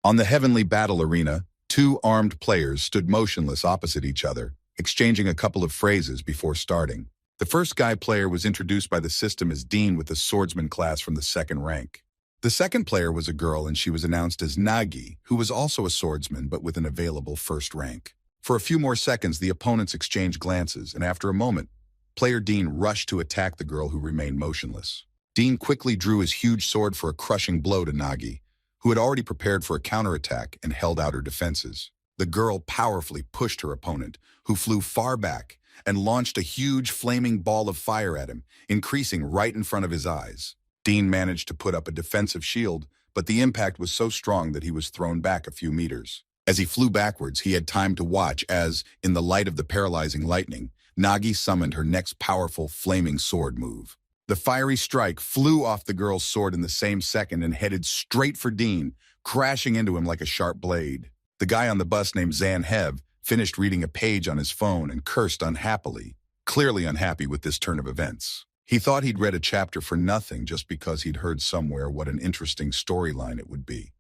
On the heavenly battle arena, two armed players stood motionless opposite each other, exchanging a couple of phrases before starting. The first guy player was introduced by the system as Dean with a swordsman class from the second rank. The second player was a girl and she was announced as Nagi, who was also a swordsman but with an available first rank. For a few more seconds, the opponents exchanged glances, and after a moment, player Dean rushed to attack the girl who remained motionless. Dean quickly drew his huge sword for a crushing blow to Nagi, who had already prepared for a counterattack and held out her defenses. The girl powerfully pushed her opponent, who flew far back, and launched a huge flaming ball of fire at him, increasing right in front of his eyes. Dean managed to put up a defensive shield, but the impact was so strong that he was thrown back a few meters. As he flew backwards, he had time to watch as, in the light of the paralyzing lightning, Nagi summoned her next powerful flaming sword move. The fiery strike flew off the girl's sword in the same second and headed straight for Dean, crashing into him like a sharp blade. The guy on the bus named Zanhev finished reading a page on his phone and cursed unhappily, clearly unhappy with this turn of events. He thought he'd read a chapter for nothing just because he'd heard somewhere what an interesting storyline it would be.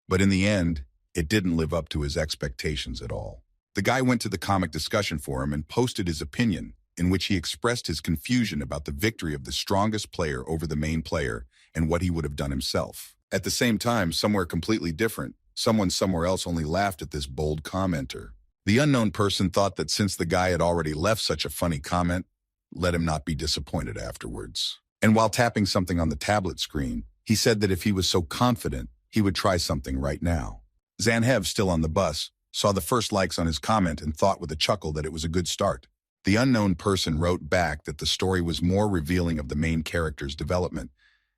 But in the end, it didn't live up to his expectations at all. The guy went to the comic discussion forum and posted his opinion, in which he expressed his confusion about the victory of the strongest player over the main player and what he would have done himself. At the same time, somewhere completely different, someone somewhere else only laughed at this bold commenter. The unknown person thought that since the guy had already left such a funny comment, let him not be disappointed afterwards. And while tapping something on the tablet screen, he said that if he was so confident, he would try something right now. Zanhev, still on the bus, saw the first likes on his comment and thought with a chuckle that it was a good start. The unknown person wrote back that the story was more revealing of the main character's development,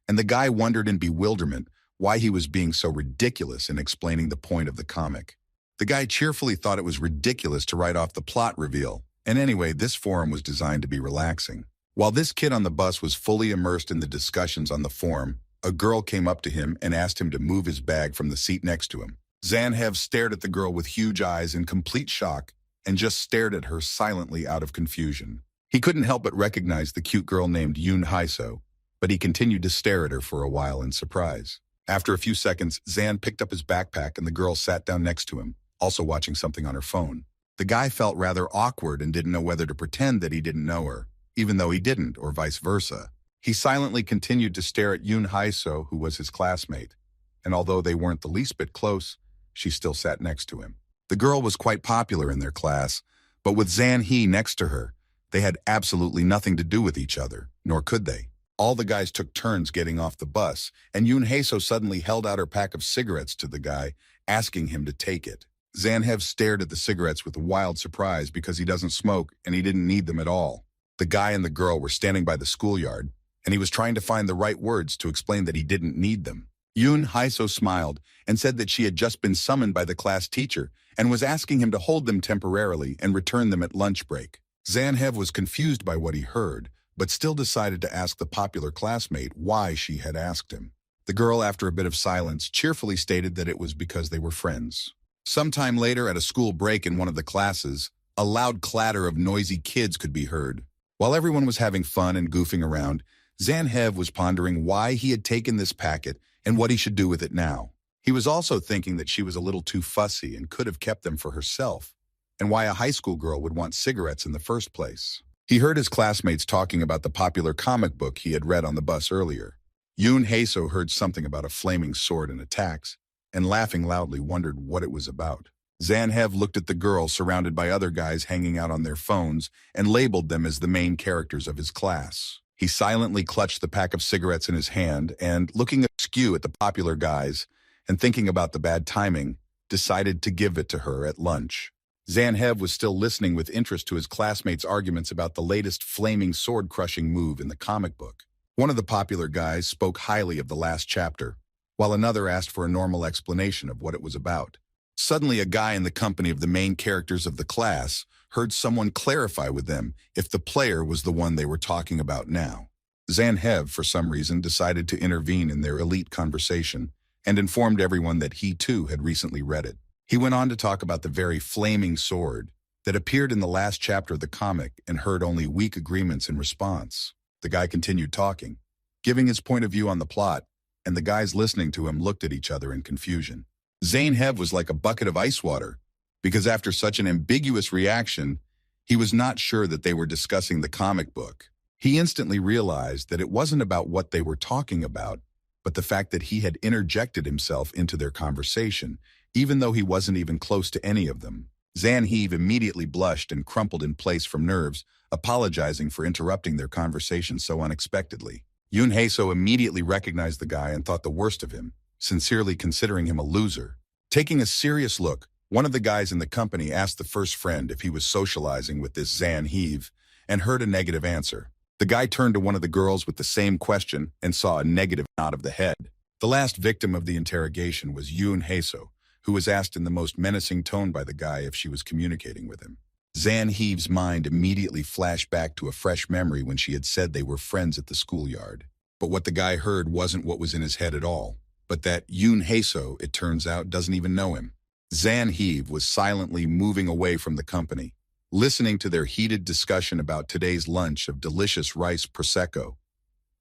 and the guy wondered in bewilderment why he was being so ridiculous in explaining the point of the comic. The guy cheerfully thought it was ridiculous to write off the plot reveal, and anyway, this forum was designed to be relaxing. While this kid on the bus was fully immersed in the discussions on the forum, a girl came up to him and asked him to move his bag from the seat next to him. Zanhev stared at the girl with huge eyes in complete shock and just stared at her silently out of confusion. He couldn't help but recognize the cute girl named Yoon Haiso, but he continued to stare at her for a while in surprise. After a few seconds, Zan picked up his backpack and the girl sat down next to him, also watching something on her phone. The guy felt rather awkward and didn't know whether to pretend that he didn't know her, even though he didn't, or vice versa. He silently continued to stare at Yoon Haiso, who was his classmate, and although they weren't the least bit close, she still sat next to him. The girl was quite popular in their class, but with Zan He next to her, they had absolutely nothing to do with each other, nor could they. All the guys took turns getting off the bus, and Yoon Hae-so suddenly held out her pack of cigarettes to the guy, asking him to take it. Zanhev stared at the cigarettes with wild surprise because he doesn't smoke and he didn't need them at all. The guy and the girl were standing by the schoolyard, and he was trying to find the right words to explain that he didn't need them. Yoon Hae-so smiled and said that she had just been summoned by the class teacher and was asking him to hold them temporarily and return them at lunch break. Zanhev was confused by what he heard, but still decided to ask the popular classmate why she had asked him. The girl, after a bit of silence, cheerfully stated that it was because they were friends. Sometime later, at a school break in one of the classes, a loud clatter of noisy kids could be heard. While everyone was having fun and goofing around, Zanhev was pondering why he had taken this packet and what he should do with it now. He was also thinking that she was a little too fussy and could have kept them for herself, and why a high school girl would want cigarettes in the first place. He heard his classmates talking about the popular comic book he had read on the bus earlier. Yoon Hae-so heard something about a flaming sword and attacks, and laughing loudly wondered what it was about. Zanhev looked at the girl surrounded by other guys hanging out on their phones and labeled them as the main characters of his class. He silently clutched the pack of cigarettes in his hand and, looking askew at the popular guys and thinking about the bad timing, decided to give it to her at lunch. Zanhev was still listening with interest to his classmates' arguments about the latest flaming sword-crushing move in the comic book. One of the popular guys spoke highly of the last chapter, while another asked for a normal explanation of what it was about. Suddenly, a guy in the company of the main characters of the class heard someone clarify with them if the player was the one they were talking about now. Zanhev, for some reason, decided to intervene in their elite conversation and informed everyone that he too had recently read it. He went on to talk about the very flaming sword that appeared in the last chapter of the comic and heard only weak agreements in response. The guy continued talking, giving his point of view on the plot, and the guys listening to him looked at each other in confusion. Zainab was like a bucket of ice water, because after such an ambiguous reaction, he was not sure that they were discussing the comic book. He instantly realized that it wasn't about what they were talking about, but the fact that he had interjected himself into their conversation, even though he wasn't even close to any of them. Zanheev immediately blushed and crumpled in place from nerves, apologizing for interrupting their conversation so unexpectedly. Yoon Hae-so immediately recognized the guy and thought the worst of him, sincerely considering him a loser. Taking a serious look, one of the guys in the company asked the first friend if he was socializing with this Zanheev, and heard a negative answer. The guy turned to one of the girls with the same question and saw a negative nod of the head. The last victim of the interrogation was Yoon Hae-so, who was asked in the most menacing tone by the guy if she was communicating with him. Zanheev's mind immediately flashed back to a fresh memory when she had said they were friends at the schoolyard. But what the guy heard wasn't what was in his head at all, but that Yoon Hae-so, it turns out, doesn't even know him. Zanheev was silently moving away from the company, listening to their heated discussion about today's lunch of delicious rice prosecco,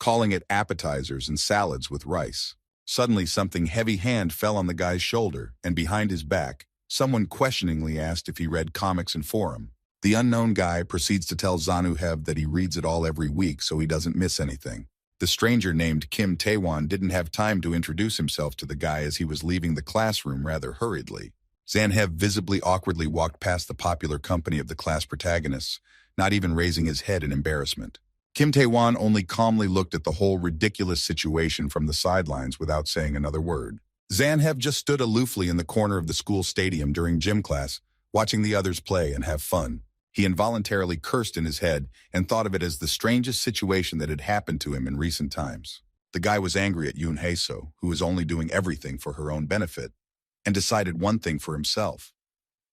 calling it appetizers and salads with rice. Suddenly, something heavy-hand fell on the guy's shoulder, and behind his back, someone questioningly asked if he read comics and forum. The unknown guy proceeds to tell Zanuhev that he reads it all every week so he doesn't miss anything. The stranger named Kim Taewon didn't have time to introduce himself to the guy as he was leaving the classroom rather hurriedly. Zanhev visibly awkwardly walked past the popular company of the class protagonists, not even raising his head in embarrassment. Kim Taewon only calmly looked at the whole ridiculous situation from the sidelines without saying another word. Zanhev just stood aloofly in the corner of the school stadium during gym class, watching the others play and have fun. He involuntarily cursed in his head and thought of it as the strangest situation that had happened to him in recent times. The guy was angry at Yoon Hae-so, who was only doing everything for her own benefit, and decided one thing for himself.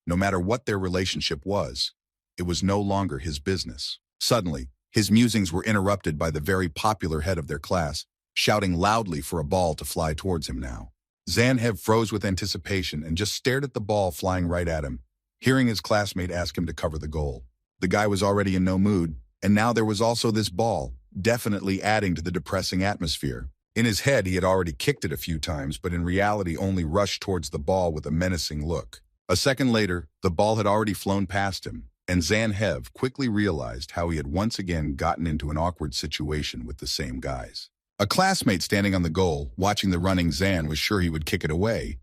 No matter what their relationship was, it was no longer his business. Suddenly, his musings were interrupted by the very popular head of their class, shouting loudly for a ball to fly towards him now. Zanhev froze with anticipation and just stared at the ball flying right at him, hearing his classmate ask him to cover the goal. The guy was already in no mood, and now there was also this ball, definitely adding to the depressing atmosphere. In his head, he had already kicked it a few times, but in reality only rushed towards the ball with a menacing look. A second later, the ball had already flown past him, and Zanhev quickly realized how he had once again gotten into an awkward situation with the same guys. A classmate standing on the goal, watching the running Zan, was sure he would kick it away,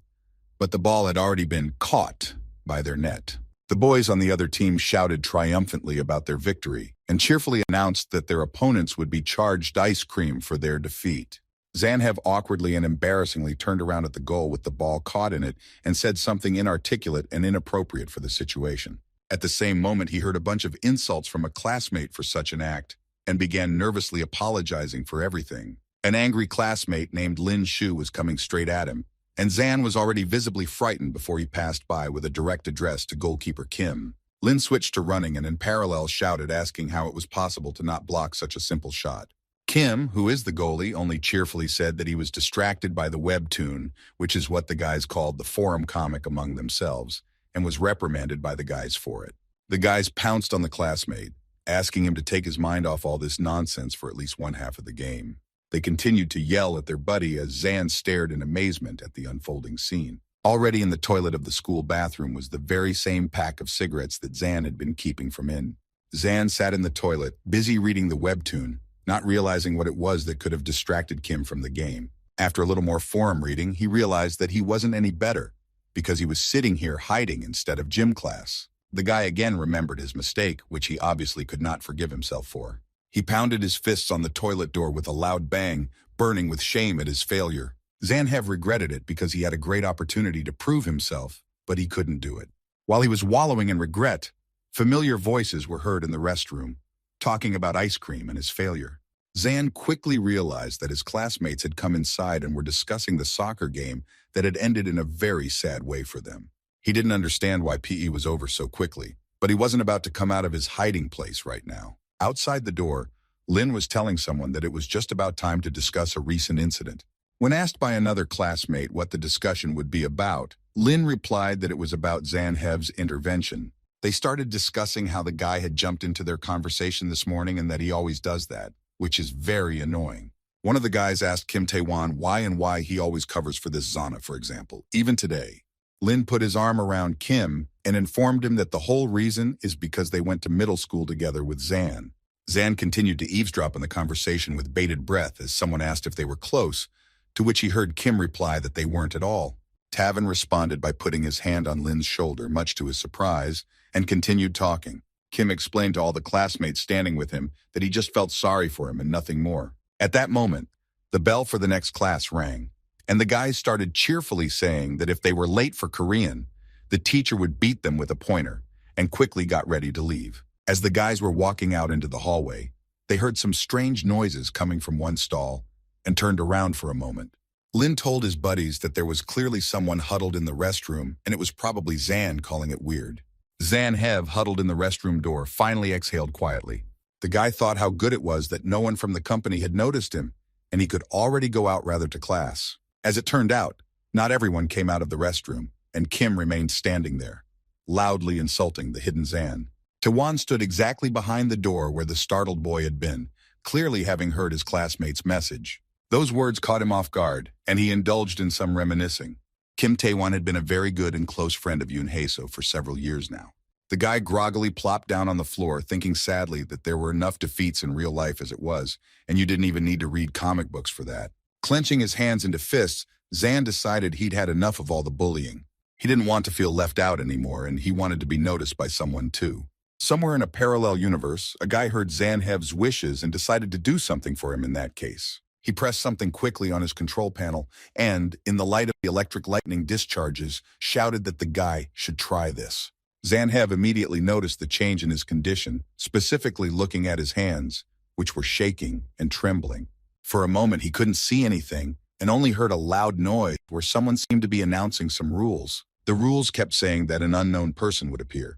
but the ball had already been caught by their net. The boys on the other team shouted triumphantly about their victory and cheerfully announced that their opponents would be charged ice cream for their defeat. Zanhev awkwardly and embarrassingly turned around at the goal with the ball caught in it and said something inarticulate and inappropriate for the situation. At the same moment, he heard a bunch of insults from a classmate for such an act and began nervously apologizing for everything. An angry classmate named Lin Shu was coming straight at him, and Zan was already visibly frightened before he passed by with a direct address to goalkeeper Kim. Lin switched to running and in parallel shouted, asking how it was possible to not block such a simple shot. Kim, who is the goalie, only cheerfully said that he was distracted by the webtoon, which is what the guys called the forum comic among themselves, and was reprimanded by the guys for it. The guys pounced on the classmate, asking him to take his mind off all this nonsense for at least one half of the game. They continued to yell at their buddy as Zan stared in amazement at the unfolding scene. Already in the toilet of the school bathroom was the very same pack of cigarettes that Zan had been keeping from in. Zan sat in the toilet, busy reading the webtoon, not realizing what it was that could have distracted Kim from the game. After a little more forum reading, he realized that he wasn't any better, because he was sitting here hiding instead of gym class. The guy again remembered his mistake, which he obviously could not forgive himself for. He pounded his fists on the toilet door with a loud bang, burning with shame at his failure. Zanhev regretted it because he had a great opportunity to prove himself, but he couldn't do it. While he was wallowing in regret, familiar voices were heard in the restroom, talking about ice cream and his failure. Zan quickly realized that his classmates had come inside and were discussing the soccer game that had ended in a very sad way for them. He didn't understand why PE was over so quickly, but he wasn't about to come out of his hiding place right now. Outside the door, Lin was telling someone that it was just about time to discuss a recent incident. When asked by another classmate what the discussion would be about, Lin replied that it was about Zanhev's intervention. They started discussing how the guy had jumped into their conversation this morning and that he always does that, which is very annoying. One of the guys asked Kim Tae-won why he always covers for this Zana, for example, even today. Lin put his arm around Kim and informed him that the whole reason is because they went to middle school together with Zan. Zan continued to eavesdrop on the conversation with bated breath as someone asked if they were close, to which he heard Kim reply that they weren't at all. Tavan responded by putting his hand on Lin's shoulder, much to his surprise, and continued talking. Kim explained to all the classmates standing with him that he just felt sorry for him and nothing more. At that moment, the bell for the next class rang, and the guys started cheerfully saying that if they were late for Korean, the teacher would beat them with a pointer, and quickly got ready to leave. As the guys were walking out into the hallway, they heard some strange noises coming from one stall and turned around for a moment. Lin told his buddies that there was clearly someone huddled in the restroom, and it was probably Zan calling it weird. Zan Hev, huddled in the restroom door, finally exhaled quietly. The guy thought how good it was that no one from the company had noticed him, and he could already go out rather to class. As it turned out, not everyone came out of the restroom, and Kim remained standing there, loudly insulting the hidden Zan. Taewon stood exactly behind the door where the startled boy had been, clearly having heard his classmate's message. Those words caught him off guard, and he indulged in some reminiscing. Kim Taewon had been a very good and close friend of Yoon Hae-so for several years now. The guy groggily plopped down on the floor, thinking sadly that there were enough defeats in real life as it was, and you didn't even need to read comic books for that. Clenching his hands into fists, Zan decided he'd had enough of all the bullying. He didn't want to feel left out anymore, and he wanted to be noticed by someone too. Somewhere in a parallel universe, a guy heard Zan Hev's wishes and decided to do something for him in that case. He pressed something quickly on his control panel and, in the light of the electric lightning discharges, shouted that the guy should try this. Zan Hev immediately noticed the change in his condition, specifically looking at his hands, which were shaking and trembling. For a moment he couldn't see anything and only heard a loud noise where someone seemed to be announcing some rules. The rules kept saying that an unknown person would appear.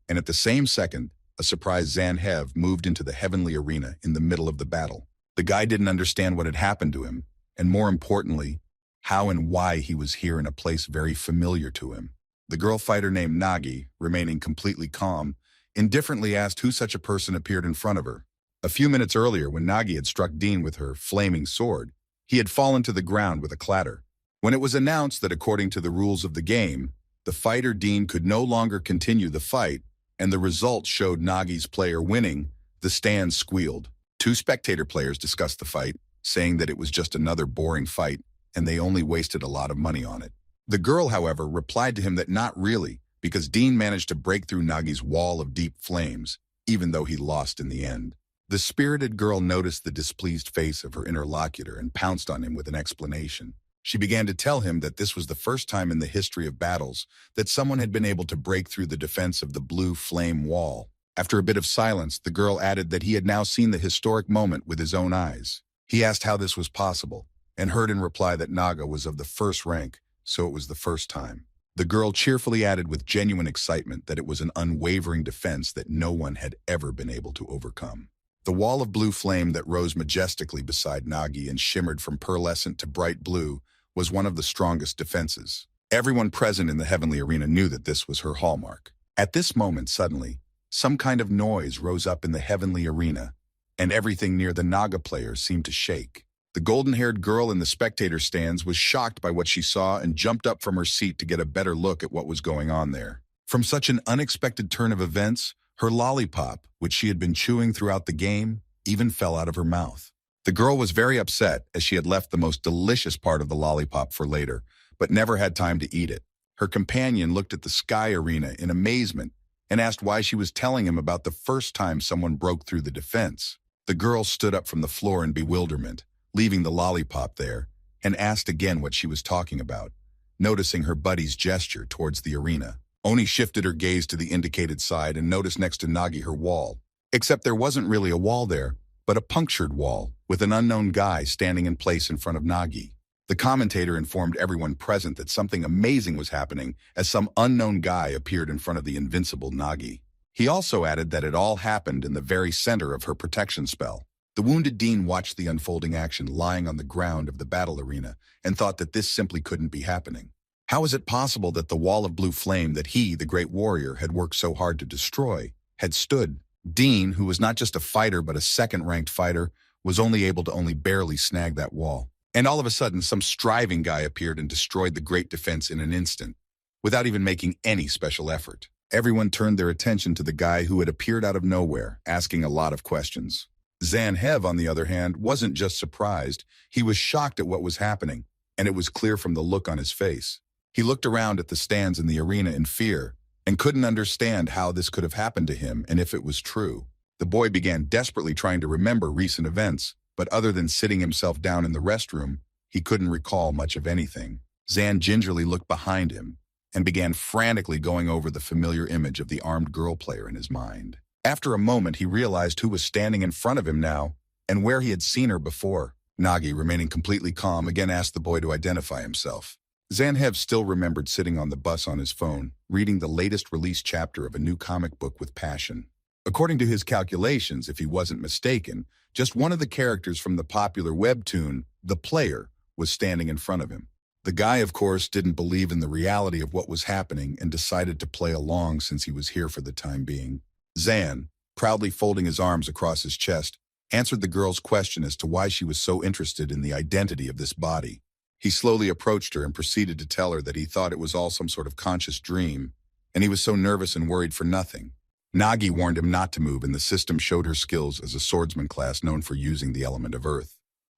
And at the same second, a surprised Zan Hev moved into the heavenly arena in the middle of the battle. The guy didn't understand what had happened to him, and more importantly, how and why he was here in a place very familiar to him. The girl fighter named Nagi, remaining completely calm, indifferently asked who such a person appeared in front of her. A few minutes earlier, when Nagi had struck Dean with her flaming sword, he had fallen to the ground with a clatter. When it was announced that according to the rules of the game, the fighter Dean could no longer continue the fight, and the results showed Nagi's player winning, the stands squealed. Two spectator players discussed the fight, saying that it was just another boring fight, and they only wasted a lot of money on it. The girl, however, replied to him that not really, because Dean managed to break through Nagi's wall of deep flames, even though he lost in the end. The spirited girl noticed the displeased face of her interlocutor and pounced on him with an explanation. She began to tell him that this was the first time in the history of battles that someone had been able to break through the defense of the blue flame wall. After a bit of silence, the girl added that he had now seen the historic moment with his own eyes. He asked how this was possible, and heard in reply that Naga was of the first rank, so it was the first time. The girl cheerfully added with genuine excitement that it was an unwavering defense that no one had ever been able to overcome. The wall of blue flame that rose majestically beside Nagi and shimmered from pearlescent to bright blue was one of the strongest defenses. Everyone present in the heavenly arena knew that this was her hallmark. At this moment, suddenly, some kind of noise rose up in the heavenly arena, and everything near the Naga players seemed to shake. The golden-haired girl in the spectator stands was shocked by what she saw and jumped up from her seat to get a better look at what was going on there. From such an unexpected turn of events, her lollipop, which she had been chewing throughout the game, even fell out of her mouth. The girl was very upset as she had left the most delicious part of the lollipop for later, but never had time to eat it. Her companion looked at the sky arena in amazement and asked why she was telling him about the first time someone broke through the defense. The girl stood up from the floor in bewilderment, leaving the lollipop there, and asked again what she was talking about, noticing her buddy's gesture towards the arena. Oni shifted her gaze to the indicated side and noticed next to Nagi her wall. Except there wasn't really a wall there, but a punctured wall, with an unknown guy standing in place in front of Nagi. The commentator informed everyone present that something amazing was happening as some unknown guy appeared in front of the invincible Nagi. He also added that it all happened in the very center of her protection spell. The wounded Dean watched the unfolding action lying on the ground of the battle arena and thought that this simply couldn't be happening. How was it possible that the wall of blue flame that he, the great warrior, had worked so hard to destroy, had stood? Dean, who was not just a fighter but a second-ranked fighter, was only able to barely snag that wall. And all of a sudden, some striving guy appeared and destroyed the great defense in an instant, without even making any special effort. Everyone turned their attention to the guy who had appeared out of nowhere, asking a lot of questions. Zanhev, on the other hand, wasn't just surprised, he was shocked at what was happening, and it was clear from the look on his face. He looked around at the stands in the arena in fear, and couldn't understand how this could have happened to him and if it was true. The boy began desperately trying to remember recent events, but other than sitting himself down in the restroom, he couldn't recall much of anything. Zan gingerly looked behind him and began frantically going over the familiar image of the armed girl player in his mind. After a moment, he realized who was standing in front of him now and where he had seen her before. Nagi, remaining completely calm, again asked the boy to identify himself. Zanhev still remembered sitting on the bus on his phone, reading the latest released chapter of a new comic book with passion. According to his calculations, if he wasn't mistaken, just one of the characters from the popular webtoon, The Player, was standing in front of him. The guy, of course, didn't believe in the reality of what was happening and decided to play along since he was here for the time being. Zan, proudly folding his arms across his chest, answered the girl's question as to why she was so interested in the identity of this body. He slowly approached her and proceeded to tell her that he thought it was all some sort of conscious dream, and he was so nervous and worried for nothing. Nagi warned him not to move, and the system showed her skills as a swordsman class known for using the element of earth.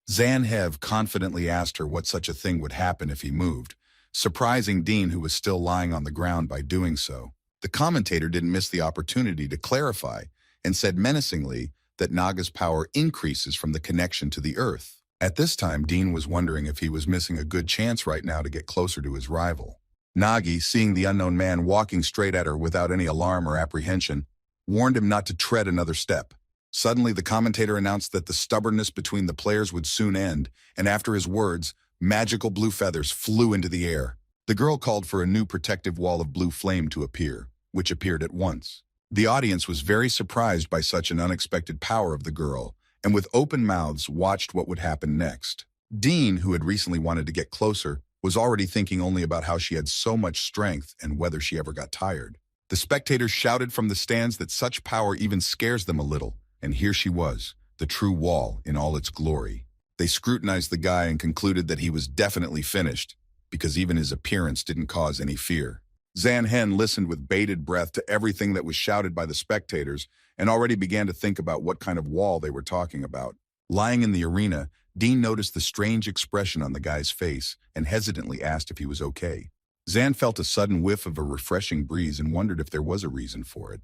Zanhev confidently asked her what such a thing would happen if he moved, surprising Dean, who was still lying on the ground, by doing so. The commentator didn't miss the opportunity to clarify and said menacingly that Naga's power increases from the connection to the earth. At this time, Dean was wondering if he was missing a good chance right now to get closer to his rival. Nagi, seeing the unknown man walking straight at her without any alarm or apprehension, warned him not to tread another step. Suddenly, the commentator announced that the stubbornness between the players would soon end, and after his words, magical blue feathers flew into the air. The girl called for a new protective wall of blue flame to appear, which appeared at once. The audience was very surprised by such an unexpected power of the girl, and with open mouths watched what would happen next. Dean, who had recently wanted to get closer, was already thinking only about how she had so much strength and whether she ever got tired. The spectators shouted from the stands that such power even scares them a little, and here she was, the true wall in all its glory. They scrutinized the guy and concluded that he was definitely finished, because even his appearance didn't cause any fear. Zanhen listened with bated breath to everything that was shouted by the spectators and already began to think about what kind of wall they were talking about. Lying in the arena, Dean noticed the strange expression on the guy's face and hesitantly asked if he was okay. Zan felt a sudden whiff of a refreshing breeze and wondered if there was a reason for it.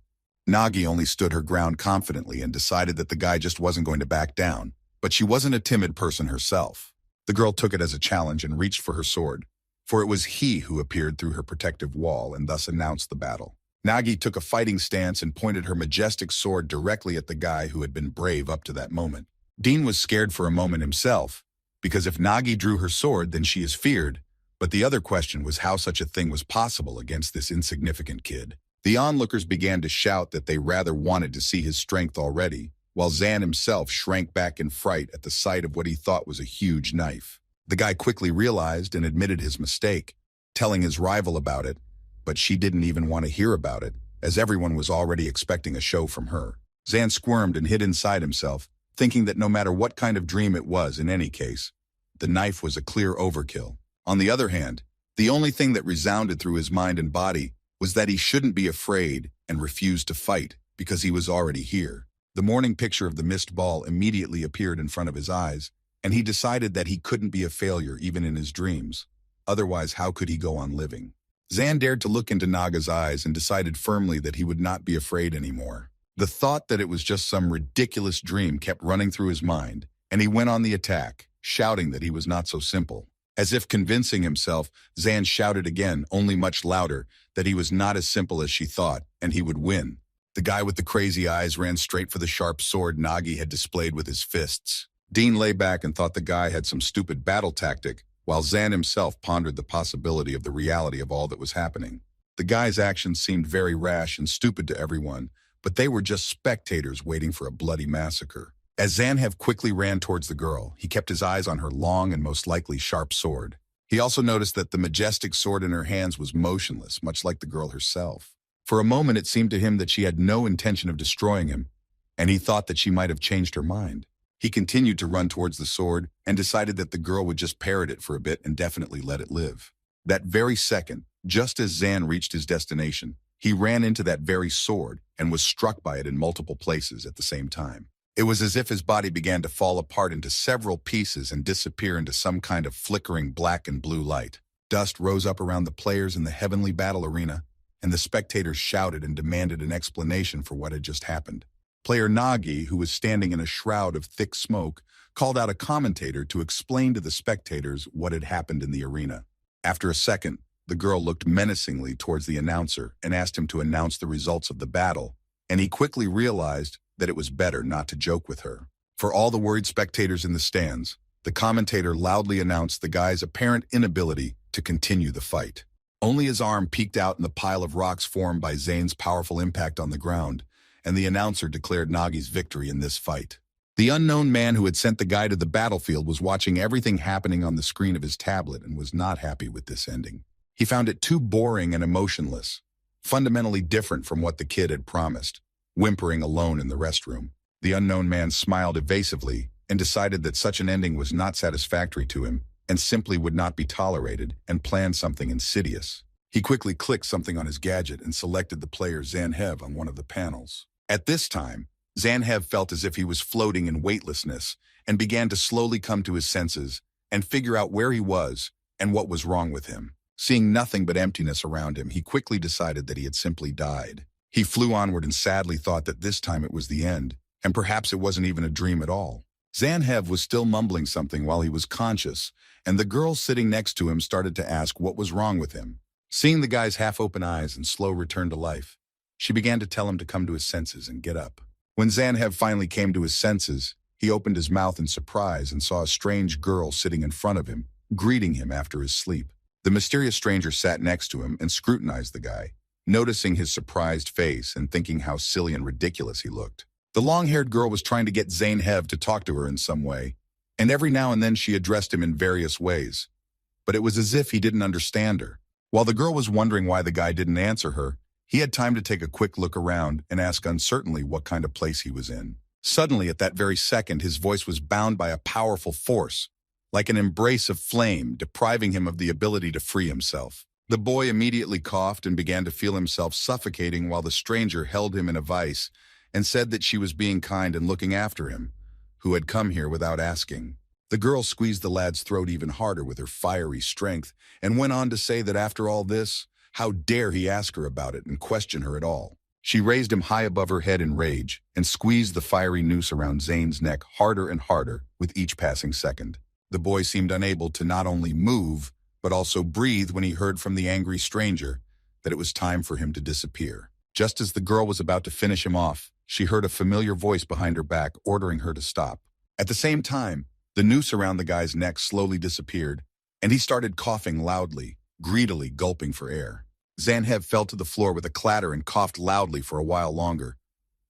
Nagi only stood her ground confidently and decided that the guy just wasn't going to back down, but she wasn't a timid person herself. The girl took it as a challenge and reached for her sword, for it was he who appeared through her protective wall and thus announced the battle. Nagi took a fighting stance and pointed her majestic sword directly at the guy who had been brave up to that moment. Dean was scared for a moment himself, because if Nagi drew her sword, then she is feared, but the other question was how such a thing was possible against this insignificant kid. The onlookers began to shout that they rather wanted to see his strength already, while Zan himself shrank back in fright at the sight of what he thought was a huge knife. The guy quickly realized and admitted his mistake, telling his rival about it, but she didn't even want to hear about it, as everyone was already expecting a show from her. Zan squirmed and hid inside himself, thinking that no matter what kind of dream it was in any case, the knife was a clear overkill. On the other hand, the only thing that resounded through his mind and body was that he shouldn't be afraid and refuse to fight because he was already here. The morning picture of the mist ball immediately appeared in front of his eyes, and he decided that he couldn't be a failure even in his dreams. Otherwise, how could he go on living? Zan dared to look into Naga's eyes and decided firmly that he would not be afraid anymore. The thought that it was just some ridiculous dream kept running through his mind, and he went on the attack, shouting that he was not so simple. As if convincing himself, Zan shouted again, only much louder, that he was not as simple as she thought, and he would win. The guy with the crazy eyes ran straight for the sharp sword Nagi had displayed with his fists. Dean lay back and thought the guy had some stupid battle tactic, while Zan himself pondered the possibility of the reality of all that was happening. The guy's actions seemed very rash and stupid to everyone, but they were just spectators waiting for a bloody massacre. As Zanhev quickly ran towards the girl, he kept his eyes on her long and most likely sharp sword. He also noticed that the majestic sword in her hands was motionless, much like the girl herself. For a moment it seemed to him that she had no intention of destroying him, and he thought that she might have changed her mind. He continued to run towards the sword and decided that the girl would just parrot it for a bit and definitely let it live. That very second, just as Zan reached his destination, he ran into that very sword and was struck by it in multiple places at the same time. It was as if his body began to fall apart into several pieces and disappear into some kind of flickering black and blue light. Dust rose up around the players in the heavenly battle arena, and the spectators shouted and demanded an explanation for what had just happened. Player Nagi, who was standing in a shroud of thick smoke, called out a commentator to explain to the spectators what had happened in the arena. After a second, the girl looked menacingly towards the announcer and asked him to announce the results of the battle, and he quickly realized that it was better not to joke with her. For all the worried spectators in the stands, the commentator loudly announced the guy's apparent inability to continue the fight. Only his arm peeked out in the pile of rocks formed by Zane's powerful impact on the ground, and the announcer declared Nagi's victory in this fight. The unknown man who had sent the guy to the battlefield was watching everything happening on the screen of his tablet and was not happy with this ending. He found it too boring and emotionless, fundamentally different from what the kid had promised, whimpering alone in the restroom. The unknown man smiled evasively and decided that such an ending was not satisfactory to him and simply would not be tolerated and planned something insidious. He quickly clicked something on his gadget and selected the player Zanhev on one of the panels. At this time, Zanhev felt as if he was floating in weightlessness and began to slowly come to his senses and figure out where he was and what was wrong with him. Seeing nothing but emptiness around him, he quickly decided that he had simply died. He flew onward and sadly thought that this time it was the end, and perhaps it wasn't even a dream at all. Zanhev was still mumbling something while he was conscious, and the girl sitting next to him started to ask what was wrong with him. Seeing the guy's half-open eyes and slow return to life, she began to tell him to come to his senses and get up. When Zanhev finally came to his senses, he opened his mouth in surprise and saw a strange girl sitting in front of him, greeting him after his sleep. The mysterious stranger sat next to him and scrutinized the guy, noticing his surprised face and thinking how silly and ridiculous he looked. The long-haired girl was trying to get Zanhev to talk to her in some way, and every now and then she addressed him in various ways. But it was as if he didn't understand her. While the girl was wondering why the guy didn't answer her, he had time to take a quick look around and ask uncertainly what kind of place he was in. Suddenly, at that very second, his voice was bound by a powerful force, like an embrace of flame, depriving him of the ability to free himself. The boy immediately coughed and began to feel himself suffocating while the stranger held him in a vice and said that she was being kind and looking after him, who had come here without asking. The girl squeezed the lad's throat even harder with her fiery strength and went on to say that after all this, how dare he ask her about it and question her at all. She raised him high above her head in rage and squeezed the fiery noose around Zane's neck harder and harder with each passing second. The boy seemed unable to not only move, but also breathe when he heard from the angry stranger that it was time for him to disappear. Just as the girl was about to finish him off, she heard a familiar voice behind her back ordering her to stop. At the same time, the noose around the guy's neck slowly disappeared, and he started coughing loudly, greedily gulping for air. Zanhev fell to the floor with a clatter and coughed loudly for a while longer,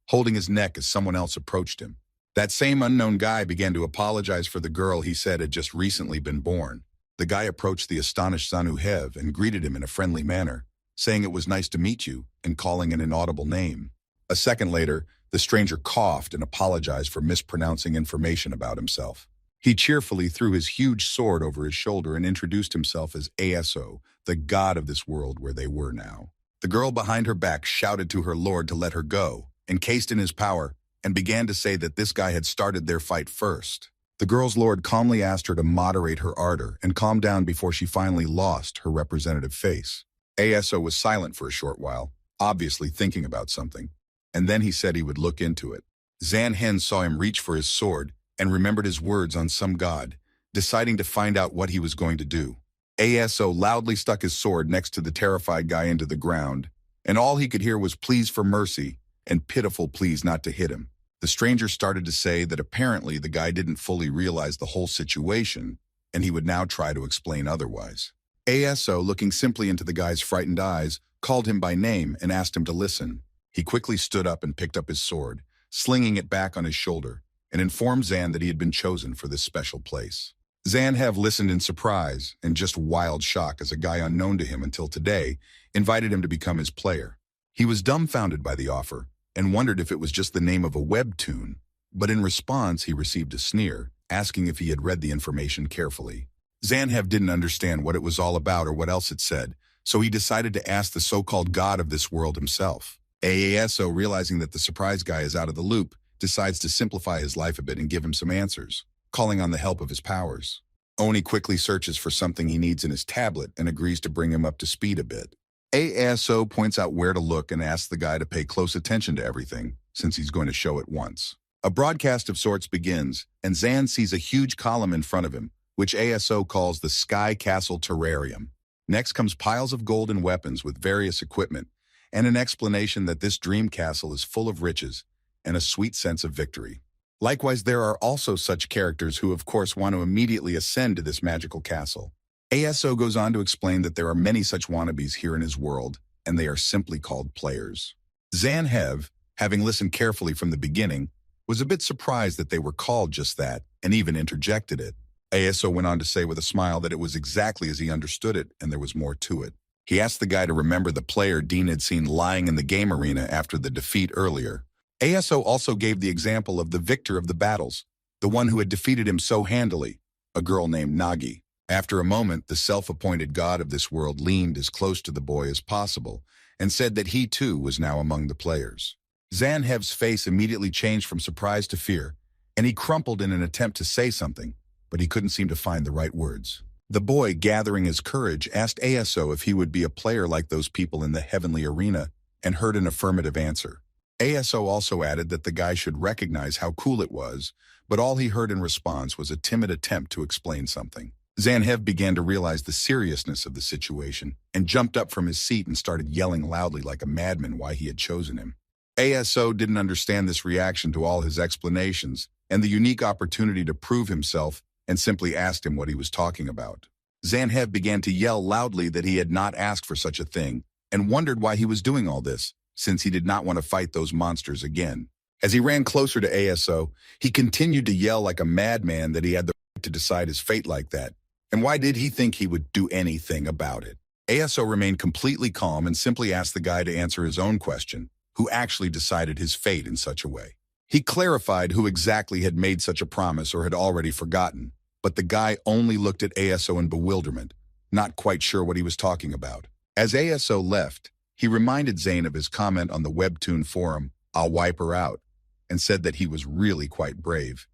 holding his neck as someone else approached him. That same unknown guy began to apologize for the girl he said had just recently been born. The guy approached the astonished Zanuhev and greeted him in a friendly manner, saying it was nice to meet you and calling an inaudible name. A second later, the stranger coughed and apologized for mispronouncing information about himself. He cheerfully threw his huge sword over his shoulder and introduced himself as Aso, the god of this world where they were now. The girl behind her back shouted to her lord to let her go, encased in his power, and began to say that this guy had started their fight first. The girl's lord calmly asked her to moderate her ardor and calm down before she finally lost her representative face. Aso was silent for a short while, obviously thinking about something, and then he said he would look into it. Zanhen saw him reach for his sword and remembered his words on some god, deciding to find out what he was going to do. Aso loudly stuck his sword next to the terrified guy into the ground, and all he could hear was pleas for mercy and pitiful pleas not to hit him. The stranger started to say that apparently the guy didn't fully realize the whole situation, and he would now try to explain otherwise. Aso, looking simply into the guy's frightened eyes, called him by name and asked him to listen. He quickly stood up and picked up his sword, slinging it back on his shoulder, and informed Zan that he had been chosen for this special place. Zanhev listened in surprise and just wild shock as a guy unknown to him until today invited him to become his player. He was dumbfounded by the offer and wondered if it was just the name of a webtoon, But in response, he received a sneer, asking if he had read the information carefully. Zanhev didn't understand what it was all about or what else it said, so he decided to ask the so-called god of this world himself. AASO, realizing that the surprise guy is out of the loop, decides to simplify his life a bit and give him some answers, calling on the help of his powers. Oni quickly searches for something he needs in his tablet and agrees to bring him up to speed a bit. AASO points out where to look and asks the guy to pay close attention to everything, since he's going to show it once. A broadcast of sorts begins, and Zan sees a huge column in front of him, which ASO calls the Sky Castle Terrarium. Next comes piles of gold and weapons with various equipment, and an explanation that this dream castle is full of riches and a sweet sense of victory. Likewise, there are also such characters who, of course, want to immediately ascend to this magical castle. ASO goes on to explain that there are many such wannabes here in his world, and they are simply called players. Zanhev, having listened carefully from the beginning, was a bit surprised that they were called just that, and even interjected it. ASO went on to say with a smile that it was exactly as he understood it, and there was more to it. He asked the guy to remember the player Dean had seen lying in the game arena after the defeat earlier. ASO also gave the example of the victor of the battles, the one who had defeated him so handily, a girl named Nagi. After a moment, the self-appointed god of this world leaned as close to the boy as possible and said that he too was now among the players. Zanhev's face immediately changed from surprise to fear, and he crumpled in an attempt to say something, but he couldn't seem to find the right words. The boy, gathering his courage, asked ASO if he would be a player like those people in the heavenly arena, and heard an affirmative answer. ASO also added that the guy should recognize how cool it was, but all he heard in response was a timid attempt to explain something. Zanhev began to realize the seriousness of the situation and jumped up from his seat and started yelling loudly like a madman why he had chosen him. ASO didn't understand this reaction to all his explanations and the unique opportunity to prove himself, and simply asked him what he was talking about. Zanhev began to yell loudly that he had not asked for such a thing and wondered why he was doing all this, since he did not want to fight those monsters again. As he ran closer to ASO, he continued to yell like a madman that he had the right to decide his fate like that, and why did he think he would do anything about it? ASO remained completely calm and simply asked the guy to answer his own question, who actually decided his fate in such a way. He clarified who exactly had made such a promise or had already forgotten, but the guy only looked at ASO in bewilderment, not quite sure what he was talking about. As ASO left, he reminded Zane of his comment on the webtoon forum, "I'll wipe her out," and said that he was really quite brave,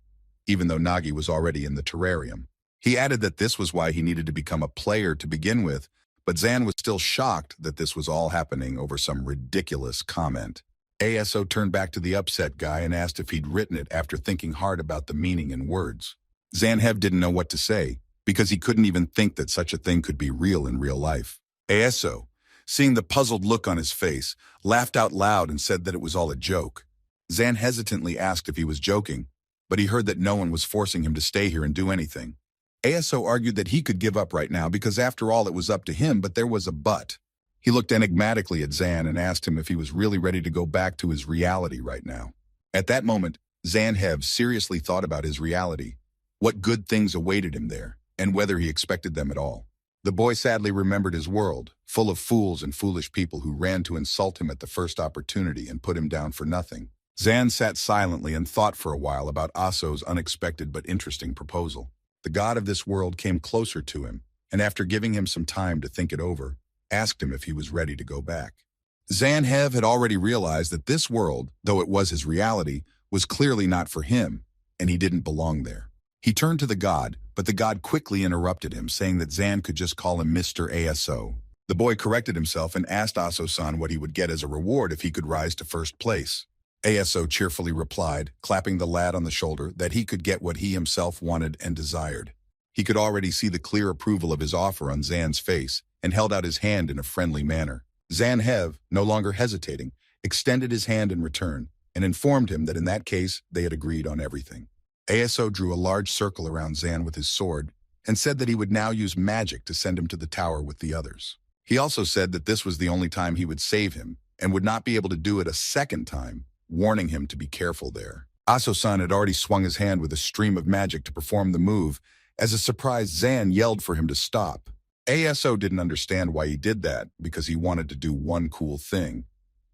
even though Nagi was already in the terrarium. He added that this was why he needed to become a player to begin with, but Zan was still shocked that this was all happening over some ridiculous comment. ASO turned back to the upset guy and asked if he'd written it after thinking hard about the meaning and words. Zanhev didn't know what to say, because he couldn't even think that such a thing could be real in real life. ASO, seeing the puzzled look on his face, laughed out loud and said that it was all a joke. Zan hesitantly asked if he was joking, but he heard that no one was forcing him to stay here and do anything. ASO argued that he could give up right now because after all it was up to him, but there was a but. He looked enigmatically at Zan and asked him if he was really ready to go back to his reality right now. At that moment, Zanhev seriously thought about his reality, what good things awaited him there, and whether he expected them at all. The boy sadly remembered his world, full of fools and foolish people who ran to insult him at the first opportunity and put him down for nothing. Zan sat silently and thought for a while about Aso's unexpected but interesting proposal. The god of this world came closer to him, and after giving him some time to think it over, asked him if he was ready to go back. Zanhev had already realized that this world, though it was his reality, was clearly not for him, and he didn't belong there. He turned to the god, but the god quickly interrupted him, saying that Zan could just call him Mr. ASO. The boy corrected himself and asked Aso-san what he would get as a reward if he could rise to first place. ASO cheerfully replied, clapping the lad on the shoulder, that he could get what he himself wanted and desired. He could already see the clear approval of his offer on Zan's face, and held out his hand in a friendly manner. Zanhev, no longer hesitating, extended his hand in return, and informed him that in that case they had agreed on everything. ASO drew a large circle around Zan with his sword, and said that he would now use magic to send him to the tower with the others. He also said that this was the only time he would save him, and would not be able to do it a second time, warning him to be careful there. Aso-san had already swung his hand with a stream of magic to perform the move, as a surprised Zan yelled for him to stop. ASO didn't understand why he did that, because he wanted to do one cool thing.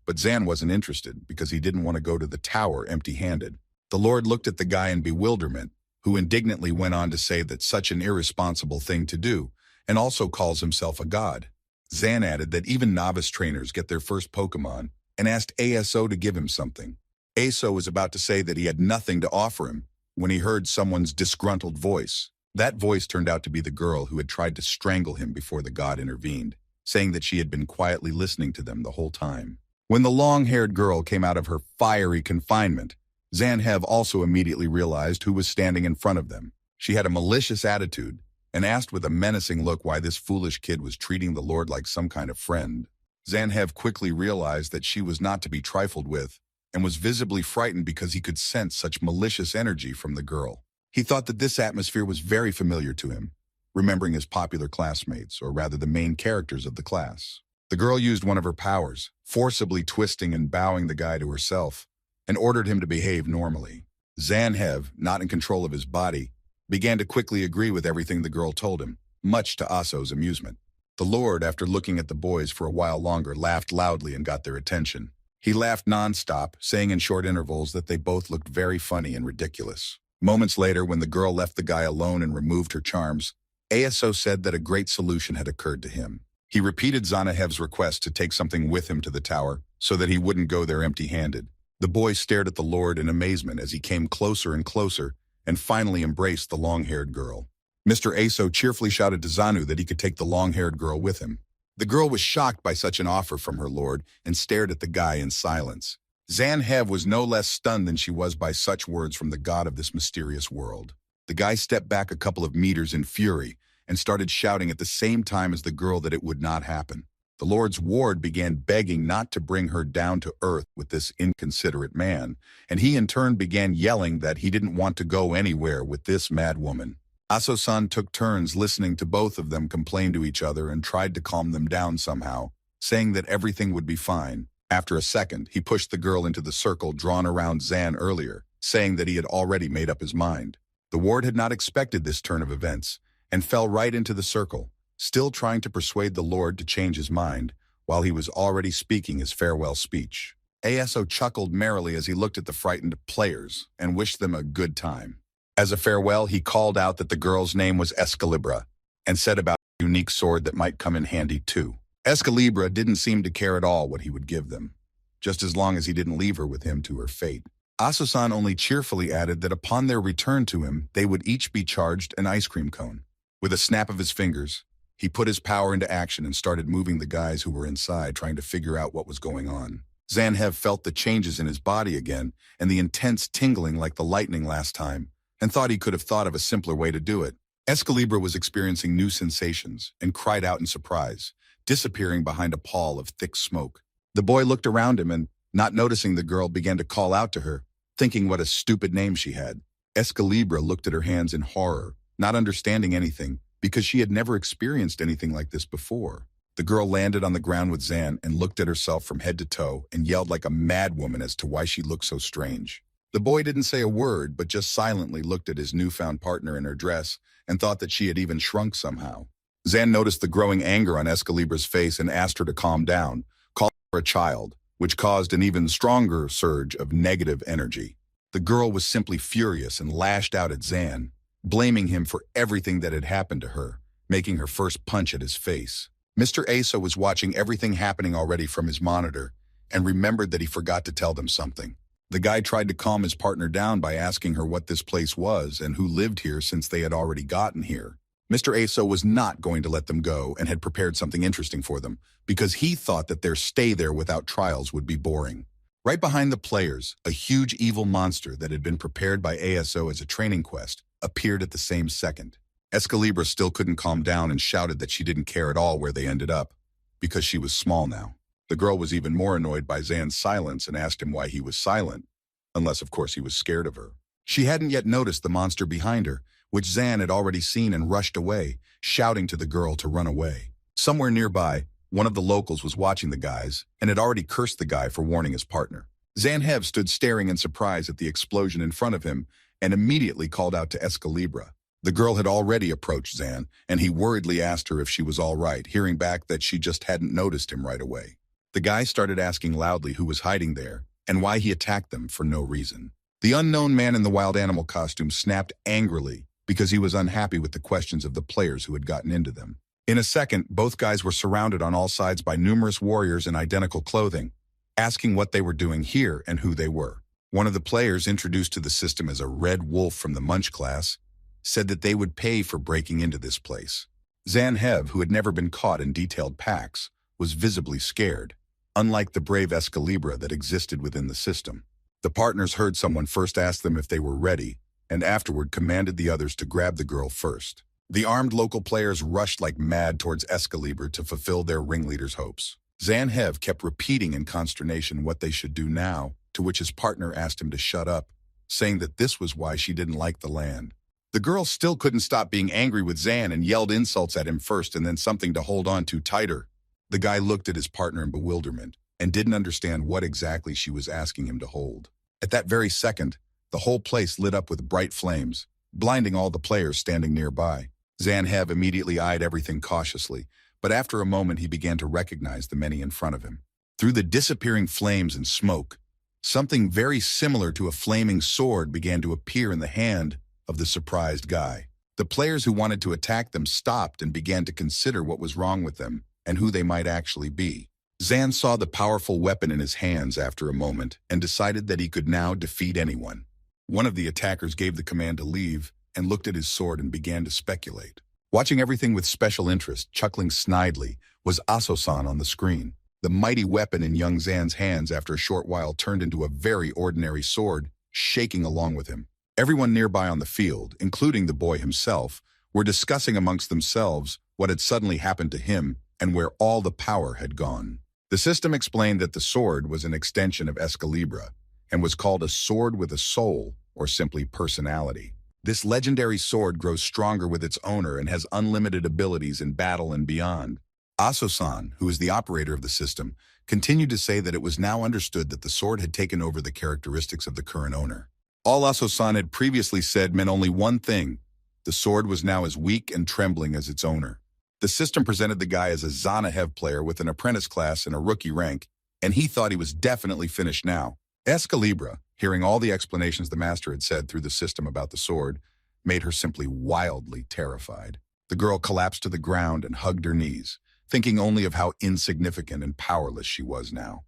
But Zan wasn't interested, because he didn't want to go to the tower empty-handed. The Lord looked at the guy in bewilderment, who indignantly went on to say that such an irresponsible thing to do, and also calls himself a god. Zan added that even novice trainers get their first Pokemon, and asked ASO to give him something. ASO was about to say that he had nothing to offer him when he heard someone's disgruntled voice. That voice turned out to be the girl who had tried to strangle him before the god intervened, saying that she had been quietly listening to them the whole time. When the long-haired girl came out of her fiery confinement, Zanhev also immediately realized who was standing in front of them. She had a malicious attitude and asked with a menacing look why this foolish kid was treating the Lord like some kind of friend. Zanhev quickly realized that she was not to be trifled with and was visibly frightened because he could sense such malicious energy from the girl. He thought that this atmosphere was very familiar to him, remembering his popular classmates, or rather the main characters of the class. The girl used one of her powers, forcibly twisting and bowing the guy to herself, and ordered him to behave normally. Zanhev, not in control of his body, began to quickly agree with everything the girl told him, much to Aso's amusement. The Lord, after looking at the boys for a while longer, laughed loudly and got their attention. He laughed non-stop, saying in short intervals that they both looked very funny and ridiculous. Moments later, when the girl left the guy alone and removed her charms, ASO said that a great solution had occurred to him. He repeated Zanahev's request to take something with him to the tower so that he wouldn't go there empty-handed. The boy stared at the Lord in amazement as he came closer and closer and finally embraced the long-haired girl. Mr. Aso cheerfully shouted to Zanu that he could take the long-haired girl with him. The girl was shocked by such an offer from her lord and stared at the guy in silence. Zanhev was no less stunned than she was by such words from the god of this mysterious world. The guy stepped back a couple of meters in fury and started shouting at the same time as the girl that it would not happen. The Lord's ward began begging not to bring her down to earth with this inconsiderate man, and he in turn began yelling that he didn't want to go anywhere with this mad woman. Aso-san took turns listening to both of them complain to each other and tried to calm them down somehow, saying that everything would be fine. After a second, he pushed the girl into the circle drawn around Zan earlier, saying that he had already made up his mind. The ward had not expected this turn of events, and fell right into the circle, still trying to persuade the Lord to change his mind, while he was already speaking his farewell speech. ASO chuckled merrily as he looked at the frightened players and wished them a good time. As a farewell, he called out that the girl's name was Escalibra, and said about a unique sword that might come in handy too. Escalibra didn't seem to care at all what he would give them, just as long as he didn't leave her with him to her fate. Aso-san only cheerfully added that upon their return to him, they would each be charged an ice cream cone. With a snap of his fingers, he put his power into action and started moving the guys who were inside, trying to figure out what was going on. Zanhev felt the changes in his body again and the intense tingling like the lightning last time, and thought he could have thought of a simpler way to do it. Escalibra was experiencing new sensations and cried out in surprise, disappearing behind a pall of thick smoke. The boy looked around him and, not noticing the girl, began to call out to her, thinking what a stupid name she had. Escalibra looked at her hands in horror, not understanding anything, because she had never experienced anything like this before. The girl landed on the ground with Zan and looked at herself from head to toe and yelled like a mad woman as to why she looked so strange. The boy didn't say a word, but just silently looked at his newfound partner in her dress and thought that she had even shrunk somehow. Zan noticed the growing anger on Escalibra's face and asked her to calm down, calling her a child, which caused an even stronger surge of negative energy. The girl was simply furious and lashed out at Zan, blaming him for everything that had happened to her, making her first punch at his face. Mr. Asa was watching everything happening already from his monitor and remembered that he forgot to tell them something. The guy tried to calm his partner down by asking her what this place was and who lived here since they had already gotten here. Mr. Asa was not going to let them go and had prepared something interesting for them because he thought that their stay there without trials would be boring. Right behind the players, a huge evil monster that had been prepared by ASO as a training quest appeared at the same second. Escalibra still couldn't calm down and shouted that she didn't care at all where they ended up, because she was small now. The girl was even more annoyed by Zan's silence and asked him why he was silent, unless of course he was scared of her. She hadn't yet noticed the monster behind her, which Zan had already seen and rushed away, shouting to the girl to run away. Somewhere nearby, one of the locals was watching the guys and had already cursed the guy for warning his partner. Zanhev stood staring in surprise at the explosion in front of him and immediately called out to Escalibra. The girl had already approached Zan, and he worriedly asked her if she was all right, hearing back that she just hadn't noticed him right away. The guy started asking loudly who was hiding there and why he attacked them for no reason. The unknown man in the wild animal costume snapped angrily because he was unhappy with the questions of the players who had gotten into them. In a second, both guys were surrounded on all sides by numerous warriors in identical clothing, asking what they were doing here and who they were. One of the players, introduced to the system as a red wolf from the Munch class, said that they would pay for breaking into this place. Zanhev, who had never been caught in detailed packs, was visibly scared, unlike the brave Escalibra that existed within the system. The partners heard someone first ask them if they were ready, and afterward commanded the others to grab the girl first. The armed local players rushed like mad towards Escalibra to fulfill their ringleader's hopes. Zanhev kept repeating in consternation what they should do now, to which his partner asked him to shut up, saying that this was why she didn't like the land. The girl still couldn't stop being angry with Zan and yelled insults at him first and then something to hold on to tighter. The guy looked at his partner in bewilderment and didn't understand what exactly she was asking him to hold. At that very second, the whole place lit up with bright flames, blinding all the players standing nearby. Zanhev immediately eyed everything cautiously, but after a moment he began to recognize the many in front of him. Through the disappearing flames and smoke, something very similar to a flaming sword began to appear in the hand of the surprised guy. The players who wanted to attack them stopped and began to consider what was wrong with them and who they might actually be. Zan saw the powerful weapon in his hands after a moment and decided that he could now defeat anyone. One of the attackers gave the command to leave and looked at his sword and began to speculate. Watching everything with special interest, chuckling snidely, was Aso-san on the screen. The mighty weapon in young Zan's hands after a short while turned into a very ordinary sword, shaking along with him. Everyone nearby on the field, including the boy himself, were discussing amongst themselves what had suddenly happened to him and where all the power had gone. The system explained that the sword was an extension of Escalibra and was called a sword with a soul, or simply personality. This legendary sword grows stronger with its owner and has unlimited abilities in battle and beyond. Aso-san, who is the operator of the system, continued to say that it was now understood that the sword had taken over the characteristics of the current owner. All Aso-san had previously said meant only one thing: the sword was now as weak and trembling as its owner. The system presented the guy as a Zanhev player with an apprentice class and a rookie rank, and he thought he was definitely finished now. Escalibra, hearing all the explanations the master had said through the system about the sword, made her simply wildly terrified. The girl collapsed to the ground and hugged her knees, thinking only of how insignificant and powerless she was now,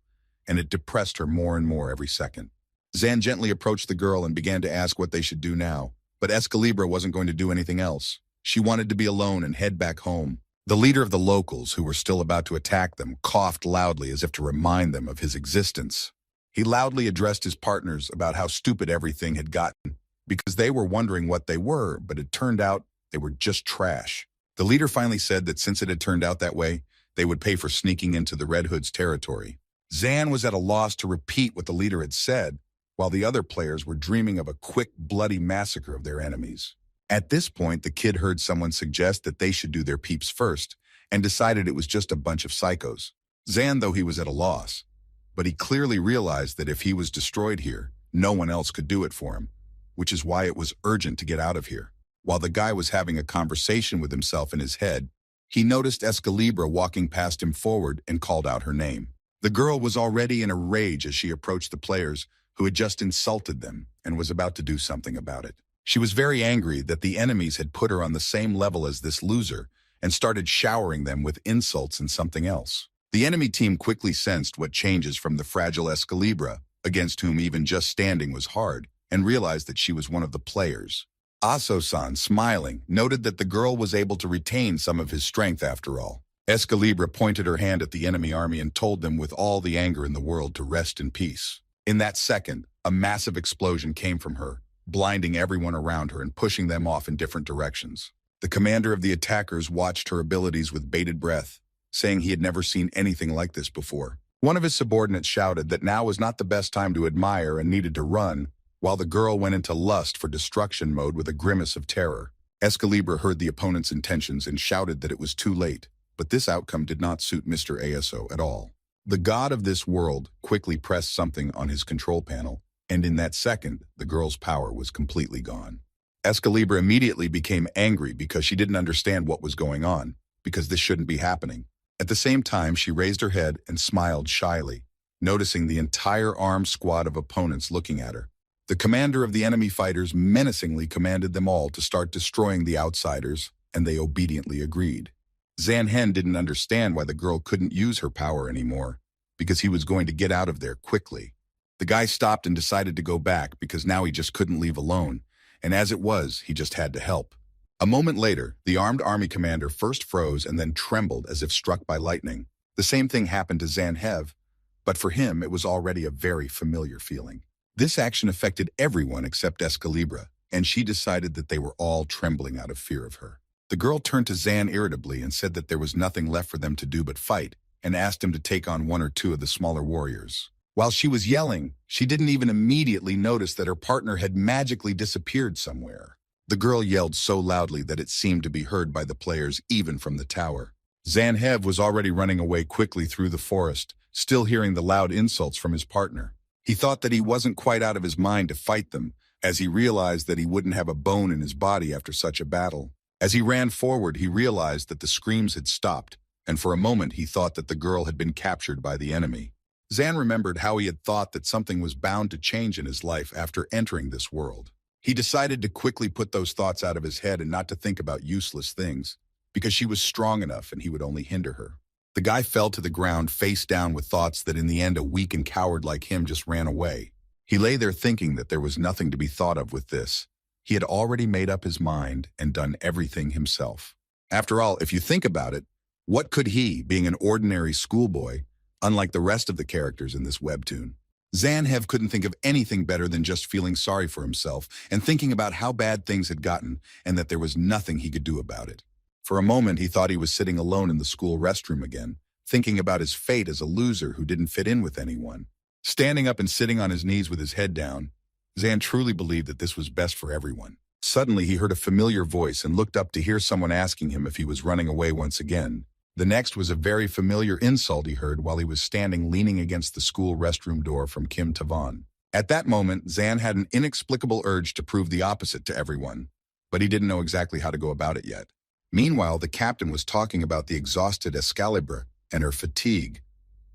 and it depressed her more and more every second. Zan gently approached the girl and began to ask what they should do now, but Escalibra wasn't going to do anything else. She wanted to be alone and head back home. The leader of the locals, who were still about to attack them, coughed loudly as if to remind them of his existence. He loudly addressed his partners about how stupid everything had gotten, because they were wondering what they were, but it turned out they were just trash. The leader finally said that since it had turned out that way, they would pay for sneaking into the Red Hood's territory. Zan was at a loss to repeat what the leader had said, while the other players were dreaming of a quick, bloody massacre of their enemies. At this point, the kid heard someone suggest that they should do their peeps first, and decided it was just a bunch of psychos. Zan, though he was at a loss, but he clearly realized that if he was destroyed here, no one else could do it for him, which is why it was urgent to get out of here. While the guy was having a conversation with himself in his head, he noticed Escalibra walking past him forward and called out her name. The girl was already in a rage as she approached the players who had just insulted them and was about to do something about it. She was very angry that the enemies had put her on the same level as this loser and started showering them with insults and something else. The enemy team quickly sensed what changes from the fragile Escalibra, against whom even just standing was hard, and realized that she was one of the players. Aso-san, smiling, noted that the girl was able to retain some of his strength after all. Escalibra pointed her hand at the enemy army and told them with all the anger in the world to rest in peace. In that second, a massive explosion came from her, blinding everyone around her and pushing them off in different directions. The commander of the attackers watched her abilities with bated breath, saying he had never seen anything like this before. One of his subordinates shouted that now was not the best time to admire and needed to run, while the girl went into lust for destruction mode with a grimace of terror. Escalibra heard the opponent's intentions and shouted that it was too late, but this outcome did not suit Mr. Aso at all. The god of this world quickly pressed something on his control panel, and in that second, the girl's power was completely gone. Escalibra immediately became angry because she didn't understand what was going on, because this shouldn't be happening. At the same time, she raised her head and smiled shyly, noticing the entire armed squad of opponents looking at her. The commander of the enemy fighters menacingly commanded them all to start destroying the outsiders, and they obediently agreed. Zanhen didn't understand why the girl couldn't use her power anymore, because he was going to get out of there quickly. The guy stopped and decided to go back because now he just couldn't leave alone, and as it was, he just had to help. A moment later, the armed army commander first froze and then trembled as if struck by lightning. The same thing happened to Zanhev, but for him it was already a very familiar feeling. This action affected everyone except Escalibra, and she decided that they were all trembling out of fear of her. The girl turned to Zan irritably and said that there was nothing left for them to do but fight, and asked him to take on one or two of the smaller warriors. While she was yelling, she didn't even immediately notice that her partner had magically disappeared somewhere. The girl yelled so loudly that it seemed to be heard by the players even from the tower. Zanhev was already running away quickly through the forest, still hearing the loud insults from his partner. He thought that he wasn't quite out of his mind to fight them, as he realized that he wouldn't have a bone in his body after such a battle. As he ran forward, he realized that the screams had stopped, and for a moment he thought that the girl had been captured by the enemy. Zan remembered how he had thought that something was bound to change in his life after entering this world. He decided to quickly put those thoughts out of his head and not to think about useless things, because she was strong enough and he would only hinder her. The guy fell to the ground face down with thoughts that in the end a weak and coward like him just ran away. He lay there thinking that there was nothing to be thought of with this. He had already made up his mind and done everything himself. After all, if you think about it, what could he, being an ordinary schoolboy, unlike the rest of the characters in this webtoon? Zanhev couldn't think of anything better than just feeling sorry for himself and thinking about how bad things had gotten and that there was nothing he could do about it. For a moment, he thought he was sitting alone in the school restroom again, thinking about his fate as a loser who didn't fit in with anyone. Standing up and sitting on his knees with his head down, Zan truly believed that this was best for everyone. Suddenly, he heard a familiar voice and looked up to hear someone asking him if he was running away once again. The next was a very familiar insult he heard while he was standing leaning against the school restroom door from Kim Tavan. At that moment, Zan had an inexplicable urge to prove the opposite to everyone, but he didn't know exactly how to go about it yet. Meanwhile, the captain was talking about the exhausted Escalibra and her fatigue,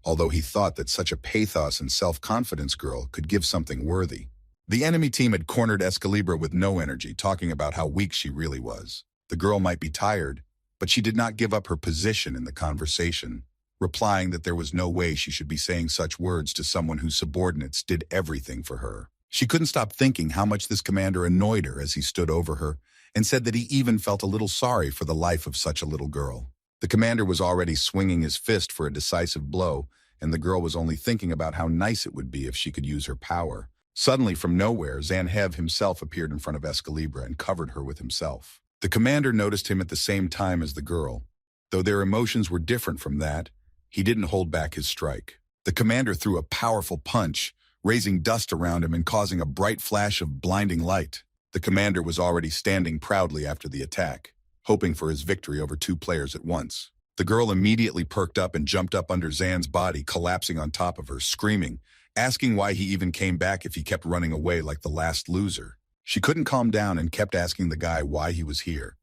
although he thought that such a pathos and self-confidence girl could give something worthy. The enemy team had cornered Escalibra with no energy, talking about how weak she really was. The girl might be tired, but she did not give up her position in the conversation, replying that there was no way she should be saying such words to someone whose subordinates did everything for her. She couldn't stop thinking how much this commander annoyed her as he stood over her, and said that he even felt a little sorry for the life of such a little girl. The commander was already swinging his fist for a decisive blow, and the girl was only thinking about how nice it would be if she could use her power. Suddenly, from nowhere, Zanhev himself appeared in front of Escalibra and covered her with himself. The commander noticed him at the same time as the girl. Though their emotions were different from that, he didn't hold back his strike. The commander threw a powerful punch, raising dust around him and causing a bright flash of blinding light. The commander was already standing proudly after the attack, hoping for his victory over two players at once. The girl immediately perked up and jumped up under Zan's body, collapsing on top of her, screaming, asking why he even came back if he kept running away like the last loser. She couldn't calm down and kept asking the guy why he was here,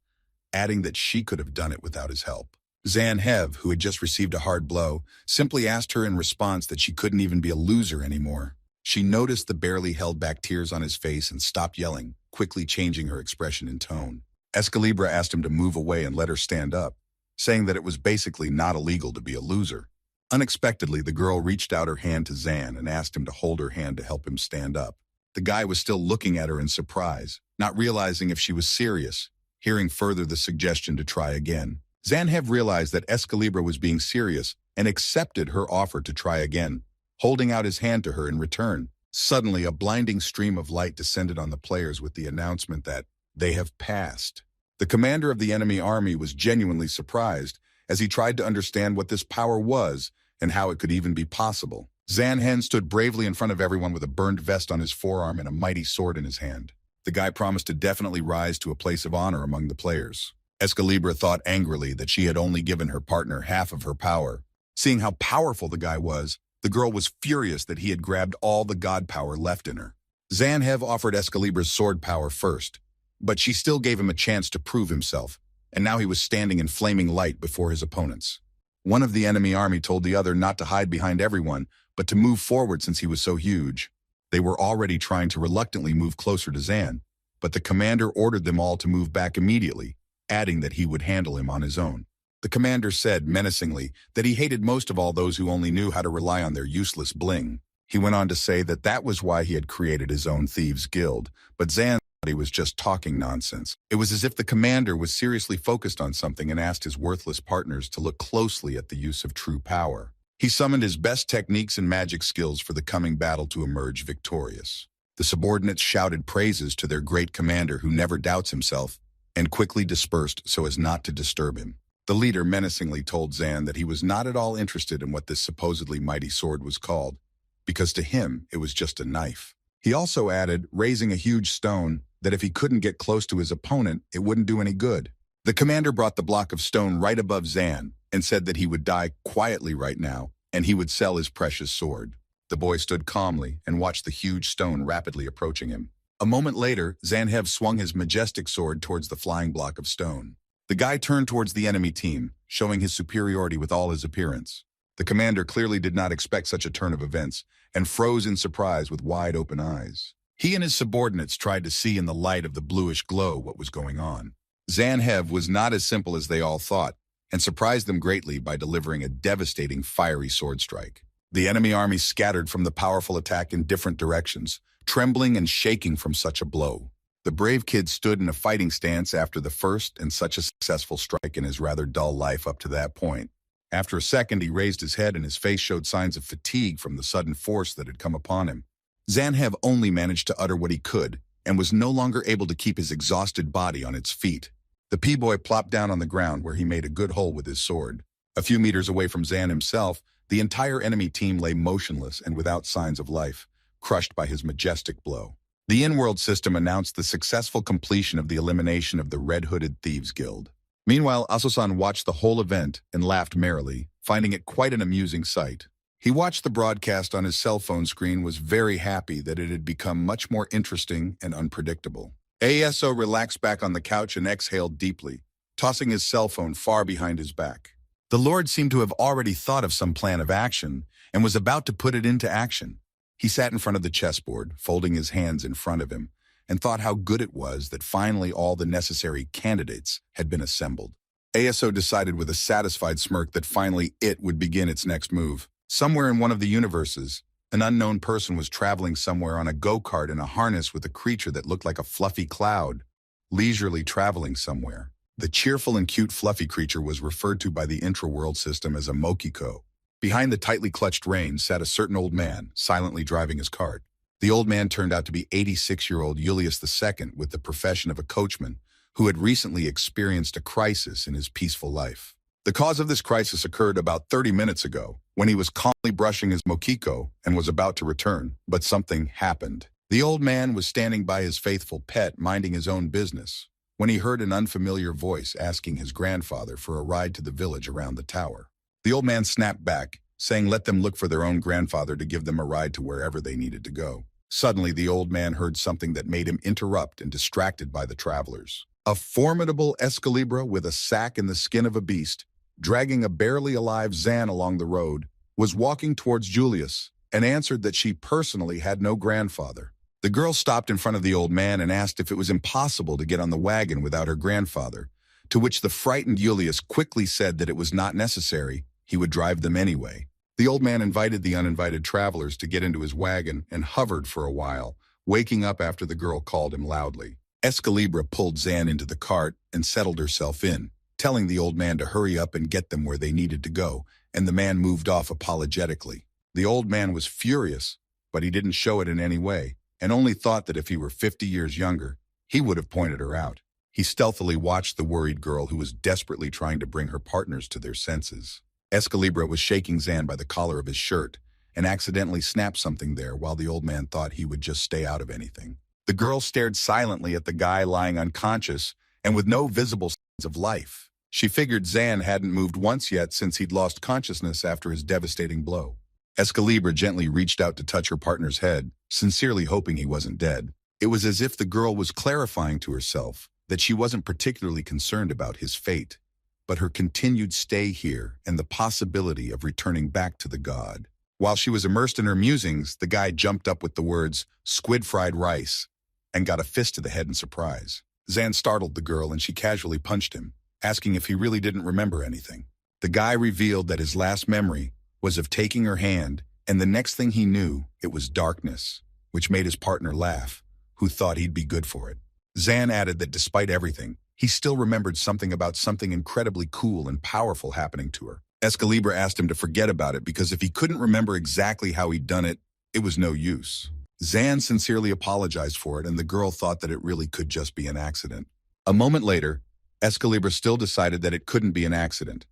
adding that she could have done it without his help. Zanhev, who had just received a hard blow, simply asked her in response that she couldn't even be a loser anymore. She noticed the barely held back tears on his face and stopped yelling, quickly changing her expression and tone. Escalibra asked him to move away and let her stand up, saying that it was basically not illegal to be a loser. Unexpectedly, the girl reached out her hand to Zan and asked him to hold her hand to help him stand up. The guy was still looking at her in surprise, not realizing if she was serious, hearing further the suggestion to try again. Zanhev realized that Escalibra was being serious and accepted her offer to try again, holding out his hand to her in return. Suddenly, a blinding stream of light descended on the players with the announcement that they have passed. The commander of the enemy army was genuinely surprised as he tried to understand what this power was and how it could even be possible. Zanhen stood bravely in front of everyone with a burned vest on his forearm and a mighty sword in his hand. The guy promised to definitely rise to a place of honor among the players. Escalibra thought angrily that she had only given her partner half of her power. Seeing how powerful the guy was, the girl was furious that he had grabbed all the god power left in her. Zanhev offered Escalibra's sword power first, but she still gave him a chance to prove himself, and now he was standing in flaming light before his opponents. One of the enemy army told the other not to hide behind everyone, but to move forward since he was so huge. They were already trying to reluctantly move closer to Zan, but the commander ordered them all to move back immediately, adding that he would handle him on his own. The commander said, menacingly, that he hated most of all those who only knew how to rely on their useless bling. He went on to say that that was why he had created his own thieves' guild, but Zan thought he was just talking nonsense. It was as if the commander was seriously focused on something and asked his worthless partners to look closely at the use of true power. He summoned his best techniques and magic skills for the coming battle to emerge victorious. The subordinates shouted praises to their great commander who never doubts himself, and quickly dispersed so as not to disturb him. The leader menacingly told Zan that he was not at all interested in what this supposedly mighty sword was called, because to him it was just a knife. He also added, raising a huge stone, that if he couldn't get close to his opponent, it wouldn't do any good. The commander brought the block of stone right above Zan and said that he would die quietly right now, and he would sell his precious sword. The boy stood calmly and watched the huge stone rapidly approaching him. A moment later, Zanhev swung his majestic sword towards the flying block of stone. The guy turned towards the enemy team, showing his superiority with all his appearance. The commander clearly did not expect such a turn of events, and froze in surprise with wide-open eyes. He and his subordinates tried to see in the light of the bluish glow what was going on. Zanhev was not as simple as they all thought, and surprised them greatly by delivering a devastating fiery sword strike. The enemy army scattered from the powerful attack in different directions, trembling and shaking from such a blow. The brave kid stood in a fighting stance after the first and such a successful strike in his rather dull life up to that point. After a second, he raised his head and his face showed signs of fatigue from the sudden force that had come upon him. Zanhev only managed to utter what he could and was no longer able to keep his exhausted body on its feet. The P-boy plopped down on the ground where he made a good hole with his sword. A few meters away from Zan himself, the entire enemy team lay motionless and without signs of life, crushed by his majestic blow. The in-world system announced the successful completion of the elimination of the Red-Hooded Thieves Guild. Meanwhile, Aso-san watched the whole event and laughed merrily, finding it quite an amusing sight. He watched the broadcast on his cell phone screen, was very happy that it had become much more interesting and unpredictable. Aso relaxed back on the couch and exhaled deeply, tossing his cell phone far behind his back. The Lord seemed to have already thought of some plan of action and was about to put it into action. He sat in front of the chessboard, folding his hands in front of him, and thought how good it was that finally all the necessary candidates had been assembled. Aso decided with a satisfied smirk that finally it would begin its next move. Somewhere in one of the universes, an unknown person was traveling somewhere on a go-kart in a harness with a creature that looked like a fluffy cloud, leisurely traveling somewhere. The cheerful and cute fluffy creature was referred to by the intra-world system as a Mokiko. Behind the tightly clutched reins sat a certain old man, silently driving his cart. The old man turned out to be 86-year-old Julius II with the profession of a coachman who had recently experienced a crisis in his peaceful life. The cause of this crisis occurred about 30 minutes ago, when he was calmly brushing his Mokiko and was about to return, but something happened. The old man was standing by his faithful pet, minding his own business, when he heard an unfamiliar voice asking his grandfather for a ride to the village around the tower. The old man snapped back, saying let them look for their own grandfather to give them a ride to wherever they needed to go. Suddenly, the old man heard something that made him interrupt and distracted by the travelers. A formidable Escalibra with a sack and the skin of a beast, dragging a barely alive Zan along the road, was walking towards Julius and answered that she personally had no grandfather. The girl stopped in front of the old man and asked if it was impossible to get on the wagon without her grandfather, to which the frightened Julius quickly said that it was not necessary, he would drive them anyway. The old man invited the uninvited travelers to get into his wagon and hovered for a while, waking up after the girl called him loudly. Escalibra pulled Zan into the cart and settled herself in, telling the old man to hurry up and get them where they needed to go, and the man moved off apologetically. The old man was furious, but he didn't show it in any way, and only thought that if he were 50 years younger, he would have pointed her out. He stealthily watched the worried girl who was desperately trying to bring her partners to their senses. Escalibra was shaking Zan by the collar of his shirt and accidentally snapped something there while the old man thought he would just stay out of anything. The girl stared silently at the guy lying unconscious and with no visible signs of life. She figured Zan hadn't moved once yet since he'd lost consciousness after his devastating blow. Escalibra gently reached out to touch her partner's head, sincerely hoping he wasn't dead. It was as if the girl was clarifying to herself that she wasn't particularly concerned about his fate, but her continued stay here and the possibility of returning back to the god. While she was immersed in her musings, the guy jumped up with the words, "squid fried rice," and got a fist to the head in surprise. Zan startled the girl and she casually punched him, asking if he really didn't remember anything. The guy revealed that his last memory was of taking her hand, and the next thing he knew, it was darkness, which made his partner laugh, who thought he'd be good for it. Zan added that despite everything, he still remembered something about something incredibly cool and powerful happening to her. Escalibur asked him to forget about it because if he couldn't remember exactly how he'd done it, it was no use. Zan sincerely apologized for it, and the girl thought that it really could just be an accident. A moment later, Escalibur still decided that it couldn't be an accident.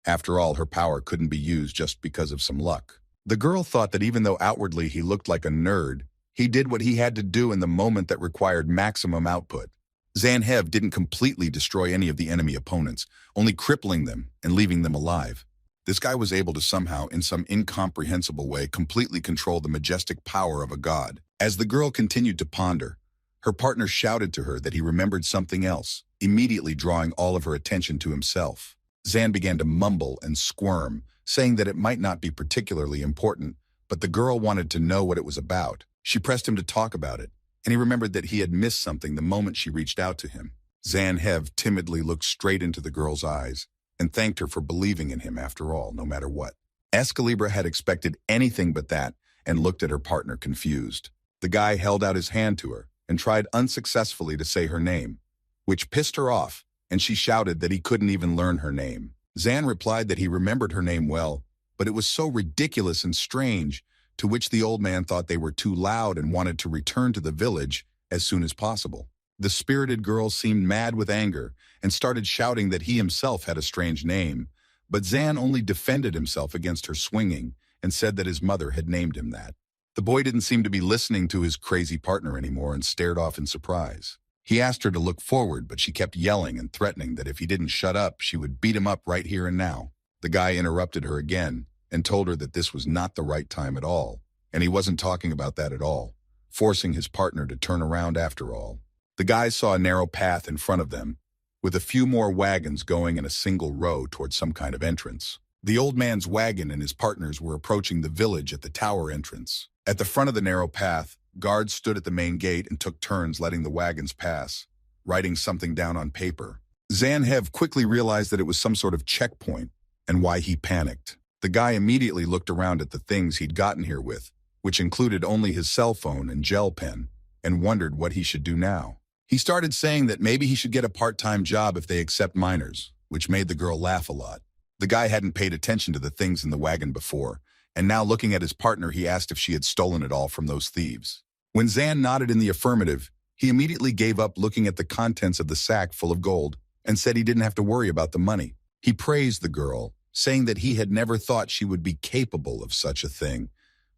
After all, her power couldn't be used just because of some luck. The girl thought that even though outwardly he looked like a nerd, he did what he had to do in the moment that required maximum output. Zanhev didn't completely destroy any of the enemy opponents, only crippling them and leaving them alive. This guy was able to somehow, in some incomprehensible way, completely control the majestic power of a god. As the girl continued to ponder, her partner shouted to her that he remembered something else, immediately drawing all of her attention to himself. Zan began to mumble and squirm, saying that it might not be particularly important, but the girl wanted to know what it was about. She pressed him to talk about it, and he remembered that he had missed something the moment she reached out to him. Zanhev timidly looked straight into the girl's eyes and thanked her for believing in him after all, no matter what. Escalibur had expected anything but that and looked at her partner confused. The guy held out his hand to her and tried unsuccessfully to say her name, which pissed her off, and she shouted that he couldn't even learn her name. Zan replied that he remembered her name well, but it was so ridiculous and strange, to which the old man thought they were too loud and wanted to return to the village as soon as possible. The spirited girl seemed mad with anger and started shouting that he himself had a strange name, but Zan only defended himself against her swinging and said that his mother had named him that. The boy didn't seem to be listening to his crazy partner anymore and stared off in surprise. He asked her to look forward, but she kept yelling and threatening that if he didn't shut up, she would beat him up right here and now. The guy interrupted her again and told her that this was not the right time at all, and he wasn't talking about that at all, forcing his partner to turn around after all. The guys saw a narrow path in front of them, with a few more wagons going in a single row towards some kind of entrance. The old man's wagon and his partners were approaching the village at the tower entrance. At the front of the narrow path, guards stood at the main gate and took turns letting the wagons pass, writing something down on paper. Zanhev quickly realized that it was some sort of checkpoint, and why he panicked. The guy immediately looked around at the things he'd gotten here with, which included only his cell phone and gel pen, and wondered what he should do now. He started saying that maybe he should get a part-time job if they accept minors, which made the girl laugh a lot. The guy hadn't paid attention to the things in the wagon before, and now looking at his partner, he asked if she had stolen it all from those thieves. When Zan nodded in the affirmative, he immediately gave up looking at the contents of the sack full of gold and said he didn't have to worry about the money. He praised the girl, saying that he had never thought she would be capable of such a thing,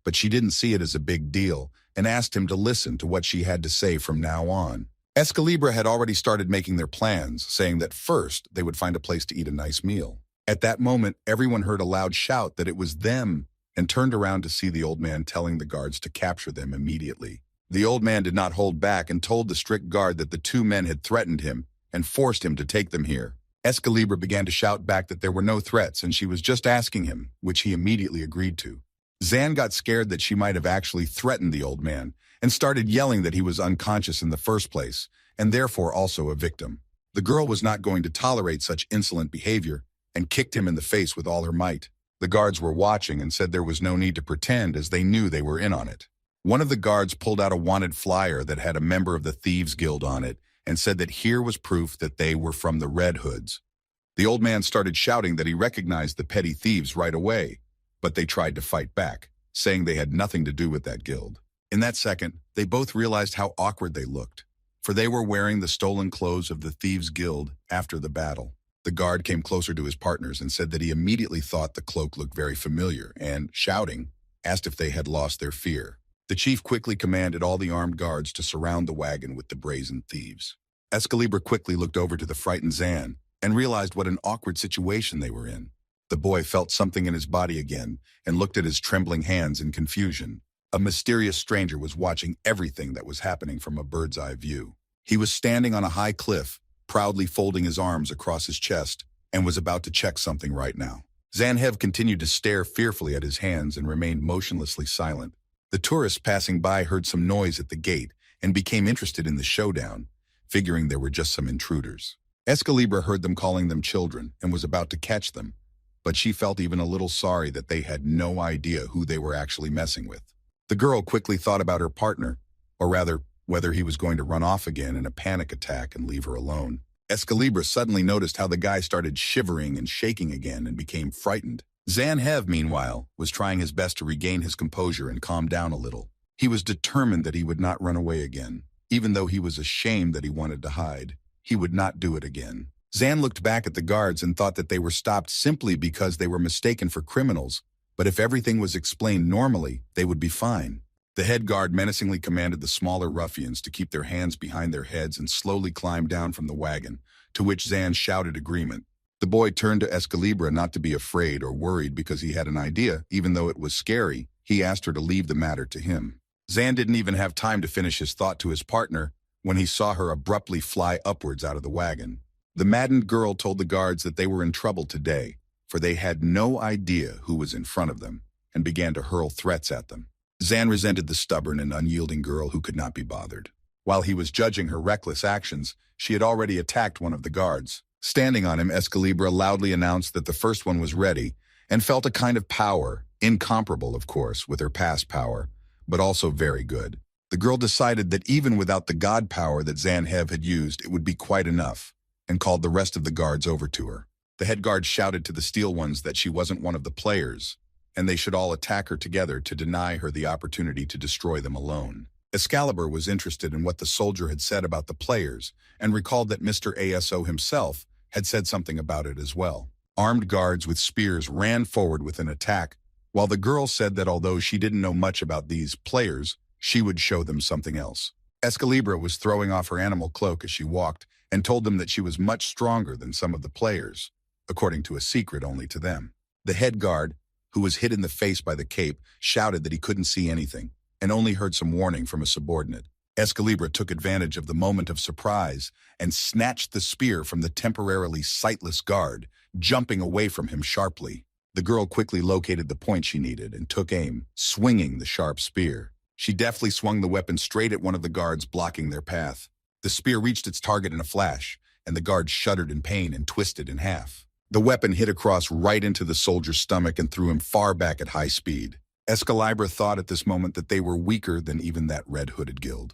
but she didn't see it as a big deal and asked him to listen to what she had to say from now on. Escalibur had already started making their plans, saying that first they would find a place to eat a nice meal. At that moment, everyone heard a loud shout that it was them and turned around to see the old man telling the guards to capture them immediately. The old man did not hold back and told the strict guard that the two men had threatened him and forced him to take them here. Escalibur began to shout back that there were no threats and she was just asking him, which he immediately agreed to. Zan got scared that she might have actually threatened the old man and started yelling that he was unconscious in the first place and therefore also a victim. The girl was not going to tolerate such insolent behavior and kicked him in the face with all her might. The guards were watching and said there was no need to pretend as they knew they were in on it. One of the guards pulled out a wanted flyer that had a member of the Thieves Guild on it and said that here was proof that they were from the Red Hoods. The old man started shouting that he recognized the petty thieves right away, but they tried to fight back, saying they had nothing to do with that guild. In that second, they both realized how awkward they looked, for they were wearing the stolen clothes of the Thieves Guild after the battle. The guard came closer to his partners and said that he immediately thought the cloak looked very familiar and, shouting, asked if they had lost their fear. The chief quickly commanded all the armed guards to surround the wagon with the brazen thieves. Escalibur quickly looked over to the frightened Zan and realized what an awkward situation they were in. The boy felt something in his body again and looked at his trembling hands in confusion. A mysterious stranger was watching everything that was happening from a bird's-eye view. He was standing on a high cliff, proudly folding his arms across his chest, and was about to check something right now. Zanhev continued to stare fearfully at his hands and remained motionlessly silent. The tourists passing by heard some noise at the gate and became interested in the showdown, figuring there were just some intruders. Escalibra heard them calling them children and was about to catch them, but she felt even a little sorry that they had no idea who they were actually messing with. The girl quickly thought about her partner, or rather, whether he was going to run off again in a panic attack and leave her alone. Escalibra suddenly noticed how the guy started shivering and shaking again and became frightened. Zanhev, meanwhile, was trying his best to regain his composure and calm down a little. He was determined that he would not run away again. Even though he was ashamed that he wanted to hide, he would not do it again. Zan looked back at the guards and thought that they were stopped simply because they were mistaken for criminals, but if everything was explained normally, they would be fine. The head guard menacingly commanded the smaller ruffians to keep their hands behind their heads and slowly climb down from the wagon, to which Zan shouted agreement. The boy turned to Escalibra not to be afraid or worried because he had an idea, even though it was scary. He asked her to leave the matter to him. Zan didn't even have time to finish his thought to his partner when he saw her abruptly fly upwards out of the wagon. The maddened girl told the guards that they were in trouble today, for they had no idea who was in front of them, and began to hurl threats at them. Zan resented the stubborn and unyielding girl who could not be bothered. While he was judging her reckless actions, she had already attacked one of the guards. Standing on him, Escalibra loudly announced that the first one was ready, and felt a kind of power, incomparable, of course, with her past power, but also very good. The girl decided that even without the god power that Zanhev had used, it would be quite enough, and called the rest of the guards over to her. The head guard shouted to the steel ones that she wasn't one of the players, and they should all attack her together to deny her the opportunity to destroy them alone. Excalibur was interested in what the soldier had said about the players, and recalled that Mr. ASO himself had said something about it as well. Armed guards with spears ran forward with an attack, while the girl said that although she didn't know much about these players, she would show them something else. Escalibra was throwing off her animal cloak as she walked, and told them that she was much stronger than some of the players, according to a secret only to them. The head guard, who was hit in the face by the cape, shouted that he couldn't see anything, and only heard some warning from a subordinate. Escalibra took advantage of the moment of surprise and snatched the spear from the temporarily sightless guard, jumping away from him sharply. The girl quickly located the point she needed and took aim, swinging the sharp spear. She deftly swung the weapon straight at one of the guards, blocking their path. The spear reached its target in a flash, and the guard shuddered in pain and twisted in half. The weapon hit across right into the soldier's stomach and threw him far back at high speed. Escalibra thought at this moment that they were weaker than even that red-hooded guild.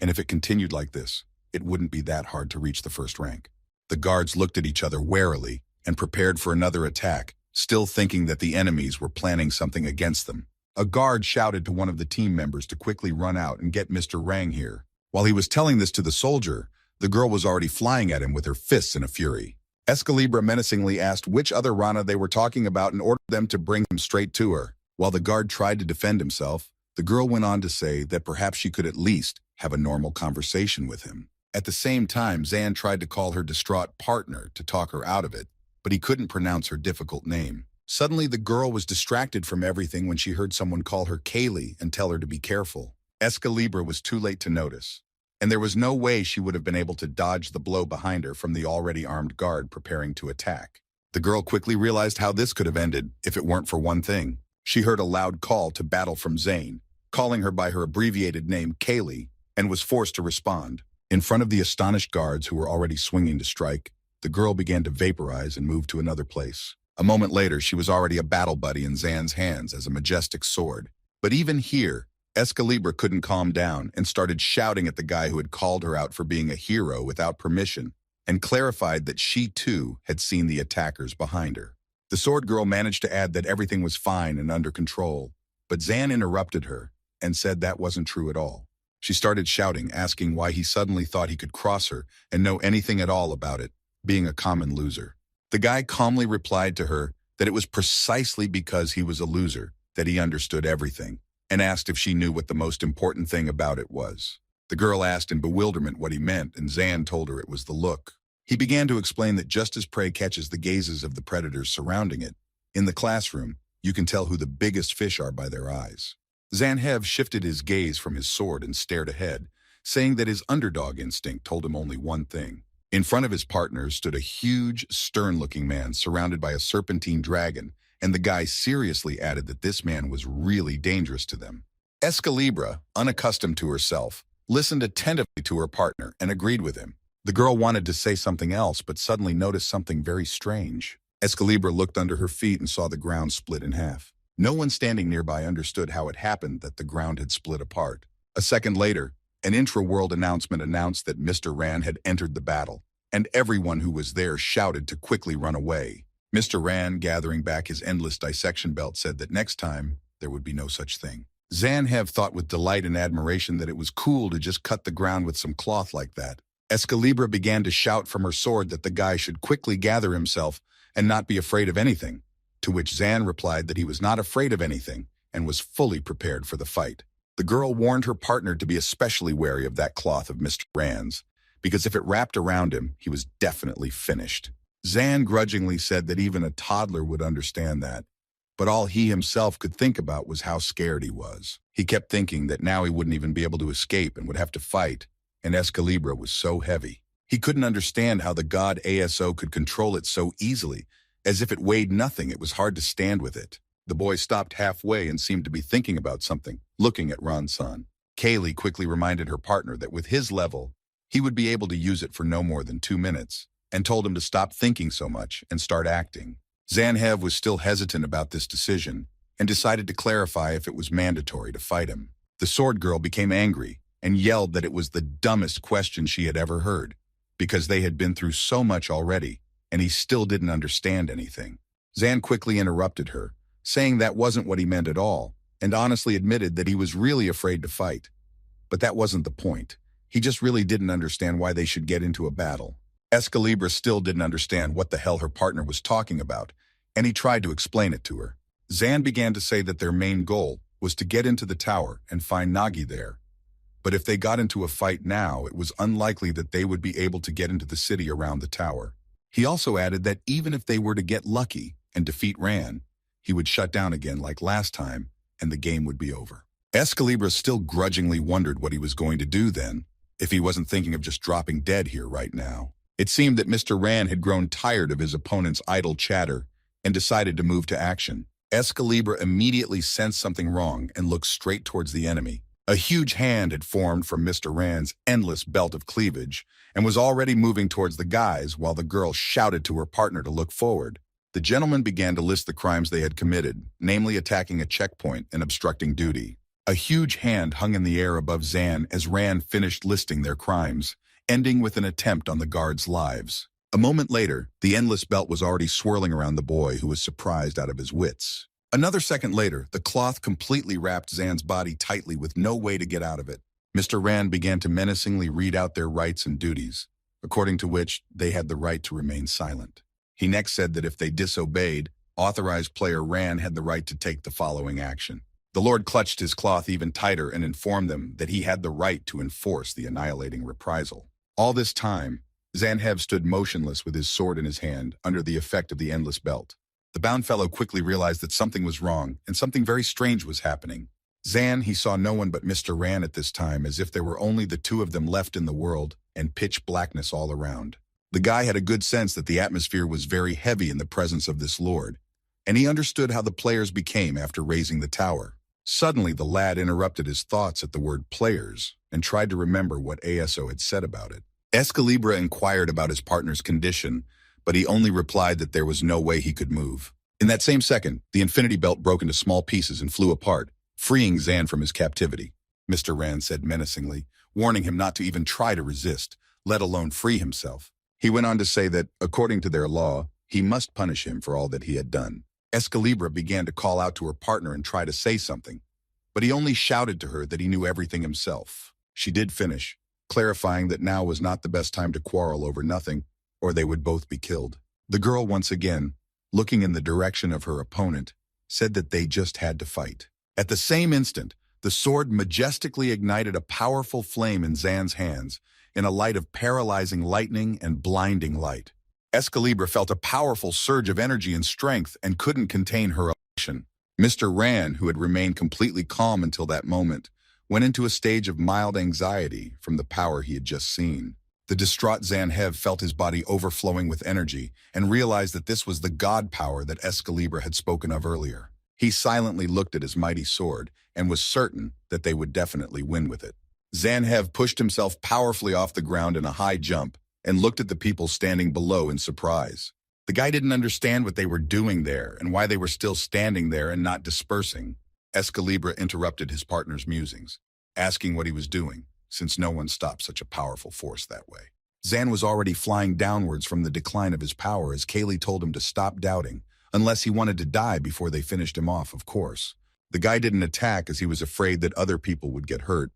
And if it continued like this, it wouldn't be that hard to reach the first rank. The guards looked at each other warily and prepared for another attack, still thinking that the enemies were planning something against them. A guard shouted to one of the team members to quickly run out and get Mr. Rang here. While he was telling this to the soldier, the girl was already flying at him with her fists in a fury. Escalibra menacingly asked which other Rana they were talking about and ordered them to bring him straight to her. While the guard tried to defend himself, the girl went on to say that perhaps she could at least have a normal conversation with him. At the same time, Zan tried to call her distraught partner to talk her out of it, but he couldn't pronounce her difficult name. Suddenly, the girl was distracted from everything when she heard someone call her Kaylee and tell her to be careful. Escalibra was too late to notice, and there was no way she would have been able to dodge the blow behind her from the already armed guard preparing to attack. The girl quickly realized how this could have ended if it weren't for one thing. She heard a loud call to battle from Zane, calling her by her abbreviated name Kaylee, and was forced to respond. In front of the astonished guards who were already swinging to strike, the girl began to vaporize and move to another place. A moment later, she was already a battle buddy in Zan's hands as a majestic sword. But even here, Escalibra couldn't calm down and started shouting at the guy who had called her out for being a hero without permission, and clarified that she too had seen the attackers behind her. The sword girl managed to add that everything was fine and under control, but Zan interrupted her and said that wasn't true at all. She started shouting, asking why he suddenly thought he could cross her and know anything at all about it, being a common loser. The guy calmly replied to her that it was precisely because he was a loser that he understood everything, and asked if she knew what the most important thing about it was. The girl asked in bewilderment what he meant, and Zan told her it was the look. He began to explain that just as prey catches the gazes of the predators surrounding it, in the classroom, you can tell who the biggest fish are by their eyes. Zanhev shifted his gaze from his sword and stared ahead, saying that his underdog instinct told him only one thing. In front of his partners stood a huge, stern-looking man surrounded by a serpentine dragon, and the guy seriously added that this man was really dangerous to them. Escalibra, unaccustomed to herself, listened attentively to her partner and agreed with him. The girl wanted to say something else, but suddenly noticed something very strange. Escalibra looked under her feet and saw the ground split in half. No one standing nearby understood how it happened that the ground had split apart. A second later, an intra-world announcement announced that Mr. Ran had entered the battle, and everyone who was there shouted to quickly run away. Mr. Ran, gathering back his endless dissection belt, said that next time there would be no such thing. Zanhev thought with delight and admiration that it was cool to just cut the ground with some cloth like that. Escalibra began to shout from her sword that the guy should quickly gather himself and not be afraid of anything, to which Zan replied that he was not afraid of anything and was fully prepared for the fight. The girl warned her partner to be especially wary of that cloth of Mr. Ran's, because if it wrapped around him, he was definitely finished. Zan grudgingly said that even a toddler would understand that, but all he himself could think about was how scared he was. He kept thinking that now he wouldn't even be able to escape and would have to fight, and Escalibra was so heavy. He couldn't understand how the god ASO could control it so easily. As if it weighed nothing, it was hard to stand with it. The boy stopped halfway and seemed to be thinking about something, looking at Ran-san. Kaylee quickly reminded her partner that with his level, he would be able to use it for no more than 2 minutes, and told him to stop thinking so much and start acting. Zanhev was still hesitant about this decision and decided to clarify if it was mandatory to fight him. The sword girl became angry and yelled that it was the dumbest question she had ever heard, because they had been through so much already, and he still didn't understand anything. Zan quickly interrupted her, saying that wasn't what he meant at all, and honestly admitted that he was really afraid to fight. But that wasn't the point. He just really didn't understand why they should get into a battle. Escalibra still didn't understand what the hell her partner was talking about, and he tried to explain it to her. Zan began to say that their main goal was to get into the tower and find Nagi there. But if they got into a fight now, it was unlikely that they would be able to get into the city around the tower. He also added that even if they were to get lucky and defeat Ran, he would shut down again like last time, and the game would be over. Escalibra still grudgingly wondered what he was going to do then, if he wasn't thinking of just dropping dead here right now. It seemed that Mr. Ran had grown tired of his opponent's idle chatter and decided to move to action. Escalibra immediately sensed something wrong and looked straight towards the enemy. A huge hand had formed from Mr. Ran's endless belt of cleavage and was already moving towards the guys while the girl shouted to her partner to look forward. The gentleman began to list the crimes they had committed, namely attacking a checkpoint and obstructing duty. A huge hand hung in the air above Zan as Ran finished listing their crimes, ending with an attempt on the guards' lives. A moment later, the endless belt was already swirling around the boy, who was surprised out of his wits. Another second later, the cloth completely wrapped Zan's body tightly with no way to get out of it. Mr. Ran began to menacingly read out their rights and duties, according to which they had the right to remain silent. He next said that if they disobeyed, authorized player Ran had the right to take the following action. The Lord clutched his cloth even tighter and informed them that he had the right to enforce the annihilating reprisal. All this time, Zanhev stood motionless with his sword in his hand under the effect of the endless belt. The bound fellow quickly realized that something was wrong and something very strange was happening. Zan, he saw no one but Mr. Ran at this time, as if there were only the two of them left in the world and pitch blackness all around. The guy had a good sense that the atmosphere was very heavy in the presence of this lord, and he understood how the players became after raising the tower. Suddenly, the lad interrupted his thoughts at the word players and tried to remember what ASO had said about it. Escalibra inquired about his partner's condition, but he only replied that there was no way he could move. In that same second, the infinity belt broke into small pieces and flew apart, freeing Zan from his captivity. Mr. Ran said menacingly, warning him not to even try to resist, let alone free himself. He went on to say that, according to their law, he must punish him for all that he had done. Escalibra began to call out to her partner and try to say something, but he only shouted to her that he knew everything himself. She did finish, clarifying that now was not the best time to quarrel over nothing, or they would both be killed. The girl once again, looking in the direction of her opponent, said that they just had to fight. At the same instant, the sword majestically ignited a powerful flame in Zan's hands, in a light of paralyzing lightning and blinding light. Escalibra felt a powerful surge of energy and strength and couldn't contain her emotion. Mr. Ran, who had remained completely calm until that moment, went into a stage of mild anxiety from the power he had just seen. The distraught Zanhev felt his body overflowing with energy and realized that this was the god power that Excalibur had spoken of earlier. He silently looked at his mighty sword and was certain that they would definitely win with it. Zanhev pushed himself powerfully off the ground in a high jump and looked at the people standing below in surprise. The guy didn't understand what they were doing there and why they were still standing there and not dispersing. Excalibur interrupted his partner's musings, asking what he was doing, since no one stopped such a powerful force that way. Zan was already flying downwards from the decline of his power as Kaylee told him to stop doubting, unless he wanted to die before they finished him off, of course. The guy didn't attack as he was afraid that other people would get hurt,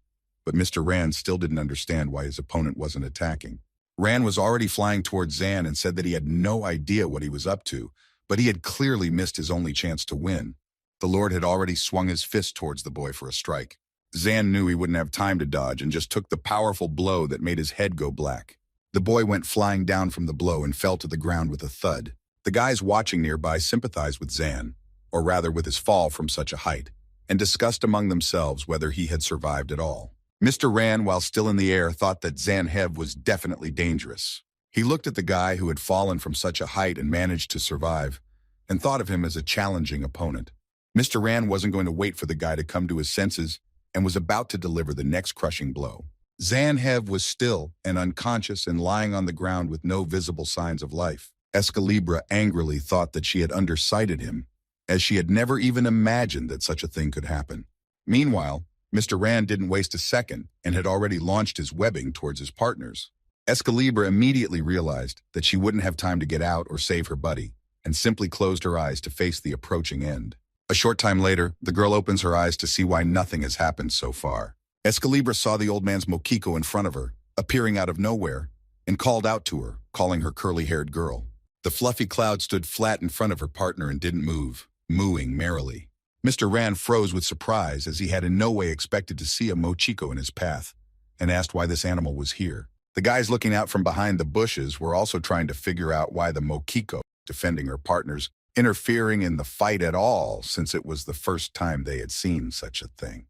but Mr. Rand still didn't understand why his opponent wasn't attacking. Rand was already flying towards Zan and said that he had no idea what he was up to, but he had clearly missed his only chance to win. The Lord had already swung his fist towards the boy for a strike. Zan knew he wouldn't have time to dodge and just took the powerful blow that made his head go black. The boy went flying down from the blow and fell to the ground with a thud. The guys watching nearby sympathized with Zan, or rather with his fall from such a height, and discussed among themselves whether he had survived at all. Mr. Rand, while still in the air, thought that Zanhev was definitely dangerous. He looked at the guy who had fallen from such a height and managed to survive, and thought of him as a challenging opponent. Mr. Rand wasn't going to wait for the guy to come to his senses and was about to deliver the next crushing blow. Zanhev was still and unconscious and lying on the ground with no visible signs of life. Excalibur angrily thought that she had undersighted him, as she had never even imagined that such a thing could happen. Meanwhile, Mr. Rand didn't waste a second and had already launched his webbing towards his partners. Excalibur immediately realized that she wouldn't have time to get out or save her buddy, and simply closed her eyes to face the approaching end. A short time later, the girl opens her eyes to see why nothing has happened so far. Excalibur saw the old man's Mokiko in front of her, appearing out of nowhere, and called out to her, calling her curly-haired girl. The fluffy cloud stood flat in front of her partner and didn't move, mooing merrily. Mr. Rand froze with surprise as he had in no way expected to see a Mochiko in his path, and asked why this animal was here. The guys looking out from behind the bushes were also trying to figure out why the Mochiko, defending her partners, interfering in the fight at all, since it was the first time they had seen such a thing.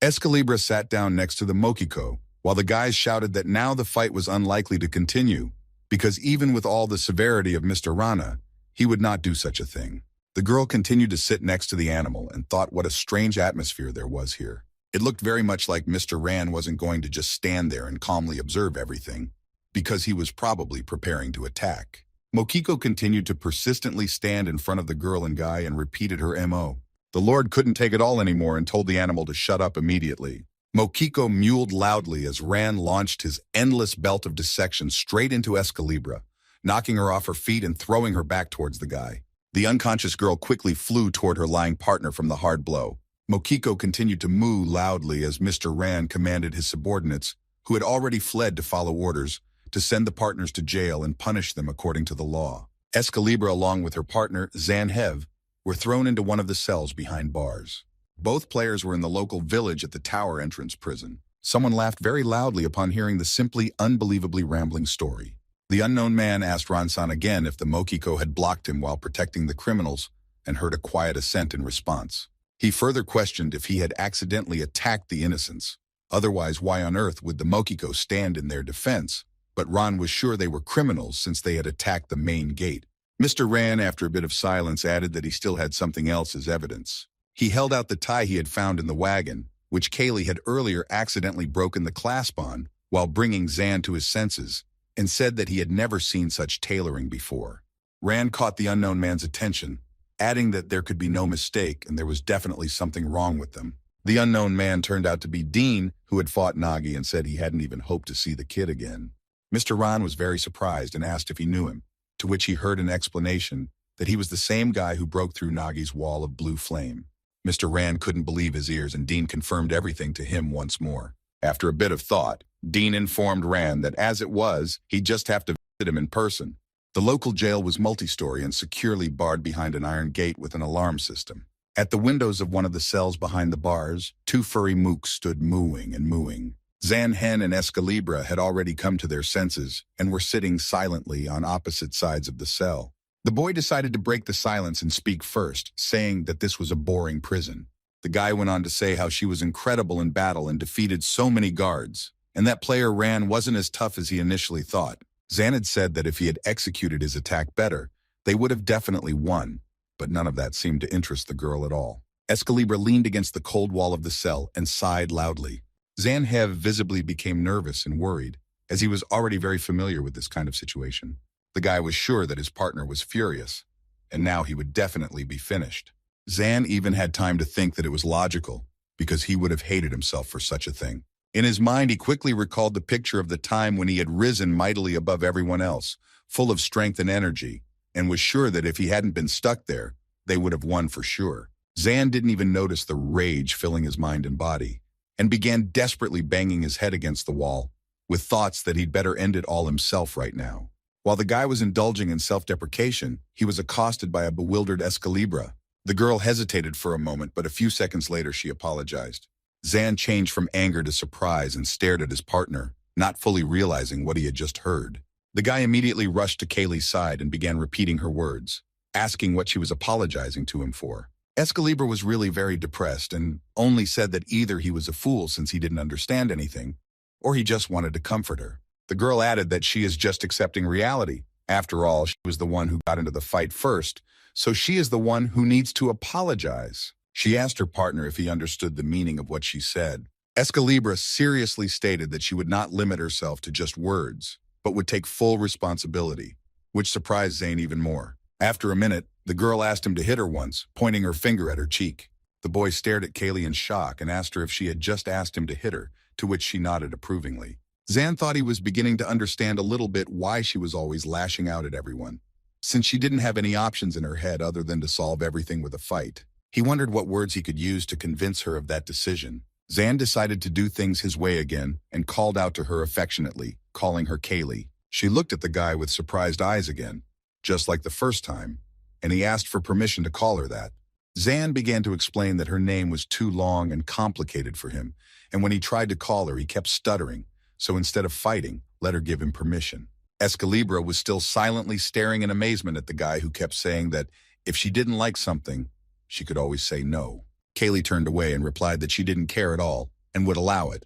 Excalibur sat down next to the Mochiko, while the guys shouted that now the fight was unlikely to continue, because even with all the severity of Mr. Rana, he would not do such a thing. The girl continued to sit next to the animal and thought what a strange atmosphere there was here. It looked very much like Mr. Rand wasn't going to just stand there and calmly observe everything, because he was probably preparing to attack. Mokiko continued to persistently stand in front of the girl and guy and repeated her MO. The Lord couldn't take it all anymore and told the animal to shut up immediately. Mokiko mewed loudly as Rand launched his endless belt of dissection straight into Excalibur, knocking her off her feet and throwing her back towards the guy. The unconscious girl quickly flew toward her lying partner from the hard blow. Mokiko continued to moo loudly as Mr. Rand commanded his subordinates, who had already fled to follow orders, to send the partners to jail and punish them according to the law. Excalibur, along with her partner, Zanhev, were thrown into one of the cells behind bars. Both players were in the local village at the tower entrance prison. Someone laughed very loudly upon hearing the simply unbelievably rambling story. The unknown man asked Ransan again if the Mokiko had blocked him while protecting the criminals, and heard a quiet assent in response. He further questioned if he had accidentally attacked the innocents. Otherwise, why on earth would the Mokiko stand in their defense? But Ran was sure they were criminals since they had attacked the main gate. Mr. Rand, after a bit of silence, added that he still had something else as evidence. He held out the tie he had found in the wagon, which Kaylee had earlier accidentally broken the clasp on while bringing Zan to his senses, and said that he had never seen such tailoring before. Rand caught the unknown man's attention, adding that there could be no mistake and there was definitely something wrong with them. The unknown man turned out to be Dean, who had fought Nagi and said he hadn't even hoped to see the kid again. Mr. Ran was very surprised and asked if he knew him, to which he heard an explanation that he was the same guy who broke through Nagi's wall of blue flame. Mr. Rand couldn't believe his ears, and Dean confirmed everything to him once more. After a bit of thought, Dean informed Rand that as it was, he'd just have to visit him in person. The local jail was multi-story and securely barred behind an iron gate with an alarm system. At the windows of one of the cells behind the bars, two furry mooks stood mooing and mooing. Zanhen and Excalibur had already come to their senses and were sitting silently on opposite sides of the cell. The boy decided to break the silence and speak first, saying that this was a boring prison. The guy went on to say how she was incredible in battle and defeated so many guards. And that player Ran wasn't as tough as he initially thought. Zan had said that if he had executed his attack better, they would have definitely won, but none of that seemed to interest the girl at all. Escalibra leaned against the cold wall of the cell and sighed loudly. Zanhev visibly became nervous and worried, as he was already very familiar with this kind of situation. The guy was sure that his partner was furious, and now he would definitely be finished. Zan even had time to think that it was logical, because he would have hated himself for such a thing. In his mind, he quickly recalled the picture of the time when he had risen mightily above everyone else, full of strength and energy, and was sure that if he hadn't been stuck there, they would have won for sure. Zan didn't even notice the rage filling his mind and body, and began desperately banging his head against the wall, with thoughts that he'd better end it all himself right now. While the guy was indulging in self-deprecation, he was accosted by a bewildered Escalibra. The girl hesitated for a moment, but a few seconds later she apologized. Zan changed from anger to surprise and stared at his partner, not fully realizing what he had just heard. The guy immediately rushed to Kaylee's side and began repeating her words, asking what she was apologizing to him for. Escalibra was really very depressed and only said that either he was a fool since he didn't understand anything, or he just wanted to comfort her. The girl added that she is just accepting reality. After all, she was the one who got into the fight first, so she is the one who needs to apologize. She asked her partner if he understood the meaning of what she said. Escalibra seriously stated that she would not limit herself to just words, but would take full responsibility, which surprised Zane even more. After a minute, the girl asked him to hit her once, pointing her finger at her cheek. The boy stared at Kaylee in shock and asked her if she had just asked him to hit her, to which she nodded approvingly. Zan thought he was beginning to understand a little bit why she was always lashing out at everyone, since she didn't have any options in her head other than to solve everything with a fight. He wondered what words he could use to convince her of that decision. Zan decided to do things his way again and called out to her affectionately, calling her Kaylee. She looked at the guy with surprised eyes again, just like the first time, and he asked for permission to call her that. Zan began to explain that her name was too long and complicated for him, and when he tried to call her, he kept stuttering, so instead of fighting, let her give him permission. Escalibra was still silently staring in amazement at the guy who kept saying that if she didn't like something, she could always say no. Kaylee turned away and replied that she didn't care at all and would allow it.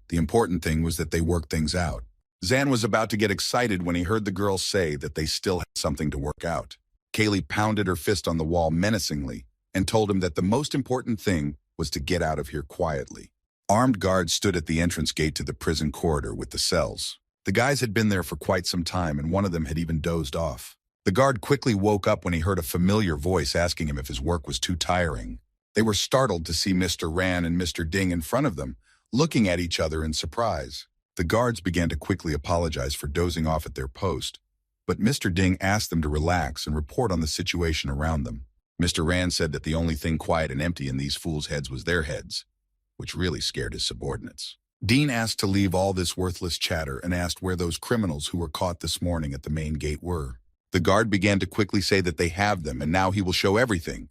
The important thing was that they worked things out. Zan was about to get excited when he heard the girl say that they still had something to work out. Kaylee pounded her fist on the wall menacingly and told him that the most important thing was to get out of here quietly. Armed guards stood at the entrance gate to the prison corridor with the cells. The guys had been there for quite some time, and one of them had even dozed off. The guard quickly woke up when he heard a familiar voice asking him if his work was too tiring. They were startled to see Mr. Ran and Mr. Ding in front of them, looking at each other in surprise. The guards began to quickly apologize for dozing off at their post, but Mr. Ding asked them to relax and report on the situation around them. Mr. Ran said that the only thing quiet and empty in these fools' heads was their heads, which really scared his subordinates. Dean asked to leave all this worthless chatter and asked where those criminals who were caught this morning at the main gate were. The guard began to quickly say that they have them and now he will show everything.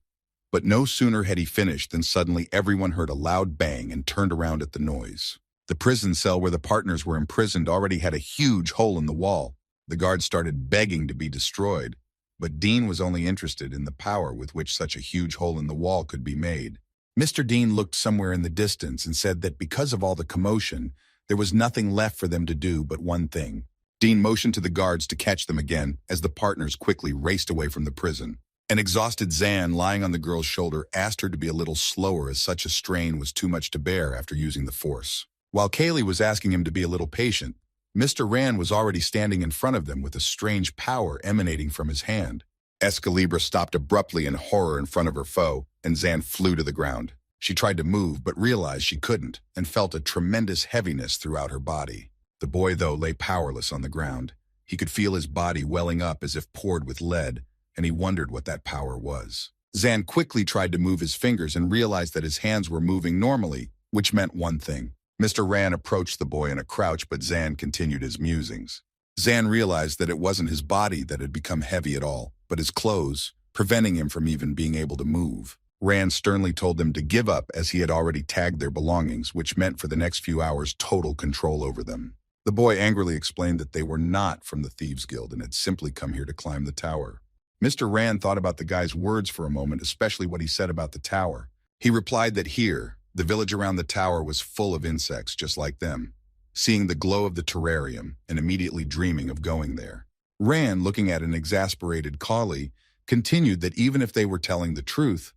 But no sooner had he finished than suddenly everyone heard a loud bang and turned around at the noise. The prison cell where the partners were imprisoned already had a huge hole in the wall. The guard started begging to be destroyed, but Dean was only interested in the power with which such a huge hole in the wall could be made. Mr. Dean looked somewhere in the distance and said that because of all the commotion, there was nothing left for them to do but one thing. Dean motioned to the guards to catch them again as the partners quickly raced away from the prison. An exhausted Zan, lying on the girl's shoulder, asked her to be a little slower as such a strain was too much to bear after using the force. While Kaylee was asking him to be a little patient, Mr. Ran was already standing in front of them with a strange power emanating from his hand. Escalibra stopped abruptly in horror in front of her foe, and Zan flew to the ground. She tried to move but realized she couldn't and felt a tremendous heaviness throughout her body. The boy, though, lay powerless on the ground. He could feel his body welling up as if poured with lead, and he wondered what that power was. Zan quickly tried to move his fingers and realized that his hands were moving normally, which meant one thing. Mr. Ran approached the boy in a crouch, but Zan continued his musings. Zan realized that it wasn't his body that had become heavy at all, but his clothes, preventing him from even being able to move. Ran sternly told them to give up as he had already tagged their belongings, which meant for the next few hours total control over them. The boy angrily explained that they were not from the Thieves Guild and had simply come here to climb the tower. Mr. Ran thought about the guy's words for a moment, especially what he said about the tower. He replied that here, the village around the tower was full of insects just like them. seeing the glow of the terrarium and immediately dreaming of going there. Ran, looking at an exasperated collie, continued that even if they were telling the truth,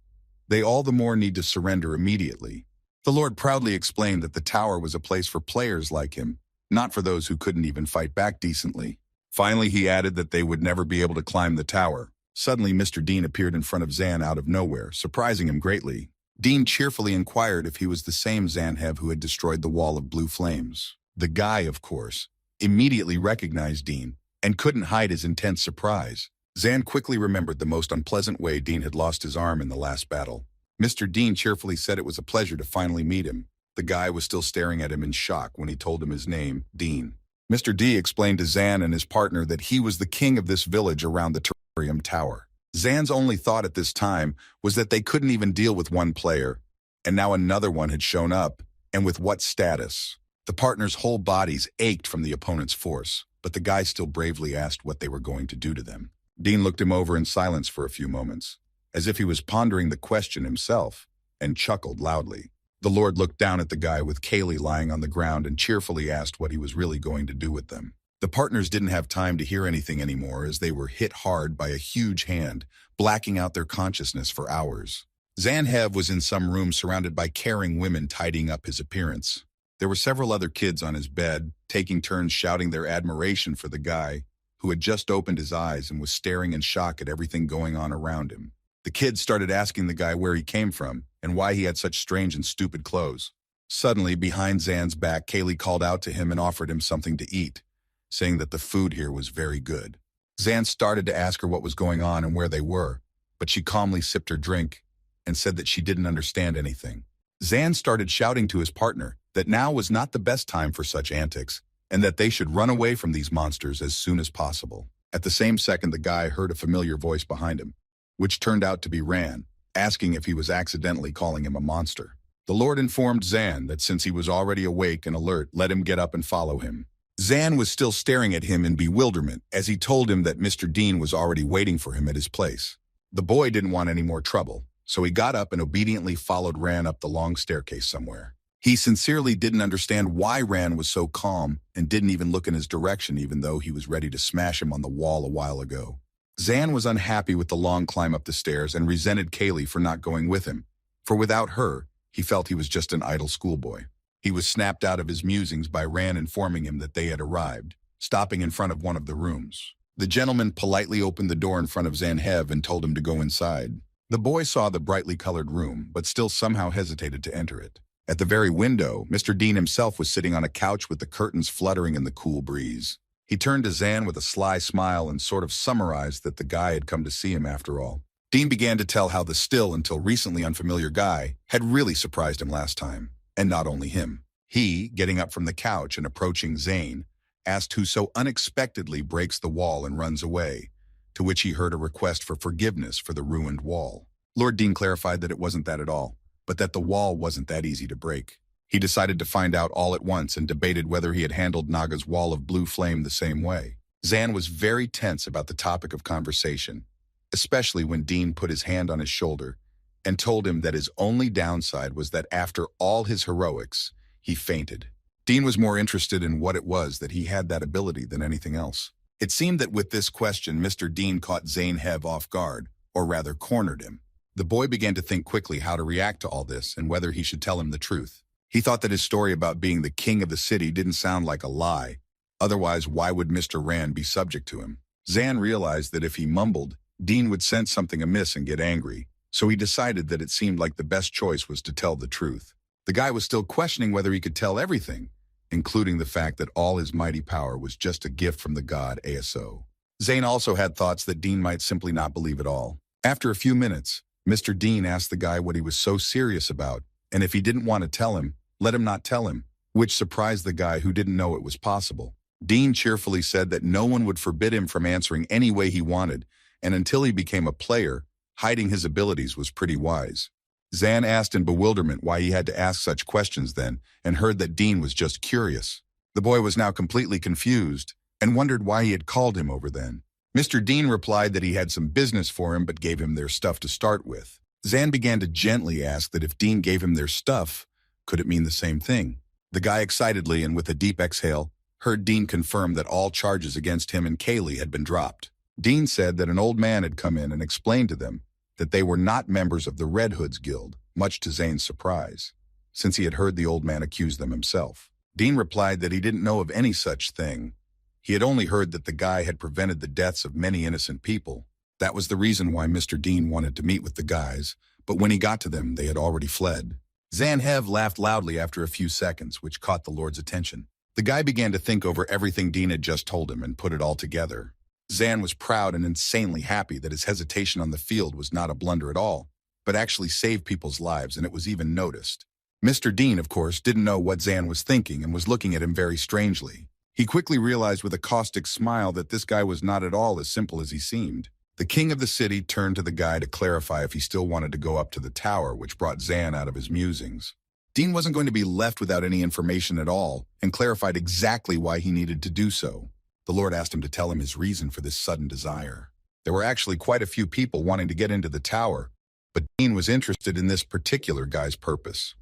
they all the more need to surrender immediately. The Lord proudly explained that the tower was a place for players like him, not for those who couldn't even fight back decently. Finally, he added that they would never be able to climb the tower. Suddenly, Mr. Dean appeared in front of Zan out of nowhere, surprising him greatly. Dean cheerfully inquired if he was the same Zanhev who had destroyed the wall of blue flames. The guy, of course, immediately recognized Dean and couldn't hide his intense surprise. Zan quickly remembered the most unpleasant way Dean had lost his arm in the last battle. Mr. Dean cheerfully said it was a pleasure to finally meet him. The guy was still staring at him in shock when he told him his name, Dean. Mr. D explained to Zan and his partner that he was the king of this village around the terrarium tower. Zan's only thought at this time was that they couldn't even deal with one player, and now another one had shown up, and with what status? The partners' whole bodies ached from the opponent's force, but the guy still bravely asked what they were going to do to them. Dean looked him over in silence for a few moments, as if he was pondering the question himself, and chuckled loudly. The Lord looked down at the guy with Kaylee lying on the ground and cheerfully asked what he was really going to do with them. The partners didn't have time to hear anything anymore as they were hit hard by a huge hand, blacking out their consciousness for hours. Zanhev was in some room surrounded by caring women tidying up his appearance. There were several other kids on his bed, taking turns shouting their admiration for the guy, who had just opened his eyes and was staring in shock at everything going on around him. The kids started asking the guy where he came from and why he had such strange and stupid clothes. Suddenly, behind Zan's back, Kaylee called out to him and offered him something to eat, saying that the food here was very good. Zan started to ask her what was going on and where they were, but she calmly sipped her drink and said that she didn't understand anything. Zan started shouting to his partner that now was not the best time for such antics, and that they should run away from these monsters as soon as possible. At the same second, the guy heard a familiar voice behind him, which turned out to be Ran, asking if he was accidentally calling him a monster. The Lord informed Zan that since he was already awake and alert, let him get up and follow him. Zan was still staring at him in bewilderment as he told him that Mr. Dean was already waiting for him at his place. The boy didn't want any more trouble, so he got up and obediently followed Ran up the long staircase somewhere. He sincerely didn't understand why Ran was so calm and didn't even look in his direction even though he was ready to smash him on the wall a while ago. Zan was unhappy with the long climb up the stairs and resented Kaylee for not going with him, for without her, he felt he was just an idle schoolboy. He was snapped out of his musings by Ran informing him that they had arrived, stopping in front of one of the rooms. The gentleman politely opened the door in front of Zanhev and told him to go inside. The boy saw the brightly colored room, but still somehow hesitated to enter it. At the very window, Mr. Dean himself was sitting on a couch with the curtains fluttering in the cool breeze. He turned to Zan with a sly smile and sort of summarized that the guy had come to see him after all. Dean began to tell how the still until recently unfamiliar guy had really surprised him last time. And not only him. He, getting up from the couch and approaching Zane, asked who so unexpectedly breaks the wall and runs away, to which he heard a request for forgiveness for the ruined wall. Lord Dean clarified that it wasn't that at all, but that the wall wasn't that easy to break. He decided to find out all at once and debated whether he had handled Naga's wall of blue flame the same way. Zan was very tense about the topic of conversation, especially when Dean put his hand on his shoulder and told him that his only downside was that after all his heroics, he fainted. Dean was more interested in what it was that he had that ability than anything else. It seemed that with this question, Mr. Dean caught Zanhev off guard, or rather cornered him. The boy began to think quickly how to react to all this and whether he should tell him the truth. He thought that his story about being the king of the city didn't sound like a lie. Otherwise, why would Mr. Rand be subject to him? Zan realized that if he mumbled, Dean would sense something amiss and get angry. So he decided that it seemed like the best choice was to tell the truth. The guy was still questioning whether he could tell everything, including the fact that all his mighty power was just a gift from the god ASO. Zane also had thoughts that Dean might simply not believe at all. After a few minutes, Mr. Dean asked the guy what he was so serious about, and if he didn't want to tell him, let him not tell him, which surprised the guy who didn't know it was possible. Dean cheerfully said that no one would forbid him from answering any way he wanted, and until he became a player, hiding his abilities was pretty wise. Zan asked in bewilderment why he had to ask such questions then, and heard that Dean was just curious. The boy was now completely confused, and wondered why he had called him over then. Mr. Dean replied that he had some business for him but gave him their stuff to start with. Zan began to gently ask that if Dean gave him their stuff, could it mean the same thing? The guy excitedly and with a deep exhale heard Dean confirm that all charges against him and Kaylee had been dropped. Dean said that an old man had come in and explained to them that they were not members of the Red Hoods Guild, much to Zane's surprise, since he had heard the old man accuse them himself. Dean replied that he didn't know of any such thing. He had only heard that the guy had prevented the deaths of many innocent people. That was the reason why Mr. Dean wanted to meet with the guys, but when he got to them, they had already fled. Zanhev laughed loudly after a few seconds, which caught the Lord's attention. The guy began to think over everything Dean had just told him and put it all together. Zan was proud and insanely happy that his hesitation on the field was not a blunder at all, but actually saved people's lives, and it was even noticed. Mr. Dean, of course, didn't know what Zan was thinking and was looking at him very strangely. He quickly realized with a caustic smile that this guy was not at all as simple as he seemed. The king of the city turned to the guy to clarify if he still wanted to go up to the tower, which brought Zan out of his musings. Dean wasn't going to be left without any information at all, and clarified exactly why he needed to do so. The Lord asked him to tell him his reason for this sudden desire. There were actually quite a few people wanting to get into the tower, but Dean was interested in this particular guy's purpose.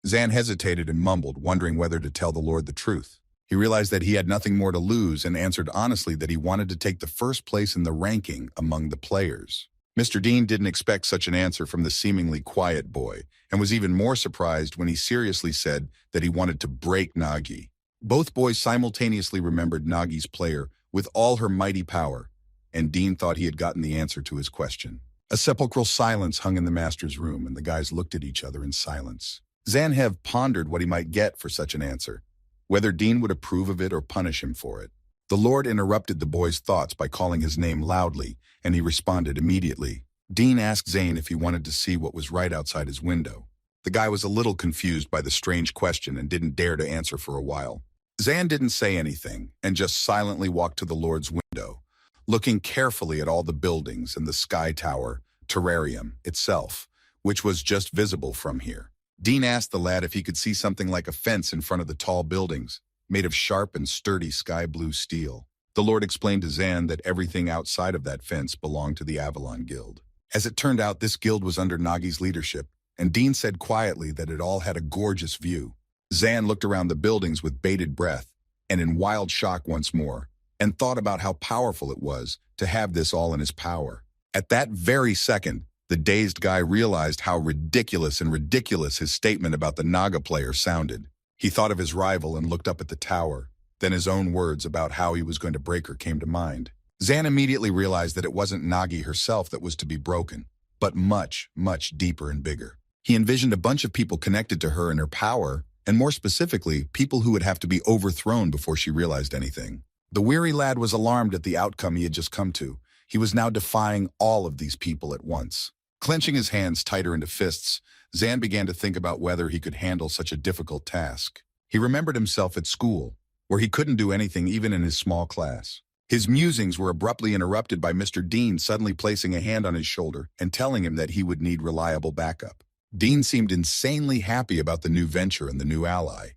Zan hesitated and mumbled, wondering whether to tell the Lord the truth. He realized that he had nothing more to lose and answered honestly that he wanted to take the first place in the ranking among the players. Mr. Dean didn't expect such an answer from the seemingly quiet boy, and was even more surprised when he seriously said that he wanted to break Nagi. Both boys simultaneously remembered Nagi's player with all her mighty power, and Dean thought he had gotten the answer to his question. A sepulchral silence hung in the master's room, and the guys looked at each other in silence. Zanhev pondered what he might get for such an answer, whether Dean would approve of it or punish him for it. The Lord interrupted the boy's thoughts by calling his name loudly, and he responded immediately. Dean asked Zane if he wanted to see what was right outside his window. The guy was a little confused by the strange question and didn't dare to answer for a while. Zan didn't say anything and just silently walked to the Lord's window, looking carefully at all the buildings and the sky tower, terrarium itself, which was just visible from here. Dean asked the lad if he could see something like a fence in front of the tall buildings, made of sharp and sturdy sky blue steel. The Lord explained to Zan that everything outside of that fence belonged to the Avalon Guild. As it turned out, this guild was under Nagi's leadership, and Dean said quietly that it all had a gorgeous view. Zan looked around the buildings with bated breath, and in wild shock once more, and thought about how powerful it was to have this all in his power. At that very second, the dazed guy realized how ridiculous his statement about the Naga player sounded. He thought of his rival and looked up at the tower. Then his own words about how he was going to break her came to mind. Zan immediately realized that it wasn't Nagi herself that was to be broken, but much, much deeper and bigger. He envisioned a bunch of people connected to her and her power, and more specifically, people who would have to be overthrown before she realized anything. The weary lad was alarmed at the outcome he had just come to. He was now defying all of these people at once. Clenching his hands tighter into fists, Zan began to think about whether he could handle such a difficult task. He remembered himself at school, where he couldn't do anything even in his small class. His musings were abruptly interrupted by Mr. Dean suddenly placing a hand on his shoulder and telling him that he would need reliable backup. Dean seemed insanely happy about the new venture and the new ally.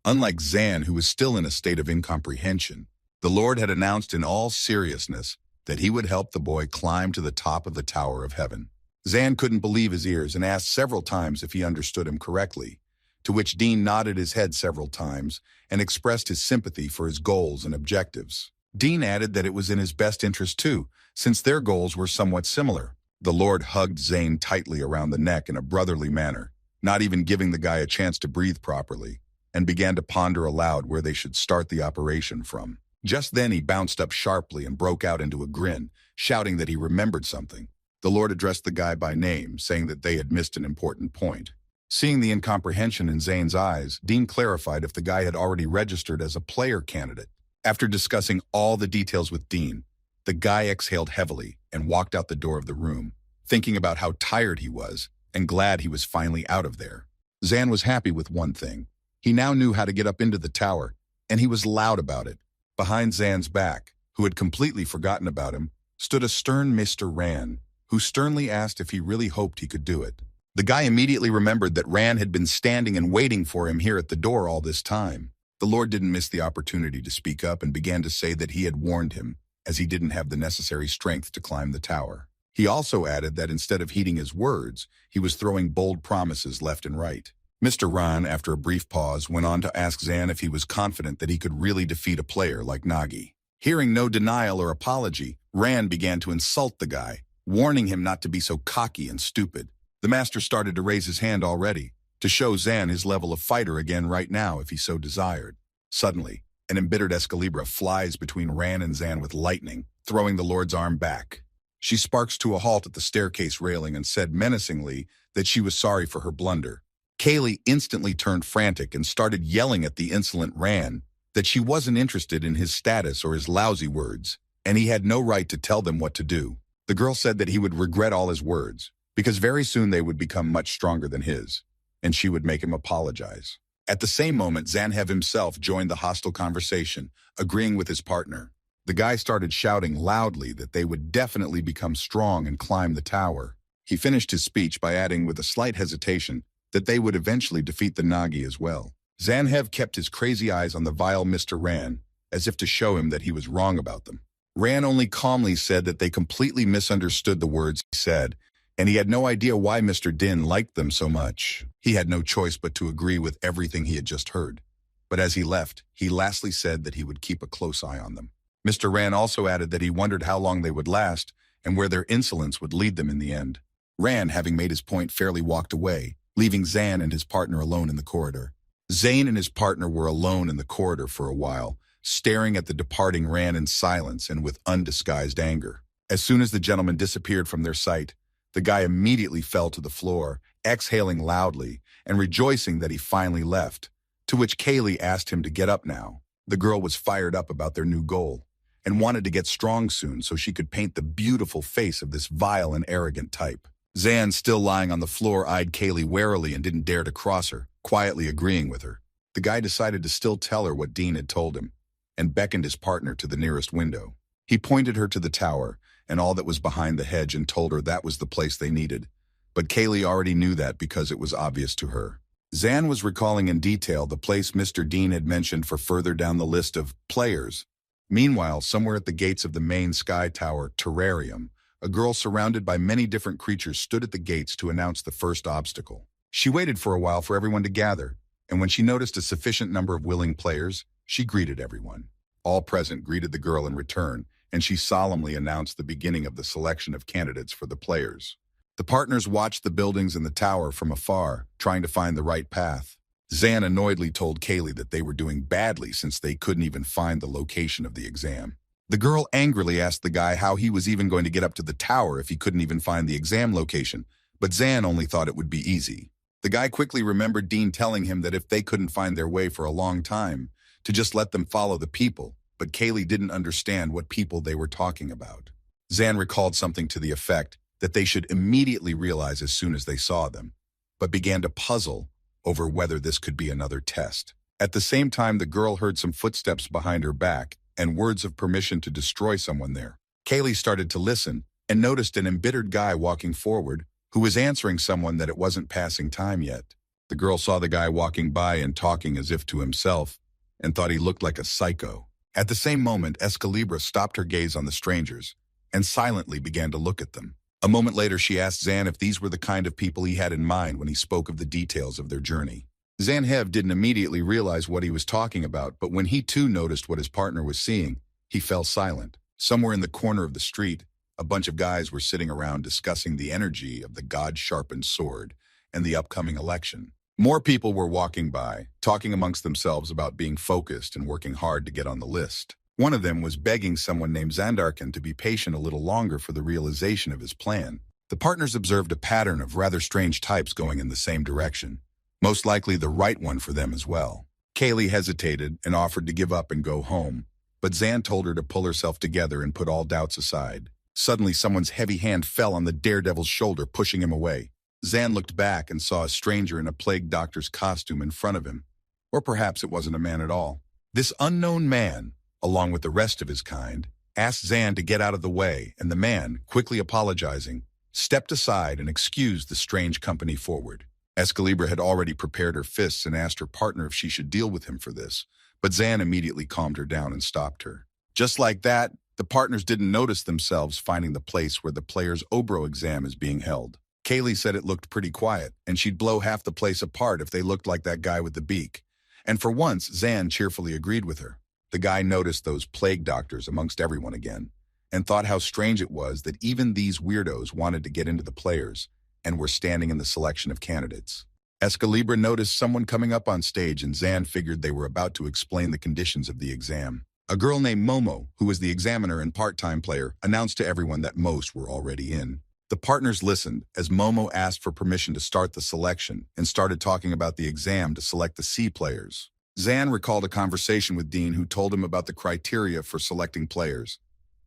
Unlike Zan, who was still in a state of incomprehension, the Lord had announced in all seriousness that he would help the boy climb to the top of the Tower of Heaven. Zan couldn't believe his ears and asked several times if he understood him correctly, to which Dean nodded his head several times and expressed his sympathy for his goals and objectives. Dean added that it was in his best interest too, since their goals were somewhat similar. The Lord hugged Zane tightly around the neck in a brotherly manner, not even giving the guy a chance to breathe properly, and began to ponder aloud where they should start the operation from. Just then he bounced up sharply and broke out into a grin, shouting that he remembered something. The Lord addressed the guy by name, saying that they had missed an important point. Seeing the incomprehension in Zane's eyes, Dean clarified if the guy had already registered as a player candidate. After discussing all the details with Dean, the guy exhaled heavily and walked out the door of the room, thinking about how tired he was and glad he was finally out of there. Zan was happy with one thing. He now knew how to get up into the tower, and he was loud about it. Behind Zan's back, who had completely forgotten about him, stood a stern Mr. Ran, who sternly asked if he really hoped he could do it. The guy immediately remembered that Ran had been standing and waiting for him here at the door all this time. The Lord didn't miss the opportunity to speak up and began to say that he had warned him, as he didn't have the necessary strength to climb the tower. He also added that instead of heeding his words, he was throwing bold promises left and right. Mr. Ran, after a brief pause, went on to ask Zan if he was confident that he could really defeat a player like Nagi. Hearing no denial or apology, Ran began to insult the guy, warning him not to be so cocky and stupid. The master started to raise his hand already, to show Zan his level of fighter again right now if he so desired. Suddenly, an embittered Excalibur flies between Ran and Zan with lightning, throwing the Lord's arm back. She sparks to a halt at the staircase railing and said menacingly that she was sorry for her blunder. Kaylee instantly turned frantic and started yelling at the insolent Ran that she wasn't interested in his status or his lousy words, and he had no right to tell them what to do. The girl said that he would regret all his words, because very soon they would become much stronger than his, and she would make him apologize. At the same moment, Zanhev himself joined the hostile conversation, agreeing with his partner. The guy started shouting loudly that they would definitely become strong and climb the tower. He finished his speech by adding with a slight hesitation that they would eventually defeat the Nagi as well. Zanhev kept his crazy eyes on the vile Mr. Ran, as if to show him that he was wrong about them. Ran only calmly said that they completely misunderstood the words he said, and he had no idea why Mr. Din liked them so much. He had no choice but to agree with everything he had just heard. But as he left, he lastly said that he would keep a close eye on them. Mr. Ran also added that he wondered how long they would last and where their insolence would lead them in the end. Ran, having made his point, fairly walked away, leaving Zan and his partner alone in the corridor. Zane and his partner were alone in the corridor for a while, staring at the departing Ran in silence and with undisguised anger. As soon as the gentleman disappeared from their sight, the guy immediately fell to the floor, exhaling loudly and rejoicing that he finally left, to which Kaylee asked him to get up now. The girl was fired up about their new goal and wanted to get strong soon so she could paint the beautiful face of this vile and arrogant type. Zan, still lying on the floor, eyed Kaylee warily and didn't dare to cross her, quietly agreeing with her. The guy decided to still tell her what Dean had told him and beckoned his partner to the nearest window. He pointed her to the tower and all that was behind the hedge and told her that was the place they needed. But Kaylee already knew that because it was obvious to her. Zan was recalling in detail the place Mr. Dean had mentioned for further down the list of players. Meanwhile, somewhere at the gates of the main sky tower terrarium, a girl surrounded by many different creatures stood at the gates to announce the first obstacle. She waited for a while for everyone to gather, and when she noticed a sufficient number of willing players, she greeted everyone. All present greeted the girl in return, and she solemnly announced the beginning of the selection of candidates for the players. The partners watched the buildings and the tower from afar, trying to find the right path. Zan annoyedly told Kaylee that they were doing badly since they couldn't even find the location of the exam. The girl angrily asked the guy how he was even going to get up to the tower if he couldn't even find the exam location, but Zan only thought it would be easy. The guy quickly remembered Dean telling him that if they couldn't find their way for a long time, to just let them follow the people, but Kaylee didn't understand what people they were talking about. Zan recalled something to the effect that they should immediately realize as soon as they saw them, but began to puzzle over whether this could be another test. At the same time, the girl heard some footsteps behind her back and words of permission to destroy someone there. Kaylee started to listen and noticed an embittered guy walking forward who was answering someone that it wasn't passing time yet. The girl saw the guy walking by and talking as if to himself and thought he looked like a psycho. At the same moment, Excalibur stopped her gaze on the strangers and silently began to look at them. A moment later, she asked Zan if these were the kind of people he had in mind when he spoke of the details of their journey. Zanhev didn't immediately realize what he was talking about, but when he too noticed what his partner was seeing, he fell silent. Somewhere in the corner of the street, a bunch of guys were sitting around discussing the energy of the God-sharpened sword and the upcoming election. More people were walking by, talking amongst themselves about being focused and working hard to get on the list. One of them was begging someone named Zandarkin to be patient a little longer for the realization of his plan. The partners observed a pattern of rather strange types going in the same direction, most likely the right one for them as well. Kaylee hesitated and offered to give up and go home, but Zan told her to pull herself together and put all doubts aside. Suddenly, someone's heavy hand fell on the daredevil's shoulder, pushing him away. Zan looked back and saw a stranger in a plague doctor's costume in front of him. Or perhaps it wasn't a man at all. This unknown man, along with the rest of his kind, asked Zan to get out of the way, and the man, quickly apologizing, stepped aside and excused the strange company forward. Excalibur had already prepared her fists and asked her partner if she should deal with him for this, but Zan immediately calmed her down and stopped her. Just like that, the partners didn't notice themselves finding the place where the player's Obro exam is being held. Kaylee said it looked pretty quiet, and she'd blow half the place apart if they looked like that guy with the beak. And for once, Zan cheerfully agreed with her. The guy noticed those plague doctors amongst everyone again, and thought how strange it was that even these weirdos wanted to get into the players and were standing in the selection of candidates. Escalibra noticed someone coming up on stage, and Zan figured they were about to explain the conditions of the exam. A girl named Momo, who was the examiner and part-time player, announced to everyone that most were already in. The partners listened as Momo asked for permission to start the selection and started talking about the exam to select the C players. Zan recalled a conversation with Dean, who told him about the criteria for selecting players,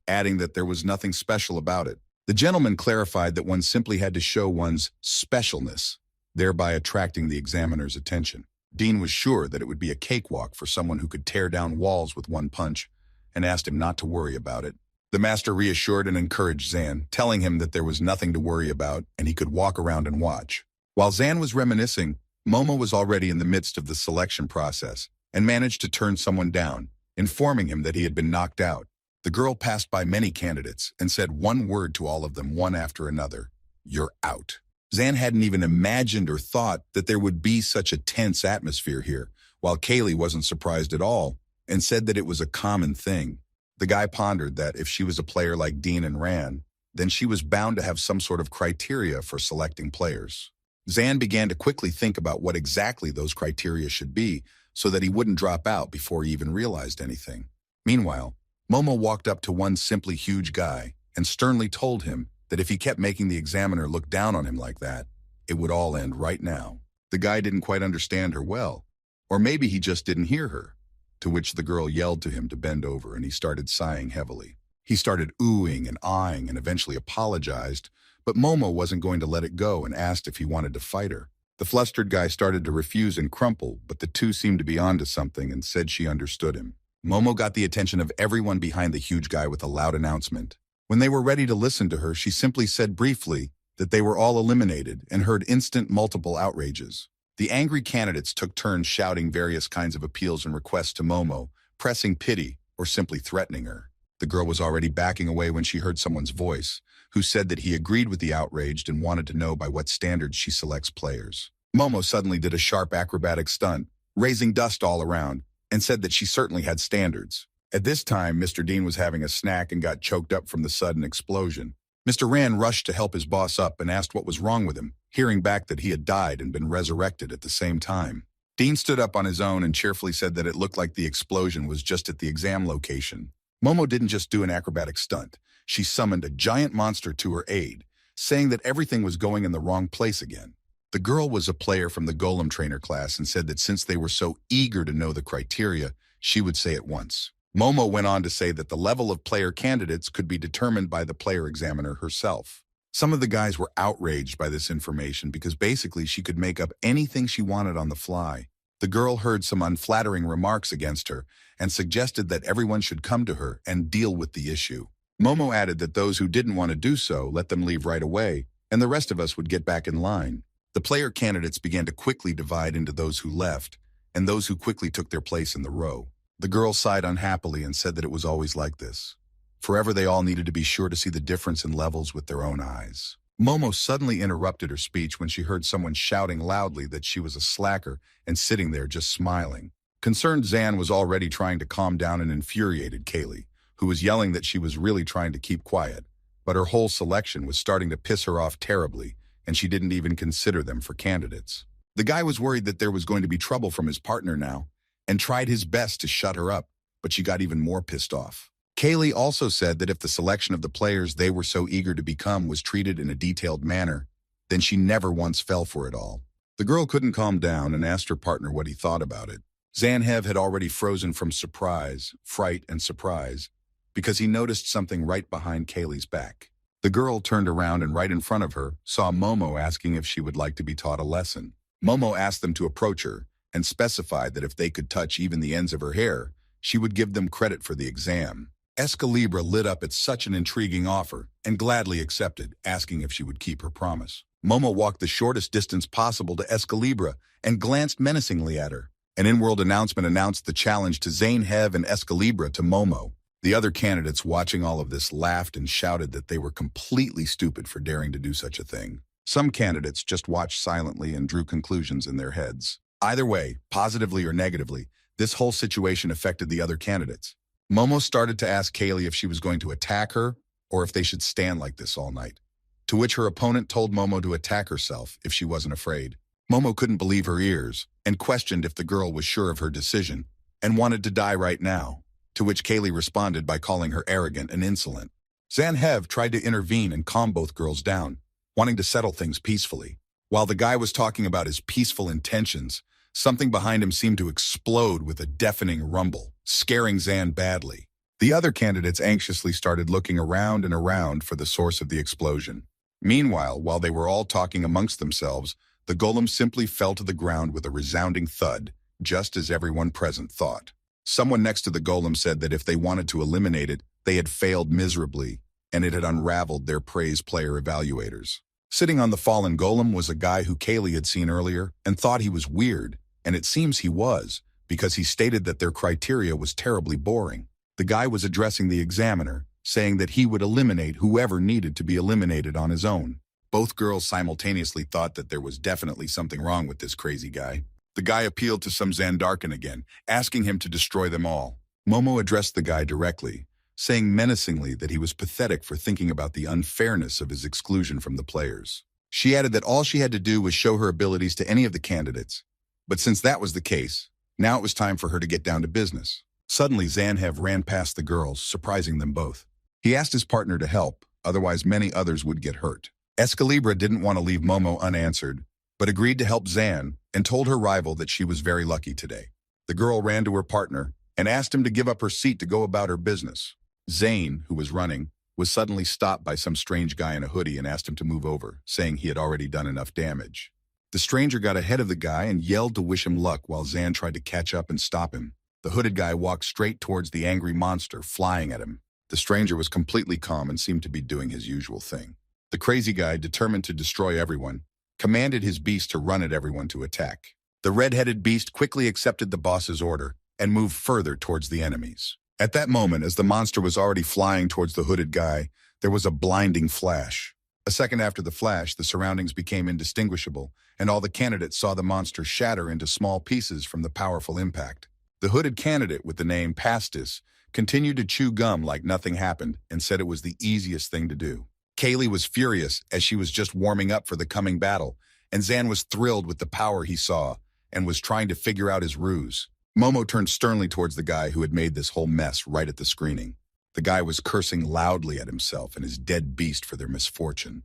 adding that there was nothing special about it. The gentleman clarified that one simply had to show one's specialness, thereby attracting the examiner's attention. Dean was sure that it would be a cakewalk for someone who could tear down walls with one punch, and asked him not to worry about it. The master reassured and encouraged Zan, telling him that there was nothing to worry about and he could walk around and watch. While Zan was reminiscing, Momo was already in the midst of the selection process and managed to turn someone down, informing him that he had been knocked out. The girl passed by many candidates and said one word to all of them, one after another: "You're out." Zan hadn't even imagined or thought that there would be such a tense atmosphere here, while Kaylee wasn't surprised at all and said that it was a common thing. The guy pondered that if she was a player like Dean and Ran, then she was bound to have some sort of criteria for selecting players. Zan began to quickly think about what exactly those criteria should be so that he wouldn't drop out before he even realized anything. Meanwhile, Momo walked up to one simply huge guy and sternly told him that if he kept making the examiner look down on him like that, it would all end right now. The guy didn't quite understand her well, or maybe he just didn't hear her, to which the girl yelled to him to bend over, and he started sighing heavily. He started oohing and ahhing and eventually apologized, but Momo wasn't going to let it go and asked if he wanted to fight her. The flustered guy started to refuse and crumple, but the two seemed to be onto something and said she understood him. Momo got the attention of everyone behind the huge guy with a loud announcement. When they were ready to listen to her, she simply said briefly that they were all eliminated and heard instant multiple outrages. The angry candidates took turns shouting various kinds of appeals and requests to Momo, pressing pity or simply threatening her. The girl was already backing away when she heard someone's voice, who said that he agreed with the outraged and wanted to know by what standards she selects players. Momo suddenly did a sharp acrobatic stunt, raising dust all around, and said that she certainly had standards. At this time, Mr. Dean was having a snack and got choked up from the sudden explosion. Mr. Rand rushed to help his boss up and asked what was wrong with him, hearing back that he had died and been resurrected at the same time. Dean stood up on his own and cheerfully said that it looked like the explosion was just at the exam location. Momo didn't just do an acrobatic stunt. She summoned a giant monster to her aid, saying that everything was going in the wrong place again. The girl was a player from the Golem trainer class and said that since they were so eager to know the criteria, she would say it once. Momo went on to say that the level of player candidates could be determined by the player examiner herself. Some of the guys were outraged by this information because basically she could make up anything she wanted on the fly. The girl heard some unflattering remarks against her and suggested that everyone should come to her and deal with the issue. Momo added that those who didn't want to do so, let them leave right away, and the rest of us would get back in line. The player candidates began to quickly divide into those who left and those who quickly took their place in the row. The girl sighed unhappily and said that it was always like this. Forever they all needed to be sure to see the difference in levels with their own eyes. Momo suddenly interrupted her speech when she heard someone shouting loudly that she was a slacker and sitting there just smiling. Concerned Zan was already trying to calm down an infuriated Kaylee, who was yelling that she was really trying to keep quiet, but her whole selection was starting to piss her off terribly, and she didn't even consider them for candidates. The guy was worried that there was going to be trouble from his partner now, and tried his best to shut her up, but she got even more pissed off. Kaylee also said that if the selection of the players they were so eager to become was treated in a detailed manner, then she never once fell for it all. The girl couldn't calm down and asked her partner what he thought about it. Zanhev had already frozen from surprise, fright, and surprise, because he noticed something right behind Kaylee's back. The girl turned around and right in front of her saw Momo asking if she would like to be taught a lesson. Momo asked them to approach her and specified that if they could touch even the ends of her hair, she would give them credit for the exam. Escalibra lit up at such an intriguing offer and gladly accepted, asking if she would keep her promise. Momo walked the shortest distance possible to Escalibra and glanced menacingly at her. An in-world announcement announced the challenge to Zainhev and Escalibra to Momo. The other candidates watching all of this laughed and shouted that they were completely stupid for daring to do such a thing. Some candidates just watched silently and drew conclusions in their heads. Either way, positively or negatively, this whole situation affected the other candidates. Momo started to ask Kaylee if she was going to attack her or if they should stand like this all night. To which her opponent told Momo to attack herself if she wasn't afraid. Momo couldn't believe her ears and questioned if the girl was sure of her decision and wanted to die right now, to which Kaylee responded by calling her arrogant and insolent. Zanhev tried to intervene and calm both girls down, wanting to settle things peacefully. While the guy was talking about his peaceful intentions, something behind him seemed to explode with a deafening rumble, scaring Zan badly. The other candidates anxiously started looking around and around for the source of the explosion. Meanwhile, while they were all talking amongst themselves, the golem simply fell to the ground with a resounding thud, just as everyone present thought. Someone next to the golem said that if they wanted to eliminate it, they had failed miserably, and it had unraveled their praise player evaluators. Sitting on the fallen golem was a guy who Kaylee had seen earlier and thought he was weird, and it seems he was, because he stated that their criteria was terribly boring. The guy was addressing the examiner, saying that he would eliminate whoever needed to be eliminated on his own. Both girls simultaneously thought that there was definitely something wrong with this crazy guy. The guy appealed to some Zandarkin again, asking him to destroy them all. Momo addressed the guy directly, saying menacingly that he was pathetic for thinking about the unfairness of his exclusion from the players. She added that all she had to do was show her abilities to any of the candidates. But since that was the case, now it was time for her to get down to business. Suddenly, Zanhev ran past the girls, surprising them both. He asked his partner to help, otherwise many others would get hurt. Escalibra didn't want to leave Momo unanswered, but agreed to help Zan and told her rival that she was very lucky today. The girl ran to her partner and asked him to give up her seat to go about her business. Zane, who was running, was suddenly stopped by some strange guy in a hoodie and asked him to move over, saying he had already done enough damage. The stranger got ahead of the guy and yelled to wish him luck while Zan tried to catch up and stop him. The hooded guy walked straight towards the angry monster, flying at him. The stranger was completely calm and seemed to be doing his usual thing. The crazy guy, determined to destroy everyone, commanded his beast to run at everyone to attack. The red-headed beast quickly accepted the boss's order and moved further towards the enemies. At that moment, as the monster was already flying towards the hooded guy, there was a blinding flash. A second after the flash, the surroundings became indistinguishable, and all the candidates saw the monster shatter into small pieces from the powerful impact. The hooded candidate with the name Pastis continued to chew gum like nothing happened and said it was the easiest thing to do. Kaylee was furious as she was just warming up for the coming battle, and Zan was thrilled with the power he saw and was trying to figure out his ruse. Momo turned sternly towards the guy who had made this whole mess right at the screening. The guy was cursing loudly at himself and his dead beast for their misfortune,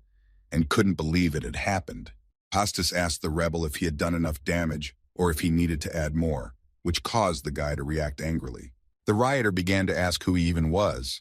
and couldn't believe it had happened. Pastis asked the rebel if he had done enough damage or if he needed to add more, which caused the guy to react angrily. The rioter began to ask who he even was,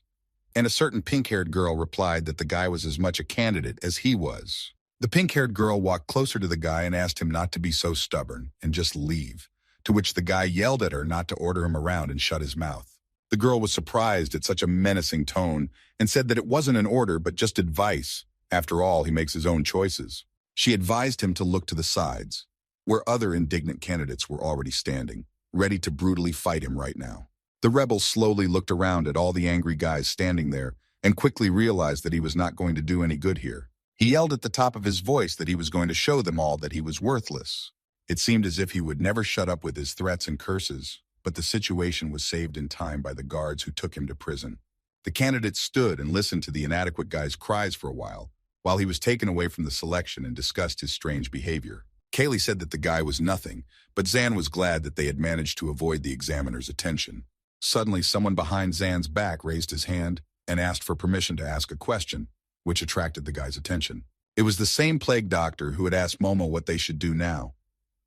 and a certain pink-haired girl replied that the guy was as much a candidate as he was. The pink-haired girl walked closer to the guy and asked him not to be so stubborn and just leave, to which the guy yelled at her not to order him around and shut his mouth. The girl was surprised at such a menacing tone and said that it wasn't an order but just advice. After all, he makes his own choices. She advised him to look to the sides, where other indignant candidates were already standing, ready to brutally fight him right now. The rebel slowly looked around at all the angry guys standing there and quickly realized that he was not going to do any good here. He yelled at the top of his voice that he was going to show them all that he was worthless. It seemed as if he would never shut up with his threats and curses, but the situation was saved in time by the guards who took him to prison. The candidate stood and listened to the inadequate guy's cries for a while he was taken away from the selection and discussed his strange behavior. Kaylee said that the guy was nothing, but Zan was glad that they had managed to avoid the examiner's attention. Suddenly, someone behind Zan's back raised his hand and asked for permission to ask a question, which attracted the guy's attention. It was the same plague doctor who had asked Momo what they should do now.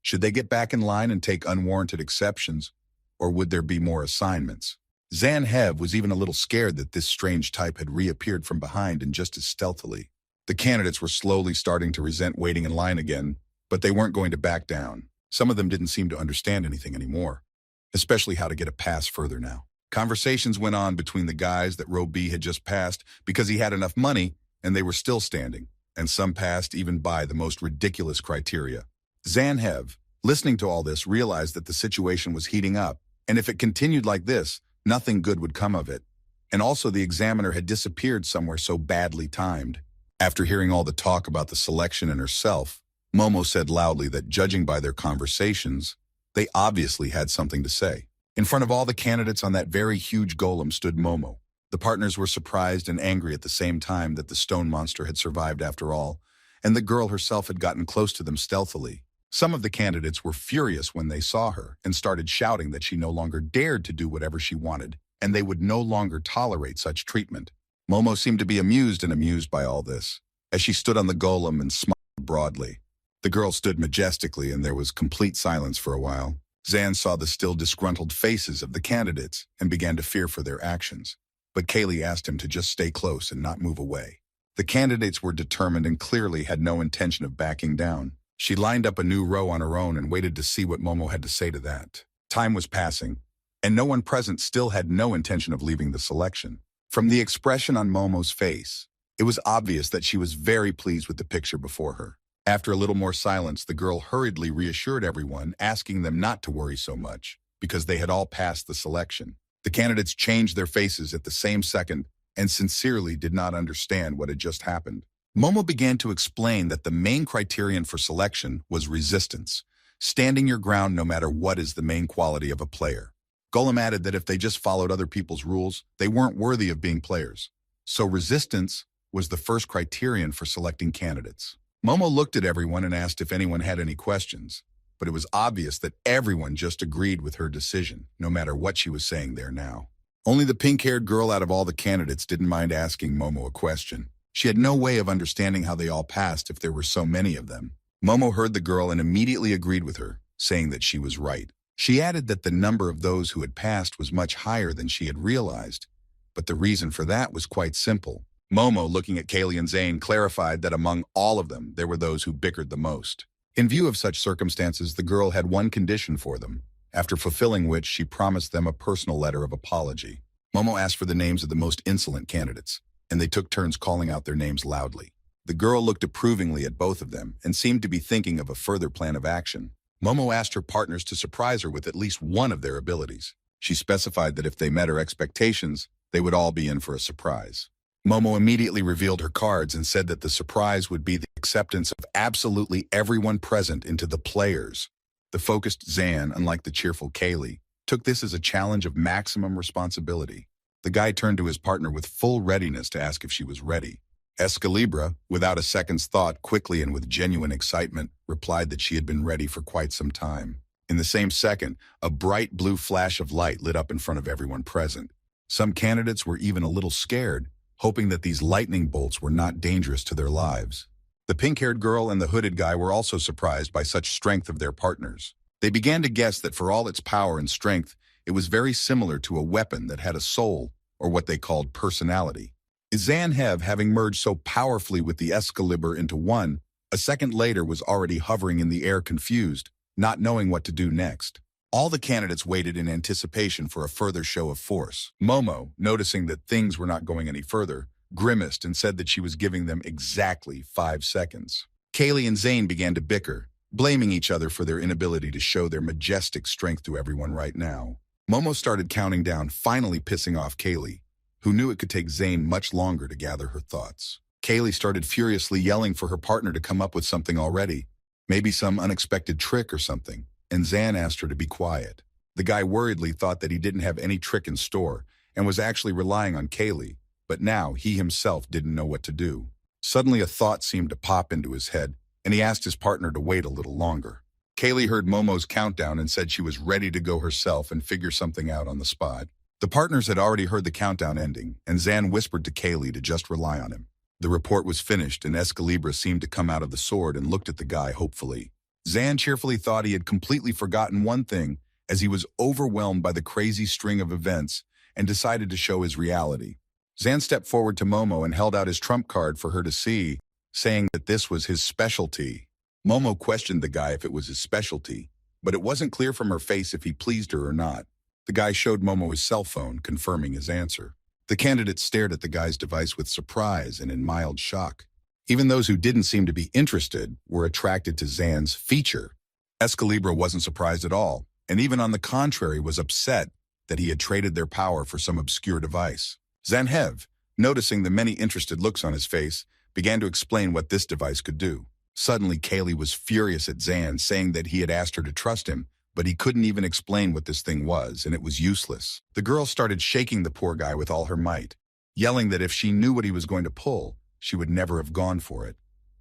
Should they get back in line and take unwarranted exceptions, or would there be more assignments? Zanhev was even a little scared that this strange type had reappeared from behind and just as stealthily. The candidates were slowly starting to resent waiting in line again, but they weren't going to back down. Some of them didn't seem to understand anything anymore, especially how to get a pass further now. Conversations went on between the guys that Row B had just passed because he had enough money and they were still standing, and some passed even by the most ridiculous criteria. Zanhev, listening to all this, realized that the situation was heating up, and if it continued like this, nothing good would come of it. And also the examiner had disappeared somewhere so badly timed. After hearing all the talk about the selection and herself, Momo said loudly that judging by their conversations, they obviously had something to say. In front of all the candidates on that very huge golem stood Momo. The partners were surprised and angry at the same time that the stone monster had survived after all, and the girl herself had gotten close to them stealthily. Some of the candidates were furious when they saw her and started shouting that she no longer dared to do whatever she wanted, and they would no longer tolerate such treatment. Momo seemed to be amused by all this, as she stood on the golem and smiled broadly. The girl stood majestically, and there was complete silence for a while. Zan saw the still disgruntled faces of the candidates and began to fear for their actions. But Kaylee asked him to just stay close and not move away. The candidates were determined and clearly had no intention of backing down. She lined up a new row on her own and waited to see what Momo had to say to that. Time was passing, and no one present still had no intention of leaving the selection. From the expression on Momo's face, it was obvious that she was very pleased with the picture before her. After a little more silence, the girl hurriedly reassured everyone, asking them not to worry so much, because they had all passed the selection. The candidates changed their faces at the same second and sincerely did not understand what had just happened. Momo began to explain that the main criterion for selection was resistance, standing your ground no matter what is the main quality of a player. Golem added that if they just followed other people's rules, they weren't worthy of being players. So resistance was the first criterion for selecting candidates. Momo looked at everyone and asked if anyone had any questions, but it was obvious that everyone just agreed with her decision, no matter what she was saying there now. Only the pink-haired girl out of all the candidates didn't mind asking Momo a question. She had no way of understanding how they all passed if there were so many of them. Momo heard the girl and immediately agreed with her, saying that she was right. She added that the number of those who had passed was much higher than she had realized, but the reason for that was quite simple. Momo, looking at Kaylee and Zane, clarified that among all of them, there were those who bickered the most. In view of such circumstances, the girl had one condition for them, after fulfilling which she promised them a personal letter of apology. Momo asked for the names of the most insolent candidates, and they took turns calling out their names loudly. The girl looked approvingly at both of them and seemed to be thinking of a further plan of action. Momo asked her partners to surprise her with at least one of their abilities. She specified that if they met her expectations, they would all be in for a surprise. Momo immediately revealed her cards and said that the surprise would be the acceptance of absolutely everyone present into the players. The focused Zan, unlike the cheerful Kaylee, took this as a challenge of maximum responsibility. The guy turned to his partner with full readiness to ask if she was ready. Escalibra, without a second's thought, quickly and with genuine excitement, replied that she had been ready for quite some time. In the same second, a bright blue flash of light lit up in front of everyone present. Some candidates were even a little scared, hoping that these lightning bolts were not dangerous to their lives. The pink-haired girl and the hooded guy were also surprised by such strength of their partners. They began to guess that for all its power and strength, it was very similar to a weapon that had a soul, or what they called personality. Zanhev, having merged so powerfully with the Escalibur into one, a second later was already hovering in the air confused, not knowing what to do next. All the candidates waited in anticipation for a further show of force. Momo, noticing that things were not going any further, grimaced and said that she was giving them exactly 5 seconds. Kaylee and Zane began to bicker, blaming each other for their inability to show their majestic strength to everyone right now. Momo started counting down, finally pissing off Kaylee, who knew it could take Zane much longer to gather her thoughts. Kaylee started furiously yelling for her partner to come up with something already, maybe some unexpected trick or something, and Zan asked her to be quiet. The guy worriedly thought that he didn't have any trick in store and was actually relying on Kaylee, but now he himself didn't know what to do. Suddenly a thought seemed to pop into his head, and he asked his partner to wait a little longer. Kaylee heard Momo's countdown and said she was ready to go herself and figure something out on the spot. The partners had already heard the countdown ending, and Zan whispered to Kaylee to just rely on him. The report was finished, and Escalibra seemed to come out of the sword and looked at the guy hopefully. Zan cheerfully thought he had completely forgotten one thing, as he was overwhelmed by the crazy string of events and decided to show his reality. Zan stepped forward to Momo and held out his trump card for her to see, saying that this was his specialty. Momo questioned the guy if it was his specialty, but it wasn't clear from her face if he pleased her or not. The guy showed Momo his cell phone, confirming his answer. The candidate stared at the guy's device with surprise and in mild shock. Even those who didn't seem to be interested were attracted to Zan's feature. Escalibra wasn't surprised at all, and even on the contrary was upset that he had traded their power for some obscure device. Zanhev, noticing the many interested looks on his face, began to explain what this device could do. Suddenly, Kaylee was furious at Zan, saying that he had asked her to trust him, but he couldn't even explain what this thing was, and it was useless. The girl started shaking the poor guy with all her might, yelling that if she knew what he was going to pull, she would never have gone for it,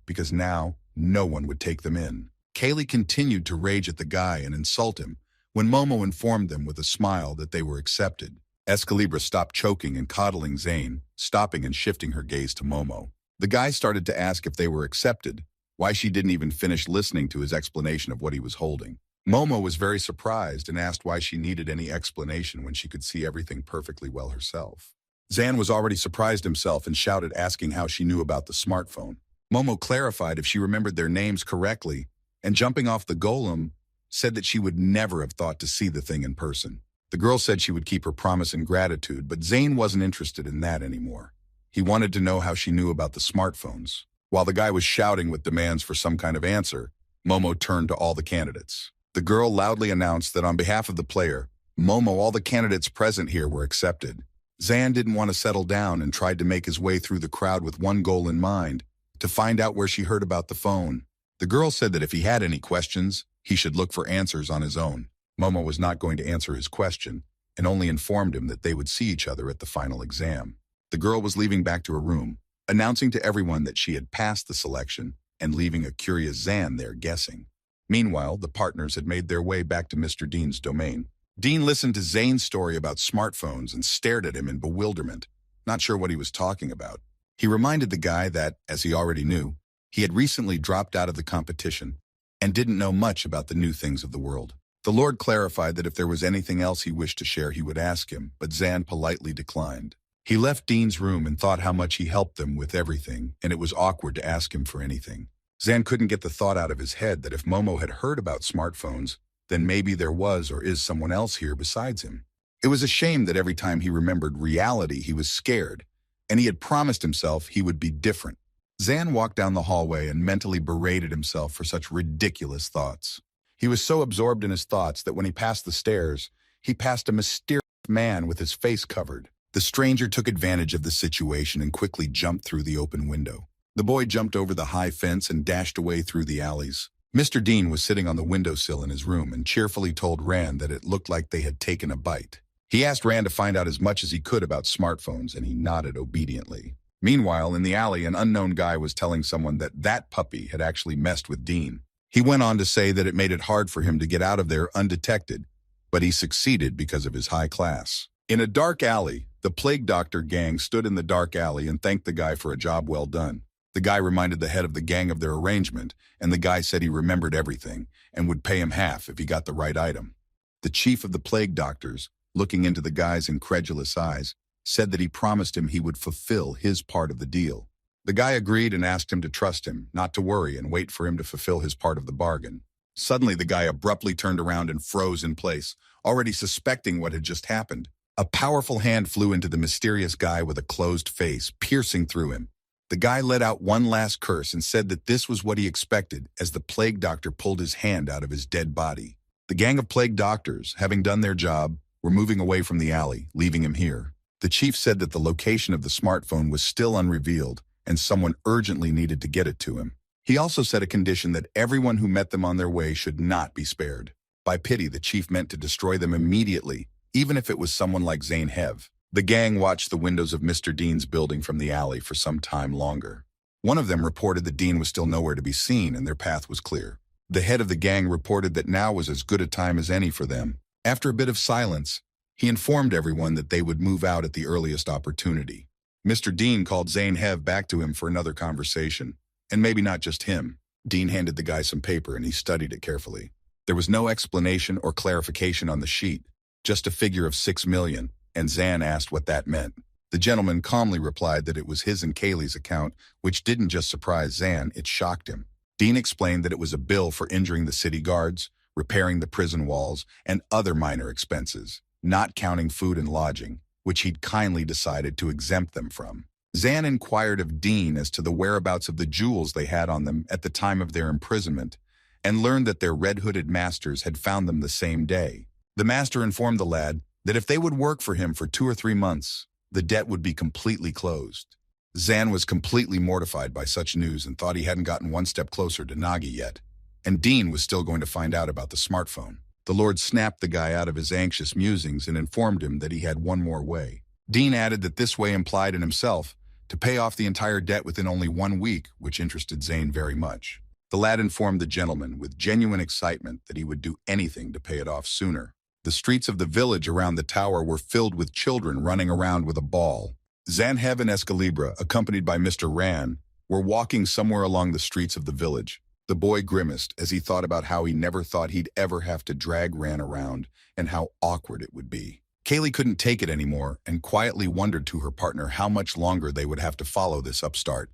because now no one would take them in. Kaylee continued to rage at the guy and insult him, when Momo informed them with a smile that they were accepted. Escalibra stopped choking and coddling Zane, stopping and shifting her gaze to Momo. The guy started to ask if they were accepted, why she didn't even finish listening to his explanation of what he was holding. Momo was very surprised and asked why she needed any explanation when she could see everything perfectly well herself. Zan was already surprised himself and shouted, asking how she knew about the smartphone. Momo clarified if she remembered their names correctly, and jumping off the golem, said that she would never have thought to see the thing in person. The girl said she would keep her promise in gratitude, but Zane wasn't interested in that anymore. He wanted to know how she knew about the smartphones. While the guy was shouting with demands for some kind of answer, Momo turned to all the candidates. The girl loudly announced that on behalf of the player, Momo, all the candidates present here were accepted. Zan didn't want to settle down and tried to make his way through the crowd with one goal in mind, to find out where she heard about the phone. The girl said that if he had any questions, he should look for answers on his own. Momo was not going to answer his question, and only informed him that they would see each other at the final exam. The girl was leaving back to her room, announcing to everyone that she had passed the selection and leaving a curious Zan there guessing. Meanwhile, the partners had made their way back to Mr. Dean's domain. Dean listened to Zane's story about smartphones and stared at him in bewilderment, not sure what he was talking about. He reminded the guy that, as he already knew, he had recently dropped out of the competition and didn't know much about the new things of the world. The Lord clarified that if there was anything else he wished to share, he would ask him, but Zan politely declined. He left Dean's room and thought how much he helped them with everything, and it was awkward to ask him for anything. Zan couldn't get the thought out of his head that if Momo had heard about smartphones, then maybe there was or is someone else here besides him. It was a shame that every time he remembered reality, he was scared, and he had promised himself he would be different. Zan walked down the hallway and mentally berated himself for such ridiculous thoughts. He was so absorbed in his thoughts that when he passed the stairs, he passed a mysterious man with his face covered. The stranger took advantage of the situation and quickly jumped through the open window. The boy jumped over the high fence and dashed away through the alleys. Mr. Dean was sitting on the windowsill in his room and cheerfully told Rand that it looked like they had taken a bite. He asked Rand to find out as much as he could about smartphones, and he nodded obediently. Meanwhile, in the alley, an unknown guy was telling someone that that puppy had actually messed with Dean. He went on to say that it made it hard for him to get out of there undetected, but he succeeded because of his high class. In a dark alley, the Plague Doctor gang stood in the dark alley and thanked the guy for a job well done. The guy reminded the head of the gang of their arrangement, and the guy said he remembered everything and would pay him half if he got the right item. The chief of the Plague Doctors, looking into the guy's incredulous eyes, said that he promised him he would fulfill his part of the deal. The guy agreed and asked him to trust him, not to worry, and wait for him to fulfill his part of the bargain. Suddenly, the guy abruptly turned around and froze in place, already suspecting what had just happened. A powerful hand flew into the mysterious guy with a closed face, piercing through him. The guy let out one last curse and said that this was what he expected as the Plague Doctor pulled his hand out of his dead body. The gang of Plague Doctors, having done their job, were moving away from the alley, leaving him here. The chief said that the location of the smartphone was still unrevealed and someone urgently needed to get it to him. He also set a condition that everyone who met them on their way should not be spared. By pity, the chief meant to destroy them immediately, even if it was someone like Zane Hev. The gang watched the windows of Mr. Dean's building from the alley for some time longer. One of them reported that Dean was still nowhere to be seen and their path was clear. The head of the gang reported that now was as good a time as any for them. After a bit of silence, he informed everyone that they would move out at the earliest opportunity. Mr. Dean called Zane Hev back to him for another conversation, and maybe not just him. Dean handed the guy some paper and he studied it carefully. There was no explanation or clarification on the sheet, just a figure of 6 million, and Zan asked what that meant. The gentleman calmly replied that it was his and Kaylee's account, which didn't just surprise Zan, it shocked him. Dean explained that it was a bill for injuring the city guards, repairing the prison walls, and other minor expenses, not counting food and lodging, which he'd kindly decided to exempt them from. Zan inquired of Dean as to the whereabouts of the jewels they had on them at the time of their imprisonment, and learned that their red-hooded masters had found them the same day. The master informed the lad that if they would work for him for 2 or 3 months, the debt would be completely closed. Zan was completely mortified by such news and thought he hadn't gotten one step closer to Nagi yet. And Dean was still going to find out about the smartphone. The Lord snapped the guy out of his anxious musings and informed him that he had one more way. Dean added that this way implied in himself to pay off the entire debt within only 1 week, which interested Zane very much. The lad informed the gentleman with genuine excitement that he would do anything to pay it off sooner. The streets of the village around the tower were filled with children running around with a ball. Zanhev and Escalibra, accompanied by Mr. Ran, were walking somewhere along the streets of the village. The boy grimaced as he thought about how he never thought he'd ever have to drag Ran around and how awkward it would be. Kaylee couldn't take it anymore and quietly wondered to her partner how much longer they would have to follow this upstart.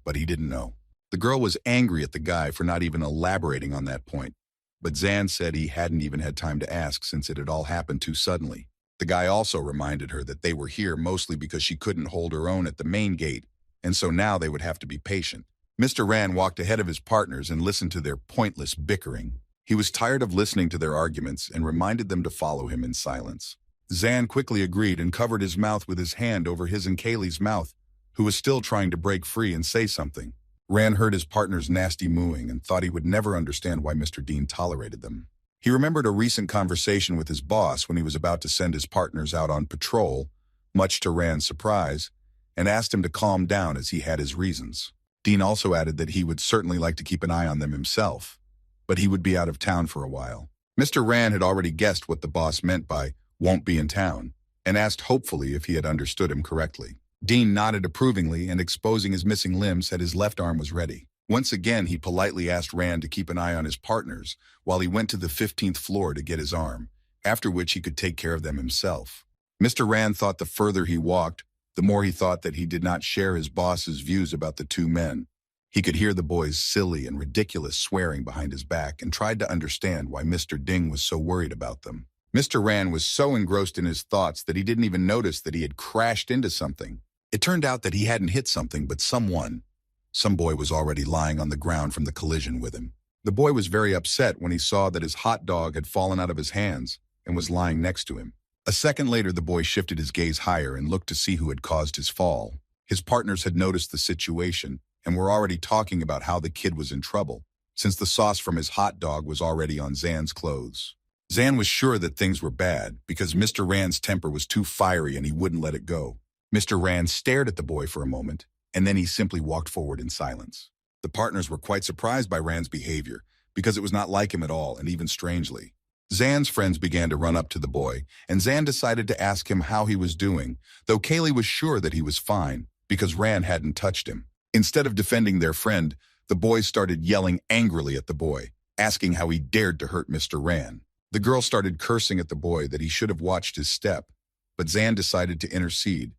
But he didn't know. The girl was angry at the guy for not even elaborating on that point. But Zan said he hadn't even had time to ask since it had all happened too suddenly. The guy also reminded her that they were here mostly because she couldn't hold her own at the main gate, and so now they would have to be patient. Mr. Ran walked ahead of his partners and listened to their pointless bickering. He was tired of listening to their arguments and reminded them to follow him in silence. Zan quickly agreed and covered his mouth with his hand over his and Kaylee's mouth, who was still trying to break free and say something. Ran heard his partner's nasty mooing and thought he would never understand why Mr. Dean tolerated them. He remembered a recent conversation with his boss when he was about to send his partners out on patrol, much to Ran's surprise, and asked him to calm down as he had his reasons. Dean also added that he would certainly like to keep an eye on them himself, but he would be out of town for a while. Mr. Ran had already guessed what the boss meant by "won't be in town," and asked hopefully if he had understood him correctly. Dean nodded approvingly and, exposing his missing limb, said his left arm was ready. Once again, he politely asked Rand to keep an eye on his partners while he went to the 15th floor to get his arm, after which he could take care of them himself. Mr. Rand thought the further he walked, the more he thought that he did not share his boss's views about the two men. He could hear the boy's silly and ridiculous swearing behind his back and tried to understand why Mr. Ding was so worried about them. Mr. Rand was so engrossed in his thoughts that he didn't even notice that he had crashed into something. It turned out that he hadn't hit something but someone. Some boy was already lying on the ground from the collision with him. The boy was very upset when he saw that his hot dog had fallen out of his hands and was lying next to him. A second later, the boy shifted his gaze higher and looked to see who had caused his fall. His partners had noticed the situation and were already talking about how the kid was in trouble, since the sauce from his hot dog was already on Zan's clothes. Zan was sure that things were bad because Mr. Rand's temper was too fiery and he wouldn't let it go. Mr. Rand stared at the boy for a moment, and then he simply walked forward in silence. The partners were quite surprised by Rand's behavior because it was not like him at all, and even strangely. Zan's friends began to run up to the boy, and Zan decided to ask him how he was doing, though Kaylee was sure that he was fine because Rand hadn't touched him. Instead of defending their friend, the boys started yelling angrily at the boy, asking how he dared to hurt Mr. Rand. The girl started cursing at the boy that he should have watched his step, but Zan decided to intercede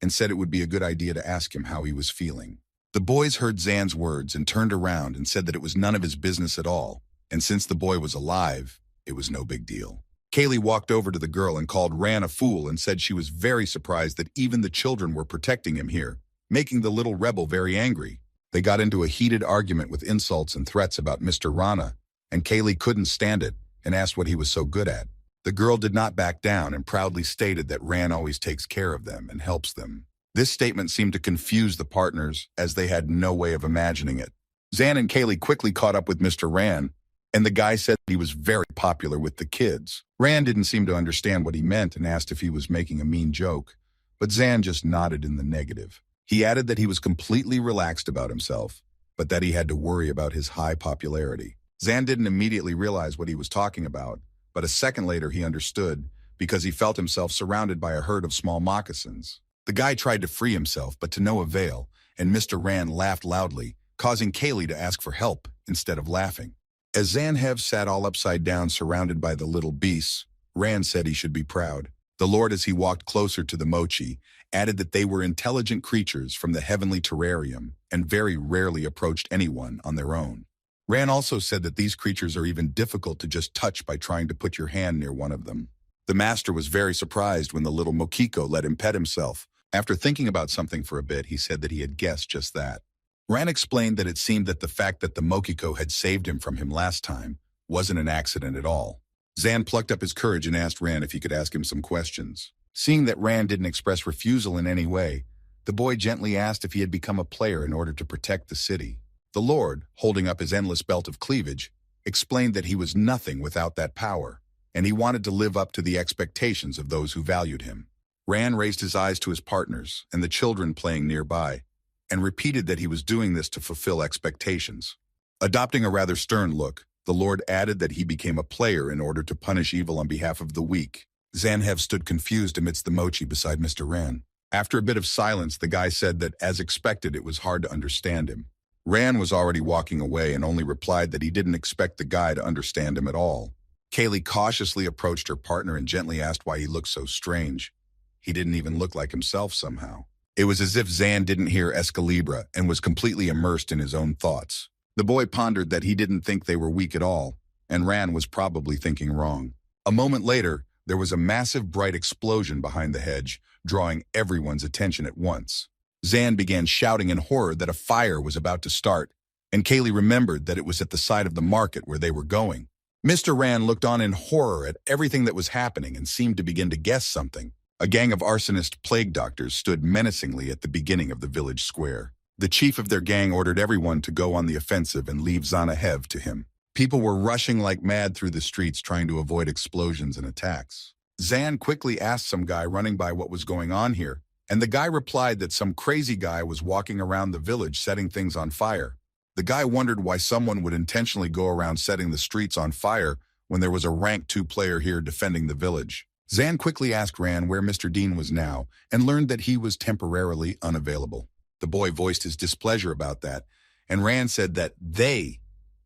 and said it would be a good idea to ask him how he was feeling. The boys heard Zan's words and turned around and said that it was none of his business at all, and since the boy was alive, it was no big deal. Kaylee walked over to the girl and called Ran a fool and said she was very surprised that even the children were protecting him here, making the little rebel very angry. They got into a heated argument with insults and threats about Mr. Rana, and Kaylee couldn't stand it and asked what he was so good at. The girl did not back down and proudly stated that Ran always takes care of them and helps them. This statement seemed to confuse the partners as they had no way of imagining it. Zan and Kaylee quickly caught up with Mr. Ran, and the guy said he was very popular with the kids. Ran didn't seem to understand what he meant and asked if he was making a mean joke, but Zan just nodded in the negative. He added that he was completely relaxed about himself, but that he had to worry about his high popularity. Zan didn't immediately realize what he was talking about, but a second later he understood because he felt himself surrounded by a herd of small moccasins. The guy tried to free himself, but to no avail, and Mr. Rand laughed loudly, causing Kaylee to ask for help instead of laughing. As Zanhev sat all upside down surrounded by the little beasts, Rand said he should be proud. The Lord, as he walked closer to the mochi, added that they were intelligent creatures from the heavenly terrarium and very rarely approached anyone on their own. Ran also said that these creatures are even difficult to just touch by trying to put your hand near one of them. The master was very surprised when the little Mokiko let him pet himself. After thinking about something for a bit, he said that he had guessed just that. Ran explained that it seemed that the fact that the Mokiko had saved him from him last time wasn't an accident at all. Zan plucked up his courage and asked Ran if he could ask him some questions. Seeing that Ran didn't express refusal in any way, The boy gently asked if he had become a player in order to protect the city. The Lord, holding up his endless belt of cleavage, explained that he was nothing without that power, and he wanted to live up to the expectations of those who valued him. Ran raised his eyes to his partners and the children playing nearby, and repeated that he was doing this to fulfill expectations. Adopting a rather stern look, the Lord added that he became a player in order to punish evil on behalf of the weak. Zanhev stood confused amidst the mochi beside Mr. Ran. After a bit of silence, the guy said that, as expected, it was hard to understand him. Ran was already walking away and only replied that he didn't expect the guy to understand him at all. Kaylee cautiously approached her partner and gently asked why he looked so strange. He didn't even look like himself somehow. It was as if Zan didn't hear Escalibra and was completely immersed in his own thoughts. The boy pondered that he didn't think they were weak at all, and Ran was probably thinking wrong. A moment later, there was a massive bright explosion behind the hedge, drawing everyone's attention at once. Zan began shouting in horror that a fire was about to start, and Kaylee remembered that it was at the side of the market where they were going. Mr. Ran looked on in horror at everything that was happening and seemed to begin to guess something. A gang of arsonist plague doctors stood menacingly at the beginning of the village square. The chief of their gang ordered everyone to go on the offensive and leave Zanahev to him. People were rushing like mad through the streets trying to avoid explosions and attacks. Zan quickly asked some guy running by what was going on here, and the guy replied that some crazy guy was walking around the village setting things on fire. The guy wondered why someone would intentionally go around setting the streets on fire when there was a rank 2 player here defending the village. Zan quickly asked Ran where Mr. Dean was now and learned that he was temporarily unavailable. The boy voiced his displeasure about that, and Ran said that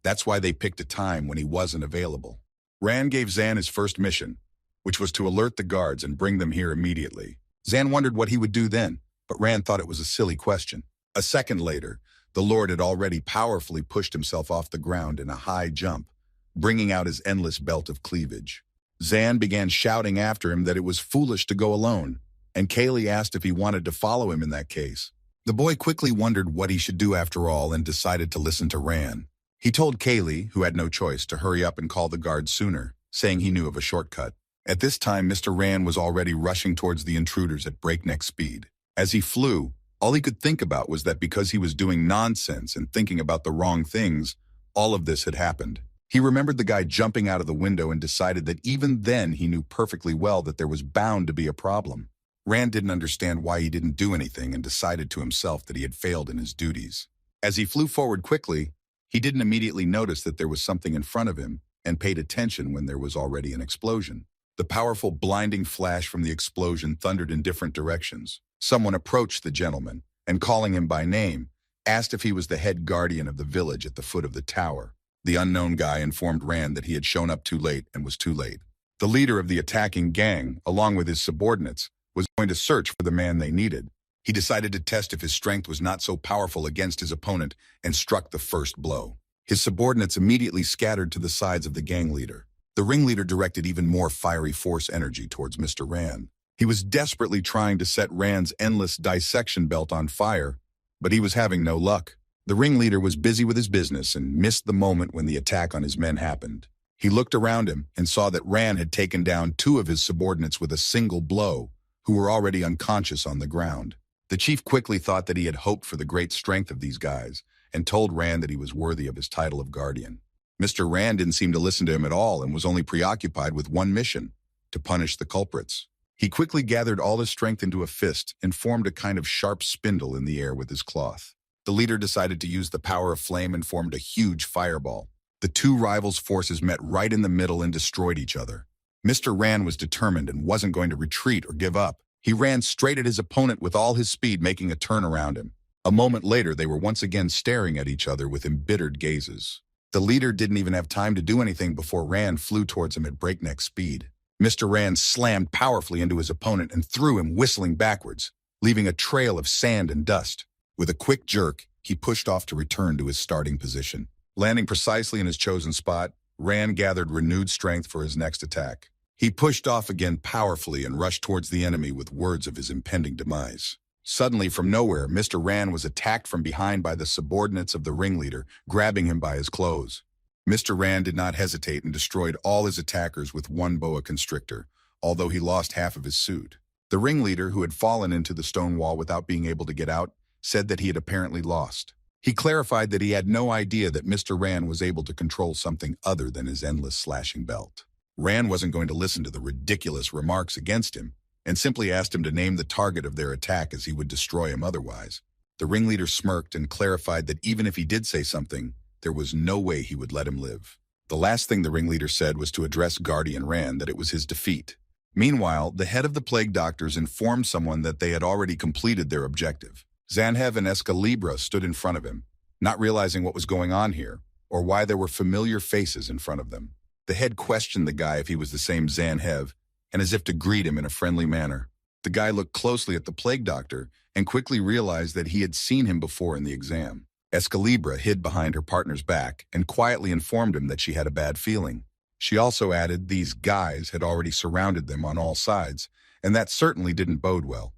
that's why they picked a time when he wasn't available. Ran gave Zan his first mission, which was to alert the guards and bring them here immediately. Zan wondered what he would do then, but Ran thought it was a silly question. A second later, the Lord had already powerfully pushed himself off the ground in a high jump, bringing out his endless belt of cleavage. Zan began shouting after him that it was foolish to go alone, and Kaylee asked if he wanted to follow him in that case. The boy quickly wondered what he should do after all and decided to listen to Ran. He told Kaylee, who had no choice, to hurry up and call the guards sooner, saying he knew of a shortcut. At this time, Mr. Ran was already rushing towards the intruders at breakneck speed. As he flew, all he could think about was that because he was doing nonsense and thinking about the wrong things, all of this had happened. He remembered the guy jumping out of the window and decided that even then he knew perfectly well that there was bound to be a problem. Ran didn't understand why he didn't do anything and decided to himself that he had failed in his duties. As he flew forward quickly, he didn't immediately notice that there was something in front of him and paid attention when there was already an explosion. The powerful, blinding flash from the explosion thundered in different directions. Someone approached the gentleman and, calling him by name, asked if he was the head guardian of the village at the foot of the tower. The unknown guy informed Ran that he had shown up too late and was too late. The leader of the attacking gang, along with his subordinates, was going to search for the man they needed. He decided to test if his strength was not so powerful against his opponent and struck the first blow. His subordinates immediately scattered to the sides of the gang leader. The ringleader directed even more fiery force energy towards Mr. Ran. He was desperately trying to set Ran's endless dissection belt on fire, but he was having no luck. The ringleader was busy with his business and missed the moment when the attack on his men happened. He looked around him and saw that Ran had taken down 2 of his subordinates with a single blow, who were already unconscious on the ground. The chief quickly thought that he had hoped for the great strength of these guys and told Ran that he was worthy of his title of guardian. Mr. Ran didn't seem to listen to him at all and was only preoccupied with one mission: to punish the culprits. He quickly gathered all his strength into a fist and formed a kind of sharp spindle in the air with his cloth. The leader decided to use the power of flame and formed a huge fireball. The 2 rivals' forces met right in the middle and destroyed each other. Mr. Ran was determined and wasn't going to retreat or give up. He ran straight at his opponent with all his speed, making a turn around him. A moment later, they were once again staring at each other with embittered gazes. The leader didn't even have time to do anything before Ran flew towards him at breakneck speed. Mr. Ran slammed powerfully into his opponent and threw him whistling backwards, leaving a trail of sand and dust. With a quick jerk, he pushed off to return to his starting position. Landing precisely in his chosen spot, Ran gathered renewed strength for his next attack. He pushed off again powerfully and rushed towards the enemy with words of his impending demise. Suddenly, from nowhere, Mr. Ran was attacked from behind by the subordinates of the ringleader, grabbing him by his clothes. Mr. Ran did not hesitate and destroyed all his attackers with one boa constrictor, although he lost half of his suit. The ringleader, who had fallen into the stone wall without being able to get out, said that he had apparently lost. He clarified that he had no idea that Mr. Ran was able to control something other than his endless slashing belt. Ran wasn't going to listen to the ridiculous remarks against him, and simply asked him to name the target of their attack, as he would destroy him otherwise. The ringleader smirked and clarified that even if he did say something, there was no way he would let him live. The last thing the ringleader said was to address Guardian Ran that it was his defeat. Meanwhile, the head of the plague doctors informed someone that they had already completed their objective. Zanhev and Escalibra stood in front of him, not realizing what was going on here, or why there were familiar faces in front of them. The head questioned the guy if he was the same Zanhev, and as if to greet him in a friendly manner. The guy looked closely at the plague doctor and quickly realized that he had seen him before in the exam. Escalibra hid behind her partner's back and quietly informed him that she had a bad feeling. She also added these guys had already surrounded them on all sides, and that certainly didn't bode well.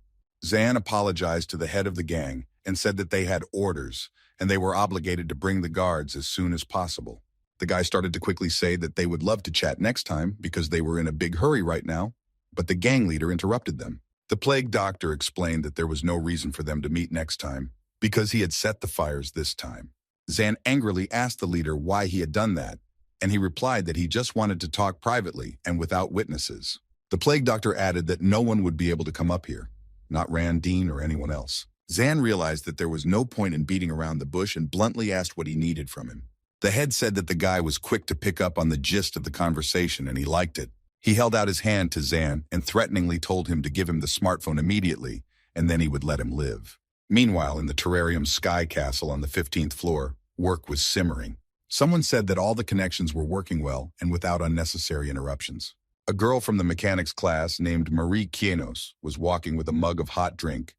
Zan apologized to the head of the gang and said that they had orders, and they were obligated to bring the guards as soon as possible. The guy started to quickly say that they would love to chat next time because they were in a big hurry right now, but the gang leader interrupted them. The plague doctor explained that there was no reason for them to meet next time because he had set the fires this time. Zan angrily asked the leader why he had done that, and he replied that he just wanted to talk privately and without witnesses. The plague doctor added that no one would be able to come up here, not Rand, Dean, or anyone else. Zan realized that there was no point in beating around the bush and bluntly asked what he needed from him. The head said that the guy was quick to pick up on the gist of the conversation and he liked it. He held out his hand to Zan and threateningly told him to give him the smartphone immediately, and then he would let him live. Meanwhile, in the terrarium sky castle on the 15th floor, work was simmering. Someone said that all the connections were working well and without unnecessary interruptions. A girl from the mechanics class named Marie Kienos was walking with a mug of hot drink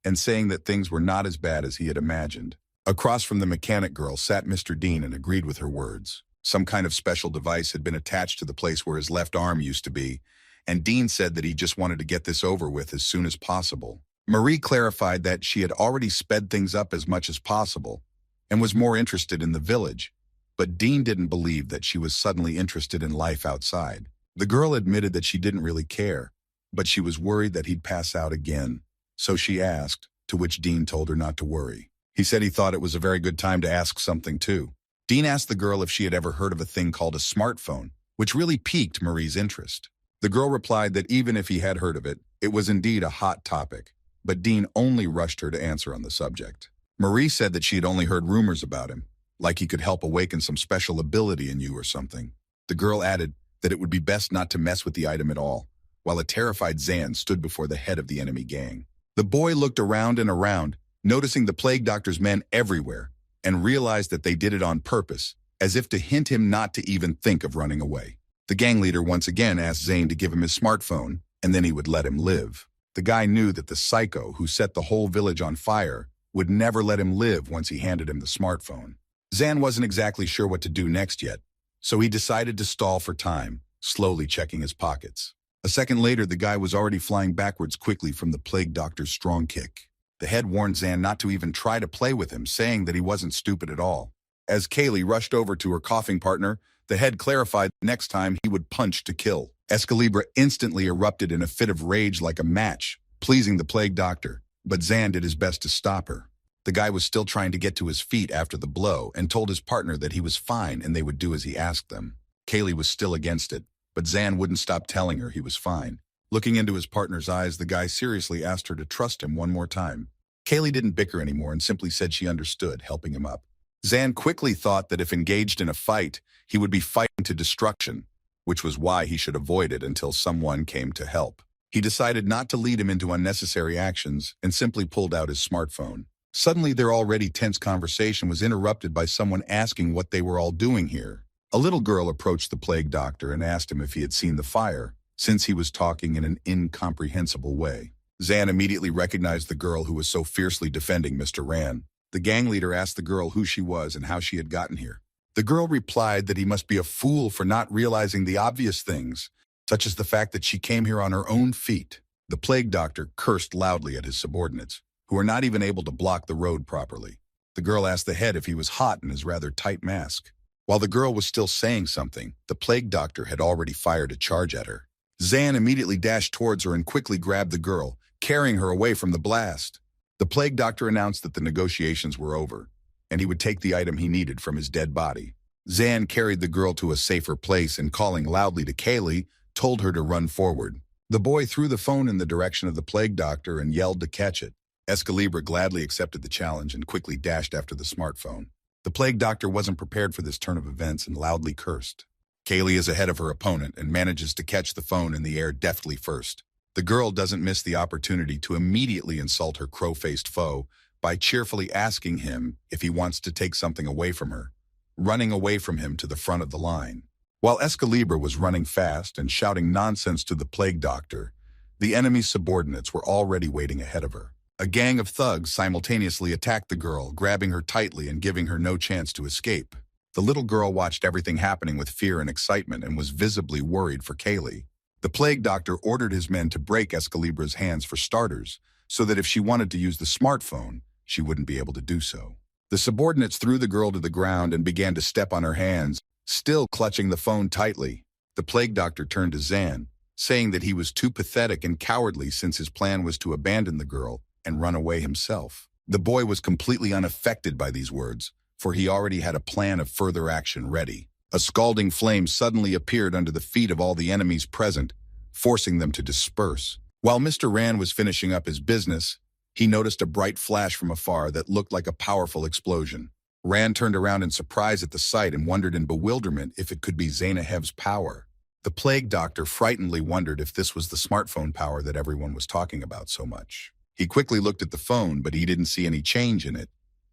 and saying that things were not as bad as he had imagined. Across from the mechanic girl sat Mr. Dean and agreed with her words. Some kind of special device had been attached to the place where his left arm used to be, and Dean said that he just wanted to get this over with as soon as possible. Marie clarified that she had already sped things up as much as possible and was more interested in the village, but Dean didn't believe that she was suddenly interested in life outside. The girl admitted that she didn't really care, but she was worried that he'd pass out again, so she asked, to which Dean told her not to worry. He said he thought it was a very good time to ask something too. Dean asked the girl if she had ever heard of a thing called a smartphone, which really piqued Marie's interest. The girl replied that even if he had heard of it, it was indeed a hot topic, but Dean only rushed her to answer on the subject. Marie said that she had only heard rumors about him, like he could help awaken some special ability in you or something. The girl added that it would be best not to mess with the item at all, while a terrified Zan stood before the head of the enemy gang. The boy looked around and around, noticing the plague doctor's men everywhere, and realized that they did it on purpose, as if to hint him not to even think of running away. The gang leader once again asked Zane to give him his smartphone, and then he would let him live. The guy knew that the psycho who set the whole village on fire would never let him live once he handed him the smartphone. Zan wasn't exactly sure what to do next yet, so he decided to stall for time, slowly checking his pockets. A second later, the guy was already flying backwards quickly from the plague doctor's strong kick. The head warned Zan not to even try to play with him, saying that he wasn't stupid at all. As Kaylee rushed over to her coughing partner, the head clarified next time he would punch to kill. Escalibra instantly erupted in a fit of rage like a match, pleasing the plague doctor, but Zan did his best to stop her. The guy was still trying to get to his feet after the blow and told his partner that he was fine and they would do as he asked them. Kaylee was still against it, but Zan wouldn't stop telling her he was fine. Looking into his partner's eyes, the guy seriously asked her to trust him one more time. Kaylee didn't bicker anymore and simply said she understood, helping him up. Zan quickly thought that if engaged in a fight, he would be fighting to destruction, which was why he should avoid it until someone came to help. He decided not to lead him into unnecessary actions and simply pulled out his smartphone. Suddenly, their already tense conversation was interrupted by someone asking what they were all doing here. A little girl approached the plague doctor and asked him if he had seen the fire, since he was talking in an incomprehensible way. Zan immediately recognized the girl who was so fiercely defending Mr. Ran. The gang leader asked the girl who she was and how she had gotten here. The girl replied that he must be a fool for not realizing the obvious things, such as the fact that she came here on her own feet. The plague doctor cursed loudly at his subordinates, who were not even able to block the road properly. The girl asked the head if he was hot in his rather tight mask. While the girl was still saying something, the plague doctor had already fired a charge at her. Zan immediately dashed towards her and quickly grabbed the girl, carrying her away from the blast. The plague doctor announced that the negotiations were over, and he would take the item he needed from his dead body. Zan carried the girl to a safer place and, calling loudly to Kaylee, told her to run forward. The boy threw the phone in the direction of the plague doctor and yelled to catch it. Escalibra gladly accepted the challenge and quickly dashed after the smartphone. The plague doctor wasn't prepared for this turn of events and loudly cursed. Kaylee is ahead of her opponent and manages to catch the phone in the air deftly first. The girl doesn't miss the opportunity to immediately insult her crow-faced foe by cheerfully asking him if he wants to take something away from her, running away from him to the front of the line. While Escalibra was running fast and shouting nonsense to the plague doctor, the enemy's subordinates were already waiting ahead of her. A gang of thugs simultaneously attacked the girl, grabbing her tightly and giving her no chance to escape. The little girl watched everything happening with fear and excitement and was visibly worried for Kaylee. The plague doctor ordered his men to break Escalibra's hands for starters, so that if she wanted to use the smartphone, she wouldn't be able to do so. The subordinates threw the girl to the ground and began to step on her hands, still clutching the phone tightly. The plague doctor turned to Zan, saying that he was too pathetic and cowardly since his plan was to abandon the girl and run away himself. The boy was completely unaffected by these words, for he already had a plan of further action ready. A scalding flame suddenly appeared under the feet of all the enemies present, forcing them to disperse. While Mr. Rand was finishing up his business, he noticed a bright flash from afar that looked like a powerful explosion. Rand turned around in surprise at the sight and wondered in bewilderment if it could be Zainahev's power. The plague doctor frightenedly wondered if this was the smartphone power that everyone was talking about so much. He quickly looked at the phone, but he didn't see any change in it,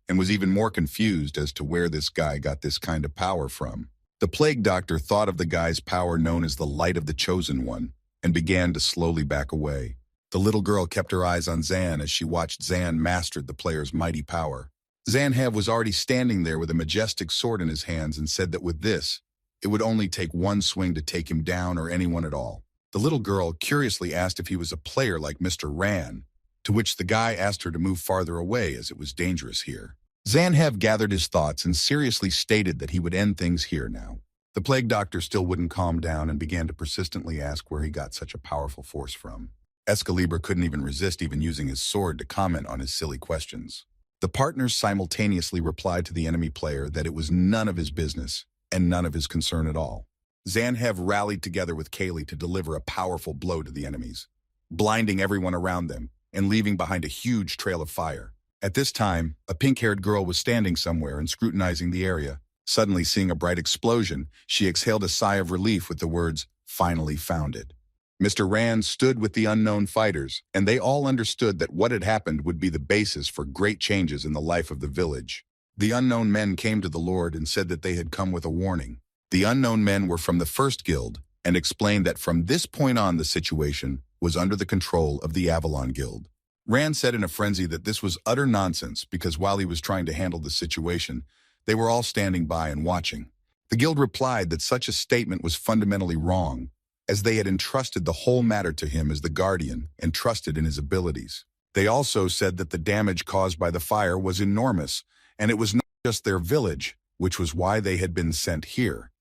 and was even more confused as to where this guy got this kind of power from. The plague doctor thought of the guy's power known as the Light of the Chosen One, and began to slowly back away. The little girl kept her eyes on Zan as she watched Zan mastered the player's mighty power. Zainahv was already standing there with a majestic sword in his hands and said that with this, it would only take one swing to take him down or anyone at all. The little girl curiously asked if he was a player like Mr. Rand, to which the guy asked her to move farther away as it was dangerous here. Zainahv gathered his thoughts and seriously stated that he would end things here now. The plague doctor still wouldn't calm down and began to persistently ask where he got such a powerful force from. Escalibra couldn't even resist even using his sword to comment on his silly questions. The partners simultaneously replied to the enemy player that it was none of his business and none of his concern at all. Zainahv rallied together with Kaylee to deliver a powerful blow to the enemies, blinding everyone around them and leaving behind a huge trail of fire. At this time, a pink-haired girl was standing somewhere and scrutinizing the area. Suddenly seeing a bright explosion, she exhaled a sigh of relief with the words, "Finally found it." Mr. Rand stood with the unknown fighters, and they all understood that what had happened would be the basis for great changes in the life of the village. The unknown men came to the Lord and said that they had come with a warning. The unknown men were from the first guild and explained that from this point on the situation was under the control of the Avalon Guild. Rand said in a frenzy that this was utter nonsense because while he was trying to handle the situation, they were all standing by and watching. The guild replied that such a statement was fundamentally wrong, as they had entrusted the whole matter to him as the guardian and trusted in his abilities. They also said that the damage caused by the fire was enormous, and it was not just their village, which was why they had been sent here.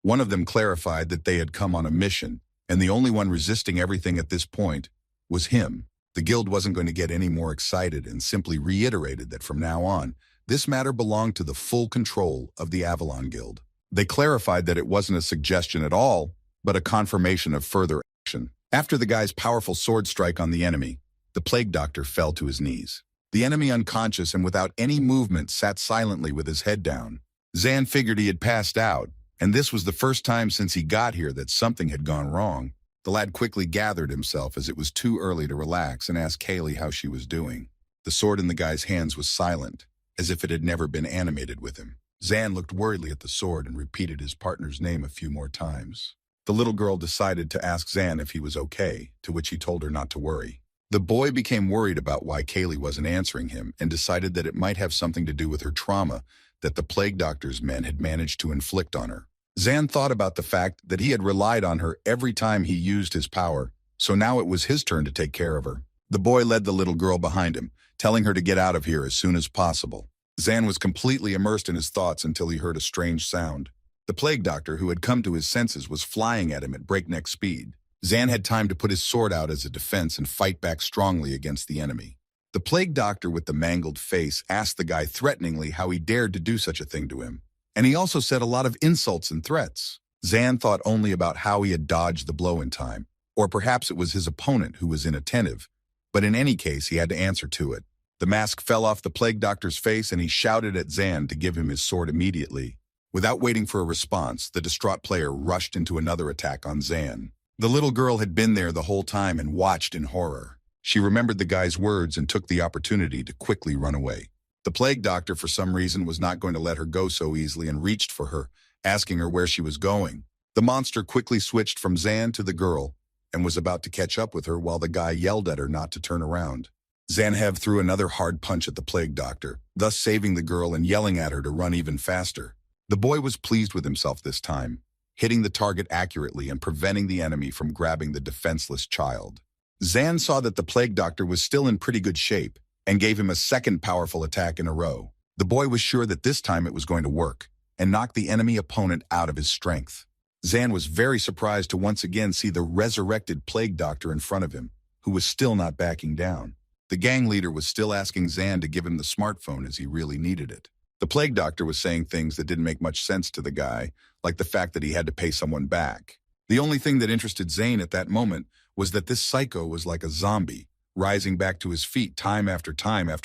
One of them clarified that they had come on a mission, and the only one resisting everything at this point was him. The guild wasn't going to get any more excited and simply reiterated that from now on, this matter belonged to the full control of the Avalon Guild. They clarified that it wasn't a suggestion at all, but a confirmation of further action. After the guy's powerful sword strike on the enemy, the plague doctor fell to his knees. The enemy, unconscious and without any movement, sat silently with his head down. Zan figured he had passed out, and this was the first time since he got here that something had gone wrong. The lad quickly gathered himself as it was too early to relax and asked Kaylee how she was doing. The sword in the guy's hands was silent, as if it had never been animated with him. Zan looked worriedly at the sword and repeated his partner's name a few more times. The little girl decided to ask Zan if he was okay, to which he told her not to worry. The boy became worried about why Kaylee wasn't answering him and decided that it might have something to do with her trauma that the plague doctor's men had managed to inflict on her. Zan thought about the fact that he had relied on her every time he used his power, so now it was his turn to take care of her. The boy led the little girl behind him, telling her to get out of here as soon as possible. Zan was completely immersed in his thoughts until he heard a strange sound. The plague doctor, who had come to his senses, was flying at him at breakneck speed. Zan had time to put his sword out as a defense and fight back strongly against the enemy. The plague doctor with the mangled face asked the guy threateningly how he dared to do such a thing to him. And he also said a lot of insults and threats. Zan thought only about how he had dodged the blow in time, or perhaps it was his opponent who was inattentive. But in any case, he had to answer to it. The mask fell off the plague doctor's face and he shouted at Zan to give him his sword immediately. Without waiting for a response, the distraught player rushed into another attack on Zan. The little girl had been there the whole time and watched in horror. She remembered the guy's words and took the opportunity to quickly run away. The plague doctor, for some reason, was not going to let her go so easily and reached for her, asking her where she was going. The monster quickly switched from Zan to the girl and was about to catch up with her while the guy yelled at her not to turn around. Zanhev threw another hard punch at the plague doctor, thus saving the girl and yelling at her to run even faster. The boy was pleased with himself this time, hitting the target accurately and preventing the enemy from grabbing the defenseless child. Zan saw that the plague doctor was still in pretty good shape and gave him a second powerful attack in a row. The boy was sure that this time it was going to work and knock the enemy opponent out of his strength. Zan was very surprised to once again see the resurrected plague doctor in front of him, who was still not backing down. The gang leader was still asking Zan to give him the smartphone as he really needed it. The plague doctor was saying things that didn't make much sense to the guy, like the fact that he had to pay someone back. The only thing that interested Zane at that moment was that this psycho was like a zombie, rising back to his feet time after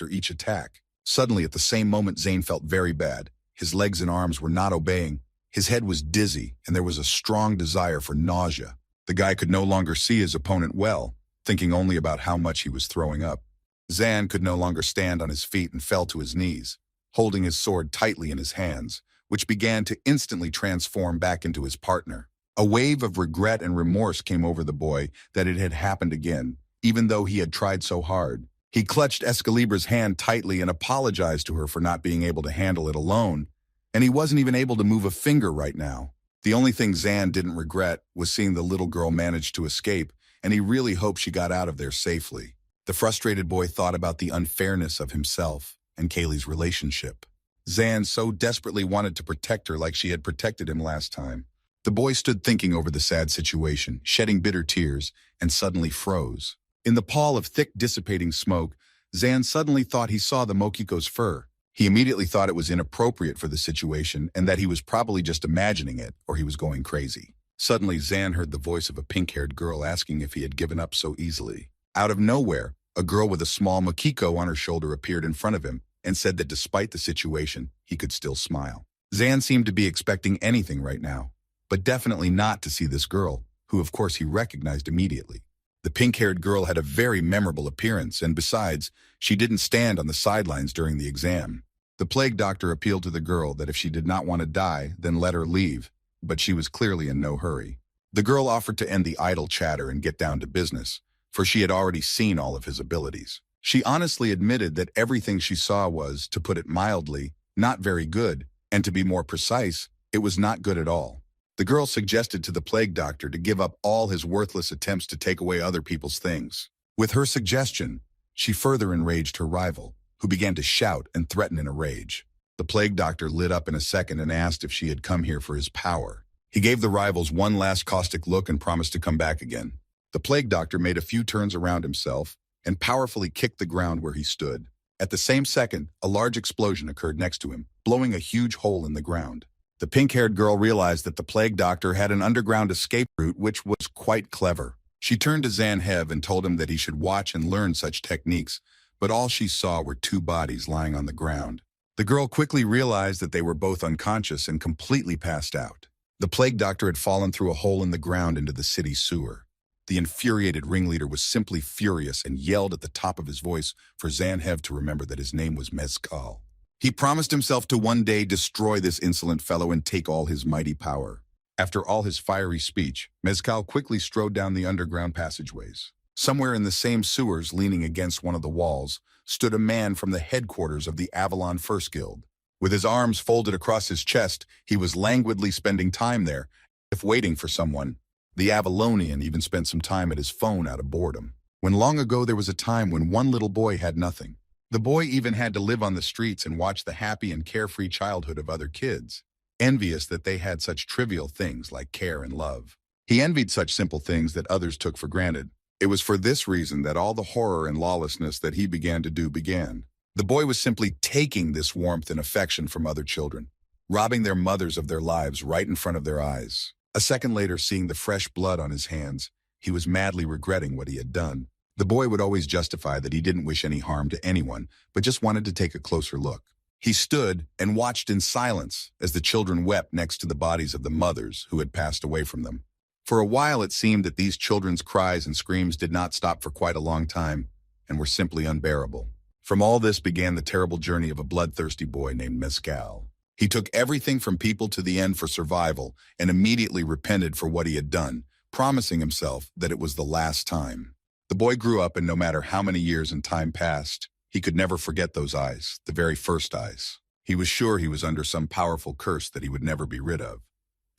each attack. Suddenly, at the same moment, Zane felt very bad. His legs and arms were not obeying. His head was dizzy, and there was a strong desire for nausea. The guy could no longer see his opponent well, thinking only about how much he was throwing up. Zan could no longer stand on his feet and fell to his knees, holding his sword tightly in his hands, which began to instantly transform back into his partner. A wave of regret and remorse came over the boy that it had happened again, even though he had tried so hard. He clutched Excalibur's hand tightly and apologized to her for not being able to handle it alone, and he wasn't even able to move a finger right now. The only thing Zan didn't regret was seeing the little girl manage to escape, and he really hoped she got out of there safely. The frustrated boy thought about the unfairness of himself and Kaylee's relationship. Zan so desperately wanted to protect her like she had protected him last time. The boy stood thinking over the sad situation, shedding bitter tears, and suddenly froze. In the pall of thick, dissipating smoke, Zan suddenly thought he saw the Mokiko's fur. He immediately thought it was inappropriate for the situation and that he was probably just imagining it or he was going crazy. Suddenly, Zan heard the voice of a pink-haired girl asking if he had given up so easily. Out of nowhere, a girl with a small Mokiko on her shoulder appeared in front of him and said that despite the situation, he could still smile. Zan seemed to be expecting anything right now, but definitely not to see this girl, who of course he recognized immediately. The pink-haired girl had a very memorable appearance, and besides, she didn't stand on the sidelines during the exam. The plague doctor appealed to the girl that if she did not want to die, then let her leave, but she was clearly in no hurry. The girl offered to end the idle chatter and get down to business, for she had already seen all of his abilities. She honestly admitted that everything she saw was, to put it mildly, not very good, and to be more precise, it was not good at all. The girl suggested to the plague doctor to give up all his worthless attempts to take away other people's things. With her suggestion, she further enraged her rival, who began to shout and threaten in a rage. The plague doctor lit up in a second and asked if she had come here for his power. He gave the rivals one last caustic look and promised to come back again. The plague doctor made a few turns around himself and powerfully kicked the ground where he stood. At the same second, a large explosion occurred next to him, blowing a huge hole in the ground. The pink-haired girl realized that the plague doctor had an underground escape route, which was quite clever. She turned to Zanhev and told him that he should watch and learn such techniques, but all she saw were two bodies lying on the ground. The girl quickly realized that they were both unconscious and completely passed out. The plague doctor had fallen through a hole in the ground into the city sewer. The infuriated ringleader was simply furious and yelled at the top of his voice for Zanhev to remember that his name was Mezcal. He promised himself to one day destroy this insolent fellow and take all his mighty power. After all his fiery speech, Mezcal quickly strode down the underground passageways. Somewhere in the same sewers, leaning against one of the walls, stood a man from the headquarters of the Avalon First Guild. With his arms folded across his chest, he was languidly spending time there, as if waiting for someone. The Avalonian even spent some time at his phone out of boredom. When long ago there was a time when one little boy had nothing. The boy even had to live on the streets and watch the happy and carefree childhood of other kids, envious that they had such trivial things like care and love. He envied such simple things that others took for granted. It was for this reason that all the horror and lawlessness that he began to do began. The boy was simply taking this warmth and affection from other children, robbing their mothers of their lives right in front of their eyes. A second later, seeing the fresh blood on his hands, he was madly regretting what he had done. The boy would always justify that he didn't wish any harm to anyone, but just wanted to take a closer look. He stood and watched in silence as the children wept next to the bodies of the mothers who had passed away from them. For a while, it seemed that these children's cries and screams did not stop for quite a long time and were simply unbearable. From all this began the terrible journey of a bloodthirsty boy named Mezcal. He took everything from people to the end for survival and immediately repented for what he had done, promising himself that it was the last time. The boy grew up, and no matter how many years and time passed, he could never forget those eyes, the very first eyes. He was sure he was under some powerful curse that he would never be rid of,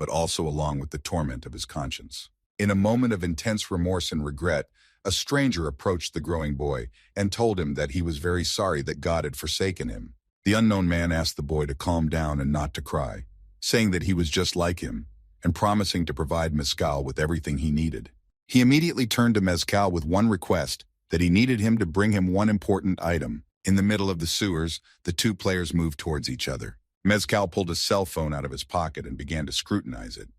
but also along with the torment of his conscience. In a moment of intense remorse and regret, a stranger approached the growing boy and told him that he was very sorry that God had forsaken him. The unknown man asked the boy to calm down and not to cry, saying that he was just like him, and promising to provide Mezcal with everything he needed. He immediately turned to Mezcal with one request, that he needed him to bring him one important item. In the middle of the sewers, the two players moved towards each other. Mezcal pulled a cell phone out of his pocket and began to scrutinize it,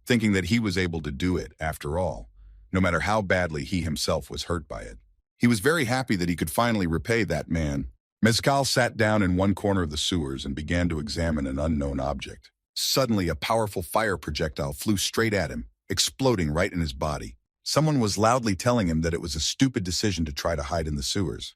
thinking that he was able to do it after all, no matter how badly he himself was hurt by it. He was very happy that he could finally repay that man. Mezcal sat down in one corner of the sewers and began to examine an unknown object. Suddenly, a powerful fire projectile flew straight at him, exploding right in his body. Someone was loudly telling him that it was a stupid decision to try to hide in the sewers,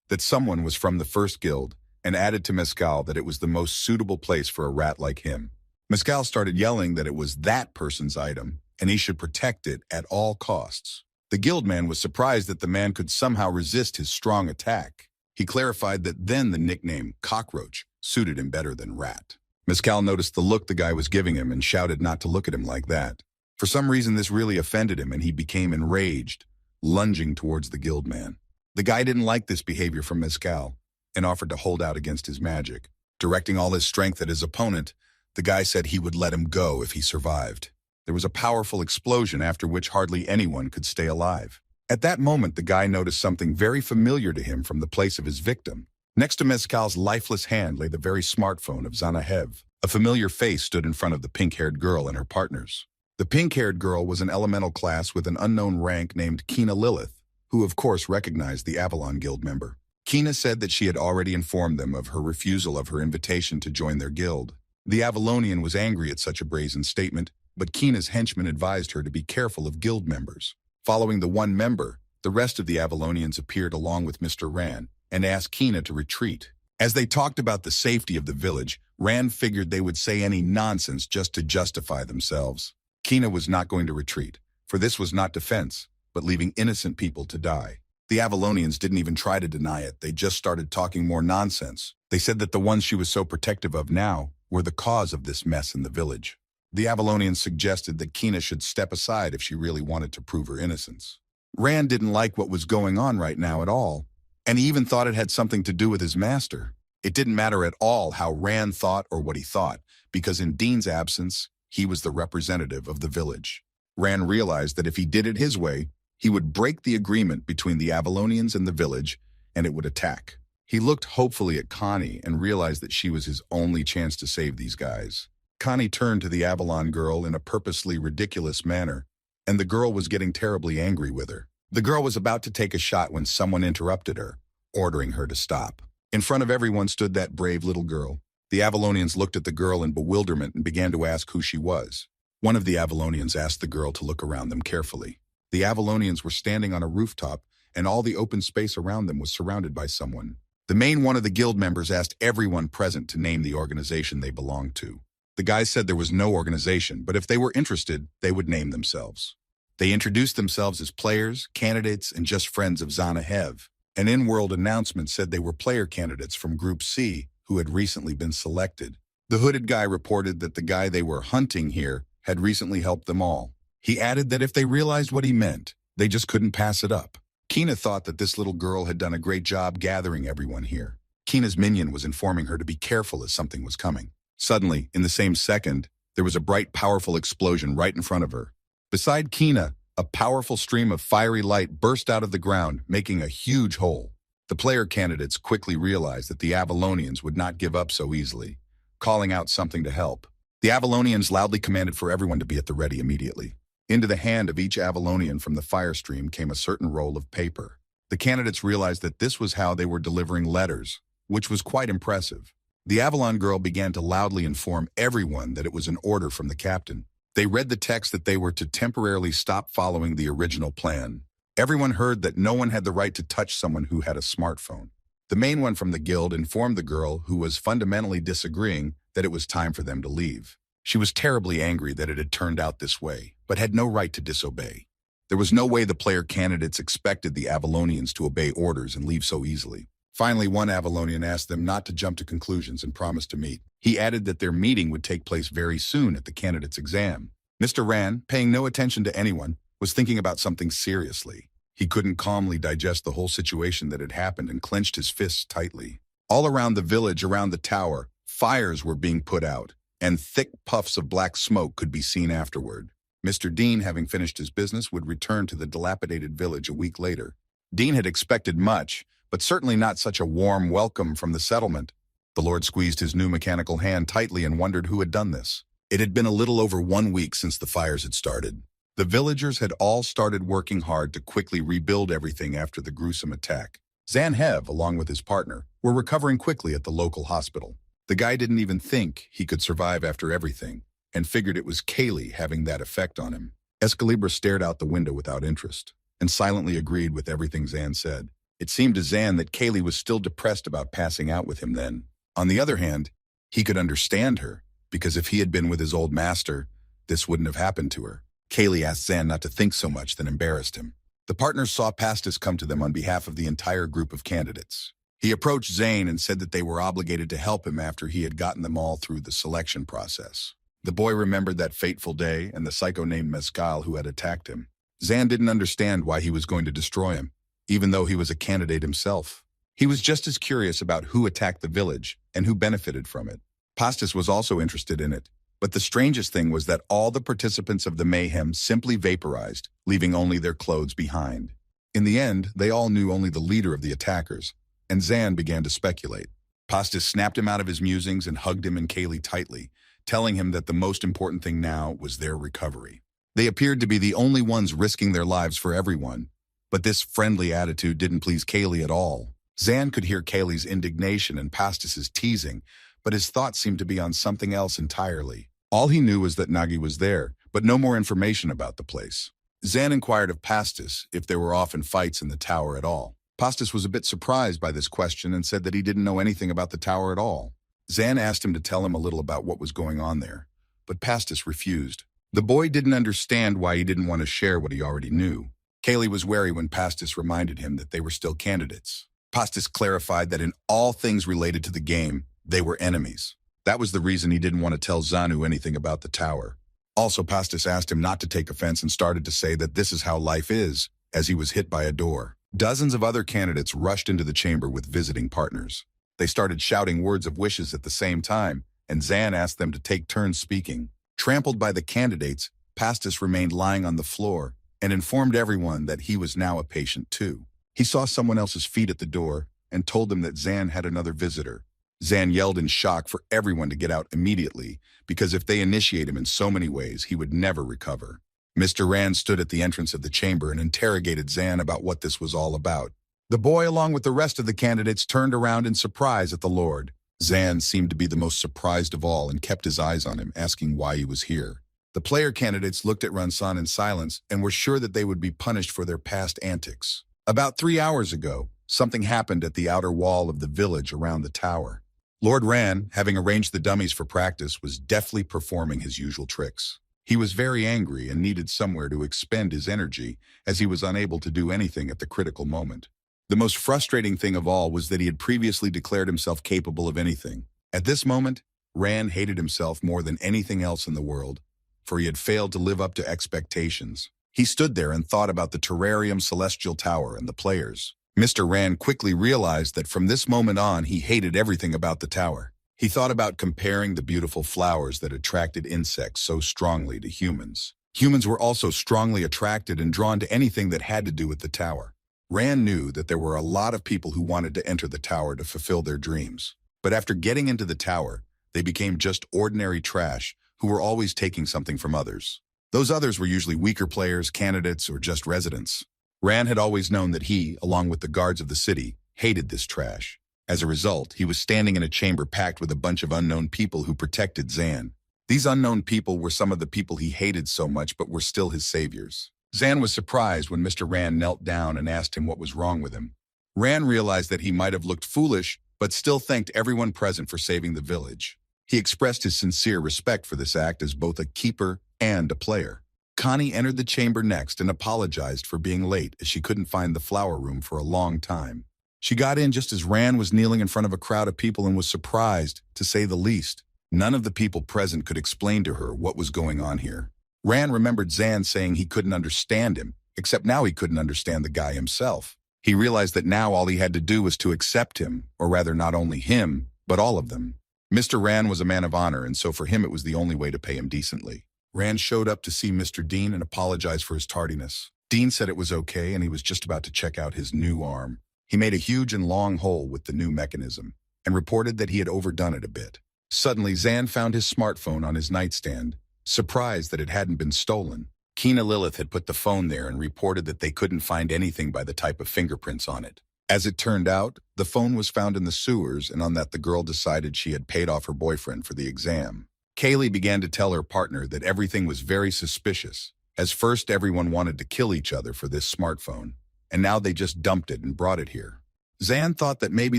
that someone was from the first guild, and added to Mezcal that it was the most suitable place for a rat like him. Mezcal started yelling that it was that person's item, and he should protect it at all costs. The guildman was surprised that the man could somehow resist his strong attack. He clarified that then the nickname Cockroach suited him better than Rat. Mezcal noticed the look the guy was giving him and shouted not to look at him like that. For some reason, this really offended him, and he became enraged, lunging towards the guildman. The guy didn't like this behavior from Mezcal and offered to hold out against his magic. Directing all his strength at his opponent, the guy said he would let him go if he survived. There was a powerful explosion, after which hardly anyone could stay alive. At that moment, the guy noticed something very familiar to him from the place of his victim. Next to Mezcal's lifeless hand lay the very smartphone of Zanahev. A familiar face stood in front of the pink-haired girl and her partners. The pink-haired girl was an elemental class with an unknown rank named Kina Lilith, who of course recognized the Avalon Guild member. Kina said that she had already informed them of her refusal of her invitation to join their guild. The Avalonian was angry at such a brazen statement, but Kina's henchmen advised her to be careful of guild members. Following the one member, the rest of the Avalonians appeared along with Mr. Ran and asked Kina to retreat. As they talked about the safety of the village, Ran figured they would say any nonsense just to justify themselves. Kina was not going to retreat, for this was not defense, but leaving innocent people to die. The Avalonians didn't even try to deny it. They just started talking more nonsense. They said that the ones she was so protective of now were the cause of this mess in the village. The Avalonians suggested that Kina should step aside if she really wanted to prove her innocence. Rand didn't like what was going on right now at all, and he even thought it had something to do with his master. It didn't matter at all how Rand thought or what he thought, because in Dean's absence, he was the representative of the village. Rand realized that if he did it his way, he would break the agreement between the Avalonians and the village, and it would attack. He looked hopefully at Connie and realized that she was his only chance to save these guys. Connie turned to the Avalon girl in a purposely ridiculous manner, and the girl was getting terribly angry with her. The girl was about to take a shot when someone interrupted her, ordering her to stop. In front of everyone stood that brave little girl. The Avalonians looked at the girl in bewilderment and began to ask who she was. One of the Avalonians asked the girl to look around them carefully. The Avalonians were standing on a rooftop, and all the open space around them was surrounded by someone. The main one of the guild members asked everyone present to name the organization they belonged to. The guys said there was no organization, but if they were interested, they would name themselves. They introduced themselves as players, candidates, and just friends of Zanahev. An in-world announcement said they were player candidates from Group C who had recently been selected. The hooded guy reported that the guy they were hunting here had recently helped them all. He added that if they realized what he meant, they just couldn't pass it up. Kina thought that this little girl had done a great job gathering everyone here. Kina's minion was informing her to be careful as something was coming. Suddenly, in the same second, there was a bright, powerful explosion right in front of her. Beside Kina, a powerful stream of fiery light burst out of the ground, making a huge hole. The player candidates quickly realized that the Avalonians would not give up so easily, calling out something to help. The Avalonians loudly commanded for everyone to be at the ready immediately. Into the hand of each Avalonian from the fire stream came a certain roll of paper. The candidates realized that this was how they were delivering letters, which was quite impressive. The Avalon girl began to loudly inform everyone that it was an order from the captain. They read the text that they were to temporarily stop following the original plan. Everyone heard that no one had the right to touch someone who had a smartphone. The main one from the guild informed the girl, who was fundamentally disagreeing, that it was time for them to leave. She was terribly angry that it had turned out this way, but had no right to disobey. There was no way the player candidates expected the Avalonians to obey orders and leave so easily. Finally, one Avalonian asked them not to jump to conclusions and promised to meet. He added that their meeting would take place very soon at the candidates' exam. Mr. Rand, paying no attention to anyone, was thinking about something seriously. He couldn't calmly digest the whole situation that had happened and clenched his fists tightly. All around the village, around the tower, fires were being put out, and thick puffs of black smoke could be seen afterward. Mr. Dean, having finished his business, would return to the dilapidated village a week later. Dean had expected much, but certainly not such a warm welcome from the settlement. The Lord squeezed his new mechanical hand tightly and wondered who had done this. It had been a little over 1 week since the fires had started. The villagers had all started working hard to quickly rebuild everything after the gruesome attack. Zanhev, along with his partner, were recovering quickly at the local hospital. The guy didn't even think he could survive after everything, and figured it was Kaylee having that effect on him. Escalibur stared out the window without interest, and silently agreed with everything Zan said. It seemed to Zan that Kaylee was still depressed about passing out with him then. On the other hand, he could understand her, because if he had been with his old master, this wouldn't have happened to her. Kaylee asked Zan not to think so much, then embarrassed him. The partners saw Pastis come to them on behalf of the entire group of candidates. He approached Zane and said that they were obligated to help him after he had gotten them all through the selection process. The boy remembered that fateful day and the psycho named Mescal who had attacked him. Zan didn't understand why he was going to destroy him, even though he was a candidate himself. He was just as curious about who attacked the village and who benefited from it. Pastis was also interested in it, but the strangest thing was that all the participants of the mayhem simply vaporized, leaving only their clothes behind. In the end, they all knew only the leader of the attackers, and Zan began to speculate. Pastis snapped him out of his musings and hugged him and Kaylee tightly, telling him that the most important thing now was their recovery. They appeared to be the only ones risking their lives for everyone, but this friendly attitude didn't please Kaylee at all. Zan could hear Kaylee's indignation and Pastis's teasing, but his thoughts seemed to be on something else entirely. All he knew was that Nagi was there, but no more information about the place. Zan inquired of Pastis if there were often fights in the tower at all. Pastis was a bit surprised by this question and said that he didn't know anything about the tower at all. Zan asked him to tell him a little about what was going on there, but Pastis refused. The boy didn't understand why he didn't want to share what he already knew. Kaylee was wary when Pastis reminded him that they were still candidates. Pastis clarified that in all things related to the game, they were enemies. That was the reason he didn't want to tell Zanu anything about the tower. Also, Pastis asked him not to take offense and started to say that this is how life is, as he was hit by a door. Dozens of other candidates rushed into the chamber with visiting partners. They started shouting words of wishes at the same time, and Zan asked them to take turns speaking. Trampled by the candidates, Pastis remained lying on the floor and informed everyone that he was now a patient too. He saw someone else's feet at the door and told them that Zan had another visitor. Zan yelled in shock for everyone to get out immediately, because if they initiate him in so many ways, he would never recover. Mr. Rand stood at the entrance of the chamber and interrogated Zan about what this was all about. The boy, along with the rest of the candidates, turned around in surprise at the Lord. Zan seemed to be the most surprised of all and kept his eyes on him, asking why he was here. The player candidates looked at Ransan in silence and were sure that they would be punished for their past antics. About 3 hours ago, something happened at the outer wall of the village around the tower. Lord Ran, having arranged the dummies for practice, was deftly performing his usual tricks. He was very angry and needed somewhere to expend his energy, as he was unable to do anything at the critical moment. The most frustrating thing of all was that he had previously declared himself capable of anything. At this moment, Ran hated himself more than anything else in the world, for he had failed to live up to expectations. He stood there and thought about the Terrarium Celestial Tower and the players. Mr. Rand quickly realized that from this moment on, he hated everything about the tower. He thought about comparing the beautiful flowers that attracted insects so strongly to humans. Humans were also strongly attracted and drawn to anything that had to do with the tower. Ran knew that there were a lot of people who wanted to enter the tower to fulfill their dreams. But after getting into the tower, they became just ordinary trash who were always taking something from others. Those others were usually weaker players, candidates, or just residents. Ran had always known that he, along with the guards of the city, hated this trash. As a result, he was standing in a chamber packed with a bunch of unknown people who protected Zan. These unknown people were some of the people he hated so much but were still his saviors. Zan was surprised when Mr. Ran knelt down and asked him what was wrong with him. Ran realized that he might have looked foolish, but still thanked everyone present for saving the village. He expressed his sincere respect for this act as both a keeper and a player. Connie entered the chamber next and apologized for being late as she couldn't find the flower room for a long time. She got in just as Ran was kneeling in front of a crowd of people and was surprised, to say the least. None of the people present could explain to her what was going on here. Ran remembered Zan saying he couldn't understand him, except now he couldn't understand the guy himself. He realized that now all he had to do was to accept him, or rather not only him, but all of them. Mr. Ran was a man of honor, and so for him it was the only way to pay him decently. Ran showed up to see Mr. Dean and apologized for his tardiness. Dean said it was okay and he was just about to check out his new arm. He made a huge and long hole with the new mechanism, and reported that he had overdone it a bit. Suddenly, Zan found his smartphone on his nightstand, surprised that it hadn't been stolen. Keena Lilith had put the phone there and reported that they couldn't find anything by the type of fingerprints on it. As it turned out, the phone was found in the sewers, and on that the girl decided she had paid off her boyfriend for the exam. Kaylee began to tell her partner that everything was very suspicious, as first everyone wanted to kill each other for this smartphone, and now they just dumped it and brought it here. Zan thought that maybe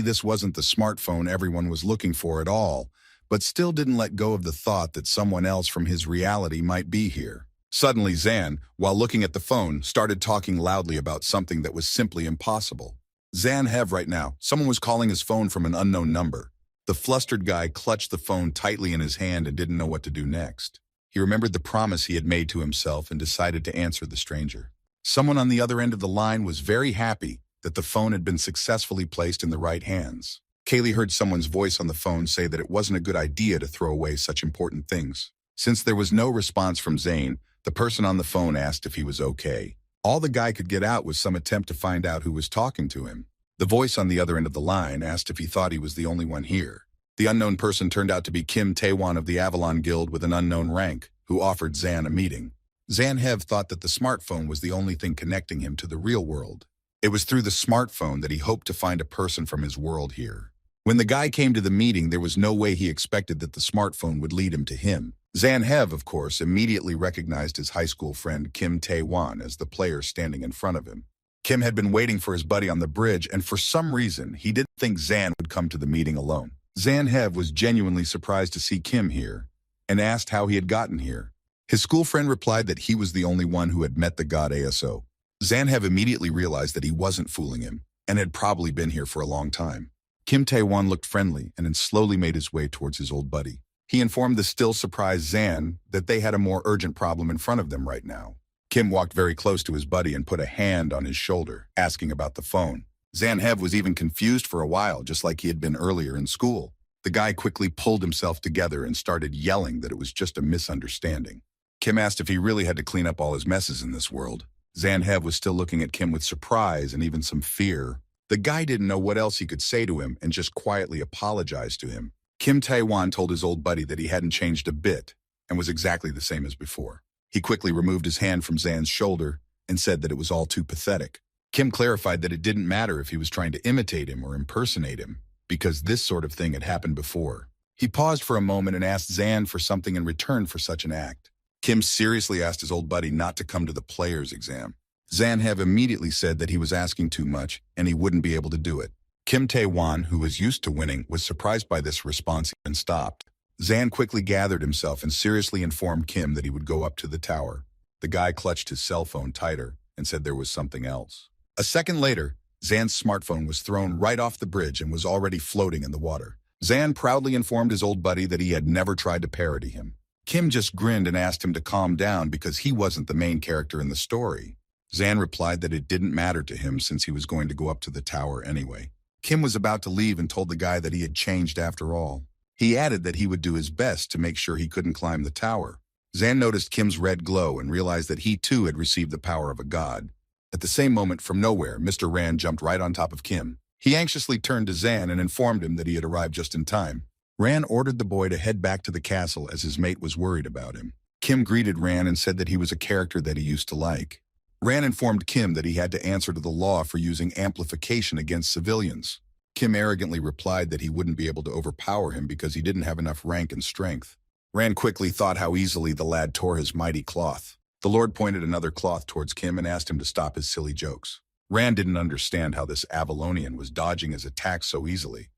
this wasn't the smartphone everyone was looking for at all, but still didn't let go of the thought that someone else from his reality might be here. Suddenly Zan, while looking at the phone, started talking loudly about something that was simply impossible. Zan have right now, someone was calling his phone from an unknown number. The flustered guy clutched the phone tightly in his hand and didn't know what to do next. He remembered the promise he had made to himself and decided to answer the stranger. Someone on the other end of the line was very happy that the phone had been successfully placed in the right hands. Kaylee heard someone's voice on the phone say that it wasn't a good idea to throw away such important things. Since there was no response from Zane, the person on the phone asked if he was okay. All the guy could get out was some attempt to find out who was talking to him. The voice on the other end of the line asked if he thought he was the only one here. The unknown person turned out to be Kim Taewon of the Avalon Guild with an unknown rank, who offered Zan a meeting. Zan Hev thought that the smartphone was the only thing connecting him to the real world. It was through the smartphone that he hoped to find a person from his world here. When the guy came to the meeting, there was no way he expected that the smartphone would lead him to him. Zan Hev, of course, immediately recognized his high school friend Kim Taewon as the player standing in front of him. Kim had been waiting for his buddy on the bridge, and for some reason, he didn't think Zan would come to the meeting alone. Zan Hev was genuinely surprised to see Kim here, and asked how he had gotten here. His school friend replied that he was the only one who had met the god ASO. Zan Hev immediately realized that he wasn't fooling him, and had probably been here for a long time. Kim Taewon looked friendly and then slowly made his way towards his old buddy. He informed the still surprised Zan that they had a more urgent problem in front of them right now. Kim walked very close to his buddy and put a hand on his shoulder, asking about the phone. Zan Hev was even confused for a while, just like he had been earlier in school. The guy quickly pulled himself together and started yelling that it was just a misunderstanding. Kim asked if he really had to clean up all his messes in this world. Zan Hev was still looking at Kim with surprise and even some fear. The guy didn't know what else he could say to him and just quietly apologized to him. Kim Taewon told his old buddy that he hadn't changed a bit and was exactly the same as before. He quickly removed his hand from Zan's shoulder and said that it was all too pathetic. Kim clarified that it didn't matter if he was trying to imitate him or impersonate him, because this sort of thing had happened before. He paused for a moment and asked Zan for something in return for such an act. Kim seriously asked his old buddy not to come to the player's exam. Zan Hev immediately said that he was asking too much and he wouldn't be able to do it. Kim Taewon, who was used to winning, was surprised by this response and stopped. Zan quickly gathered himself and seriously informed Kim that he would go up to the tower. The guy clutched his cell phone tighter and said there was something else. A second later, Zan's smartphone was thrown right off the bridge and was already floating in the water. Zan proudly informed his old buddy that he had never tried to parody him. Kim just grinned and asked him to calm down because he wasn't the main character in the story. Zan replied that it didn't matter to him since he was going to go up to the tower anyway. Kim was about to leave and told the guy that he had changed after all. He added that he would do his best to make sure he couldn't climb the tower. Zan noticed Kim's red glow and realized that he too had received the power of a god. At the same moment, from nowhere, Mr. Rand jumped right on top of Kim. He anxiously turned to Zan and informed him that he had arrived just in time. Rand ordered the boy to head back to the castle as his mate was worried about him. Kim greeted Rand and said that he was a character that he used to like. Rand informed Kim that he had to answer to the law for using amplification against civilians. Kim arrogantly replied that he wouldn't be able to overpower him because he didn't have enough rank and strength. Rand quickly thought how easily the lad tore his mighty cloth. The Lord pointed another cloth towards Kim and asked him to stop his silly jokes. Rand didn't understand how this Avalonian was dodging his attacks so easily,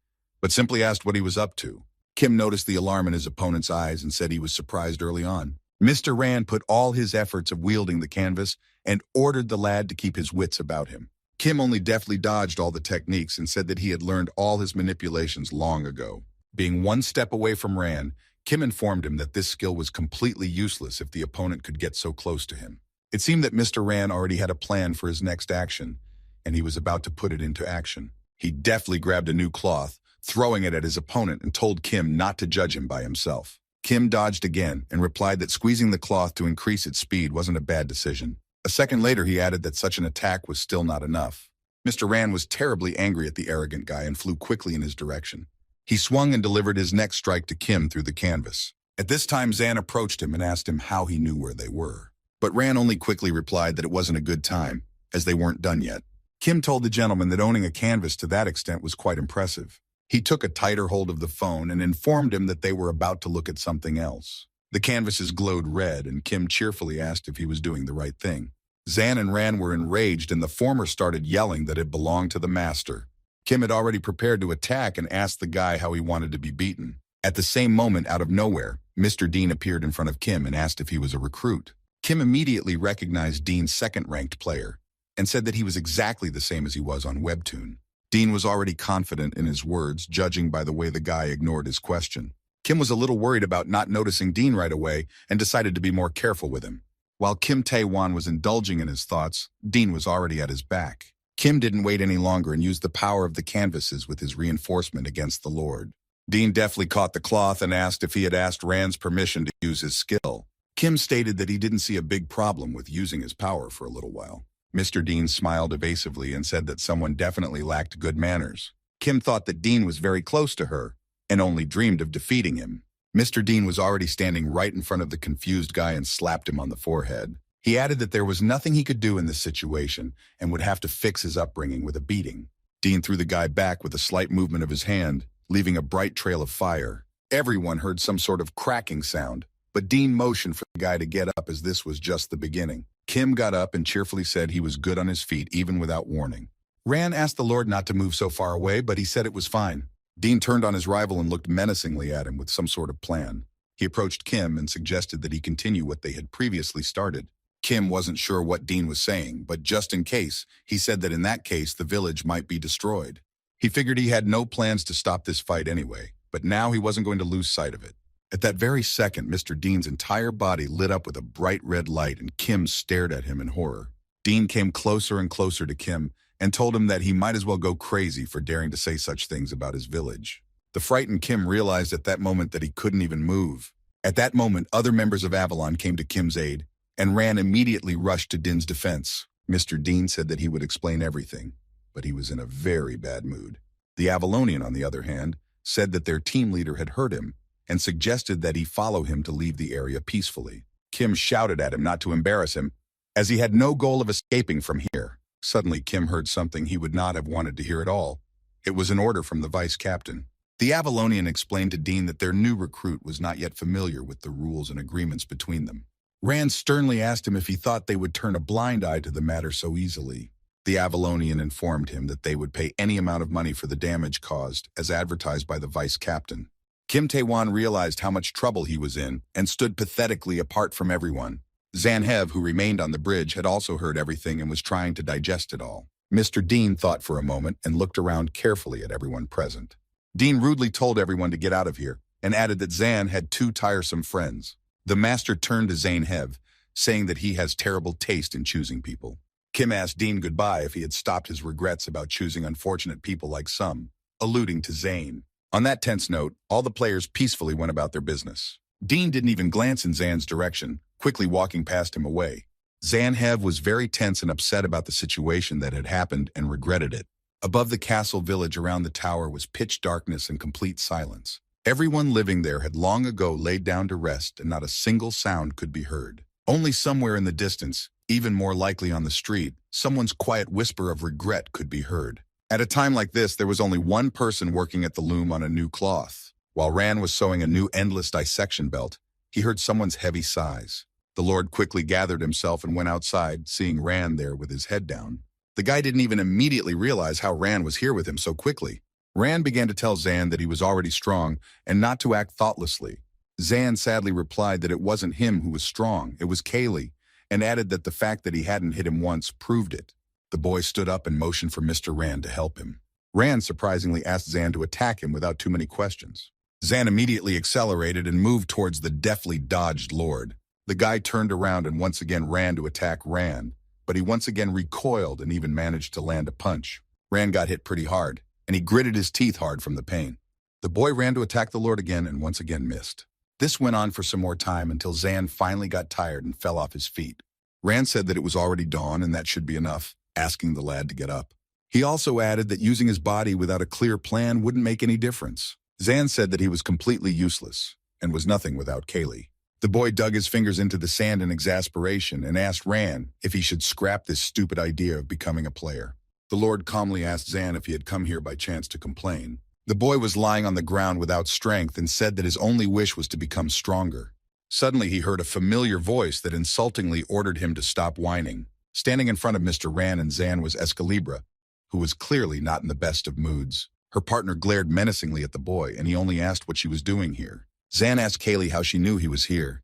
but simply asked what he was up to. Kim noticed the alarm in his opponent's eyes and said he was surprised early on. Mr. Rand put all his efforts of wielding the canvas and ordered the lad to keep his wits about him. Kim only deftly dodged all the techniques and said that he had learned all his manipulations long ago. Being one step away from Rand, Kim informed him that this skill was completely useless if the opponent could get so close to him. It seemed that Mr. Rand already had a plan for his next action, and he was about to put it into action. He deftly grabbed a new cloth, throwing it at his opponent, and told Kim not to judge him by himself. Kim dodged again and replied that squeezing the cloth to increase its speed wasn't a bad decision. A second later, he added that such an attack was still not enough. Mr. Rand was terribly angry at the arrogant guy and flew quickly in his direction. He swung and delivered his next strike to Kim through the canvas. At this time, Zan approached him and asked him how he knew where they were. But Rand only quickly replied that it wasn't a good time, as they weren't done yet. Kim told the gentleman that owning a canvas to that extent was quite impressive. He took a tighter hold of the phone and informed him that they were about to look at something else. The canvases glowed red, and Kim cheerfully asked if he was doing the right thing. Zan and Rand were enraged, and the former started yelling that it belonged to the master. Kim had already prepared to attack and asked the guy how he wanted to be beaten. At the same moment, out of nowhere, Mr. Dean appeared in front of Kim and asked if he was a recruit. Kim immediately recognized Dean's second-ranked player and said that he was exactly the same as he was on webtoon. Dean was already confident in his words, judging by the way the guy ignored his question. Kim was a little worried about not noticing Dean right away and decided to be more careful with him. While Kim Tae-wan was indulging in his thoughts, Dean was already at his back. Kim didn't wait any longer and used the power of the canvases with his reinforcement against the Lord. Dean deftly caught the cloth and asked if he had asked Rand's permission to use his skill. Kim stated that he didn't see a big problem with using his power for a little while. Mr. Dean smiled evasively and said that someone definitely lacked good manners. Kim thought that Dean was very close to her and only dreamed of defeating him. Mr. Dean was already standing right in front of the confused guy and slapped him on the forehead. He added that there was nothing he could do in this situation and would have to fix his upbringing with a beating. Dean threw the guy back with a slight movement of his hand, leaving a bright trail of fire. Everyone heard some sort of cracking sound, but Dean motioned for the guy to get up as this was just the beginning. Kim got up and cheerfully said he was good on his feet even without warning. Rand asked the Lord not to move so far away, but he said it was fine. Dean turned on his rival and looked menacingly at him with some sort of plan. He approached Kim and suggested that he continue what they had previously started. Kim wasn't sure what Dean was saying, but just in case, he said that in that case the village might be destroyed. He figured he had no plans to stop this fight anyway, but now he wasn't going to lose sight of it. At that very second, Mr. Dean's entire body lit up with a bright red light and Kim stared at him in horror. Dean came closer and closer to Kim and told him that he might as well go crazy for daring to say such things about his village. The frightened Kim realized at that moment that he couldn't even move. At that moment, other members of Avalon came to Kim's aid, and Rand immediately rushed to Dean's defense. Mr. Dean said that he would explain everything, but he was in a very bad mood. The Avalonian, on the other hand, said that their team leader had hurt him and suggested that he follow him to leave the area peacefully. Kim shouted at him not to embarrass him, as he had no goal of escaping from here. Suddenly, Kim heard something he would not have wanted to hear at all. It was an order from the vice captain. The Avalonian explained to Dean that their new recruit was not yet familiar with the rules and agreements between them. Rand sternly asked him if he thought they would turn a blind eye to the matter so easily. The Avalonian informed him that they would pay any amount of money for the damage caused, as advertised by the vice captain. Kim Tae-wan realized how much trouble he was in and stood pathetically apart from everyone. Zanhev, who remained on the bridge, had also heard everything and was trying to digest it all. Mr. Dean thought for a moment and looked around carefully at everyone present. Dean rudely told everyone to get out of here and added that Zan had 2 tiresome friends. The master turned to Zanhev, saying that he has terrible taste in choosing people. Kim asked Dean goodbye if he had stopped his regrets about choosing unfortunate people like some, alluding to Zane. On that tense note, all the players peacefully went about their business. Dean didn't even glance in Zan's direction, quickly walking past him away. Zanhev was very tense and upset about the situation that had happened and regretted it. Above the castle village around the tower was pitch darkness and complete silence. Everyone living there had long ago laid down to rest and not a single sound could be heard. Only somewhere in the distance, even more likely on the street, someone's quiet whisper of regret could be heard. At a time like this, there was only one person working at the loom on a new cloth. While Ran was sewing a new endless dissection belt, he heard someone's heavy sighs. The Lord quickly gathered himself and went outside, seeing Ran there with his head down. The guy didn't even immediately realize how Ran was here with him so quickly. Ran began to tell Zan that he was already strong and not to act thoughtlessly. Zan sadly replied that it wasn't him who was strong, it was Kaylee, and added that the fact that he hadn't hit him once proved it. The boy stood up and motioned for Mr. Ran to help him. Ran surprisingly asked Zan to attack him without too many questions. Zan immediately accelerated and moved towards the deftly dodged Lord. The guy turned around and once again ran to attack Ran, but he once again recoiled and even managed to land a punch. Ran got hit pretty hard, and he gritted his teeth hard from the pain. The boy ran to attack the Lord again and once again missed. This went on for some more time until Zan finally got tired and fell off his feet. Ran said that it was already dawn and that should be enough, asking the lad to get up. He also added that using his body without a clear plan wouldn't make any difference. Zan said that he was completely useless and was nothing without Kaylee. The boy dug his fingers into the sand in exasperation and asked Ran if he should scrap this stupid idea of becoming a player. The Lord calmly asked Zan if he had come here by chance to complain. The boy was lying on the ground without strength and said that his only wish was to become stronger. Suddenly he heard a familiar voice that insultingly ordered him to stop whining. Standing in front of Mr. Ran and Zan was Escalibra, who was clearly not in the best of moods. Her partner glared menacingly at the boy, and he only asked what she was doing here. Zan asked Kaylee how she knew he was here.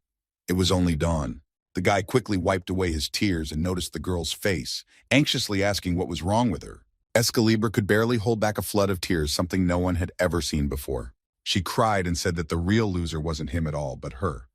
It was only dawn. The guy quickly wiped away his tears and noticed the girl's face, anxiously asking what was wrong with her. Escalibra could barely hold back a flood of tears, something no one had ever seen before. She cried and said that the real loser wasn't him at all, but her.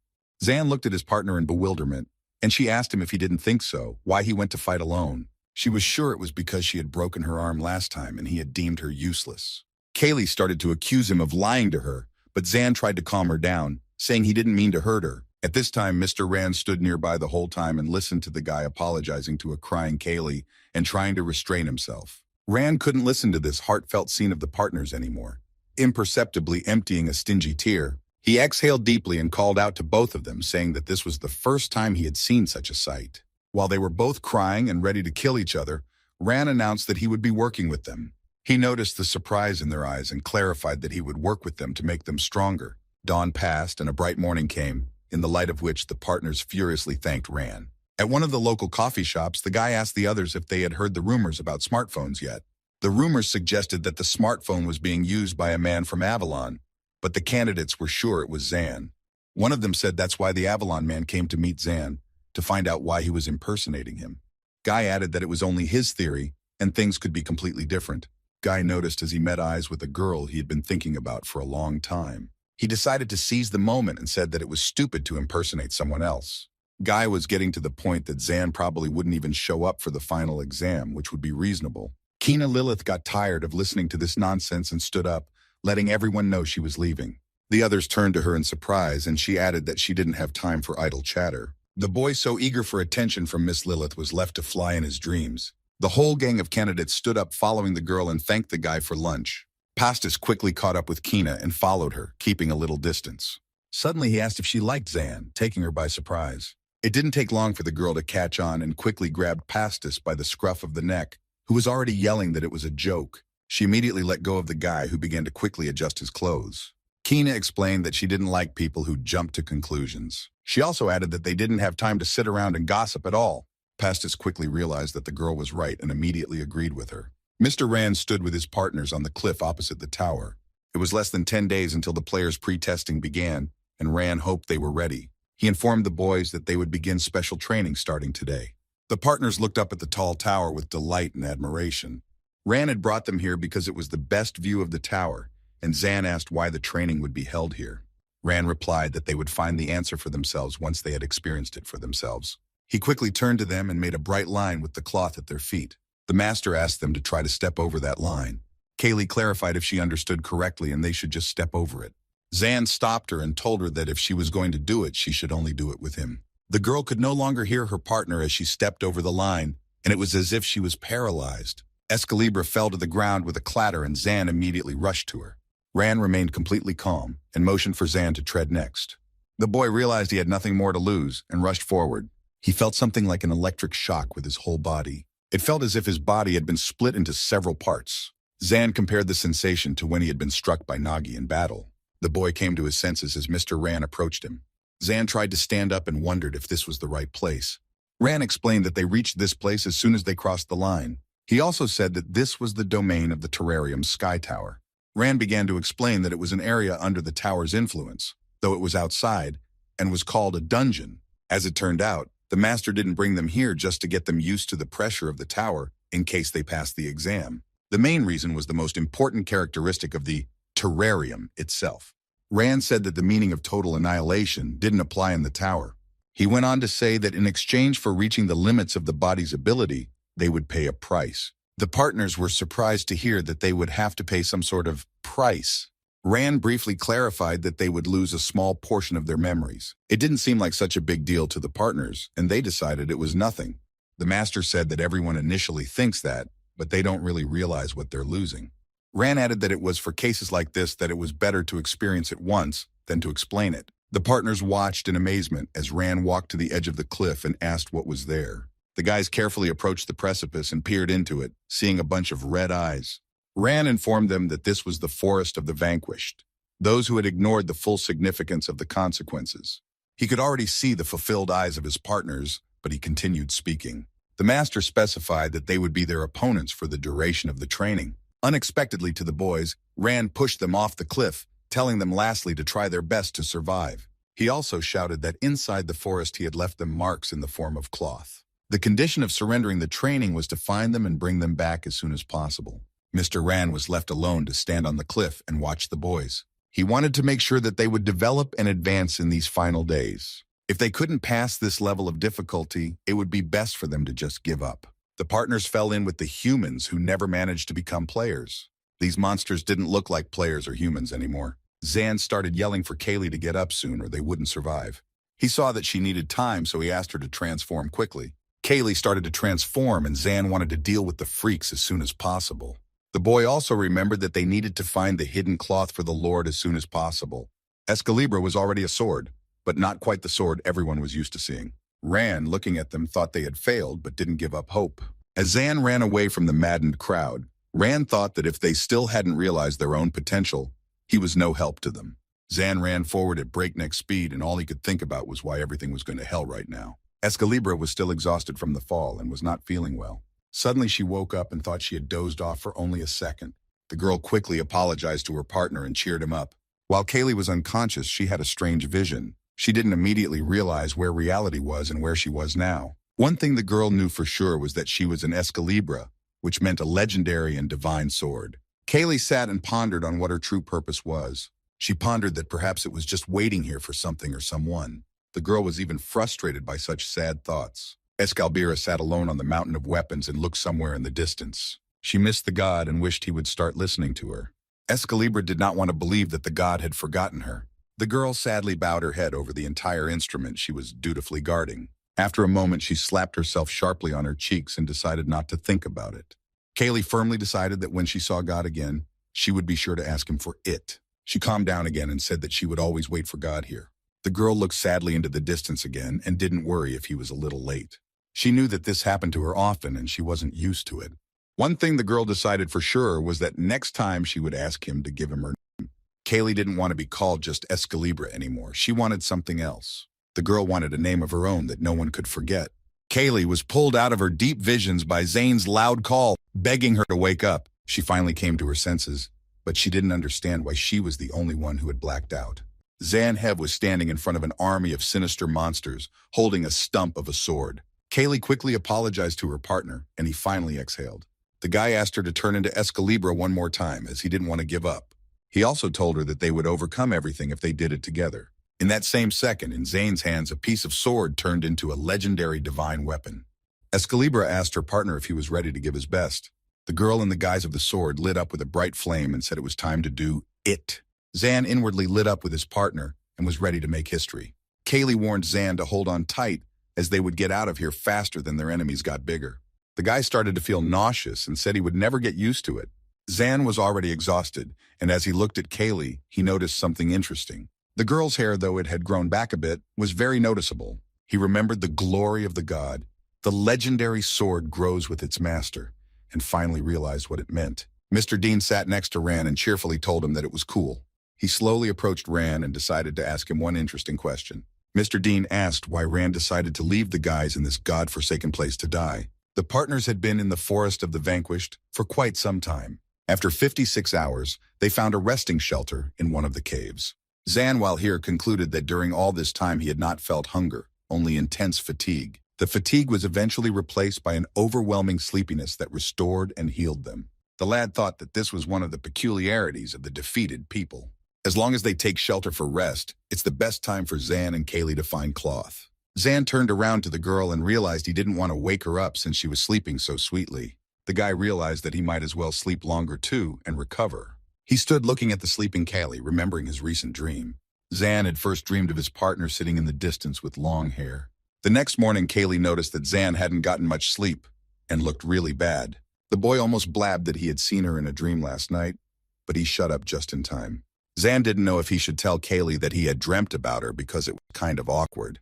Zan looked at his partner in bewilderment, and she asked him if he didn't think so, why he went to fight alone. She was sure it was because she had broken her arm last time and he had deemed her useless. Kaylee started to accuse him of lying to her, but Zan tried to calm her down, saying he didn't mean to hurt her. At this time, Mr. Ran stood nearby the whole time and listened to the guy apologizing to a crying Kaylee and trying to restrain himself. Ran couldn't listen to this heartfelt scene of the partners anymore. Imperceptibly emptying a stingy tear, he exhaled deeply and called out to both of them, saying that this was the first time he had seen such a sight. While they were both crying and ready to kill each other, Ran announced that he would be working with them. He noticed the surprise in their eyes and clarified that he would work with them to make them stronger. Dawn passed and a bright morning came, in the light of which the partners furiously thanked Ran. At one of the local coffee shops, the guy asked the others if they had heard the rumors about smartphones yet. The rumors suggested that the smartphone was being used by a man from Avalon, but the candidates were sure it was Zan. One of them said that's why the Avalon man came to meet Zan, to find out why he was impersonating him. Guy added that it was only his theory, and things could be completely different. Guy noticed as he met eyes with a girl he had been thinking about for a long time. He decided to seize the moment and said that it was stupid to impersonate someone else. Guy was getting to the point that Zan probably wouldn't even show up for the final exam, which would be reasonable. Kina Lilith got tired of listening to this nonsense and stood up, letting everyone know she was leaving. The others turned to her in surprise, and she added that she didn't have time for idle chatter. The boy, so eager for attention from Miss Lilith, was left to fly in his dreams. The whole gang of candidates stood up following the girl and thanked the guy for lunch. Pastis quickly caught up with Kina and followed her, keeping a little distance. Suddenly he asked if she liked Zan, taking her by surprise. It didn't take long for the girl to catch on and quickly grabbed Pastis by the scruff of the neck, who was already yelling that it was a joke. She immediately let go of the guy, who began to quickly adjust his clothes. Kina explained that she didn't like people who jumped to conclusions. She also added that they didn't have time to sit around and gossip at all. Pastis quickly realized that the girl was right and immediately agreed with her. Mr. Rand stood with his partners on the cliff opposite the tower. It was less than 10 days until the players' pre-testing began, and Rand hoped they were ready. He informed the boys that they would begin special training starting today. The partners looked up at the tall tower with delight and admiration. Rand had brought them here because it was the best view of the tower, and Zan asked why the training would be held here. Rand replied that they would find the answer for themselves once they had experienced it for themselves. He quickly turned to them and made a bright line with the cloth at their feet. The master asked them to try to step over that line. Kaylee clarified if she understood correctly and they should just step over it. Zan stopped her and told her that if she was going to do it, she should only do it with him. The girl could no longer hear her partner as she stepped over the line, and it was as if she was paralyzed. Escalibra fell to the ground with a clatter and Zan immediately rushed to her. Ran remained completely calm and motioned for Zan to tread next. The boy realized he had nothing more to lose and rushed forward. He felt something like an electric shock with his whole body. It felt as if his body had been split into several parts. Zan compared the sensation to when he had been struck by Nagi in battle. The boy came to his senses as Mr. Ran approached him. Zan tried to stand up and wondered if this was the right place. Ran explained that they reached this place as soon as they crossed the line. He also said that this was the domain of the terrarium's sky tower. Ran began to explain that it was an area under the tower's influence, though it was outside, and was called a dungeon. As it turned out, the master didn't bring them here just to get them used to the pressure of the tower in case they passed the exam. The main reason was the most important characteristic of the terrarium itself. Ran said that the meaning of total annihilation didn't apply in the tower. He went on to say that in exchange for reaching the limits of the body's ability, they would pay a price. The partners were surprised to hear that they would have to pay some sort of price. Ran briefly clarified that they would lose a small portion of their memories. It didn't seem like such a big deal to the partners, and they decided it was nothing. The master said that everyone initially thinks that, but they don't really realize what they're losing. Ran added that it was for cases like this that it was better to experience it once than to explain it. The partners watched in amazement as Ran walked to the edge of the cliff and asked what was there. The guys carefully approached the precipice and peered into it, seeing a bunch of red eyes. Ran informed them that this was the forest of the vanquished, those who had ignored the full significance of the consequences. He could already see the fulfilled eyes of his partners, but he continued speaking. The master specified that they would be their opponents for the duration of the training. Unexpectedly to the boys, Ran pushed them off the cliff, telling them lastly to try their best to survive. He also shouted that inside the forest he had left them marks in the form of cloth. The condition of surrendering the training was to find them and bring them back as soon as possible. Mr. Ran was left alone to stand on the cliff and watch the boys. He wanted to make sure that they would develop and advance in these final days. If they couldn't pass this level of difficulty, it would be best for them to just give up. The partners fell in with the humans who never managed to become players. These monsters didn't look like players or humans anymore. Zan started yelling for Kaylee to get up soon or they wouldn't survive. He saw that she needed time, so he asked her to transform quickly. Kaylee started to transform and Zan wanted to deal with the freaks as soon as possible. The boy also remembered that they needed to find the hidden cloth for the Lord as soon as possible. Escalibra was already a sword, but not quite the sword everyone was used to seeing. Ran, looking at them, thought they had failed but didn't give up hope. As Zan ran away from the maddened crowd, Ran thought that if they still hadn't realized their own potential, he was no help to them. Zan ran forward at breakneck speed and all he could think about was why everything was going to hell right now. Escalibra was still exhausted from the fall and was not feeling well. Suddenly she woke up and thought she had dozed off for only a second. The girl quickly apologized to her partner and cheered him up. While Kaylee was unconscious, she had a strange vision. She didn't immediately realize where reality was and where she was now. One thing the girl knew for sure was that she was an Escalibra, which meant a legendary and divine sword. Kaylee sat and pondered on what her true purpose was. She pondered that perhaps it was just waiting here for something or someone. The girl was even frustrated by such sad thoughts. Escalibra sat alone on the mountain of weapons and looked somewhere in the distance. She missed the god and wished he would start listening to her. Escalibra did not want to believe that the god had forgotten her. The girl sadly bowed her head over the entire instrument she was dutifully guarding. After a moment, she slapped herself sharply on her cheeks and decided not to think about it. Kaylee firmly decided that when she saw God again, she would be sure to ask him for it. She calmed down again and said that she would always wait for God here. The girl looked sadly into the distance again and didn't worry if he was a little late. She knew that this happened to her often and she wasn't used to it. One thing the girl decided for sure was that next time she would ask him to give him her name. Kaylee didn't want to be called just Escalibra anymore. She wanted something else. The girl wanted a name of her own that no one could forget. Kaylee was pulled out of her deep visions by Zane's loud call, begging her to wake up. She finally came to her senses, but she didn't understand why she was the only one who had blacked out. Zanhev was standing in front of an army of sinister monsters, holding a stump of a sword. Kaylee quickly apologized to her partner, and he finally exhaled. The guy asked her to turn into Escalibra one more time, as he didn't want to give up. He also told her that they would overcome everything if they did it together. In that same second, in Zane's hands, a piece of sword turned into a legendary divine weapon. Escalibra asked her partner if he was ready to give his best. The girl in the guise of the sword lit up with a bright flame and said it was time to do it. Zan inwardly lit up with his partner and was ready to make history. Kaylee warned Zan to hold on tight as they would get out of here faster than their enemies got bigger. The guy started to feel nauseous and said he would never get used to it. Zan was already exhausted, and as he looked at Kaylee, he noticed something interesting. The girl's hair, though it had grown back a bit, was very noticeable. He remembered the glory of the god. The legendary sword grows with its master, and finally realized what it meant. Mr. Dean sat next to Ran and cheerfully told him that it was cool. He slowly approached Ran and decided to ask him one interesting question. Mr. Dean asked why Ran decided to leave the guys in this god-forsaken place to die. The partners had been in the Forest of the Vanquished for quite some time. After 56 hours, they found a resting shelter in one of the caves. Zan, while here, concluded that during all this time he had not felt hunger, only intense fatigue. The fatigue was eventually replaced by an overwhelming sleepiness that restored and healed them. The lad thought that this was one of the peculiarities of the defeated people. As long as they take shelter for rest, it's the best time for Zan and Kaylee to find cloth. Zan turned around to the girl and realized he didn't want to wake her up since she was sleeping so sweetly. The guy realized that he might as well sleep longer too and recover. He stood looking at the sleeping Kaylee, remembering his recent dream. Zan had first dreamed of his partner sitting in the distance with long hair. The next morning, Kaylee noticed that Zan hadn't gotten much sleep and looked really bad. The boy almost blabbed that he had seen her in a dream last night, but he shut up just in time. Zan didn't know if he should tell Kaylee that he had dreamt about her because it was kind of awkward.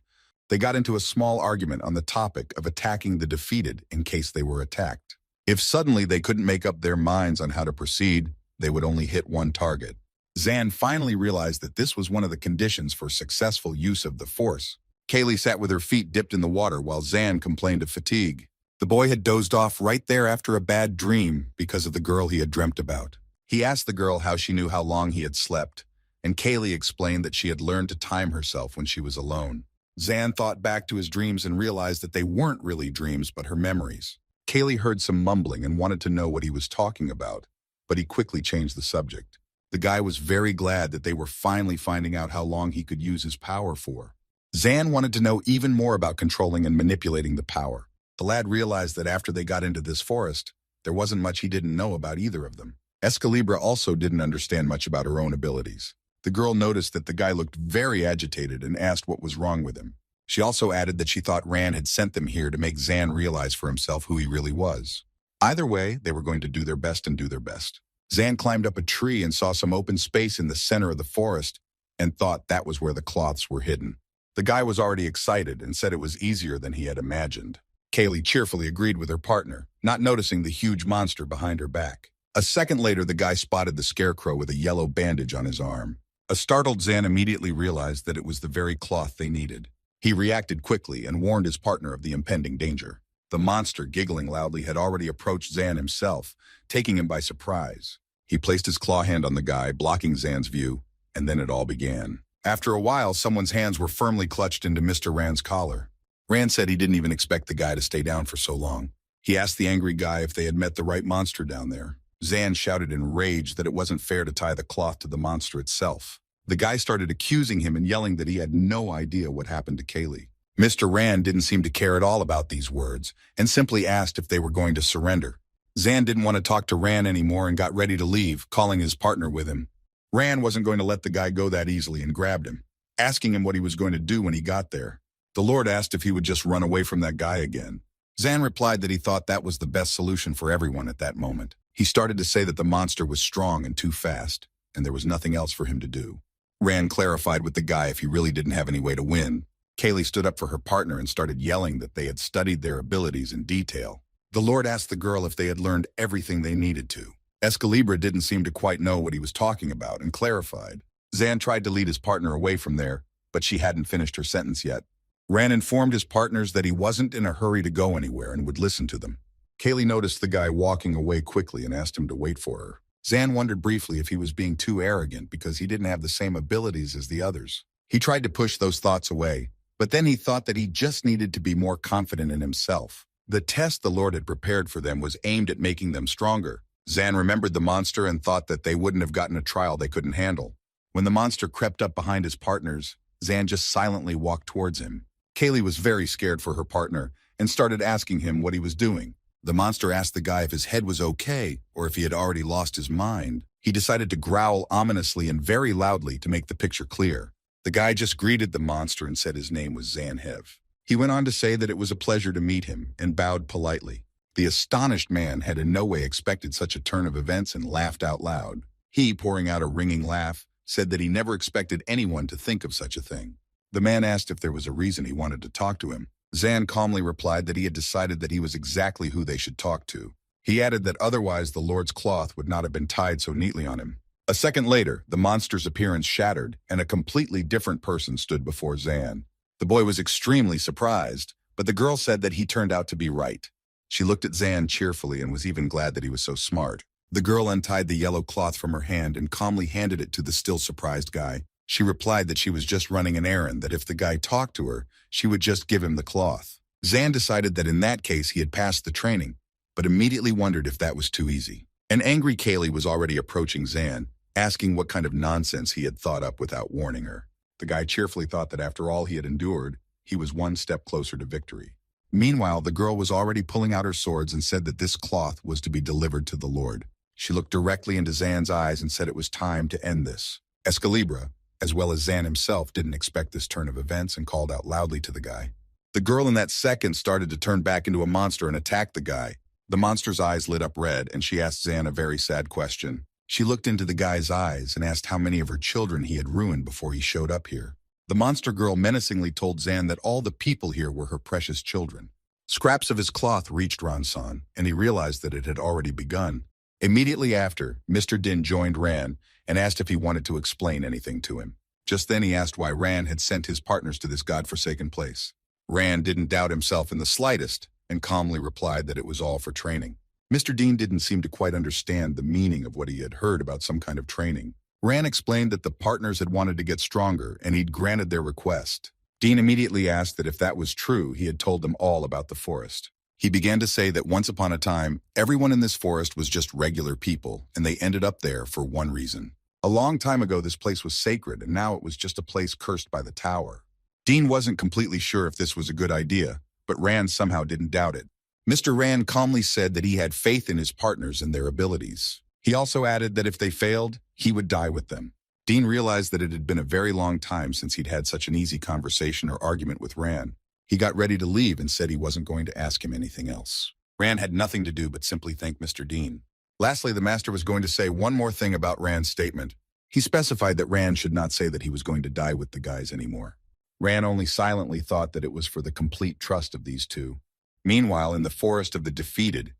They got into a small argument on the topic of attacking the defeated in case they were attacked. If suddenly they couldn't make up their minds on how to proceed, they would only hit one target. Zan finally realized that this was one of the conditions for successful use of the force. Kaylee sat with her feet dipped in the water while Zan complained of fatigue. The boy had dozed off right there after a bad dream because of the girl he had dreamt about. He asked the girl how she knew how long he had slept, and Kaylee explained that she had learned to time herself when she was alone. Zan thought back to his dreams and realized that they weren't really dreams but her memories. Kaylee heard some mumbling and wanted to know what he was talking about, but he quickly changed the subject. The guy was very glad that they were finally finding out how long he could use his power for. Zan wanted to know even more about controlling and manipulating the power. The lad realized that after they got into this forest, there wasn't much he didn't know about either of them. Escalibra also didn't understand much about her own abilities. The girl noticed that the guy looked very agitated and asked what was wrong with him. She also added that she thought Ran had sent them here to make Zan realize for himself who he really was. Either way, they were going to do their best and do their best. Zan climbed up a tree and saw some open space in the center of the forest and thought that was where the cloths were hidden. The guy was already excited and said it was easier than he had imagined. Kaylee cheerfully agreed with her partner, not noticing the huge monster behind her back. A second later, the guy spotted the scarecrow with a yellow bandage on his arm. A startled Zan immediately realized that it was the very cloth they needed. He reacted quickly and warned his partner of the impending danger. The monster, giggling loudly, had already approached Zan himself, taking him by surprise. He placed his claw hand on the guy, blocking Zan's view, and then it all began. After a while, someone's hands were firmly clutched into Mr. Rand's collar. Rand said he didn't even expect the guy to stay down for so long. He asked the angry guy if they had met the right monster down there. Zan shouted in rage that it wasn't fair to tie the cloth to the monster itself. The guy started accusing him and yelling that he had no idea what happened to Kaylee. Mr. Rand didn't seem to care at all about these words and simply asked if they were going to surrender. Zan didn't want to talk to Rand anymore and got ready to leave, calling his partner with him. Rand wasn't going to let the guy go that easily and grabbed him, asking him what he was going to do when he got there. The Lord asked if he would just run away from that guy again. Zan replied that he thought that was the best solution for everyone at that moment. He started to say that the monster was strong and too fast, and there was nothing else for him to do. Rand clarified with the guy if he really didn't have any way to win. Kaylee stood up for her partner and started yelling that they had studied their abilities in detail. The Lord asked the girl if they had learned everything they needed to. Escalibra didn't seem to quite know what he was talking about and clarified. Zan tried to lead his partner away from there, but she hadn't finished her sentence yet. Rand informed his partners that he wasn't in a hurry to go anywhere and would listen to them. Kaylee noticed the guy walking away quickly and asked him to wait for her. Zan wondered briefly if he was being too arrogant because he didn't have the same abilities as the others. He tried to push those thoughts away, but then he thought that he just needed to be more confident in himself. The test the Lord had prepared for them was aimed at making them stronger. Zan remembered the monster and thought that they wouldn't have gotten a trial they couldn't handle. When the monster crept up behind his partners, Zan just silently walked towards him. Kaylee was very scared for her partner and started asking him what he was doing. The monster asked the guy if his head was okay or if he had already lost his mind. He decided to growl ominously and very loudly to make the picture clear. The guy just greeted the monster and said his name was Zanhev. He went on to say that it was a pleasure to meet him and bowed politely. The astonished man had in no way expected such a turn of events and laughed out loud. He, pouring out a ringing laugh, said that he never expected anyone to think of such a thing. The man asked if there was a reason he wanted to talk to him. Zan calmly replied that he had decided that he was exactly who they should talk to. He added that otherwise the Lord's cloth would not have been tied so neatly on him. A second later, the monster's appearance shattered, and a completely different person stood before Zan. The boy was extremely surprised, but the girl said that he turned out to be right. She looked at Zan cheerfully and was even glad that he was so smart. The girl untied the yellow cloth from her hand and calmly handed it to the still surprised guy. She replied that she was just running an errand, that if the guy talked to her, she would just give him the cloth. Zan decided that in that case he had passed the training, but immediately wondered if that was too easy. An angry Kaylee was already approaching Zan, asking what kind of nonsense he had thought up without warning her. The guy cheerfully thought that after all he had endured, he was one step closer to victory. Meanwhile, the girl was already pulling out her swords and said that this cloth was to be delivered to the Lord. She looked directly into Zan's eyes and said it was time to end this. Escalibra, as well as Zan himself, didn't expect this turn of events and called out loudly to the guy. The girl in that second started to turn back into a monster and attack the guy. The monster's eyes lit up red, and she asked Zan a very sad question. She looked into the guy's eyes and asked how many of her children he had ruined before he showed up here. The monster girl menacingly told Zan that all the people here were her precious children. Scraps of his cloth reached Ransan, and he realized that it had already begun. Immediately after, Mr. Din joined Ran and asked if he wanted to explain anything to him. Just then he asked why Ran had sent his partners to this godforsaken place. Ran didn't doubt himself in the slightest and calmly replied that it was all for training. Mr. Dean didn't seem to quite understand the meaning of what he had heard about some kind of training. Ran explained that the partners had wanted to get stronger and he'd granted their request. Dean immediately asked that if that was true, he had told them all about the forest. He began to say that once upon a time, everyone in this forest was just regular people, and they ended up there for one reason. A long time ago, this place was sacred, and now it was just a place cursed by the tower. Dean wasn't completely sure if this was a good idea, but Rand somehow didn't doubt it. Mr. Rand calmly said that he had faith in his partners and their abilities. He also added that if they failed, he would die with them. Dean realized that it had been a very long time since he'd had such an easy conversation or argument with Rand. He got ready to leave and said he wasn't going to ask him anything else. Rand had nothing to do but simply thank Mr. Dean. Lastly, the master was going to say one more thing about Rand's statement. He specified that Rand should not say that he was going to die with the guys anymore. Rand only silently thought that it was for the complete trust of these two. Meanwhile, in the forest of the defeated,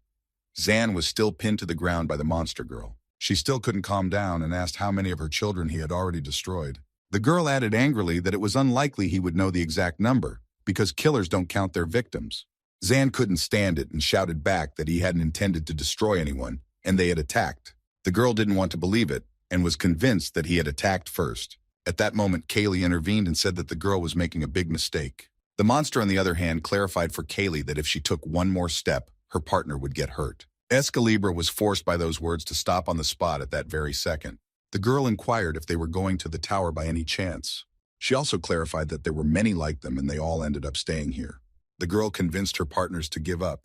Zan was still pinned to the ground by the monster girl. She still couldn't calm down and asked how many of her children he had already destroyed. The girl added angrily that it was unlikely he would know the exact number, because killers don't count their victims. Zan couldn't stand it and shouted back that he hadn't intended to destroy anyone, and they had attacked. The girl didn't want to believe it, and was convinced that he had attacked first. At that moment, Kaylee intervened and said that the girl was making a big mistake. The monster, on the other hand, clarified for Kaylee that if she took one more step, her partner would get hurt. Escalibra was forced by those words to stop on the spot at that very second. The girl inquired if they were going to the tower by any chance. She also clarified that there were many like them and they all ended up staying here. The girl convinced her partners to give up,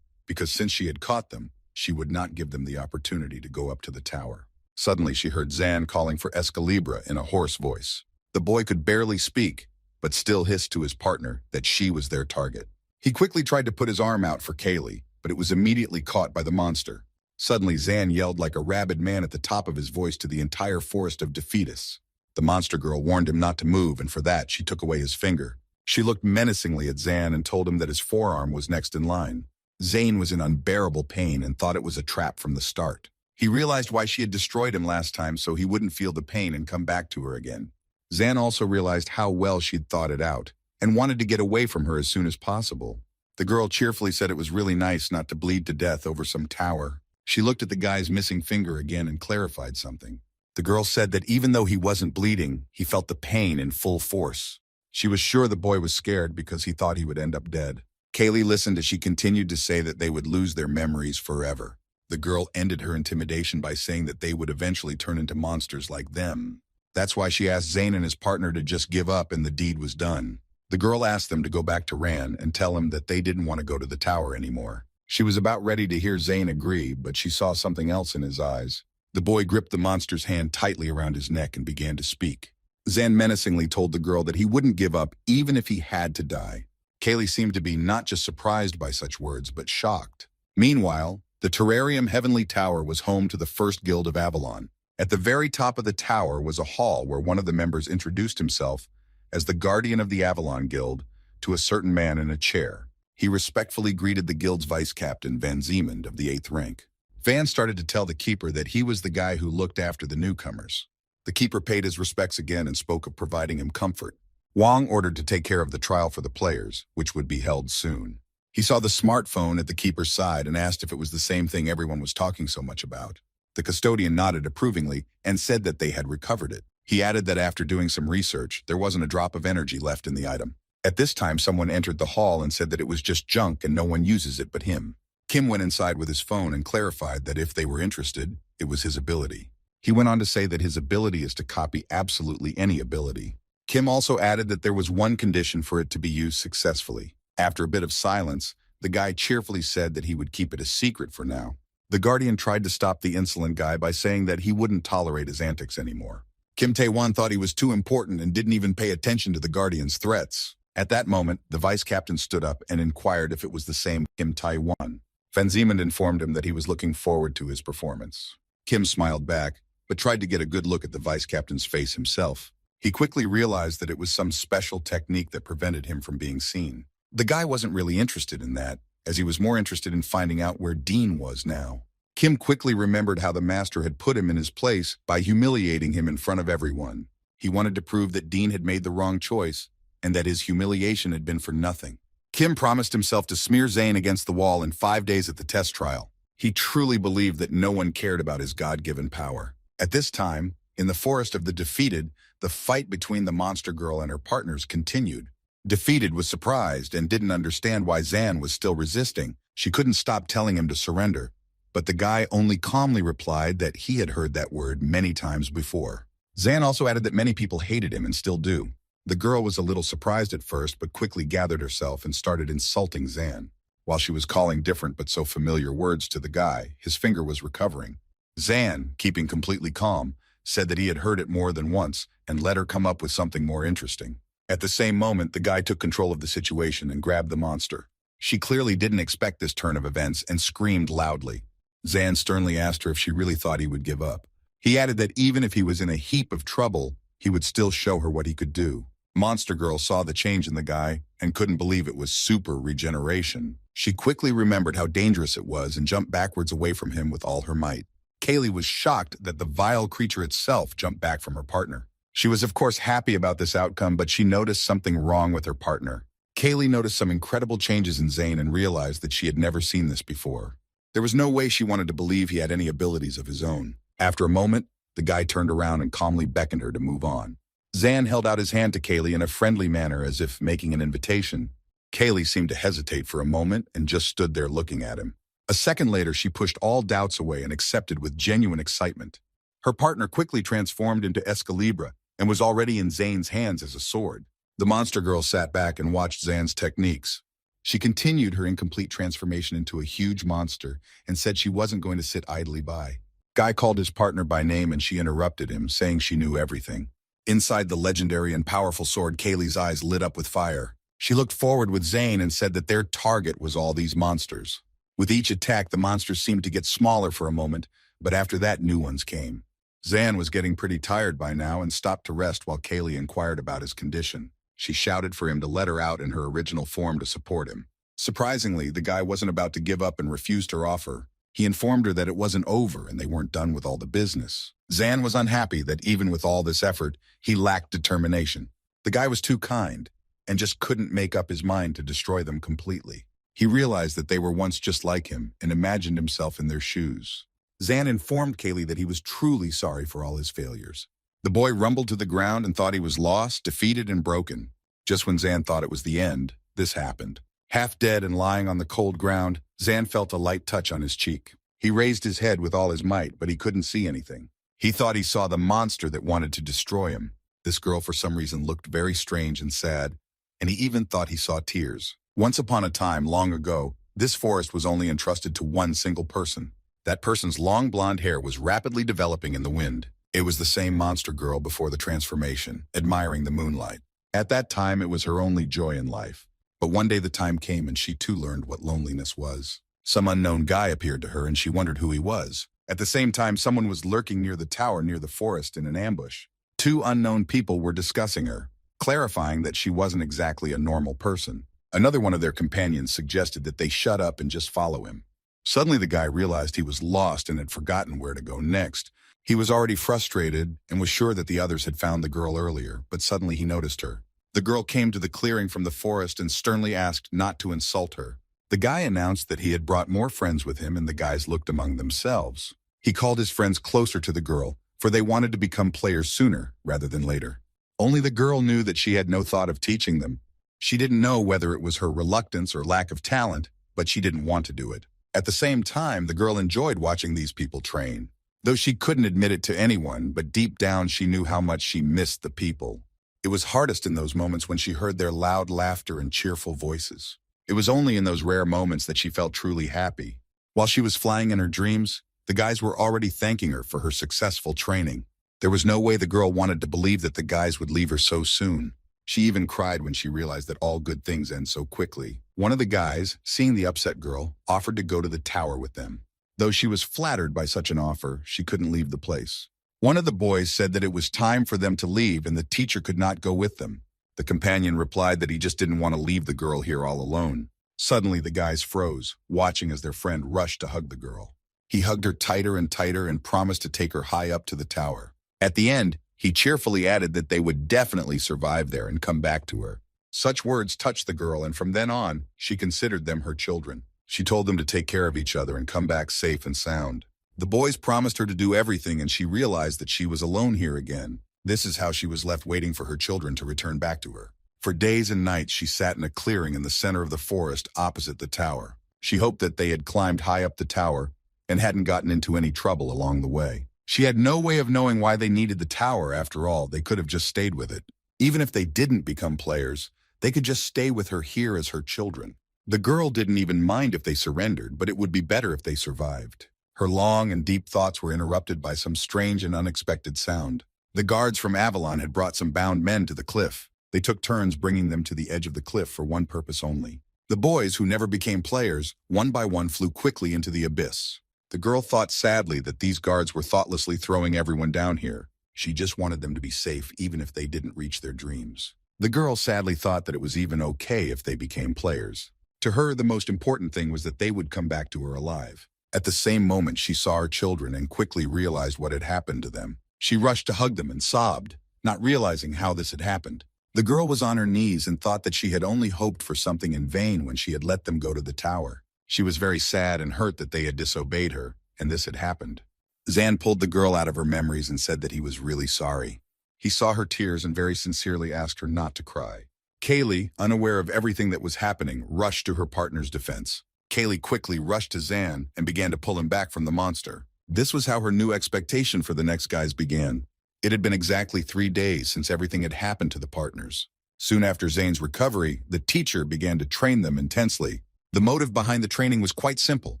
because since she had caught them, she would not give them the opportunity to go up to the tower. Suddenly she heard Zan calling for Escalibra in a hoarse voice. The boy could barely speak, but still hissed to his partner that she was their target. He quickly tried to put his arm out for Kaylee, but it was immediately caught by the monster. Suddenly Zan yelled like a rabid man at the top of his voice to the entire forest of defeatists. The monster girl warned him not to move, and for that she took away his finger. She looked menacingly at Zan and told him that his forearm was next in line. Zane was in unbearable pain and thought it was a trap from the start. He realized why she had destroyed him last time so he wouldn't feel the pain and come back to her again. Zan also realized how well she'd thought it out and wanted to get away from her as soon as possible. The girl cheerfully said it was really nice not to bleed to death over some tower. She looked at the guy's missing finger again and clarified something. The girl said that even though he wasn't bleeding, he felt the pain in full force. She was sure the boy was scared because he thought he would end up dead. Kaylee listened as she continued to say that they would lose their memories forever. The girl ended her intimidation by saying that they would eventually turn into monsters like them. That's why she asked Zane and his partner to just give up and the deed was done. The girl asked them to go back to Ran and tell him that they didn't want to go to the tower anymore. She was about ready to hear Zane agree, but she saw something else in his eyes. The boy gripped the monster's hand tightly around his neck and began to speak. Zan menacingly told the girl that he wouldn't give up even if he had to die. Kaylee seemed to be not just surprised by such words, but shocked. Meanwhile, the Terrarium Heavenly Tower was home to the First Guild of Avalon. At the very top of the tower was a hall where one of the members introduced himself as the guardian of the Avalon Guild to a certain man in a chair. He respectfully greeted the guild's vice captain, Van Zeemond, of the 8th rank. Van started to tell the keeper that he was the guy who looked after the newcomers. The keeper paid his respects again and spoke of providing him comfort. Wang ordered to take care of the trial for the players, which would be held soon. He saw the smartphone at the keeper's side and asked if it was the same thing everyone was talking so much about. The custodian nodded approvingly and said that they had recovered it. He added that after doing some research, there wasn't a drop of energy left in the item. At this time, someone entered the hall and said that it was just junk and no one uses it but him. Kim went inside with his phone and clarified that if they were interested, it was his ability. He went on to say that his ability is to copy absolutely any ability. Kim also added that there was one condition for it to be used successfully. After a bit of silence, the guy cheerfully said that he would keep it a secret for now. The Guardian tried to stop the insolent guy by saying that he wouldn't tolerate his antics anymore. Kim Tae-won thought he was too important and didn't even pay attention to the Guardian's threats. At that moment, the vice captain stood up and inquired if it was the same Kim Tae-won. Van Zeemond informed him that he was looking forward to his performance. Kim smiled back, but tried to get a good look at the vice captain's face himself. He quickly realized that it was some special technique that prevented him from being seen. The guy wasn't really interested in that, as he was more interested in finding out where Dean was now. Kim quickly remembered how the master had put him in his place by humiliating him in front of everyone. He wanted to prove that Dean had made the wrong choice and that his humiliation had been for nothing. Kim promised himself to smear Zane against the wall in 5 days at the test trial. He truly believed that no one cared about his God-given power. At this time, in the Forest of the Defeated, the fight between the monster girl and her partners continued. Defeated was surprised and didn't understand why Zan was still resisting. She couldn't stop telling him to surrender, but the guy only calmly replied that he had heard that word many times before. Zan also added that many people hated him and still do. The girl was a little surprised at first, but quickly gathered herself and started insulting Zan. While she was calling different but so familiar words to the guy, his finger was recovering. Zan, keeping completely calm, said that he had heard it more than once and let her come up with something more interesting. At the same moment, the guy took control of the situation and grabbed the monster. She clearly didn't expect this turn of events and screamed loudly. Zan sternly asked her if she really thought he would give up. He added that even if he was in a heap of trouble, he would still show her what he could do. Monster Girl saw the change in the guy and couldn't believe it was super regeneration. She quickly remembered how dangerous it was and jumped backwards away from him with all her might. Kaylee was shocked that the vile creature itself jumped back from her partner. She was of course happy about this outcome, but she noticed something wrong with her partner. Kaylee noticed some incredible changes in Zane and realized that she had never seen this before. There was no way she wanted to believe he had any abilities of his own. After a moment, the guy turned around and calmly beckoned her to move on. Zan held out his hand to Kaylee in a friendly manner as if making an invitation. Kaylee seemed to hesitate for a moment and just stood there looking at him. A second later, she pushed all doubts away and accepted with genuine excitement. Her partner quickly transformed into Excalibur and was already in Zane's hands as a sword. The monster girl sat back and watched Zan's techniques. She continued her incomplete transformation into a huge monster and said she wasn't going to sit idly by. Guy called his partner by name and she interrupted him, saying she knew everything. Inside the legendary and powerful sword, Kaylee's eyes lit up with fire. She looked forward with Zane and said that their target was all these monsters. With each attack, the monsters seemed to get smaller for a moment, but after that, new ones came. Zan was getting pretty tired by now and stopped to rest while Kaylee inquired about his condition. She shouted for him to let her out in her original form to support him. Surprisingly, the guy wasn't about to give up and refused her offer. He informed her that it wasn't over and they weren't done with all the business. Zan was unhappy that even with all this effort, he lacked determination. The guy was too kind and just couldn't make up his mind to destroy them completely. He realized that they were once just like him and imagined himself in their shoes. Zan informed Kaylee that he was truly sorry for all his failures. The boy rumbled to the ground and thought he was lost, defeated, and broken. Just when Zan thought it was the end, this happened. Half dead and lying on the cold ground, Zan felt a light touch on his cheek. He raised his head with all his might, but he couldn't see anything. He thought he saw the monster that wanted to destroy him. This girl for some reason looked very strange and sad, and he even thought he saw tears. Once upon a time, long ago, this forest was only entrusted to one single person. That person's long blonde hair was rapidly developing in the wind. It was the same monster girl before the transformation, admiring the moonlight. At that time, it was her only joy in life. But one day the time came and she too learned what loneliness was. Some unknown guy appeared to her and she wondered who he was. At the same time, someone was lurking near the tower near the forest in an ambush. Two unknown people were discussing her, clarifying that she wasn't exactly a normal person. Another one of their companions suggested that they shut up and just follow him. Suddenly the guy realized he was lost and had forgotten where to go next. He was already frustrated and was sure that the others had found the girl earlier, but suddenly he noticed her. The girl came to the clearing from the forest and sternly asked not to insult her. The guy announced that he had brought more friends with him and the guys looked among themselves. He called his friends closer to the girl, for they wanted to become players sooner rather than later. Only the girl knew that she had no thought of teaching them. She didn't know whether it was her reluctance or lack of talent, but she didn't want to do it. At the same time, the girl enjoyed watching these people train. Though she couldn't admit it to anyone, but deep down she knew how much she missed the people. It was hardest in those moments when she heard their loud laughter and cheerful voices. It was only in those rare moments that she felt truly happy. While she was flying in her dreams, the guys were already thanking her for her successful training. There was no way the girl wanted to believe that the guys would leave her so soon. She even cried when she realized that all good things end so quickly. One of the guys, seeing the upset girl, offered to go to the tower with them. Though she was flattered by such an offer, she couldn't leave the place. One of the boys said that it was time for them to leave and the teacher could not go with them. The companion replied that he just didn't want to leave the girl here all alone. Suddenly, the guys froze, watching as their friend rushed to hug the girl. He hugged her tighter and tighter and promised to take her high up to the tower. At the end, he cheerfully added that they would definitely survive there and come back to her. Such words touched the girl, and from then on, she considered them her children. She told them to take care of each other and come back safe and sound. The boys promised her to do everything, and she realized that she was alone here again. This is how she was left waiting for her children to return back to her. For days and nights, she sat in a clearing in the center of the forest opposite the tower. She hoped that they had climbed high up the tower and hadn't gotten into any trouble along the way. She had no way of knowing why they needed the tower. After all, they could have just stayed with it. Even if they didn't become players, they could just stay with her here as her children. The girl didn't even mind if they surrendered, but it would be better if they survived. Her long and deep thoughts were interrupted by some strange and unexpected sound. The guards from Avalon had brought some bound men to the cliff. They took turns bringing them to the edge of the cliff for one purpose only. The boys, who never became players, one by one flew quickly into the abyss. The girl thought sadly that these guards were thoughtlessly throwing everyone down here. She just wanted them to be safe even if they didn't reach their dreams. The girl sadly thought that it was even okay if they became players. To her, the most important thing was that they would come back to her alive. At the same moment, she saw her children and quickly realized what had happened to them. She rushed to hug them and sobbed, not realizing how this had happened. The girl was on her knees and thought that she had only hoped for something in vain when she had let them go to the tower. She was very sad and hurt that they had disobeyed her, and this had happened. Zan pulled the girl out of her memories and said that he was really sorry. He saw her tears and very sincerely asked her not to cry. Kaylee, unaware of everything that was happening, rushed to her partner's defense. Kaylee quickly rushed to Zan and began to pull him back from the monster. This was how her new expectation for the next guys began. It had been exactly 3 days since everything had happened to the partners. Soon after Zane's recovery, the teacher began to train them intensely. The motive behind the training was quite simple.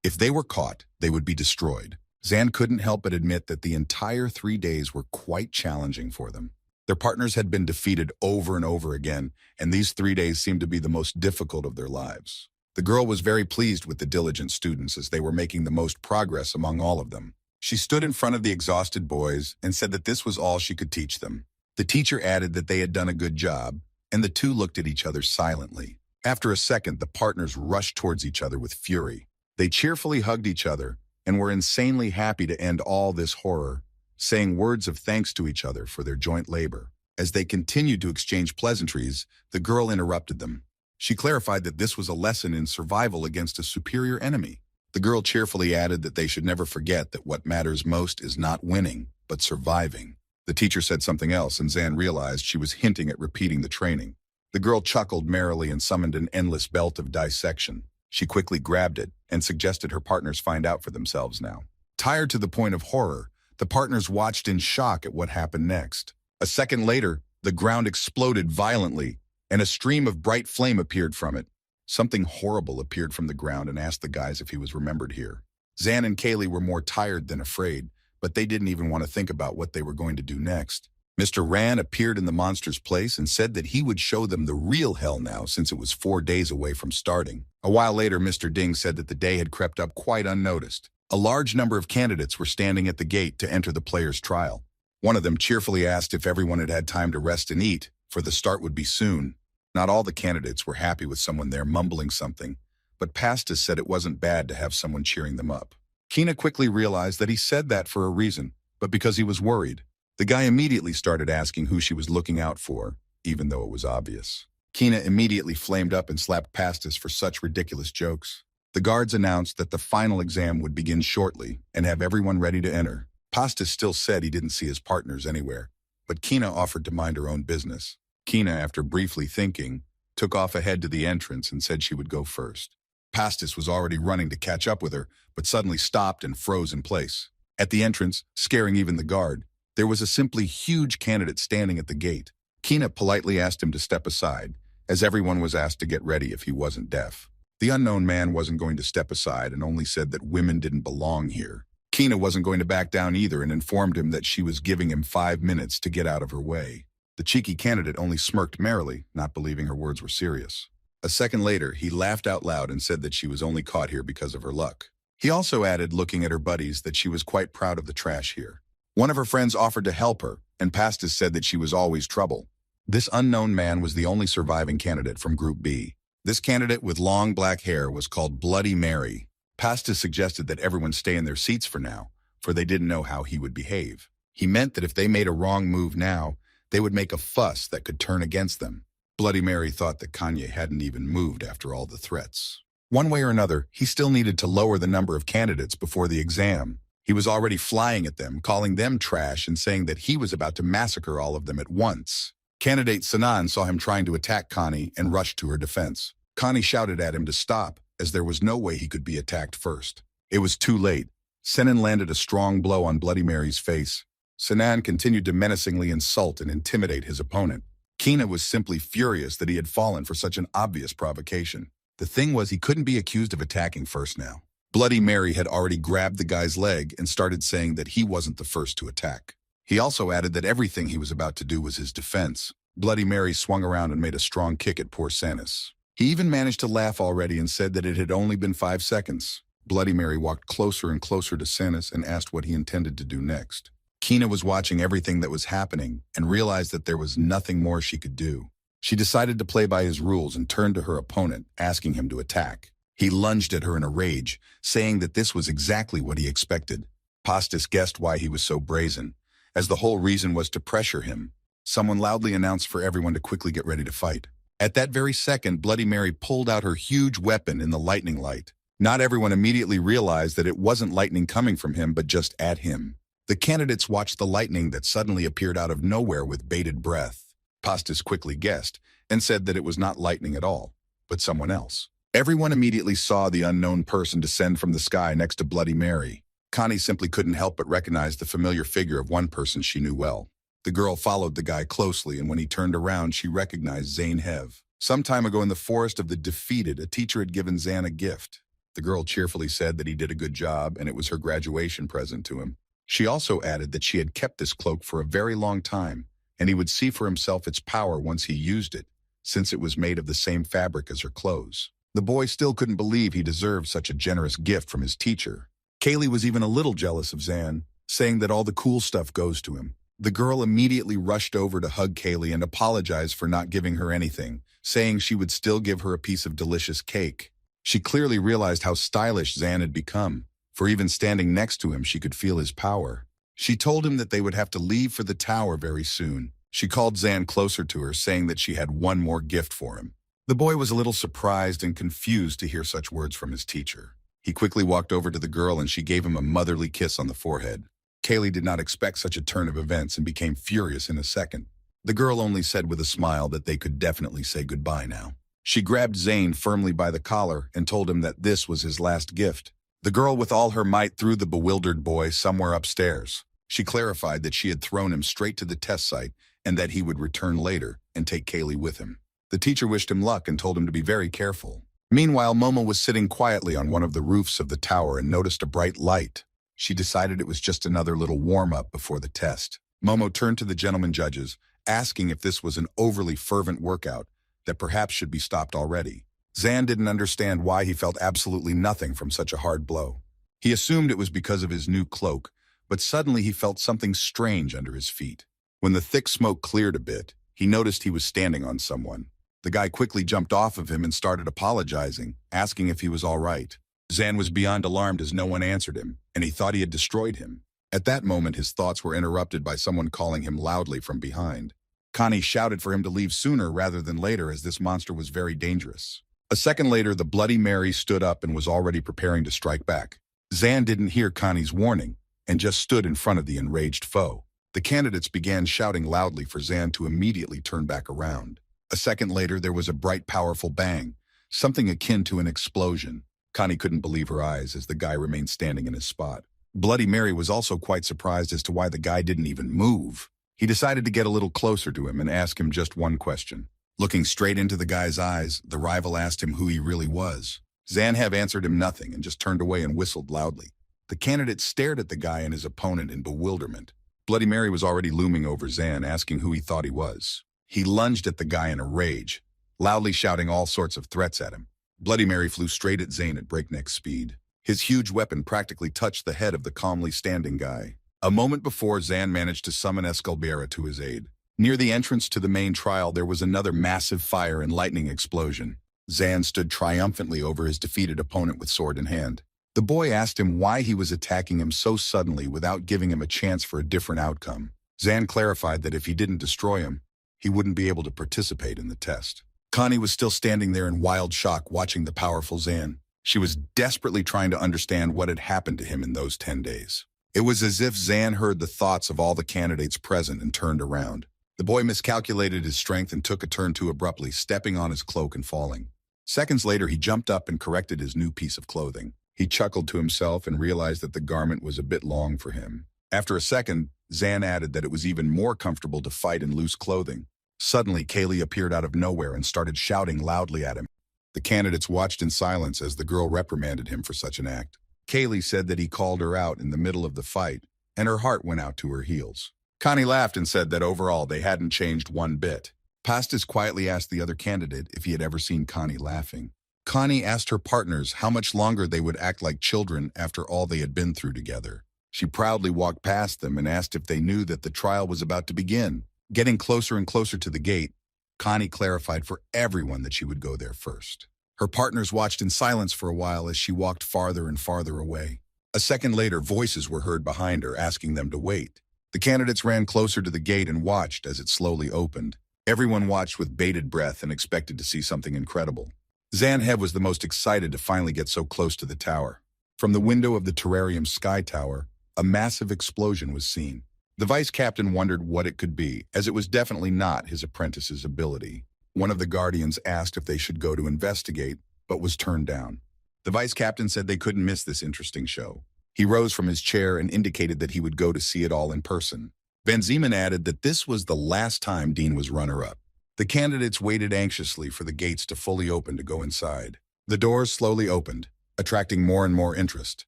If they were caught, they would be destroyed. Zan couldn't help but admit that the entire 3 days were quite challenging for them. Their partners had been defeated over and over again, and these 3 days seemed to be the most difficult of their lives. The girl was very pleased with the diligent students as they were making the most progress among all of them. She stood in front of the exhausted boys and said that this was all she could teach them. The teacher added that they had done a good job, and the two looked at each other silently. After a second, the partners rushed towards each other with fury. They cheerfully hugged each other and were insanely happy to end all this horror, saying words of thanks to each other for their joint labor. As they continued to exchange pleasantries, the girl interrupted them. She clarified that this was a lesson in survival against a superior enemy. The girl cheerfully added that they should never forget that what matters most is not winning, but surviving. The teacher said something else, and Zan realized she was hinting at repeating the training. The girl chuckled merrily and summoned an endless belt of dissection. She quickly grabbed it and suggested her partners find out for themselves now. Tired to the point of horror, the partners watched in shock at what happened next. A second later, the ground exploded violently, and a stream of bright flame appeared from it. Something horrible appeared from the ground and asked the guys if he was remembered here. Zan and Kaylee were more tired than afraid, but they didn't even want to think about what they were going to do next. Mr. Ran appeared in the monster's place and said that he would show them the real hell now since it was 4 days away from starting. A while later, Mr. Ding said that the day had crept up quite unnoticed. A large number of candidates were standing at the gate to enter the player's trial. One of them cheerfully asked if everyone had had time to rest and eat, for the start would be soon. Not all the candidates were happy with someone there mumbling something, but Pastis said it wasn't bad to have someone cheering them up. Kina quickly realized that he said that for a reason, but because he was worried. The guy immediately started asking who she was looking out for, even though it was obvious. Kina immediately flamed up and slapped Pastis for such ridiculous jokes. The guards announced that the final exam would begin shortly and have everyone ready to enter. Pastis still said he didn't see his partners anywhere, but Kina offered to mind her own business. Kina, after briefly thinking, took off ahead to the entrance and said she would go first. Pastis was already running to catch up with her, but suddenly stopped and froze in place. At the entrance, scaring even the guard, there was a simply huge candidate standing at the gate. Kina politely asked him to step aside, as everyone was asked to get ready if he wasn't deaf. The unknown man wasn't going to step aside and only said that women didn't belong here. Kina wasn't going to back down either and informed him that she was giving him 5 minutes to get out of her way. The cheeky candidate only smirked merrily, not believing her words were serious. A second later, he laughed out loud and said that she was only caught here because of her luck. He also added, looking at her buddies, that she was quite proud of the trash here. One of her friends offered to help her, and Pastis said that she was always trouble. This unknown man was the only surviving candidate from Group B. This candidate with long black hair was called Bloody Mary. Pastis suggested that everyone stay in their seats for now, for they didn't know how he would behave. He meant that if they made a wrong move now, they would make a fuss that could turn against them. Bloody Mary thought that Kanye hadn't even moved after all the threats. One way or another, he still needed to lower the number of candidates before the exam. He was already flying at them, calling them trash and saying that he was about to massacre all of them at once. Candidate Sanan saw him trying to attack Connie and rushed to her defense. Connie shouted at him to stop, as there was no way he could be attacked first. It was too late. Senan landed a strong blow on Bloody Mary's face. Sanan continued to menacingly insult and intimidate his opponent. Kina was simply furious that he had fallen for such an obvious provocation. The thing was, he couldn't be accused of attacking first now. Bloody Mary had already grabbed the guy's leg and started saying that he wasn't the first to attack. He also added that everything he was about to do was his defense. Bloody Mary swung around and made a strong kick at poor Sanis. He even managed to laugh already and said that it had only been 5 seconds. Bloody Mary walked closer and closer to Sanis and asked what he intended to do next. Kina was watching everything that was happening and realized that there was nothing more she could do. She decided to play by his rules and turned to her opponent, asking him to attack. He lunged at her in a rage, saying that this was exactly what he expected. Pastis guessed why he was so brazen, as the whole reason was to pressure him. Someone loudly announced for everyone to quickly get ready to fight. At that very second, Bloody Mary pulled out her huge weapon in the lightning light. Not everyone immediately realized that it wasn't lightning coming from him, but just at him. The candidates watched the lightning that suddenly appeared out of nowhere with bated breath. Pastis quickly guessed and said that it was not lightning at all, but someone else. Everyone immediately saw the unknown person descend from the sky next to Bloody Mary. Connie simply couldn't help but recognize the familiar figure of one person she knew well. The girl followed the guy closely, and when he turned around, she recognized Zane Hev. Some time ago in the Forest of the Defeated, a teacher had given Zan a gift. The girl cheerfully said that he did a good job, and it was her graduation present to him. She also added that she had kept this cloak for a very long time, and he would see for himself its power once he used it, since it was made of the same fabric as her clothes. The boy still couldn't believe he deserved such a generous gift from his teacher. Kaylee was even a little jealous of Zan, saying that all the cool stuff goes to him. The girl immediately rushed over to hug Kaylee and apologized for not giving her anything, saying she would still give her a piece of delicious cake. She clearly realized how stylish Zan had become, for even standing next to him she could feel his power. She told him that they would have to leave for the tower very soon. She called Zan closer to her, saying that she had one more gift for him. The boy was a little surprised and confused to hear such words from his teacher. He quickly walked over to the girl and she gave him a motherly kiss on the forehead. Kaylee did not expect such a turn of events and became furious in a second. The girl only said with a smile that they could definitely say goodbye now. She grabbed Zane firmly by the collar and told him that this was his last gift. The girl with all her might threw the bewildered boy somewhere upstairs. She clarified that she had thrown him straight to the test site and that he would return later and take Kaylee with him. The teacher wished him luck and told him to be very careful. Meanwhile, Momo was sitting quietly on one of the roofs of the tower and noticed a bright light. She decided it was just another little warm-up before the test. Momo turned to the gentlemen judges, asking if this was an overly fervent workout that perhaps should be stopped already. Zan didn't understand why he felt absolutely nothing from such a hard blow. He assumed it was because of his new cloak, but suddenly he felt something strange under his feet. When the thick smoke cleared a bit, he noticed he was standing on someone. The guy quickly jumped off of him and started apologizing, asking if he was all right. Zan was beyond alarmed as no one answered him, and he thought he had destroyed him. At that moment, his thoughts were interrupted by someone calling him loudly from behind. Connie shouted for him to leave sooner rather than later, as this monster was very dangerous. A second later, the Bloody Mary stood up and was already preparing to strike back. Zan didn't hear Connie's warning and just stood in front of the enraged foe. The candidates began shouting loudly for Zan to immediately turn back around. A second later, there was a bright, powerful bang, something akin to an explosion. Connie couldn't believe her eyes as the guy remained standing in his spot. Bloody Mary was also quite surprised as to why the guy didn't even move. He decided to get a little closer to him and ask him just one question. Looking straight into the guy's eyes, the rival asked him who he really was. Zanhev answered him nothing and just turned away and whistled loudly. The candidate stared at the guy and his opponent in bewilderment. Bloody Mary was already looming over Zan, asking who he thought he was. He lunged at the guy in a rage, loudly shouting all sorts of threats at him. Bloody Mary flew straight at Zane at breakneck speed. His huge weapon practically touched the head of the calmly standing guy. A moment before, Zan managed to summon Escalbera to his aid. Near the entrance to the main trial, there was another massive fire and lightning explosion. Zan stood triumphantly over his defeated opponent with sword in hand. The boy asked him why he was attacking him so suddenly without giving him a chance for a different outcome. Zan clarified that if he didn't destroy him, he wouldn't be able to participate in the test. Connie was still standing there in wild shock watching the powerful Zan. She was desperately trying to understand what had happened to him in those 10 days. It was as if Zan heard the thoughts of all the candidates present and turned around. The boy miscalculated his strength and took a turn too abruptly, stepping on his cloak and falling. Seconds later, he jumped up and corrected his new piece of clothing. He chuckled to himself and realized that the garment was a bit long for him. After a second, Zan added that it was even more comfortable to fight in loose clothing. Suddenly, Kaylee appeared out of nowhere and started shouting loudly at him. The candidates watched in silence as the girl reprimanded him for such an act. Kaylee said that he called her out in the middle of the fight, and her heart went out to her heels. Connie laughed and said that overall they hadn't changed one bit. Pastis quietly asked the other candidate if he had ever seen Connie laughing. Connie asked her partners how much longer they would act like children after all they had been through together. She proudly walked past them and asked if they knew that the trial was about to begin. Getting closer and closer to the gate, Connie clarified for everyone that she would go there first. Her partners watched in silence for a while as she walked farther and farther away. A second later, voices were heard behind her asking them to wait. The candidates ran closer to the gate and watched as it slowly opened. Everyone watched with bated breath and expected to see something incredible. Zanhev was the most excited to finally get so close to the tower. From the window of the terrarium sky tower, a massive explosion was seen. The vice captain wondered what it could be, as it was definitely not his apprentice's ability. One of the guardians asked if they should go to investigate, but was turned down. The vice captain said they couldn't miss this interesting show. He rose from his chair and indicated that he would go to see it all in person. Van Zeeman added that this was the last time Dean was runner-up. The candidates waited anxiously for the gates to fully open to go inside. The doors slowly opened, attracting more and more interest.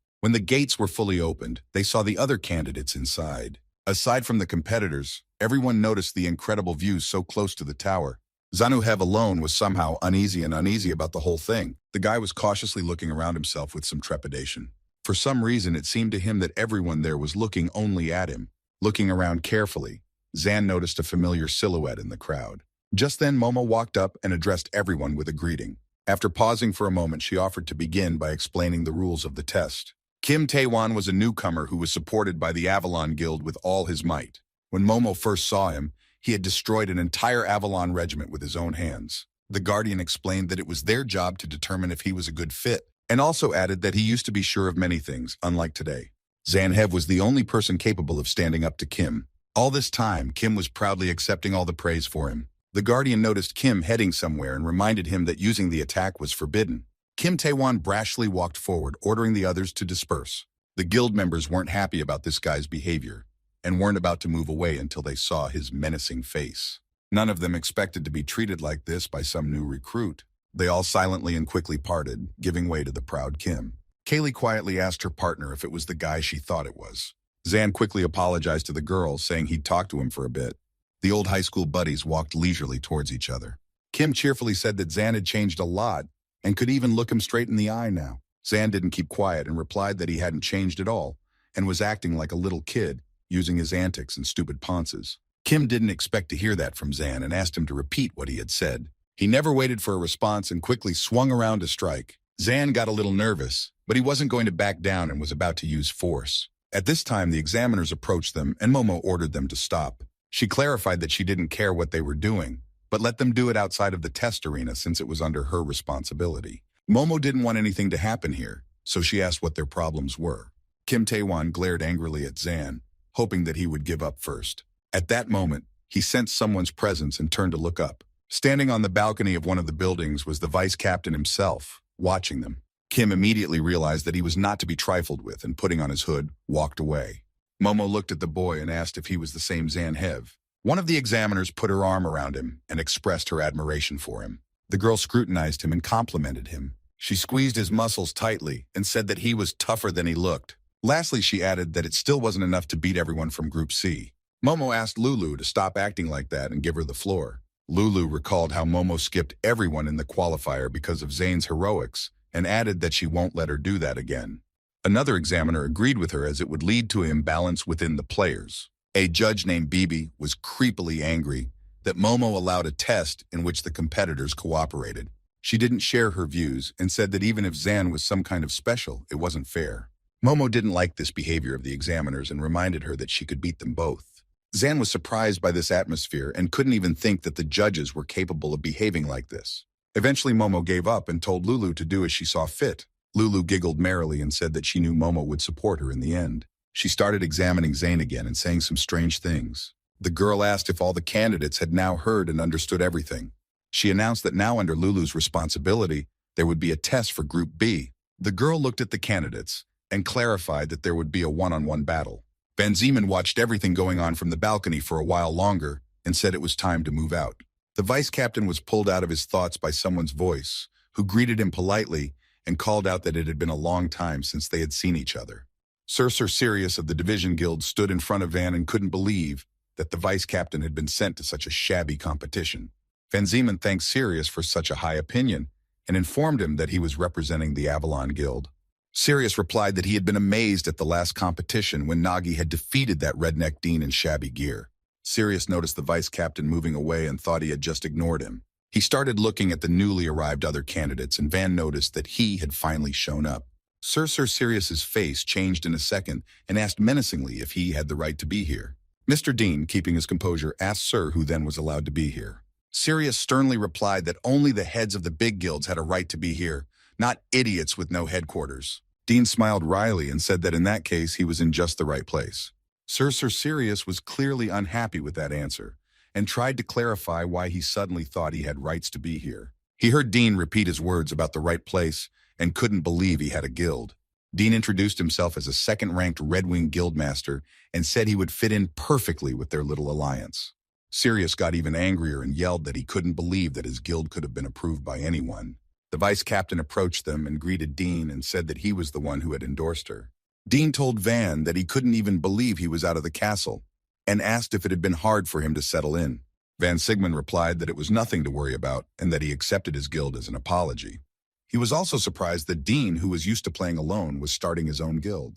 When the gates were fully opened, they saw the other candidates inside. Aside from the competitors, everyone noticed the incredible views so close to the tower. Zanuhev alone was somehow uneasy about the whole thing. The guy was cautiously looking around himself with some trepidation. For some reason, it seemed to him that everyone there was looking only at him. Looking around carefully, Zan noticed a familiar silhouette in the crowd. Just then, Momo walked up and addressed everyone with a greeting. After pausing for a moment, she offered to begin by explaining the rules of the test. Kim Taewon was a newcomer who was supported by the Avalon Guild with all his might. When Momo first saw him, he had destroyed an entire Avalon regiment with his own hands. The Guardian explained that it was their job to determine if he was a good fit, and also added that he used to be sure of many things, unlike today. Zanhev was the only person capable of standing up to Kim. All this time, Kim was proudly accepting all the praise for him. The Guardian noticed Kim heading somewhere and reminded him that using the attack was forbidden. Kim Taewon brashly walked forward, ordering the others to disperse. The guild members weren't happy about this guy's behavior, and weren't about to move away until they saw his menacing face. None of them expected to be treated like this by some new recruit. They all silently and quickly parted, giving way to the proud Kim. Kaylee quietly asked her partner if it was the guy she thought it was. Zan quickly apologized to the girl, saying he'd talked to him for a bit. The old high school buddies walked leisurely towards each other. Kim cheerfully said that Zan had changed a lot and could even look him straight in the eye now. Zan didn't keep quiet and replied that he hadn't changed at all and was acting like a little kid, using his antics and stupid ponces. Kim didn't expect to hear that from Zan and asked him to repeat what he had said. He never waited for a response and quickly swung around to strike. Zan got a little nervous, but he wasn't going to back down and was about to use force. At this time, the examiners approached them and Momo ordered them to stop. She clarified that she didn't care what they were doing, but let them do it outside of the test arena since it was under her responsibility. Momo didn't want anything to happen here, so she asked what their problems were. Kim Taewon glared angrily at Zan, hoping that he would give up first. At that moment, he sensed someone's presence and turned to look up. Standing on the balcony of one of the buildings was the vice captain himself, watching them. Kim immediately realized that he was not to be trifled with and, putting on his hood, walked away. Momo looked at the boy and asked if he was the same Zan Hev. One of the examiners put her arm around him and expressed her admiration for him. The girl scrutinized him and complimented him. She squeezed his muscles tightly and said that he was tougher than he looked. Lastly, she added that it still wasn't enough to beat everyone from Group C. Momo asked Lulu to stop acting like that and give her the floor. Lulu recalled how Momo skipped everyone in the qualifier because of Zane's heroics and added that she won't let her do that again. Another examiner agreed with her as it would lead to an imbalance within the players. A judge named Bibi was creepily angry that Momo allowed a test in which the competitors cooperated. She didn't share her views and said that even if Zan was some kind of special, it wasn't fair. Momo didn't like this behavior of the examiners and reminded her that she could beat them both. Zan was surprised by this atmosphere and couldn't even think that the judges were capable of behaving like this. Eventually, Momo gave up and told Lulu to do as she saw fit. Lulu giggled merrily and said that she knew Momo would support her in the end. She started examining Zane again and saying some strange things. The girl asked if all the candidates had now heard and understood everything. She announced that now under Lulu's responsibility, there would be a test for Group B. The girl looked at the candidates and clarified that there would be a one-on-one battle. Van Zeeman watched everything going on from the balcony for a while longer and said it was time to move out. The vice captain was pulled out of his thoughts by someone's voice, who greeted him politely and called out that it had been a long time since they had seen each other. Sir Sirius of the Division Guild stood in front of Van and couldn't believe that the vice captain had been sent to such a shabby competition. Van Zeeman thanked Sirius for such a high opinion and informed him that he was representing the Avalon Guild. Sirius replied that he had been amazed at the last competition when Nagi had defeated that redneck dean in shabby gear. Sirius noticed the vice captain moving away and thought he had just ignored him. He started looking at the newly arrived other candidates, and Van noticed that he had finally shown up. Sir Sirius's face changed in a second and asked menacingly if he had the right to be here. Mr. Dean, keeping his composure, asked Sir who then was allowed to be here. Sirius sternly replied that only the heads of the big guilds had a right to be here, not idiots with no headquarters. Dean smiled wryly and said that in that case he was in just the right place. Sir Sirius was clearly unhappy with that answer and tried to clarify why he suddenly thought he had rights to be here. He heard Dean repeat his words about the right place and couldn't believe he had a guild. Dean introduced himself as a second-ranked Red Wing Guildmaster and said he would fit in perfectly with their little alliance. Sirius got even angrier and yelled that he couldn't believe that his guild could have been approved by anyone. The vice captain approached them and greeted Dean and said that he was the one who had endorsed her. Dean told Van that he couldn't even believe he was out of the castle and asked if it had been hard for him to settle in. Van Sigmund replied that it was nothing to worry about and that he accepted his guild as an apology. He was also surprised that Dean, who was used to playing alone, was starting his own guild.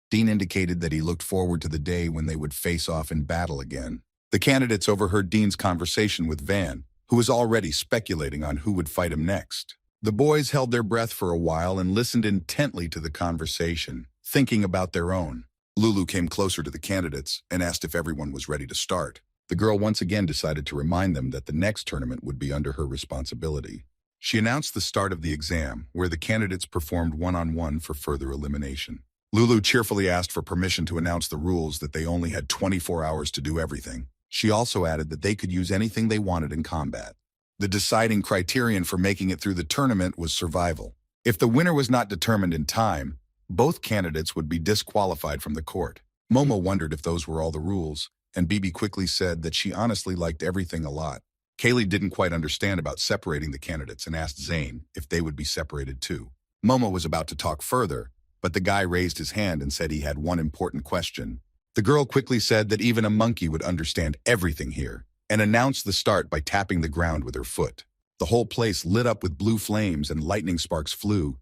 Dean indicated that he looked forward to the day when they would face off in battle again. The candidates overheard Dean's conversation with Van, who was already speculating on who would fight him next. The boys held their breath for a while and listened intently to the conversation, thinking about their own. Lulu came closer to the candidates and asked if everyone was ready to start. The girl once again decided to remind them that the next tournament would be under her responsibility. She announced the start of the exam, where the candidates performed one-on-one for further elimination. Lulu cheerfully asked for permission to announce the rules that they only had 24 hours to do everything. She also added that they could use anything they wanted in combat. The deciding criterion for making it through the tournament was survival. If the winner was not determined in time, both candidates would be disqualified from the court. Momo wondered if those were all the rules, and Bibi quickly said that she honestly liked everything a lot. Kaylee didn't quite understand about separating the candidates and asked Zane if they would be separated too. Momo was about to talk further, but the guy raised his hand and said he had one important question. The girl quickly said that even a monkey would understand everything here, and announced the start by tapping the ground with her foot. The whole place lit up with blue flames and lightning sparks flew,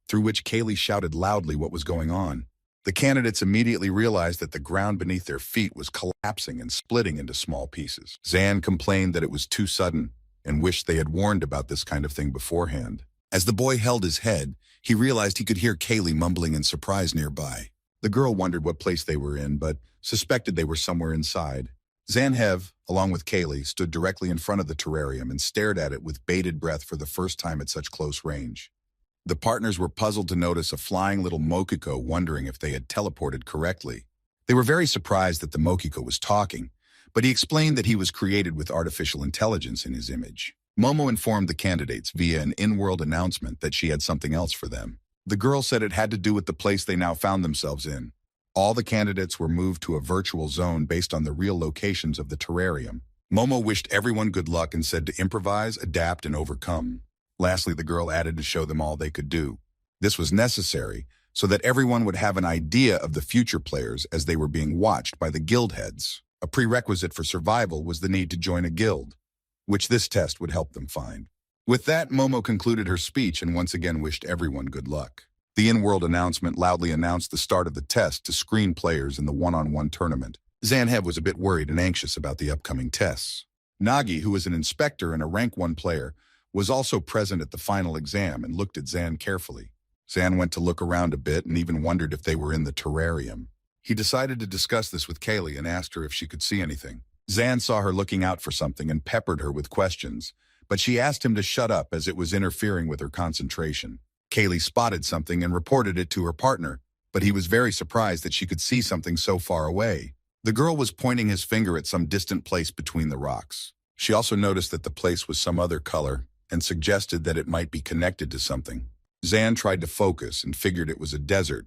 through which Kaylee shouted loudly what was going on. The candidates immediately realized that the ground beneath their feet was collapsing and splitting into small pieces. Zan complained that it was too sudden and wished they had warned about this kind of thing beforehand. As the boy held his head, he realized he could hear Kaylee mumbling in surprise nearby. The girl wondered what place they were in, but suspected they were somewhere inside. Zanhev, along with Kaylee, stood directly in front of the terrarium and stared at it with bated breath for the first time at such close range. The partners were puzzled to notice a flying little Mokiko, wondering if they had teleported correctly. They were very surprised that the Mokiko was talking, but he explained that he was created with artificial intelligence in his image. Momo informed the candidates via an in-world announcement that she had something else for them. The girl said it had to do with the place they now found themselves in. All the candidates were moved to a virtual zone based on the real locations of the terrarium. Momo wished everyone good luck and said to improvise, adapt, and overcome. Lastly, the girl added to show them all they could do. This was necessary so that everyone would have an idea of the future players as they were being watched by the guild heads. A prerequisite for survival was the need to join a guild, which this test would help them find. With that, Momo concluded her speech and once again wished everyone good luck. The in-world announcement loudly announced the start of the test to screen players in the one-on-one tournament. Zanhev was a bit worried and anxious about the upcoming tests. Nagi, who was an inspector and a rank 1 player, was also present at the final exam and looked at Zan carefully. Zan went to look around a bit and even wondered if they were in the terrarium. He decided to discuss this with Kaylee and asked her if she could see anything. Zan saw her looking out for something and peppered her with questions, but she asked him to shut up as it was interfering with her concentration. Kaylee spotted something and reported it to her partner, but he was very surprised that she could see something so far away. The girl was pointing his finger at some distant place between the rocks. She also noticed that the place was some other color and suggested that it might be connected to something. Zan tried to focus and figured it was a desert,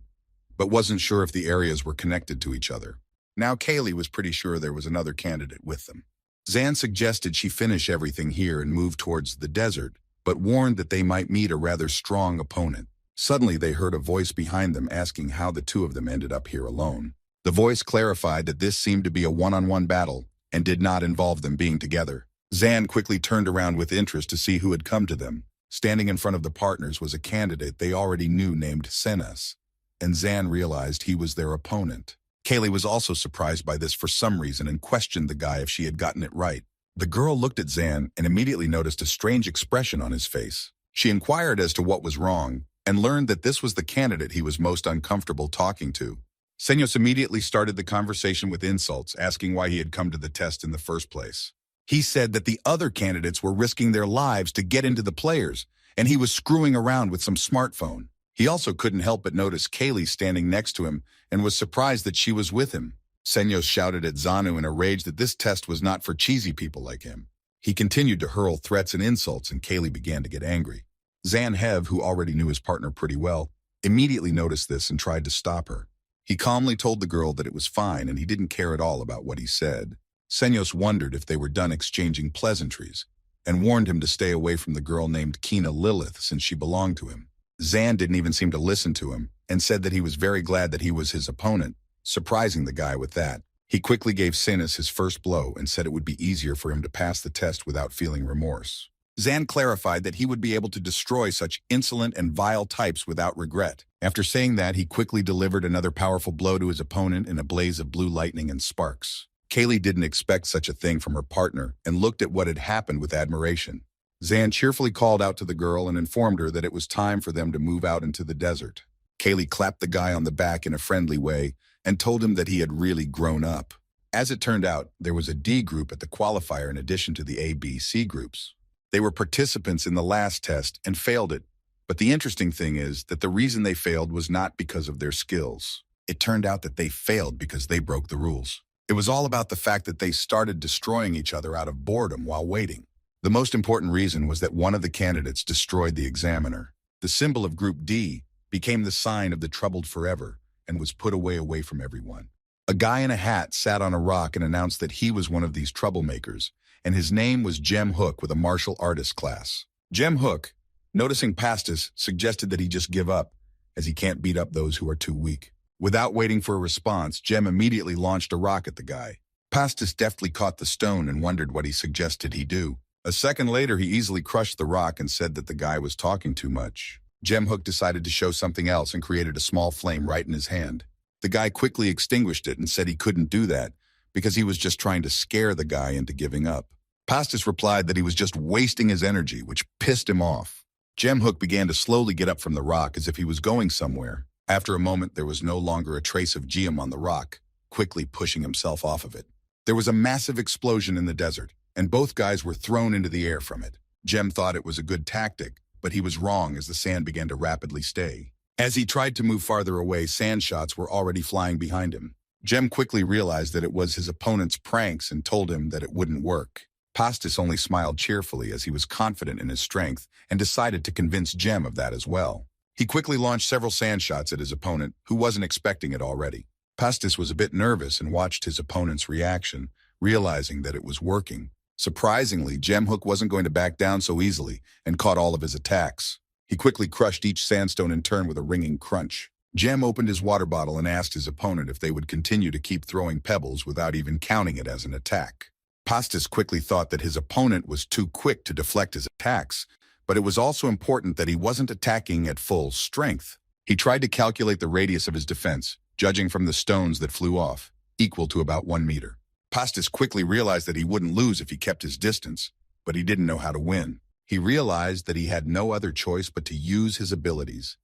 but wasn't sure if the areas were connected to each other. Now Kaylee was pretty sure there was another candidate with them. Zan suggested she finish everything here and move towards the desert, but warned that they might meet a rather strong opponent. Suddenly they heard a voice behind them asking how the two of them ended up here alone. The voice clarified that this seemed to be a one-on-one battle and did not involve them being together. Zan quickly turned around with interest to see who had come to them. Standing in front of the partners was a candidate they already knew named Senas, and Zan realized he was their opponent. Kaylee was also surprised by this for some reason and questioned the guy if she had gotten it right. The girl looked at Zan and immediately noticed a strange expression on his face. She inquired as to what was wrong and learned that this was the candidate he was most uncomfortable talking to. Senos immediately started the conversation with insults, asking why he had come to the test in the first place. He said that the other candidates were risking their lives to get into the players, and he was screwing around with some smartphone. He also couldn't help but notice Kaylee standing next to him and was surprised that she was with him. Senos shouted at Zanu in a rage that this test was not for cheesy people like him. He continued to hurl threats and insults, and Kaylee began to get angry. Zanhev, who already knew his partner pretty well, immediately noticed this and tried to stop her. He calmly told the girl that it was fine and he didn't care at all about what he said. Senos wondered if they were done exchanging pleasantries and warned him to stay away from the girl named Kina Lilith since she belonged to him. Zan didn't even seem to listen to him and said that he was very glad that he was his opponent, surprising the guy with that. He quickly gave Senos his first blow and said it would be easier for him to pass the test without feeling remorse. Zan clarified that he would be able to destroy such insolent and vile types without regret. After saying that, he quickly delivered another powerful blow to his opponent in a blaze of blue lightning and sparks. Kaylee didn't expect such a thing from her partner and looked at what had happened with admiration. Zan cheerfully called out to the girl and informed her that it was time for them to move out into the desert. Kaylee clapped the guy on the back in a friendly way and told him that he had really grown up. As it turned out, there was a D group at the qualifier in addition to the A, B, C groups. They were participants in the last test and failed it, but the interesting thing is that the reason they failed was not because of their skills. It turned out that they failed because they broke the rules. It was all about the fact that they started destroying each other out of boredom while waiting. The most important reason was that one of the candidates destroyed the examiner. The symbol of Group D became the sign of the troubled forever and was put away from everyone. A guy in a hat sat on a rock and announced that he was one of these troublemakers, and his name was Jem Hook with a martial artist class. Jem Hook, noticing Pastis, suggested that he just give up, as he can't beat up those who are too weak. Without waiting for a response, Jem immediately launched a rock at the guy. Pastis deftly caught the stone and wondered what he suggested he do. A second later, he easily crushed the rock and said that the guy was talking too much. Jem Hook decided to show something else and created a small flame right in his hand. The guy quickly extinguished it and said he couldn't do that because he was just trying to scare the guy into giving up. Pastis replied that he was just wasting his energy, which pissed him off. Jem Hook began to slowly get up from the rock as if he was going somewhere. After a moment, there was no longer a trace of Jem on the rock, quickly pushing himself off of it. There was a massive explosion in the desert, and both guys were thrown into the air from it. Jem thought it was a good tactic, but he was wrong as the sand began to rapidly stay. As he tried to move farther away, sand shots were already flying behind him. Jem quickly realized that it was his opponent's pranks and told him that it wouldn't work. Pastis only smiled cheerfully as he was confident in his strength and decided to convince Jem of that as well. He quickly launched several sand shots at his opponent, who wasn't expecting it already. Pastis was a bit nervous and watched his opponent's reaction, realizing that it was working. Surprisingly, Jem Hook wasn't going to back down so easily and caught all of his attacks. He quickly crushed each sandstone in turn with a ringing crunch. Jem opened his water bottle and asked his opponent if they would continue to keep throwing pebbles without even counting it as an attack. Pastis quickly thought that his opponent was too quick to deflect his attacks, but it was also important that he wasn't attacking at full strength. He tried to calculate the radius of his defense, judging from the stones that flew off, equal to about 1 meter. Pastis quickly realized that he wouldn't lose if he kept his distance, but he didn't know how to win. He realized that he had no other choice but to use his abilities.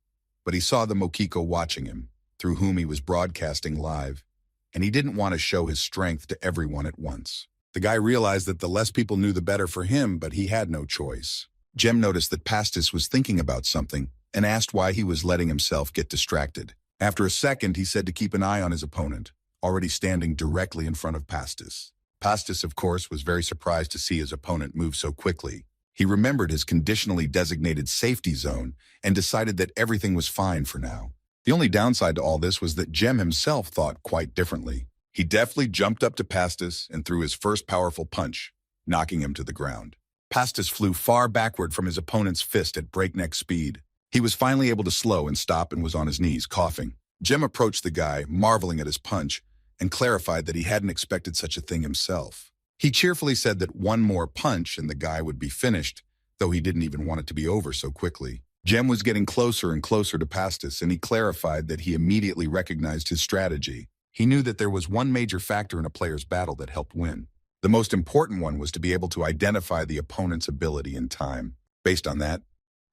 But he saw the Mokiko watching him, through whom he was broadcasting live, and he didn't want to show his strength to everyone at once. The guy realized that the less people knew the better for him, but he had no choice. Jem noticed that Pastis was thinking about something and asked why he was letting himself get distracted. After a second, he said to keep an eye on his opponent, already standing directly in front of Pastis. Pastis, of course, was very surprised to see his opponent move so quickly. He remembered his conditionally designated safety zone and decided that everything was fine for now. The only downside to all this was that Jem himself thought quite differently. He deftly jumped up to Pastis and threw his first powerful punch, knocking him to the ground. Pastis flew far backward from his opponent's fist at breakneck speed. He was finally able to slow and stop and was on his knees, coughing. Jem approached the guy, marveling at his punch, and clarified that he hadn't expected such a thing himself. He cheerfully said that one more punch and the guy would be finished, though he didn't even want it to be over so quickly. Jem was getting closer and closer to Pastis, and he clarified that he immediately recognized his strategy. He knew that there was one major factor in a player's battle that helped win. The most important one was to be able to identify the opponent's ability in time. Based on that,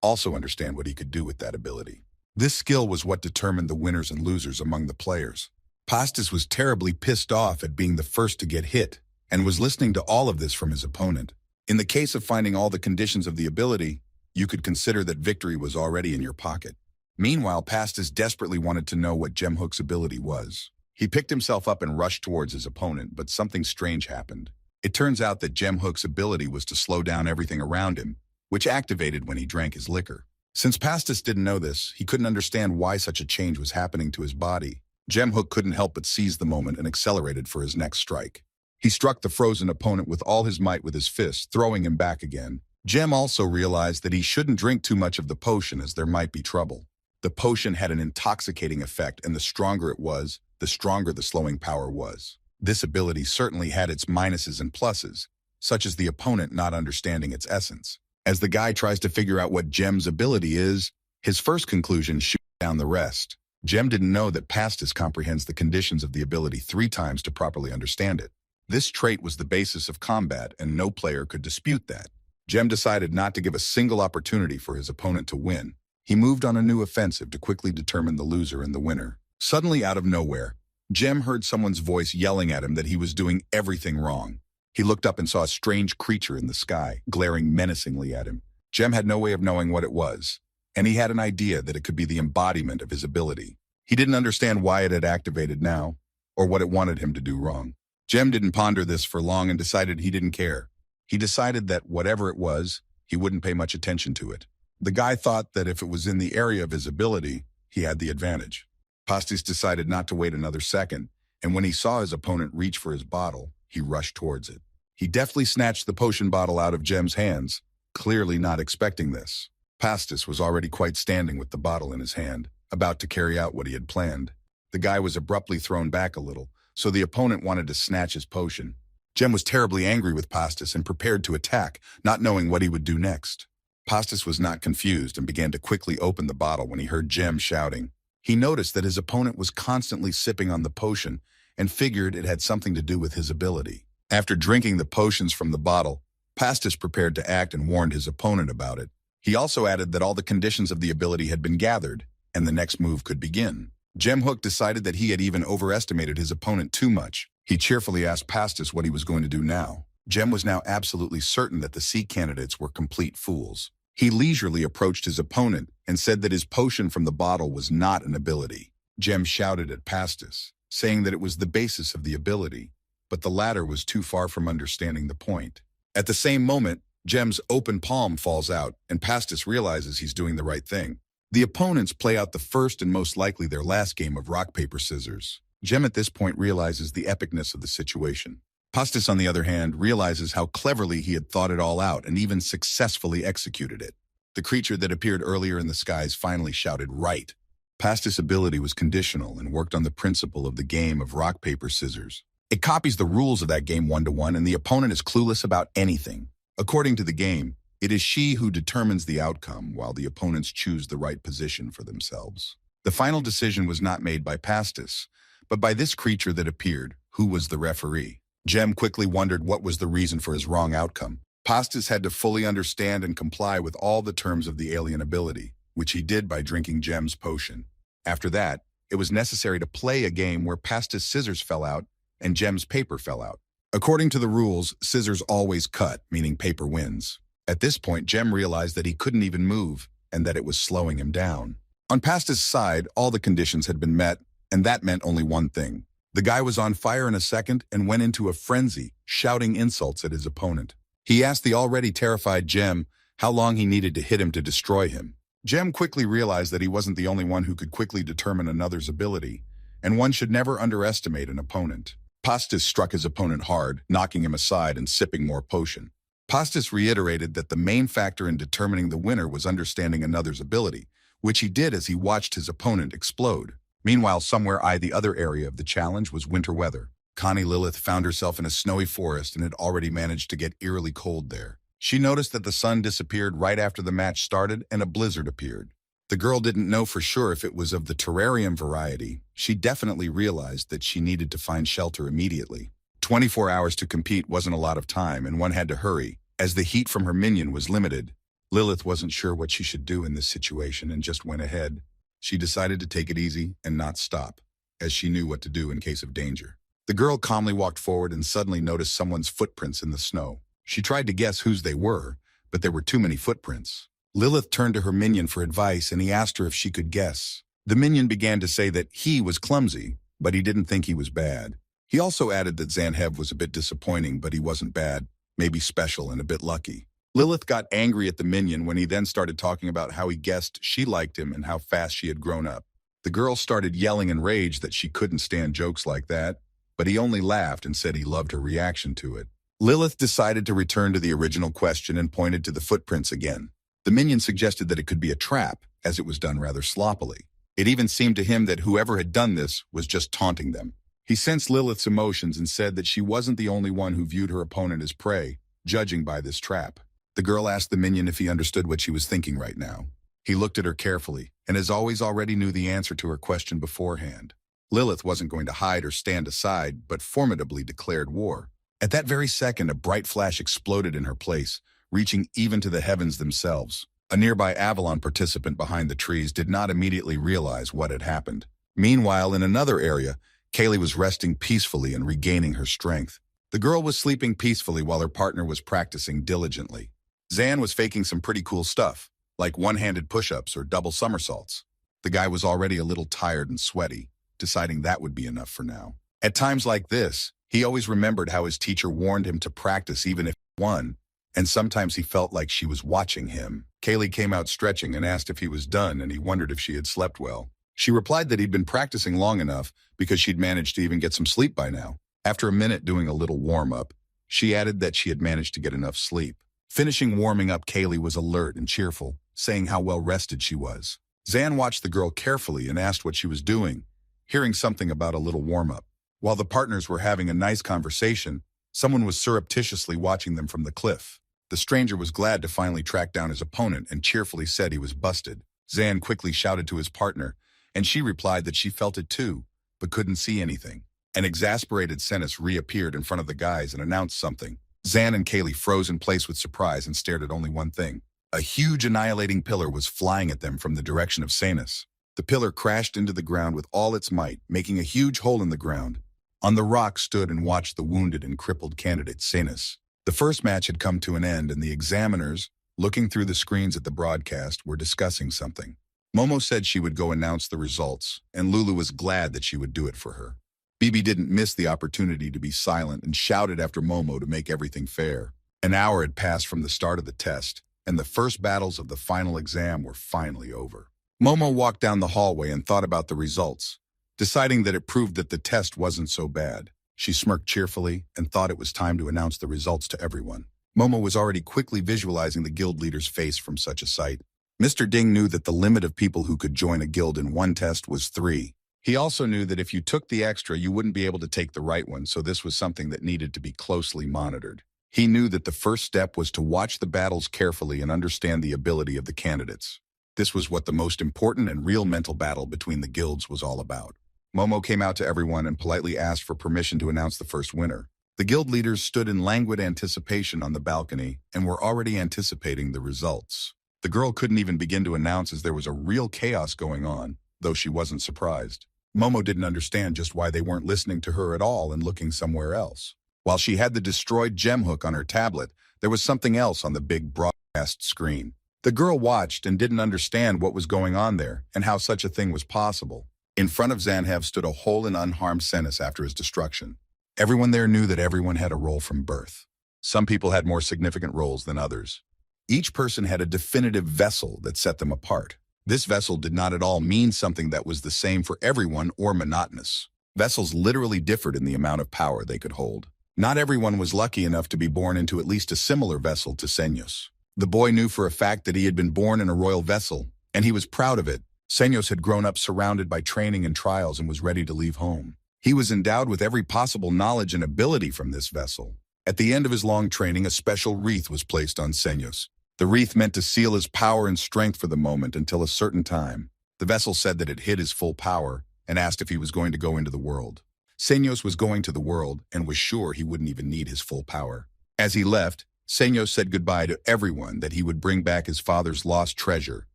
also understand what he could do with that ability. This skill was what determined the winners and losers among the players. Pastis was terribly pissed off at being the first to get hit, and was listening to all of this from his opponent. In the case of finding all the conditions of the ability, you could consider that victory was already in your pocket. Meanwhile, Pastis desperately wanted to know what Jem Hook's ability was. He picked himself up and rushed towards his opponent, but something strange happened. It turns out that Jem Hook's ability was to slow down everything around him, which activated when he drank his liquor. Since Pastis didn't know this, he couldn't understand why such a change was happening to his body. Jem Hook couldn't help but seize the moment and accelerated for his next strike. He struck the frozen opponent with all his might with his fist, throwing him back again. Jem also realized that he shouldn't drink too much of the potion as there might be trouble. The potion had an intoxicating effect, and the stronger it was, the stronger the slowing power was. This ability certainly had its minuses and pluses, such as the opponent not understanding its essence. As the guy tries to figure out what Jem's ability is, his first conclusion shoots down the rest. Jem didn't know that Pastis comprehends the conditions of the ability 3 times to properly understand it. This trait was the basis of combat, and no player could dispute that. Jem decided not to give a single opportunity for his opponent to win. He moved on a new offensive to quickly determine the loser and the winner. Suddenly, out of nowhere, Jem heard someone's voice yelling at him that he was doing everything wrong. He looked up and saw a strange creature in the sky, glaring menacingly at him. Jem had no way of knowing what it was, and he had an idea that it could be the embodiment of his ability. He didn't understand why it had activated now, or what it wanted him to do wrong. Jem didn't ponder this for long and decided he didn't care. He decided that whatever it was, he wouldn't pay much attention to it. The guy thought that if it was in the area of his ability, he had the advantage. Pastis decided not to wait another second, and when he saw his opponent reach for his bottle, he rushed towards it. He deftly snatched the potion bottle out of Jem's hands, clearly not expecting this. Pastis was already quite standing with the bottle in his hand, about to carry out what he had planned. The guy was abruptly thrown back a little, so the opponent wanted to snatch his potion. Jem was terribly angry with Pastis and prepared to attack, not knowing what he would do next. Pastis was not confused and began to quickly open the bottle when he heard Jem shouting. He noticed that his opponent was constantly sipping on the potion and figured it had something to do with his ability. After drinking the potions from the bottle, Pastis prepared to act and warned his opponent about it. He also added that all the conditions of the ability had been gathered, and the next move could begin. Gemhook decided that he had even overestimated his opponent too much. He cheerfully asked Pastis what he was going to do now. Jem was now absolutely certain that the C candidates were complete fools. He leisurely approached his opponent and said that his potion from the bottle was not an ability. Jem shouted at Pastis, saying that it was the basis of the ability, but the latter was too far from understanding the point. At the same moment, Jem's open palm falls out, and Pastis realizes he's doing the right thing. The opponents play out the first and most likely their last game of rock, paper, scissors. Jem at this point realizes the epicness of the situation. Pastis, on the other hand, realizes how cleverly he had thought it all out and even successfully executed it. The creature that appeared earlier in the skies finally shouted right. Pastis' ability was conditional and worked on the principle of the game of rock, paper, scissors. It copies the rules of that game 1-to-1, and the opponent is clueless about anything. According to the game, it is she who determines the outcome, while the opponents choose the right position for themselves. The final decision was not made by Pastis, but by this creature that appeared, who was the referee. Jem quickly wondered what was the reason for his wrong outcome. Pastis had to fully understand and comply with all the terms of the alien ability, which he did by drinking Jem's potion. After that, it was necessary to play a game where Pastis' scissors fell out and Jem's paper fell out. According to the rules, scissors always cut, meaning paper wins. At this point, Jem realized that he couldn't even move and that it was slowing him down. On Pastis' side, all the conditions had been met, and that meant only one thing. The guy was on fire in a second and went into a frenzy, shouting insults at his opponent. He asked the already terrified Jem how long he needed to hit him to destroy him. Jem quickly realized that he wasn't the only one who could quickly determine another's ability, and one should never underestimate an opponent. Pastis struck his opponent hard, knocking him aside and sipping more potion. Pastis reiterated that the main factor in determining the winner was understanding another's ability, which he did as he watched his opponent explode. Meanwhile, somewhere the other area of the challenge was winter weather. Connie Lilith found herself in a snowy forest and had already managed to get eerily cold there. She noticed that the sun disappeared right after the match started and a blizzard appeared. The girl didn't know for sure if it was of the terrarium variety. She definitely realized that she needed to find shelter immediately. 24 hours to compete wasn't a lot of time, and one had to hurry, as the heat from her minion was limited. Lilith wasn't sure what she should do in this situation and just went ahead. She decided to take it easy and not stop, as she knew what to do in case of danger. The girl calmly walked forward and suddenly noticed someone's footprints in the snow. She tried to guess whose they were, but there were too many footprints. Lilith turned to her minion for advice, and he asked her if she could guess. The minion began to say that he was clumsy, but he didn't think he was bad. He also added that Zanhev was a bit disappointing, but he wasn't bad, maybe special and a bit lucky. Lilith got angry at the minion when he then started talking about how he guessed she liked him and how fast she had grown up. The girl started yelling in rage that she couldn't stand jokes like that, but he only laughed and said he loved her reaction to it. Lilith decided to return to the original question and pointed to the footprints again. The minion suggested that it could be a trap, as it was done rather sloppily. It even seemed to him that whoever had done this was just taunting them. He sensed Lilith's emotions and said that she wasn't the only one who viewed her opponent as prey, judging by this trap. The girl asked the minion if he understood what she was thinking right now. He looked at her carefully, and as always already knew the answer to her question beforehand. Lilith wasn't going to hide or stand aside, but formidably declared war. At that very second, a bright flash exploded in her place, reaching even to the heavens themselves. A nearby Avalon participant behind the trees did not immediately realize what had happened. Meanwhile, in another area, Kaylee was resting peacefully and regaining her strength. The girl was sleeping peacefully while her partner was practicing diligently. Zan was faking some pretty cool stuff, like one-handed push-ups or double somersaults. The guy was already a little tired and sweaty, deciding that would be enough for now. At times like this, he always remembered how his teacher warned him to practice even if he won, and sometimes he felt like she was watching him. Kaylee came out stretching and asked if he was done, and he wondered if she had slept well. She replied that he'd been practicing long enough because she'd managed to even get some sleep by now. After a minute doing a little warm-up, she added that she had managed to get enough sleep. Finishing warming up, Kaylee was alert and cheerful, saying how well rested she was. Zan watched the girl carefully and asked what she was doing, hearing something about a little warm-up. While the partners were having a nice conversation, someone was surreptitiously watching them from the cliff. The stranger was glad to finally track down his opponent and cheerfully said he was busted. Zan quickly shouted to his partner, and she replied that she felt it too, but couldn't see anything. An exasperated Senis reappeared in front of the guys and announced something. Zan and Kaylee froze in place with surprise and stared at only one thing. A huge annihilating pillar was flying at them from the direction of Senis. The pillar crashed into the ground with all its might, making a huge hole in the ground. On the rock stood and watched the wounded and crippled candidate, Senis. The first match had come to an end, and the examiners, looking through the screens at the broadcast, were discussing something. Momo said she would go announce the results, and Lulu was glad that she would do it for her. Bibi didn't miss the opportunity to be silent and shouted after Momo to make everything fair. An hour had passed from the start of the test, and the first battles of the final exam were finally over. Momo walked down the hallway and thought about the results, deciding that it proved that the test wasn't so bad. She smirked cheerfully and thought it was time to announce the results to everyone. Momo was already quickly visualizing the guild leader's face from such a sight. Mr. Ding knew that the limit of people who could join a guild in one test was 3. He also knew that if you took the extra, you wouldn't be able to take the right one, so this was something that needed to be closely monitored. He knew that the first step was to watch the battles carefully and understand the ability of the candidates. This was what the most important and real mental battle between the guilds was all about. Momo came out to everyone and politely asked for permission to announce the first winner. The guild leaders stood in languid anticipation on the balcony and were already anticipating the results. The girl couldn't even begin to announce as there was a real chaos going on, though she wasn't surprised. Momo didn't understand just why they weren't listening to her at all and looking somewhere else. While she had the destroyed gem hook on her tablet, there was something else on the big broadcast screen. The girl watched and didn't understand what was going on there and how such a thing was possible. In front of Zanhev stood a whole and unharmed Senis after his destruction. Everyone there knew that everyone had a role from birth. Some people had more significant roles than others. Each person had a definitive vessel that set them apart. This vessel did not at all mean something that was the same for everyone or monotonous. Vessels literally differed in the amount of power they could hold. Not everyone was lucky enough to be born into at least a similar vessel to Senyos. The boy knew for a fact that he had been born in a royal vessel, and he was proud of it. Senyos had grown up surrounded by training and trials and was ready to leave home. He was endowed with every possible knowledge and ability from this vessel. At the end of his long training, a special wreath was placed on Senyos. The wreath meant to seal his power and strength for the moment until a certain time. The vessel said that it hid his full power and asked if he was going to go into the world. Senyos was going to the world and was sure he wouldn't even need his full power. As he left, Senyos said goodbye to everyone, that he would bring back his father's lost treasure,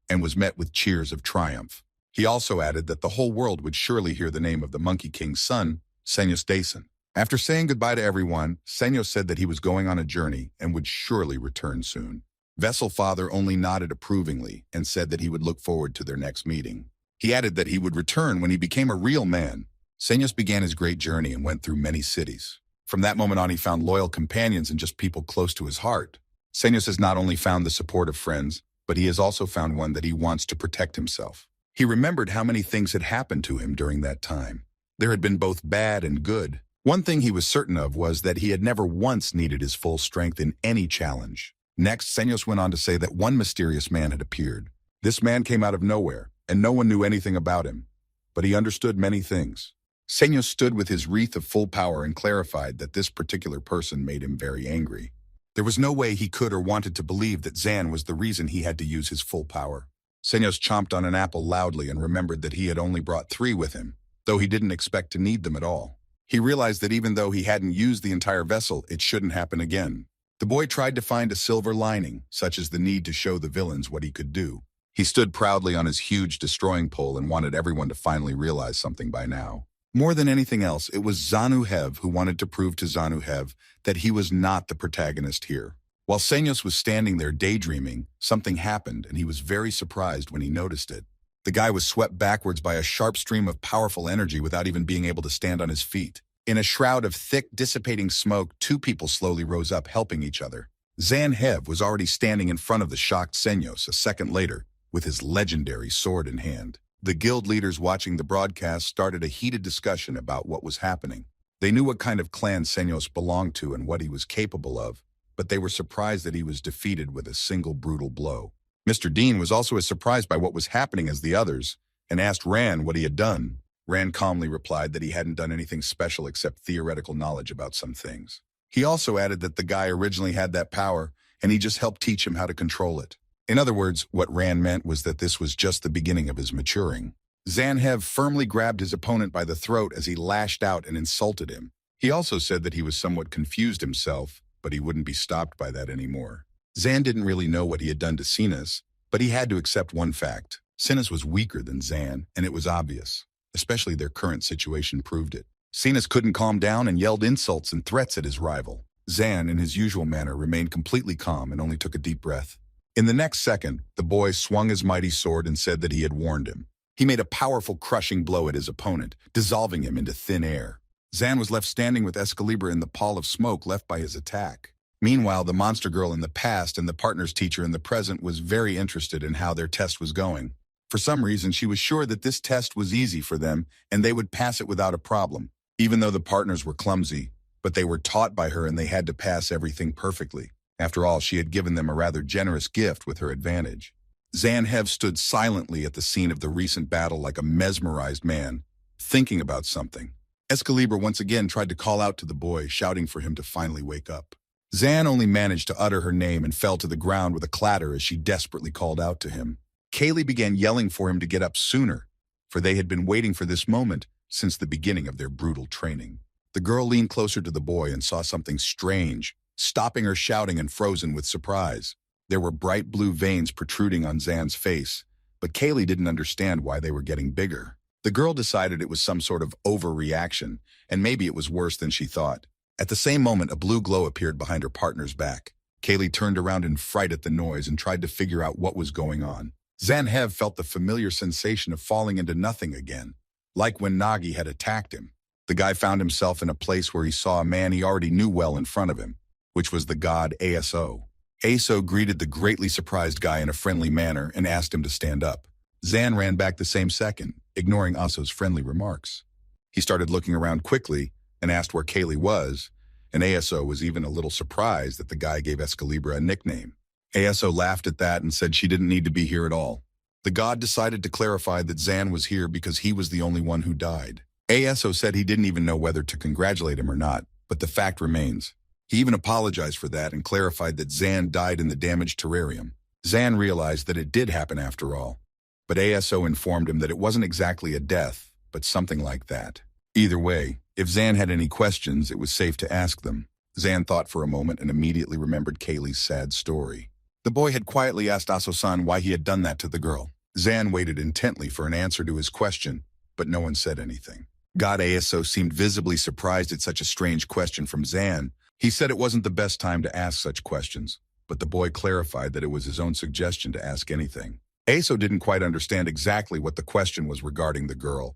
and was met with cheers of triumph. He also added that the whole world would surely hear the name of the Monkey King's son, Senyos Dason. After saying goodbye to everyone, Senyos said that he was going on a journey and would surely return soon. Vessel Father only nodded approvingly and said that he would look forward to their next meeting. He added that he would return when he became a real man. Senyos began his great journey and went through many cities. From that moment on, he found loyal companions and just people close to his heart. Senyos has not only found the support of friends, but he has also found one that he wants to protect himself. He remembered how many things had happened to him during that time. There had been both bad and good. One thing he was certain of was that he had never once needed his full strength in any challenge. Next, Senyos went on to say that one mysterious man had appeared. This man came out of nowhere, and no one knew anything about him, but he understood many things. Senyos stood with his wreath of full power and clarified that this particular person made him very angry. There was no way he could or wanted to believe that Zan was the reason he had to use his full power. Senyos chomped on an apple loudly and remembered that he had only brought 3 with him, though he didn't expect to need them at all. He realized that even though he hadn't used the entire vessel, it shouldn't happen again. The boy tried to find a silver lining, such as the need to show the villains what he could do. He stood proudly on his huge destroying pole and wanted everyone to finally realize something by now. More than anything else, it was Zanuhev who wanted to prove to Zanuhev that he was not the protagonist here. While Senyos was standing there daydreaming, something happened, and he was very surprised when he noticed it. The guy was swept backwards by a sharp stream of powerful energy without even being able to stand on his feet. In a shroud of thick, dissipating smoke, 2 people slowly rose up, helping each other. Zanhev was already standing in front of the shocked Senyos a second later, with his legendary sword in hand. The guild leaders watching the broadcast started a heated discussion about what was happening. They knew what kind of clan Senos belonged to and what he was capable of, but they were surprised that he was defeated with a single brutal blow. Mr. Dean was also as surprised by what was happening as the others, and asked Ran what he had done. Ran calmly replied that he hadn't done anything special except theoretical knowledge about some things. He also added that the guy originally had that power, and he just helped teach him how to control it. In other words, what Ran meant was that this was just the beginning of his maturing. Zanhev firmly grabbed his opponent by the throat as he lashed out and insulted him. He also said that he was somewhat confused himself, but he wouldn't be stopped by that anymore. Zan didn't really know what he had done to Sinas, but he had to accept one fact. Sinas was weaker than Zan, and it was obvious. Especially their current situation proved it. Sinas couldn't calm down and yelled insults and threats at his rival. Zan, in his usual manner, remained completely calm and only took a deep breath. In the next second, the boy swung his mighty sword and said that he had warned him. He made a powerful crushing blow at his opponent, dissolving him into thin air. Zan was left standing with Excalibur in the pall of smoke left by his attack. Meanwhile, the monster girl in the past and the partner's teacher in the present was very interested in how their test was going. For some reason, she was sure that this test was easy for them and they would pass it without a problem, even though the partners were clumsy. But they were taught by her and they had to pass everything perfectly. After all, she had given them a rather generous gift with her advantage. Zanhev stood silently at the scene of the recent battle like a mesmerized man, thinking about something. Excalibur once again tried to call out to the boy, shouting for him to finally wake up. Zan only managed to utter her name and fell to the ground with a clatter as she desperately called out to him. Kaylee began yelling for him to get up sooner, for they had been waiting for this moment since the beginning of their brutal training. The girl leaned closer to the boy and saw something strange, stopping her shouting and frozen with surprise. There were bright blue veins protruding on Zan's face, but Kaylee didn't understand why they were getting bigger. The girl decided it was some sort of overreaction, and maybe it was worse than she thought. At the same moment, a blue glow appeared behind her partner's back. Kaylee turned around in fright at the noise and tried to figure out what was going on. Zanhev felt the familiar sensation of falling into nothing again, like when Nagi had attacked him. The guy found himself in a place where he saw a man he already knew well in front of him, which was the god Aso. Aso greeted the greatly surprised guy in a friendly manner and asked him to stand up. Zan ran back the same second, ignoring Aso's friendly remarks. He started looking around quickly and asked where Kaylee was, and Aso was even a little surprised that the guy gave Excalibur a nickname. Aso laughed at that and said she didn't need to be here at all. The god decided to clarify that Zan was here because he was the only one who died. Aso said he didn't even know whether to congratulate him or not, but the fact remains. He even apologized for that and clarified that Zan died in the damaged terrarium. Zan realized that it did happen after all, but Aso informed him that it wasn't exactly a death, but something like that. Either way, if Zan had any questions, it was safe to ask them. Zan thought for a moment and immediately remembered Kaylee's sad story. The boy had quietly asked Aso-san why he had done that to the girl. Zan waited intently for an answer to his question, but no one said anything. God Aso seemed visibly surprised at such a strange question from Zan. He said it wasn't the best time to ask such questions, but the boy clarified that it was his own suggestion to ask anything. Aso didn't quite understand exactly what the question was regarding the girl,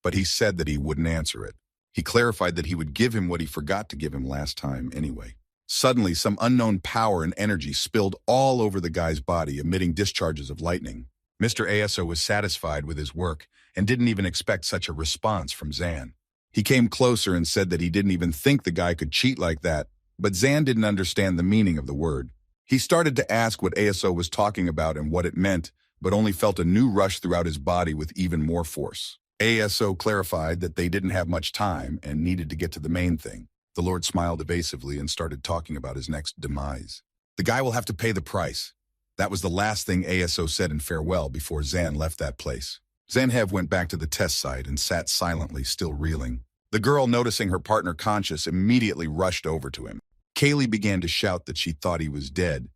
but he said that he wouldn't answer it. He clarified that he would give him what he forgot to give him last time anyway. Suddenly, some unknown power and energy spilled all over the guy's body, emitting discharges of lightning. Mr. Aso was satisfied with his work and didn't even expect such a response from Zan. He came closer and said that he didn't even think the guy could cheat like that, but Zan didn't understand the meaning of the word. He started to ask what Aso was talking about and what it meant, but only felt a new rush throughout his body with even more force. Aso clarified that they didn't have much time and needed to get to the main thing. The Lord smiled evasively and started talking about his next demise. The guy will have to pay the price. That was the last thing Aso said in farewell before Zan left that place. Zanhev went back to the test site and sat silently, still reeling. The girl, noticing her partner conscious, immediately rushed over to him. Kaylee began to shout that she thought he was dead,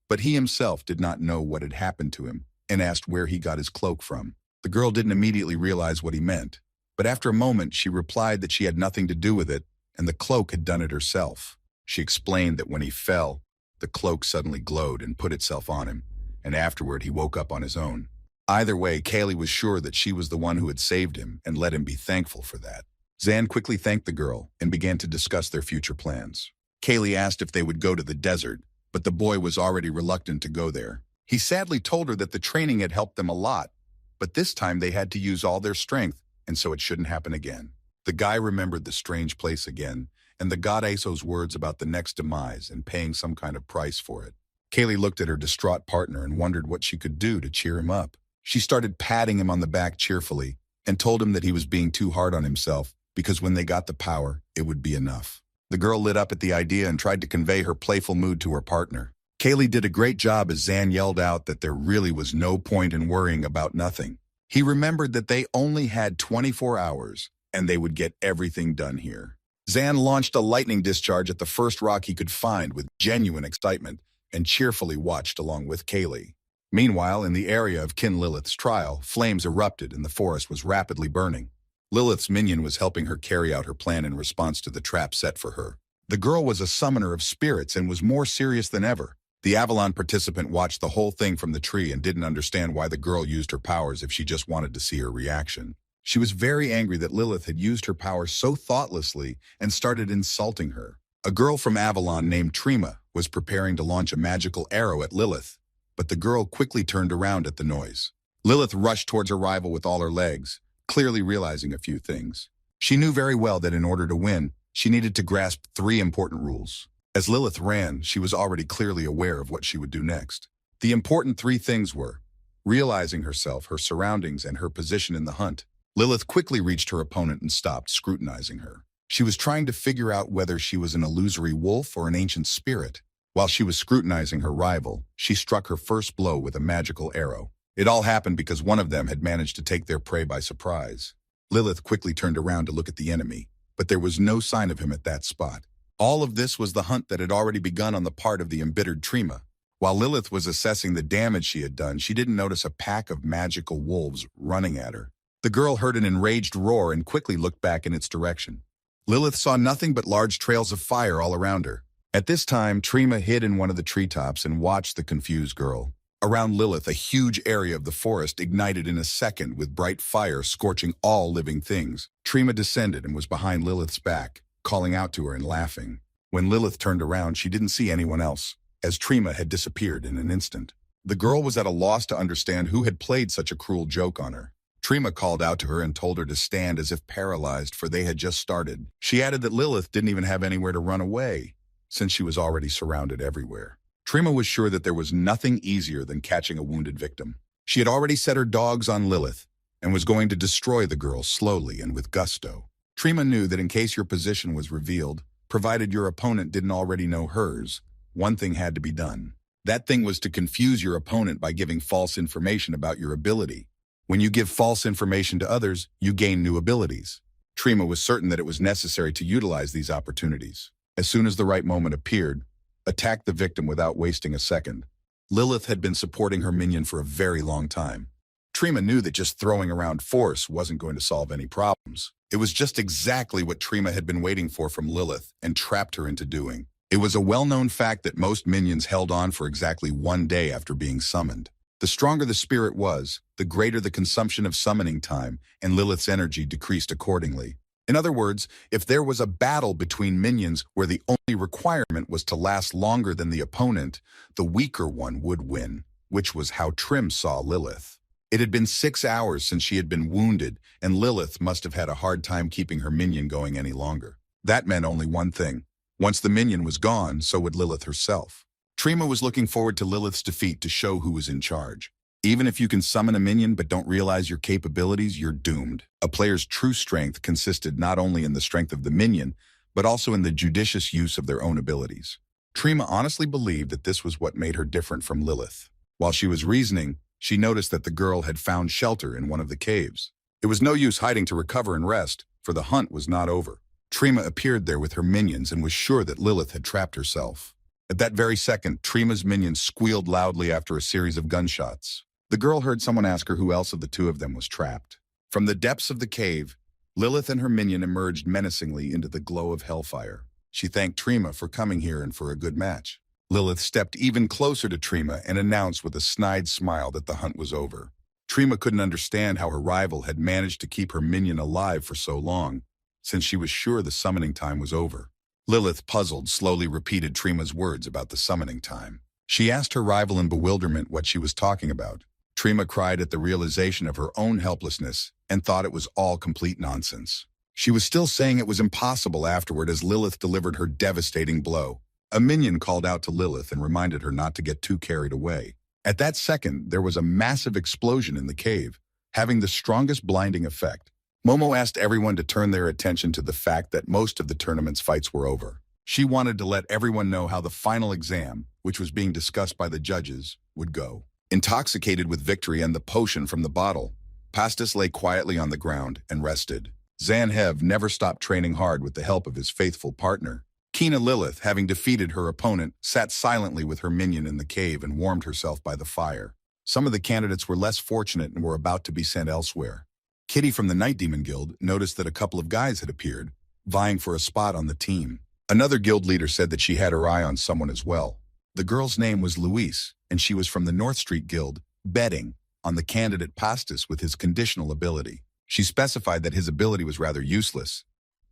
but he himself did not know what had happened to him and asked where he got his cloak from. The girl didn't immediately realize what he meant, but after a moment she replied that she had nothing to do with it and the cloak had done it herself. She explained that when he fell, the cloak suddenly glowed and put itself on him, and afterward he woke up on his own. Either way, Kaylee was sure that she was the one who had saved him and let him be thankful for that. Zan quickly thanked the girl and began to discuss their future plans. Kaylee asked if they would go to the desert, but the boy was already reluctant to go there. He sadly told her that the training had helped them a lot, but this time they had to use all their strength, and so it shouldn't happen again. The guy remembered the strange place again, and the god Aso's words about the next demise and paying some kind of price for it. Kaylee looked at her distraught partner and wondered what she could do to cheer him up. She started patting him on the back cheerfully and told him that he was being too hard on himself because when they got the power, it would be enough. The girl lit up at the idea and tried to convey her playful mood to her partner. Kaylee did a great job as Zan yelled out that there really was no point in worrying about nothing. He remembered that they only had 24 hours and they would get everything done here. Zan launched a lightning discharge at the first rock he could find with genuine excitement and cheerfully watched along with Kaylee. Meanwhile, in the area of Kin Lilith's trial, flames erupted and the forest was rapidly burning. Lilith's minion was helping her carry out her plan in response to the trap set for her. The girl was a summoner of spirits and was more serious than ever. The Avalon participant watched the whole thing from the tree and didn't understand why the girl used her powers if she just wanted to see her reaction. She was very angry that Lilith had used her powers so thoughtlessly and started insulting her. A girl from Avalon named Trima was preparing to launch a magical arrow at Lilith, but the girl quickly turned around at the noise. Lilith rushed towards her rival with all her legs, clearly realizing a few things. She knew very well that in order to win, she needed to grasp 3 important rules. As Lilith ran, she was already clearly aware of what she would do next. The important 3 things were realizing herself, her surroundings, and her position in the hunt. Lilith quickly reached her opponent and stopped scrutinizing her. She was trying to figure out whether she was an illusory wolf or an ancient spirit. While she was scrutinizing her rival, she struck her first blow with a magical arrow. It all happened because one of them had managed to take their prey by surprise. Lilith quickly turned around to look at the enemy, but there was no sign of him at that spot. All of this was the hunt that had already begun on the part of the embittered Trima. While Lilith was assessing the damage she had done, she didn't notice a pack of magical wolves running at her. The girl heard an enraged roar and quickly looked back in its direction. Lilith saw nothing but large trails of fire all around her. At this time, Trima hid in one of the treetops and watched the confused girl. Around Lilith, a huge area of the forest ignited in a second with bright fire scorching all living things. Trima descended and was behind Lilith's back, calling out to her and laughing. When Lilith turned around, she didn't see anyone else, as Trima had disappeared in an instant. The girl was at a loss to understand who had played such a cruel joke on her. Trima called out to her and told her to stand as if paralyzed, for they had just started. She added that Lilith didn't even have anywhere to run away, since she was already surrounded everywhere. Trima was sure that there was nothing easier than catching a wounded victim. She had already set her dogs on Lilith and was going to destroy the girl slowly and with gusto. Trima knew that in case your position was revealed, provided your opponent didn't already know hers, one thing had to be done. That thing was to confuse your opponent by giving false information about your ability. When you give false information to others, you gain new abilities. Trima was certain that it was necessary to utilize these opportunities. As soon as the right moment appeared, attack the victim without wasting a second. Lilith had been supporting her minion for a very long time. Trima knew that just throwing around force wasn't going to solve any problems. It was just exactly what Trima had been waiting for from Lilith and trapped her into doing. It was a well-known fact that most minions held on for exactly 1 day after being summoned. The stronger the spirit was, the greater the consumption of summoning time, and Lilith's energy decreased accordingly. In other words, if there was a battle between minions where the only requirement was to last longer than the opponent, the weaker one would win, which was how Trim saw Lilith. It had been 6 hours since she had been wounded, and Lilith must have had a hard time keeping her minion going any longer. That meant only one thing. Once the minion was gone, so would Lilith herself. Trima was looking forward to Lilith's defeat to show who was in charge. Even if you can summon a minion but don't realize your capabilities, you're doomed. A player's true strength consisted not only in the strength of the minion, but also in the judicious use of their own abilities. Trima honestly believed that this was what made her different from Lilith. While she was reasoning, she noticed that the girl had found shelter in one of the caves. It was no use hiding to recover and rest, for the hunt was not over. Trima appeared there with her minions and was sure that Lilith had trapped herself. At that very second, Trima's minions squealed loudly after a series of gunshots. The girl heard someone ask her who else of the two of them was trapped. From the depths of the cave, Lilith and her minion emerged menacingly into the glow of hellfire. She thanked Trima for coming here and for a good match. Lilith stepped even closer to Trima and announced with a snide smile that the hunt was over. Trima couldn't understand how her rival had managed to keep her minion alive for so long, since she was sure the summoning time was over. Lilith, puzzled, slowly repeated Trima's words about the summoning time. She asked her rival in bewilderment what she was talking about. Trima cried at the realization of her own helplessness and thought it was all complete nonsense. She was still saying it was impossible afterward as Lilith delivered her devastating blow. A minion called out to Lilith and reminded her not to get too carried away. At that second, there was a massive explosion in the cave, having the strongest blinding effect. Momo asked everyone to turn their attention to the fact that most of the tournament's fights were over. She wanted to let everyone know how the final exam, which was being discussed by the judges, would go. Intoxicated with victory and the potion from the bottle, Pastis lay quietly on the ground and rested. Zanhev never stopped training hard with the help of his faithful partner. Kina Lilith, having defeated her opponent, sat silently with her minion in the cave and warmed herself by the fire. Some of the candidates were less fortunate and were about to be sent elsewhere. Kitty from the Night Demon Guild noticed that a couple of guys had appeared, vying for a spot on the team. Another guild leader said that she had her eye on someone as well. The girl's name was Louise, and she was from the North Street Guild, betting on the candidate Pastis with his conditional ability. She specified that his ability was rather useless,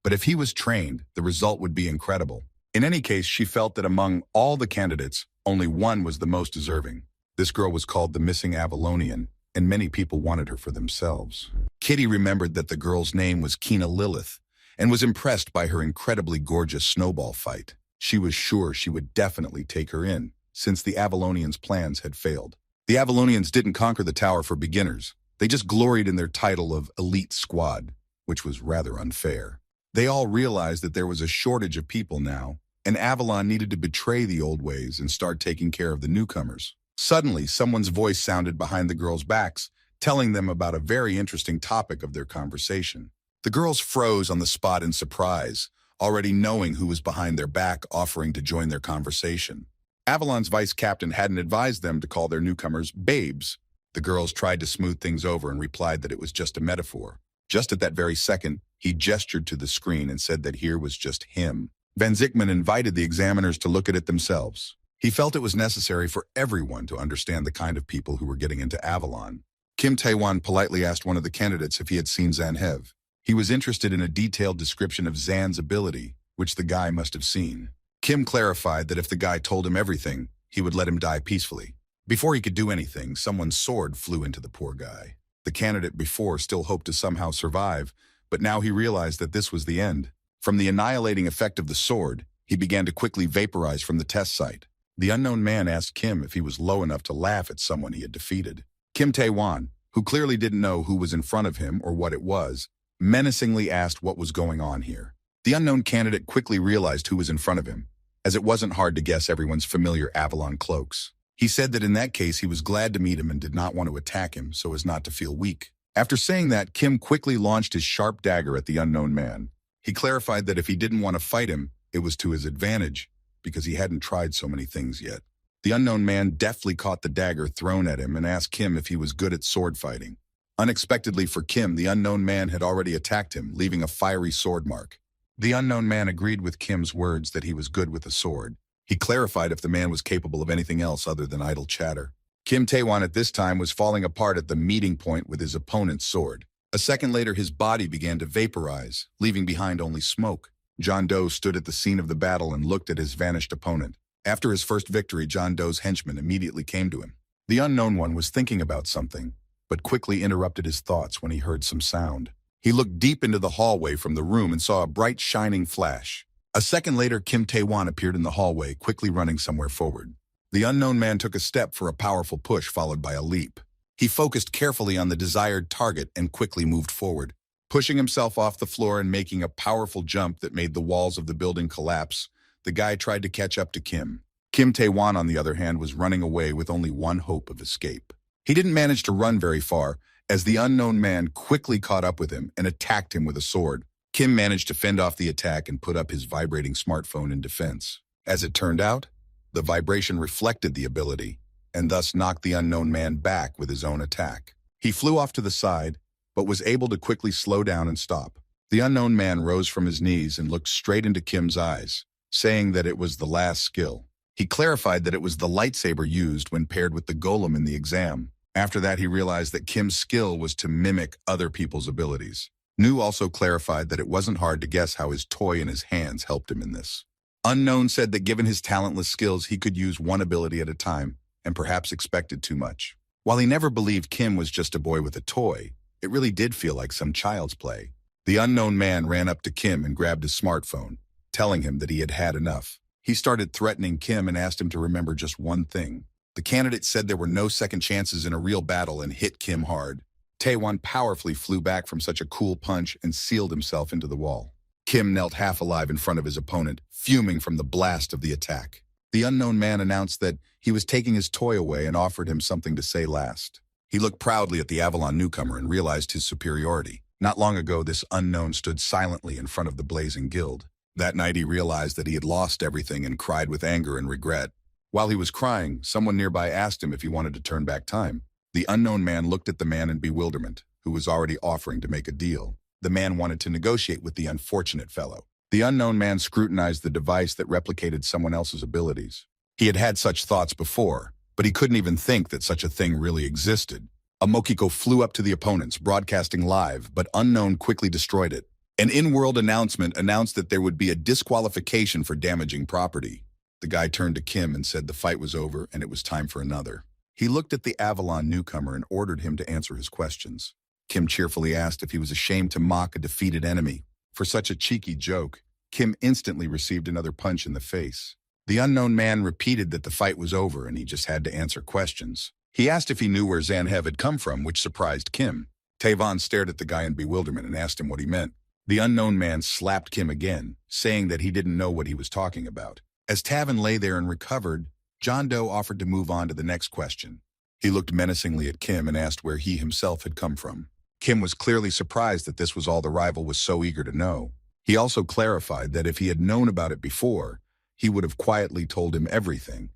but if he was trained, the result would be incredible. In any case, she felt that among all the candidates, only one was the most deserving. This girl was called the Missing Avalonian, and many people wanted her for themselves. Kitty remembered that the girl's name was Kina Lilith, and was impressed by her incredibly gorgeous snowball fight. She was sure she would definitely take her in, since the Avalonians' plans had failed. The Avalonians didn't conquer the tower for beginners. They just gloried in their title of elite squad, which was rather unfair. They all realized that there was a shortage of people now, and Avalon needed to betray the old ways and start taking care of the newcomers. Suddenly, someone's voice sounded behind the girls' backs, telling them about a very interesting topic of their conversation. The girls froze on the spot in surprise, already knowing who was behind their back offering to join their conversation. Avalon's vice captain hadn't advised them to call their newcomers babes. The girls tried to smooth things over and replied that it was just a metaphor. Just at that very second, he gestured to the screen and said that here was just him. Van Zickman invited the examiners to look at it themselves. He felt it was necessary for everyone to understand the kind of people who were getting into Avalon. Kim Tae-wan politely asked one of the candidates if he had seen Zanhev. He was interested in a detailed description of Zan's ability, which the guy must have seen. Kim clarified that if the guy told him everything, he would let him die peacefully. Before he could do anything, someone's sword flew into the poor guy. The candidate before still hoped to somehow survive, but now he realized that this was the end. From the annihilating effect of the sword, he began to quickly vaporize from the test site. The unknown man asked Kim if he was low enough to laugh at someone he had defeated. Kim Tae-wan, who clearly didn't know who was in front of him or what it was, menacingly asked what was going on here. The unknown candidate quickly realized who was in front of him, as it wasn't hard to guess everyone's familiar Avalon cloaks. He said that in that case he was glad to meet him and did not want to attack him so as not to feel weak. After saying that, Kim quickly launched his sharp dagger at the unknown man. He clarified that if he didn't want to fight him, it was to his advantage, because he hadn't tried so many things yet. The unknown man deftly caught the dagger thrown at him and asked Kim if he was good at sword fighting. Unexpectedly for Kim, the unknown man had already attacked him, leaving a fiery sword mark. The unknown man agreed with Kim's words that he was good with a sword. He clarified if the man was capable of anything else other than idle chatter. Kim Tae-wan at this time was falling apart at the meeting point with his opponent's sword. A second later, his body began to vaporize, leaving behind only smoke. John Doe stood at the scene of the battle and looked at his vanished opponent. After his first victory, John Doe's henchman immediately came to him. The unknown one was thinking about something, but quickly interrupted his thoughts when he heard some sound. He looked deep into the hallway from the room and saw a bright, shining flash. A second later, Kim Tae-wan appeared in the hallway, quickly running somewhere forward. The unknown man took a step for a powerful push followed by a leap. He focused carefully on the desired target and quickly moved forward, pushing himself off the floor and making a powerful jump that made the walls of the building collapse. The guy tried to catch up to Kim. Kim Tae-wan, on the other hand, was running away with only one hope of escape. He didn't manage to run very far, as the unknown man quickly caught up with him and attacked him with a sword. Kim managed to fend off the attack and put up his vibrating smartphone in defense. As it turned out, the vibration reflected the ability, and thus knocked the unknown man back with his own attack. He flew off to the side, but was able to quickly slow down and stop. The unknown man rose from his knees and looked straight into Kim's eyes, saying that it was the last skill. He clarified that it was the lightsaber used when paired with the golem in the exam. After that, he realized that Kim's skill was to mimic other people's abilities. Nu also clarified that it wasn't hard to guess how his toy in his hands helped him in this. Unknown said that given his talentless skills, he could use one ability at a time, and perhaps expected too much. While he never believed Kim was just a boy with a toy, it really did feel like some child's play. The unknown man ran up to Kim and grabbed his smartphone, telling him that he had had enough. He started threatening Kim and asked him to remember just one thing. The candidate said there were no second chances in a real battle and hit Kim hard. Taewon powerfully flew back from such a cool punch and sealed himself into the wall. Kim knelt half alive in front of his opponent, fuming from the blast of the attack. The unknown man announced that he was taking his toy away and offered him something to say last. He looked proudly at the Avalon newcomer and realized his superiority. Not long ago, this unknown stood silently in front of the blazing guild. That night, he realized that he had lost everything and cried with anger and regret. While he was crying, someone nearby asked him if he wanted to turn back time. The unknown man looked at the man in bewilderment, who was already offering to make a deal. The man wanted to negotiate with the unfortunate fellow. The unknown man scrutinized the device that replicated someone else's abilities. He had had such thoughts before, but he couldn't even think that such a thing really existed. A Mokiko flew up to the opponents, broadcasting live, but Unknown quickly destroyed it. An in-world announcement announced that there would be a disqualification for damaging property. The guy turned to Kim and said the fight was over and it was time for another. He looked at the Avalon newcomer and ordered him to answer his questions. Kim cheerfully asked if he was ashamed to mock a defeated enemy. For such a cheeky joke, Kim instantly received another punch in the face. The unknown man repeated that the fight was over and he just had to answer questions. He asked if he knew where Zanhev had come from, which surprised Kim. Taewon stared at the guy in bewilderment and asked him what he meant. The unknown man slapped Kim again, saying that he didn't know what he was talking about. As Taewon lay there and recovered, John Doe offered to move on to the next question. He looked menacingly at Kim and asked where he himself had come from. Kim was clearly surprised that this was all the rival was so eager to know. He also clarified that if he had known about it before, he would have quietly told him everything,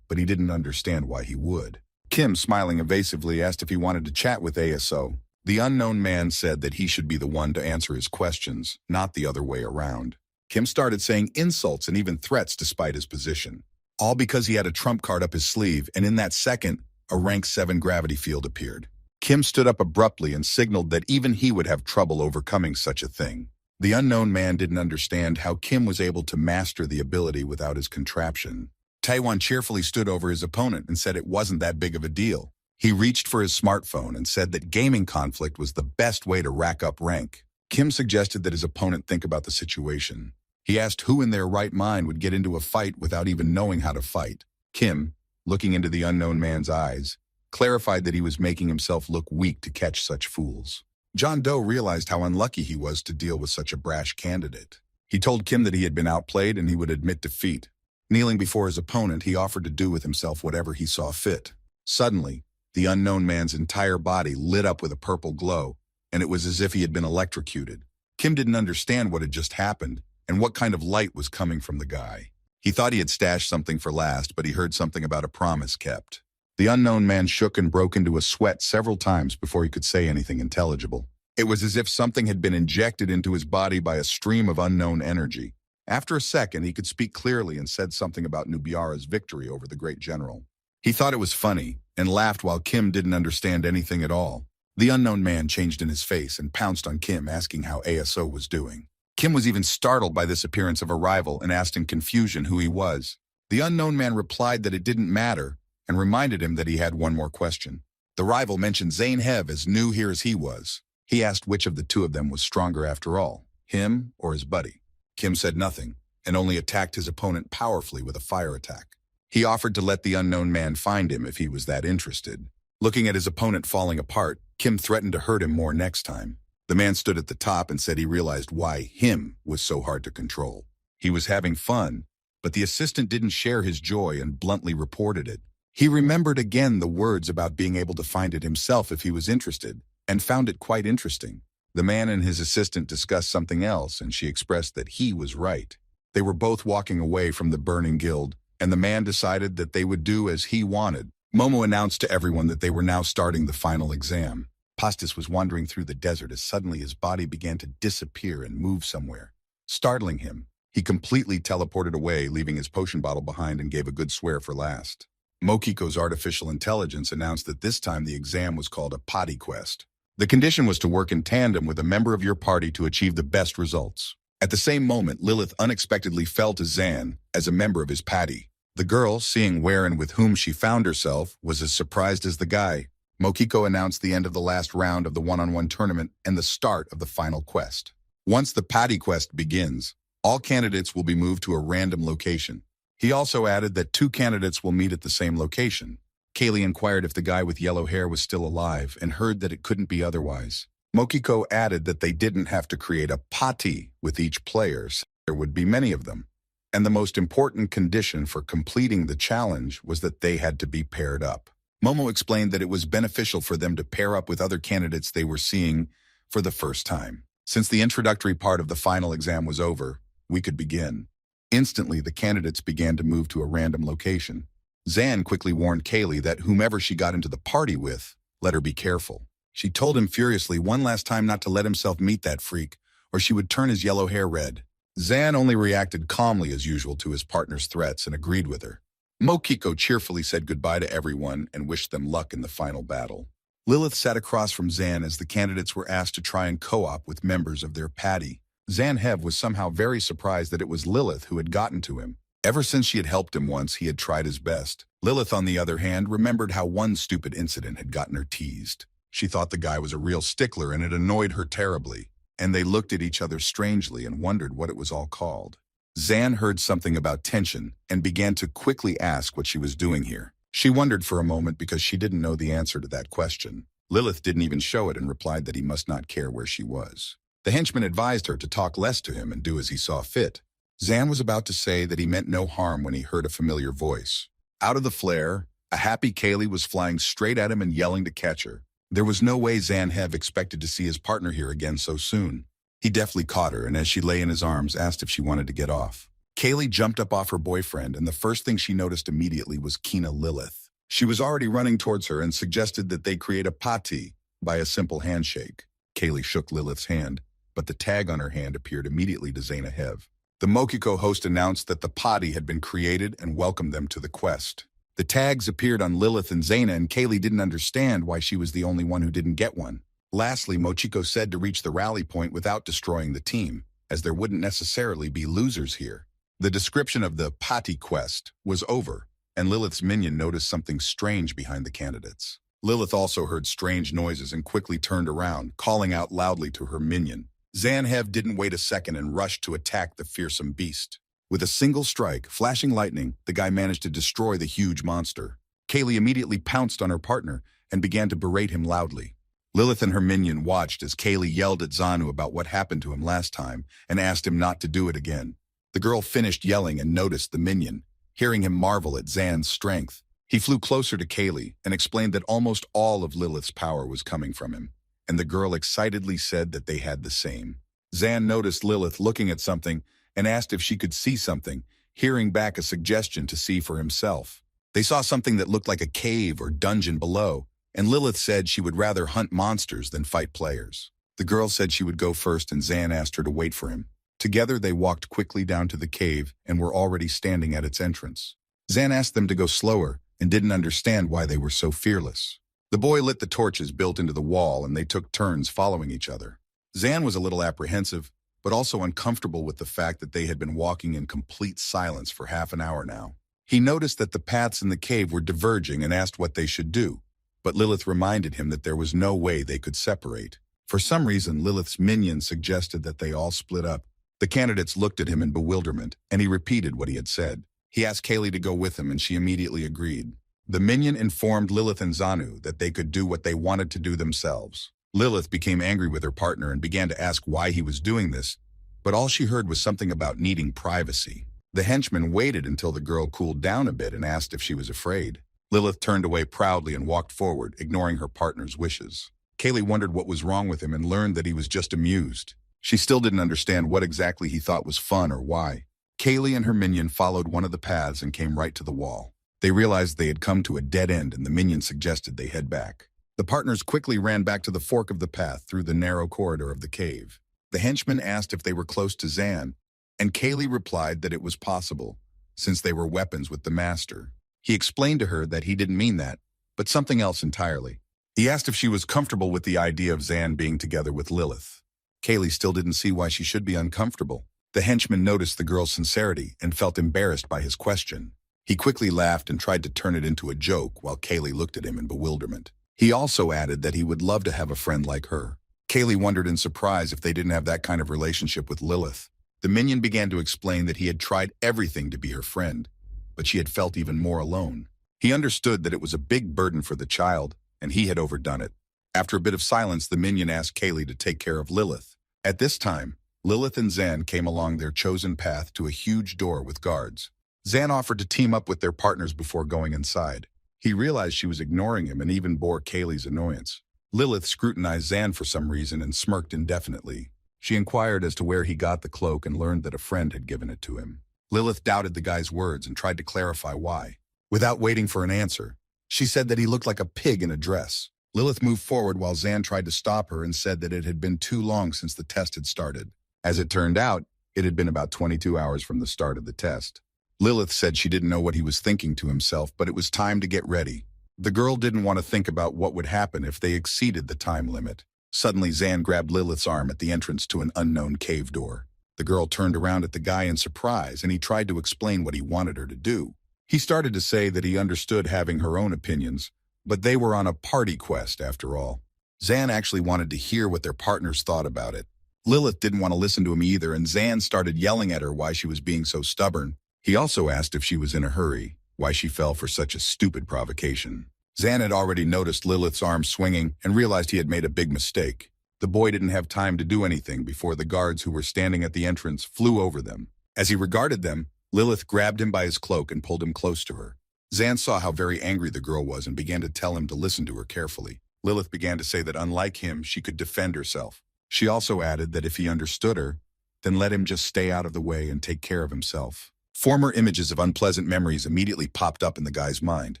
but he didn't understand why he would. Kim, smiling evasively, asked if he wanted to chat with ASO. The unknown man said that he should be the one to answer his questions, not the other way around. Kim started saying insults and even threats despite his position. All because he had a trump card up his sleeve, and in that second, a rank 7 gravity field appeared. Kim stood up abruptly and signaled that even he would have trouble overcoming such a thing. The unknown man didn't understand how Kim was able to master the ability without his contraption. Taewon cheerfully stood over his opponent and said it wasn't that big of a deal. He reached for his smartphone and said that gaming conflict was the best way to rack up rank. Kim suggested that his opponent think about the situation. He asked who in their right mind would get into a fight without even knowing how to fight. Kim, looking into the unknown man's eyes, clarified that he was making himself look weak to catch such fools. John Doe realized how unlucky he was to deal with such a brash candidate. He told Kim that he had been outplayed and he would admit defeat. Kneeling before his opponent, he offered to do with himself whatever he saw fit. Suddenly, the unknown man's entire body lit up with a purple glow, and it was as if he had been electrocuted. Kim didn't understand what had just happened and what kind of light was coming from the guy. He thought he had stashed something for last, but he heard something about a promise kept. The unknown man shook and broke into a sweat several times before he could say anything intelligible. It was as if something had been injected into his body by a stream of unknown energy. After a second, he could speak clearly and said something about Nubiara's victory over the great general. He thought it was funny and laughed while Kim didn't understand anything at all. The unknown man changed in his face and pounced on Kim, asking how ASO was doing. Kim was even startled by this appearance of a rival and asked in confusion who he was. The unknown man replied that it didn't matter and reminded him that he had one more question. The rival mentioned Zanhev as new here as he was. He asked which of the two of them was stronger after all, him or his buddy. Kim said nothing and only attacked his opponent powerfully with a fire attack. He offered to let the unknown man find him if he was that interested. Looking at his opponent falling apart, Kim threatened to hurt him more next time. The man stood at the top and said he realized why him was so hard to control. He was having fun, but the assistant didn't share his joy and bluntly reported it. He remembered again the words about being able to find it himself if he was interested, and found it quite interesting. The man and his assistant discussed something else, and she expressed that he was right. They were both walking away from the burning guild, and the man decided that they would do as he wanted. Momo announced to everyone that they were now starting the final exam. Pastis was wandering through the desert as suddenly his body began to disappear and move somewhere. Startling him, he completely teleported away, leaving his potion bottle behind, and gave a good swear for last. Mokiko's artificial intelligence announced that this time the exam was called a potty quest. The condition was to work in tandem with a member of your party to achieve the best results. At the same moment, Lilith unexpectedly fell to Zan as a member of his patty. The girl, seeing where and with whom she found herself, was as surprised as the guy. Mokiko announced the end of the last round of the one-on-one tournament and the start of the final quest. Once the patty quest begins, all candidates will be moved to a random location. He also added that 2 candidates will meet at the same location. Kaylee inquired if the guy with yellow hair was still alive and heard that it couldn't be otherwise. Mokiko added that they didn't have to create a party with each player, so there would be many of them. And the most important condition for completing the challenge was that they had to be paired up. Momo explained that it was beneficial for them to pair up with other candidates they were seeing for the first time. Since the introductory part of the final exam was over, we could begin. Instantly, the candidates began to move to a random location. Zan quickly warned Kaylee that whomever she got into the party with, let her be careful. She told him furiously one last time not to let himself meet that freak, or she would turn his yellow hair red. Zan only reacted calmly as usual to his partner's threats and agreed with her. Mokiko cheerfully said goodbye to everyone and wished them luck in the final battle. Lilith sat across from Zan as the candidates were asked to try and co-op with members of their patty. Zanhev was somehow very surprised that it was Lilith who had gotten to him. Ever since she had helped him once, he had tried his best. Lilith, on the other hand, remembered how one stupid incident had gotten her teased. She thought the guy was a real stickler and it annoyed her terribly. And they looked at each other strangely and wondered what it was all called. Zan heard something about tension and began to quickly ask what she was doing here. She wondered for a moment because she didn't know the answer to that question. Lilith didn't even show it and replied that he must not care where she was. The henchman advised her to talk less to him and do as he saw fit. Zan was about to say that he meant no harm when he heard a familiar voice. Out of the flare, a happy Kaylee was flying straight at him and yelling to catch her. There was no way Zanhev expected to see his partner here again so soon. He deftly caught her, and as she lay in his arms, asked if she wanted to get off. Kaylee jumped up off her boyfriend, and the first thing she noticed immediately was Kina Lilith. She was already running towards her and suggested that they create a party by a simple handshake. Kaylee shook Lilith's hand, but the tag on her hand appeared immediately to Zanhev. The Mokiko host announced that the party had been created and welcomed them to the quest. The tags appeared on Lilith and Zaina, and Kaylee didn't understand why she was the only one who didn't get one. Lastly, Mochiko said to reach the rally point without destroying the team, as there wouldn't necessarily be losers here. The description of the party quest was over, and Lilith's minion noticed something strange behind the candidates. Lilith also heard strange noises and quickly turned around, calling out loudly to her minion. Zanhev didn't wait a second and rushed to attack the fearsome beast. With a single strike, flashing lightning, the guy managed to destroy the huge monster. Kaylee immediately pounced on her partner and began to berate him loudly. Lilith and her minion watched as Kaylee yelled at Zanu about what happened to him last time and asked him not to do it again. The girl finished yelling and noticed the minion, hearing him marvel at Zan's strength. He flew closer to Kaylee and explained that almost all of Lilith's power was coming from him, and the girl excitedly said that they had the same. Zan noticed Lilith looking at something and asked if she could see something, hearing back a suggestion to see for himself. They saw something that looked like a cave or dungeon below, and Lilith said she would rather hunt monsters than fight players. The girl said she would go first, and Zan asked her to wait for him. Together they walked quickly down to the cave and were already standing at its entrance. Zan asked them to go slower and didn't understand why they were so fearless. The boy lit the torches built into the wall and they took turns following each other. Zan was a little apprehensive, but also uncomfortable with the fact that they had been walking in complete silence for half an hour now. He noticed that the paths in the cave were diverging and asked what they should do, but Lilith reminded him that there was no way they could separate. For some reason, Lilith's minion suggested that they all split up. The candidates looked at him in bewilderment, and he repeated what he had said. He asked Kaylee to go with him, and she immediately agreed. The minion informed Lilith and Zanu that they could do what they wanted to do themselves. Lilith became angry with her partner and began to ask why he was doing this, but all she heard was something about needing privacy. The henchman waited until the girl cooled down a bit and asked if she was afraid. Lilith turned away proudly and walked forward, ignoring her partner's wishes. Kaylee wondered what was wrong with him and learned that he was just amused. She still didn't understand what exactly he thought was fun or why. Kaylee and her minion followed one of the paths and came right to the wall. They realized they had come to a dead end, and the minion suggested they head back. The partners quickly ran back to the fork of the path through the narrow corridor of the cave. The henchman asked if they were close to Zan, and Kaylee replied that it was possible, since they were weapons with the master. He explained to her that he didn't mean that, but something else entirely. He asked if she was comfortable with the idea of Zan being together with Lilith. Kaylee still didn't see why she should be uncomfortable. The henchman noticed the girl's sincerity and felt embarrassed by his question. He quickly laughed and tried to turn it into a joke while Kaylee looked at him in bewilderment. He also added that he would love to have a friend like her. Kaylee wondered in surprise if they didn't have that kind of relationship with Lilith. The minion began to explain that he had tried everything to be her friend, but she had felt even more alone. He understood that it was a big burden for the child, and he had overdone it. After a bit of silence, the minion asked Kaylee to take care of Lilith. At this time, Lilith and Zan came along their chosen path to a huge door with guards. Zan offered to team up with their partners before going inside. He realized she was ignoring him and even bore Kaylee's annoyance. Lilith scrutinized Zan for some reason and smirked indefinitely. She inquired as to where he got the cloak and learned that a friend had given it to him. Lilith doubted the guy's words and tried to clarify why. Without waiting for an answer, she said that he looked like a pig in a dress. Lilith moved forward while Zan tried to stop her and said that it had been too long since the test had started. As it turned out, it had been about 22 hours from the start of the test. Lilith said she didn't know what he was thinking to himself, but it was time to get ready. The girl didn't want to think about what would happen if they exceeded the time limit. Suddenly, Zan grabbed Lilith's arm at the entrance to an unknown cave door. The girl turned around at the guy in surprise, and he tried to explain what he wanted her to do. He started to say that he understood having her own opinions, but they were on a party quest after all. Zan actually wanted to hear what their partners thought about it. Lilith didn't want to listen to him either, and Zan started yelling at her why she was being so stubborn. He also asked if she was in a hurry, why she fell for such a stupid provocation. Zan had already noticed Lilith's arm swinging and realized he had made a big mistake. The boy didn't have time to do anything before the guards who were standing at the entrance flew over them. As he regarded them, Lilith grabbed him by his cloak and pulled him close to her. Zan saw how very angry the girl was and began to tell him to listen to her carefully. Lilith began to say that unlike him, she could defend herself. She also added that if he understood her, then let him just stay out of the way and take care of himself. Former images of unpleasant memories immediately popped up in the guy's mind.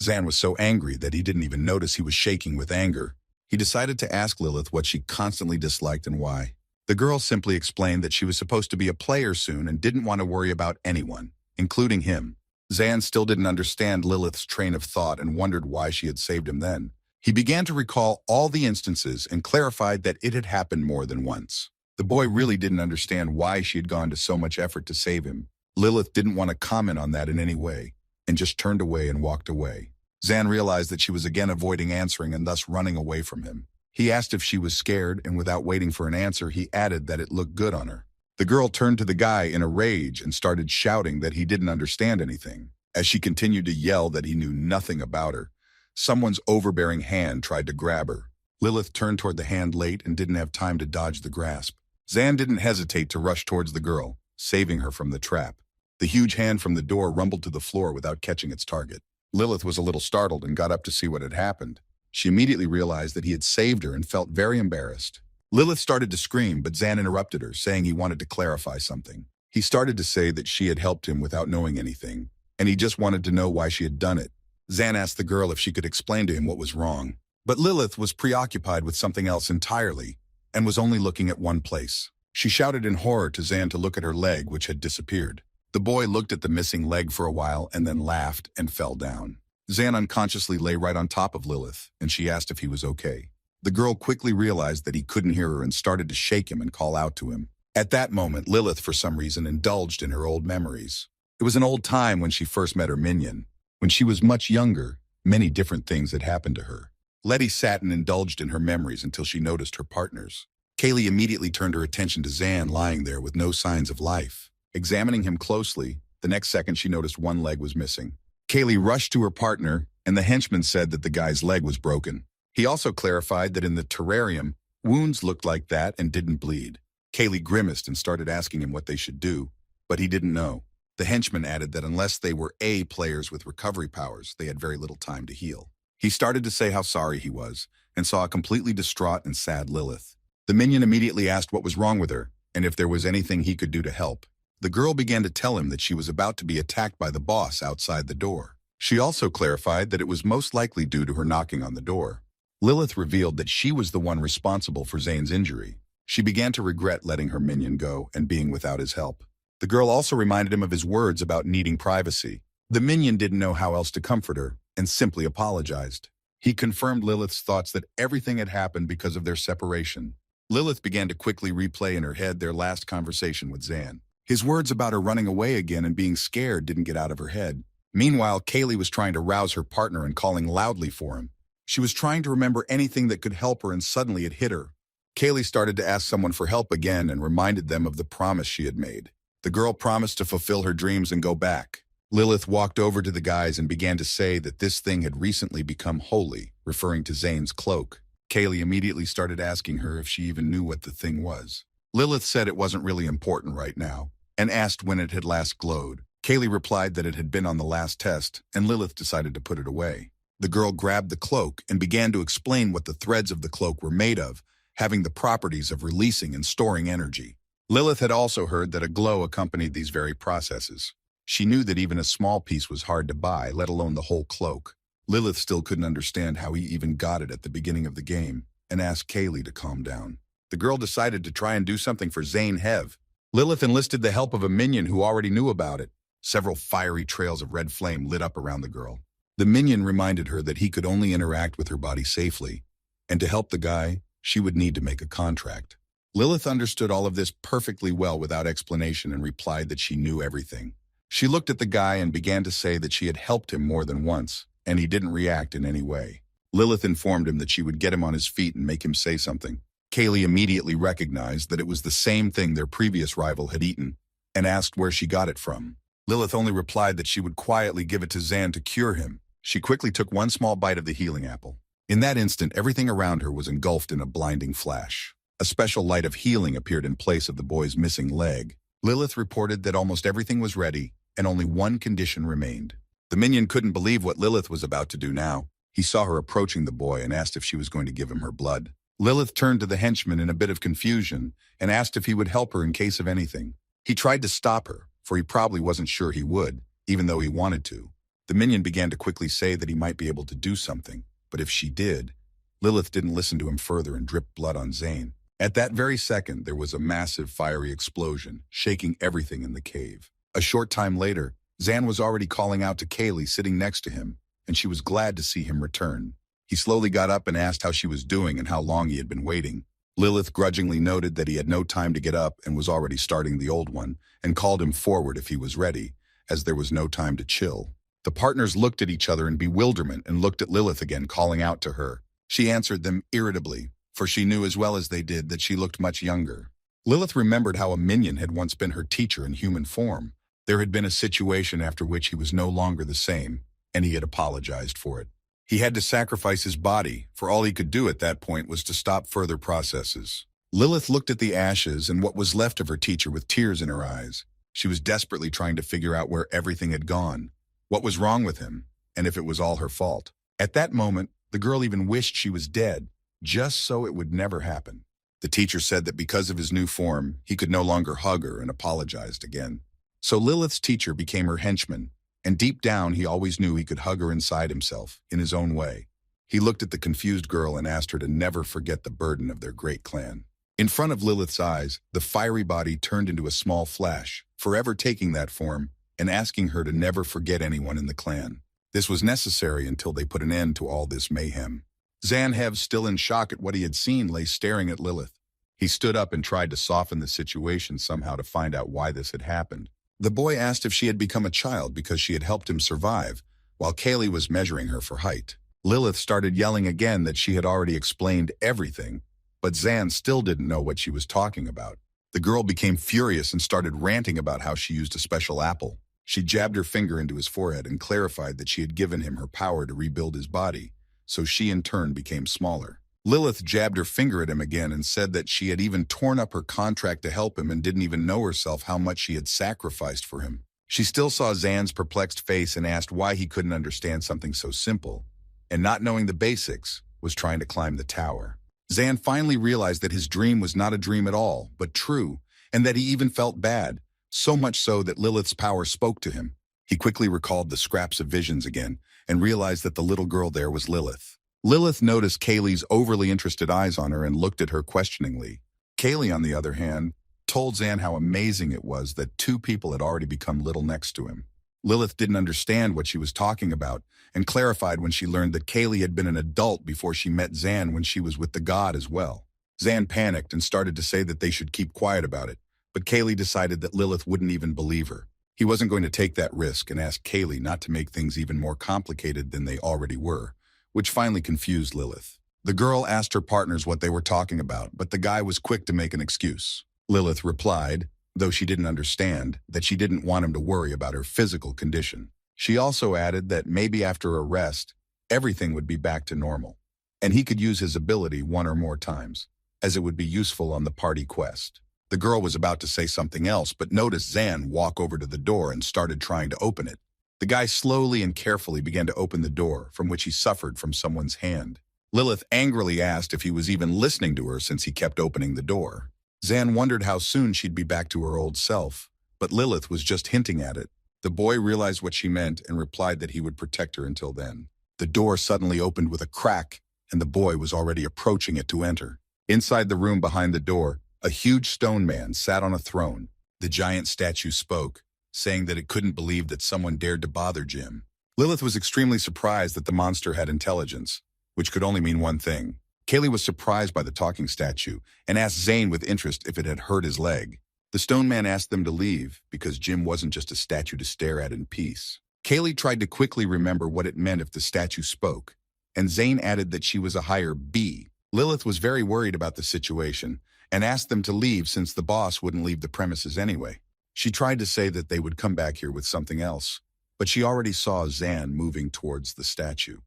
Zan was so angry that he didn't even notice he was shaking with anger. He decided to ask Lilith what she constantly disliked and why. The girl simply explained that she was supposed to be a player soon and didn't want to worry about anyone, including him. Zan still didn't understand Lilith's train of thought and wondered why she had saved him then. He began to recall all the instances and clarified that it had happened more than once. The boy really didn't understand why she had gone to so much effort to save him. Lilith didn't want to comment on that in any way, and just turned away and walked away. Zan realized that she was again avoiding answering and thus running away from him. He asked if she was scared, and without waiting for an answer, he added that it looked good on her. The girl turned to the guy in a rage and started shouting that he didn't understand anything. As she continued to yell that he knew nothing about her, someone's overbearing hand tried to grab her. Lilith turned toward the hand late and didn't have time to dodge the grasp. Zan didn't hesitate to rush towards the girl, saving her from the trap. The huge hand from the door rumbled to the floor without catching its target. Lilith was a little startled and got up to see what had happened. She immediately realized that he had saved her and felt very embarrassed. Lilith started to scream, but Zan interrupted her, saying he wanted to clarify something. He started to say that she had helped him without knowing anything, and he just wanted to know why she had done it. Zan asked the girl if she could explain to him what was wrong. But Lilith was preoccupied with something else entirely, and was only looking at one place. She shouted in horror to Zan to look at her leg, which had disappeared. The boy looked at the missing leg for a while and then laughed and fell down. Zan unconsciously lay right on top of Lilith, and she asked if he was okay. The girl quickly realized that he couldn't hear her and started to shake him and call out to him. At that moment, Lilith, for some reason, indulged in her old memories. It was an old time when she first met her minion. When she was much younger, many different things had happened to her. Letty sat and indulged in her memories until she noticed her partners. Kaylee immediately turned her attention to Zan lying there with no signs of life. Examining him closely, the next second she noticed one leg was missing. Kaylee rushed to her partner, and the henchman said that the guy's leg was broken. He also clarified that in the terrarium, wounds looked like that and didn't bleed. Kaylee grimaced and started asking him what they should do, but he didn't know. The henchman added that unless they were A players with recovery powers, they had very little time to heal. He started to say how sorry he was, and saw a completely distraught and sad Lilith. The minion immediately asked what was wrong with her, and if there was anything he could do to help. The girl began to tell him that she was about to be attacked by the boss outside the door. She also clarified that it was most likely due to her knocking on the door. Lilith revealed that she was the one responsible for Zane's injury. She began to regret letting her minion go and being without his help. The girl also reminded him of his words about needing privacy. The minion didn't know how else to comfort her and simply apologized. He confirmed Lilith's thoughts that everything had happened because of their separation. Lilith began to quickly replay in her head their last conversation with Zan. His words about her running away again and being scared didn't get out of her head. Meanwhile, Kaylee was trying to rouse her partner and calling loudly for him. She was trying to remember anything that could help her, and suddenly it hit her. Kaylee started to ask someone for help again and reminded them of the promise she had made. The girl promised to fulfill her dreams and go back. Lilith walked over to the guys and began to say that this thing had recently become holy, referring to Zane's cloak. Kaylee immediately started asking her if she even knew what the thing was. Lilith said it wasn't really important right now, and asked when it had last glowed. Kaylee replied that it had been on the last test, and Lilith decided to put it away. The girl grabbed the cloak and began to explain what the threads of the cloak were made of, having the properties of releasing and storing energy. Lilith had also heard that a glow accompanied these very processes. She knew that even a small piece was hard to buy, let alone the whole cloak. Lilith still couldn't understand how he even got it at the beginning of the game, and asked Kaylee to calm down. The girl decided to try and do something for Zane Hev. Lilith enlisted the help of a minion who already knew about it. Several fiery trails of red flame lit up around the girl. The minion reminded her that he could only interact with her body safely, and to help the guy, she would need to make a contract. Lilith understood all of this perfectly well without explanation and replied that she knew everything. She looked at the guy and began to say that she had helped him more than once, and he didn't react in any way. Lilith informed him that she would get him on his feet and make him say something. Kaylee immediately recognized that it was the same thing their previous rival had eaten, and asked where she got it from. Lilith only replied that she would quietly give it to Zan to cure him. She quickly took one small bite of the healing apple. In that instant, everything around her was engulfed in a blinding flash. A special light of healing appeared in place of the boy's missing leg. Lilith reported that almost everything was ready, and only one condition remained. The minion couldn't believe what Lilith was about to do now. He saw her approaching the boy and asked if she was going to give him her blood. Lilith turned to the henchman in a bit of confusion and asked if he would help her in case of anything. He tried to stop her, for he probably wasn't sure he would, even though he wanted to. The minion began to quickly say that he might be able to do something, but if she did, Lilith didn't listen to him further and dripped blood on Zane. At that very second, there was a massive fiery explosion, shaking everything in the cave. A short time later, Zan was already calling out to Kaylee sitting next to him, and she was glad to see him return. He slowly got up and asked how she was doing and how long he had been waiting. Lilith grudgingly noted that he had no time to get up and was already starting the old one, and called him forward if he was ready, as there was no time to chill. The partners looked at each other in bewilderment and looked at Lilith again, calling out to her. She answered them irritably, for she knew as well as they did that she looked much younger. Lilith remembered how a minion had once been her teacher in human form. There had been a situation after which he was no longer the same, and he had apologized for it. He had to sacrifice his body, for all he could do at that point was to stop further processes. Lilith looked at the ashes and what was left of her teacher with tears in her eyes. She was desperately trying to figure out where everything had gone, what was wrong with him, and if it was all her fault. At that moment, the girl even wished she was dead, just so it would never happen. The teacher said that because of his new form, he could no longer hug her and apologized again. So Lilith's teacher became her henchman, and deep down he always knew he could hug her inside himself, in his own way. He looked at the confused girl and asked her to never forget the burden of their great clan. In front of Lilith's eyes, the fiery body turned into a small flash, forever taking that form, and asking her to never forget anyone in the clan. This was necessary until they put an end to all this mayhem. Zanhev, still in shock at what he had seen, lay staring at Lilith. He stood up and tried to soften the situation somehow to find out why this had happened. The boy asked if she had become a child because she had helped him survive, while Kaylee was measuring her for height. Lilith started yelling again that she had already explained everything, but Zan still didn't know what she was talking about. The girl became furious and started ranting about how she used a special apple. She jabbed her finger into his forehead and clarified that she had given him her power to rebuild his body, so she in turn became smaller. Lilith jabbed her finger at him again and said that she had even torn up her contract to help him and didn't even know herself how much she had sacrificed for him. She still saw Zan's perplexed face and asked why he couldn't understand something so simple, and not knowing the basics, was trying to climb the tower. Zan finally realized that his dream was not a dream at all, but true, and that he even felt bad, so much so that Lilith's power spoke to him. He quickly recalled the scraps of visions again and realized that the little girl there was Lilith. Lilith noticed Kaylee's overly interested eyes on her and looked at her questioningly. Kaylee, on the other hand, told Zan how amazing it was that two people had already become little next to him. Lilith didn't understand what she was talking about and clarified when she learned that Kaylee had been an adult before she met Zan when she was with the god as well. Zan panicked and started to say that they should keep quiet about it, but Kaylee decided that Lilith wouldn't even believe her. He wasn't going to take that risk and asked Kaylee not to make things even more complicated than they already were, which finally confused Lilith. The girl asked her partners what they were talking about, but the guy was quick to make an excuse. Lilith replied, though she didn't understand, that she didn't want him to worry about her physical condition. She also added that maybe after a rest, everything would be back to normal, and he could use his ability one or more times, as it would be useful on the party quest. The girl was about to say something else, but noticed Zan walk over to the door and started trying to open it. The guy slowly and carefully began to open the door, from which he suffered from someone's hand. Lilith angrily asked if he was even listening to her since he kept opening the door. Zan wondered how soon she'd be back to her old self, but Lilith was just hinting at it. The boy realized what she meant and replied that he would protect her until then. The door suddenly opened with a crack, and the boy was already approaching it to enter. Inside the room behind the door, a huge stone man sat on a throne. The giant statue spoke, saying that it couldn't believe that someone dared to bother Jim. Lilith was extremely surprised that the monster had intelligence, which could only mean one thing. Kaylee was surprised by the talking statue and asked Zane with interest if it had hurt his leg. The stone man asked them to leave because Jim wasn't just a statue to stare at in peace. Kaylee tried to quickly remember what it meant if the statue spoke, and Zane added that she was a higher B. Lilith was very worried about the situation and asked them to leave since the boss wouldn't leave the premises anyway. She tried to say that they would come back here with something else, but she already saw Zan moving towards the statue.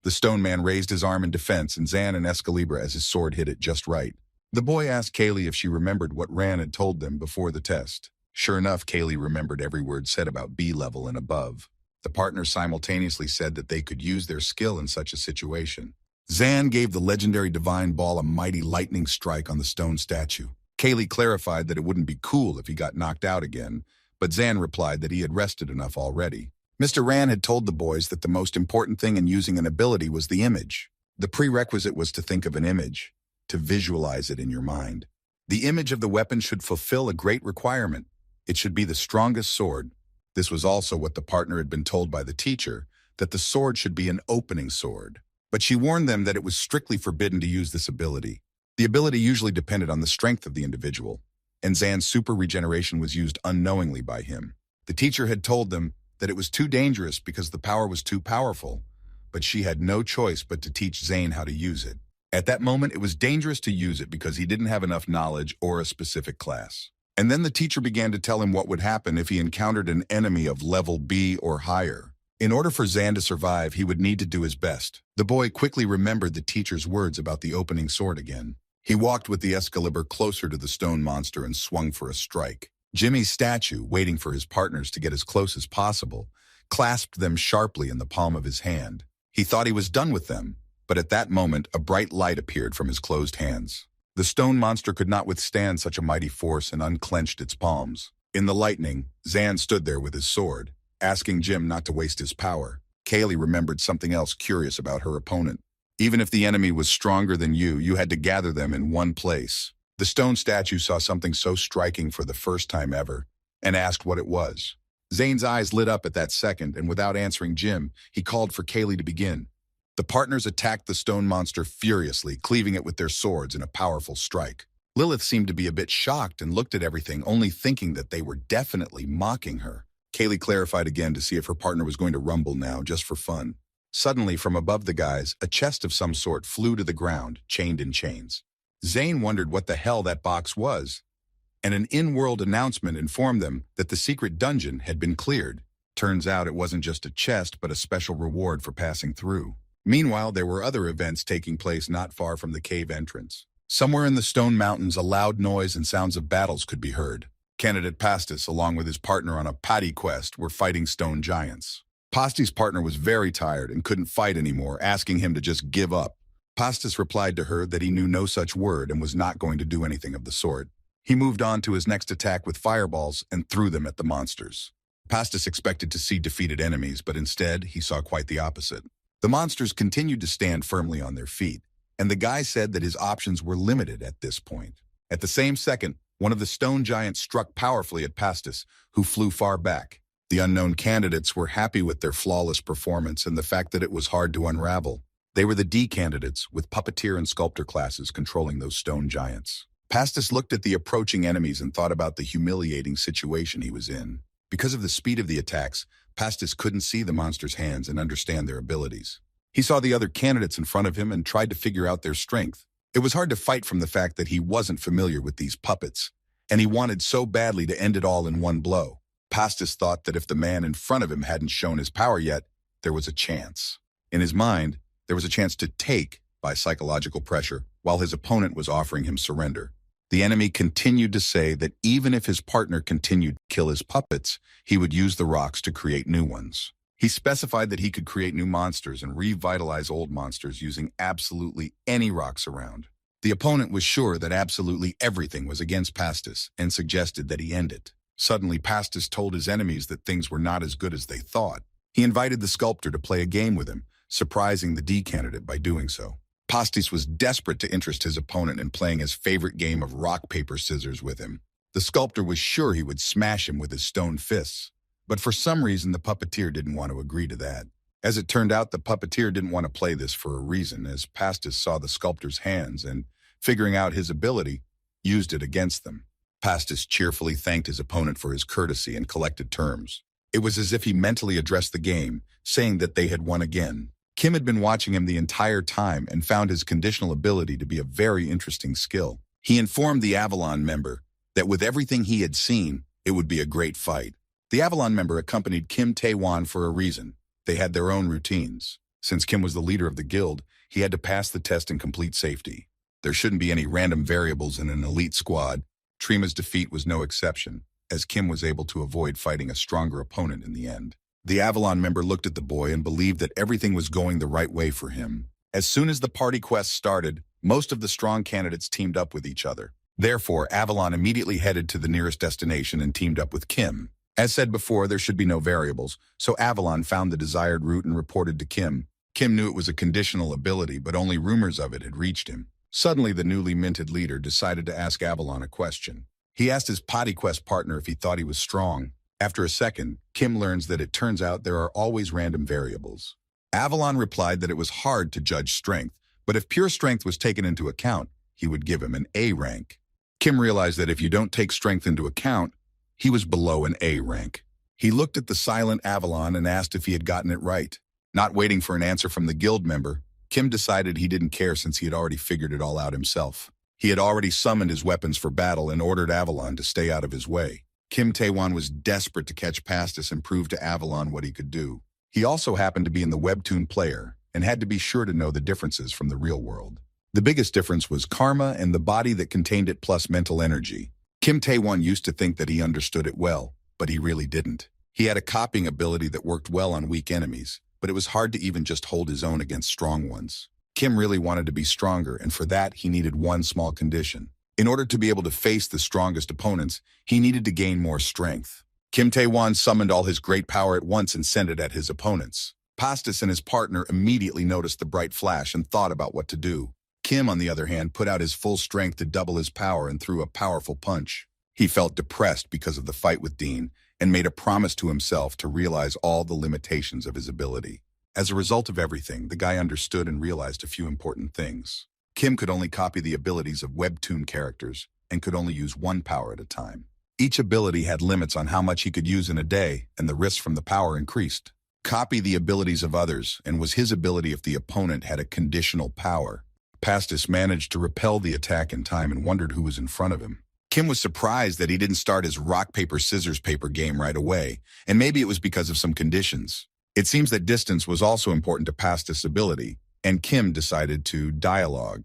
The stone man raised his arm in defense, and Zan and Excalibur as his sword hit it just right. The boy asked Kaylee if she remembered what Ran had told them before the test. Sure enough, Kaylee remembered every word said about B level and above. The partners simultaneously said that they could use their skill in such a situation. Zan gave the legendary divine ball a mighty lightning strike on the stone statue. Kaylee clarified that it wouldn't be cool if he got knocked out again, but Zan replied that he had rested enough already. Mr. Ran had told the boys that the most important thing in using an ability was the image. The prerequisite was to think of an image, to visualize it in your mind. The image of the weapon should fulfill a great requirement. It should be the strongest sword. This was also what the partner had been told by the teacher, that the sword should be an opening sword. But she warned them that it was strictly forbidden to use this ability. The ability usually depended on the strength of the individual, and Zan's super regeneration was used unknowingly by him. The teacher had told them that it was too dangerous because the power was too powerful, but she had no choice but to teach Zane how to use it. At that moment, it was dangerous to use it because he didn't have enough knowledge or a specific class. And then the teacher began to tell him what would happen if he encountered an enemy of level B or higher. In order for Zan to survive, he would need to do his best. The boy quickly remembered the teacher's words about the opening sword again. He walked with the Excalibur closer to the stone monster and swung for a strike. Jimmy's statue, waiting for his partners to get as close as possible, clasped them sharply in the palm of his hand. He thought he was done with them, but at that moment a bright light appeared from his closed hands. The stone monster could not withstand such a mighty force and unclenched its palms. In the lightning, Zan stood there with his sword, asking Jim not to waste his power. Kaylee remembered something else curious about her opponent. Even if the enemy was stronger than you had to gather them in one place. The stone statue saw something so striking for the first time ever, and asked what it was. Zane's eyes lit up at that second, and without answering Jim, he called for Kaylee to begin. The partners attacked the stone monster furiously, cleaving it with their swords in a powerful strike. Lilith seemed to be a bit shocked and looked at everything, only thinking that they were definitely mocking her. Kaylee clarified again to see if her partner was going to rumble now, just for fun. Suddenly, from above the guys, a chest of some sort flew to the ground, chained in chains. Zane wondered what the hell that box was, and an in-world announcement informed them that the secret dungeon had been cleared. Turns out it wasn't just a chest, but a special reward for passing through. Meanwhile, there were other events taking place not far from the cave entrance. Somewhere in the stone mountains, a loud noise and sounds of battles could be heard. Candidate Pastis, along with his partner on a patty quest, were fighting stone giants. Pasti's partner was very tired and couldn't fight anymore, asking him to just give up. Pastis replied to her that he knew no such word and was not going to do anything of the sort. He moved on to his next attack with fireballs and threw them at the monsters. Pastis expected to see defeated enemies, but instead he saw quite the opposite. The monsters continued to stand firmly on their feet, and the guy said that his options were limited at this point. At the same second, one of the stone giants struck powerfully at Pastis, who flew far back. The unknown candidates were happy with their flawless performance and the fact that it was hard to unravel. They were the D candidates, with puppeteer and sculptor classes controlling those stone giants. Pastis looked at the approaching enemies and thought about the humiliating situation he was in. Because of the speed of the attacks, Pastis couldn't see the monsters' hands and understand their abilities. He saw the other candidates in front of him and tried to figure out their strength. It was hard to fight from the fact that he wasn't familiar with these puppets, and he wanted so badly to end it all in one blow. Pastis thought that if the man in front of him hadn't shown his power yet, there was a chance. In his mind, there was a chance to take by psychological pressure, while his opponent was offering him surrender. The enemy continued to say that even if his partner continued to kill his puppets, he would use the rocks to create new ones. He specified that he could create new monsters and revitalize old monsters using absolutely any rocks around. The opponent was sure that absolutely everything was against Pastis and suggested that he end it. Suddenly, Pastis told his enemies that things were not as good as they thought. He invited the sculptor to play a game with him, surprising the D candidate by doing so. Pastis was desperate to interest his opponent in playing his favorite game of rock, paper, scissors with him. The sculptor was sure he would smash him with his stone fists, but for some reason the puppeteer didn't want to agree to that. As it turned out, the puppeteer didn't want to play this for a reason, as Pastis saw the sculptor's hands and, figuring out his ability, used it against them. Pastis cheerfully thanked his opponent for his courtesy and collected terms. It was as if he mentally addressed the game, saying that they had won again. Kim had been watching him the entire time and found his conditional ability to be a very interesting skill. He informed the Avalon member that with everything he had seen, it would be a great fight. The Avalon member accompanied Kim Tae-won for a reason. They had their own routines. Since Kim was the leader of the guild, he had to pass the test in complete safety. There shouldn't be any random variables in an elite squad. Trima's defeat was no exception, as Kim was able to avoid fighting a stronger opponent in the end. The Avalon member looked at the boy and believed that everything was going the right way for him. As soon as the party quest started, most of the strong candidates teamed up with each other. Therefore, Avalon immediately headed to the nearest destination and teamed up with Kim. As said before, there should be no variables, so Avalon found the desired route and reported to Kim. Kim knew it was a conditional ability, but only rumors of it had reached him. Suddenly, the newly minted leader decided to ask Avalon a question. He asked his potty quest partner if he thought he was strong. After a second, Kim learns that it turns out there are always random variables. Avalon replied that it was hard to judge strength, but if pure strength was taken into account, he would give him an A rank. Kim realized that if you don't take strength into account, he was below an A rank. He looked at the silent Avalon and asked if he had gotten it right. Not waiting for an answer from the guild member, Kim decided he didn't care since he had already figured it all out himself. He had already summoned his weapons for battle and ordered Avalon to stay out of his way. Kim Tae-won was desperate to catch Pastis and prove to Avalon what he could do. He also happened to be in the webtoon player and had to be sure to know the differences from the real world. The biggest difference was karma and the body that contained it plus mental energy. Kim Tae-won used to think that he understood it well, but he really didn't. He had a copying ability that worked well on weak enemies, but it was hard to even just hold his own against strong ones. Kim really wanted to be stronger, and for that he needed one small condition. In order to be able to face the strongest opponents, he needed to gain more strength. Kim Tae-won summoned all his great power at once and sent it at his opponents. Pastis and his partner immediately noticed the bright flash and thought about what to do. Kim, on the other hand, put out his full strength to double his power and threw a powerful punch. He felt depressed because of the fight with Dean and made a promise to himself to realize all the limitations of his ability. As a result of everything, the guy understood and realized a few important things. Kim could only copy the abilities of webtoon characters and could only use one power at a time. Each ability had limits on how much he could use in a day, and the risks from the power increased. Copy the abilities of others, and was his ability if the opponent had a conditional power. Pastis managed to repel the attack in time and wondered who was in front of him. Kim was surprised that he didn't start his rock, paper, scissors, paper game right away, and maybe it was because of some conditions. It seems that distance was also important to Pastis' ability, and Kim decided to dialogue.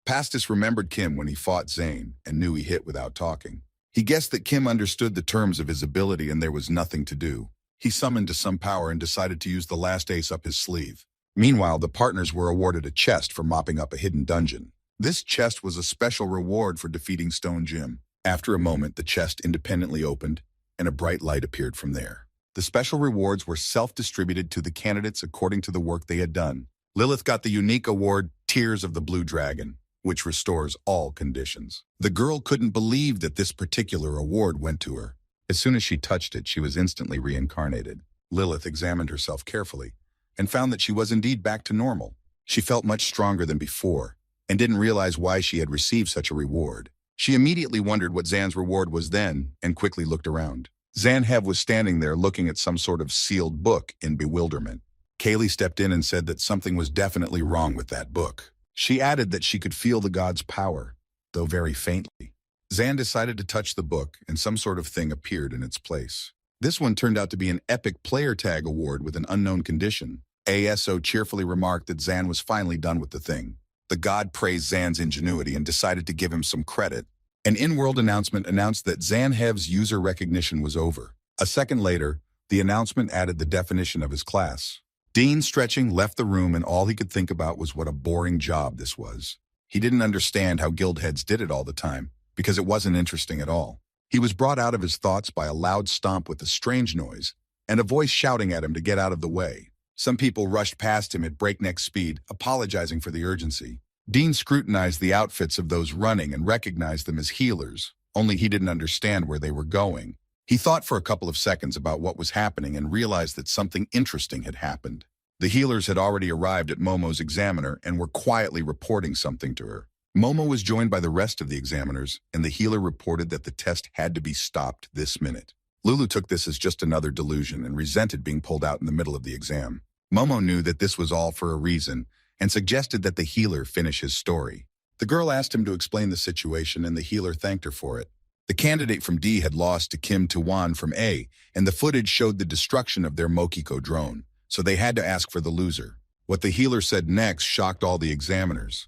Pastis remembered Kim when he fought Zane and knew he hit without talking. He guessed that Kim understood the terms of his ability and there was nothing to do. He summoned to some power and decided to use the last ace up his sleeve. Meanwhile, the partners were awarded a chest for mopping up a hidden dungeon. This chest was a special reward for defeating Stone Jim. After a moment, the chest independently opened and a bright light appeared from there. The special rewards were self-distributed to the candidates according to the work they had done. Lilith got the unique award, Tears of the Blue Dragon, which restores all conditions. The girl couldn't believe that this particular award went to her. As soon as she touched it, she was instantly reincarnated. Lilith examined herself carefully and found that she was indeed back to normal. She felt much stronger than before and didn't realize why she had received such a reward. She immediately wondered what Zan's reward was then and quickly looked around. Zanhev was standing there looking at some sort of sealed book in bewilderment. Kaylee stepped in and said that something was definitely wrong with that book. She added that she could feel the god's power, though very faintly. Zan decided to touch the book, and some sort of thing appeared in its place. This one turned out to be an epic player tag award with an unknown condition. ASO cheerfully remarked that Zan was finally done with the thing. The god praised Zan's ingenuity and decided to give him some credit. An in-world announcement announced that Zanhev's user recognition was over. A second later, the announcement added the definition of his class. Dean, stretching, left the room, and all he could think about was what a boring job this was. He didn't understand how guild heads did it all the time, because it wasn't interesting at all. He was brought out of his thoughts by a loud stomp with a strange noise, and a voice shouting at him to get out of the way. Some people rushed past him at breakneck speed, apologizing for the urgency. Dean scrutinized the outfits of those running and recognized them as healers, only he didn't understand where they were going. He thought for a couple of seconds about what was happening and realized that something interesting had happened. The healers had already arrived at Momo's examiner and were quietly reporting something to her. Momo was joined by the rest of the examiners, and the healer reported that the test had to be stopped this minute. Lulu took this as just another delusion and resented being pulled out in the middle of the exam. Momo knew that this was all for a reason and suggested that the healer finish his story. The girl asked him to explain the situation, and the healer thanked her for it. The candidate from D had lost to Kim Taewon from A, and the footage showed the destruction of their Mokiko drone, so they had to ask for the loser. What the healer said next shocked all the examiners.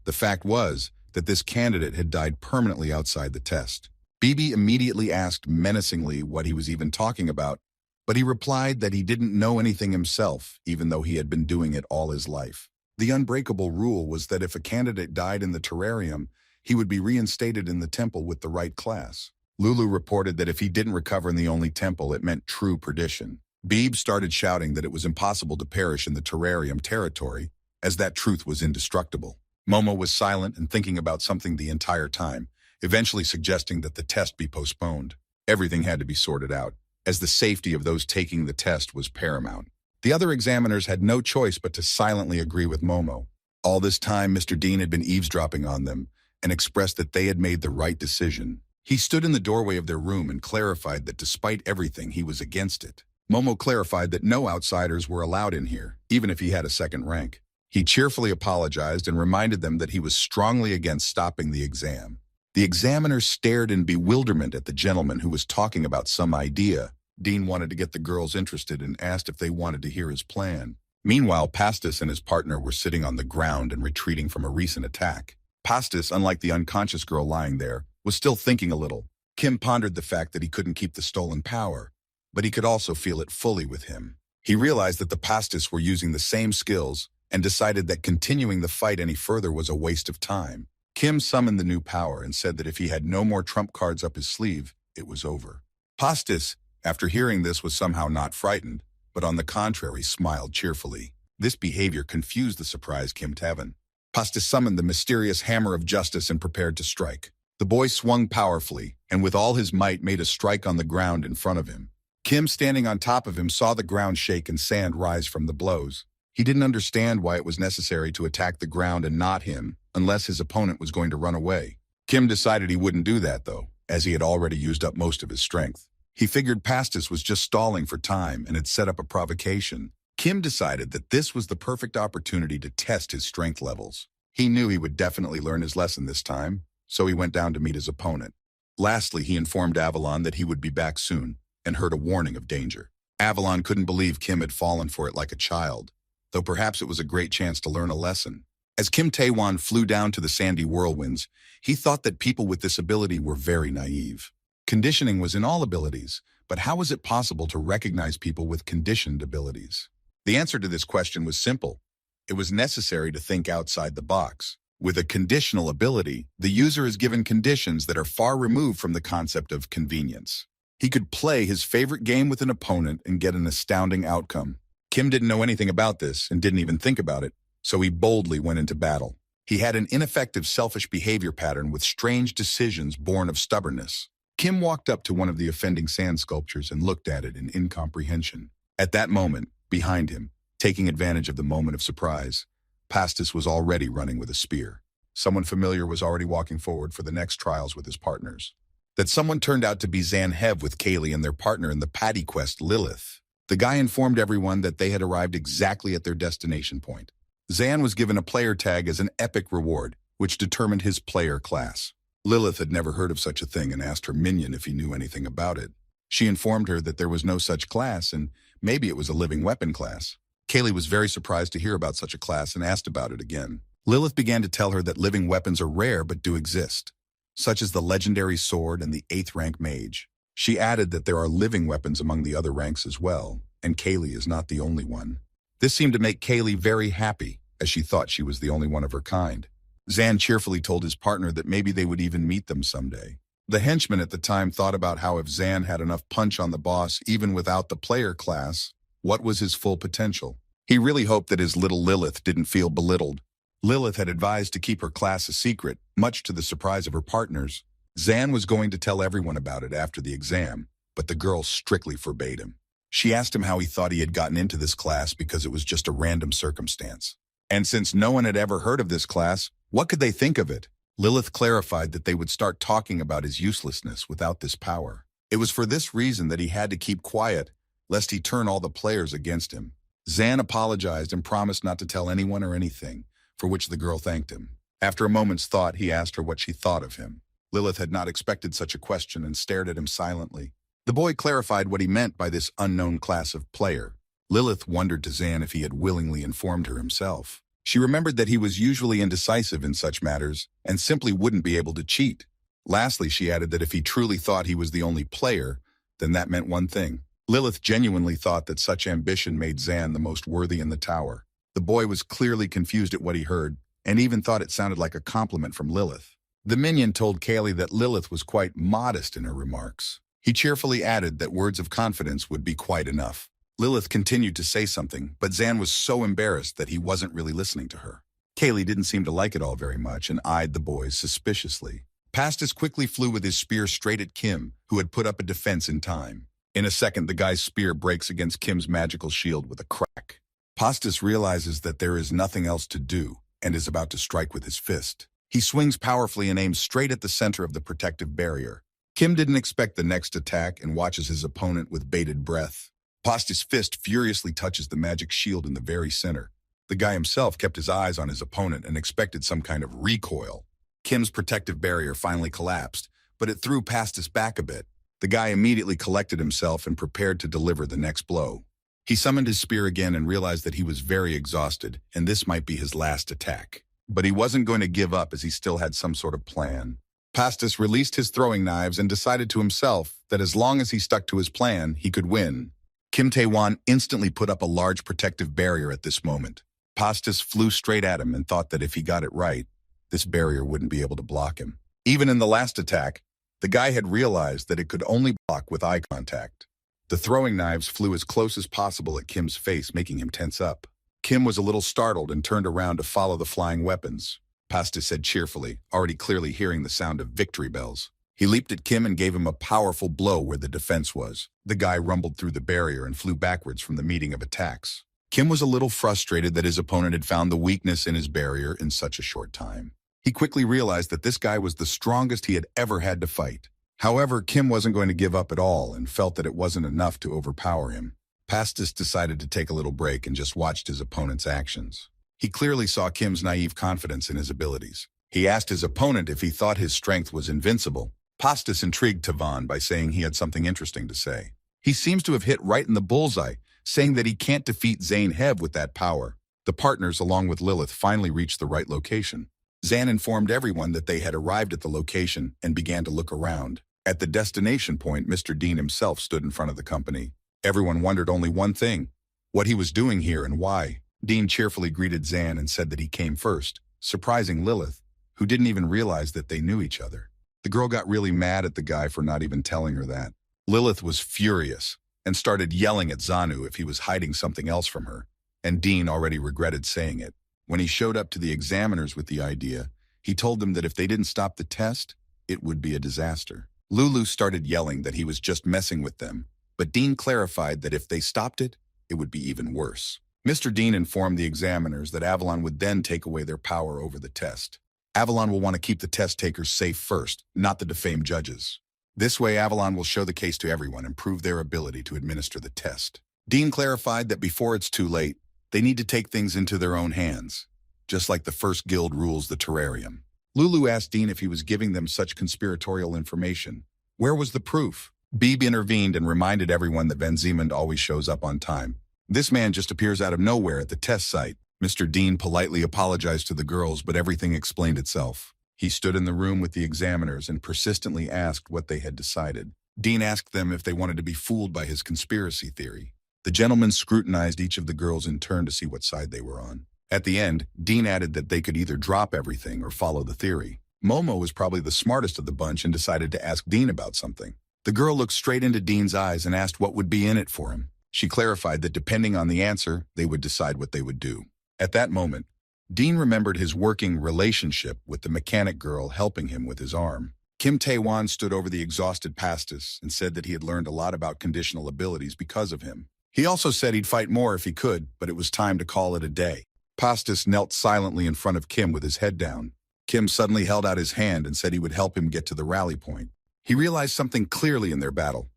The fact was that this candidate had died permanently outside the test. BB immediately asked menacingly what he was even talking about, but he replied that he didn't know anything himself, even though he had been doing it all his life. The unbreakable rule was that if a candidate died in the terrarium, he would be reinstated in the temple with the right class. Lulu reported that if he didn't recover in the only temple, it meant true perdition. Beeb started shouting that it was impossible to perish in the terrarium territory, as that truth was indestructible. Momo was silent and thinking about something the entire time, eventually suggesting that the test be postponed. Everything had to be sorted out, as the safety of those taking the test was paramount. The other examiners had no choice but to silently agree with Momo. All this time, Mr. Dean had been eavesdropping on them and expressed that they had made the right decision. He stood in the doorway of their room and clarified that despite everything, he was against it. Momo clarified that no outsiders were allowed in here, even if he had a second rank. He cheerfully apologized and reminded them that he was strongly against stopping the exam. The examiners stared in bewilderment at the gentleman who was talking about some idea. Dean wanted to get the girls interested and asked if they wanted to hear his plan. Meanwhile, Pastis and his partner were sitting on the ground and retreating from a recent attack. Pastis, unlike the unconscious girl lying there, was still thinking a little. Kim pondered the fact that he couldn't keep the stolen power, but he could also feel it fully with him. He realized that the Pastis were using the same skills and decided that continuing the fight any further was a waste of time. Kim summoned the new power and said that if he had no more trump cards up his sleeve, it was over. Pastis, after hearing this, was somehow not frightened, but on the contrary smiled cheerfully. This behavior confused the surprised Kim Taewon. Pastis summoned the mysterious hammer of justice and prepared to strike. The boy swung powerfully, and with all his might made a strike on the ground in front of him. Kim, standing on top of him, saw the ground shake and sand rise from the blows. He didn't understand why it was necessary to attack the ground and not him, unless his opponent was going to run away. Kim decided he wouldn't do that, though, as he had already used up most of his strength. He figured Pastis was just stalling for time and had set up a provocation. Kim decided that this was the perfect opportunity to test his strength levels. He knew he would definitely learn his lesson this time, so he went down to meet his opponent. Lastly, he informed Avalon that he would be back soon and heard a warning of danger. Avalon couldn't believe Kim had fallen for it like a child, though perhaps it was a great chance to learn a lesson. As Kim Taewon flew down to the sandy whirlwinds, he thought that people with this ability were very naive. Conditioning was in all abilities, but how was it possible to recognize people with conditioned abilities? The answer to this question was simple. It was necessary to think outside the box. With a conditional ability, the user is given conditions that are far removed from the concept of convenience. He could play his favorite game with an opponent and get an astounding outcome. Kim didn't know anything about this and didn't even think about it, so he boldly went into battle. He had an ineffective selfish behavior pattern with strange decisions born of stubbornness. Kim walked up to one of the offending sand sculptures and looked at it in incomprehension. At that moment, behind him, taking advantage of the moment of surprise, Pastis was already running with a spear. Someone familiar was already walking forward for the next trials with his partners. That someone turned out to be Zanhev with Kaylee and their partner in the Paddy quest, Lilith. The guy informed everyone that they had arrived exactly at their destination point. Zan was given a player tag as an epic reward, which determined his player class. Lilith had never heard of such a thing and asked her minion if he knew anything about it. She informed her that there was no such class and maybe it was a living weapon class. Kaylee was very surprised to hear about such a class and asked about it again. Lilith began to tell her that living weapons are rare but do exist, such as the legendary sword and the 8th rank mage. She added that there are living weapons among the other ranks as well, and Kaylee is not the only one. This seemed to make Kaylee very happy, as she thought she was the only one of her kind. Zan cheerfully told his partner that maybe they would even meet them someday. The henchman at the time thought about how if Zan had enough punch on the boss even without the player class, what was his full potential? He really hoped that his little Lilith didn't feel belittled. Lilith had advised to keep her class a secret, much to the surprise of her partners. Zan was going to tell everyone about it after the exam, but the girl strictly forbade him. She asked him how he thought he had gotten into this class because it was just a random circumstance. And since no one had ever heard of this class, what could they think of it? Lilith clarified that they would start talking about his uselessness without this power. It was for this reason that he had to keep quiet, lest he turn all the players against him. Zan apologized and promised not to tell anyone or anything, for which the girl thanked him. After a moment's thought, he asked her what she thought of him. Lilith had not expected such a question and stared at him silently. The boy clarified what he meant by this unknown class of player. Lilith wondered to Zan if he had willingly informed her himself. She remembered that he was usually indecisive in such matters and simply wouldn't be able to cheat. Lastly, she added that if he truly thought he was the only player, then that meant one thing. Lilith genuinely thought that such ambition made Zan the most worthy in the tower. The boy was clearly confused at what he heard and even thought it sounded like a compliment from Lilith. The minion told Kaylee that Lilith was quite modest in her remarks. He cheerfully added that words of confidence would be quite enough. Lilith continued to say something, but Zan was so embarrassed that he wasn't really listening to her. Kaylee didn't seem to like it all very much and eyed the boys suspiciously. Pastis quickly flew with his spear straight at Kim, who had put up a defense in time. In a second, the guy's spear breaks against Kim's magical shield with a crack. Pastis realizes that there is nothing else to do and is about to strike with his fist. He swings powerfully and aims straight at the center of the protective barrier. Kim didn't expect the next attack and watches his opponent with bated breath. Pastis' fist furiously touches the magic shield in the very center. The guy himself kept his eyes on his opponent and expected some kind of recoil. Kim's protective barrier finally collapsed, but it threw Pastis back a bit. The guy immediately collected himself and prepared to deliver the next blow. He summoned his spear again and realized that he was very exhausted, and this might be his last attack. But he wasn't going to give up as he still had some sort of plan. Pastis released his throwing knives and decided to himself that as long as he stuck to his plan, he could win. Kim Tae-won instantly put up a large protective barrier at this moment. Pastis flew straight at him and thought that if he got it right, this barrier wouldn't be able to block him. Even in the last attack, the guy had realized that it could only block with eye contact. The throwing knives flew as close as possible at Kim's face, making him tense up. Kim was a little startled and turned around to follow the flying weapons. Pastis said cheerfully, already clearly hearing the sound of victory bells. He leaped at Kim and gave him a powerful blow where the defense was. The guy rumbled through the barrier and flew backwards from the meeting of attacks. Kim was a little frustrated that his opponent had found the weakness in his barrier in such a short time. He quickly realized that this guy was the strongest he had ever had to fight. However, Kim wasn't going to give up at all and felt that it wasn't enough to overpower him. Pastis decided to take a little break and just watched his opponent's actions. He clearly saw Kim's naive confidence in his abilities. He asked his opponent if he thought his strength was invincible. Pastis intrigued Tavan by saying he had something interesting to say. He seems to have hit right in the bullseye, saying that he can't defeat Zayn Heb with that power. The partners, along with Lilith, finally reached the right location. Zan informed everyone that they had arrived at the location and began to look around. At the destination point, Mr. Dean himself stood in front of the company. Everyone wondered only one thing, what he was doing here and why. Dean cheerfully greeted Zan and said that he came first, surprising Lilith, who didn't even realize that they knew each other. The girl got really mad at the guy for not even telling her that. Lilith was furious and started yelling at Zanu if he was hiding something else from her, and Dean already regretted saying it. When he showed up to the examiners with the idea, he told them that if they didn't stop the test, it would be a disaster. Lulu started yelling that he was just messing with them, but Dean clarified that if they stopped it, it would be even worse. Mr. Dean informed the examiners that Avalon would then take away their power over the test. Avalon will want to keep the test takers safe first, not the defamed judges. This way, Avalon will show the case to everyone and prove their ability to administer the test. Dean clarified that before it's too late, they need to take things into their own hands, just like the first guild rules the terrarium. Lulu asked Dean if he was giving them such conspiratorial information. Where was the proof? Beebe intervened and reminded everyone that Van Ziemend always shows up on time. This man just appears out of nowhere at the test site. Mr. Dean politely apologized to the girls, but everything explained itself. He stood in the room with the examiners and persistently asked what they had decided. Dean asked them if they wanted to be fooled by his conspiracy theory. The gentlemen scrutinized each of the girls in turn to see what side they were on. At the end, Dean added that they could either drop everything or follow the theory. Momo was probably the smartest of the bunch and decided to ask Dean about something. The girl looked straight into Dean's eyes and asked what would be in it for him. She clarified that depending on the answer, they would decide what they would do. At that moment, Dean remembered his working relationship with the mechanic girl helping him with his arm. Kim Tae-wan stood over the exhausted Pastis and said that he had learned a lot about conditional abilities because of him. He also said he'd fight more if he could, but it was time to call it a day. Pastis knelt silently in front of Kim with his head down. Kim suddenly held out his hand and said he would help him get to the rally point. He realized something clearly in their battle.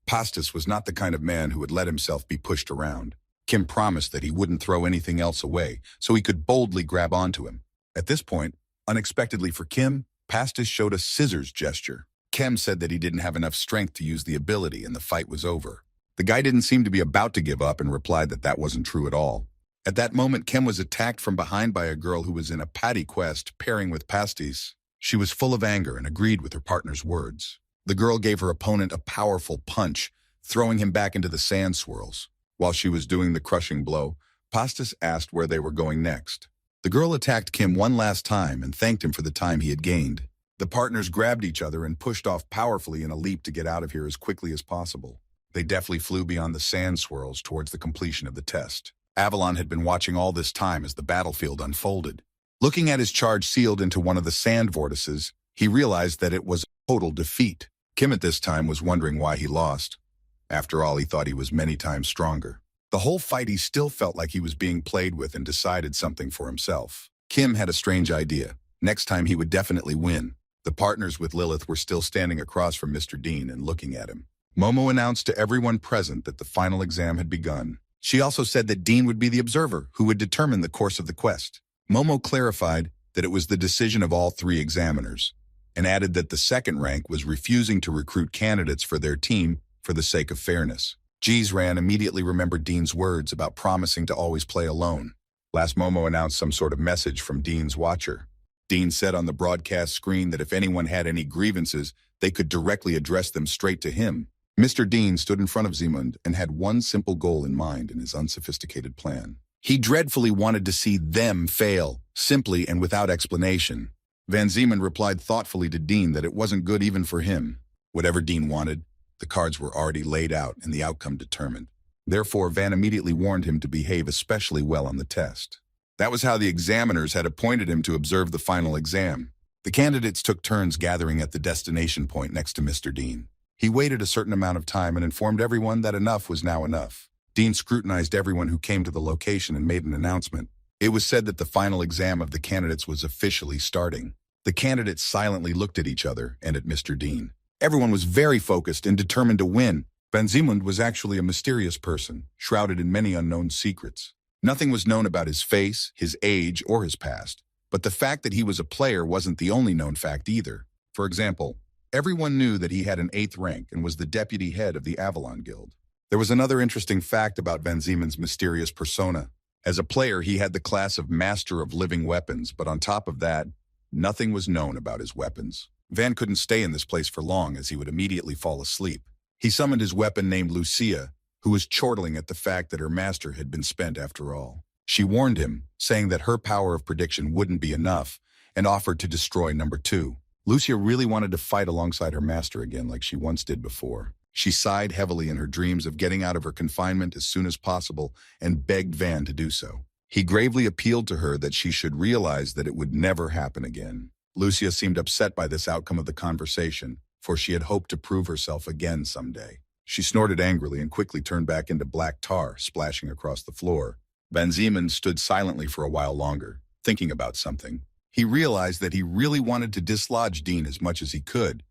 Pastis was not the kind of man who would let himself be pushed around. Kim promised that he wouldn't throw anything else away, so he could boldly grab onto him. At this point, unexpectedly for Kim, Pastis showed a scissors gesture. Kim said that he didn't have enough strength to use the ability and the fight was over. The guy didn't seem to be about to give up and replied that that wasn't true at all. At that moment, Kim was attacked from behind by a girl who was in a patty quest pairing with Pastis. She was full of anger and agreed with her partner's words. The girl gave her opponent a powerful punch, throwing him back into the sand swirls. While she was doing the crushing blow, Pastis asked where they were going next. The girl attacked Kim one last time and thanked him for the time he had gained. The partners grabbed each other and pushed off powerfully in a leap to get out of here as quickly as possible. They deftly flew beyond the sand swirls towards the completion of the test. Avalon had been watching all this time as the battlefield unfolded. Looking at his charge sealed into one of the sand vortices, he realized that it was a total defeat. Kim at this time was wondering why he lost. After all, he thought he was many times stronger. The whole fight he still felt like he was being played with and decided something for himself. Kim had a strange idea. Next time he would definitely win. The partners with Lilith were still standing across from Mr. Dean and looking at him. Momo announced to everyone present that the final exam had begun. She also said that Dean would be the observer who would determine the course of the quest. Momo clarified that it was the decision of all three examiners, and added that the second rank was refusing to recruit candidates for their team for the sake of fairness. Jizran immediately remembered Dean's words about promising to always play alone. Last Momo announced some sort of message from Dean's watcher. Dean said on the broadcast screen that if anyone had any grievances, they could directly address them straight to him. Mr. Dean stood in front of Ziemund and had one simple goal in mind in his unsophisticated plan. He dreadfully wanted to see them fail, simply and without explanation. Van Ziemend replied thoughtfully to Dean that it wasn't good even for him. Whatever Dean wanted, the cards were already laid out and the outcome determined. Therefore, Van immediately warned him to behave especially well on the test. That was how the examiners had appointed him to observe the final exam. The candidates took turns gathering at the destination point next to Mr. Dean. He waited a certain amount of time and informed everyone that enough was now enough. Dean scrutinized everyone who came to the location and made an announcement. It was said that the final exam of the candidates was officially starting. The candidates silently looked at each other and at Mr. Dean. Everyone was very focused and determined to win. Van Ziemund was actually a mysterious person, shrouded in many unknown secrets. Nothing was known about his face, his age, or his past. But the fact that he was a player wasn't the only known fact either. For example, everyone knew that he had an 8th rank and was the deputy head of the Avalon Guild. There was another interesting fact about Van Ziemend's mysterious persona. As a player, he had the class of Master of Living Weapons, but on top of that, nothing was known about his weapons. Van couldn't stay in this place for long as he would immediately fall asleep. He summoned his weapon named Lucia, who was chortling at the fact that her master had been spent after all. She warned him, saying that her power of prediction wouldn't be enough, and offered to destroy number 2. Lucia really wanted to fight alongside her master again like she once did before. She sighed heavily in her dreams of getting out of her confinement as soon as possible and begged Van to do so. He gravely appealed to her that she should realize that it would never happen again. Lucia seemed upset by this outcome of the conversation, for she had hoped to prove herself again someday. She snorted angrily and quickly turned back into black tar, splashing across the floor. Van Ziemend stood silently for a while longer, thinking about something. He realized that he really wanted to dislodge Dean as much as he could,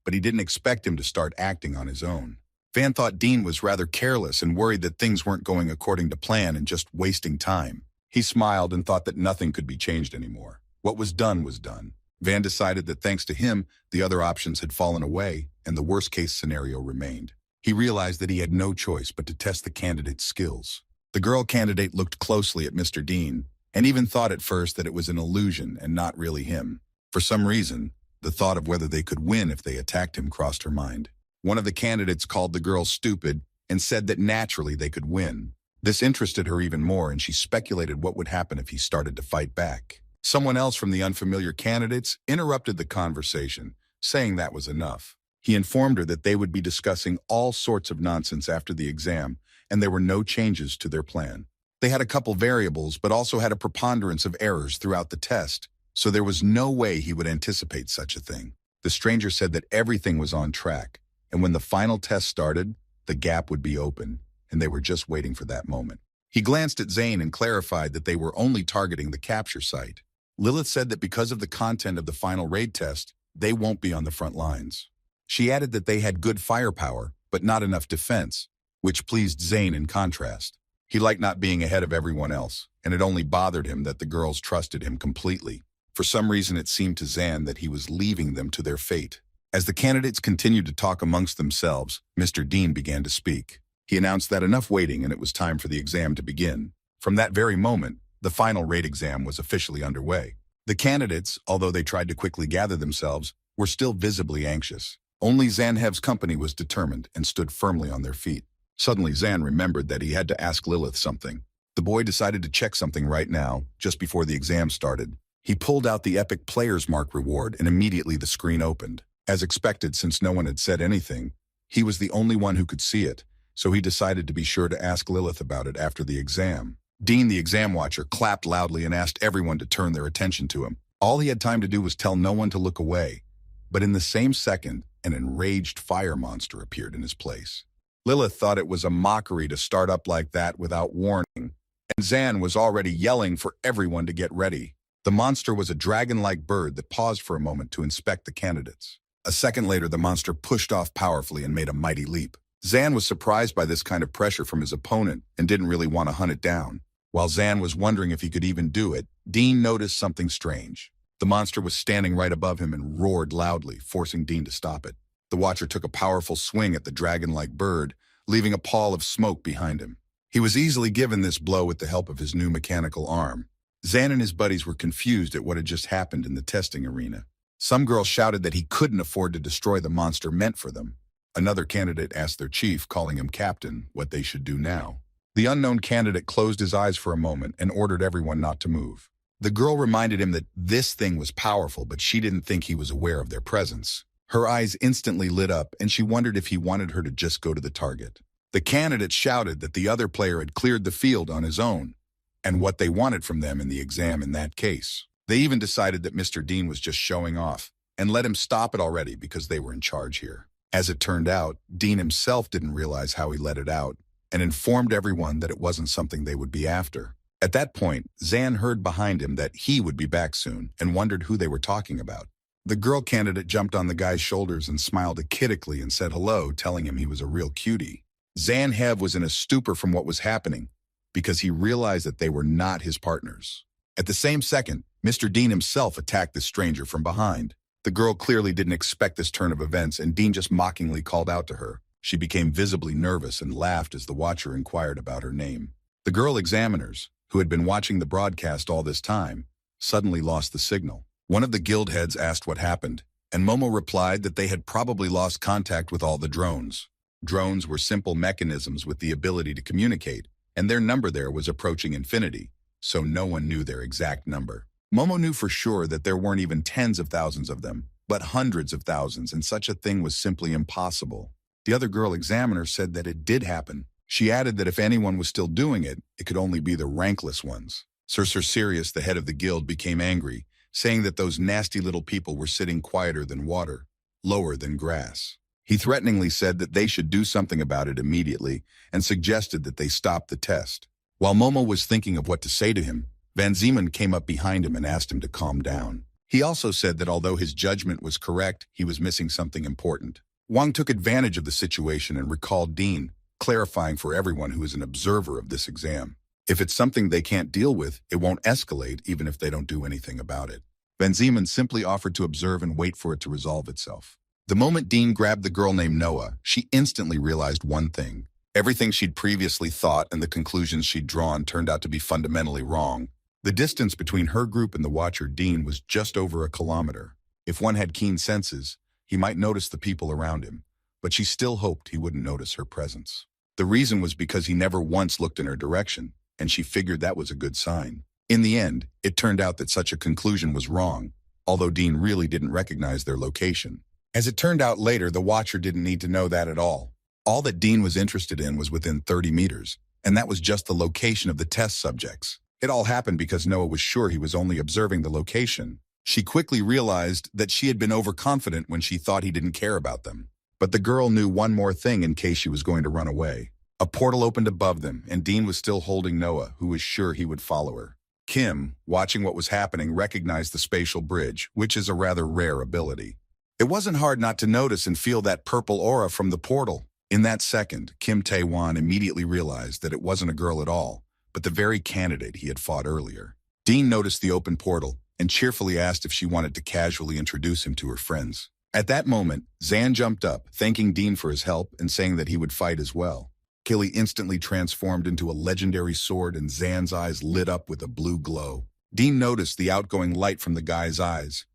but he didn't expect him to start acting on his own. Van thought Dean was rather careless and worried that things weren't going according to plan and just wasting time. He smiled and thought that nothing could be changed anymore. What was done was done. Van decided that thanks to him, the other options had fallen away and the worst-case scenario remained. He realized that he had no choice but to test the candidate's skills. The girl candidate looked closely at Mr. Dean and even thought at first that it was an illusion and not really him. For some reason, the thought of whether they could win if they attacked him crossed her mind. One of the candidates called the girl stupid and said that naturally they could win. This interested her even more, and she speculated what would happen if he started to fight back. Someone else from the unfamiliar candidates interrupted the conversation, saying that was enough. He informed her that they would be discussing all sorts of nonsense after the exam, and there were no changes to their plan. They had a couple variables, but also had a preponderance of errors throughout the test, so there was no way he would anticipate such a thing. The stranger said that everything was on track, and when the final test started, the gap would be open, and they were just waiting for that moment. He glanced at Zane and clarified that they were only targeting the capture site. Lilith said that because of the content of the final raid test, they won't be on the front lines. She added that they had good firepower, but not enough defense, which pleased Zane in contrast. He liked not being ahead of everyone else, and it only bothered him that the girls trusted him completely. For some reason, it seemed to Zan that he was leaving them to their fate. As the candidates continued to talk amongst themselves, Mr. Dean began to speak. He announced that enough waiting and it was time for the exam to begin. From that very moment, the final raid exam was officially underway. The candidates, although they tried to quickly gather themselves, were still visibly anxious. Only Zanhev's company was determined and stood firmly on their feet. Suddenly, Zan remembered that he had to ask Lilith something. The boy decided to check something right now, just before the exam started. He pulled out the Epic Player's Mark reward and immediately the screen opened. As expected, since no one had said anything, he was the only one who could see it, so he decided to be sure to ask Lilith about it after the exam. Dean, the exam watcher, clapped loudly and asked everyone to turn their attention to him. All he had time to do was tell no one to look away, but in the same second, an enraged fire monster appeared in his place. Lilith thought it was a mockery to start up like that without warning, and Zan was already yelling for everyone to get ready. The monster was a dragon-like bird that paused for a moment to inspect the candidates. A second later, the monster pushed off powerfully and made a mighty leap. Zan was surprised by this kind of pressure from his opponent and didn't really want to hunt it down. While Zan was wondering if he could even do it, Dean noticed something strange. The monster was standing right above him and roared loudly, forcing Dean to stop it. The watcher took a powerful swing at the dragon-like bird, leaving a pall of smoke behind him. He was easily given this blow with the help of his new mechanical arm. Zan and his buddies were confused at what had just happened in the testing arena. Some girl shouted that he couldn't afford to destroy the monster meant for them. Another candidate asked their chief, calling him captain, what they should do now. The unknown candidate closed his eyes for a moment and ordered everyone not to move. The girl reminded him that this thing was powerful, but she didn't think he was aware of their presence. Her eyes instantly lit up, and she wondered if he wanted her to just go to the target. The candidate shouted that the other player had cleared the field on his own, and what they wanted from them in the exam in that case. They even decided that Mr. Dean was just showing off, and let him stop it already because they were in charge here. As it turned out, Dean himself didn't realize how he let it out, and informed everyone that it wasn't something they would be after. At that point, Zan heard behind him that he would be back soon, and wondered who they were talking about. The girl candidate jumped on the guy's shoulders and smiled achidically and said hello, telling him he was a real cutie. Zanhev was in a stupor from what was happening, because he realized that they were not his partners. At the same second, Mr. Dean himself attacked the stranger from behind. The girl clearly didn't expect this turn of events, and Dean just mockingly called out to her. She became visibly nervous and laughed as the watcher inquired about her name. The girl examiners, who had been watching the broadcast all this time, suddenly lost the signal. One of the guild heads asked what happened, and Momo replied that they had probably lost contact with all the drones. Drones were simple mechanisms with the ability to communicate, and their number there was approaching infinity, so no one knew their exact number. Momo knew for sure that there weren't even tens of thousands of them, but hundreds of thousands, and such a thing was simply impossible. The other girl examiner said that it did happen. She added that if anyone was still doing it, it could only be the rankless ones. Sir Sirius, the head of the guild, became angry, saying that those nasty little people were sitting quieter than water, lower than grass. He threateningly said that they should do something about it immediately and suggested that they stop the test. While Momo was thinking of what to say to him, Van Zeeman came up behind him and asked him to calm down. He also said that although his judgment was correct, he was missing something important. Wang took advantage of the situation and recalled Dean, clarifying for everyone who is an observer of this exam. If it's something they can't deal with, it won't escalate even if they don't do anything about it. Van Zeeman simply offered to observe and wait for it to resolve itself. The moment Dean grabbed the girl named Noah, she instantly realized one thing. Everything she'd previously thought and the conclusions she'd drawn turned out to be fundamentally wrong. The distance between her group and the watcher Dean was just over a kilometer. If one had keen senses, he might notice the people around him, but she still hoped he wouldn't notice her presence. The reason was because he never once looked in her direction, and she figured that was a good sign. In the end, it turned out that such a conclusion was wrong, although Dean really didn't recognize their location. As it turned out later, the watcher didn't need to know that at all. All that Dean was interested in was within 30 meters, and that was just the location of the test subjects. It all happened because Noah was sure he was only observing the location. She quickly realized that she had been overconfident when she thought he didn't care about them. But the girl knew one more thing in case she was going to run away. A portal opened above them, and Dean was still holding Noah, who was sure he would follow her. Kim, watching what was happening, recognized the spatial bridge, which is a rather rare ability. It wasn't hard not to notice and feel that purple aura from the portal. In that second, Kim Tae-wan immediately realized that it wasn't a girl at all, but the very candidate he had fought earlier. Dean noticed the open portal and cheerfully asked if she wanted to casually introduce him to her friends. At that moment, Zan jumped up, thanking Dean for his help and saying that he would fight as well. Killy instantly transformed into a legendary sword and Zan's eyes lit up with a blue glow. Dean noticed the outgoing light from the guy's eyes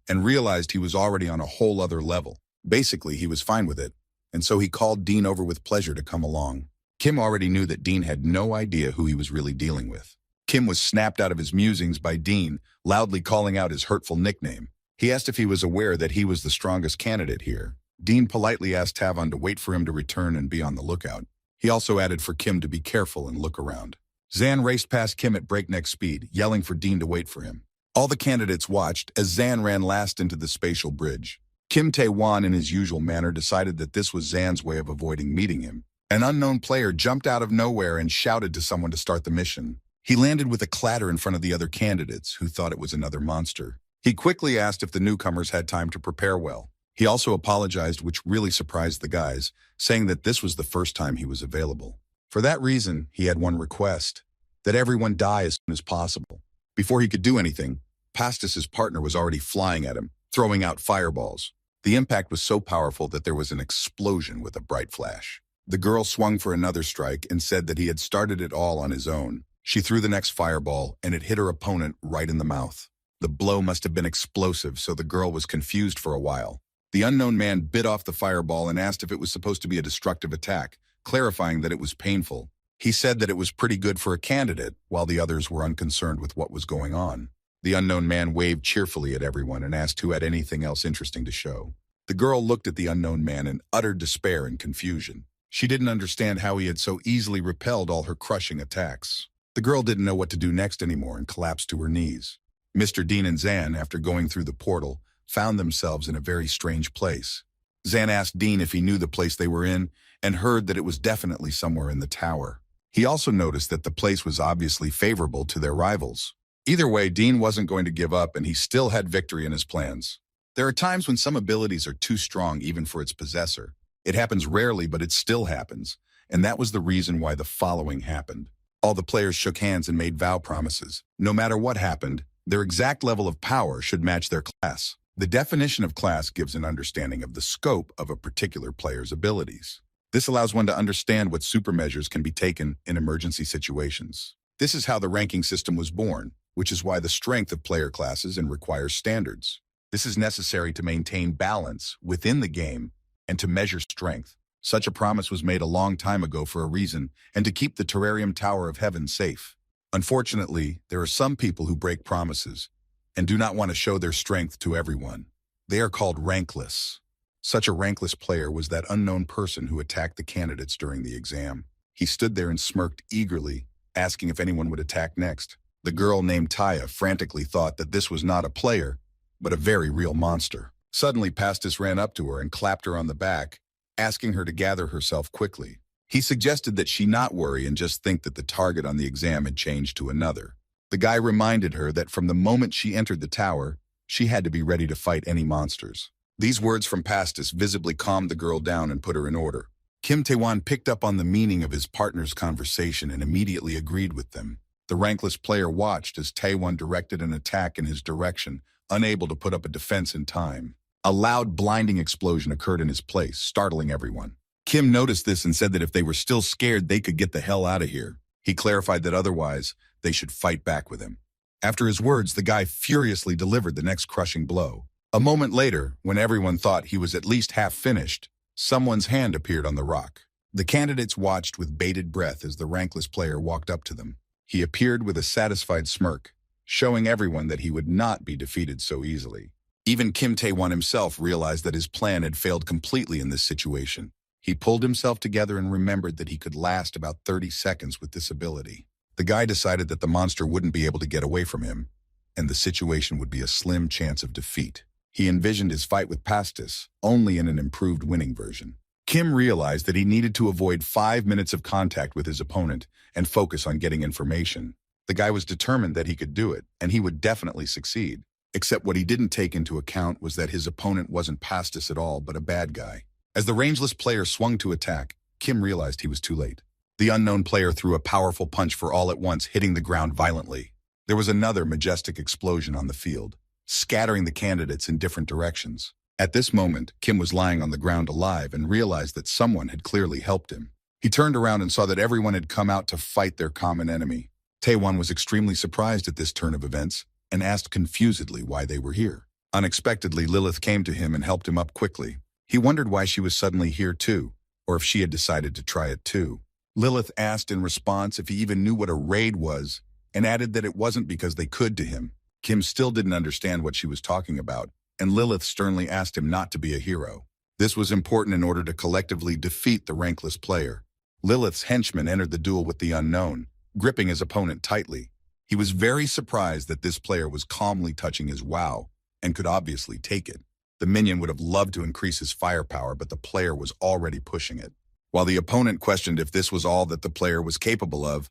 and realized he was already on a whole other level. Basically, he was fine with it, and so he called Dean over with pleasure to come along. Kim already knew that Dean had no idea who he was really dealing with. Kim was snapped out of his musings by Dean, loudly calling out his hurtful nickname. He asked if he was aware that he was the strongest candidate here. Dean politely asked Tavon to wait for him to return and be on the lookout. He also added for Kim to be careful and look around. Zan raced past Kim at breakneck speed, yelling for Dean to wait for him. All the candidates watched as Zan ran last into the spatial bridge. Kim Tae-wan, in his usual manner, decided that this was Zan's way of avoiding meeting him. An unknown player jumped out of nowhere and shouted to someone to start the mission. He landed with a clatter in front of the other candidates, who thought it was another monster. He quickly asked if the newcomers had time to prepare well. He also apologized, which really surprised the guys, saying that this was the first time he was available. For that reason, he had one request: that everyone die as soon as possible. Before he could do anything, Pastis' partner was already flying at him, throwing out fireballs. The impact was so powerful that there was an explosion with a bright flash. The girl swung for another strike and said that he had started it all on his own. She threw the next fireball, and it hit her opponent right in the mouth. The blow must have been explosive, so the girl was confused for a while. The unknown man bit off the fireball and asked if it was supposed to be a destructive attack, clarifying that it was painful. He said that it was pretty good for a candidate, while the others were unconcerned with what was going on. The unknown man waved cheerfully at everyone and asked who had anything else interesting to show. The girl looked at the unknown man in utter despair and confusion. She didn't understand how he had so easily repelled all her crushing attacks. The girl didn't know what to do next anymore and collapsed to her knees. Mr. Dean and Zan, after going through the portal, found themselves in a very strange place. Zan asked Dean if he knew the place they were in and heard that it was definitely somewhere in the tower. He also noticed that the place was obviously favorable to their rivals. Either way, Dean wasn't going to give up, and he still had victory in his plans. There are times when some abilities are too strong even for its possessor. It happens rarely, but it still happens, and that was the reason why the following happened. All the players shook hands and made vow promises. No matter what happened, their exact level of power should match their class. The definition of class gives an understanding of the scope of a particular player's abilities. This allows one to understand what super measures can be taken in emergency situations. This is how the ranking system was born, which is why the strength of player classes and requires standards. This is necessary to maintain balance within the game and to measure strength. Such a promise was made a long time ago for a reason, and to keep the Terrarium Tower of Heaven safe. Unfortunately, there are some people who break promises and do not want to show their strength to everyone. They are called rankless. Such a rankless player was that unknown person who attacked the candidates during the exam. He stood there and smirked eagerly, asking if anyone would attack next. The girl named Taya frantically thought that this was not a player, but a very real monster. Suddenly, Pastis ran up to her and clapped her on the back, asking her to gather herself quickly. He suggested that she not worry and just think that the target on the exam had changed to another. The guy reminded her that from the moment she entered the tower, she had to be ready to fight any monsters. These words from Pastis visibly calmed the girl down and put her in order. Kim Tae-won picked up on the meaning of his partner's conversation and immediately agreed with them. The rankless player watched as Tae-won directed an attack in his direction, unable to put up a defense in time. A loud, blinding explosion occurred in his place, startling everyone. Kim noticed this and said that if they were still scared, they could get the hell out of here. He clarified that otherwise, they should fight back with him. After his words, the guy furiously delivered the next crushing blow. A moment later, when everyone thought he was at least half finished, someone's hand appeared on the rock. The candidates watched with bated breath as the rankless player walked up to them. He appeared with a satisfied smirk, showing everyone that he would not be defeated so easily. Even Kim Tae-won himself realized that his plan had failed completely in this situation. He pulled himself together and remembered that he could last about 30 seconds with this ability. The guy decided that the monster wouldn't be able to get away from him, and the situation would be a slim chance of defeat. He envisioned his fight with Pastis, only in an improved winning version. Kim realized that he needed to avoid 5 minutes of contact with his opponent and focus on getting information. The guy was determined that he could do it, and he would definitely succeed. Except what he didn't take into account was that his opponent wasn't Pastis at all, but a bad guy. As the rangeless player swung to attack, Kim realized he was too late. The unknown player threw a powerful punch for all at once, hitting the ground violently. There was another majestic explosion on the field, scattering the candidates in different directions. At this moment, Kim was lying on the ground alive and realized that someone had clearly helped him. He turned around and saw that everyone had come out to fight their common enemy. Tae-won was extremely surprised at this turn of events and asked confusedly why they were here. Unexpectedly, Lilith came to him and helped him up quickly. He wondered why she was suddenly here too, or if she had decided to try it too. Lilith asked in response if he even knew what a raid was, and added that it wasn't because they could to him. Kim still didn't understand what she was talking about, and Lilith sternly asked him not to be a hero. This was important in order to collectively defeat the rankless player. Lilith's henchman entered the duel with the unknown, gripping his opponent tightly. He was very surprised that this player was calmly touching his wow, and could obviously take it. The minion would have loved to increase his firepower, but the player was already pushing it. While the opponent questioned if this was all that the player was capable of,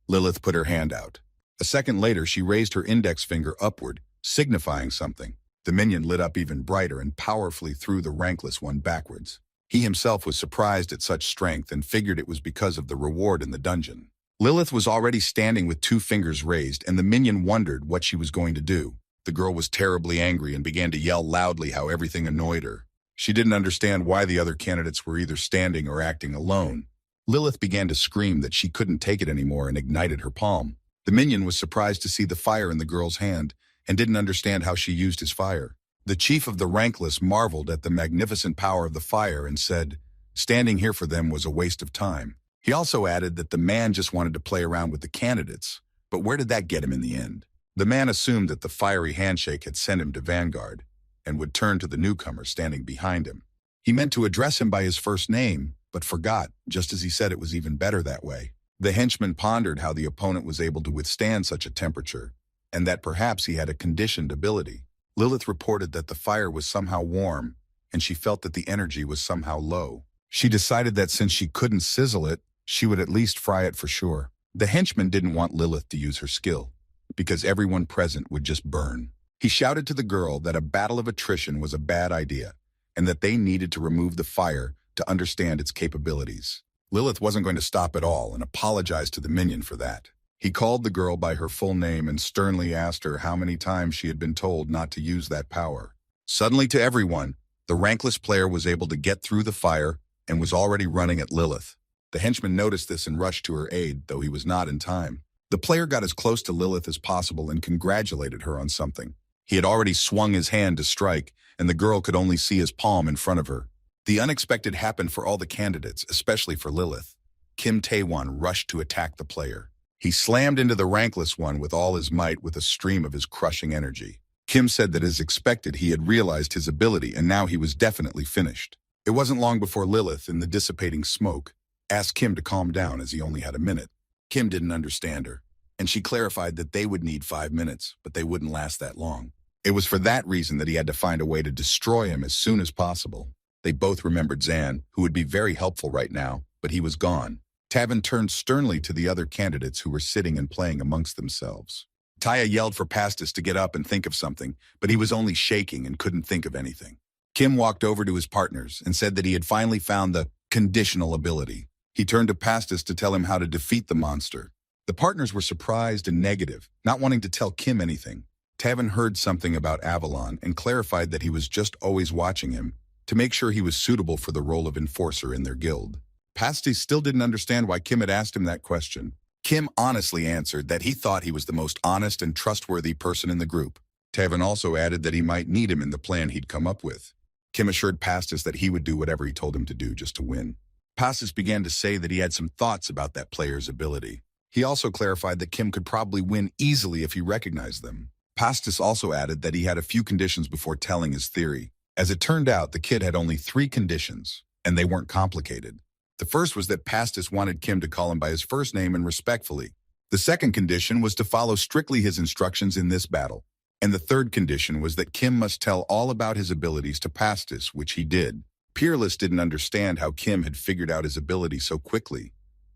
Lilith put her hand out. A second later, she raised her index finger upward, signifying something. The minion lit up even brighter and powerfully threw the rankless one backwards. He himself was surprised at such strength and figured it was because of the reward in the dungeon. Lilith was already standing with 2 fingers raised, and the minion wondered what she was going to do. The girl was terribly angry and began to yell loudly how everything annoyed her. She didn't understand why the other candidates were either standing or acting alone. Lilith began to scream that she couldn't take it anymore and ignited her palm. The minion was surprised to see the fire in the girl's hand and didn't understand how she used his fire. The chief of the rankless marveled at the magnificent power of the fire and said, standing here for them was a waste of time. He also added that the man just wanted to play around with the candidates, but where did that get him in the end? The man assumed that the fiery handshake had sent him to Vanguard and would turn to the newcomer standing behind him. He meant to address him by his first name, but forgot, just as he said it was even better that way. The henchman pondered how the opponent was able to withstand such a temperature, and that perhaps he had a conditioned ability. Lilith reported that the fire was somehow warm, and she felt that the energy was somehow low. She decided that since she couldn't sizzle it, she would at least fry it for sure. The henchman didn't want Lilith to use her skill, because everyone present would just burn. He shouted to the girl that a battle of attrition was a bad idea, and that they needed to remove the fire to understand its capabilities. Lilith wasn't going to stop at all and apologized to the minion for that. He called the girl by her full name and sternly asked her how many times she had been told not to use that power. Suddenly, to everyone, the rankless player was able to get through the fire and was already running at Lilith. The henchman noticed this and rushed to her aid, though he was not in time. The player got as close to Lilith as possible and congratulated her on something. He had already swung his hand to strike, and the girl could only see his palm in front of her. The unexpected happened for all the candidates, especially for Lilith. Kim Tae-won rushed to attack the player. He slammed into the rankless one with all his might with a stream of his crushing energy. Kim said that as expected, he had realized his ability and now he was definitely finished. It wasn't long before Lilith, in the dissipating smoke, asked Kim to calm down as he only had a minute. Kim didn't understand her, and she clarified that they would need 5 minutes, but they wouldn't last that long. It was for that reason that he had to find a way to destroy him as soon as possible. They both remembered Zan, who would be very helpful right now, but he was gone. Tavin turned sternly to the other candidates who were sitting and playing amongst themselves. Taya yelled for Pastis to get up and think of something, but he was only shaking and couldn't think of anything. Kim walked over to his partners and said that he had finally found the conditional ability. He turned to Pastis to tell him how to defeat the monster. The partners were surprised and negative, not wanting to tell Kim anything. Tavan heard something about Avalon and clarified that he was just always watching him to make sure he was suitable for the role of enforcer in their guild. Pastis still didn't understand why Kim had asked him that question. Kim honestly answered that he thought he was the most honest and trustworthy person in the group. Tavan also added that he might need him in the plan he'd come up with. Kim assured Pastis that he would do whatever he told him to do just to win. Pastis began to say that he had some thoughts about that player's ability. He also clarified that Kim could probably win easily if he recognized them. Pastis also added that he had a few conditions before telling his theory. As it turned out, the kid had only 3 conditions, and they weren't complicated. The first was that Pastis wanted Kim to call him by his first name and respectfully. The second condition was to follow strictly his instructions in this battle. And the third condition was that Kim must tell all about his abilities to Pastis, which he did. Peerless didn't understand how Kim had figured out his ability so quickly,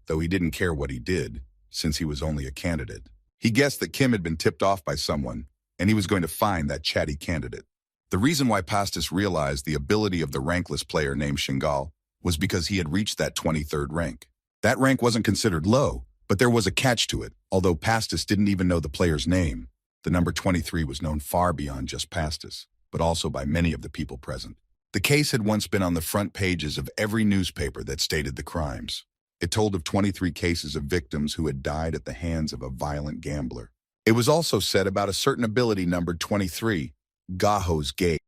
though he didn't care what he did, since he was only a candidate. He guessed that Kim had been tipped off by someone, and he was going to find that chatty candidate. The reason why Pastis realized the ability of the rankless player named Shingal was because he had reached that 23rd rank. That rank wasn't considered low, but there was a catch to it. Although Pastis didn't even know the player's name, the number 23 was known far beyond just Pastis, but also by many of the people present. The case had once been on the front pages of every newspaper that stated the crimes. It told of 23 cases of victims who had died at the hands of a violent gambler. It was also said about a certain ability numbered 23, Gaho's Gate.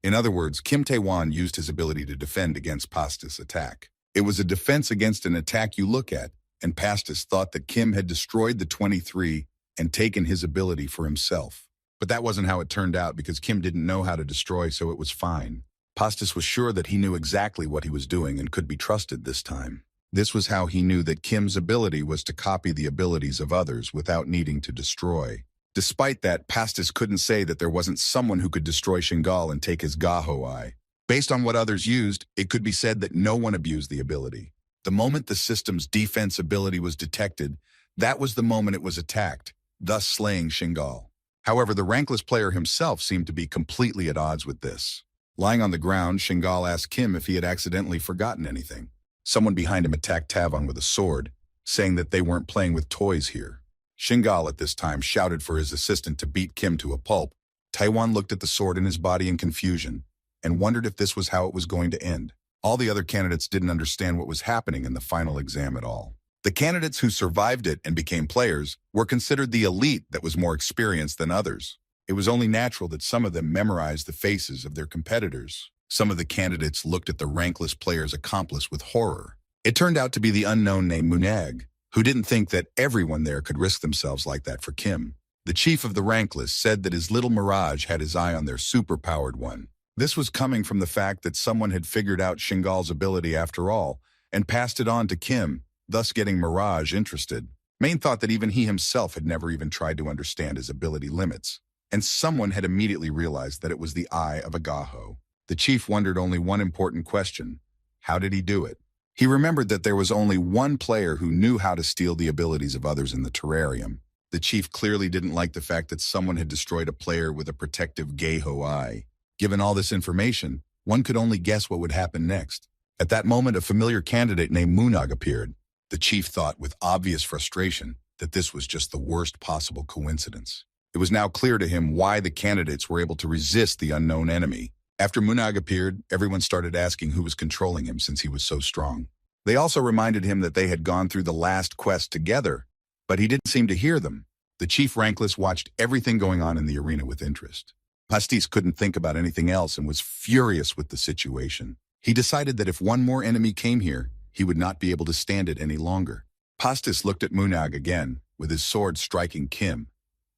In other words, Kim Tae-won used his ability to defend against Pastis' attack. It was a defense against an attack you look at, and Pastis thought that Kim had destroyed the 23 and taken his ability for himself. But that wasn't how it turned out because Kim didn't know how to destroy, so it was fine. Pastis was sure that he knew exactly what he was doing and could be trusted this time. This was how he knew that Kim's ability was to copy the abilities of others without needing to destroy. Despite that, Pastis couldn't say that there wasn't someone who could destroy Shingal and take his Gaho Eye. Based on what others used, it could be said that no one abused the ability. The moment the system's defense ability was detected, that was the moment it was attacked, thus slaying Shingal. However, the rankless player himself seemed to be completely at odds with this. Lying on the ground, Shingal asked Kim if he had accidentally forgotten anything. Someone behind him attacked Tavan with a sword, saying that they weren't playing with toys here. Shingal at this time shouted for his assistant to beat Kim to a pulp. Taewon looked at the sword in his body in confusion and wondered if this was how it was going to end. All the other candidates didn't understand what was happening in the final exam at all. The candidates who survived it and became players were considered the elite that was more experienced than others. It was only natural that some of them memorized the faces of their competitors. Some of the candidates looked at the rankless player's accomplice with horror. It turned out to be the unknown named Munag, who didn't think that everyone there could risk themselves like that for Kim. The chief of the rankless said that his little Mirage had his eye on their super-powered one. This was coming from the fact that someone had figured out Shingal's ability after all and passed it on to Kim, thus getting Mirage interested. Main thought that even he himself had never even tried to understand his ability limits, and someone had immediately realized that it was the eye of a Gaho. The chief wondered only one important question: how did he do it? He remembered that there was only one player who knew how to steal the abilities of others in the terrarium. The chief clearly didn't like the fact that someone had destroyed a player with a protective Gaho eye. Given all this information, one could only guess what would happen next. At that moment, a familiar candidate named Munag appeared. The chief thought with obvious frustration that this was just the worst possible coincidence. It was now clear to him why the candidates were able to resist the unknown enemy. After Munag appeared, everyone started asking who was controlling him since he was so strong. They also reminded him that they had gone through the last quest together, but he didn't seem to hear them. The chief rankless watched everything going on in the arena with interest. Pastis couldn't think about anything else and was furious with the situation. He decided that if one more enemy came here, he would not be able to stand it any longer. Pastis looked at Munag again, with his sword striking Kim,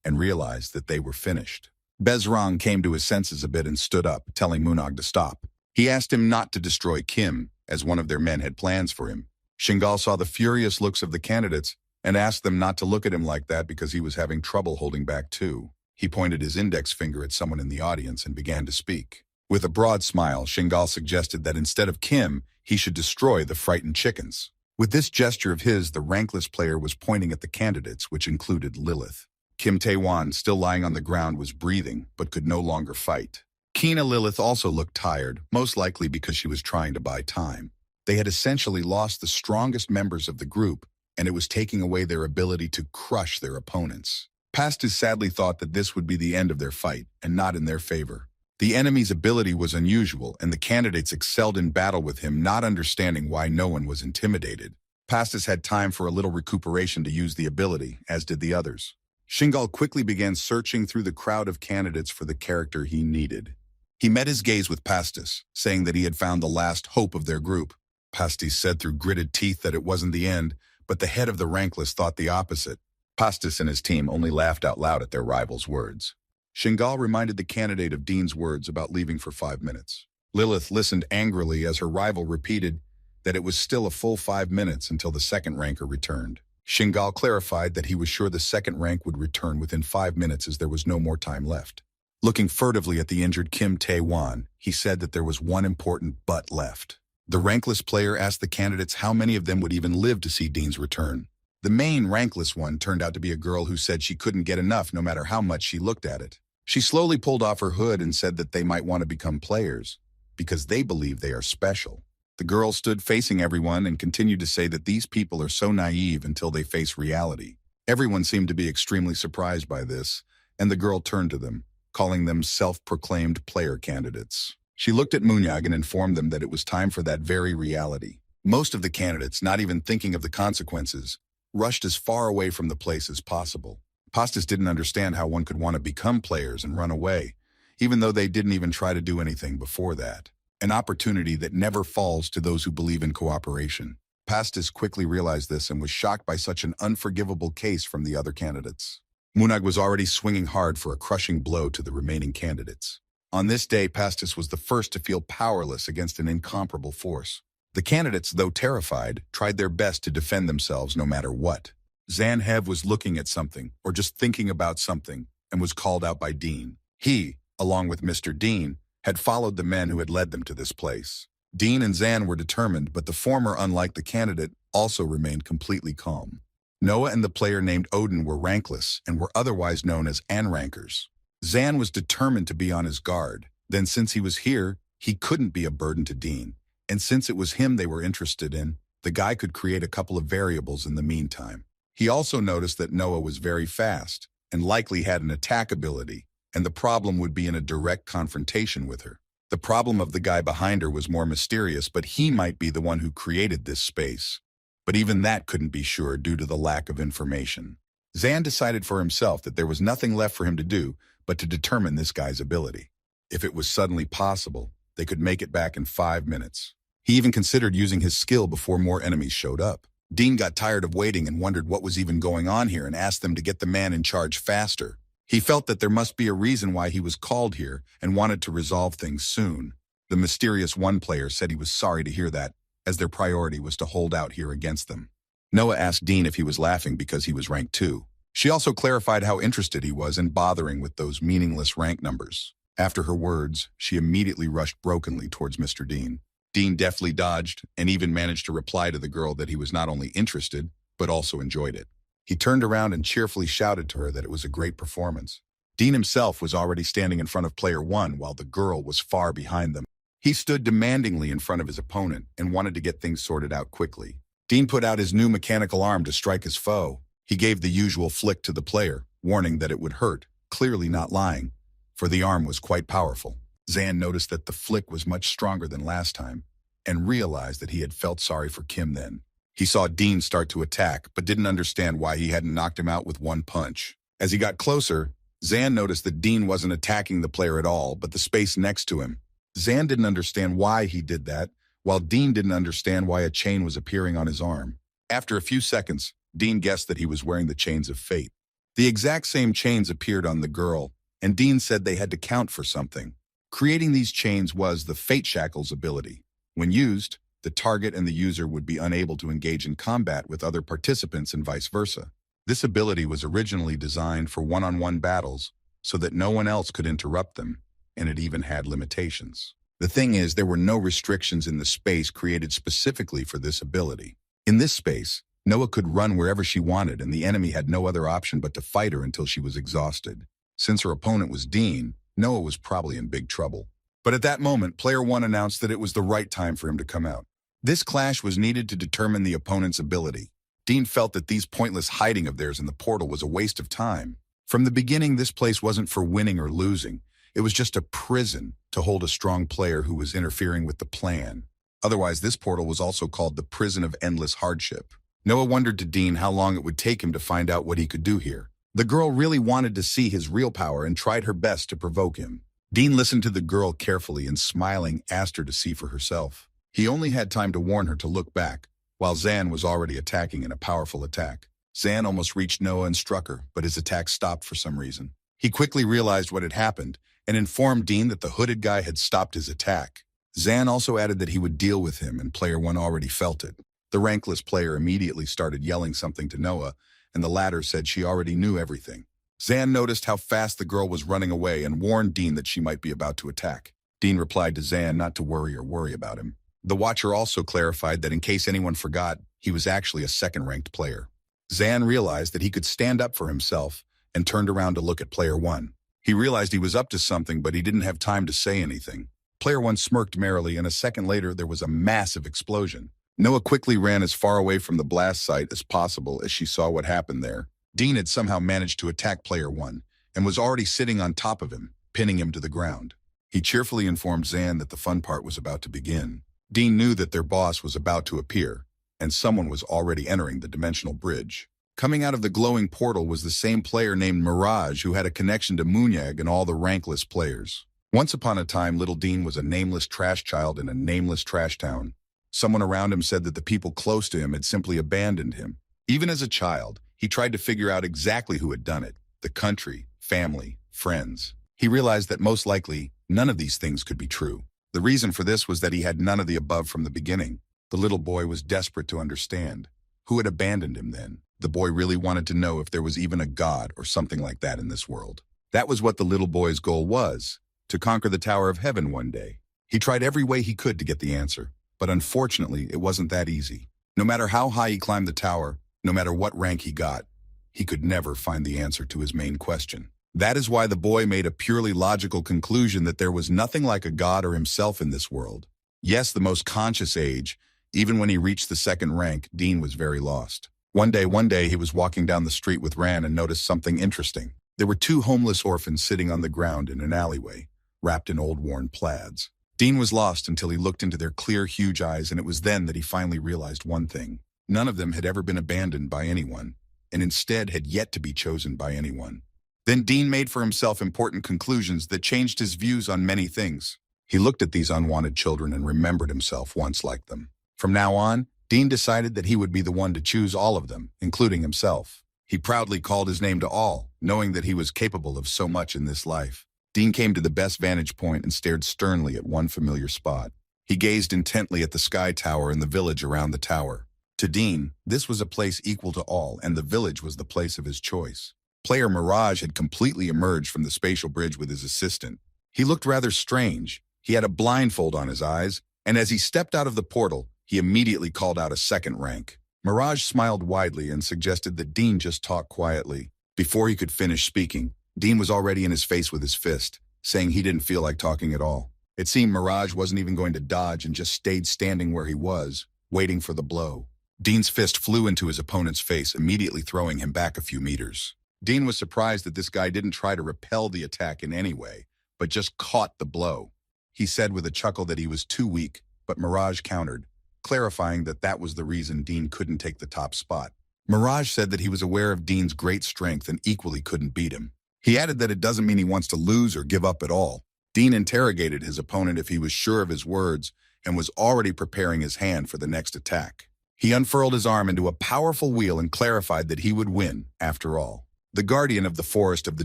and realized that they were finished. Bezrang came to his senses a bit and stood up, telling Munag to stop. He asked him not to destroy Kim, as one of their men had plans for him. Shingal saw the furious looks of the candidates and asked them not to look at him like that because he was having trouble holding back too. He pointed his index finger at someone in the audience and began to speak. With a broad smile, Shingal suggested that instead of Kim, he should destroy the frightened chickens. With this gesture of his, the rankless player was pointing at the candidates, which included Lilith. Kim Tae-won, still lying on the ground, was breathing, but could no longer fight. Kina Lilith also looked tired, most likely because she was trying to buy time. They had essentially lost the strongest members of the group, and it was taking away their ability to crush their opponents. Pastis sadly thought that this would be the end of their fight, and not in their favor. The enemy's ability was unusual, and the candidates excelled in battle with him, not understanding why no one was intimidated. Pastis had time for a little recuperation to use the ability, as did the others. Shingal quickly began searching through the crowd of candidates for the character he needed. He met his gaze with Pastis, saying that he had found the last hope of their group. Pastis said through gritted teeth that it wasn't the end, but the head of the rankless thought the opposite. Pastis and his team only laughed out loud at their rival's words. Shingal reminded the candidate of Dean's words about leaving for 5 minutes. Lilith listened angrily as her rival repeated that it was still a full 5 minutes until the second ranker returned. Shingal clarified that he was sure the second rank would return within 5 minutes as there was no more time left. Looking furtively at the injured Kim Tae-wan, he said that there was one important but left. The rankless player asked the candidates how many of them would even live to see Dean's return. The main rankless one turned out to be a girl who said she couldn't get enough no matter how much she looked at it. She slowly pulled off her hood and said that they might want to become players, because they believe they are special. The girl stood facing everyone and continued to say that these people are so naive until they face reality. Everyone seemed to be extremely surprised by this, and the girl turned to them, calling them self-proclaimed player candidates. She looked at Munyag and informed them that it was time for that very reality. Most of the candidates, not even thinking of the consequences, rushed as far away from the place as possible. Pastis didn't understand how one could want to become players and run away, even though they didn't even try to do anything before that. An opportunity that never falls to those who believe in cooperation. Pastis quickly realized this and was shocked by such an unforgivable case from the other candidates. Munag was already swinging hard for a crushing blow to the remaining candidates. On this day, Pastis was the first to feel powerless against an incomparable force. The candidates, though terrified, tried their best to defend themselves no matter what. Zanhev was looking at something, or just thinking about something, and was called out by Dean. He, along with Mr. Dean, had followed the men who had led them to this place. Dean and Zan were determined, but the former, unlike the candidate, also remained completely calm. Noah and the player named Odin were rankless and were otherwise known as Anrankers. Zan was determined to be on his guard. Then since he was here, he couldn't be a burden to Dean. And since it was him they were interested in, the guy could create a couple of variables in the meantime. He also noticed that Noah was very fast and likely had an attack ability, and the problem would be in a direct confrontation with her. The problem of the guy behind her was more mysterious, but he might be the one who created this space. But even that couldn't be sure due to the lack of information. Zan decided for himself that there was nothing left for him to do but to determine this guy's ability. If it was suddenly possible, they could make it back in 5 minutes. He even considered using his skill before more enemies showed up. Dean got tired of waiting and wondered what was even going on here and asked them to get the man in charge faster. He felt that there must be a reason why he was called here and wanted to resolve things soon. The mysterious one player said he was sorry to hear that, as their priority was to hold out here against them. Noah asked Dean if he was laughing because he was rank 2. She also clarified how interested he was in bothering with those meaningless rank numbers. After her words, she immediately rushed brokenly towards Mr. Dean. Dean deftly dodged and even managed to reply to the girl that he was not only interested, but also enjoyed it. He turned around and cheerfully shouted to her that it was a great performance. Dean himself was already standing in front of player 1 while the girl was far behind them. He stood demandingly in front of his opponent and wanted to get things sorted out quickly. Dean put out his new mechanical arm to strike his foe. He gave the usual flick to the player, warning that it would hurt, clearly not lying, for the arm was quite powerful. Zan noticed that the flick was much stronger than last time, and realized that he had felt sorry for Kim then. He saw Dean start to attack, but didn't understand why he hadn't knocked him out with one punch. As he got closer, Zan noticed that Dean wasn't attacking the player at all, but the space next to him. Zan didn't understand why he did that, while Dean didn't understand why a chain was appearing on his arm. After a few seconds, Dean guessed that he was wearing the chains of fate. The exact same chains appeared on the girl, and Dean said they had to count for something. Creating these chains was the Fate Shackles ability. When used, the target and the user would be unable to engage in combat with other participants and vice versa. This ability was originally designed for one-on-one battles so that no one else could interrupt them, and it even had limitations. The thing is, there were no restrictions in the space created specifically for this ability. In this space, Noah could run wherever she wanted, and the enemy had no other option but to fight her until she was exhausted. Since her opponent was Dean, Noah was probably in big trouble. But at that moment, Player 1 announced that it was the right time for him to come out. This clash was needed to determine the opponent's ability. Dean felt that these pointless hiding of theirs in the portal was a waste of time. From the beginning, this place wasn't for winning or losing. It was just a prison to hold a strong player who was interfering with the plan. Otherwise, this portal was also called the Prison of Endless Hardship. Noah wondered to Dean how long it would take him to find out what he could do here. The girl really wanted to see his real power and tried her best to provoke him. Dean listened to the girl carefully and, smiling, asked her to see for herself. He only had time to warn her to look back, while Zan was already attacking in a powerful attack. Zan almost reached Noah and struck her, but his attack stopped for some reason. He quickly realized what had happened and informed Dean that the hooded guy had stopped his attack. Zan also added that he would deal with him, and Player 1 already felt it. The rankless player immediately started yelling something to Noah, and the latter said she already knew everything. Zan noticed how fast the girl was running away and warned Dean that she might be about to attack. Dean replied to Zan not to worry about him. The Watcher also clarified that in case anyone forgot, he was actually a second-ranked player. Zan realized that he could stand up for himself and turned around to look at Player 1. He realized he was up to something, but he didn't have time to say anything. Player 1 smirked merrily, and a second later there was a massive explosion. Noah quickly ran as far away from the blast site as possible as she saw what happened there. Dean had somehow managed to attack Player 1 and was already sitting on top of him, pinning him to the ground. He cheerfully informed Zan that the fun part was about to begin. Dean knew that their boss was about to appear, and someone was already entering the dimensional bridge. Coming out of the glowing portal was the same player named Mirage who had a connection to Munyag and all the rankless players. Once upon a time, little Dean was a nameless trash child in a nameless trash town. Someone around him said that the people close to him had simply abandoned him. Even as a child, he tried to figure out exactly who had done it: the country, family, friends. He realized that most likely, none of these things could be true. The reason for this was that he had none of the above from the beginning. The little boy was desperate to understand. Who had abandoned him then? The boy really wanted to know if there was even a god or something like that in this world. That was what the little boy's goal was, to conquer the Tower of Heaven one day. He tried every way he could to get the answer, but unfortunately, it wasn't that easy. No matter how high he climbed the tower, no matter what rank he got, he could never find the answer to his main question. That is why the boy made a purely logical conclusion that there was nothing like a god or himself in this world. Yes, the most conscious age. Even when he reached the second rank, Dean was very lost. One day, he was walking down the street with Ran and noticed something interesting. There were two homeless orphans sitting on the ground in an alleyway, wrapped in old worn plaids. Dean was lost until he looked into their clear, huge eyes, and it was then that he finally realized one thing. None of them had ever been abandoned by anyone, and instead had yet to be chosen by anyone. Then Dean made for himself important conclusions that changed his views on many things. He looked at these unwanted children and remembered himself once like them. From now on, Dean decided that he would be the one to choose all of them, including himself. He proudly called his name to all, knowing that he was capable of so much in this life. Dean came to the best vantage point and stared sternly at one familiar spot. He gazed intently at the sky tower and the village around the tower. To Dean, this was a place equal to all, and the village was the place of his choice. Player Mirage had completely emerged from the spatial bridge with his assistant. He looked rather strange. He had a blindfold on his eyes, and as he stepped out of the portal, he immediately called out a second rank. Mirage smiled widely and suggested that Dean just talk quietly. Before he could finish speaking, Dean was already in his face with his fist, saying he didn't feel like talking at all. It seemed Mirage wasn't even going to dodge and just stayed standing where he was, waiting for the blow. Dean's fist flew into his opponent's face, immediately throwing him back a few meters. Dean was surprised that this guy didn't try to repel the attack in any way, but just caught the blow. He said with a chuckle that he was too weak, but Mirage countered, clarifying that that was the reason Dean couldn't take the top spot. Mirage said that he was aware of Dean's great strength and equally couldn't beat him. He added that it doesn't mean he wants to lose or give up at all. Dean interrogated his opponent if he was sure of his words and was already preparing his hand for the next attack. He unfurled his arm into a powerful wheel and clarified that he would win, after all. The guardian of the forest of the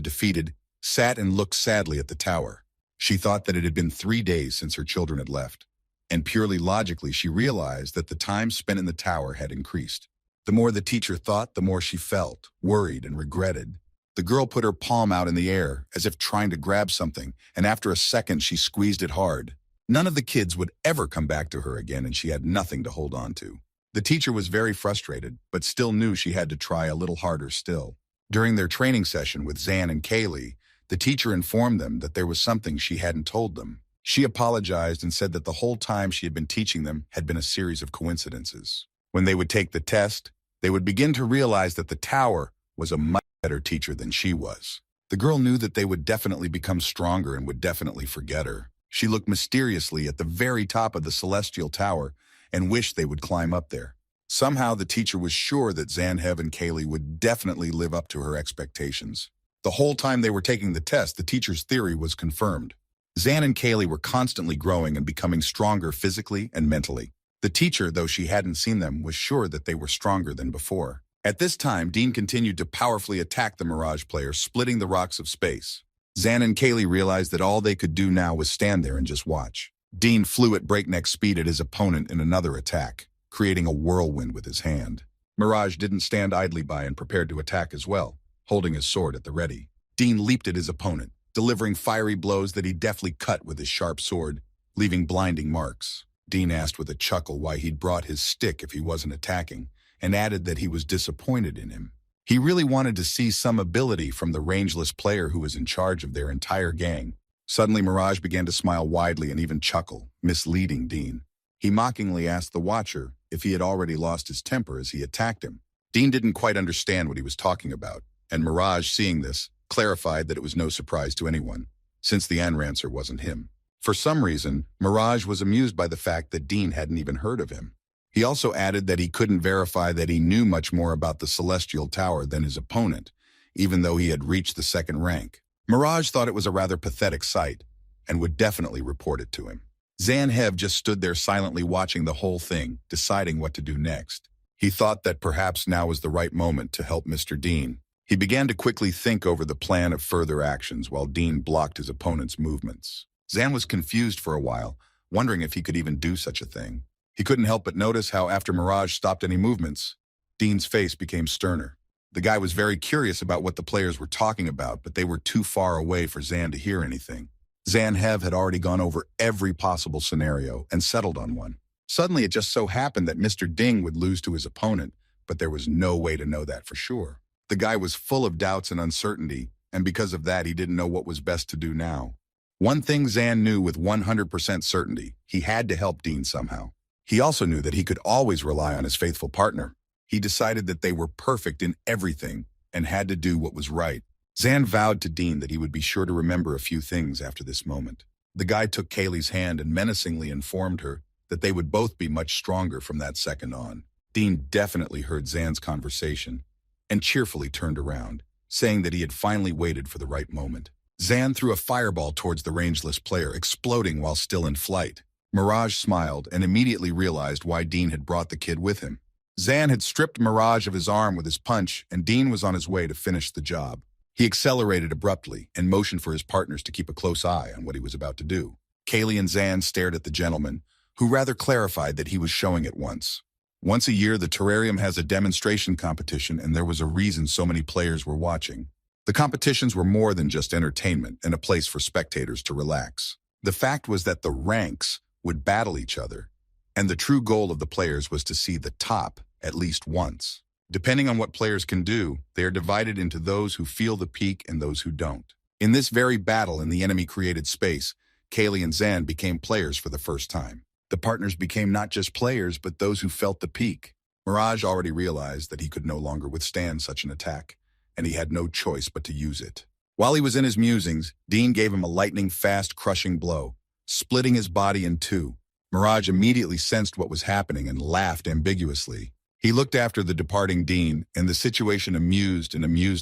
defeated sat and looked sadly at the tower. She thought that it had been 3 days since her children had left, and purely logically she realized that the time spent in the tower had increased. The more the teacher thought, the more she felt, worried and regretted. The girl put her palm out in the air, as if trying to grab something, and after a second she squeezed it hard. None of the kids would ever come back to her again, and she had nothing to hold on to. The teacher was very frustrated, but still knew she had to try a little harder still. During their training session with Zan and Kaylee, The teacher informed them that there was something she hadn't told them. She apologized and said that the whole time she had been teaching them had been a series of coincidences. When they would take the test, they would begin to realize that the tower was a much better teacher than she was. The girl knew that they would definitely become stronger and would definitely forget her. She looked mysteriously at the very top of the celestial tower and wished they would climb up there. Somehow the teacher was sure that Zanhev and Kaylee would definitely live up to her expectations. The whole time they were taking the test, the teacher's theory was confirmed. Zan and Kaylee were constantly growing and becoming stronger physically and mentally. The teacher, though she hadn't seen them, was sure that they were stronger than before. At this time, Dean continued to powerfully attack the Mirage player, splitting the rocks of space. Zan and Kaylee realized that all they could do now was stand there and just watch. Dean flew at breakneck speed at his opponent in another attack, creating a whirlwind with his hand. Mirage didn't stand idly by and prepared to attack as well, holding his sword at the ready. Dean leaped at his opponent, delivering fiery blows that he deftly cut with his sharp sword, leaving blinding marks. Dean asked with a chuckle why he'd brought his stick if he wasn't attacking, and added that he was disappointed in him. He really wanted to see some ability from the rangeless player who was in charge of their entire gang. Suddenly, Mirage began to smile widely and even chuckle, misleading Dean. He mockingly asked the Watcher if he had already lost his temper as he attacked him. Dean didn't quite understand what he was talking about, and Mirage, seeing this, clarified that it was no surprise to anyone, since the answer wasn't him. For some reason, Mirage was amused by the fact that Dean hadn't even heard of him. He also added that he couldn't verify that he knew much more about the Celestial Tower than his opponent, even though he had reached the second rank. Mirage thought it was a rather pathetic sight, and would definitely report it to him. Zanhev just stood there silently watching the whole thing, deciding what to do next. He thought that perhaps now was the right moment to help Mr. Dean. He began to quickly think over the plan of further actions while Dean blocked his opponent's movements. Zan was confused for a while, wondering if he could even do such a thing. He couldn't help but notice how after Mirage stopped any movements, Dean's face became sterner. The guy was very curious about what the players were talking about, but they were too far away for Zan to hear anything. Zanhev had already gone over every possible scenario and settled on one. Suddenly, it just so happened that Mr. Ding would lose to his opponent, but there was no way to know that for sure. The guy was full of doubts and uncertainty, and because of that, he didn't know what was best to do now. One thing Zan knew with 100% certainty: he had to help Dean somehow. He also knew that he could always rely on his faithful partner. He decided that they were perfect in everything and had to do what was right. Zan vowed to Dean that he would be sure to remember a few things after this moment. The guy took Kaylee's hand and menacingly informed her that they would both be much stronger from that second on. Dean definitely heard Zan's conversation and cheerfully turned around, saying that he had finally waited for the right moment. Zan threw a fireball towards the rangeless player, exploding while still in flight. Mirage smiled and immediately realized why Dean had brought the kid with him. Zan had stripped Mirage of his arm with his punch, and Dean was on his way to finish the job. He accelerated abruptly and motioned for his partners to keep a close eye on what he was about to do. Kaylee and Zan stared at the gentleman, who rather clarified that he was showing it once. Once a year, the terrarium has a demonstration competition, and there was a reason so many players were watching. The competitions were more than just entertainment and a place for spectators to relax. The fact was that the ranks would battle each other, and the true goal of the players was to see the top at least once. Depending on what players can do, they are divided into those who feel the peak and those who don't. In this very battle in the enemy-created space, Kaylee and Zan became players for the first time. The partners became not just players, but those who felt the peak. Mirage already realized that he could no longer withstand such an attack, and he had no choice but to use it. While he was in his musings, Dean gave him a lightning-fast, crushing blow, splitting his body in two. Mirage immediately sensed what was happening and laughed ambiguously. He looked after the departing Dean, and the situation amused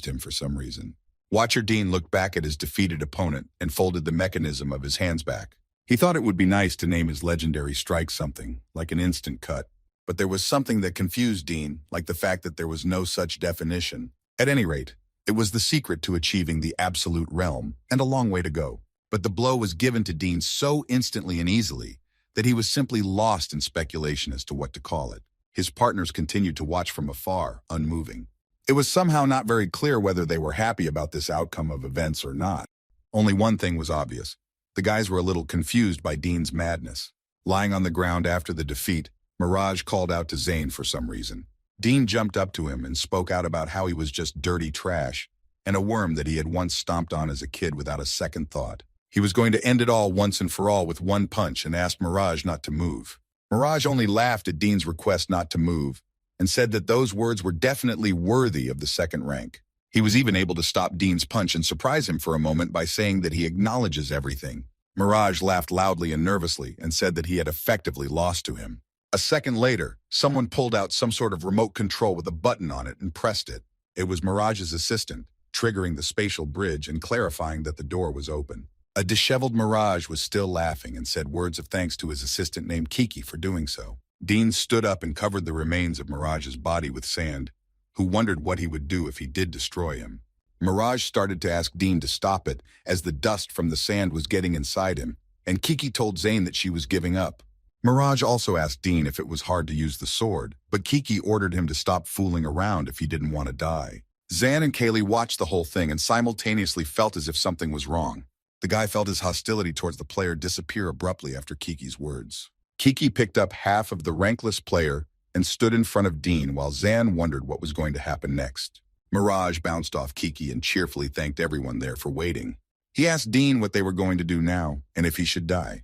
him for some reason. Watcher Dean looked back at his defeated opponent and folded the mechanism of his hands back. He thought it would be nice to name his legendary strike something, like an instant cut. But there was something that confused Dean, like the fact that there was no such definition. At any rate, it was the secret to achieving the absolute realm, and a long way to go. But the blow was given to Dean so instantly and easily that he was simply lost in speculation as to what to call it. His partners continued to watch from afar, unmoving. It was somehow not very clear whether they were happy about this outcome of events or not. Only one thing was obvious. The guys were a little confused by Dean's madness. Lying on the ground after the defeat, Mirage called out to Zane for some reason. Dean jumped up to him and spoke out about how he was just dirty trash, and a worm that he had once stomped on as a kid without a second thought. He was going to end it all once and for all with one punch and asked Mirage not to move. Mirage only laughed at Dean's request not to move and said that those words were definitely worthy of the second rank. He was even able to stop Dean's punch and surprise him for a moment by saying that he acknowledges everything. Mirage laughed loudly and nervously and said that he had effectively lost to him. A second later, someone pulled out some sort of remote control with a button on it and pressed it. It was Mirage's assistant, triggering the spatial bridge and clarifying that the door was open. A disheveled Mirage was still laughing and said words of thanks to his assistant named Kiki for doing so. Dean stood up and covered the remains of Mirage's body with sand, who wondered what he would do if he did destroy him. Mirage started to ask Dean to stop it as the dust from the sand was getting inside him, and Kiki told Zane that she was giving up. Mirage also asked Dean if it was hard to use the sword, but Kiki ordered him to stop fooling around if he didn't want to die. Zan and Kaylee watched the whole thing and simultaneously felt as if something was wrong. The guy felt his hostility towards the player disappear abruptly after Kiki's words. Kiki picked up half of the rankless player and stood in front of Dean while Zan wondered what was going to happen next. Mirage bounced off Kiki and cheerfully thanked everyone there for waiting. He asked Dean what they were going to do now and if he should die,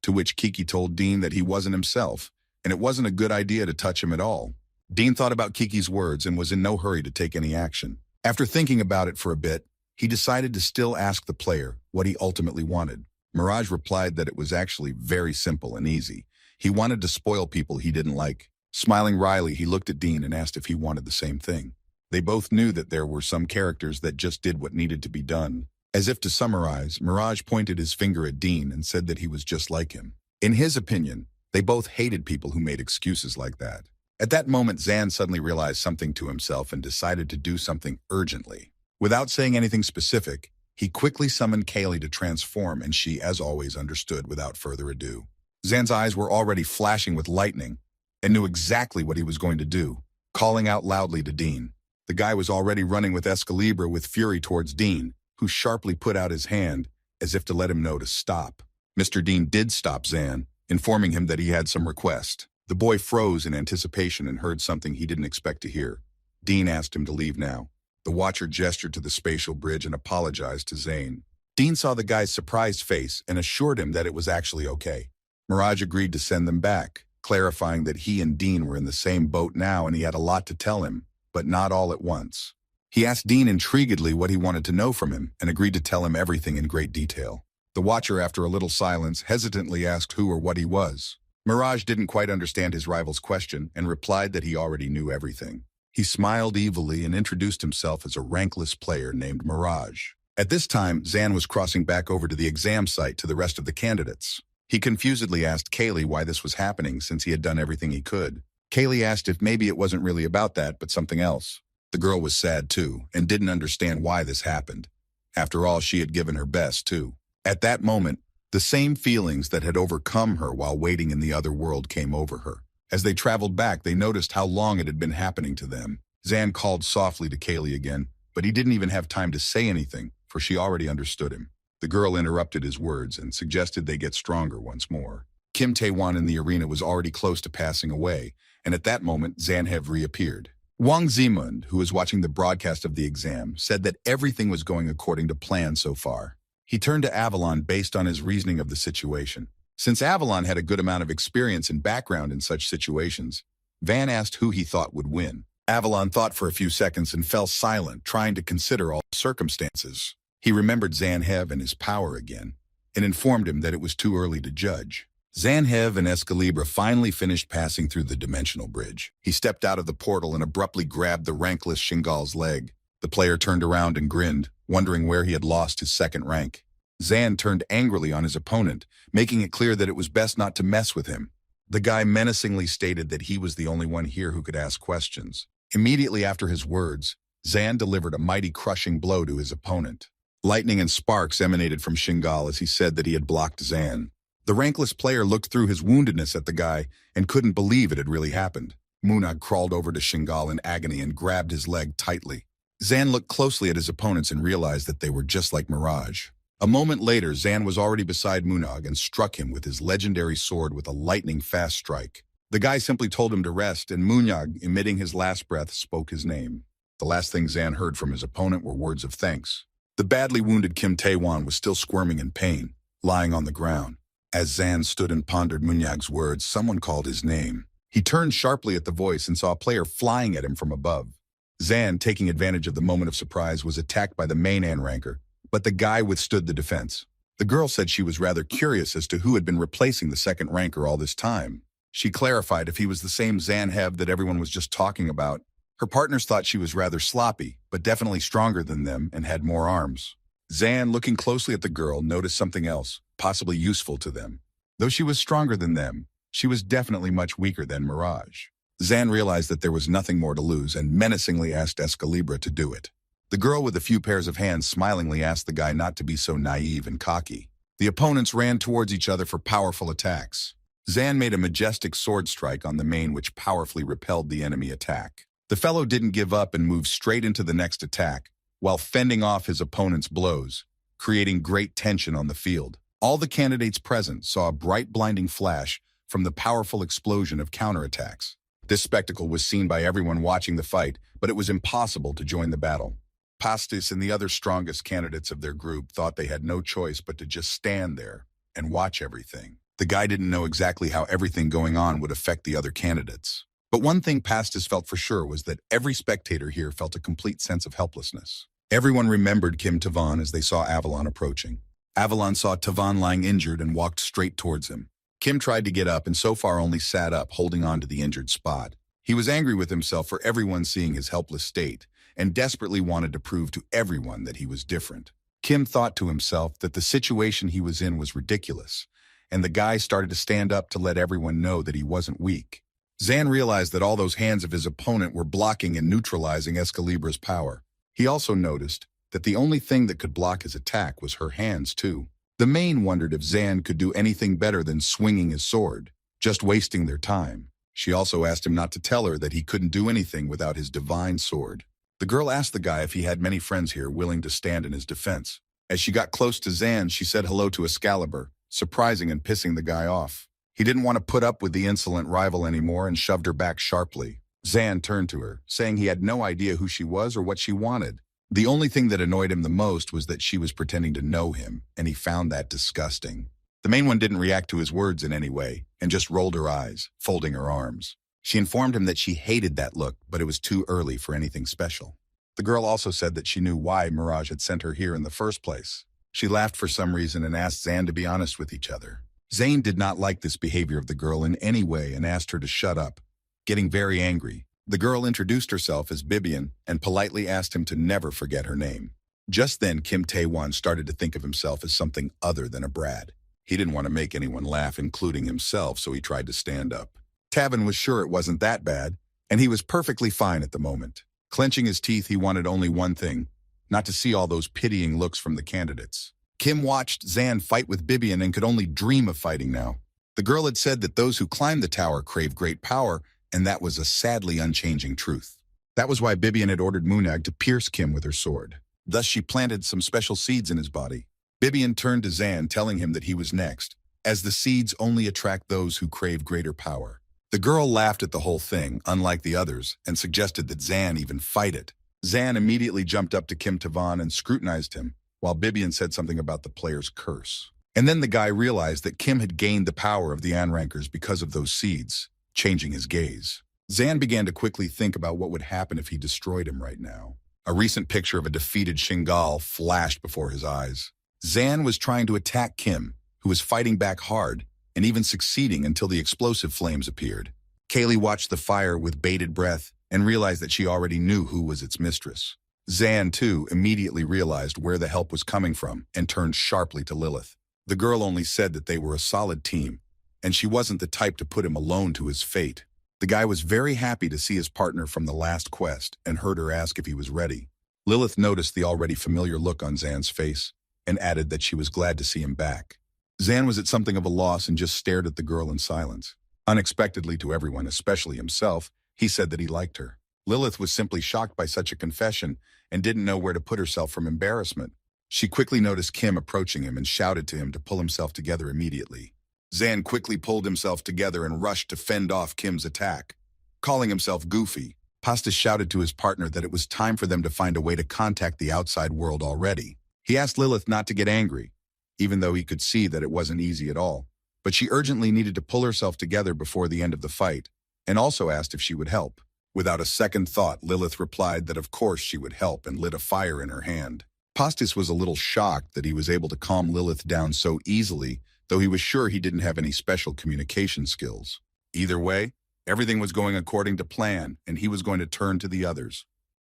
to which Kiki told Dean that he wasn't himself and it wasn't a good idea to touch him at all. Dean thought about Kiki's words and was in no hurry to take any action. After thinking about it for a bit, he decided to still ask the player what he ultimately wanted. Mirage replied that it was actually very simple and easy. He wanted to spoil people he didn't like. Smiling wryly, he looked at Dean and asked if he wanted the same thing. They both knew that there were some characters that just did what needed to be done. As if to summarize, Mirage pointed his finger at Dean and said that he was just like him. In his opinion, they both hated people who made excuses like that. At that moment, Zan suddenly realized something to himself and decided to do something urgently. Without saying anything specific, he quickly summoned Kaylee to transform, and she, as always, understood without further ado. Zan's eyes were already flashing with lightning and knew exactly what he was going to do, calling out loudly to Dean. The guy was already running with Excalibur with fury towards Dean, who sharply put out his hand as if to let him know to stop. Mr. Dean did stop Zan, informing him that he had some request. The boy froze in anticipation and heard something he didn't expect to hear. Dean asked him to leave now. The watcher gestured to the spatial bridge and apologized to Zane. Dean saw the guy's surprised face and assured him that it was actually okay. Mirage agreed to send them back, clarifying that he and Dean were in the same boat now and he had a lot to tell him, but not all at once. He asked Dean intriguedly what he wanted to know from him and agreed to tell him everything in great detail. The watcher, after a little silence, hesitantly asked who or what he was. Mirage didn't quite understand his rival's question and replied that he already knew everything. He smiled evilly and introduced himself as a rankless player named Mirage. At this time, Zan was crossing back over to the exam site to the rest of the candidates. He confusedly asked Kaylee why this was happening since he had done everything he could. Kaylee asked if maybe it wasn't really about that, but something else. The girl was sad too and didn't understand why this happened. After all, she had given her best too. At that moment, the same feelings that had overcome her while waiting in the other world came over her. As they traveled back, they noticed how long it had been happening to them. Zan called softly to Kaylee again, but he didn't even have time to say anything, for she already understood him. The girl interrupted his words and suggested they get stronger once more. Kim Tae-won in the arena was already close to passing away, and at that moment, Zanhev reappeared. Wang Zimund, who was watching the broadcast of the exam, said that everything was going according to plan so far. He turned to Avalon based on his reasoning of the situation. Since Avalon had a good amount of experience and background in such situations, Van asked who he thought would win. Avalon thought for a few seconds and fell silent, trying to consider all the circumstances. He remembered Zanhev and his power again, and informed him that it was too early to judge. Zanhev and Excalibur finally finished passing through the dimensional bridge. He stepped out of the portal and abruptly grabbed the rankless Shingal's leg. The player turned around and grinned, wondering where he had lost his second rank. Zan turned angrily on his opponent, making it clear that it was best not to mess with him. The guy menacingly stated that he was the only one here who could ask questions. Immediately after his words, Zan delivered a mighty crushing blow to his opponent. Lightning and sparks emanated from Shingal as he said that he had blocked Zan. The rankless player looked through his woundedness at the guy and couldn't believe it had really happened. Munag crawled over to Shingal in agony and grabbed his leg tightly. Zan looked closely at his opponents and realized that they were just like Mirage. A moment later, Zan was already beside Munag and struck him with his legendary sword with a lightning-fast strike. The guy simply told him to rest, and Munag, emitting his last breath, spoke his name. The last thing Zan heard from his opponent were words of thanks. The badly wounded Kim Tae-won was still squirming in pain, lying on the ground. As Zan stood and pondered Munyag's words, someone called his name. He turned sharply at the voice and saw a player flying at him from above. Zan, taking advantage of the moment of surprise, was attacked by the main ranker, but the guy withstood the defense. The girl said she was rather curious as to who had been replacing the second ranker all this time. She clarified if he was the same Zan Heb that everyone was just talking about. Her partners thought she was rather sloppy, but definitely stronger than them and had more arms. Zan, looking closely at the girl, noticed something else, possibly useful to them. Though she was stronger than them, she was definitely much weaker than Mirage. Zan realized that there was nothing more to lose and menacingly asked Escalibra to do it. The girl with a few pairs of hands smilingly asked the guy not to be so naive and cocky. The opponents ran towards each other for powerful attacks. Zan made a majestic sword strike on the main which powerfully repelled the enemy attack. The fellow didn't give up and moved straight into the next attack, while fending off his opponent's blows, creating great tension on the field. All the candidates present saw a bright blinding flash from the powerful explosion of counterattacks. This spectacle was seen by everyone watching the fight, but it was impossible to join the battle. Pastis and the other strongest candidates of their group thought they had no choice but to just stand there and watch everything. The guy didn't know exactly how everything going on would affect the other candidates. But one thing Pastis felt for sure was that every spectator here felt a complete sense of helplessness. Everyone remembered Kim Tavan as they saw Avalon approaching. Avalon saw Tavan lying injured and walked straight towards him. Kim tried to get up and so far only sat up, holding on to the injured spot. He was angry with himself for everyone seeing his helpless state and desperately wanted to prove to everyone that he was different. Kim thought to himself that the situation he was in was ridiculous, and the guy started to stand up to let everyone know that he wasn't weak. Zan realized that all those hands of his opponent were blocking and neutralizing Escalibra's power. He also noticed that the only thing that could block his attack was her hands too. The main wondered if Zan could do anything better than swinging his sword, just wasting their time. She also asked him not to tell her that he couldn't do anything without his divine sword. The girl asked the guy if he had many friends here willing to stand in his defense. As she got close to Zan, she said hello to Excalibur, surprising and pissing the guy off. He didn't want to put up with the insolent rival anymore and shoved her back sharply. Zan turned to her, saying he had no idea who she was or what she wanted. The only thing that annoyed him the most was that she was pretending to know him, and he found that disgusting. The main one didn't react to his words in any way, and just rolled her eyes, folding her arms. She informed him that she hated that look, but it was too early for anything special. The girl also said that she knew why Mirage had sent her here in the first place. She laughed for some reason and asked Zan to be honest with each other. Zane did not like this behavior of the girl in any way and asked her to shut up, getting very angry. The girl introduced herself as Bibian and politely asked him to never forget her name. Just then, Kim Tae-won started to think of himself as something other than a brat. He didn't want to make anyone laugh, including himself, so he tried to stand up. Tavin was sure it wasn't that bad, and he was perfectly fine at the moment. Clenching his teeth, he wanted only one thing, not to see all those pitying looks from the candidates. Kim watched Zan fight with Bibian and could only dream of fighting now. The girl had said that those who climb the tower crave great power, and that was a sadly unchanging truth. That was why Bibian had ordered Munag to pierce Kim with her sword. Thus she planted some special seeds in his body. Bibian turned to Zan, telling him that he was next, as the seeds only attract those who crave greater power. The girl laughed at the whole thing, unlike the others, and suggested that Zan even fight it. Zan immediately jumped up to Kim Tavan and scrutinized him, while Bibian said something about the player's curse. And then the guy realized that Kim had gained the power of the Anrankers because of those seeds, changing his gaze. Zan began to quickly think about what would happen if he destroyed him right now. A recent picture of a defeated Shingal flashed before his eyes. Zan was trying to attack Kim, who was fighting back hard, and even succeeding until the explosive flames appeared. Kaylee watched the fire with bated breath and realized that she already knew who was its mistress. Zan, too, immediately realized where the help was coming from and turned sharply to Lilith. The girl only said that they were a solid team, and she wasn't the type to put him alone to his fate. The guy was very happy to see his partner from the last quest and heard her ask if he was ready. Lilith noticed the already familiar look on Zan's face and added that she was glad to see him back. Zan was at something of a loss and just stared at the girl in silence. Unexpectedly to everyone, especially himself, he said that he liked her. Lilith was simply shocked by such a confession and didn't know where to put herself from embarrassment. She quickly noticed Kim approaching him and shouted to him to pull himself together immediately. Zan quickly pulled himself together and rushed to fend off Kim's attack. Calling himself goofy, Pasta shouted to his partner that it was time for them to find a way to contact the outside world already. He asked Lilith not to get angry, even though he could see that it wasn't easy at all. But she urgently needed to pull herself together before the end of the fight, and also asked if she would help. Without a second thought, Lilith replied that of course she would help and lit a fire in her hand. Pastis was a little shocked that he was able to calm Lilith down so easily, though he was sure he didn't have any special communication skills. Either way, everything was going according to plan, and he was going to turn to the others.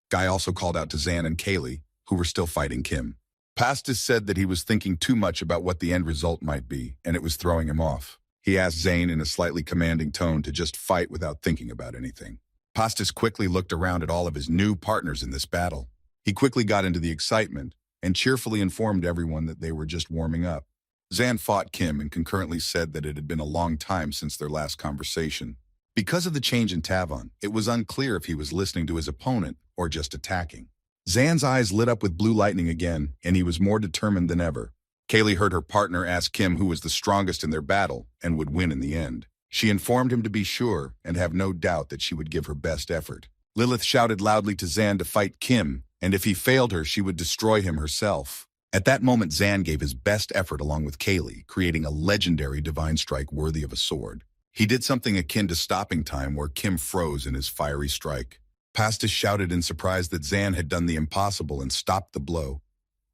Guy also called out to Zan and Kaylee, who were still fighting Kim. Pastis said that he was thinking too much about what the end result might be, and it was throwing him off. He asked Zane in a slightly commanding tone to just fight without thinking about anything. Pastis quickly looked around at all of his new partners in this battle. He quickly got into the excitement and cheerfully informed everyone that they were just warming up. Zan fought Kim and concurrently said that it had been a long time since their last conversation. Because of the change in Tavon, it was unclear if he was listening to his opponent or just attacking. Zan's eyes lit up with blue lightning again, and he was more determined than ever. Kaylee heard her partner ask Kim who was the strongest in their battle and would win in the end. She informed him to be sure and have no doubt that she would give her best effort. Lilith shouted loudly to Zan to fight Kim, and if he failed her, she would destroy him herself. At that moment, Zan gave his best effort along with Kaylee, creating a legendary divine strike worthy of a sword. He did something akin to stopping time where Kim froze in his fiery strike. Pastis shouted in surprise that Zan had done the impossible and stopped the blow,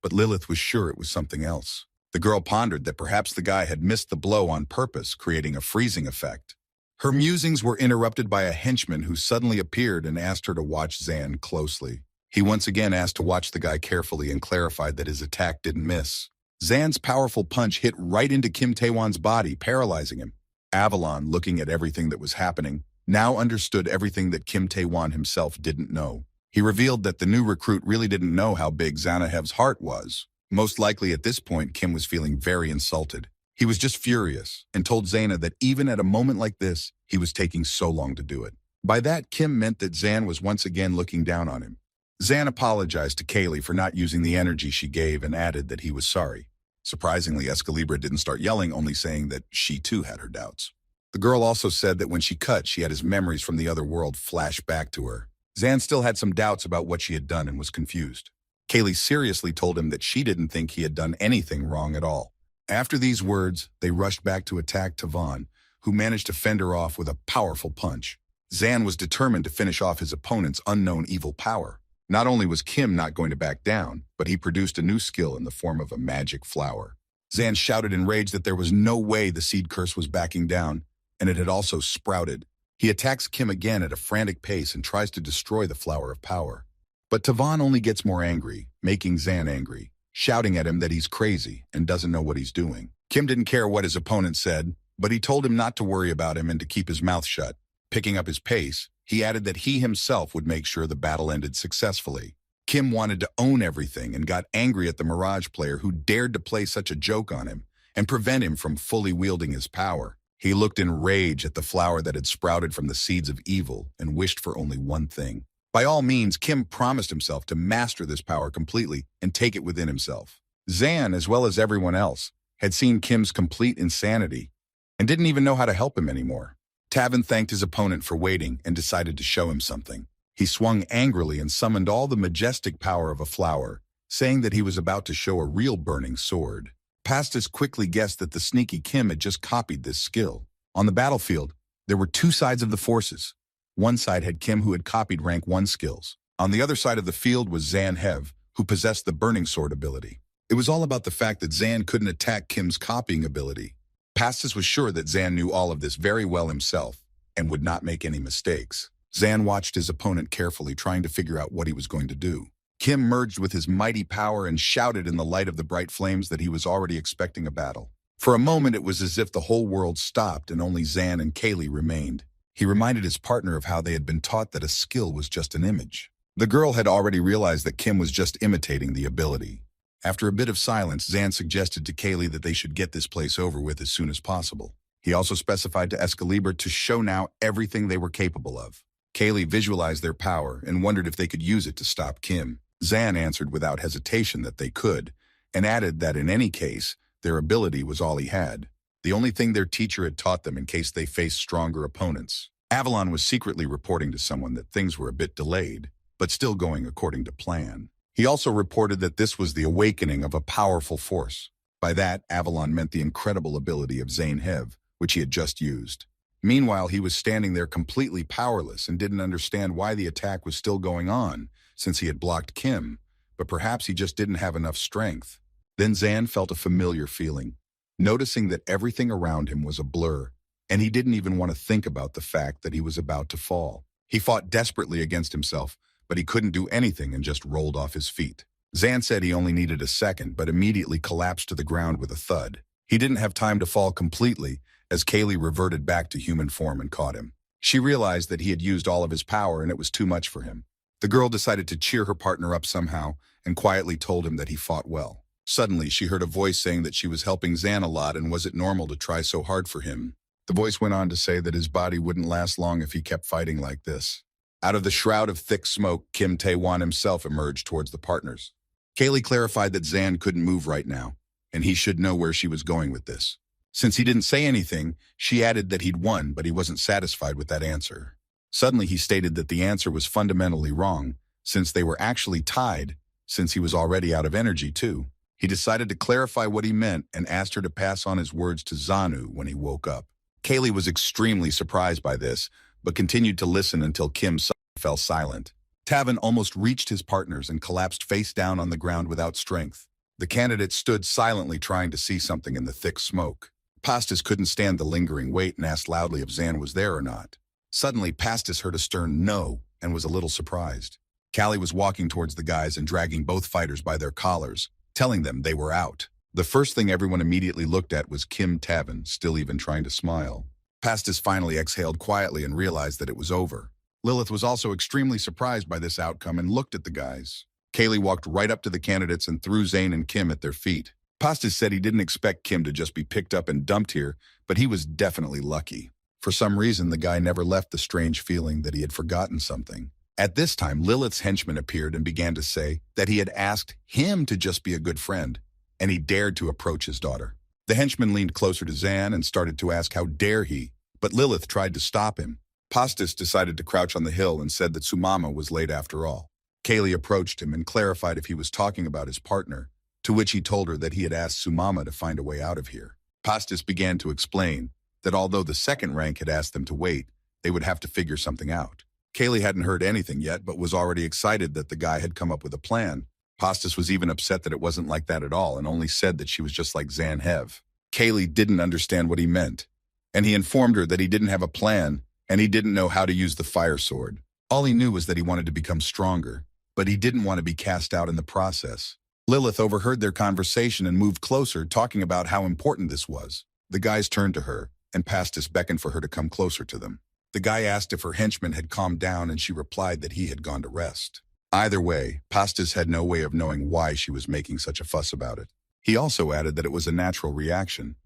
but Lilith was sure it was something else. The girl pondered that perhaps the guy had missed the blow on purpose, creating a freezing effect. Her musings were interrupted by a henchman who suddenly appeared and asked her to watch Zan closely. He once again asked to watch the guy carefully and clarified that his attack didn't miss. Zan's powerful punch hit right into Kim Taewon's body, paralyzing him. Avalon, looking at everything that was happening, now understood everything that Kim Taewon himself didn't know. He revealed that the new recruit really didn't know how big Zanahev's heart was. Most likely at this point, Kim was feeling very insulted. He was just furious and told Zaina that even at a moment like this, he was taking so long to do it. By that, Kim meant that Zan was once again looking down on him. Zan apologized to Kaylee for not using the energy she gave and added that he was sorry. Surprisingly, Escalibra didn't start yelling, only saying that she too had her doubts. The girl also said that when she cut, she had his memories from the other world flash back to her. Zan still had some doubts about what she had done and was confused. Kaylee seriously told him that she didn't think he had done anything wrong at all. After these words, they rushed back to attack Tavon, who managed to fend her off with a powerful punch. Zan was determined to finish off his opponent's unknown evil power. Not only was Kim not going to back down, but he produced a new skill in the form of a magic flower. Zan shouted in rage that there was no way the seed curse was backing down, and it had also sprouted. He attacks Kim again at a frantic pace and tries to destroy the flower of power. But Tavon only gets more angry, making Zan angry, shouting at him that he's crazy and doesn't know what he's doing. Kim didn't care what his opponent said, but he told him not to worry about him and to keep his mouth shut. Picking up his pace, he added that he himself would make sure the battle ended successfully. Kim wanted to own everything and got angry at the Mirage player who dared to play such a joke on him and prevent him from fully wielding his power. He looked in rage at the flower that had sprouted from the seeds of evil and wished for only one thing. By all means, Kim promised himself to master this power completely and take it within himself. Zan, as well as everyone else, had seen Kim's complete insanity and didn't even know how to help him anymore. Tavon thanked his opponent for waiting and decided to show him something. He swung angrily and summoned all the majestic power of a flower, saying that he was about to show a real burning sword. Pastis quickly guessed that the sneaky Kim had just copied this skill. On the battlefield, there were two sides of the forces. One side had Kim, who had copied rank 1 skills. On the other side of the field was Zanhev, who possessed the burning sword ability. It was all about the fact that Zan couldn't attack Kim's copying ability. Pastis was sure that Zan knew all of this very well himself and would not make any mistakes. Zan watched his opponent carefully, trying to figure out what he was going to do. Kim merged with his mighty power and shouted in the light of the bright flames that he was already expecting a battle. For a moment, it was as if the whole world stopped and only Zan and Kaylee remained. He reminded his partner of how they had been taught that a skill was just an image. The girl had already realized that Kim was just imitating the ability. After a bit of silence, Zan suggested to Kaylee that they should get this place over with as soon as possible. He also specified to Escalibur to show now everything they were capable of. Kaylee visualized their power and wondered if they could use it to stop Kim. Zan answered without hesitation that they could, and added that in any case, their ability was all he had. The only thing their teacher had taught them in case they faced stronger opponents. Avalon was secretly reporting to someone that things were a bit delayed, but still going according to plan. He also reported that this was the awakening of a powerful force. By that, Avalon meant the incredible ability of Zane Hev, which he had just used. Meanwhile, he was standing there completely powerless and didn't understand why the attack was still going on, since he had blocked Kim, but perhaps he just didn't have enough strength. Then Zan felt a familiar feeling, noticing that everything around him was a blur, and he didn't even want to think about the fact that he was about to fall. He fought desperately against himself, but he couldn't do anything and just rolled off his feet. Zan said he only needed a second, but immediately collapsed to the ground with a thud. He didn't have time to fall completely, as Kaylee reverted back to human form and caught him. She realized that he had used all of his power and it was too much for him. The girl decided to cheer her partner up somehow and quietly told him that he fought well. Suddenly, she heard a voice saying that she was helping Zan a lot and was it normal to try so hard for him. The voice went on to say that his body wouldn't last long if he kept fighting like this. Out of the shroud of thick smoke, Kim Tae-won himself emerged towards the partners. Kaylee clarified that Zan couldn't move right now, and he should know where she was going with this. Since he didn't say anything, she added that he'd won, but he wasn't satisfied with that answer. Suddenly, he stated that the answer was fundamentally wrong, since they were actually tied, since he was already out of energy too. He decided to clarify what he meant and asked her to pass on his words to Zanu when he woke up. Kaylee was extremely surprised by this, but continued to listen until Kim fell silent. Tavin almost reached his partners and collapsed face down on the ground without strength. The candidate stood silently trying to see something in the thick smoke. Pastis couldn't stand the lingering wait and asked loudly if Zan was there or not. Suddenly, Pastis heard a stern no and was a little surprised. Callie was walking towards the guys and dragging both fighters by their collars, telling them they were out. The first thing everyone immediately looked at was Kim Tavin, still even trying to smile. Pastis finally exhaled quietly and realized that it was over. Lilith was also extremely surprised by this outcome and looked at the guys. Kaylee walked right up to the candidates and threw Zane and Kim at their feet. Pastis said he didn't expect Kim to just be picked up and dumped here, but he was definitely lucky. For some reason, the guy never left the strange feeling that he had forgotten something. At this time, Lilith's henchman appeared and began to say that he had asked him to just be a good friend, and he dared to approach his daughter. The henchman leaned closer to Zan and started to ask how dare he, but Lilith tried to stop him. Pastis decided to crouch on the hill and said that Sumama was late after all. Kaylee approached him and clarified if he was talking about his partner, to which he told her that he had asked Sumama to find a way out of here. Pastis began to explain that although the second rank had asked them to wait, they would have to figure something out. Kaylee hadn't heard anything yet, but was already excited that the guy had come up with a plan. Pastis was even upset that it wasn't like that at all and only said that she was just like Zan Hev. Kaylee didn't understand what he meant, and he informed her that he didn't have a plan and he didn't know how to use the fire sword. All he knew was that he wanted to become stronger, but he didn't want to be cast out in the process. Lilith overheard their conversation and moved closer, talking about how important this was. The guys turned to her, and Pastis beckoned for her to come closer to them. The guy asked if her henchman had calmed down, and she replied that he had gone to rest. Either way, Pastis had no way of knowing why she was making such a fuss about it. He also added that it was a natural reaction.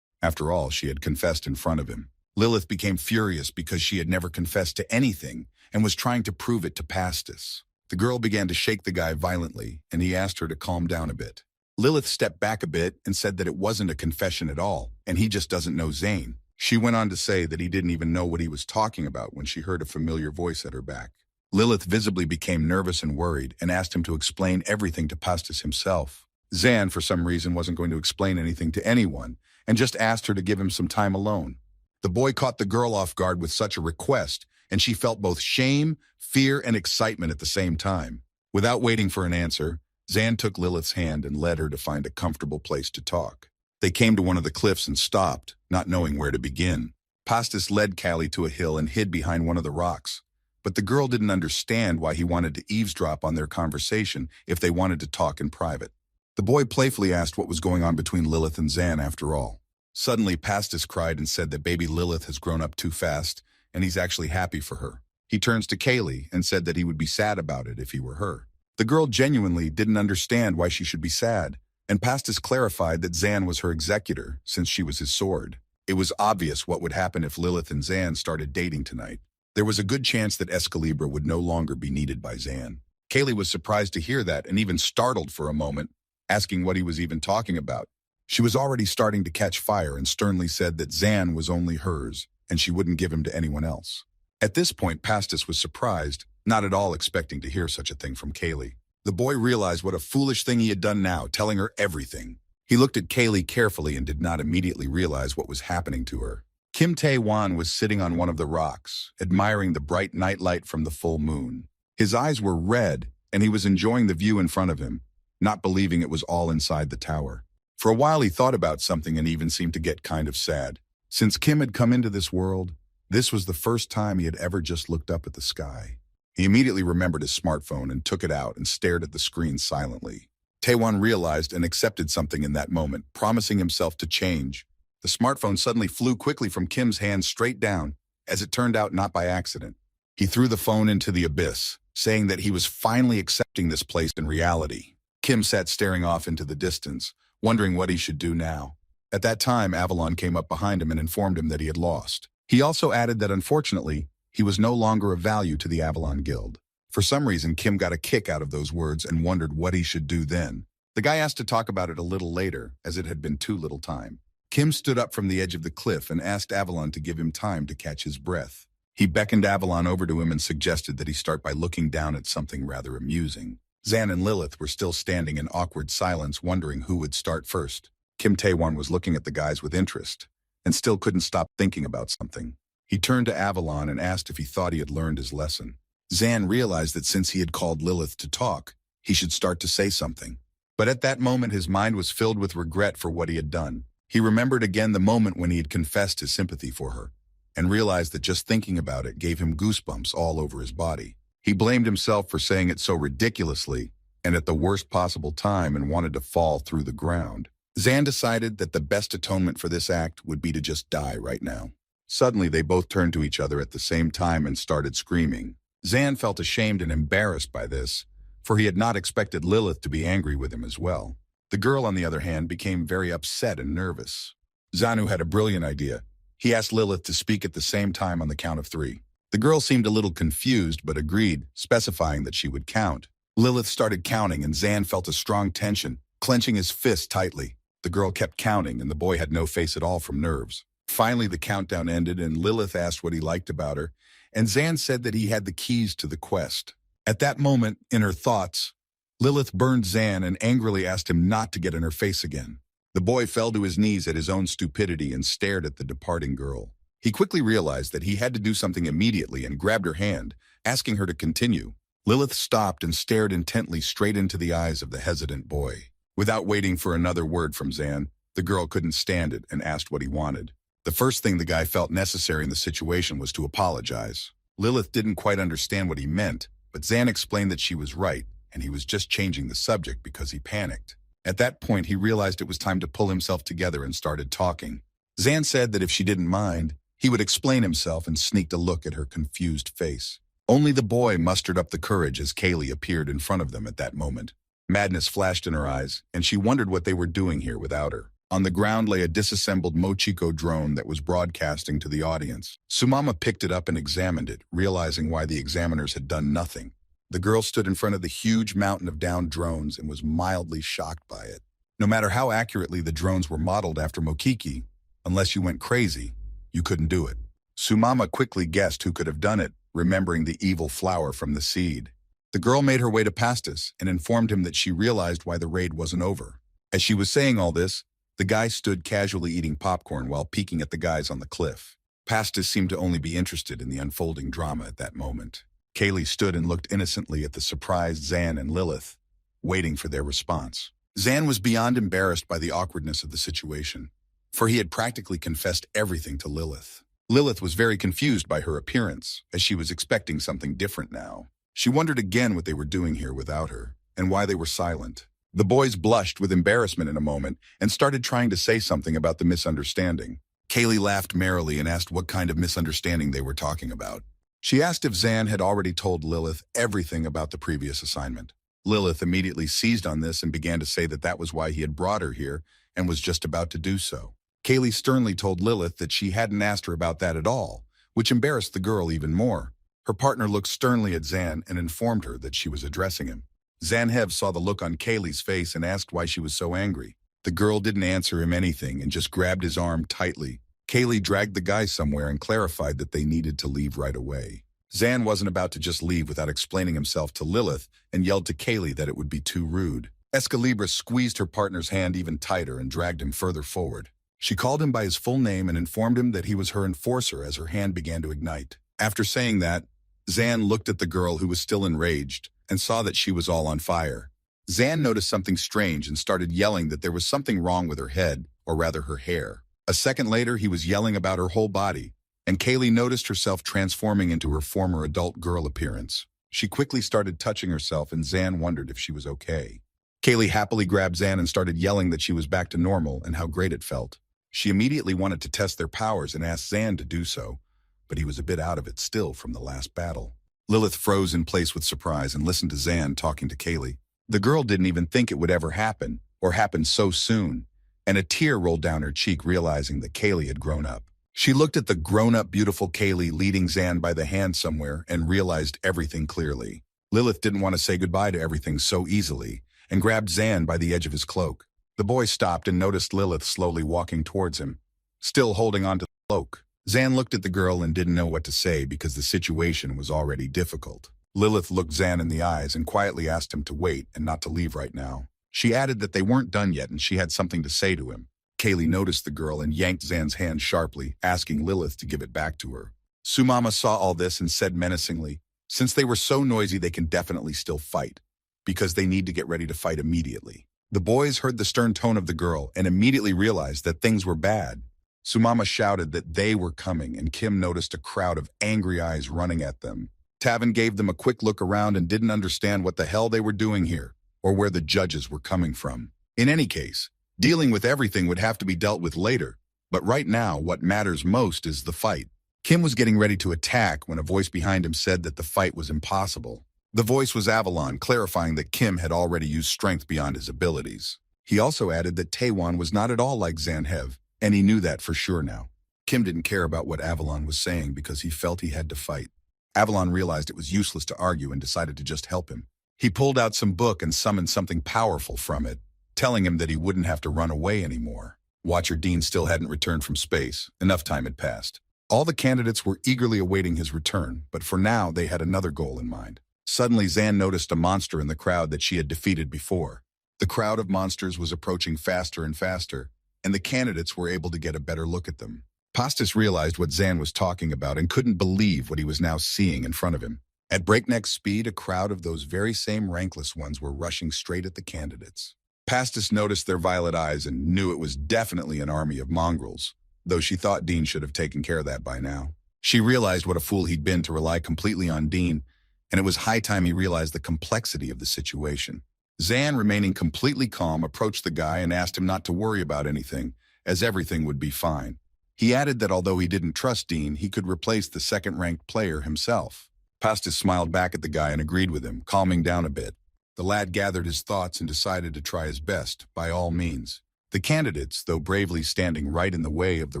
After all, she had confessed in front of him. Lilith became furious because she had never confessed to anything and was trying to prove it to Pastis. The girl began to shake the guy violently, and he asked her to calm down a bit. Lilith stepped back a bit and said that it wasn't a confession at all, and he just doesn't know Zane. She went on to say that he didn't even know what he was talking about when she heard a familiar voice at her back. Lilith visibly became nervous and worried and asked him to explain everything to Pastis himself. Zan, for some reason, wasn't going to explain anything to anyone and just asked her to give him some time alone. The boy caught the girl off guard with such a request, and she felt both shame, fear, and excitement at the same time. Without waiting for an answer, Zan took Lilith's hand and led her to find a comfortable place to talk. They came to one of the cliffs and stopped, not knowing where to begin. Pastis led Callie to a hill and hid behind one of the rocks, but the girl didn't understand why he wanted to eavesdrop on their conversation if they wanted to talk in private. The boy playfully asked what was going on between Lilith and Zan after all. Suddenly, Pastis cried and said that baby Lilith has grown up too fast, and he's actually happy for her. He turns to Kaylee and said that he would be sad about it if he were her. The girl genuinely didn't understand why she should be sad, and Pastis clarified that Zan was her executor since she was his sword. It was obvious what would happen if Lilith and Zan started dating tonight. There was a good chance that Escalibra would no longer be needed by Zan. Kaylee was surprised to hear that and even startled for a moment, asking what he was even talking about. She was already starting to catch fire and sternly said that Zan was only hers and she wouldn't give him to anyone else. At this point, Pastis was surprised, not at all expecting to hear such a thing from Kaylee. The boy realized what a foolish thing he had done now, telling her everything. He looked at Kaylee carefully and did not immediately realize what was happening to her. Kim Tae-wan was sitting on one of the rocks, admiring the bright nightlight from the full moon. His eyes were red, and he was enjoying the view in front of him, not believing it was all inside the tower. For a while he thought about something and even seemed to get kind of sad. Since Kim had come into this world, this was the first time he had ever just looked up at the sky. He immediately remembered his smartphone and took it out and stared at the screen silently. Taewon realized and accepted something in that moment, promising himself to change. The smartphone suddenly flew quickly from Kim's hand straight down, as it turned out not by accident. He threw the phone into the abyss, saying that he was finally accepting this place in reality. Kim sat staring off into the distance, wondering what he should do now. At that time, Avalon came up behind him and informed him that he had lost. He also added that unfortunately, he was no longer of value to the Avalon Guild. For some reason, Kim got a kick out of those words and wondered what he should do then. The guy asked to talk about it a little later, as it had been too little time. Kim stood up from the edge of the cliff and asked Avalon to give him time to catch his breath. He beckoned Avalon over to him and suggested that he start by looking down at something rather amusing. Zan and Lilith were still standing in awkward silence, wondering who would start first. Kim Tae-wan was looking at the guys with interest, and still couldn't stop thinking about something. He turned to Avalon and asked if he thought he had learned his lesson. Zan realized that since he had called Lilith to talk, he should start to say something. But at that moment his mind was filled with regret for what he had done. He remembered again the moment when he had confessed his sympathy for her, and realized that just thinking about it gave him goosebumps all over his body. He blamed himself for saying it so ridiculously and at the worst possible time and wanted to fall through the ground. Zan decided that the best atonement for this act would be to just die right now. Suddenly they both turned to each other at the same time and started screaming. Zan felt ashamed and embarrassed by this, for he had not expected Lilith to be angry with him as well. The girl, on the other hand, became very upset and nervous. Zanu had a brilliant idea. He asked Lilith to speak at the same time on the count of 3. The girl seemed a little confused but agreed, specifying that she would count. Lilith started counting and Zan felt a strong tension, clenching his fist tightly. The girl kept counting and the boy had no face at all from nerves. Finally, the countdown ended and Lilith asked what he liked about her, and Zan said that he had the keys to the quest. At that moment, in her thoughts, Lilith burned Zan and angrily asked him not to get in her face again. The boy fell to his knees at his own stupidity and stared at the departing girl. He quickly realized that he had to do something immediately and grabbed her hand, asking her to continue. Lilith stopped and stared intently straight into the eyes of the hesitant boy. Without waiting for another word from Zan, the girl couldn't stand it and asked what he wanted. The first thing the guy felt necessary in the situation was to apologize. Lilith didn't quite understand what he meant, but Zan explained that she was right, and he was just changing the subject because he panicked. At that point, he realized it was time to pull himself together and started talking. Zan said that if she didn't mind, he would explain himself and sneaked a look at her confused face. Only the boy mustered up the courage as Kaylee appeared in front of them at that moment. Madness flashed in her eyes, and she wondered what they were doing here without her. On the ground lay a disassembled Mochiko drone that was broadcasting to the audience. Sumama picked it up and examined it, realizing why the examiners had done nothing. The girl stood in front of the huge mountain of downed drones and was mildly shocked by it. No matter how accurately the drones were modeled after Mokiki, unless you went crazy, you couldn't do it. Sumama quickly guessed who could have done it, remembering the evil flower from the seed. The girl made her way to Pastis and informed him that she realized why the raid wasn't over. As she was saying all this, the guy stood casually eating popcorn while peeking at the guys on the cliff. Pastis seemed to only be interested in the unfolding drama at that moment. Kaylee stood and looked innocently at the surprised Zan and Lilith, waiting for their response. Zan was beyond embarrassed by the awkwardness of the situation, for he had practically confessed everything to Lilith. Lilith was very confused by her appearance, as she was expecting something different now. She wondered again what they were doing here without her, and why they were silent. The boys blushed with embarrassment in a moment and started trying to say something about the misunderstanding. Kaylee laughed merrily and asked what kind of misunderstanding they were talking about. She asked if Zan had already told Lilith everything about the previous assignment. Lilith immediately seized on this and began to say that that was why he had brought her here and was just about to do so. Kaylee sternly told Lilith that she hadn't asked her about that at all, which embarrassed the girl even more. Her partner looked sternly at Zan and informed her that she was addressing him. Zanhev saw the look on Kaylee's face and asked why she was so angry. The girl didn't answer him anything and just grabbed his arm tightly. Kaylee dragged the guy somewhere and clarified that they needed to leave right away. Zan wasn't about to just leave without explaining himself to Lilith and yelled to Kaylee that it would be too rude. Escalibra squeezed her partner's hand even tighter and dragged him further forward. She called him by his full name and informed him that he was her enforcer as her hand began to ignite. After saying that, Zan looked at the girl who was still enraged and saw that she was all on fire. Zan noticed something strange and started yelling that there was something wrong with her head, or rather her hair. A second later, he was yelling about her whole body, and Kaylee noticed herself transforming into her former adult girl appearance. She quickly started touching herself, and Zan wondered if she was okay. Kaylee happily grabbed Zan and started yelling that she was back to normal and how great it felt. She immediately wanted to test their powers and asked Zan to do so, but he was a bit out of it still from the last battle. Lilith froze in place with surprise and listened to Zan talking to Kaylee. The girl didn't even think it would ever happen, or happen so soon, and a tear rolled down her cheek realizing that Kaylee had grown up. She looked at the grown-up beautiful Kaylee leading Zan by the hand somewhere and realized everything clearly. Lilith didn't want to say goodbye to everything so easily and grabbed Zan by the edge of his cloak. The boy stopped and noticed Lilith slowly walking towards him, still holding onto the cloak. Zan looked at the girl and didn't know what to say because the situation was already difficult. Lilith looked Zan in the eyes and quietly asked him to wait and not to leave right now. She added that they weren't done yet and she had something to say to him. Kaylee noticed the girl and yanked Zan's hand sharply, asking Lilith to give it back to her. Sumama saw all this and said menacingly, since they were so noisy they can definitely still fight, because they need to get ready to fight immediately. The boys heard the stern tone of the girl and immediately realized that things were bad. Sumama shouted that they were coming, and Kim noticed a crowd of angry eyes running at them. Tavin gave them a quick look around and didn't understand what the hell they were doing here, or where the judges were coming from. In any case, dealing with everything would have to be dealt with later, but right now what matters most is the fight. Kim was getting ready to attack when a voice behind him said that the fight was impossible. The voice was Avalon, clarifying that Kim had already used strength beyond his abilities. He also added that Taewon was not at all like Zanhev, and he knew that for sure now. Kim didn't care about what Avalon was saying because he felt he had to fight. Avalon realized it was useless to argue and decided to just help him. He pulled out some book and summoned something powerful from it, telling him that he wouldn't have to run away anymore. Watcher Dean still hadn't returned from space. Enough time had passed. All the candidates were eagerly awaiting his return, but for now they had another goal in mind. Suddenly, Zan noticed a monster in the crowd that she had defeated before. The crowd of monsters was approaching faster and faster, and the candidates were able to get a better look at them. Pastis realized what Zan was talking about and couldn't believe what he was now seeing in front of him. At breakneck speed, a crowd of those very same rankless ones were rushing straight at the candidates. Pastis noticed their violet eyes and knew it was definitely an army of mongrels, though she thought Dean should have taken care of that by now. She realized what a fool he'd been to rely completely on Dean, and it was high time he realized the complexity of the situation. Zan, remaining completely calm, approached the guy and asked him not to worry about anything, as everything would be fine. He added that although he didn't trust Dean, he could replace the second-ranked player himself. Pastis smiled back at the guy and agreed with him, calming down a bit. The lad gathered his thoughts and decided to try his best, by all means. The candidates, though bravely standing right in the way of the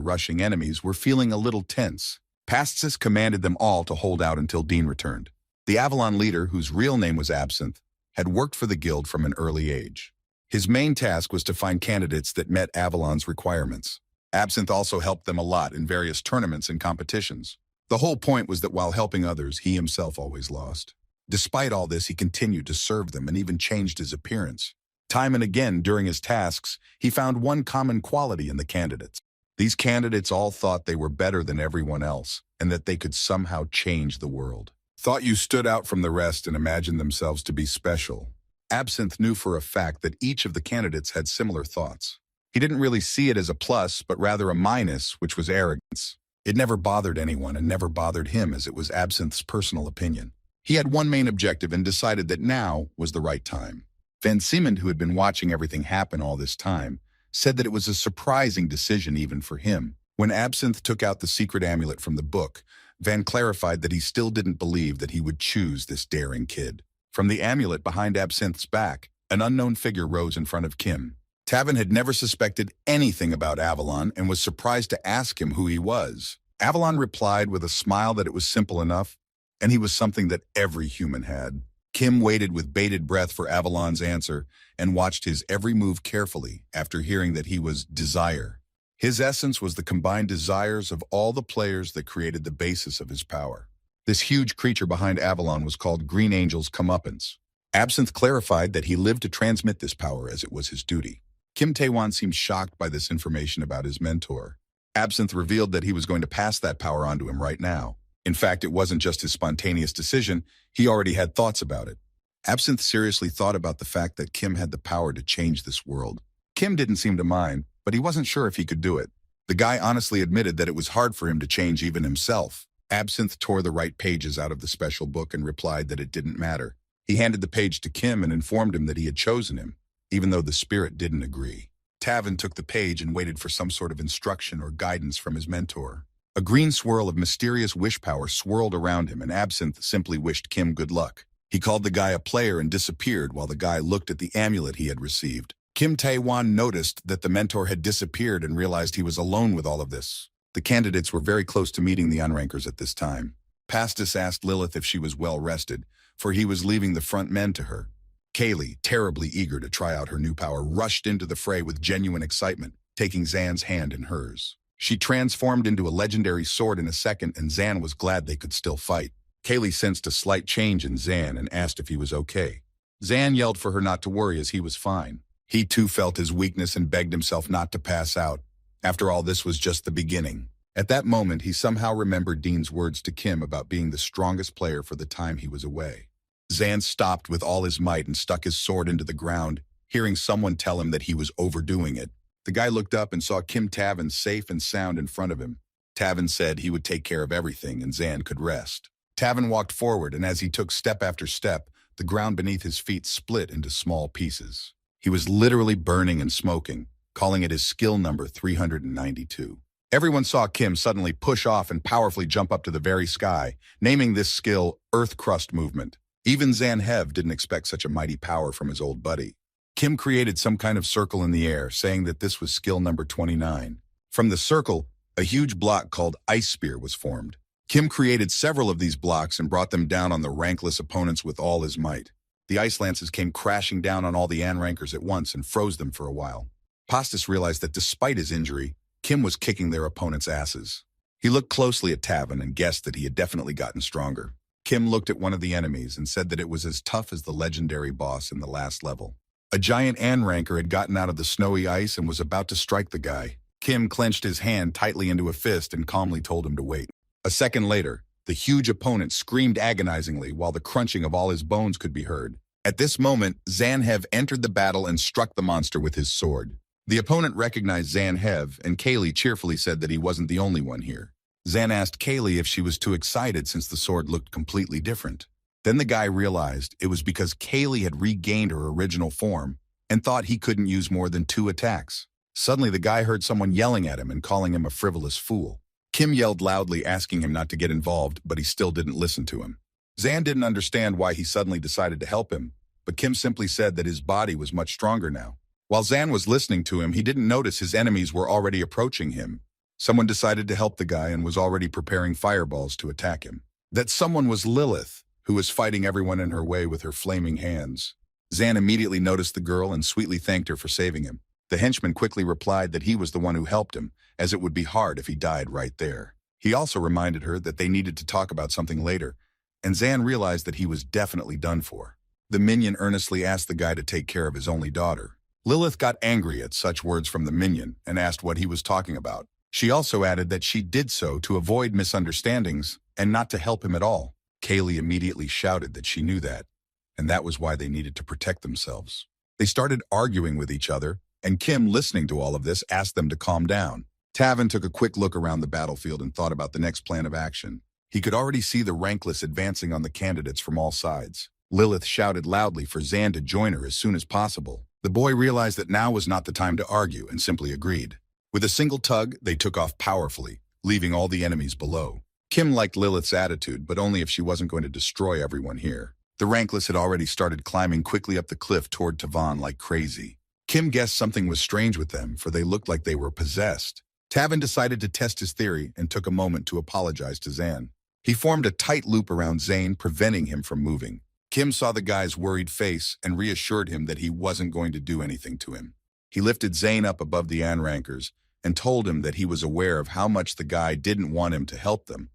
rushing enemies, were feeling a little tense. Pastis commanded them all to hold out until Dean returned. The Avalon leader, whose real name was Absinthe, had worked for the guild from an early age. His main task was to find candidates that met Avalon's requirements. Absinthe also helped them a lot in various tournaments and competitions. The whole point was that while helping others, he himself always lost. Despite all this, he continued to serve them and even changed his appearance. Time and again during his tasks, he found one common quality in the candidates. These candidates all thought they were better than everyone else and that they could somehow change the world. Thought you stood out from the rest and imagined themselves to be special. Absinthe knew for a fact that each of the candidates had similar thoughts. He didn't really see it as a plus, but rather a minus, which was arrogance. It never bothered anyone and never bothered him, as it was Absinthe's personal opinion. He had one main objective and decided that now was the right time. Van Siemend, who had been watching everything happen all this time, said that it was a surprising decision even for him. When Absinthe took out the secret amulet from the book, Van clarified that he still didn't believe that he would choose this daring kid. From the amulet behind Absinthe's back, an unknown figure rose in front of Kim. Tavin had never suspected anything about Avalon and was surprised to ask him who he was. Avalon replied with a smile that it was simple enough, and he was something that every human had. Kim waited with bated breath for Avalon's answer and watched his every move carefully after hearing that he was Desire. His essence was the combined desires of all the players that created the basis of his power. This huge creature behind Avalon was called Green Angel's comeuppance. Absinthe clarified that he lived to transmit this power as it was his duty. Kim Tae-won seemed shocked by this information about his mentor. Absinthe revealed that he was going to pass that power on to him right now. In fact, it wasn't just his spontaneous decision, he already had thoughts about it. Absinthe seriously thought about the fact that Kim had the power to change this world. Kim didn't seem to mind, but he wasn't sure if he could do it. The guy honestly admitted that it was hard for him to change even himself. Absinthe tore the right pages out of the special book and replied that it didn't matter. He handed the page to Kim and informed him that he had chosen him, even though the spirit didn't agree. Tavin took the page and waited for some sort of instruction or guidance from his mentor. A green swirl of mysterious wish power swirled around him, and Absinthe simply wished Kim good luck. He called the guy a player and disappeared while the guy looked at the amulet he had received. Kim Tae-won noticed that the mentor had disappeared and realized he was alone with all of this. The candidates were very close to meeting the unrankers at this time. Pastis asked Lilith if she was well rested, for he was leaving the front men to her. Kaylee, terribly eager to try out her new power, rushed into the fray with genuine excitement, taking Zan's hand in hers. She transformed into a legendary sword in a second, and Zan was glad they could still fight. Kaylee sensed a slight change in Zan and asked if he was okay. Zan yelled for her not to worry as he was fine. He too felt his weakness and begged himself not to pass out. After all, this was just the beginning. At that moment, he somehow remembered Dean's words to Kim about being the strongest player for the time he was away. Zan stopped with all his might and stuck his sword into the ground, hearing someone tell him that he was overdoing it. The guy looked up and saw Kim Tavin safe and sound in front of him. Tavin said he would take care of everything and Zan could rest. Tavin walked forward, and as he took step after step, the ground beneath his feet split into small pieces. He was literally burning and smoking, calling it his skill number 392. Everyone saw Kim suddenly push off and powerfully jump up to the very sky, naming this skill Earth Crust Movement. Even Zan Hev didn't expect such a mighty power from his old buddy. Kim created some kind of circle in the air, saying that this was skill number 29. From the circle, a huge block called Ice Spear was formed. Kim created several of these blocks and brought them down on the rankless opponents with all his might. The ice lances came crashing down on all the Anrankers at once and froze them for a while. Pastis realized that despite his injury, Kim was kicking their opponents' asses. He looked closely at Tavin and guessed that he had definitely gotten stronger. Kim looked at one of the enemies and said that it was as tough as the legendary boss in the last level. A giant Anranker had gotten out of the snowy ice and was about to strike the guy. Kim clenched his hand tightly into a fist and calmly told him to wait. A second later, the huge opponent screamed agonizingly while the crunching of all his bones could be heard. At this moment, Zanhev entered the battle and struck the monster with his sword. The opponent recognized Zanhev, and Kaylee cheerfully said that he wasn't the only one here. Zan asked Kaylee if she was too excited since the sword looked completely different. Then the guy realized it was because Kaylee had regained her original form and thought he couldn't use more than 2 attacks. Suddenly, the guy heard someone yelling at him and calling him a frivolous fool. Kim yelled loudly, asking him not to get involved, but he still didn't listen to him. Zan didn't understand why he suddenly decided to help him, but Kim simply said that his body was much stronger now. While Zan was listening to him, he didn't notice his enemies were already approaching him. Someone decided to help the guy and was already preparing fireballs to attack him. That someone was Lilith, who was fighting everyone in her way with her flaming hands. Zan immediately noticed the girl and sweetly thanked her for saving him. The henchman quickly replied that he was the one who helped him, as it would be hard if he died right there. He also reminded her that they needed to talk about something later, and Zan realized that he was definitely done for. The minion earnestly asked the guy to take care of his only daughter. Lilith got angry at such words from the minion and asked what he was talking about. She also added that she did so to avoid misunderstandings and not to help him at all. Kaylee immediately shouted that she knew that, and that was why they needed to protect themselves. They started arguing with each other, and Kim, listening to all of this, asked them to calm down. Tavin took a quick look around the battlefield and thought about the next plan of action. He could already see the rankless advancing on the candidates from all sides. Lilith shouted loudly for Zan to join her as soon as possible. The boy realized that now was not the time to argue and simply agreed. With a single tug, they took off powerfully, leaving all the enemies below. Kim liked Lilith's attitude, but only if she wasn't going to destroy everyone here. The rankless had already started climbing quickly up the cliff toward Tavon like crazy. Kim guessed something was strange with them, for they looked like they were possessed. Tavin decided to test his theory and took a moment to apologize to Zan. He formed a tight loop around Zane, preventing him from moving. Kim saw the guy's worried face and reassured him that he wasn't going to do anything to him. He lifted Zane up above the Anrankers and told him that he was aware of how much the guy didn't want him to help them,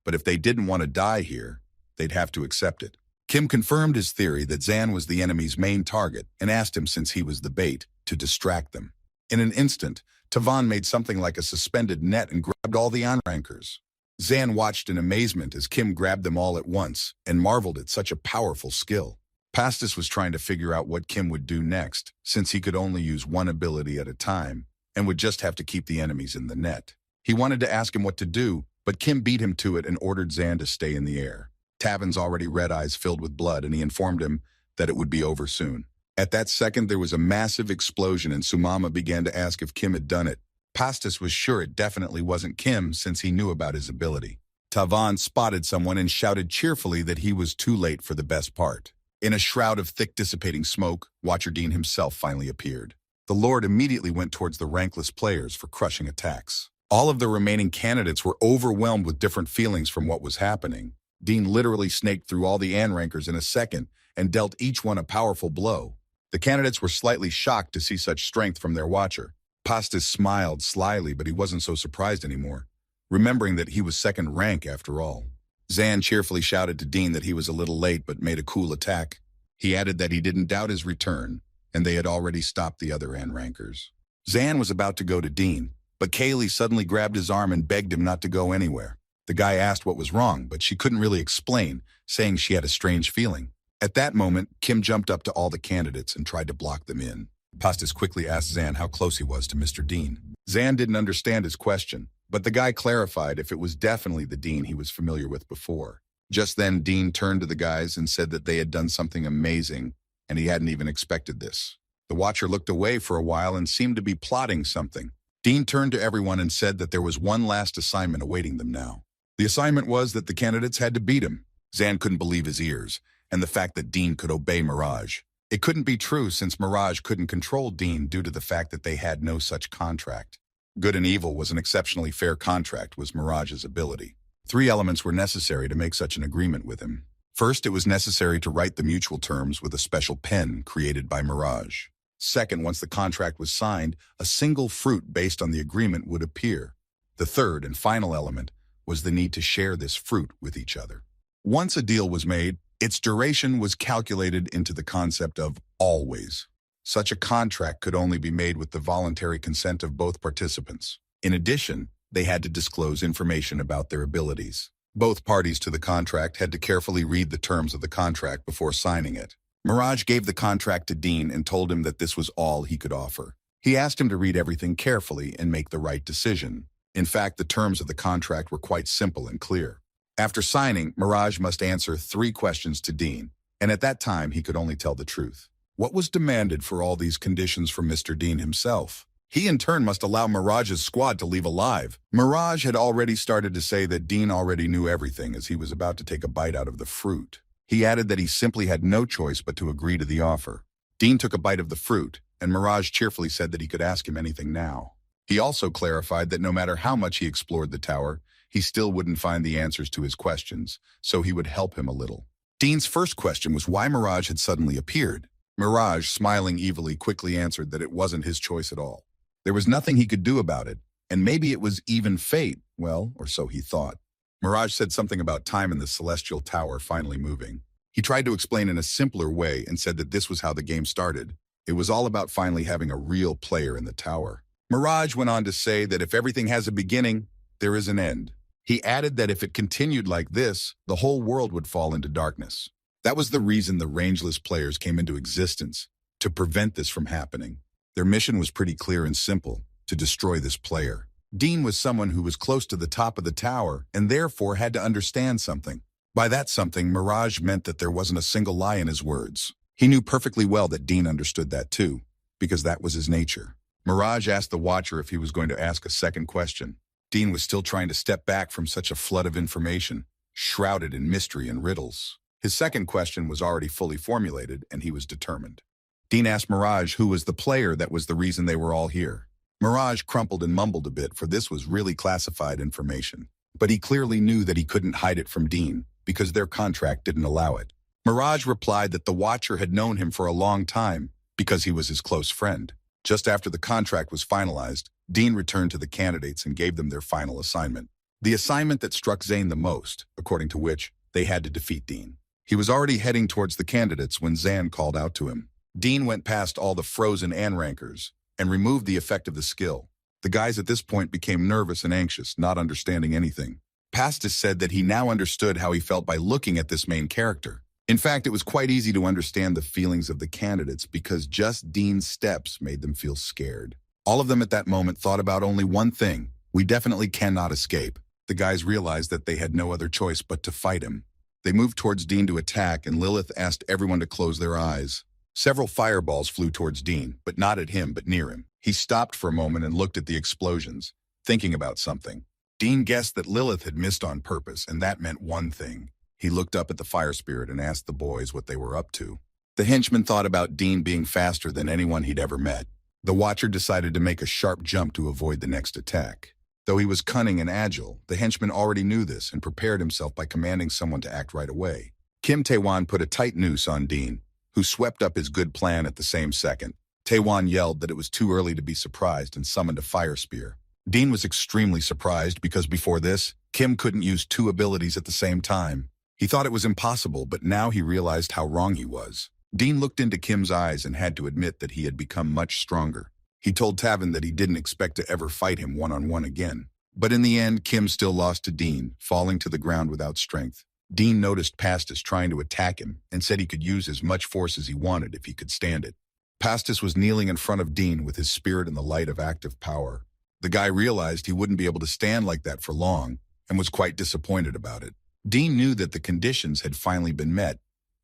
but if they didn't want to die here, they'd have to accept it. Kim confirmed his theory that Zan was the enemy's main target and asked him, since he was the bait, to distract them. In an instant, Tavan made something like a suspended net and grabbed all the onrankers. Zan watched in amazement as Kim grabbed them all at once and marveled at such a powerful skill. Pastis was trying to figure out what Kim would do next, since he could only use one ability at a time and would just have to keep the enemies in the net. He wanted to ask him what to do, but Kim beat him to it and ordered Zan to stay in the air. Tavan's already red eyes filled with blood, and he informed him that it would be over soon. At that second, there was a massive explosion, and Sumama began to ask if Kim had done it. Pastis was sure it definitely wasn't Kim, since he knew about his ability. Tavan spotted someone and shouted cheerfully that he was too late for the best part. In a shroud of thick dissipating smoke, Watcher Dean himself finally appeared. The Lord immediately went towards the rankless players for crushing attacks. All of the remaining candidates were overwhelmed with different feelings from what was happening. Dean literally snaked through all the Anrankers in a second and dealt each one a powerful blow. The candidates were slightly shocked to see such strength from their watcher. Pastis smiled slyly, but he wasn't so surprised anymore, remembering that he was second rank after all. Zan cheerfully shouted to Dean that he was a little late but made a cool attack. He added that he didn't doubt his return, and they had already stopped the other Anrankers. Zan was about to go to Dean, but Kaylee suddenly grabbed his arm and begged him not to go anywhere. The guy asked what was wrong, but she couldn't really explain, saying she had a strange feeling. At that moment, Kim jumped up to all the candidates and tried to block them in. Pastis quickly asked Zan how close he was to Mr. Dean. Zan didn't understand his question, but the guy clarified if it was definitely the Dean he was familiar with before. Just then, Dean turned to the guys and said that they had done something amazing, and he hadn't even expected this. The Watcher looked away for a while and seemed to be plotting something. Dean turned to everyone and said that there was one last assignment awaiting them now. The assignment was that the candidates had to beat him. Zan couldn't believe his ears, and the fact that Dean could obey Mirage. It couldn't be true, since Mirage couldn't control Dean due to the fact that they had no such contract. Good and evil was an exceptionally fair contract, was Mirage's ability. 3 elements were necessary to make such an agreement with him. First, it was necessary to write the mutual terms with a special pen created by Mirage. Second, once the contract was signed, a single fruit based on the agreement would appear. The third and final element was the need to share this fruit with each other. Once a deal was made, its duration was calculated into the concept of always. Such a contract could only be made with the voluntary consent of both participants. In addition, they had to disclose information about their abilities. Both parties to the contract had to carefully read the terms of the contract before signing it. Mirage gave the contract to Dean and told him that this was all he could offer. He asked him to read everything carefully and make the right decision. In fact, the terms of the contract were quite simple and clear. After signing, Mirage must answer 3 questions to Dean, and at that time he could only tell the truth. What was demanded for all these conditions from Mr. Dean himself? He in turn must allow Mirage's squad to leave alive. Mirage had already started to say that Dean already knew everything as he was about to take a bite out of the fruit. He added that he simply had no choice but to agree to the offer. Dean took a bite of the fruit, and Mirage cheerfully said that he could ask him anything now. He also clarified that no matter how much he explored the tower, he still wouldn't find the answers to his questions, so he would help him a little. Dean's first question was why Mirage had suddenly appeared. Mirage, smiling evilly, quickly answered that it wasn't his choice at all. There was nothing he could do about it, and maybe it was even fate, well, or so he thought. Mirage said something about time in the Celestial Tower finally moving. He tried to explain in a simpler way and said that this was how the game started. It was all about finally having a real player in the tower. Mirage went on to say that if everything has a beginning, there is an end. He added that if it continued like this, the whole world would fall into darkness. That was the reason the rangeless players came into existence, to prevent this from happening. Their mission was pretty clear and simple, to destroy this player. Dean was someone who was close to the top of the tower and therefore had to understand something. By that something, Mirage meant that there wasn't a single lie in his words. He knew perfectly well that Dean understood that too, because that was his nature. Mirage asked the Watcher if he was going to ask a second question. Dean was still trying to step back from such a flood of information, shrouded in mystery and riddles. His second question was already fully formulated, and he was determined. Dean asked Mirage who was the player that was the reason they were all here. Mirage crumpled and mumbled a bit, for this was really classified information. But he clearly knew that he couldn't hide it from Dean, because their contract didn't allow it. Mirage replied that the Watcher had known him for a long time, because he was his close friend. Just after the contract was finalized, Dean returned to the candidates and gave them their final assignment. The assignment that struck Zane the most, according to which they had to defeat Dean. He was already heading towards the candidates when Zan called out to him. Dean went past all the frozen anrankers and removed the effect of the skill. The guys at this point became nervous and anxious, not understanding anything. Pastis said that he now understood how he felt by looking at this main character. In fact, it was quite easy to understand the feelings of the candidates because just Dean's steps made them feel scared. All of them at that moment thought about only one thing: we definitely cannot escape. The guys realized that they had no other choice but to fight him. They moved towards Dean to attack, and Lilith asked everyone to close their eyes. Several fireballs flew towards Dean, but not at him, but near him. He stopped for a moment and looked at the explosions, thinking about something. Dean guessed that Lilith had missed on purpose, and that meant one thing. He looked up at the fire spirit and asked the boys what they were up to. The henchman thought about Dean being faster than anyone he'd ever met. The watcher decided to make a sharp jump to avoid the next attack. Though he was cunning and agile, the henchman already knew this and prepared himself by commanding someone to act right away. Kim Taewon put a tight noose on Dean, who swept up his good plan at the same second. Taewon yelled that it was too early to be surprised and summoned a fire spear. Dean was extremely surprised because before this, Kim couldn't use two abilities at the same time. He thought it was impossible, but now he realized how wrong he was. Dean looked into Kim's eyes and had to admit that he had become much stronger. He told Tavin that he didn't expect to ever fight him one-on-one again. But in the end, Kim still lost to Dean, falling to the ground without strength. Dean noticed Pastis trying to attack him and said he could use as much force as he wanted if he could stand it. Pastis was kneeling in front of Dean with his spirit in the light of active power. The guy realized he wouldn't be able to stand like that for long and was quite disappointed about it. Dean knew that the conditions had finally been met,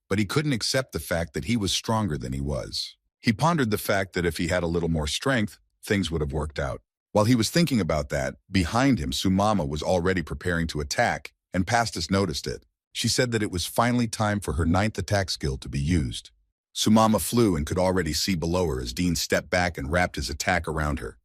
but he couldn't accept the fact that he was stronger than he was. He pondered the fact that if he had a little more strength, things would have worked out. While he was thinking about that, behind him, Sumama was already preparing to attack, and Pastis noticed it. She said that it was finally time for her 9th attack skill to be used. Sumama flew and could already see below her as Dean stepped back and wrapped his attack around her.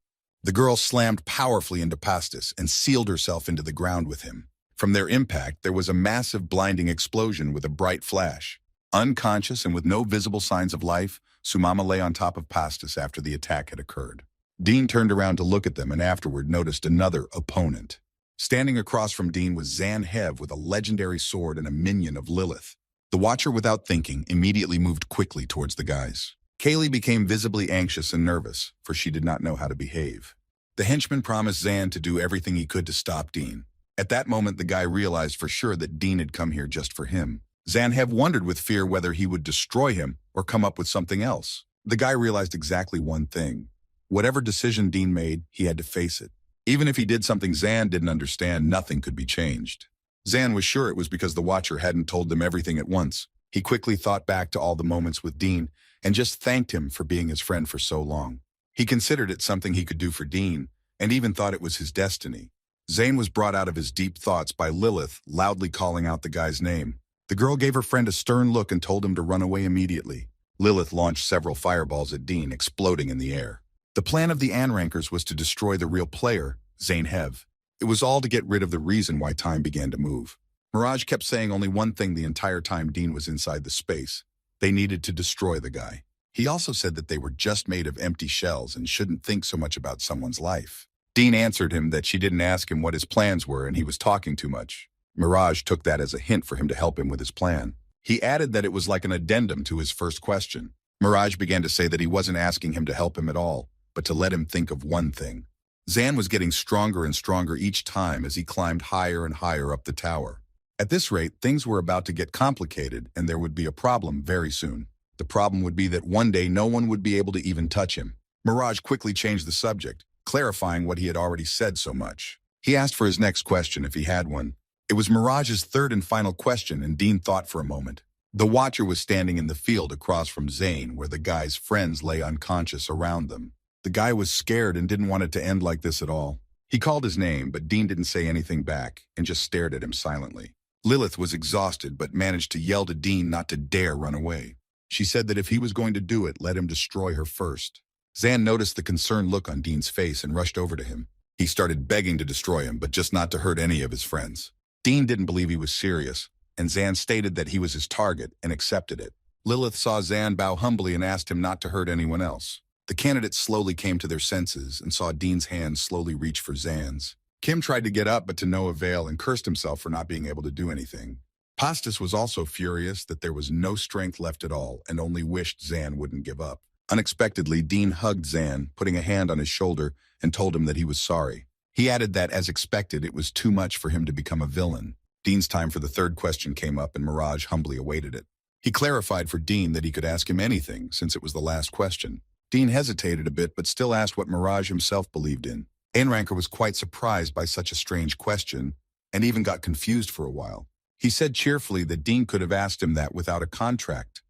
The girl slammed powerfully into Pastis and sealed herself into the ground with him. From their impact, there was a massive blinding explosion with a bright flash. Unconscious and with no visible signs of life, Sumama lay on top of Pastis after the attack had occurred. Dean turned around to look at them and afterward noticed another opponent. Standing across from Dean was Zan Hev with a legendary sword and a minion of Lilith. The Watcher, without thinking, immediately moved quickly towards the guys. Kaylee became visibly anxious and nervous, for she did not know how to behave. The henchman promised Zan to do everything he could to stop Dean. At that moment, the guy realized for sure that Dean had come here just for him. Zanhev wondered with fear whether he would destroy him or come up with something else. The guy realized exactly one thing. Whatever decision Dean made, he had to face it. Even if he did something Zan didn't understand, nothing could be changed. Zan was sure it was because the Watcher hadn't told them everything at once. He quickly thought back to all the moments with Dean and just thanked him for being his friend for so long. He considered it something he could do for Dean and even thought it was his destiny. Zane was brought out of his deep thoughts by Lilith loudly calling out the guy's name. The girl gave her friend a stern look and told him to run away immediately. Lilith launched several fireballs at Dean, exploding in the air. The plan of the Anrankers was to destroy the real player, Zane Hev. It was all to get rid of the reason why time began to move. Mirage kept saying only one thing the entire time Dean was inside the space. They needed to destroy the guy. He also said that they were just made of empty shells and shouldn't think so much about someone's life. Dean answered him that she didn't ask him what his plans were and he was talking too much. Mirage took that as a hint for him to help him with his plan. He added that it was like an addendum to his first question. Mirage began to say that he wasn't asking him to help him at all, but to let him think of one thing. Zan was getting stronger and stronger each time as he climbed higher and higher up the tower. At this rate, things were about to get complicated and there would be a problem very soon. The problem would be that one day no one would be able to even touch him. Mirage quickly changed the subject, clarifying what he had already said so much. He asked for his next question if he had one. It was Mirage's third and final question, and Dean thought for a moment. The Watcher was standing in the field across from Zane, where the guy's friends lay unconscious around them. The guy was scared and didn't want it to end like this at all. He called his name, but Dean didn't say anything back and just stared at him silently. Lilith was exhausted, but managed to yell to Dean not to dare run away. She said that if he was going to do it, let him destroy her first. Zan noticed the concerned look on Dean's face and rushed over to him. He started begging to destroy him, but just not to hurt any of his friends. Dean didn't believe he was serious, and Zan stated that he was his target and accepted it. Lilith saw Zan bow humbly and asked him not to hurt anyone else. The candidates slowly came to their senses and saw Dean's hand slowly reach for Zan's. Kim tried to get up, but to no avail, and cursed himself for not being able to do anything. Pastis was also furious that there was no strength left at all and only wished Zan wouldn't give up. Unexpectedly, Dean hugged Zan, putting a hand on his shoulder, and told him that he was sorry. He added that, as expected, it was too much for him to become a villain. Dean's time for the third question came up, and Mirage humbly awaited it. He clarified for Dean that he could ask him anything, since it was the last question. Dean hesitated a bit, but still asked what Mirage himself believed in. Anranker was quite surprised by such a strange question, and even got confused for a while. He said cheerfully that Dean could have asked him that without a contract,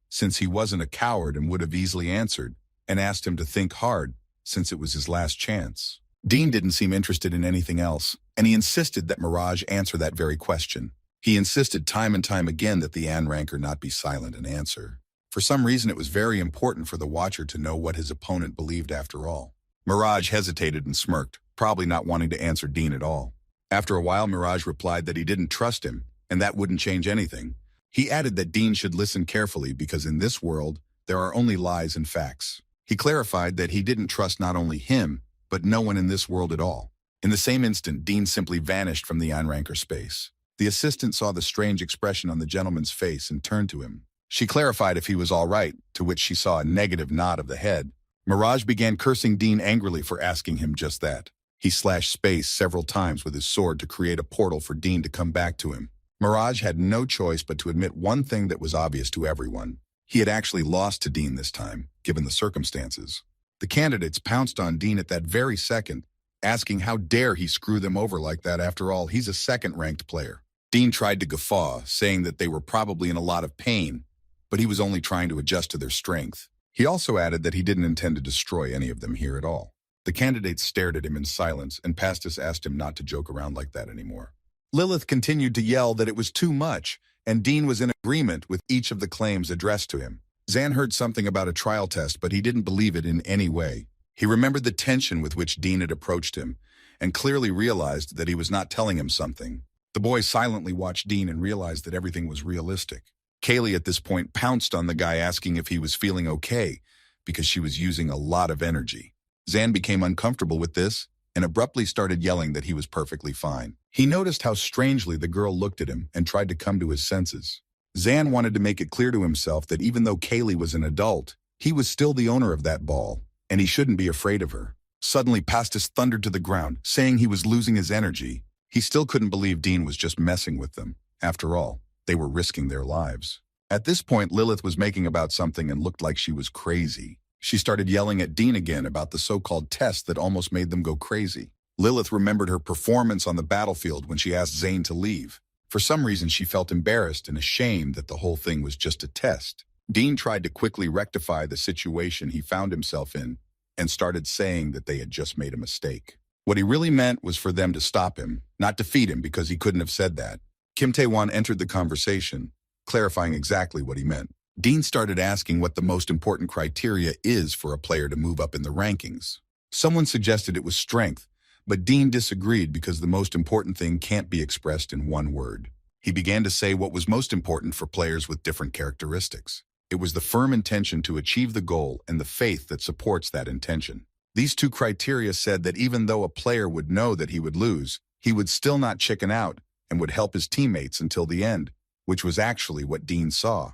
since he wasn't a coward and would have easily answered, and asked him to think hard, since it was his last chance. Dean didn't seem interested in anything else, and he insisted that Mirage answer that very question. He insisted time and time again that the Anranker not be silent and answer. For some reason, it was very important for the watcher to know what his opponent believed after all. Mirage hesitated and smirked, probably not wanting to answer Dean at all. After a while, Mirage replied that he didn't trust him, and that wouldn't change anything. He added that Dean should listen carefully because in this world, there are only lies and facts. He clarified that he didn't trust not only him, but no one in this world at all. In the same instant, Dean simply vanished from the Anranker space. The assistant saw the strange expression on the gentleman's face and turned to him. She clarified if he was all right, to which she saw a negative nod of the head. Mirage began cursing Dean angrily for asking him just that. He slashed space several times with his sword to create a portal for Dean to come back to him. Mirage had no choice but to admit one thing that was obvious to everyone. He had actually lost to Dean this time, given the circumstances. The candidates pounced on Dean at that very second, asking how dare he screw them over like that. After all, he's a second-ranked player. Dean tried to guffaw, saying that they were probably in a lot of pain, but he was only trying to adjust to their strength. He also added that he didn't intend to destroy any of them here at all. The candidates stared at him in silence, and Pastis asked him not to joke around like that anymore. Lilith continued to yell that it was too much, and Dean was in agreement with each of the claims addressed to him. Zan heard something about a trial test, but he didn't believe it in any way. He remembered the tension with which Dean had approached him, and clearly realized that he was not telling him something. The boy silently watched Dean and realized that everything was realistic. Kaylee at this point pounced on the guy, asking if he was feeling okay, because she was using a lot of energy. Zan became uncomfortable with this, and abruptly started yelling that he was perfectly fine. He noticed how strangely the girl looked at him and tried to come to his senses. Zan wanted to make it clear to himself that even though Kaylee was an adult, he was still the owner of that ball, and he shouldn't be afraid of her. Suddenly, Pastis thundered to the ground, saying he was losing his energy. He still couldn't believe Dean was just messing with them. After all, they were risking their lives. At this point, Lilith was making about something and looked like she was crazy. She started yelling at Dean again about the so-called test that almost made them go crazy. Lilith remembered her performance on the battlefield when she asked Zane to leave. For some reason, she felt embarrassed and ashamed that the whole thing was just a test. Dean tried to quickly rectify the situation he found himself in and started saying that they had just made a mistake. What he really meant was for them to stop him, not defeat him, because he couldn't have said that. Kim Tae-won entered the conversation, clarifying exactly what he meant. Dean started asking what the most important criteria is for a player to move up in the rankings. Someone suggested it was strength, but Dean disagreed because the most important thing can't be expressed in one word. He began to say what was most important for players with different characteristics. It was the firm intention to achieve the goal and the faith that supports that intention. These two criteria said that even though a player would know that he would lose, he would still not chicken out and would help his teammates until the end, which was actually what Dean saw.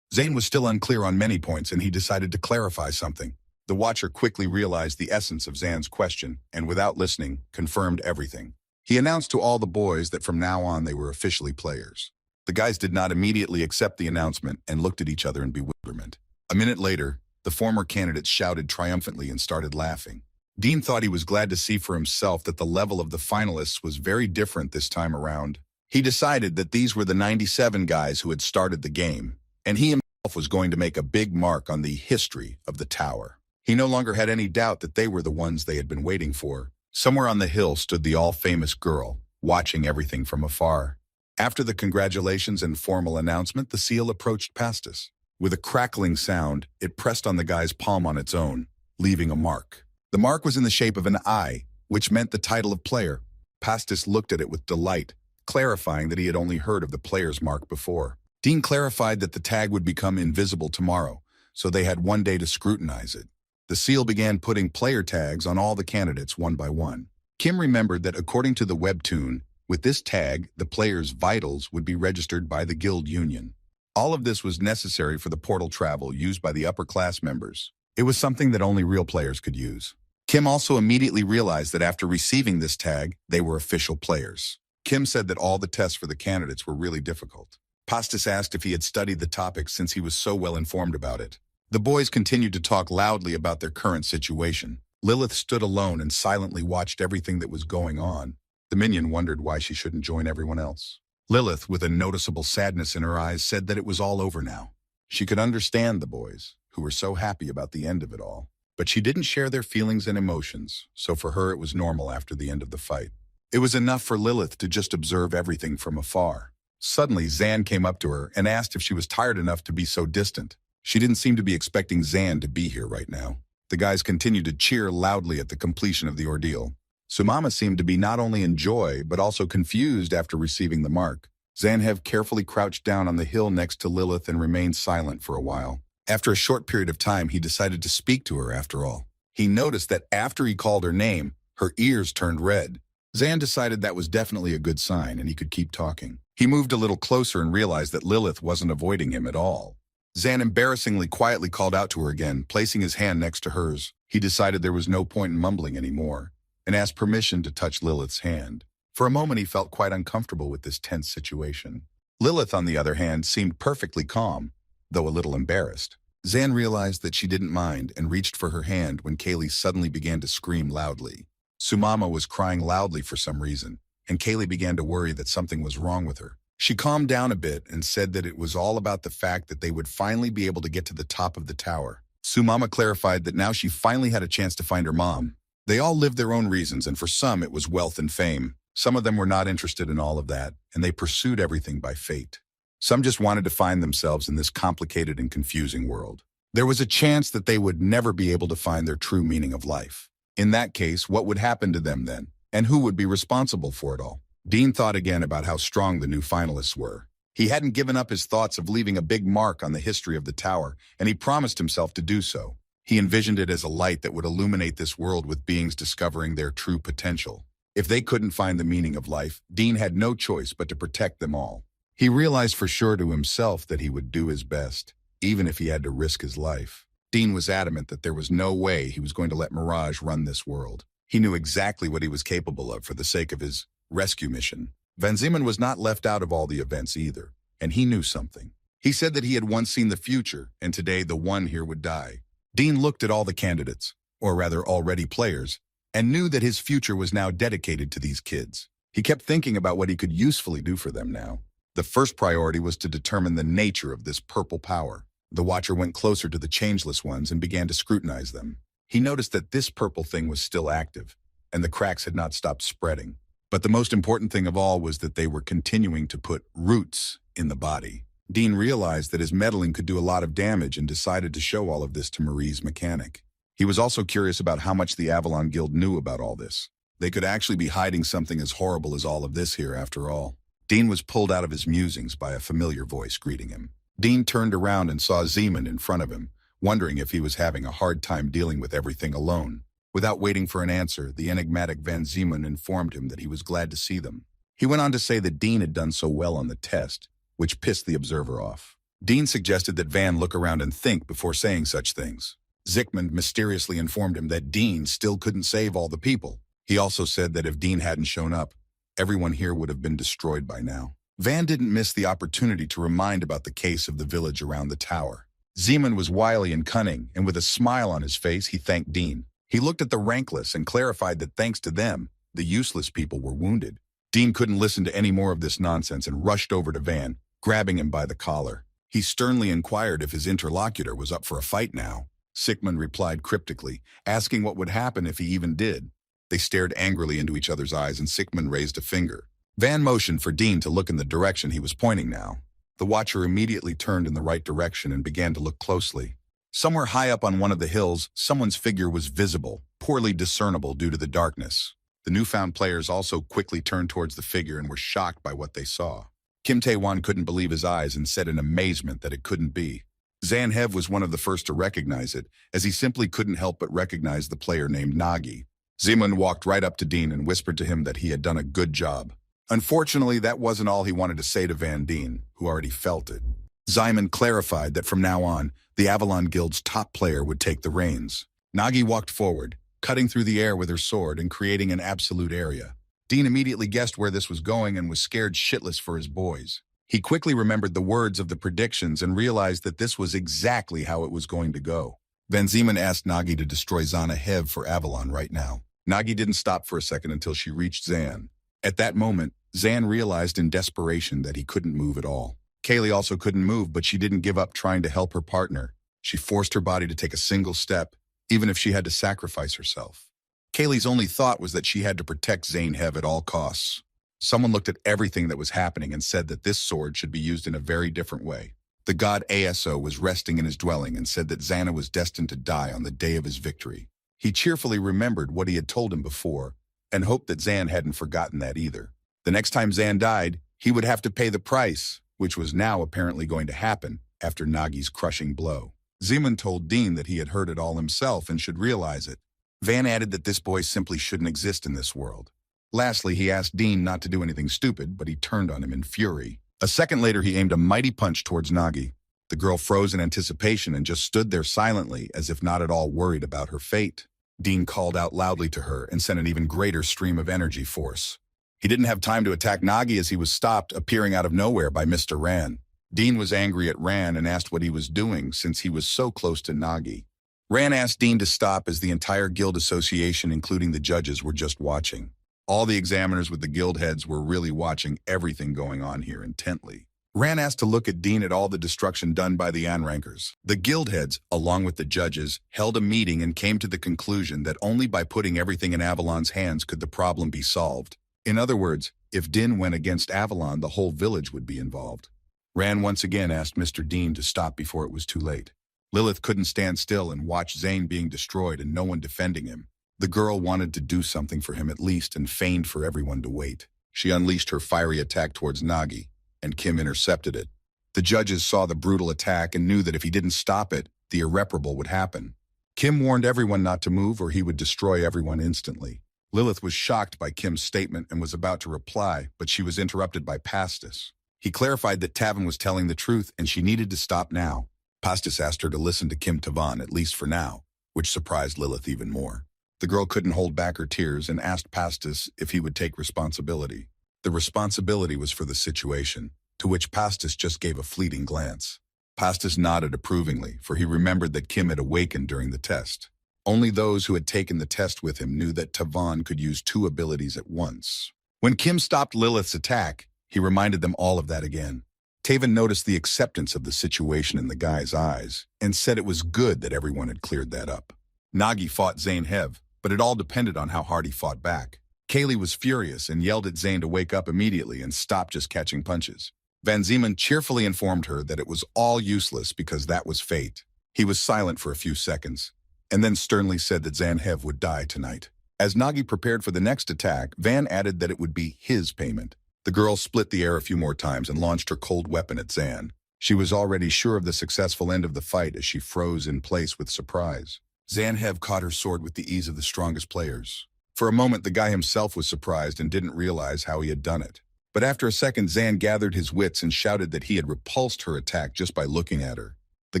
Zane was still unclear on many points, and he decided to clarify something. The watcher quickly realized the essence of Zan's question, and without listening, confirmed everything. He announced to all the boys that from now on they were officially players. The guys did not immediately accept the announcement and looked at each other in bewilderment. A minute later, the former candidates shouted triumphantly and started laughing. Dean thought he was glad to see for himself that the level of the finalists was very different this time around. He decided that these were the 97 guys who had started the game, and he himself was going to make a big mark on the history of the tower. He no longer had any doubt that they were the ones they had been waiting for. Somewhere on the hill stood the all-famous girl, watching everything from afar. After the congratulations and formal announcement, the seal approached Pastis. With a crackling sound, it pressed on the guy's palm on its own, leaving a mark. The mark was in the shape of an eye, which meant the title of player. Pastis looked at it with delight, clarifying that he had only heard of the player's mark before. Dean clarified that the tag would become invisible tomorrow, so they had one day to scrutinize it. The seal began putting player tags on all the candidates one by one. Kim remembered that according to the webtoon, with this tag, the players' vitals would be registered by the guild union. All of this was necessary for the portal travel used by the upper class members. It was something that only real players could use. Kim also immediately realized that after receiving this tag, they were official players. Kim said that all the tests for the candidates were really difficult. Pastis asked if he had studied the topic since he was so well informed about it. The boys continued to talk loudly about their current situation. Lilith stood alone and silently watched everything that was going on. The minion wondered why she shouldn't join everyone else. Lilith, with a noticeable sadness in her eyes, said that it was all over now. She could understand the boys, who were so happy about the end of it all. But she didn't share their feelings and emotions, so for her it was normal after the end of the fight. It was enough for Lilith to just observe everything from afar. Suddenly, Zan came up to her and asked if she was tired enough to be so distant. She didn't seem to be expecting Zan to be here right now. The guys continued to cheer loudly at the completion of the ordeal. Sumama seemed to be not only in joy, but also confused after receiving the mark. Zanhev carefully crouched down on the hill next to Lilith and remained silent for a while. After a short period of time, he decided to speak to her after all. He noticed that after he called her name, her ears turned red. Zan decided that was definitely a good sign and he could keep talking. He moved a little closer and realized that Lilith wasn't avoiding him at all. Zan embarrassingly quietly called out to her again, placing his hand next to hers. He decided there was no point in mumbling anymore and asked permission to touch Lilith's hand. For a moment, he felt quite uncomfortable with this tense situation. Lilith, on the other hand, seemed perfectly calm, though a little embarrassed. Zan realized that she didn't mind and reached for her hand when Kaylee suddenly began to scream loudly. Sumama was crying loudly for some reason, and Kaylee began to worry that something was wrong with her. She calmed down a bit and said that it was all about the fact that they would finally be able to get to the top of the tower. Sumama clarified that now she finally had a chance to find her mom. They all lived their own reasons, and for some it was wealth and fame. Some of them were not interested in all of that, and they pursued everything by fate. Some just wanted to find themselves in this complicated and confusing world. There was a chance that they would never be able to find their true meaning of life. In that case, what would happen to them then? And who would be responsible for it all? Dean thought again about how strong the new finalists were. He hadn't given up his thoughts of leaving a big mark on the history of the tower, and he promised himself to do so. He envisioned it as a light that would illuminate this world with beings discovering their true potential. If they couldn't find the meaning of life, Dean had no choice but to protect them all. He realized for sure to himself that he would do his best, even if he had to risk his life. Dean was adamant that there was no way he was going to let Mirage run this world. He knew exactly what he was capable of for the sake of his rescue mission. Van Zeeman was not left out of all the events either, and he knew something. He said that he had once seen the future, and today the one here would die. Dean looked at all the candidates, or rather already players, and knew that his future was now dedicated to these kids. He kept thinking about what he could usefully do for them now. The first priority was to determine the nature of this purple power. The Watcher went closer to the changeless ones and began to scrutinize them. He noticed that this purple thing was still active, and the cracks had not stopped spreading. But the most important thing of all was that they were continuing to put roots in the body. Dean realized that his meddling could do a lot of damage and decided to show all of this to Marie's mechanic. He was also curious about how much the Avalon Guild knew about all this. They could actually be hiding something as horrible as all of this here after all. Dean was pulled out of his musings by a familiar voice greeting him. Dean turned around and saw Zeeman in front of him, wondering if he was having a hard time dealing with everything alone. Without waiting for an answer, the enigmatic Van Zeeman informed him that he was glad to see them. He went on to say that Dean had done so well on the test, which pissed the observer off. Dean suggested that Van look around and think before saying such things. Zickman mysteriously informed him that Dean still couldn't save all the people. He also said that if Dean hadn't shown up, everyone here would have been destroyed by now. Van didn't miss the opportunity to remind about the case of the village around the tower. Zeeman was wily and cunning, and with a smile on his face, he thanked Dean. He looked at the rankless and clarified that thanks to them, the useless people were wounded. Dean couldn't listen to any more of this nonsense and rushed over to Van, grabbing him by the collar. He sternly inquired if his interlocutor was up for a fight now. Sickman replied cryptically, asking what would happen if he even did. They stared angrily into each other's eyes, and Sickman raised a finger. Van motioned for Dean to look in the direction he was pointing now. The Watcher immediately turned in the right direction and began to look closely. Somewhere high up on one of the hills, someone's figure was visible, poorly discernible due to the darkness. The newfound players also quickly turned towards the figure and were shocked by what they saw. Kim Tae-won couldn't believe his eyes and said in amazement that it couldn't be. Zanhev was one of the first to recognize it, as he simply couldn't help but recognize the player named Nagi. Zeman walked right up to Dean and whispered to him that he had done a good job. Unfortunately, that wasn't all he wanted to say to Van Dien, who already felt it. Zyman clarified that from now on, the Avalon Guild's top player would take the reins. Nagi walked forward, cutting through the air with her sword and creating an absolute area. Dean immediately guessed where this was going and was scared shitless for his boys. He quickly remembered the words of the predictions and realized that this was exactly how it was going to go. Van Zeman asked Nagi to destroy Zanhev for Avalon right now. Nagi didn't stop for a second until she reached Zan. At that moment, Zan realized in desperation that he couldn't move at all. Kaylee also couldn't move, but she didn't give up trying to help her partner. She forced her body to take a single step, even if she had to sacrifice herself. Kaylee's only thought was that she had to protect Zanhev at all costs. Someone looked at everything that was happening and said that this sword should be used in a very different way. The god Aso was resting in his dwelling and said that Xana was destined to die on the day of his victory. He cheerfully remembered what he had told him before and hoped that Zan hadn't forgotten that either. The next time Zan died, he would have to pay the price, which was now apparently going to happen after Nagi's crushing blow. Zeman told Dean that he had heard it all himself and should realize it. Van added that this boy simply shouldn't exist in this world. Lastly, he asked Dean not to do anything stupid, but he turned on him in fury. A second later, he aimed a mighty punch towards Nagi. The girl froze in anticipation and just stood there silently, as if not at all worried about her fate. Dean called out loudly to her and sent an even greater stream of energy force. He didn't have time to attack Nagi as he was stopped, appearing out of nowhere by Mr. Ran. Dean was angry at Ran and asked what he was doing since he was so close to Nagi. Ran asked Dean to stop as the entire guild association, including the judges, were just watching. All the examiners with the guild heads were really watching everything going on here intently. Ran asked to look at Dean at all the destruction done by the Anrankers. The guild heads, along with the judges, held a meeting and came to the conclusion that only by putting everything in Avalon's hands could the problem be solved. In other words, if Din went against Avalon, the whole village would be involved. Ran once again asked Mr. Dean to stop before it was too late. Lilith couldn't stand still and watch Zane being destroyed and no one defending him. The girl wanted to do something for him at least and feigned for everyone to wait. She unleashed her fiery attack towards Nagi, and Kim intercepted it. The judges saw the brutal attack and knew that if he didn't stop it, the irreparable would happen. Kim warned everyone not to move or he would destroy everyone instantly. Lilith was shocked by Kim's statement and was about to reply, but she was interrupted by Pastis. He clarified that Tavan was telling the truth and she needed to stop now. Pastis asked her to listen to Kim Tavan, at least for now, which surprised Lilith even more. The girl couldn't hold back her tears and asked Pastis if he would take responsibility. The responsibility was for the situation, to which Pastis just gave a fleeting glance. Pastis nodded approvingly, for he remembered that Kim had awakened during the test. Only those who had taken the test with him knew that Tavan could use 2 abilities at once. When Kim stopped Lilith's attack, he reminded them all of that again. Tavan noticed the acceptance of the situation in the guy's eyes and said it was good that everyone had cleared that up. Nagi fought Zanhev, but it all depended on how hard he fought back. Kaylee was furious and yelled at Zane to wake up immediately and stop just catching punches. Van Zeman cheerfully informed her that it was all useless because that was fate. He was silent for a few seconds, and then sternly said that Zanhev would die tonight. As Nagi prepared for the next attack, Van added that it would be his payment. The girl split the air a few more times and launched her cold weapon at Zan. She was already sure of the successful end of the fight as she froze in place with surprise. Zanhev caught her sword with the ease of the strongest players. For a moment, the guy himself was surprised and didn't realize how he had done it. But after a second, Zan gathered his wits and shouted that he had repulsed her attack just by looking at her. The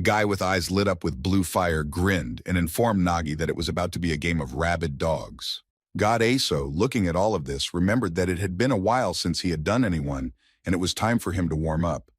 guy with eyes lit up with blue fire grinned and informed Nagi that it was about to be a game of rabid dogs. God Aso, looking at all of this, remembered that it had been a while since he had done anyone, and it was time for him to warm up.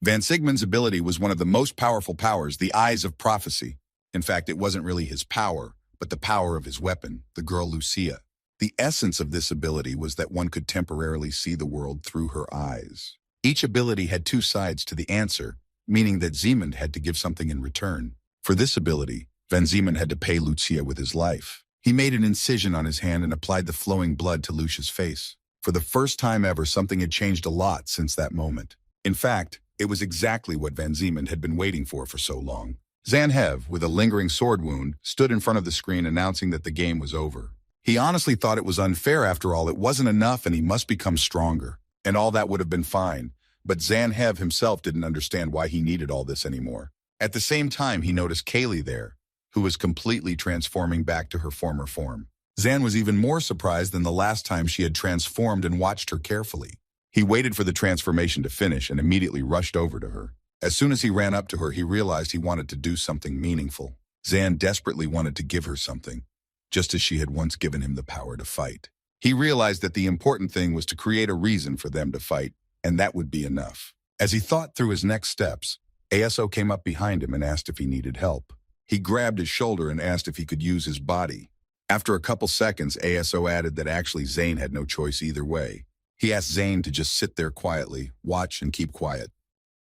Van Sigmund's ability was one of the most powerful powers, the Eyes of Prophecy. In fact, it wasn't really his power, but the power of his weapon, the girl Lucia. The essence of this ability was that one could temporarily see the world through her eyes. Each ability had 2 sides to the answer, meaning that Zeman had to give something in return. For this ability, Van Zeman had to pay Lucia with his life. He made an incision on his hand and applied the flowing blood to Lucia's face. For the first time ever, something had changed a lot since that moment. In fact, it was exactly what Van Zeman had been waiting for so long. Zanhev, with a lingering sword wound, stood in front of the screen announcing that the game was over. He honestly thought it was unfair after all. It wasn't enough and he must become stronger. And all that would have been fine. But Zanhev himself didn't understand why he needed all this anymore. At the same time, he noticed Kaylee there, who was completely transforming back to her former form. Zan was even more surprised than the last time she had transformed and watched her carefully. He waited for the transformation to finish and immediately rushed over to her. As soon as he ran up to her, he realized he wanted to do something meaningful. Zan desperately wanted to give her something, just as she had once given him the power to fight. He realized that the important thing was to create a reason for them to fight, and that would be enough. As he thought through his next steps, ASO came up behind him and asked if he needed help. He grabbed his shoulder and asked if he could use his body. After a couple seconds, ASO added that actually Zane had no choice either way. He asked Zane to just sit there quietly, watch and keep quiet.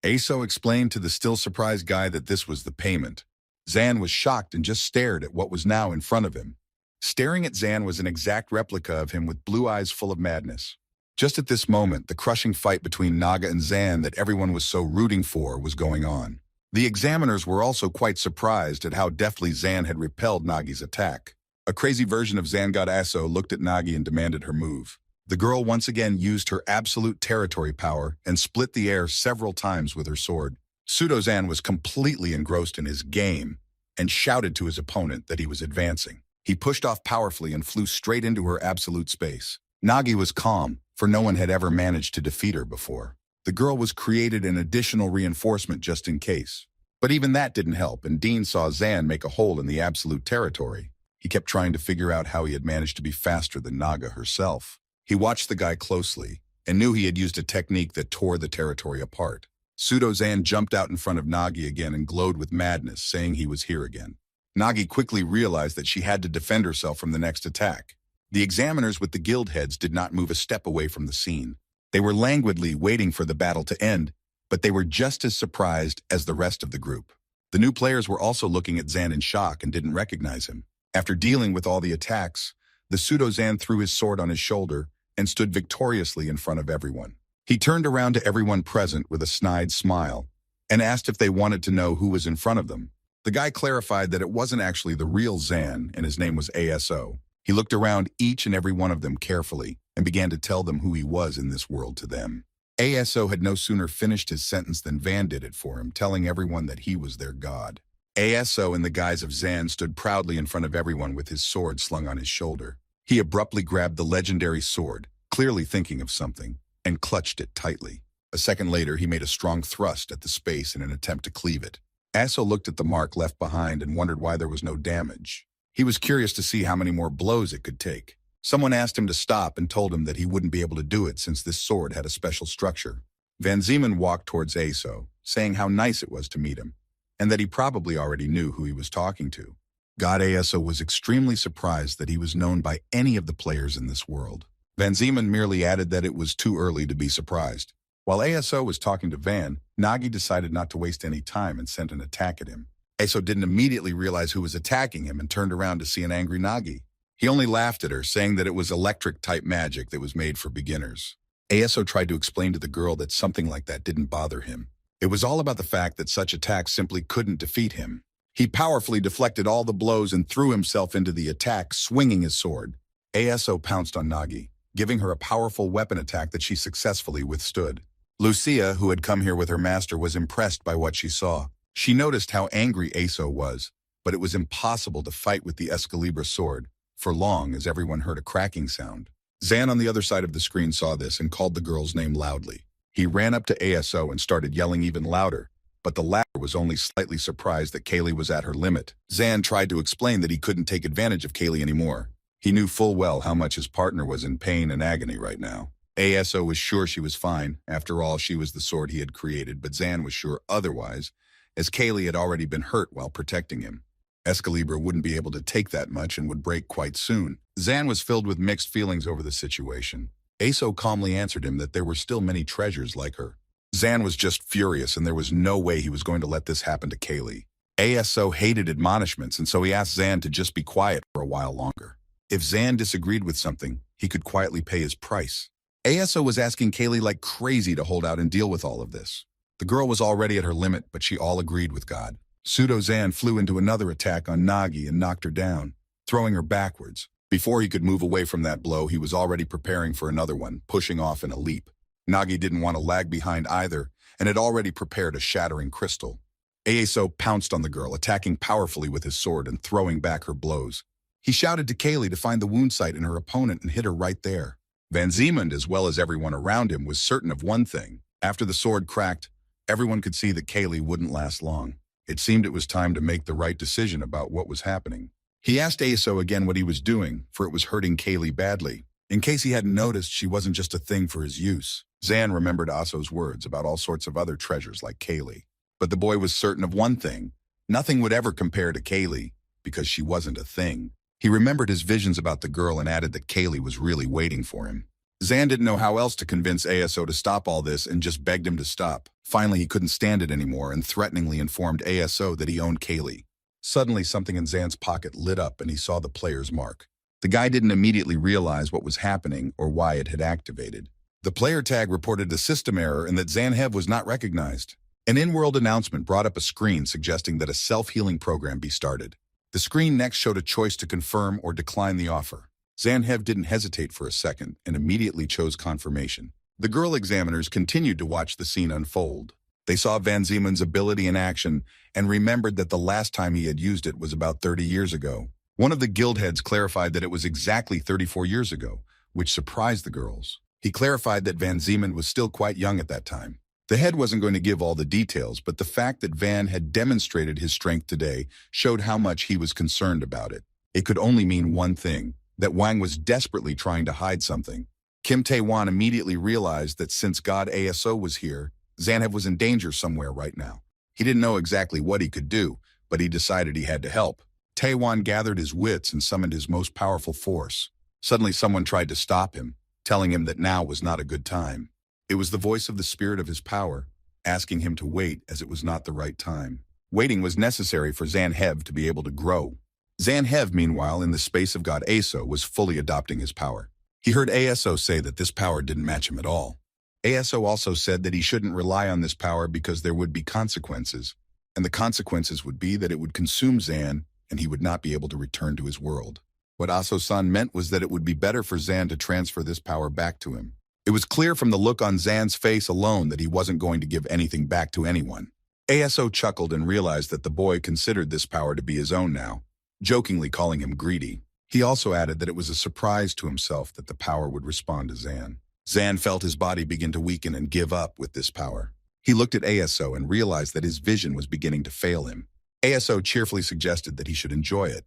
ASO explained to the still surprised guy that this was the payment. Zan was shocked and just stared at what was now in front of him. Staring at Zan was an exact replica of him with blue eyes full of madness. Just at this moment, the crushing fight between Naga and Zan that everyone was so rooting for was going on. The examiners were also quite surprised at how deftly Zan had repelled Nagi's attack. A crazy version of Zangat Aso looked at Nagi and demanded her move. The girl once again used her absolute territory power and split the air several times with her sword. Pseudo-Zan was completely engrossed in his game and shouted to his opponent that he was advancing. He pushed off powerfully and flew straight into her absolute space. Nagi was calm, for no one had ever managed to defeat her before. The girl was created an additional reinforcement just in case. But even that didn't help, and Dean saw Zan make a hole in the absolute territory. He kept trying to figure out how he had managed to be faster than Naga herself. He watched the guy closely and knew he had used a technique that tore the territory apart. Pseudo-Zan jumped out in front of Nagi again and glowed with madness, saying he was here again. Nagi quickly realized that she had to defend herself from the next attack. The examiners with the guild heads did not move a step away from the scene. They were languidly waiting for the battle to end, but they were just as surprised as the rest of the group. The new players were also looking at Zan in shock and didn't recognize him. After dealing with all the attacks, the Pseudo-Zan threw his sword on his shoulder and stood victoriously in front of everyone. He turned around to everyone present with a snide smile and asked if they wanted to know who was in front of them. The guy clarified that it wasn't actually the real Zan, and his name was ASO. He looked around each and every one of them carefully and began to tell them who he was in this world to them. ASO had no sooner finished his sentence than Van did it for him, telling everyone that he was their god. ASO, in the guise of Zan, stood proudly in front of everyone with his sword slung on his shoulder. He abruptly grabbed the legendary sword, clearly thinking of something, and clutched it tightly. A second later, he made a strong thrust at the space in an attempt to cleave it. ASO looked at the mark left behind and wondered why there was no damage. He was curious to see how many more blows it could take. Someone asked him to stop and told him that he wouldn't be able to do it since this sword had a special structure. Van Zeeman walked towards ASO, saying how nice it was to meet him, and that he probably already knew who he was talking to. God ASO was extremely surprised that he was known by any of the players in this world. Van Zeeman merely added that it was too early to be surprised. While ASO was talking to Van, Nagi decided not to waste any time and sent an attack at him. ASO didn't immediately realize who was attacking him and turned around to see an angry Nagi. He only laughed at her, saying that it was electric-type magic that was made for beginners. ASO tried to explain to the girl that something like that didn't bother him. It was all about the fact that such attacks simply couldn't defeat him. He powerfully deflected all the blows and threw himself into the attack, swinging his sword. ASO pounced on Nagi, giving her a powerful weapon attack that she successfully withstood. Lucia, who had come here with her master, was impressed by what she saw. She noticed how angry ASO was, but it was impossible to fight with the Excalibur sword for long as everyone heard a cracking sound. Zan on the other side of the screen saw this and called the girl's name loudly. He ran up to ASO and started yelling even louder, but the latter was only slightly surprised that Kaylee was at her limit. Zan tried to explain that he couldn't take advantage of Kaylee anymore. He knew full well how much his partner was in pain and agony right now. ASO was sure she was fine. After all, she was the sword he had created, but Zan was sure otherwise, as Kaylee had already been hurt while protecting him. Excalibur wouldn't be able to take that much and would break quite soon. Zan was filled with mixed feelings over the situation. ASO calmly answered him that there were still many treasures like her. Zan was just furious, and there was no way he was going to let this happen to Kaylee. ASO hated admonishments, and so he asked Zan to just be quiet for a while longer. If Zan disagreed with something, he could quietly pay his price. ASO was asking Kaylee like crazy to hold out and deal with all of this. The girl was already at her limit, but she all agreed with God. Pseudo-Zan flew into another attack on Nagi and knocked her down, throwing her backwards. Before he could move away from that blow, he was already preparing for another one, pushing off in a leap. Nagi didn't want to lag behind either, and had already prepared a shattering crystal. ASO pounced on the girl, attacking powerfully with his sword and throwing back her blows. He shouted to Kaylee to find the wound site in her opponent and hit her right there. Van Ziemend, as well as everyone around him, was certain of one thing. After the sword cracked, everyone could see that Kaylee wouldn't last long. It seemed it was time to make the right decision about what was happening. He asked ASO again what he was doing, for it was hurting Kaylee badly. In case he hadn't noticed, she wasn't just a thing for his use. Zan remembered Aso's words about all sorts of other treasures like Kaylee. But the boy was certain of one thing. Nothing would ever compare to Kaylee, because she wasn't a thing. He remembered his visions about the girl and added that Kaylee was really waiting for him. Zan didn't know how else to convince ASO to stop all this and just begged him to stop. Finally, he couldn't stand it anymore and threateningly informed ASO that he owned Kaylee. Suddenly, something in Zan's pocket lit up and he saw the player's mark. The guy didn't immediately realize what was happening or why it had activated. The player tag reported a system error and that Zanhev was not recognized. An in-world announcement brought up a screen suggesting that a self-healing program be started. The screen next showed a choice to confirm or decline the offer. Zanhev didn't hesitate for a second and immediately chose confirmation. The girl examiners continued to watch the scene unfold. They saw Van Ziemend's ability in action and remembered that the last time he had used it was about 30 years ago. One of the guild heads clarified that it was exactly 34 years ago, which surprised the girls. He clarified that Van Ziemend was still quite young at that time. The head wasn't going to give all the details, but the fact that Van had demonstrated his strength today showed how much he was concerned about it. It could only mean one thing, that Wang was desperately trying to hide something. Kim Tae-wan immediately realized that since God ASO was here, Zanhev was in danger somewhere right now. He didn't know exactly what he could do, but he decided he had to help. Tae-wan gathered his wits and summoned his most powerful force. Suddenly someone tried to stop him, telling him that now was not a good time. It was the voice of the spirit of his power, asking him to wait as it was not the right time. Waiting was necessary for Zanhev to be able to grow. Zanhev, meanwhile, in the space of God ASO, was fully adopting his power. He heard ASO say that this power didn't match him at all. ASO also said that he shouldn't rely on this power because there would be consequences, and the consequences would be that it would consume Zan and he would not be able to return to his world. What Aso-san meant was that it would be better for Zan to transfer this power back to him. It was clear from the look on Zan's face alone that he wasn't going to give anything back to anyone. ASO chuckled and realized that the boy considered this power to be his own now, jokingly calling him greedy. He also added that it was a surprise to himself that the power would respond to Zan. Zan felt his body begin to weaken and give up with this power. He looked at ASO and realized that his vision was beginning to fail him. ASO cheerfully suggested that he should enjoy it,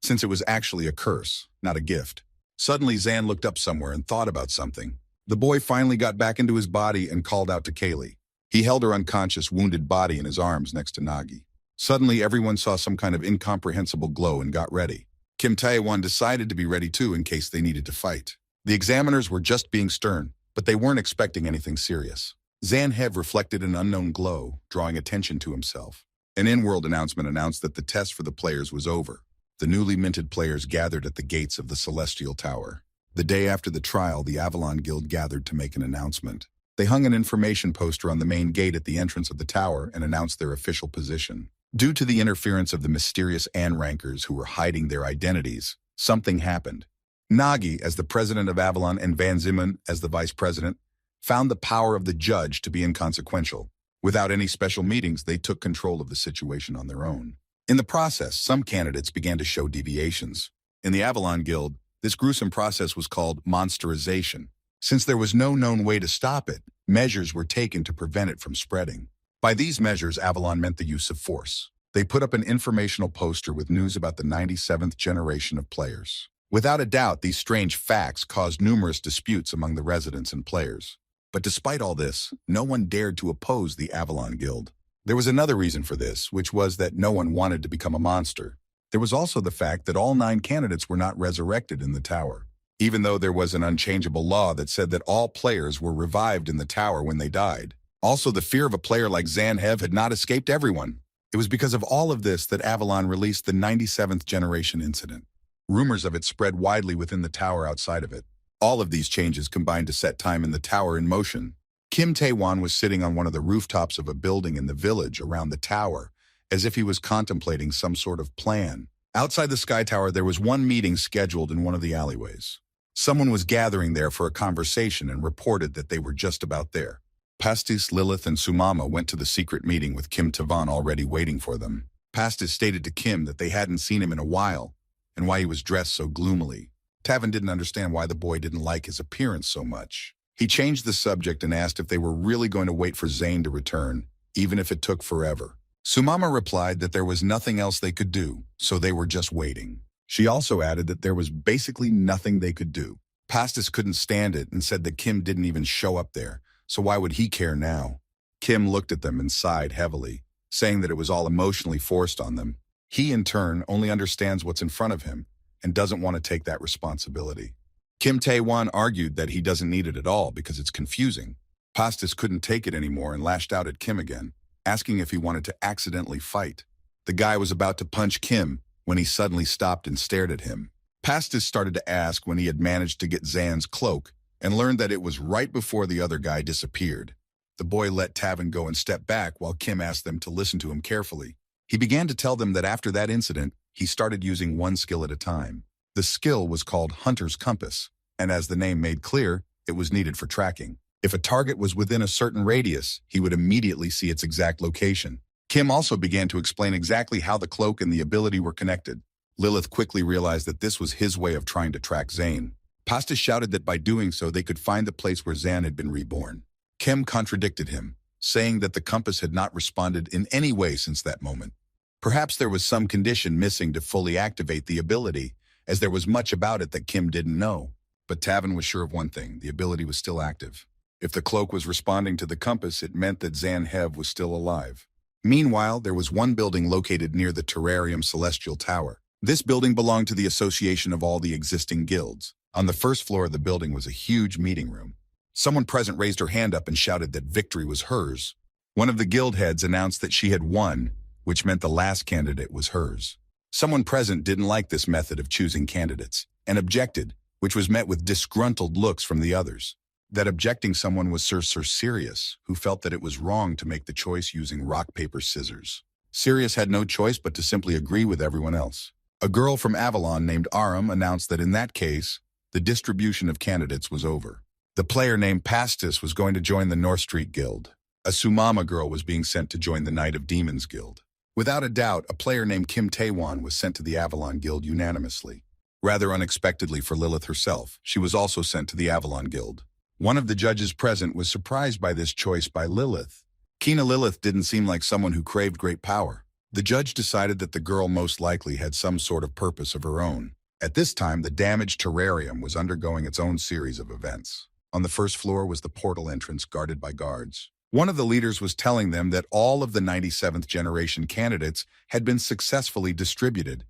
since it was actually a curse, not a gift. Suddenly, Zan looked up somewhere and thought about something. The boy finally got back into his body and called out to Kaylee. He held her unconscious, wounded body in his arms next to Nagi. Suddenly, everyone saw some kind of incomprehensible glow and got ready. Kim Tae-wan decided to be ready too in case they needed to fight. The examiners were just being stern, but they weren't expecting anything serious. Zanhev reflected an unknown glow, drawing attention to himself. An in-world announcement announced that the test for the players was over. The newly minted players gathered at the gates of the Celestial Tower. The day after the trial, the Avalon Guild gathered to make an announcement. They hung an information poster on the main gate at the entrance of the tower and announced their official position. Due to the interference of the mysterious Anrankers who were hiding their identities, something happened. Nagi, as the president of Avalon, and Van Ziemend, as the vice president, found the power of the judge to be inconsequential. Without any special meetings, they took control of the situation on their own. In the process, some candidates began to show deviations. In the Avalon Guild, this gruesome process was called monsterization. Since there was no known way to stop it, measures were taken to prevent it from spreading. By these measures, Avalon meant the use of force. They put up an informational poster with news about the 97th generation of players. Without a doubt, these strange facts caused numerous disputes among the residents and players. But despite all this, no one dared to oppose the Avalon Guild. There was another reason for this, which was that no one wanted to become a monster. There was also the fact that all 9 candidates were not resurrected in the tower, even though there was an unchangeable law that said that all players were revived in the tower when they died. Also, the fear of a player like Zanhev had not escaped everyone. It was because of all of this that Avalon released the 97th generation incident. Rumors of it spread widely within the tower outside of it. All of these changes combined to set time in the tower in motion. Kim Tae-wan was sitting on one of the rooftops of a building in the village around the tower, as if he was contemplating some sort of plan. Outside the Sky Tower, there was one meeting scheduled in one of the alleyways. Someone was gathering there for a conversation and reported that they were just about there. Pastis, Lilith, and Sumama went to the secret meeting with Kim Tavan already waiting for them. Pastis stated to Kim that they hadn't seen him in a while, and why he was dressed so gloomily. Tavan didn't understand why the boy didn't like his appearance so much. He changed the subject and asked if they were really going to wait for Zane to return, even if it took forever. Sumama replied that there was nothing else they could do, so they were just waiting. She also added that there was basically nothing they could do. Pastis couldn't stand it and said that Kim didn't even show up there, so why would he care now? Kim looked at them and sighed heavily, saying that it was all emotionally forced on them. He, in turn, only understands what's in front of him and doesn't want to take that responsibility. Kim Tae-won argued that he doesn't need it at all because it's confusing. Pastis couldn't take it anymore and lashed out at Kim again, asking if he wanted to accidentally fight. The guy was about to punch Kim when he suddenly stopped and stared at him. Pastis started to ask when he had managed to get Zan's cloak and learned that it was right before the other guy disappeared. The boy let Tavan go and step back while Kim asked them to listen to him carefully. He began to tell them that after that incident, he started using one skill at a time. The skill was called Hunter's Compass, and as the name made clear, it was needed for tracking. If a target was within a certain radius, he would immediately see its exact location. Kim also began to explain exactly how the cloak and the ability were connected. Lilith quickly realized that this was his way of trying to track Zane. Pastis shouted that by doing so, they could find the place where Zan had been reborn. Kim contradicted him, saying that the compass had not responded in any way since that moment. Perhaps there was some condition missing to fully activate the ability, as there was much about it that Kim didn't know. But Tavan was sure of one thing: the ability was still active. If the cloak was responding to the compass, it meant that Zan Hev was still alive. Meanwhile, there was one building located near the Terrarium Celestial Tower. This building belonged to the association of all the existing guilds. On the first floor of the building was a huge meeting room. Someone present raised her hand up and shouted that victory was hers. One of the guild heads announced that she had won, which meant the last candidate was hers. Someone present didn't like this method of choosing candidates and objected, which was met with disgruntled looks from the others. That objecting someone was Sir Sirius, who felt that it was wrong to make the choice using rock, paper, scissors. Sirius had no choice but to simply agree with everyone else. A girl from Avalon named Aram announced that in that case, the distribution of candidates was over. The player named Pastis was going to join the North Street Guild. A Sumama girl was being sent to join the Night of Demons Guild. Without a doubt, a player named Kim Tae-won was sent to the Avalon Guild unanimously. Rather unexpectedly for Lilith herself, she was also sent to the Avalon Guild. One of the judges present was surprised by this choice by Lilith. Kina Lilith didn't seem like someone who craved great power. The judge decided that the girl most likely had some sort of purpose of her own. At this time, the damaged terrarium was undergoing its own series of events. On the first floor was the portal entrance guarded by guards. One of the leaders was telling them that all of the 97th generation candidates had been successfully distributed,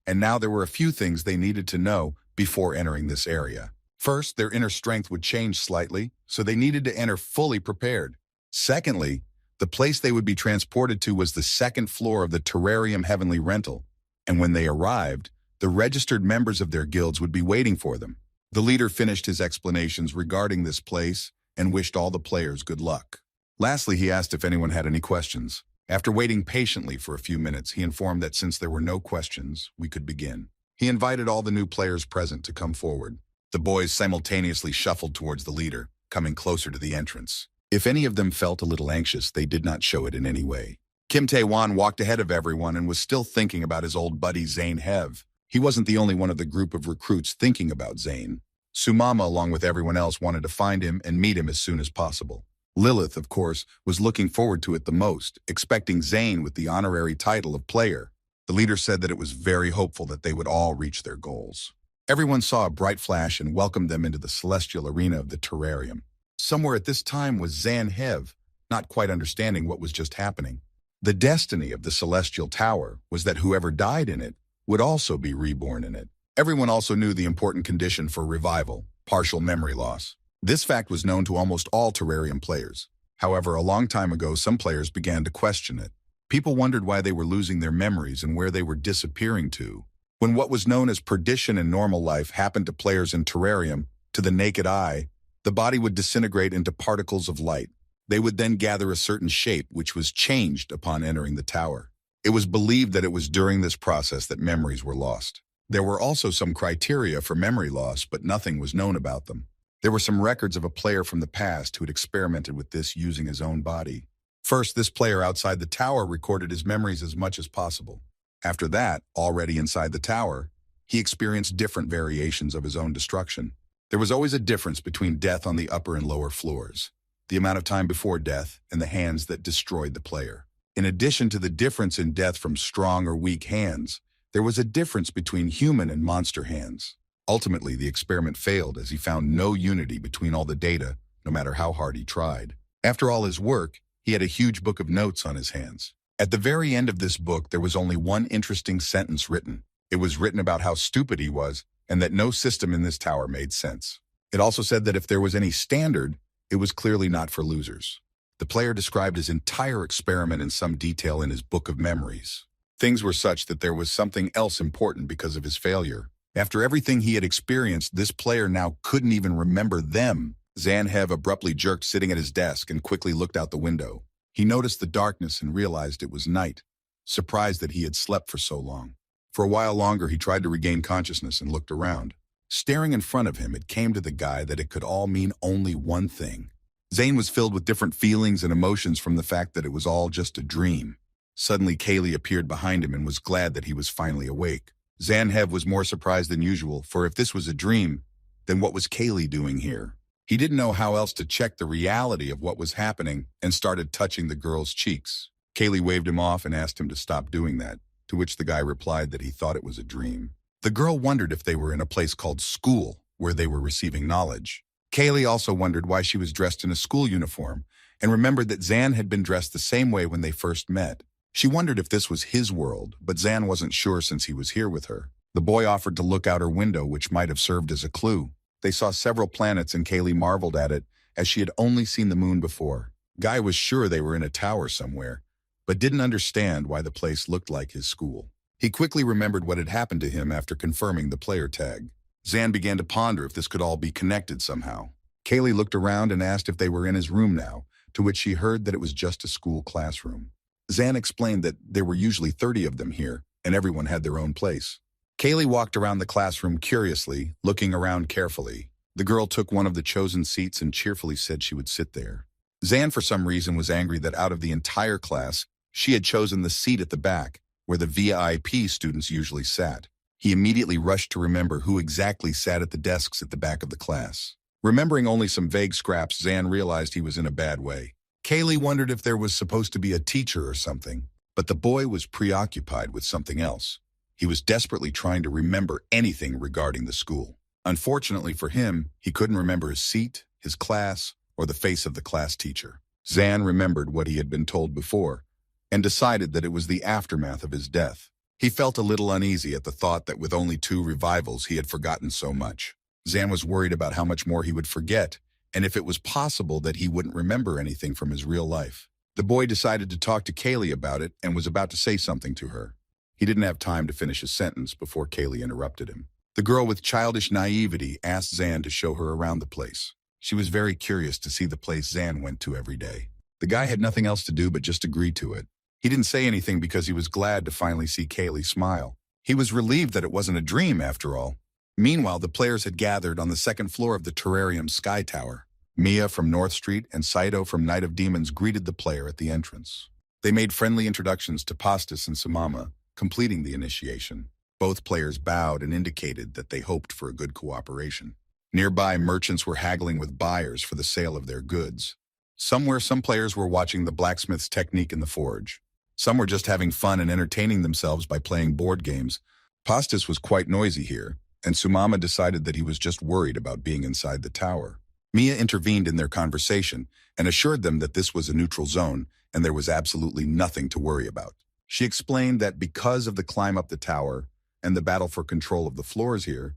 and now there were a few things they needed to know before entering this area. First, their inner strength would change slightly, so they needed to enter fully prepared. Secondly, the place they would be transported to was the second floor of the Terrarium Heavenly Rental, and when they arrived, the registered members of their guilds would be waiting for them. The leader finished his explanations regarding this place and wished all the players good luck. Lastly, he asked if anyone had any questions. After waiting patiently for a few minutes, he informed that since there were no questions, we could begin. He invited all the new players present to come forward. The boys simultaneously shuffled towards the leader, coming closer to the entrance. If any of them felt a little anxious, they did not show it in any way. Kim Tae-won walked ahead of everyone and was still thinking about his old buddy Zane Hev. He wasn't the only one of the group of recruits thinking about Zane. Sumama, along with everyone else, wanted to find him and meet him as soon as possible. Lilith, of course, was looking forward to it the most, expecting Zane with the honorary title of player. The leader said that it was very hopeful that they would all reach their goals. Everyone saw a bright flash and welcomed them into the celestial arena of the terrarium. Somewhere at this time was Zan Hev, not quite understanding what was just happening. The destiny of the celestial tower was that whoever died in it would also be reborn in it. Everyone also knew the important condition for revival, partial memory loss. This fact was known to almost all terrarium players. However, a long time ago, some players began to question it. People wondered why they were losing their memories and where they were disappearing to. When what was known as perdition in normal life happened to players in terrarium, to the naked eye, the body would disintegrate into particles of light. They would then gather a certain shape, which was changed upon entering the tower. It was believed that it was during this process that memories were lost. There were also some criteria for memory loss, but nothing was known about them. There were some records of a player from the past who had experimented with this using his own body. First, this player outside the tower recorded his memories as much as possible. After that, already inside the tower, he experienced different variations of his own destruction. There was always a difference between death on the upper and lower floors, the amount of time before death, and the hands that destroyed the player. In addition to the difference in death from strong or weak hands, there was a difference between human and monster hands. Ultimately, the experiment failed as he found no unity between all the data, no matter how hard he tried. After all his work, he had a huge book of notes on his hands. At the very end of this book, there was only one interesting sentence written. It was written about how stupid he was and that no system in this tower made sense. It also said that if there was any standard, it was clearly not for losers. The player described his entire experiment in some detail in his book of memories. Things were such that there was something else important because of his failure. After everything he had experienced, this player now couldn't even remember them. Zanhev abruptly jerked sitting at his desk and quickly looked out the window. He noticed the darkness and realized it was night, surprised that he had slept for so long. For a while longer, he tried to regain consciousness and looked around. Staring in front of him, it came to the guy that it could all mean only one thing. Zane was filled with different feelings and emotions from the fact that it was all just a dream. Suddenly, Kaylee appeared behind him and was glad that he was finally awake. Zanhev was more surprised than usual, for if this was a dream, then what was Kaylee doing here? He didn't know how else to check the reality of what was happening and started touching the girl's cheeks. Kaylee waved him off and asked him to stop doing that, to which the guy replied that he thought it was a dream. The girl wondered if they were in a place called school, where they were receiving knowledge. Kaylee also wondered why she was dressed in a school uniform and remembered that Zan had been dressed the same way when they first met. She wondered if this was his world, but Zan wasn't sure since he was here with her. The boy offered to look out her window, which might have served as a clue. They saw several planets and Kaylee marveled at it, as she had only seen the moon before. Guy was sure they were in a tower somewhere, but didn't understand why the place looked like his school. He quickly remembered what had happened to him after confirming the player tag. Zan began to ponder if this could all be connected somehow. Kaylee looked around and asked if they were in his room now, to which she heard that it was just a school classroom. Zan explained that there were usually 30 of them here, and everyone had their own place. Kaylee walked around the classroom curiously, looking around carefully. The girl took one of the chosen seats and cheerfully said she would sit there. Zan, for some reason, was angry that out of the entire class, she had chosen the seat at the back, where the VIP students usually sat. He immediately rushed to remember who exactly sat at the desks at the back of the class. Remembering only some vague scraps, Zan realized he was in a bad way. Kaylee wondered if there was supposed to be a teacher or something, but the boy was preoccupied with something else. He was desperately trying to remember anything regarding the school. Unfortunately for him, he couldn't remember his seat, his class, or the face of the class teacher. Zan remembered what he had been told before, and decided that it was the aftermath of his death. He felt a little uneasy at the thought that with only 2 revivals he had forgotten so much. Zan was worried about how much more he would forget, and if it was possible that he wouldn't remember anything from his real life. The boy decided to talk to Kaylee about it and was about to say something to her. He didn't have time to finish his sentence before Kaylee interrupted him. The girl with childish naivety asked Zan to show her around the place. She was very curious to see the place Zan went to every day. The guy had nothing else to do but just agree to it. He didn't say anything because he was glad to finally see Kaylee smile. He was relieved that it wasn't a dream after all. Meanwhile, the players had gathered on the 2nd floor of the terrarium Sky Tower. Mia from North Street and Saito from Night of Demons greeted the player at the entrance. They made friendly introductions to Pastis and Sumama, completing the initiation. Both players bowed and indicated that they hoped for a good cooperation. Nearby, merchants were haggling with buyers for the sale of their goods. Somewhere, some players were watching the blacksmith's technique in the forge. Some were just having fun and entertaining themselves by playing board games. Pastis was quite noisy here, and Sumama decided that he was just worried about being inside the tower. Mia intervened in their conversation and assured them that this was a neutral zone and there was absolutely nothing to worry about. She explained that because of the climb up the tower and the battle for control of the floors here,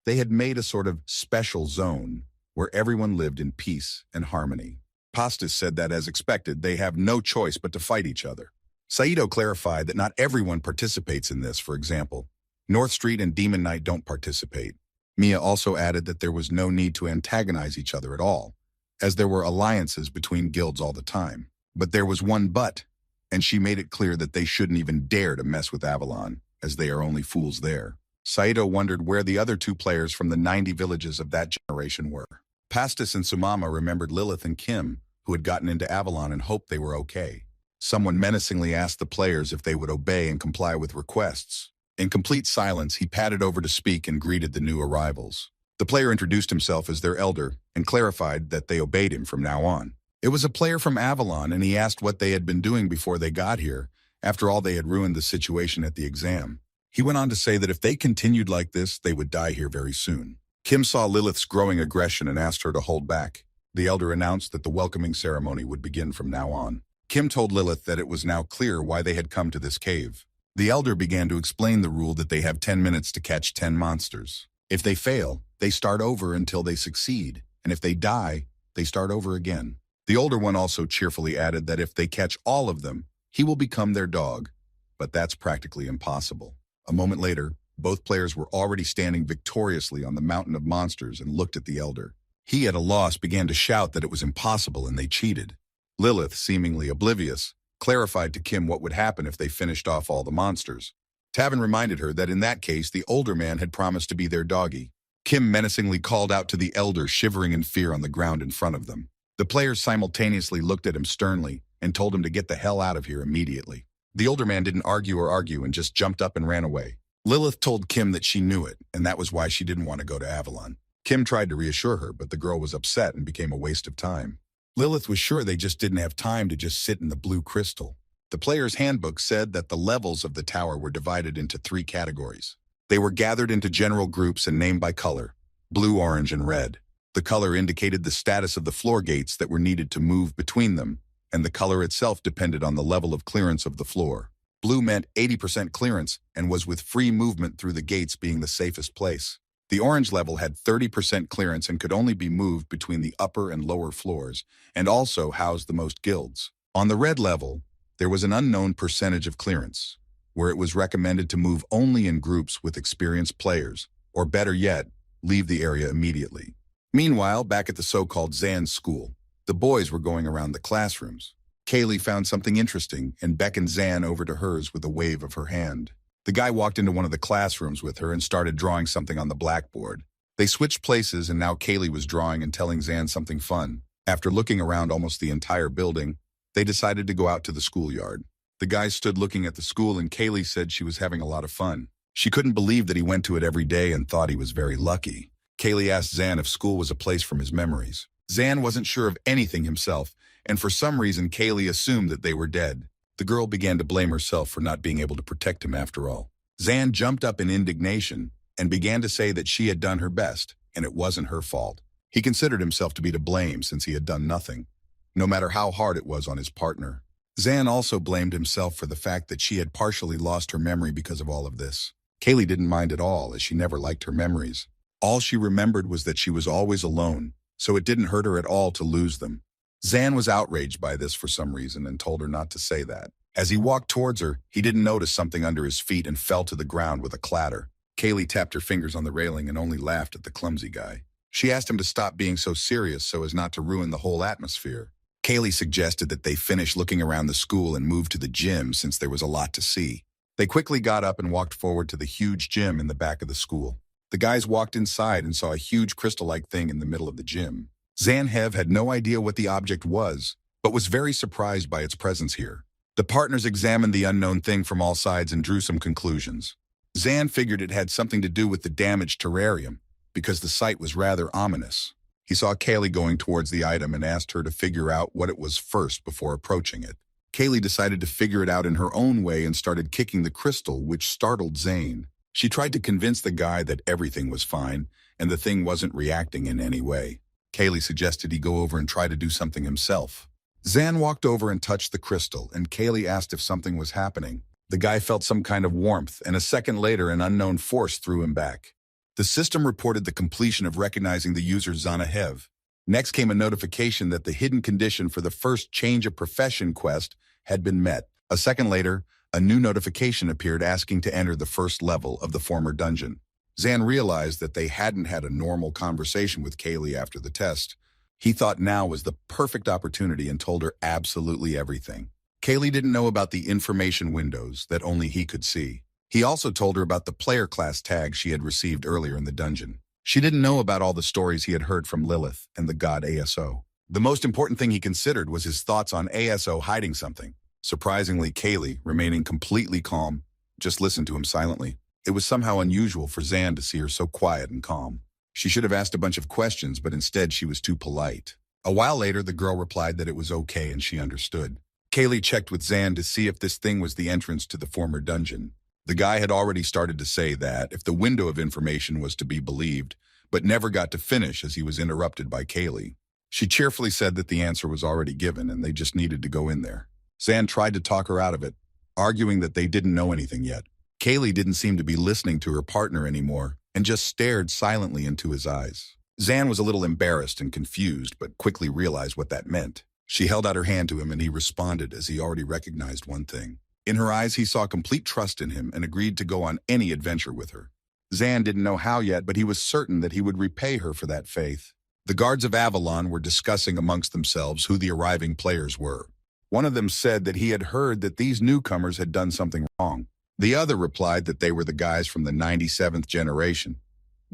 they had made a sort of special zone where everyone lived in peace and harmony. Pastis said that, as expected, they have no choice but to fight each other. Saito clarified that not everyone participates in this. For example, North Street and Demon Knight don't participate. Mia also added that there was no need to antagonize each other at all, as there were alliances between guilds all the time. But there was one but, and she made it clear that they shouldn't even dare to mess with Avalon, as they are only fools there. Saito wondered where the other 2 players from the 90 villages of that generation were. Pastis and Sumama remembered Lilith and Kim, who had gotten into Avalon, and hoped they were okay. Someone menacingly asked the players if they would obey and comply with requests. In complete silence, he padded over to speak and greeted the new arrivals. The player introduced himself as their elder and clarified that they obeyed him from now on. It was a player from Avalon, and he asked what they had been doing before they got here. After all, they had ruined the situation at the exam. He went on to say that if they continued like this, they would die here very soon. Kim saw Lilith's growing aggression and asked her to hold back. The elder announced that the welcoming ceremony would begin from now on. Kim told Lilith that it was now clear why they had come to this cave. The elder began to explain the rule that they have 10 minutes to catch 10 monsters. If they fail, they start over until they succeed, and if they die, they start over again. The older one also cheerfully added that if they catch all of them, he will become their dog, but that's practically impossible. A moment later, both players were already standing victoriously on the mountain of monsters and looked at the elder. He, at a loss, began to shout that it was impossible and they cheated. Lilith, seemingly oblivious, clarified to Kim what would happen if they finished off all the monsters. Tavin reminded her that in that case, the older man had promised to be their doggy. Kim menacingly called out to the elder, shivering in fear on the ground in front of them. The players simultaneously looked at him sternly and told him to get the hell out of here immediately. The older man didn't argue and just jumped up and ran away. Lilith told Kim that she knew it, and that was why she didn't want to go to Avalon. Kim tried to reassure her, but the girl was upset and became a waste of time. Lilith was sure they just didn't have time to just sit in the blue crystal. The player's handbook said that the levels of the tower were divided into 3 categories. They were gathered into general groups and named by color: blue, orange, and red. The color indicated the status of the floor gates that were needed to move between them, and the color itself depended on the level of clearance of the floor. Blue meant 80% clearance and was with free movement through the gates being the safest place. The orange level had 30% clearance and could only be moved between the upper and lower floors, and also housed the most guilds. On the red level, there was an unknown percentage of clearance, where it was recommended to move only in groups with experienced players, or better yet, leave the area immediately. Meanwhile, back at the so-called Zan's school, the boys were going around the classrooms. Kaylee found something interesting and beckoned Zan over to hers with a wave of her hand. The guy walked into one of the classrooms with her and started drawing something on the blackboard. They switched places, and now Kaylee was drawing and telling Zan something fun. After looking around almost the entire building, they decided to go out to the schoolyard. The guys stood looking at the school, and Kaylee said she was having a lot of fun. She couldn't believe that he went to it every day and thought he was very lucky. Kaylee asked Zan if school was a place from his memories. Zan wasn't sure of anything himself, and for some reason Kaylee assumed that they were dead. The girl began to blame herself for not being able to protect him after all. Zan jumped up in indignation and began to say that she had done her best, and it wasn't her fault. He considered himself to be to blame since he had done nothing, no matter how hard it was on his partner. Zan also blamed himself for the fact that she had partially lost her memory because of all of this. Kaylee didn't mind at all, as she never liked her memories. All she remembered was that she was always alone, so it didn't hurt her at all to lose them. Zan was outraged by this for some reason and told her not to say that. As he walked towards her, he didn't notice something under his feet and fell to the ground with a clatter. Kaylee tapped her fingers on the railing and only laughed at the clumsy guy. She asked him to stop being so serious so as not to ruin the whole atmosphere. Kaylee suggested that they finish looking around the school and move to the gym since there was a lot to see. They quickly got up and walked forward to the huge gym in the back of the school. The guys walked inside and saw a huge crystal-like thing in the middle of the gym. Zanhev had no idea what the object was, but was very surprised by its presence here. The partners examined the unknown thing from all sides and drew some conclusions. Zan figured it had something to do with the damaged terrarium, because the sight was rather ominous. He saw Kaylee going towards the item and asked her to figure out what it was first before approaching it. Kaylee decided to figure it out in her own way and started kicking the crystal, which startled Zane. She tried to convince the guy that everything was fine and the thing wasn't reacting in any way. Kaylee suggested he go over and try to do something himself. Zan walked over and touched the crystal, and Kaylee asked if something was happening. The guy felt some kind of warmth, and a second later an unknown force threw him back. The system reported the completion of recognizing the user Zanahev. Next came a notification that the hidden condition for the first change of profession quest had been met. A second later, a new notification appeared asking to enter the first level of the former dungeon. Zan realized that they hadn't had a normal conversation with Kaylee after the test. He thought now was the perfect opportunity and told her absolutely everything. Kaylee didn't know about the information windows that only he could see. He also told her about the player class tag she had received earlier in the dungeon. She didn't know about all the stories he had heard from Lilith and the god ASO. The most important thing he considered was his thoughts on ASO hiding something. Surprisingly, Kaylee, remaining completely calm, just listened to him silently. It was somehow unusual for Zan to see her so quiet and calm. She should have asked a bunch of questions, but instead she was too polite. A while later, the girl replied that it was okay and she understood. Kaylee checked with Zan to see if this thing was the entrance to the former dungeon. The guy had already started to say that, if the window of information was to be believed, but never got to finish as he was interrupted by Kaylee. She cheerfully said that the answer was already given and they just needed to go in there. Zan tried to talk her out of it, arguing that they didn't know anything yet. Kaylee didn't seem to be listening to her partner anymore and just stared silently into his eyes. Zan was a little embarrassed and confused, but quickly realized what that meant. She held out her hand to him and he responded as he already recognized one thing. In her eyes, he saw complete trust in him and agreed to go on any adventure with her. Zan didn't know how yet, but he was certain that he would repay her for that faith. The guards of Avalon were discussing amongst themselves who the arriving players were. One of them said that he had heard that these newcomers had done something wrong. The other replied that they were the guys from the 97th generation,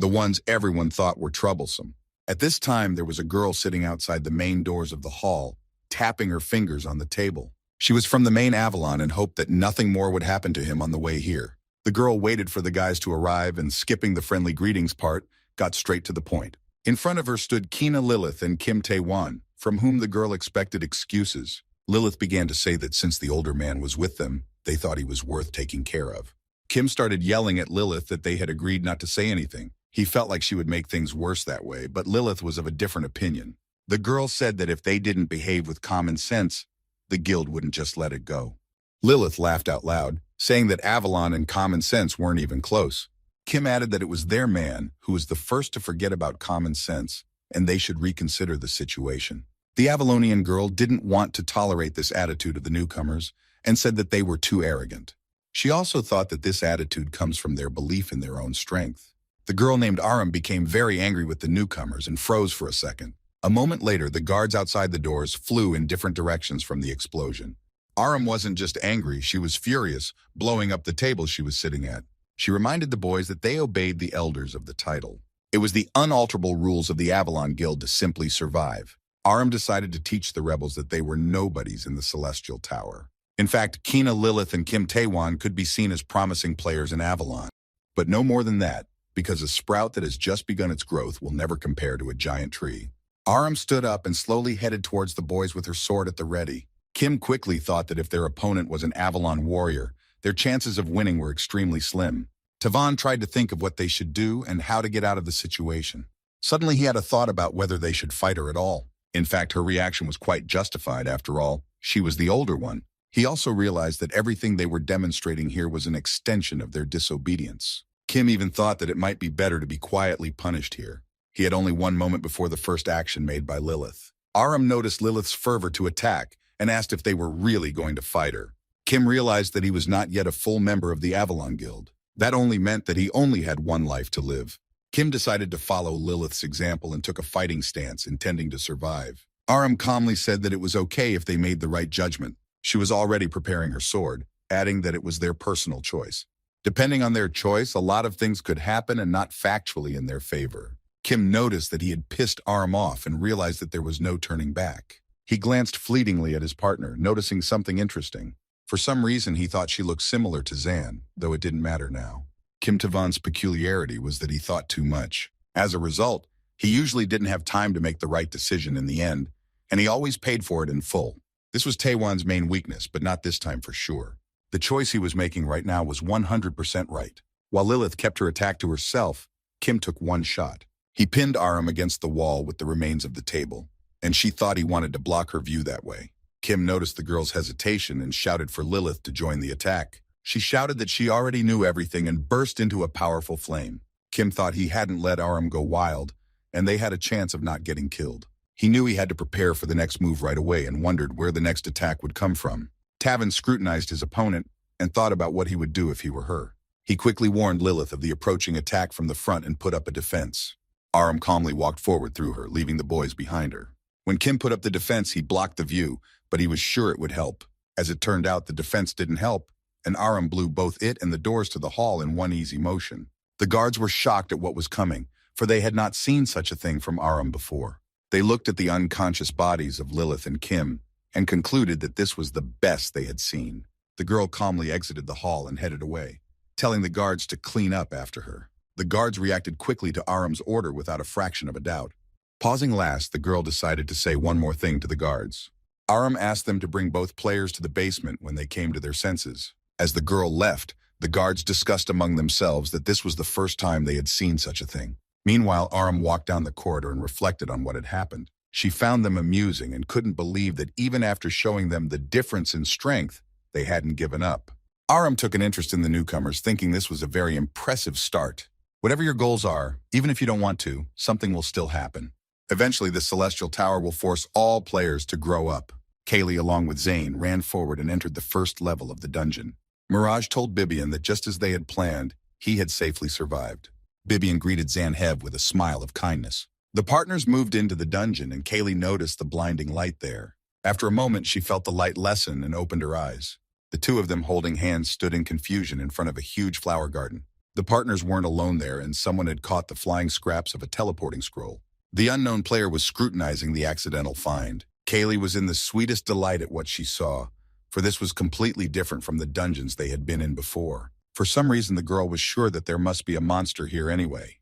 the ones everyone thought were troublesome. At this time, there was a girl sitting outside the main doors of the hall, tapping her fingers on the table. She was from the main Avalon and hoped that nothing more would happen to him on the way here. The girl waited for the guys to arrive and, skipping the friendly greetings part, got straight to the point. In front of her stood Kina Lilith and Kim Tae-wan, from whom the girl expected excuses. Lilith began to say that since the older man was with them, they thought he was worth taking care of. Kim started yelling at Lilith that they had agreed not to say anything. He felt like she would make things worse that way, but Lilith was of a different opinion. The girl said that if they didn't behave with common sense, the guild wouldn't just let it go. Lilith laughed out loud, saying that Avalon and common sense weren't even close. Kim added that it was their man who was the first to forget about common sense, and they should reconsider the situation. The Avalonian girl didn't want to tolerate this attitude of the newcomers and said that they were too arrogant. She also thought that this attitude comes from their belief in their own strength. The girl named Aram became very angry with the newcomers and froze for a second. A moment later, the guards outside the doors flew in different directions from the explosion. Aram wasn't just angry, she was furious, blowing up the table she was sitting at. She reminded the boys that they obeyed the elders of the title. It was the unalterable rules of the Avalon Guild to simply survive. Aram decided to teach the rebels that they were nobodies in the Celestial Tower. In fact, Kina Lilith and Kim Tae-wan could be seen as promising players in Avalon. But no more than that, because a sprout that has just begun its growth will never compare to a giant tree. Aram stood up and slowly headed towards the boys with her sword at the ready. Kim quickly thought that if their opponent was an Avalon warrior, their chances of winning were extremely slim. Tavan tried to think of what they should do and how to get out of the situation. Suddenly he had a thought about whether they should fight her at all. In fact, her reaction was quite justified. After all, she was the older one. He also realized that everything they were demonstrating here was an extension of their disobedience. Kim even thought that it might be better to be quietly punished here. He had only one moment before the first action made by Lilith. Aram noticed Lilith's fervor to attack and asked if they were really going to fight her. Kim realized that he was not yet a full member of the Avalon Guild. That only meant that he only had one life to live. Kim decided to follow Lilith's example and took a fighting stance, intending to survive. Aram calmly said that it was okay if they made the right judgment. She was already preparing her sword, adding that it was their personal choice. Depending on their choice, a lot of things could happen and not factually in their favor. Kim noticed that he had pissed Aram off and realized that there was no turning back. He glanced fleetingly at his partner, noticing something interesting. For some reason, he thought she looked similar to Zan, though it didn't matter now. Kim Tavan's peculiarity was that he thought too much. As a result, he usually didn't have time to make the right decision in the end, and he always paid for it in full. This was Taewan's main weakness, but not this time for sure. The choice he was making right now was 100% right. While Lilith kept her attack to herself, Kim took one shot. He pinned Aram against the wall with the remains of the table, and she thought he wanted to block her view that way. Kim noticed the girl's hesitation and shouted for Lilith to join the attack. She shouted that she already knew everything and burst into a powerful flame. Kim thought he hadn't let Aram go wild, and they had a chance of not getting killed. He knew he had to prepare for the next move right away and wondered where the next attack would come from. Tavan scrutinized his opponent and thought about what he would do if he were her. He quickly warned Lilith of the approaching attack from the front and put up a defense. Aram calmly walked forward through her, leaving the boys behind her. When Kim put up the defense, he blocked the view, but he was sure it would help. As it turned out, the defense didn't help, and Aram blew both it and the doors to the hall in one easy motion. The guards were shocked at what was coming, for they had not seen such a thing from Aram before. They looked at the unconscious bodies of Lilith and Kim and concluded that this was the best they had seen. The girl calmly exited the hall and headed away, telling the guards to clean up after her. The guards reacted quickly to Aram's order without a fraction of a doubt. Pausing last, the girl decided to say one more thing to the guards. Aram asked them to bring both players to the basement when they came to their senses. As the girl left, the guards discussed among themselves that this was the first time they had seen such a thing. Meanwhile, Aram walked down the corridor and reflected on what had happened. She found them amusing and couldn't believe that even after showing them the difference in strength, they hadn't given up. Aram took an interest in the newcomers, thinking this was a very impressive start. Whatever your goals are, even if you don't want to, something will still happen. Eventually, the Celestial Tower will force all players to grow up. Kaylee, along with Zane, ran forward and entered the first level of the dungeon. Mirage told Bibian that just as they had planned, he had safely survived. Bibian greeted Zanhev with a smile of kindness. The partners moved into the dungeon and Kaylee noticed the blinding light there. After a moment, she felt the light lessen and opened her eyes. The two of them holding hands stood in confusion in front of a huge flower garden. The partners weren't alone there and someone had caught the flying scraps of a teleporting scroll. The unknown player was scrutinizing the accidental find. Kaylee was in the sweetest delight at what she saw, for this was completely different from the dungeons they had been in before. For some reason, the girl was sure that there must be a monster here anyway.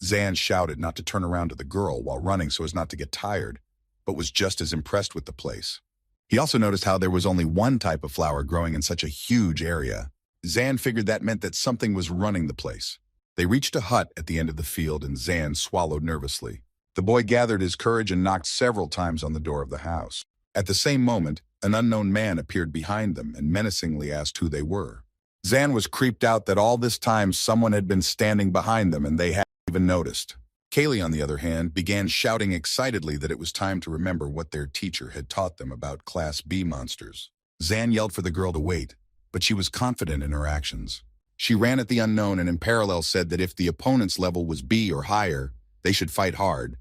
Zan shouted not to turn around to the girl while running so as not to get tired, but was just as impressed with the place. He also noticed how there was only one type of flower growing in such a huge area. Zan figured that meant that something was running the place. They reached a hut at the end of the field and Zan swallowed nervously. The boy gathered his courage and knocked several times on the door of the house. At the same moment, an unknown man appeared behind them and menacingly asked who they were. Zan was creeped out that all this time someone had been standing behind them and they hadn't even noticed. Kaylee, on the other hand, began shouting excitedly that it was time to remember what their teacher had taught them about Class B monsters. Zan yelled for the girl to wait, but she was confident in her actions. She ran at the unknown and in parallel said that if the opponent's level was B or higher, they should fight hard.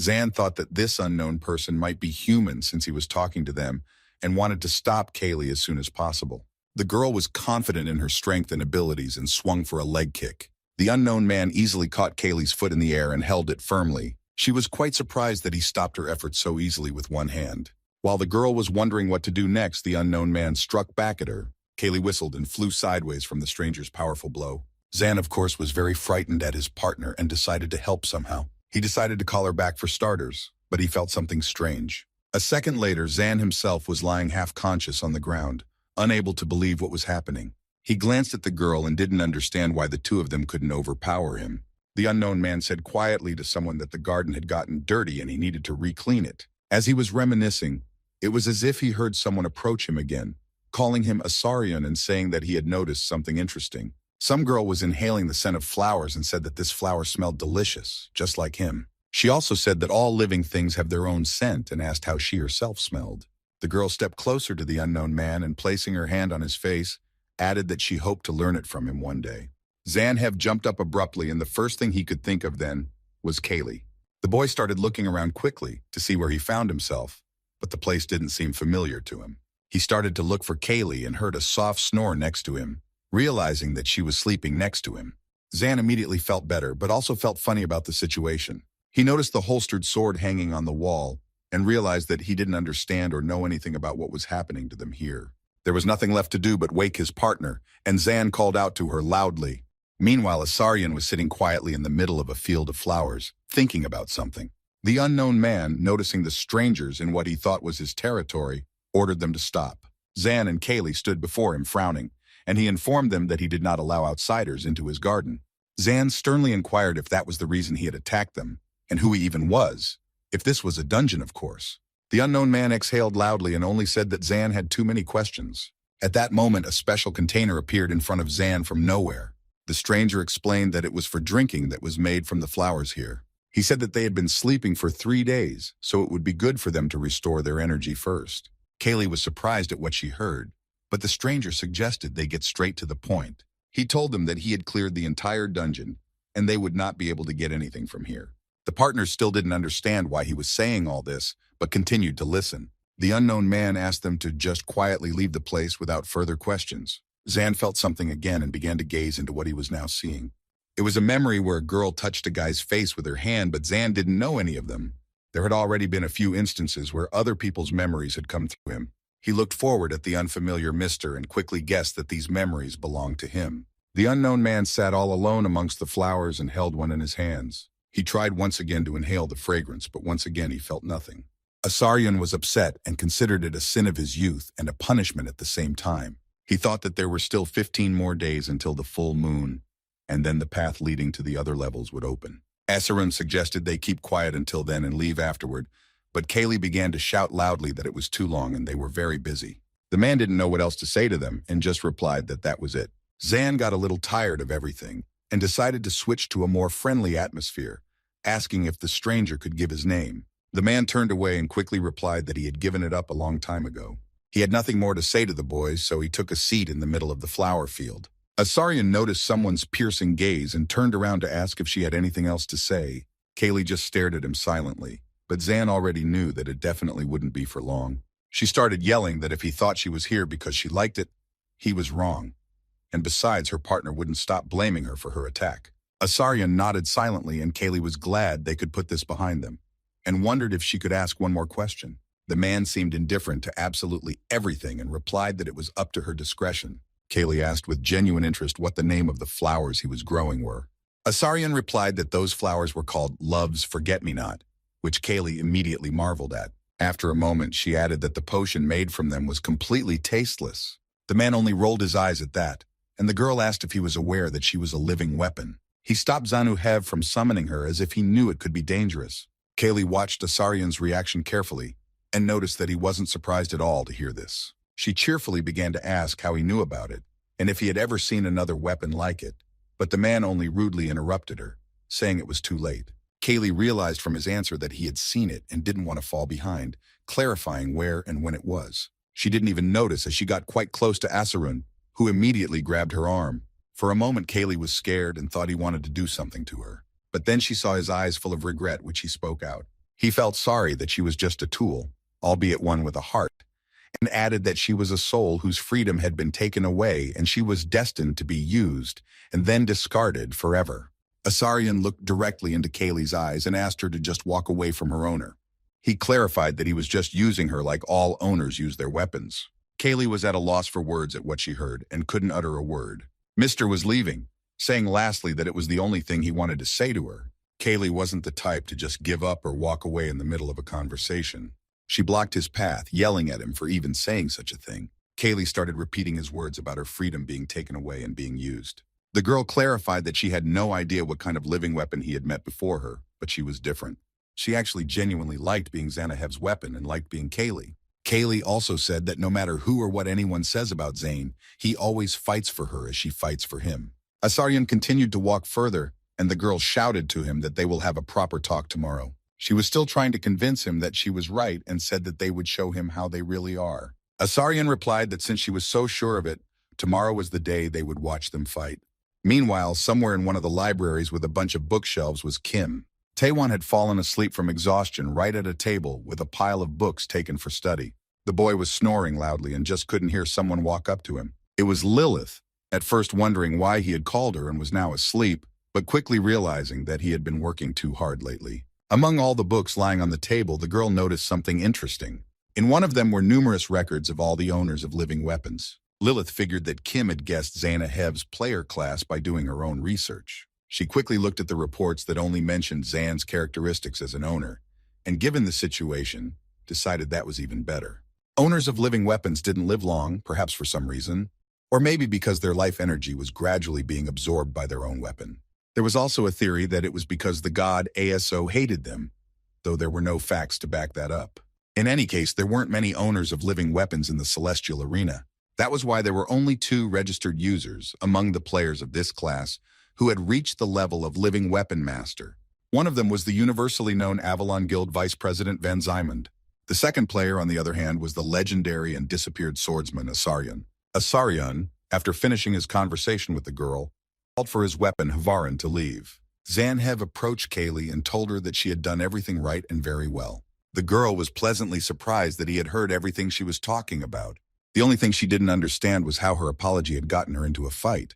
Zan thought that this unknown person might be human since he was talking to them and wanted to stop Kaylee as soon as possible. The girl was confident in her strength and abilities and swung for a leg kick. The unknown man easily caught Kaylee's foot in the air and held it firmly. She was quite surprised that he stopped her efforts so easily with one hand. While the girl was wondering what to do next, the unknown man struck back at her. Kaylee whistled and flew sideways from the stranger's powerful blow. Zan, of course, was very frightened at his partner and decided to help somehow. He decided to call her back for starters, but he felt something strange. A second later, Zan himself was lying half-conscious on the ground, unable to believe what was happening. He glanced at the girl and didn't understand why the two of them couldn't overpower him. The unknown man said quietly to someone that the garden had gotten dirty and he needed to re-clean it. As he was reminiscing, it was as if he heard someone approach him again, calling him Asarian and saying that he had noticed something interesting. Some girl was inhaling the scent of flowers and said that this flower smelled delicious, just like him. She also said that all living things have their own scent and asked how she herself smelled. The girl stepped closer to the unknown man and placing her hand on his face, added that she hoped to learn it from him one day. Zanhev jumped up abruptly and the first thing he could think of then was Kaylee. The boy started looking around quickly to see where he found himself, but the place didn't seem familiar to him. He started to look for Kaylee and heard a soft snore next to him, realizing that she was sleeping next to him. Zan immediately felt better, but also felt funny about the situation. He noticed the holstered sword hanging on the wall and realized that he didn't understand or know anything about what was happening to them here. There was nothing left to do but wake his partner, and Zan called out to her loudly. Meanwhile, Asarian was sitting quietly in the middle of a field of flowers, thinking about something. The unknown man, noticing the strangers in what he thought was his territory, ordered them to stop. Zan and Kaylee stood before him frowning, and he informed them that he did not allow outsiders into his garden. Zan sternly inquired if that was the reason he had attacked them, and who he even was. If this was a dungeon, of course. The unknown man exhaled loudly and only said that Zan had too many questions. At that moment, a special container appeared in front of Zan from nowhere. The stranger explained that it was for drinking that was made from the flowers here. He said that they had been sleeping for 3 days, so it would be good for them to restore their energy first. Kaylee was surprised at what she heard, but the stranger suggested they get straight to the point. He told them that he had cleared the entire dungeon, and they would not be able to get anything from here. The partners still didn't understand why he was saying all this, but continued to listen. The unknown man asked them to just quietly leave the place without further questions. Zan felt something again and began to gaze into what he was now seeing. It was a memory where a girl touched a guy's face with her hand, but Zan didn't know any of them. There had already been a few instances where other people's memories had come through him. He looked forward at the unfamiliar mister and quickly guessed that these memories belonged to him. The unknown man sat all alone amongst the flowers and held one in his hands. He tried once again to inhale the fragrance, but once again he felt nothing. Asarion was upset and considered it a sin of his youth and a punishment at the same time. He thought that there were still 15 more days until the full moon, and then the path leading to the other levels would open. Asarion suggested they keep quiet until then and leave afterward, but Kaylee began to shout loudly that it was too long and they were very busy. The man didn't know what else to say to them and just replied that that was it. Zan got a little tired of everything and decided to switch to a more friendly atmosphere, asking if the stranger could give his name. The man turned away and quickly replied that he had given it up a long time ago. He had nothing more to say to the boys, so he took a seat in the middle of the flower field. Asarion noticed someone's piercing gaze and turned around to ask if she had anything else to say. Kaylee just stared at him silently, but Zan already knew that it definitely wouldn't be for long. She started yelling that if he thought she was here because she liked it, he was wrong. And besides, her partner wouldn't stop blaming her for her attack. Asarion nodded silently, and Kaylee was glad they could put this behind them, and wondered if she could ask one more question. The man seemed indifferent to absolutely everything and replied that it was up to her discretion. Kaylee asked with genuine interest what the name of the flowers he was growing were. Asarion replied that those flowers were called Love's Forget-Me-Not, which Kaylee immediately marveled at. After a moment, she added that the potion made from them was completely tasteless. The man only rolled his eyes at that, and the girl asked if he was aware that she was a living weapon. He stopped Zanuhev from summoning her as if he knew it could be dangerous. Kaylee watched Asarion's reaction carefully and noticed that he wasn't surprised at all to hear this. She cheerfully began to ask how he knew about it and if he had ever seen another weapon like it, but the man only rudely interrupted her, saying it was too late. Kaylee realized from his answer that he had seen it and didn't want to fall behind, clarifying where and when it was. She didn't even notice as she got quite close to Asarun, who immediately grabbed her arm. For a moment, Kaylee was scared and thought he wanted to do something to her. But then she saw his eyes full of regret, which he spoke out. He felt sorry that she was just a tool, albeit one with a heart, and added that she was a soul whose freedom had been taken away and she was destined to be used and then discarded forever. Asarion looked directly into Kaylee's eyes and asked her to just walk away from her owner. He clarified that he was just using her like all owners use their weapons. Kaylee was at a loss for words at what she heard and couldn't utter a word. Mr. was leaving, saying lastly that it was the only thing he wanted to say to her. Kaylee wasn't the type to just give up or walk away in the middle of a conversation. She blocked his path, yelling at him for even saying such a thing. Kaylee started repeating his words about her freedom being taken away and being used. The girl clarified that she had no idea what kind of living weapon he had met before her, but she was different. She actually genuinely liked being Zanahev's weapon and liked being Kaylee. Kaylee also said that no matter who or what anyone says about Zane, he always fights for her as she fights for him. Asarion continued to walk further, and the girl shouted to him that they will have a proper talk tomorrow. She was still trying to convince him that she was right and said that they would show him how they really are. Asarion replied that since she was so sure of it, tomorrow was the day they would watch them fight. Meanwhile, somewhere in one of the libraries with a bunch of bookshelves was Kim. Taewon had fallen asleep from exhaustion right at a table with a pile of books taken for study. The boy was snoring loudly and just couldn't hear someone walk up to him. It was Lilith, at first wondering why he had called her and was now asleep, but quickly realizing that he had been working too hard lately. Among all the books lying on the table, the girl noticed something interesting. In one of them were numerous records of all the owners of living weapons. Lilith figured that Kim had guessed Zanahev's player class by doing her own research. She quickly looked at the reports that only mentioned Zan's characteristics as an owner, and given the situation, decided that was even better. Owners of living weapons didn't live long, perhaps for some reason, or maybe because their life energy was gradually being absorbed by their own weapon. There was also a theory that it was because the god ASO hated them, though there were no facts to back that up. In any case, there weren't many owners of living weapons in the celestial arena. That was why there were only 2 registered users among the players of this class who had reached the level of living weapon master. One of them was the universally known Avalon Guild Vice President Van Zymond. The second player, on the other hand, was the legendary and disappeared swordsman Asarion. Asarion, after finishing his conversation with the girl, called for his weapon Hvaran to leave. Zanhev approached Kaylee and told her that she had done everything right and very well. The girl was pleasantly surprised that he had heard everything she was talking about. The only thing she didn't understand was how her apology had gotten her into a fight.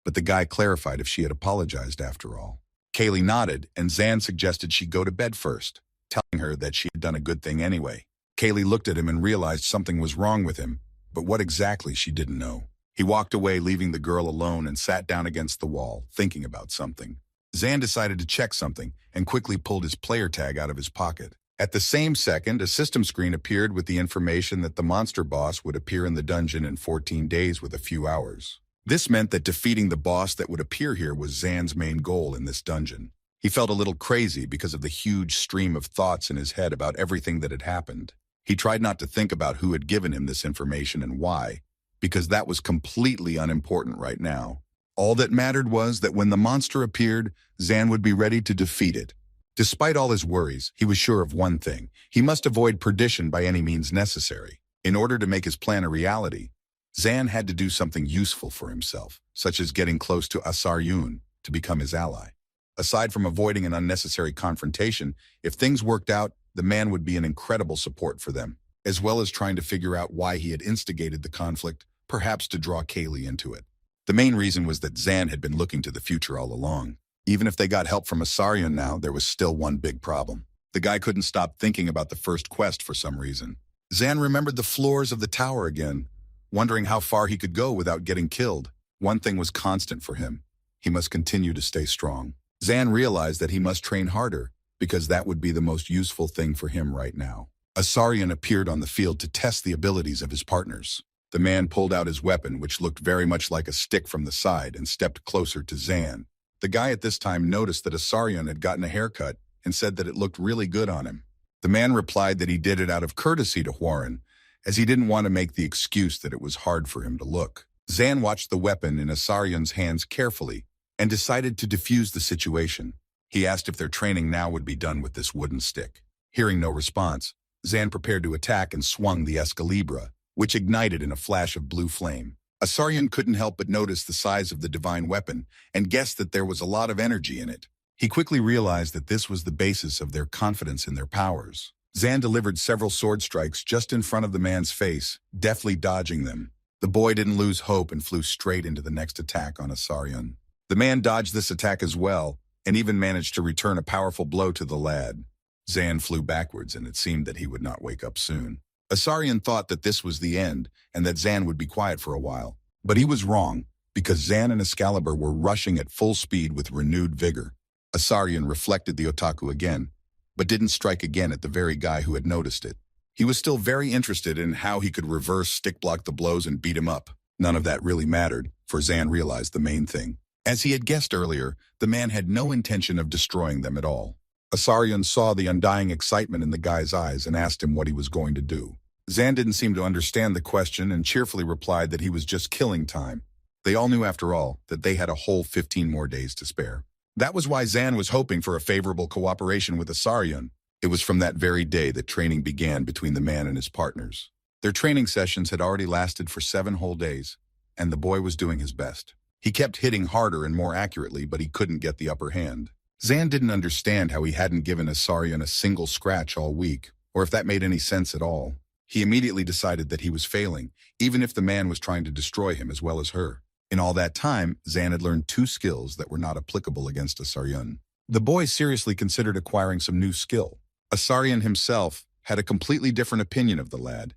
but the guy clarified if she had apologized after all. Kaylee nodded, and Zan suggested she go to bed first, telling her that she had done a good thing anyway. Kaylee looked at him and realized something was wrong with him, but what exactly she didn't know. He walked away, leaving the girl alone, and sat down against the wall, thinking about something. Zan decided to check something and quickly pulled his player tag out of his pocket. At the same second, a system screen appeared with the information that the monster boss would appear in the dungeon in 14 days with a few hours. This meant that defeating the boss that would appear here was Zan's main goal in this dungeon. He felt a little crazy because of the huge stream of thoughts in his head about everything that had happened. He tried not to think about who had given him this information and why, because that was completely unimportant right now. All that mattered was that when the monster appeared, Zan would be ready to defeat it. Despite all his worries, he was sure of one thing. He must avoid perdition by any means necessary. In order to make his plan a reality, Zan had to do something useful for himself, such as getting close to Asaryun to become his ally. Aside from avoiding an unnecessary confrontation, if things worked out, the man would be an incredible support for them, as well as trying to figure out why he had instigated the conflict, perhaps to draw Kaylee into it. The main reason was that Zan had been looking to the future all along. Even if they got help from Asaryun now, there was still one big problem. The guy couldn't stop thinking about the first quest for some reason. Zan remembered the floors of the tower again, wondering how far he could go without getting killed. One thing was constant for him. He must continue to stay strong. Zan realized that he must train harder, because that would be the most useful thing for him right now. Asaryun appeared on the field to test the abilities of his partners. The man pulled out his weapon, which looked very much like a stick from the side, and stepped closer to Zan. The guy at this time noticed that Asaryun had gotten a haircut and said that it looked really good on him. The man replied that he did it out of courtesy to Hwoarun, as he didn't want to make the excuse that it was hard for him to look. Zan watched the weapon in Asaryun's hands carefully and decided to defuse the situation. He asked if their training now would be done with this wooden stick. Hearing no response, Zan prepared to attack and swung the Excalibur, which ignited in a flash of blue flame. Asaryun couldn't help but notice the size of the divine weapon and guessed that there was a lot of energy in it. He quickly realized that this was the basis of their confidence in their powers. Zan delivered several sword strikes just in front of the man's face, deftly dodging them. The boy didn't lose hope and flew straight into the next attack on Asaryun. The man dodged this attack as well, and even managed to return a powerful blow to the lad. Zan flew backwards, and it seemed that he would not wake up soon. Asaryun thought that this was the end, and that Zan would be quiet for a while. But he was wrong, because Zan and Excalibur were rushing at full speed with renewed vigor. Asaryun reflected the otaku again, but didn't strike again at the very guy who had noticed it. He was still very interested in how he could reverse stick-block the blows and beat him up. None of that really mattered, for Zan realized the main thing. As he had guessed earlier, the man had no intention of destroying them at all. Asaryun saw the undying excitement in the guy's eyes and asked him what he was going to do. Zan didn't seem to understand the question and cheerfully replied that he was just killing time. They all knew, after all, that they had a whole 15 more days to spare. That was why Zan was hoping for a favorable cooperation with Asaryun. It was from that very day that training began between the man and his partners. Their training sessions had already lasted for 7 whole days, and the boy was doing his best. He kept hitting harder and more accurately, but he couldn't get the upper hand. Zan didn't understand how he hadn't given Asaryun a single scratch all week, or if that made any sense at all. He immediately decided that he was failing, even if the man was trying to destroy him as well as her. In all that time, Zan had learned 2 skills that were not applicable against Asaryun. The boy seriously considered acquiring some new skill. Asaryun himself had a completely different opinion of the lad,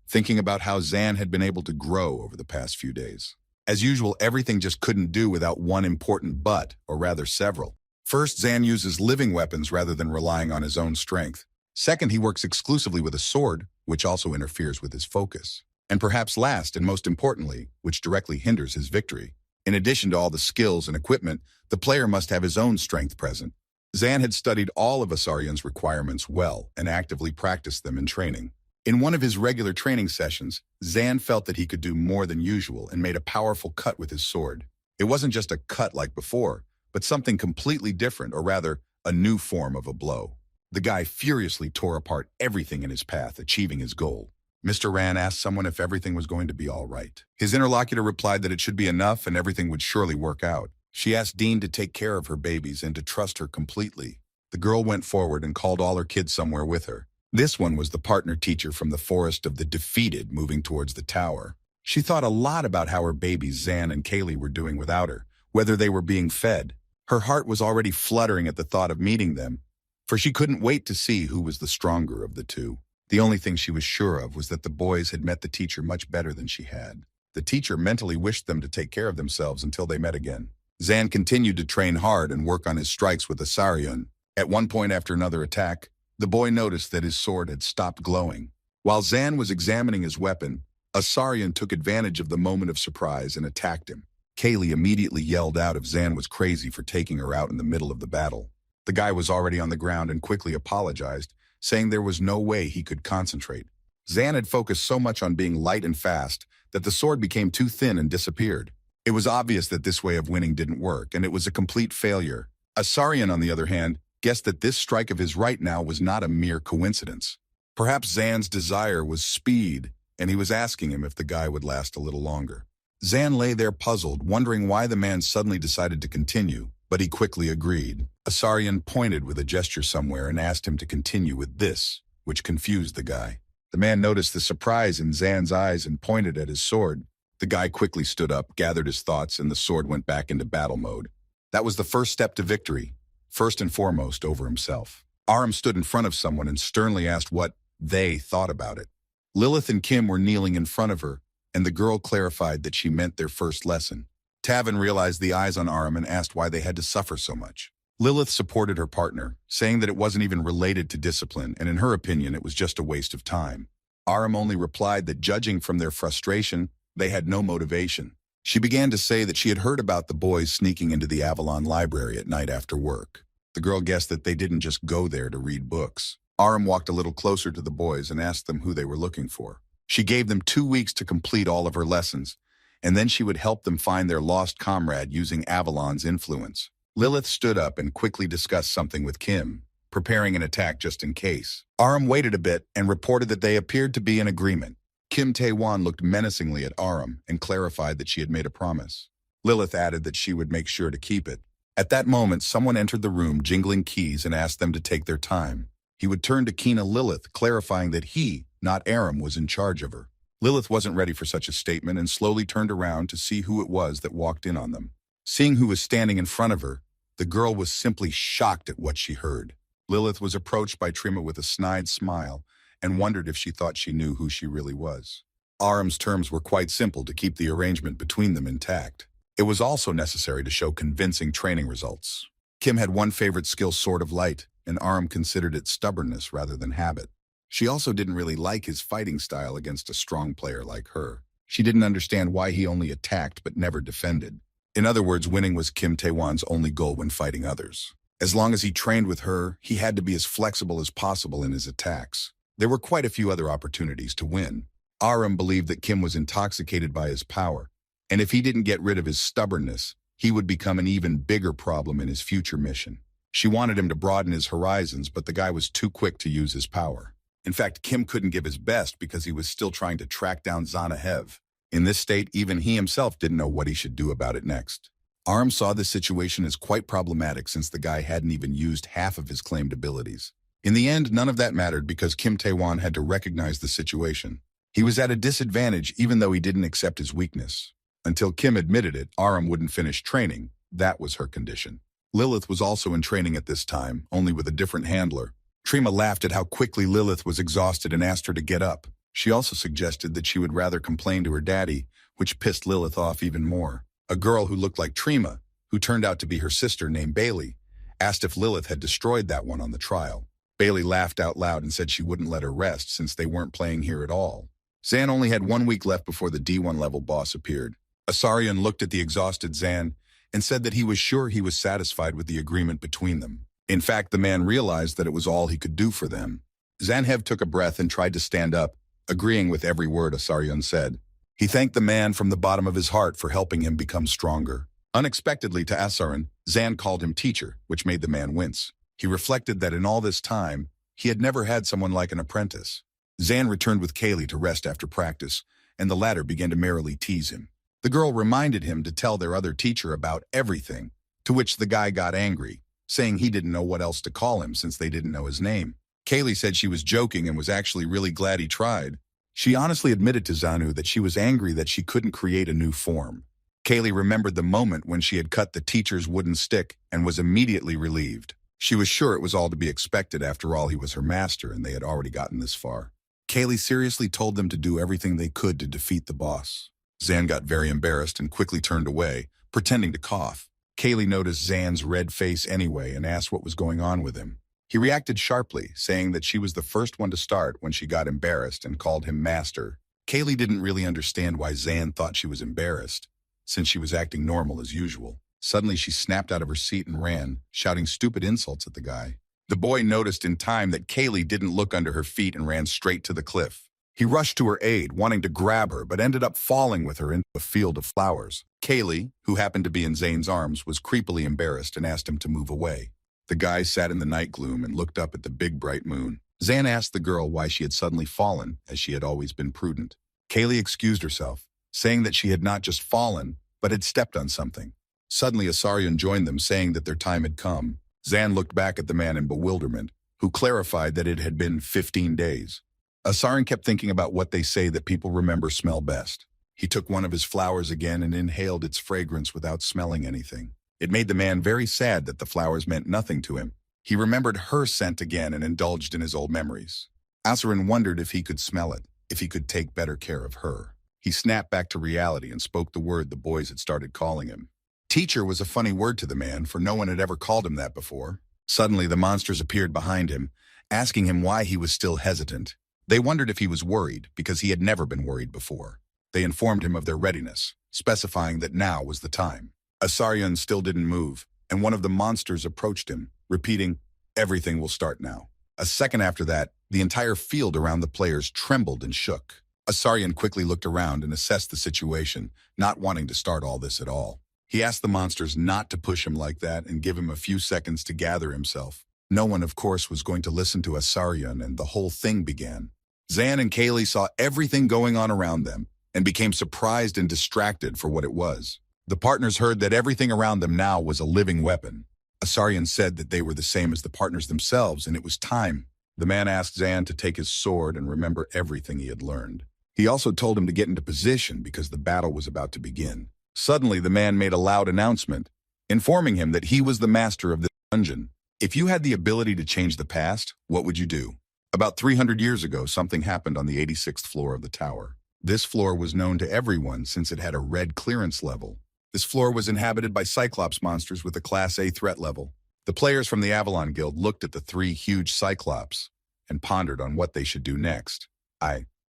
thinking about how Zan had been able to grow over the past few days. As usual, everything just couldn't do without one important but, or rather several. First, Zan uses living weapons rather than relying on his own strength. Second, he works exclusively with a sword, which also interferes with his focus. And perhaps last, and most importantly, which directly hinders his victory. In addition to all the skills and equipment, the player must have his own strength present. Zan had studied all of Asaryun's requirements well and actively practiced them in training. In one of his regular training sessions, Zan felt that he could do more than usual and made a powerful cut with his sword. It wasn't just a cut like before, but something completely different, or rather, a new form of a blow. The guy furiously tore apart everything in his path, achieving his goal. Mr. Ran asked someone if everything was going to be all right. His interlocutor replied that it should be enough and everything would surely work out. She asked Dean to take care of her babies and to trust her completely. The girl went forward and called all her kids somewhere with her. This one was the partner teacher from the Forest of the Defeated moving towards the tower. She thought a lot about how her babies Zan and Kaylee were doing without her, whether they were being fed. Her heart was already fluttering at the thought of meeting them, for she couldn't wait to see who was the stronger of the two. The only thing she was sure of was that the boys had met the teacher much better than she had. The teacher mentally wished them to take care of themselves until they met again. Zan continued to train hard and work on his strikes with Asarion. At one point after another attack, the boy noticed that his sword had stopped glowing. While Zan was examining his weapon, Asarion took advantage of the moment of surprise and attacked him. Kaylee immediately yelled out if Zan was crazy for taking her out in the middle of the battle. The guy was already on the ground and quickly apologized, saying there was no way he could concentrate. Zan had focused so much on being light and fast that the sword became too thin and disappeared. It was obvious that this way of winning didn't work, and it was a complete failure. Asarion, on the other hand, guessed that this strike of his right now was not a mere coincidence. Perhaps Zan's desire was speed, and he was asking him if the guy would last a little longer. Zan lay there puzzled, wondering why the man suddenly decided to continue, but he quickly agreed. Asarion pointed with a gesture somewhere and asked him to continue with this, which confused the guy. The man noticed the surprise in Zan's eyes and pointed at his sword. The guy quickly stood up, gathered his thoughts, and the sword went back into battle mode. That was the first step to victory, first and foremost over himself. Aram stood in front of someone and sternly asked what they thought about it. Lilith and Kim were kneeling in front of her, and the girl clarified that she meant their first lesson. Tavin realized the eyes on Aram and asked why they had to suffer so much. Lilith supported her partner, saying that it wasn't even related to discipline, and in her opinion, it was just a waste of time. Aram only replied that judging from their frustration, they had no motivation. She began to say that she had heard about the boys sneaking into the Avalon library at night after work. The girl guessed that they didn't just go there to read books. Aram walked a little closer to the boys and asked them who they were looking for. She gave them 2 weeks to complete all of her lessons, and then she would help them find their lost comrade using Avalon's influence. Lilith stood up and quickly discussed something with Kim, preparing an attack just in case. Aram waited a bit and reported that they appeared to be in agreement. Kim Tae-won looked menacingly at Aram and clarified that she had made a promise. Lilith added that she would make sure to keep it. At that moment, someone entered the room jingling keys and asked them to take their time. He would turn to Kina Lilith, clarifying that he, not Aram, was in charge of her. Lilith wasn't ready for such a statement and slowly turned around to see who it was that walked in on them. Seeing who was standing in front of her, the girl was simply shocked at what she heard. Lilith was approached by Trima with a snide smile and wondered if she thought she knew who she really was. Aram's terms were quite simple to keep the arrangement between them intact. It was also necessary to show convincing training results. Kim had one favorite skill, Sword of Light, and Aram considered it stubbornness rather than habit. She also didn't really like his fighting style against a strong player like her. She didn't understand why he only attacked but never defended. In other words, winning was Kim Tae-won's only goal when fighting others. As long as he trained with her, he had to be as flexible as possible in his attacks. There were quite a few other opportunities to win. Aram believed that Kim was intoxicated by his power, and if he didn't get rid of his stubbornness, he would become an even bigger problem in his future mission. She wanted him to broaden his horizons, but the guy was too quick to use his power. In fact, Kim couldn't give his best because he was still trying to track down Zanahev. In this state, even he himself didn't know what he should do about it next. Aram saw this situation as quite problematic since the guy hadn't even used half of his claimed abilities. In the end, none of that mattered because Kim Tae-won had to recognize the situation. He was at a disadvantage even though he didn't accept his weakness. Until Kim admitted it, Aram wouldn't finish training. That was her condition. Lilith was also in training at this time, only with a different handler. Trima laughed at how quickly Lilith was exhausted and asked her to get up. She also suggested that she would rather complain to her daddy, which pissed Lilith off even more. A girl who looked like Trima, who turned out to be her sister named Bailey, asked if Lilith had destroyed that one on the trial. Bailey laughed out loud and said she wouldn't let her rest since they weren't playing here at all. Zan only had 1 week left before the D1 level boss appeared. Asarion looked at the exhausted Zan and said that he was sure he was satisfied with the agreement between them. In fact, the man realized that it was all he could do for them. Zanhev took a breath and tried to stand up, agreeing with every word Asarion said. He thanked the man from the bottom of his heart for helping him become stronger. Unexpectedly to Asarion, Zan called him teacher, which made the man wince. He reflected that in all this time, he had never had someone like an apprentice. Zan returned with Kaylee to rest after practice, and the latter began to merrily tease him. The girl reminded him to tell their other teacher about everything, to which the guy got angry, saying he didn't know what else to call him since they didn't know his name. Kaylee said she was joking and was actually really glad he tried, She honestly admitted to Xanu that she was angry that she couldn't create a new form. Kaylee remembered the moment when she had cut the teacher's wooden stick and was immediately relieved. She was sure it was all to be expected. After all, he was her master and they had already gotten this far. Kaylee seriously told them to do everything they could to defeat the boss. Zan got very embarrassed and quickly turned away, pretending to cough. Kaylee noticed Zan's red face anyway and asked what was going on with him. He reacted sharply, saying that she was the first one to start when she got embarrassed and called him master. Kaylee didn't really understand why Zan thought she was embarrassed, since she was acting normal as usual. Suddenly she snapped out of her seat and ran, shouting stupid insults at the guy. The boy noticed in time that Kaylee didn't look under her feet and ran straight to the cliff. He rushed to her aid, wanting to grab her, but ended up falling with her into a field of flowers. Kaylee, who happened to be in Zane's arms, was creepily embarrassed and asked him to move away. The guy sat in the night gloom and looked up at the big bright moon. Zan asked the girl why she had suddenly fallen, as she had always been prudent. Kaylee excused herself, saying that she had not just fallen, but had stepped on something. Suddenly Asarion joined them, saying that their time had come. Zan looked back at the man in bewilderment, who clarified that it had been 15 days. Asarion kept thinking about what they say that people remember smell best. He took one of his flowers again and inhaled its fragrance without smelling anything. It made the man very sad that the flowers meant nothing to him. He remembered her scent again and indulged in his old memories. Asarion wondered if he could smell it, if he could take better care of her. He snapped back to reality and spoke the word the boys had started calling him. Teacher was a funny word to the man, for no one had ever called him that before. Suddenly, the monsters appeared behind him, asking him why he was still hesitant. They wondered if he was worried, because he had never been worried before. They informed him of their readiness, specifying that now was the time. Asarion still didn't move, and one of the monsters approached him, repeating, "Everything will start now." A second after that, the entire field around the players trembled and shook. Asarion quickly looked around and assessed the situation, not wanting to start all this at all. He asked the monsters not to push him like that and give him a few seconds to gather himself. No one, of course, was going to listen to Asarion, and the whole thing began. Zan and Kaylee saw everything going on around them and became surprised and distracted for what it was. The partners heard that everything around them now was a living weapon. Asarion said that they were the same as the partners themselves, and it was time. The man asked Zan to take his sword and remember everything he had learned. He also told him to get into position because the battle was about to begin. Suddenly, the man made a loud announcement, informing him that he was the master of the dungeon. If you had the ability to change the past, what would you do? About 300 years ago, something happened on the 86th floor of the tower. This floor was known to everyone since it had a red clearance level. This floor was inhabited by Cyclops monsters with a Class A threat level. The players from the Avalon Guild looked at the three huge Cyclops and pondered on what they should do next.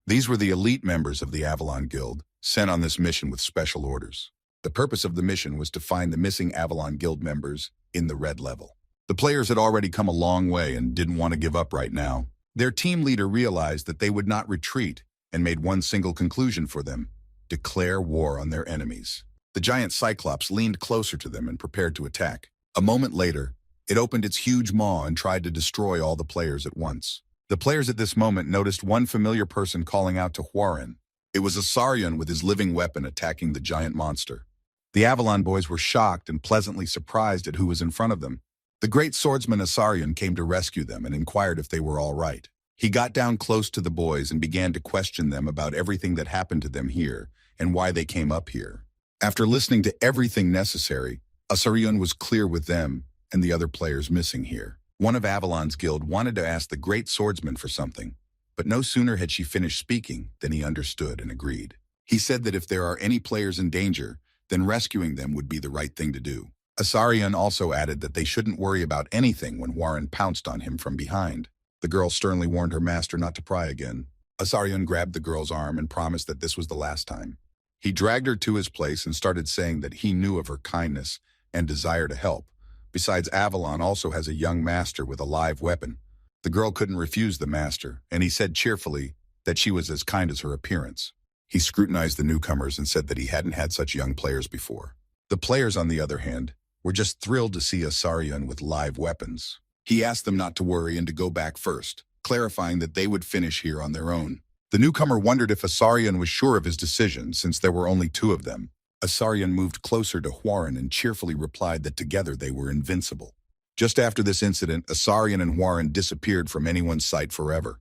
These were the elite members of the Avalon Guild, sent on this mission with special orders. The purpose of the mission was to find the missing Avalon Guild members in the red level. The players had already come a long way and didn't want to give up right now. Their team leader realized that they would not retreat and made one single conclusion for them: declare war on their enemies. The giant Cyclops leaned closer to them and prepared to attack. A moment later, it opened its huge maw and tried to destroy all the players at once. The players at this moment noticed one familiar person calling out to Huaren. It was Asarion with his living weapon attacking the giant monster. The Avalon boys were shocked and pleasantly surprised at who was in front of them. The great swordsman Asarion came to rescue them and inquired if they were all right. He got down close to the boys and began to question them about everything that happened to them here and why they came up here. After listening to everything necessary, Asarion was clear with them and the other players missing here. One of Avalon's guild wanted to ask the great swordsman for something, but no sooner had she finished speaking than he understood and agreed. He said that if there are any players in danger, then rescuing them would be the right thing to do. Asarion also added that they shouldn't worry about anything when Warren pounced on him from behind. The girl sternly warned her master not to pry again. Asarion grabbed the girl's arm and promised that this was the last time. He dragged her to his place and started saying that he knew of her kindness and desire to help. Besides, Avalon also has a young master with a live weapon. The girl couldn't refuse the master, and he said cheerfully that she was as kind as her appearance. He scrutinized the newcomers and said that he hadn't had such young players before. The players, on the other hand, were just thrilled to see Asarion with live weapons. He asked them not to worry and to go back first, clarifying that they would finish here on their own. The newcomer wondered if Asarion was sure of his decision, since there were only two of them. Asarion moved closer to Huaren and cheerfully replied that together they were invincible. Just after this incident, Asarion and Huaren disappeared from anyone's sight forever.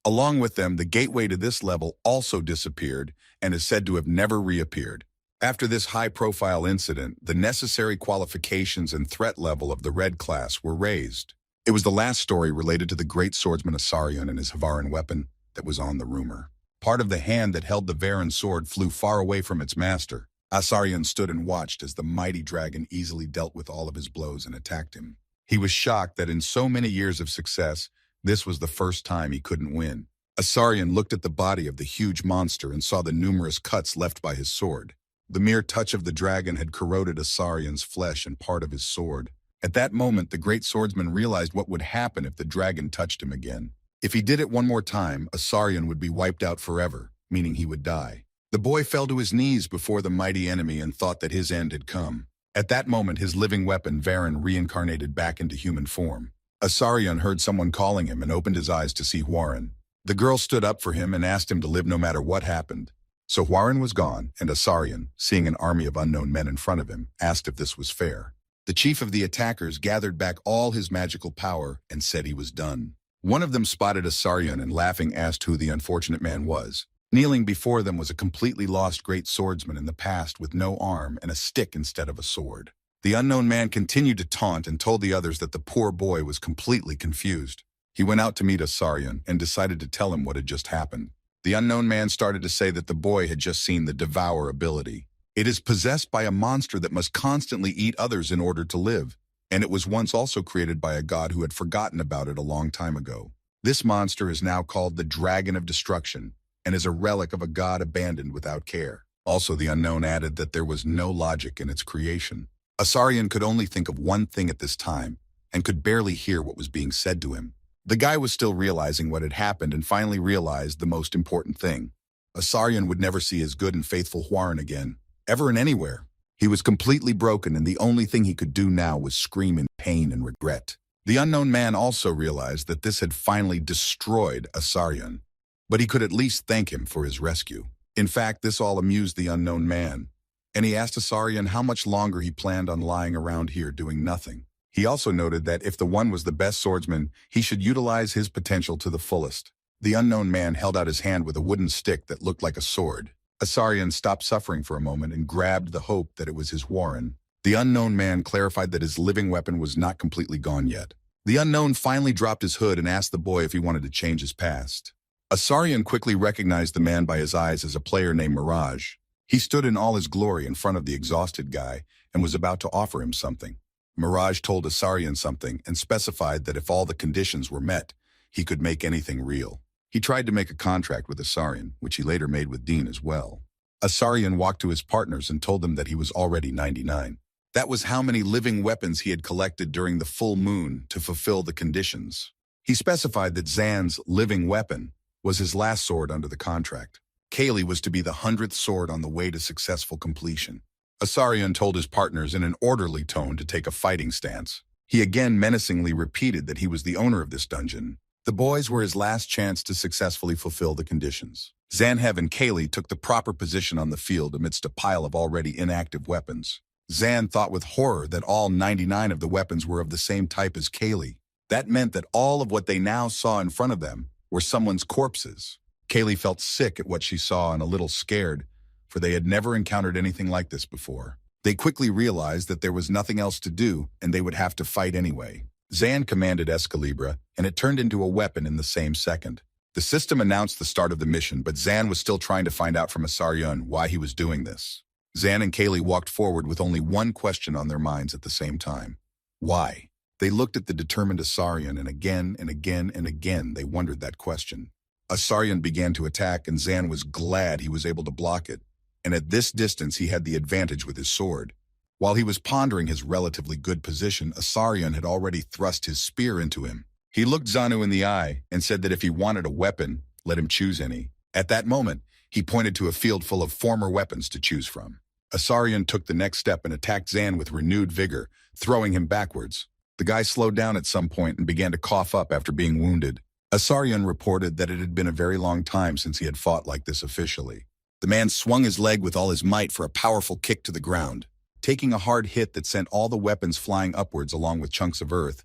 Along with them, the gateway to this level also disappeared and is said to have never reappeared. After this high-profile incident, the necessary qualifications and threat level of the Red class were raised. It was the last story related to the great swordsman Asarion and his Havaran weapon that was on the rumor. Part of the hand that held the Varan sword flew far away from its master. Asarion stood and watched as the mighty dragon easily dealt with all of his blows and attacked him. He was shocked that in so many years of success, this was the first time he couldn't win. Asarion looked at the body of the huge monster and saw the numerous cuts left by his sword. The mere touch of the dragon had corroded Asarion's flesh and part of his sword. At that moment, the great swordsman realized what would happen if the dragon touched him again. If he did it one more time, Asarion would be wiped out forever, meaning he would die. The boy fell to his knees before the mighty enemy and thought that his end had come. At that moment, his living weapon, Varan, reincarnated back into human form. Asarion heard someone calling him and opened his eyes to see Hwaran. The girl stood up for him and asked him to live no matter what happened. So Hwaran was gone, and Asarion, seeing an army of unknown men in front of him, asked if this was fair. The chief of the attackers gathered back all his magical power and said he was done. One of them spotted Asarion and laughing asked who the unfortunate man was. Kneeling before them was a completely lost great swordsman in the past with no arm and a stick instead of a sword. The unknown man continued to taunt and told the others that the poor boy was completely confused. He went out to meet Asarion and decided to tell him what had just happened. The unknown man started to say that the boy had just seen the Devour ability. It is possessed by a monster that must constantly eat others in order to live, and it was once also created by a god who had forgotten about it a long time ago. This monster is now called the Dragon of Destruction, and is a relic of a god abandoned without care. Also, the unknown added that there was no logic in its creation. Asarion could only think of one thing at this time, and could barely hear what was being said to him. The guy was still realizing what had happened and finally realized the most important thing. Asarion would never see his good and faithful Hwaran again, ever and anywhere. He was completely broken, and the only thing he could do now was scream in pain and regret. The unknown man also realized that this had finally destroyed Asarion, but he could at least thank him for his rescue. In fact, this all amused the unknown man, and he asked Asarion how much longer he planned on lying around here doing nothing. He also noted that if the one was the best swordsman, he should utilize his potential to the fullest. The unknown man held out his hand with a wooden stick that looked like a sword. Asarion stopped suffering for a moment and grabbed the hope that it was his Hwaran. The unknown man clarified that his living weapon was not completely gone yet. The unknown finally dropped his hood and asked the boy if he wanted to change his past. Asarion quickly recognized the man by his eyes as a player named Mirage. He stood in all his glory in front of the exhausted guy and was about to offer him something. Mirage told Asarion something and specified that if all the conditions were met, he could make anything real. He tried to make a contract with Asarion, which he later made with Dean as well. Asarion walked to his partners and told them that he was already 99. That was how many living weapons he had collected during the full moon to fulfill the conditions. He specified that Zan's living weapon was his last sword under the contract. Kaylee was to be the 100th sword on the way to successful completion. Asarion told his partners in an orderly tone to take a fighting stance. He again menacingly repeated that he was the owner of this dungeon. The boys were his last chance to successfully fulfill the conditions. Zanhev and Kaylee took the proper position on the field amidst a pile of already inactive weapons. Zan thought with horror that all 99 of the weapons were of the same type as Kaylee. That meant that all of what they now saw in front of them were someone's corpses. Kaylee felt sick at what she saw and a little scared, for they had never encountered anything like this before. They quickly realized that there was nothing else to do, and they would have to fight anyway. Zan commanded Escalibra, and it turned into a weapon in the same second. The system announced the start of the mission, but Zan was still trying to find out from Asarion why he was doing this. Zan and Kaylee walked forward with only one question on their minds at the same time. Why? They looked at the determined Asarion, and again and again and again they wondered that question. Asarion began to attack, and Zan was glad he was able to block it. And at this distance he had the advantage with his sword. While he was pondering his relatively good position, Asarion had already thrust his spear into him. He looked Zanu in the eye and said that if he wanted a weapon, let him choose any. At that moment, he pointed to a field full of former weapons to choose from. Asarion took the next step and attacked Zan with renewed vigor, throwing him backwards. The guy slowed down at some point and began to cough up after being wounded. Asarion reported that it had been a very long time since he had fought like this officially. The man swung his leg with all his might for a powerful kick to the ground. Taking a hard hit that sent all the weapons flying upwards along with chunks of earth,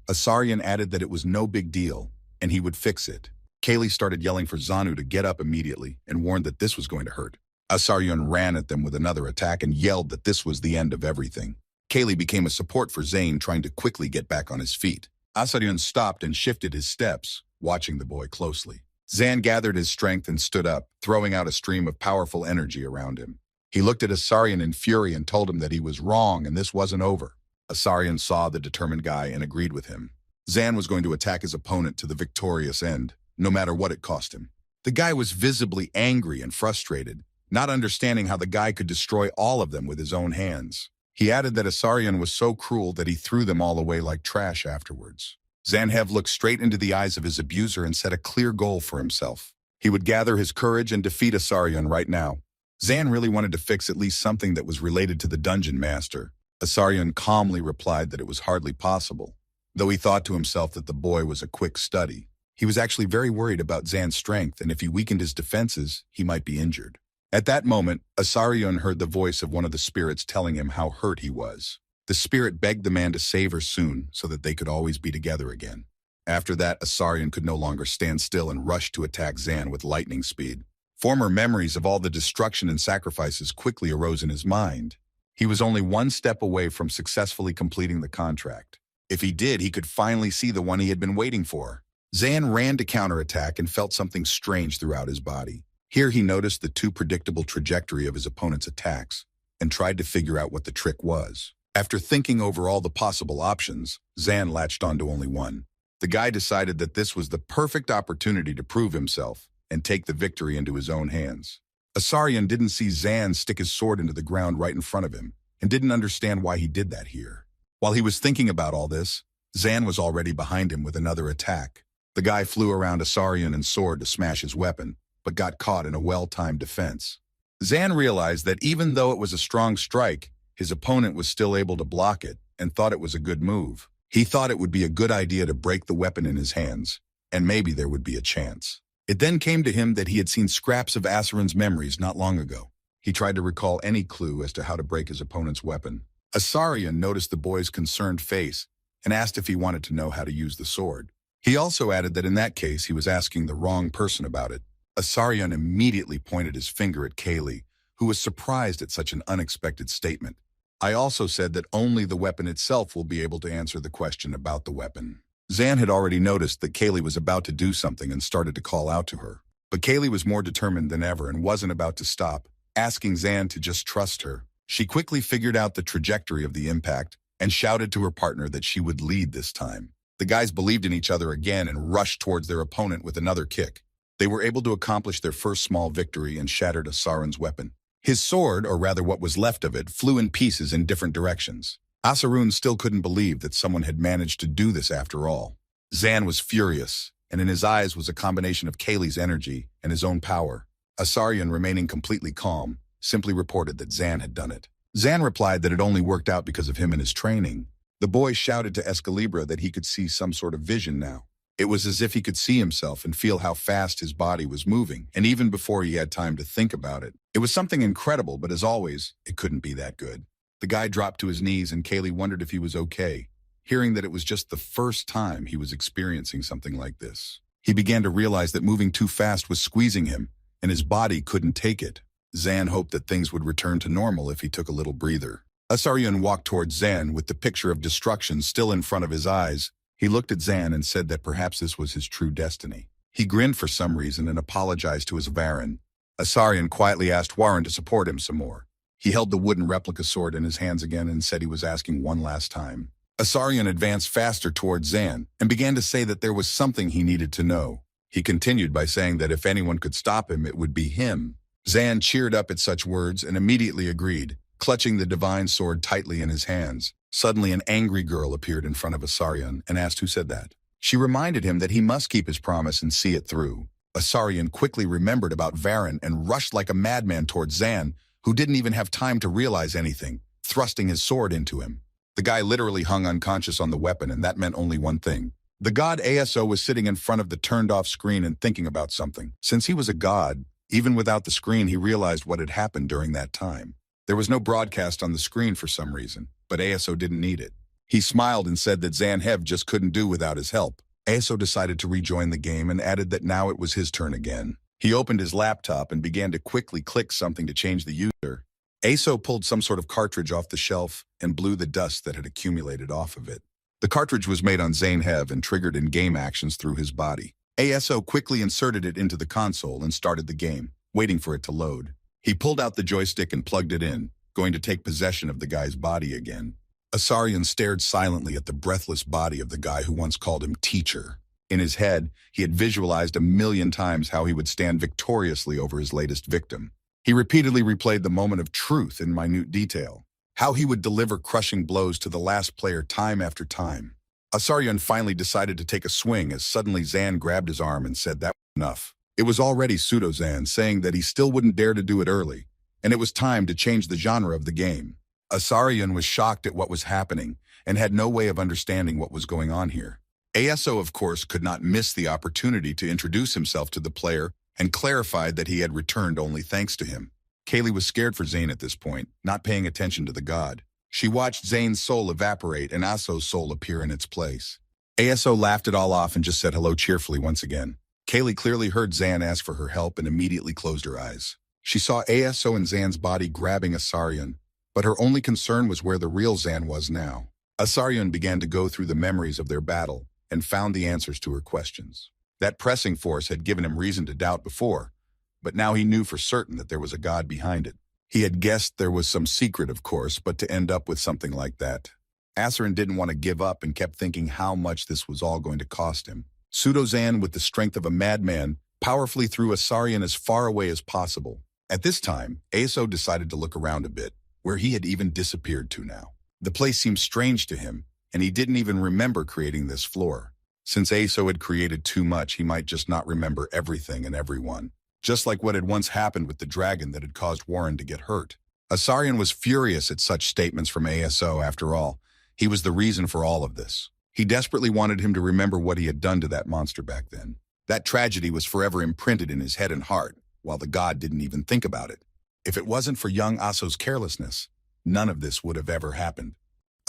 Asarion added that it was no big deal, and he would fix it. Kaylee started yelling for Zanu to get up immediately and warned that this was going to hurt. Asaryun ran at them with another attack and yelled that this was the end of everything. Kaylee became a support for Zane, trying to quickly get back on his feet. Asaryun stopped and shifted his steps, watching the boy closely. Zan gathered his strength and stood up, throwing out a stream of powerful energy around him. He looked at Asaryun in fury and told him that he was wrong and this wasn't over. Asaryun saw the determined guy and agreed with him. Zan was going to attack his opponent to the victorious end, no matter what it cost him. The guy was visibly angry and frustrated, not understanding how the guy could destroy all of them with his own hands. He added that Asaryun was so cruel that he threw them all away like trash afterwards. Zanhev looked straight into the eyes of his abuser and set a clear goal for himself. He would gather his courage and defeat Asaryun right now. Zan really wanted to fix at least something that was related to the dungeon master. Asaryun calmly replied that it was hardly possible, though he thought to himself that the boy was a quick study. He was actually very worried about Zan's strength, and if he weakened his defenses, he might be injured. At that moment, Asaryun heard the voice of one of the spirits telling him how hurt he was. The spirit begged the man to save her soon so that they could always be together again. After that, Asaryun could no longer stand still and rushed to attack Zan with lightning speed. Former memories of all the destruction and sacrifices quickly arose in his mind. He was only one step away from successfully completing the contract. If he did, he could finally see the one he had been waiting for. Zan ran to counterattack and felt something strange throughout his body. Here he noticed the too predictable trajectory of his opponent's attacks and tried to figure out what the trick was. After thinking over all the possible options, Zan latched onto only one. The guy decided that this was the perfect opportunity to prove himself and take the victory into his own hands. Asaryun didn't see Zan stick his sword into the ground right in front of him and didn't understand why he did that here. While he was thinking about all this, Zan was already behind him with another attack. The guy flew around Asaryun and sword to smash his weapon, but got caught in a well-timed defense. Zan realized that even though it was a strong strike, his opponent was still able to block it and thought it was a good move. He thought it would be a good idea to break the weapon in his hands, and maybe there would be a chance. It then came to him that he had seen scraps of Asaryun's memories not long ago. He tried to recall any clue as to how to break his opponent's weapon. Asaryun noticed the boy's concerned face and asked if he wanted to know how to use the sword. He also added that in that case he was asking the wrong person about it. Asaryun immediately pointed his finger at Kaylee, who was surprised at such an unexpected statement. I also said that only the weapon itself will be able to answer the question about the weapon. Zan had already noticed that Kaylee was about to do something and started to call out to her. But Kaylee was more determined than ever and wasn't about to stop, asking Zan to just trust her. She quickly figured out the trajectory of the impact and shouted to her partner that she would lead this time. The guys believed in each other again and rushed towards their opponent with another kick. They were able to accomplish their first small victory and shattered Asaryun's weapon. His sword, or rather what was left of it, flew in pieces in different directions. Asaryun still couldn't believe that someone had managed to do this after all. Zan was furious, and in his eyes was a combination of Kaylee's energy and his own power. Asaryun, remaining completely calm, simply reported that Zan had done it. Zan replied that it only worked out because of him and his training. The boy shouted to Escalibra that he could see some sort of vision now. It was as if he could see himself and feel how fast his body was moving, and even before he had time to think about it. It was something incredible, but as always, it couldn't be that good. The guy dropped to his knees and Kaylee wondered if he was okay, hearing that it was just the first time he was experiencing something like this. He began to realize that moving too fast was squeezing him, and his body couldn't take it. Zan hoped that things would return to normal if he took a little breather. Asaryun walked towards Zan with the picture of destruction still in front of his eyes. He looked at Zan and said that perhaps this was his true destiny. He grinned for some reason and apologized to his Varan. Asaryun quietly asked Warren to support him some more. He held the wooden replica sword in his hands again and said he was asking one last time. Asaryun advanced faster towards Zan and began to say that there was something he needed to know. He continued by saying that if anyone could stop him, it would be him. Zan cheered up at such words and immediately agreed, clutching the divine sword tightly in his hands. Suddenly an angry girl appeared in front of Asaryun and asked who said that. She reminded him that he must keep his promise and see it through. Asaryun quickly remembered about Varan and rushed like a madman towards Zan, who didn't even have time to realize anything, thrusting his sword into him. The guy literally hung unconscious on the weapon, and that meant only one thing. The god ASO was sitting in front of the turned-off screen and thinking about something. Since he was a god, even without the screen, he realized what had happened during that time. There was no broadcast on the screen for some reason, but ASO didn't need it. He smiled and said that Zanhev just couldn't do without his help. ASO decided to rejoin the game and added that now it was his turn again. He opened his laptop and began to quickly click something to change the user. ASO pulled some sort of cartridge off the shelf and blew the dust that had accumulated off of it. The cartridge was made on Zainhev and triggered in-game actions through his body. ASO quickly inserted it into the console and started the game, waiting for it to load. He pulled out the joystick and plugged it in, going to take possession of the guy's body again. Asarian stared silently at the breathless body of the guy who once called him teacher. In his head, he had visualized 1,000,000 times how he would stand victoriously over his latest victim. He repeatedly replayed the moment of truth in minute detail, how he would deliver crushing blows to the last player time after time. Asarian finally decided to take a swing as suddenly Zan grabbed his arm and said that was enough. It was already Pseudo-Zan saying that he still wouldn't dare to do it early, and it was time to change the genre of the game. Asarian was shocked at what was happening and had no way of understanding what was going on here. ASO, of course, could not miss the opportunity to introduce himself to the player and clarified that he had returned only thanks to him. Kaylee was scared for Zane at this point, not paying attention to the god. She watched Zane's soul evaporate and Aso's soul appear in its place. ASO laughed it all off and just said hello cheerfully once again. Kaylee clearly heard Zan ask for her help and immediately closed her eyes. She saw ASO and Zan's body grabbing Asarian, but her only concern was where the real Zan was now. Asarian began to go through the memories of their battle and found the answers to her questions. That pressing force had given him reason to doubt before, but now he knew for certain that there was a god behind it. He had guessed there was some secret, of course, but to end up with something like that. Asarian didn't want to give up and kept thinking how much this was all going to cost him. Pseudo-Zan, with the strength of a madman, powerfully threw Asarian as far away as possible. At this time, ASO decided to look around a bit, where he had even disappeared to now. The place seemed strange to him, and he didn't even remember creating this floor. Since ASO had created too much, he might just not remember everything and everyone. Just like what had once happened with the dragon that had caused Warren to get hurt. Asarian was furious at such statements from ASO. After all, he was the reason for all of this. He desperately wanted him to remember what he had done to that monster back then. That tragedy was forever imprinted in his head and heart, while the god didn't even think about it. If it wasn't for young Aso's carelessness, none of this would have ever happened.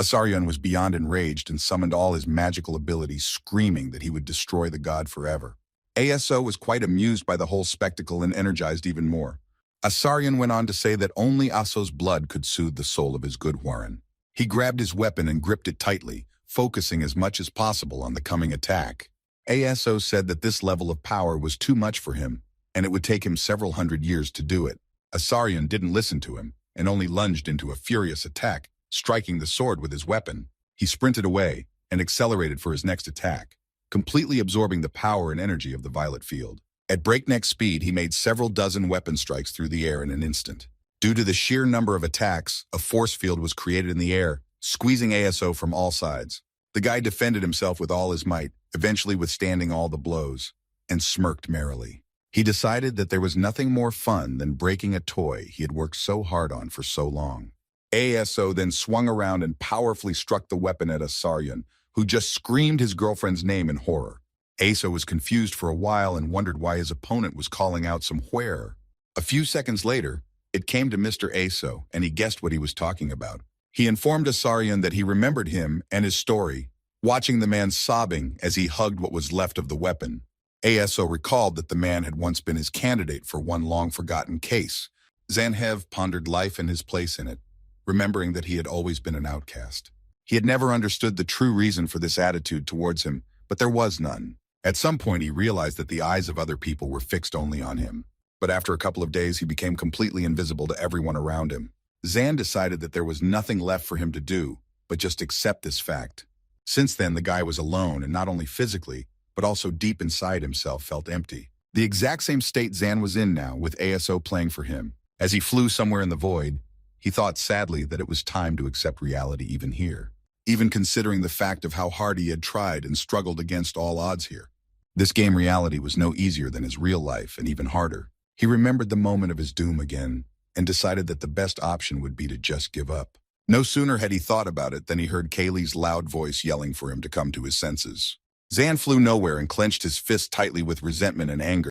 Asarian was beyond enraged and summoned all his magical abilities, screaming that he would destroy the god forever. ASO was quite amused by the whole spectacle and energized even more. Asarian went on to say that only Aso's blood could soothe the soul of his good Warren. He grabbed his weapon and gripped it tightly, focusing as much as possible on the coming attack. ASO said that this level of power was too much for him, and it would take him several hundred years to do it. Asarian didn't listen to him, and only lunged into a furious attack, striking the sword with his weapon. He sprinted away and accelerated for his next attack, completely absorbing the power and energy of the violet field. At breakneck speed, he made several dozen weapon strikes through the air in an instant. Due to the sheer number of attacks, a force field was created in the air, squeezing ASO from all sides. The guy defended himself with all his might, eventually withstanding all the blows, and smirked merrily. He decided that there was nothing more fun than breaking a toy he had worked so hard on for so long. ASO then swung around and powerfully struck the weapon at Asarian, who just screamed his girlfriend's name in horror. ASO was confused for a while and wondered why his opponent was calling out some where. A few seconds later, it came to Mr. ASO, and he guessed what he was talking about. He informed Asarian that he remembered him and his story, watching the man sobbing as he hugged what was left of the weapon. ASO recalled that the man had once been his candidate for one long-forgotten case. Zainhev pondered life and his place in it, remembering that he had always been an outcast. He had never understood the true reason for this attitude towards him, but there was none. At some point, he realized that the eyes of other people were fixed only on him. But after a couple of days, he became completely invisible to everyone around him. Zan decided that there was nothing left for him to do, but just accept this fact. Since then, the guy was alone, and not only physically, but also deep inside himself felt empty. The exact same state Zan was in now, with ASO playing for him. As he flew somewhere in the void, he thought sadly that it was time to accept reality even here, even considering the fact of how hard he had tried and struggled against all odds here. This game reality was no easier than his real life, and even harder. He remembered the moment of his doom again, and decided that the best option would be to just give up. No sooner had he thought about it than he heard Kaylee's loud voice yelling for him to come to his senses. Zan flew nowhere and clenched his fist tightly with resentment and anger,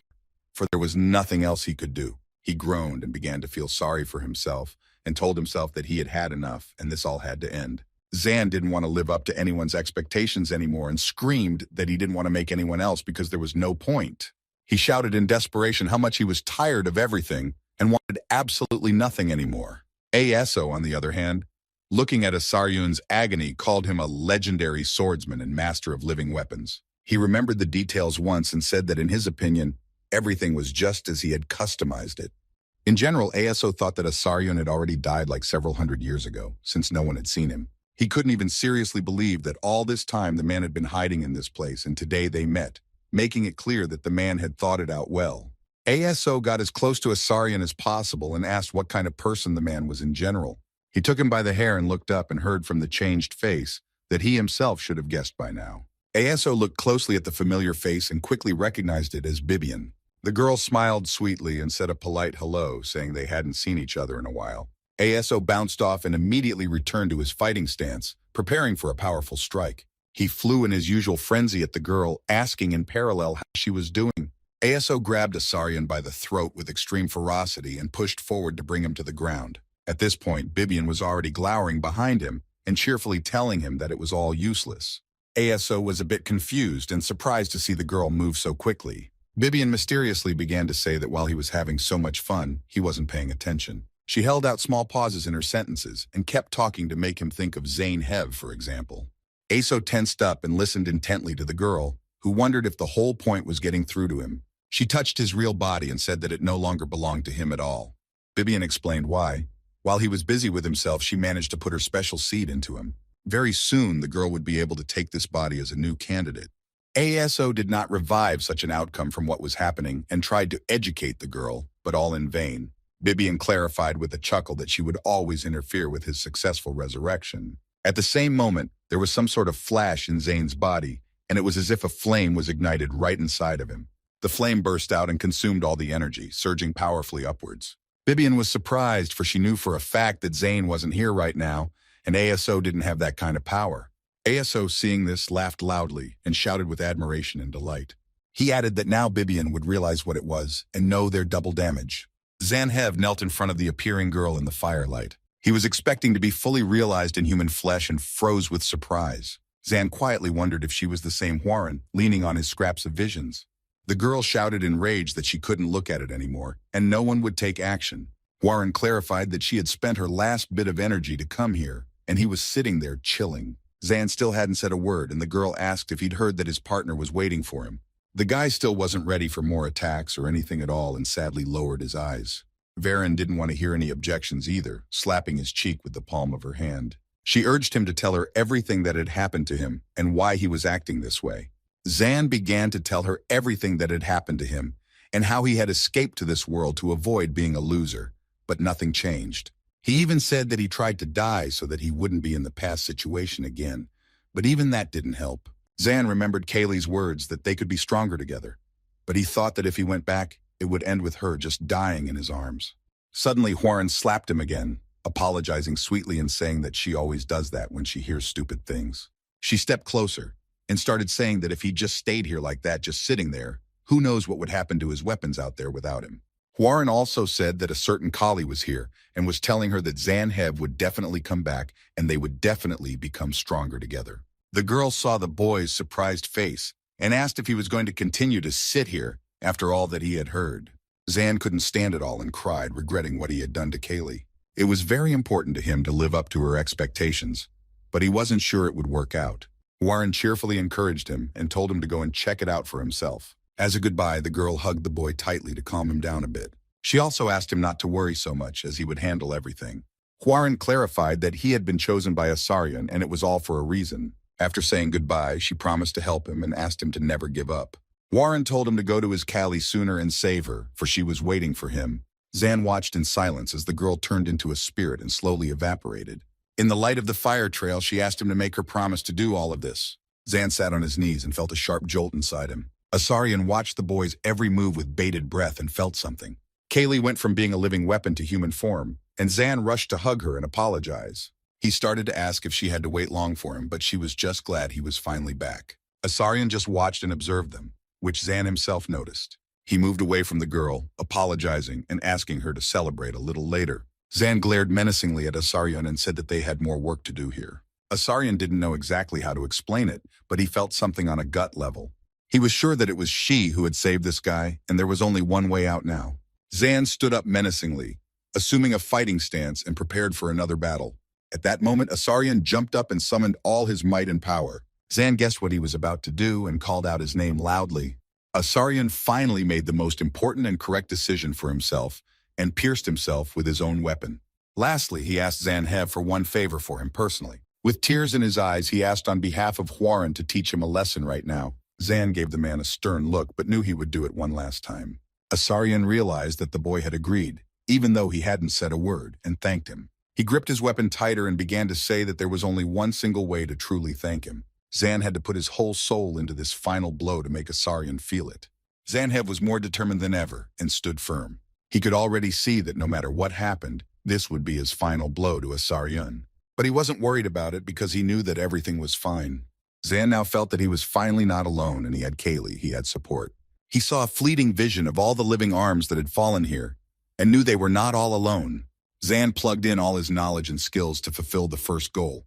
for there was nothing else he could do. He groaned and began to feel sorry for himself, and told himself that he had had enough and this all had to end. Zan didn't want to live up to anyone's expectations anymore and screamed that he didn't want to make anyone else because there was no point. He shouted in desperation how much he was tired of everything and wanted absolutely nothing anymore. Aso, on the other hand, looking at Asaryun's agony, called him a legendary swordsman and master of living weapons. He remembered the details once and said that in his opinion, everything was just as he had customized it. In general, Aso thought that Asaryun had already died like several hundred years ago, since no one had seen him. He couldn't even seriously believe that all this time the man had been hiding in this place, and today they met, making it clear that the man had thought it out well. Aso got as close to Asaryun as possible and asked what kind of person the man was in general. He took him by the hair and looked up and heard from the changed face that he himself should have guessed by now. Aso looked closely at the familiar face and quickly recognized it as Bibian. The girl smiled sweetly and said a polite hello, saying they hadn't seen each other in a while. Aso bounced off and immediately returned to his fighting stance, preparing for a powerful strike. He flew in his usual frenzy at the girl, asking in parallel how she was doing. Aso grabbed Asaryun by the throat with extreme ferocity and pushed forward to bring him to the ground. At this point, Bibian was already glowering behind him and cheerfully telling him that it was all useless. Aso was a bit confused and surprised to see the girl move so quickly. Bibian mysteriously began to say that while he was having so much fun, he wasn't paying attention. She held out small pauses in her sentences and kept talking to make him think of Zane Hev, for example. Aso tensed up and listened intently to the girl, who wondered if the whole point was getting through to him. She touched his real body and said that it no longer belonged to him at all. Bibian explained why. While he was busy with himself, she managed to put her special seed into him. Very soon, the girl would be able to take this body as a new candidate. Aso did not revive such an outcome from what was happening and tried to educate the girl, but all in vain. Bibian clarified with a chuckle that she would always interfere with his successful resurrection. At the same moment, there was some sort of flash in Zane's body, and it was as if a flame was ignited right inside of him. The flame burst out and consumed all the energy, surging powerfully upwards. Bibian was surprised, for she knew for a fact that Zane wasn't here right now, and Aso didn't have that kind of power. Aso, seeing this, laughed loudly and shouted with admiration and delight. He added that now Bibian would realize what it was and know their double damage. Zanhev knelt in front of the appearing girl in the firelight. He was expecting to be fully realized in human flesh and froze with surprise. Zan quietly wondered if she was the same Huaren, leaning on his scraps of visions. The girl shouted in rage that she couldn't look at it anymore, and no one would take action. Huaren clarified that she had spent her last bit of energy to come here, and he was sitting there chilling. Zan still hadn't said a word, and the girl asked if he'd heard that his partner was waiting for him. The guy still wasn't ready for more attacks or anything at all and sadly lowered his eyes. Varen didn't want to hear any objections either, slapping his cheek with the palm of her hand. She urged him to tell her everything that had happened to him and why he was acting this way. Zan began to tell her everything that had happened to him and how he had escaped to this world to avoid being a loser, but nothing changed. He even said that he tried to die so that he wouldn't be in the past situation again, but even that didn't help. Zan remembered Kaylee's words that they could be stronger together, but he thought that if he went back, it would end with her just dying in his arms. Suddenly, Huaren slapped him again, apologizing sweetly and saying that she always does that when she hears stupid things. She stepped closer and started saying that if he just stayed here like that, just sitting there, who knows what would happen to his weapons out there without him. Huaren also said that a certain Kali was here and was telling her that Zanhev would definitely come back and they would definitely become stronger together. The girl saw the boy's surprised face and asked if he was going to continue to sit here after all that he had heard. Zan couldn't stand it all and cried, regretting what he had done to Kaylee. It was very important to him to live up to her expectations, but he wasn't sure it would work out. Huaren cheerfully encouraged him and told him to go and check it out for himself. As a goodbye, the girl hugged the boy tightly to calm him down a bit. She also asked him not to worry so much, as he would handle everything. Huaren clarified that he had been chosen by Asaryun and it was all for a reason. After saying goodbye, she promised to help him and asked him to never give up. Huaren told him to go to his Kali sooner and save her, for she was waiting for him. Zan watched in silence as the girl turned into a spirit and slowly evaporated. In the light of the fire trail, she asked him to make her promise to do all of this. Zan sat on his knees and felt a sharp jolt inside him. Asaryun watched the boy's every move with bated breath and felt something. Kaylee went from being a living weapon to human form, and Zan rushed to hug her and apologize. He started to ask if she had to wait long for him, but she was just glad he was finally back. Asaryun just watched and observed them, which Zan himself noticed. He moved away from the girl, apologizing and asking her to celebrate a little later. Zan glared menacingly at Asaryun and said that they had more work to do here. Asarian didn't know exactly how to explain it, but he felt something on a gut level. He was sure that it was she who had saved this guy, and there was only one way out now. Zan stood up menacingly, assuming a fighting stance and prepared for another battle. At that moment, Asarian jumped up and summoned all his might and power. Zan guessed what he was about to do and called out his name loudly. Asarian finally made the most important and correct decision for himself and pierced himself with his own weapon. Lastly, he asked Zanhev for one favor for him personally. With tears in his eyes, he asked on behalf of Huaren to teach him a lesson right now. Zan gave the man a stern look, but knew he would do it one last time. Asarian realized that the boy had agreed, even though he hadn't said a word, and thanked him. He gripped his weapon tighter and began to say that there was only one single way to truly thank him. Zan had to put his whole soul into this final blow to make Asarian feel it. Zanhev was more determined than ever and stood firm. He could already see that no matter what happened, this would be his final blow to Asarian. But he wasn't worried about it because he knew that everything was fine. Zan now felt that he was finally not alone and he had Kaylee, he had support. He saw a fleeting vision of all the living arms that had fallen here and knew they were not all alone. Zan plugged in all his knowledge and skills to fulfill the first goal,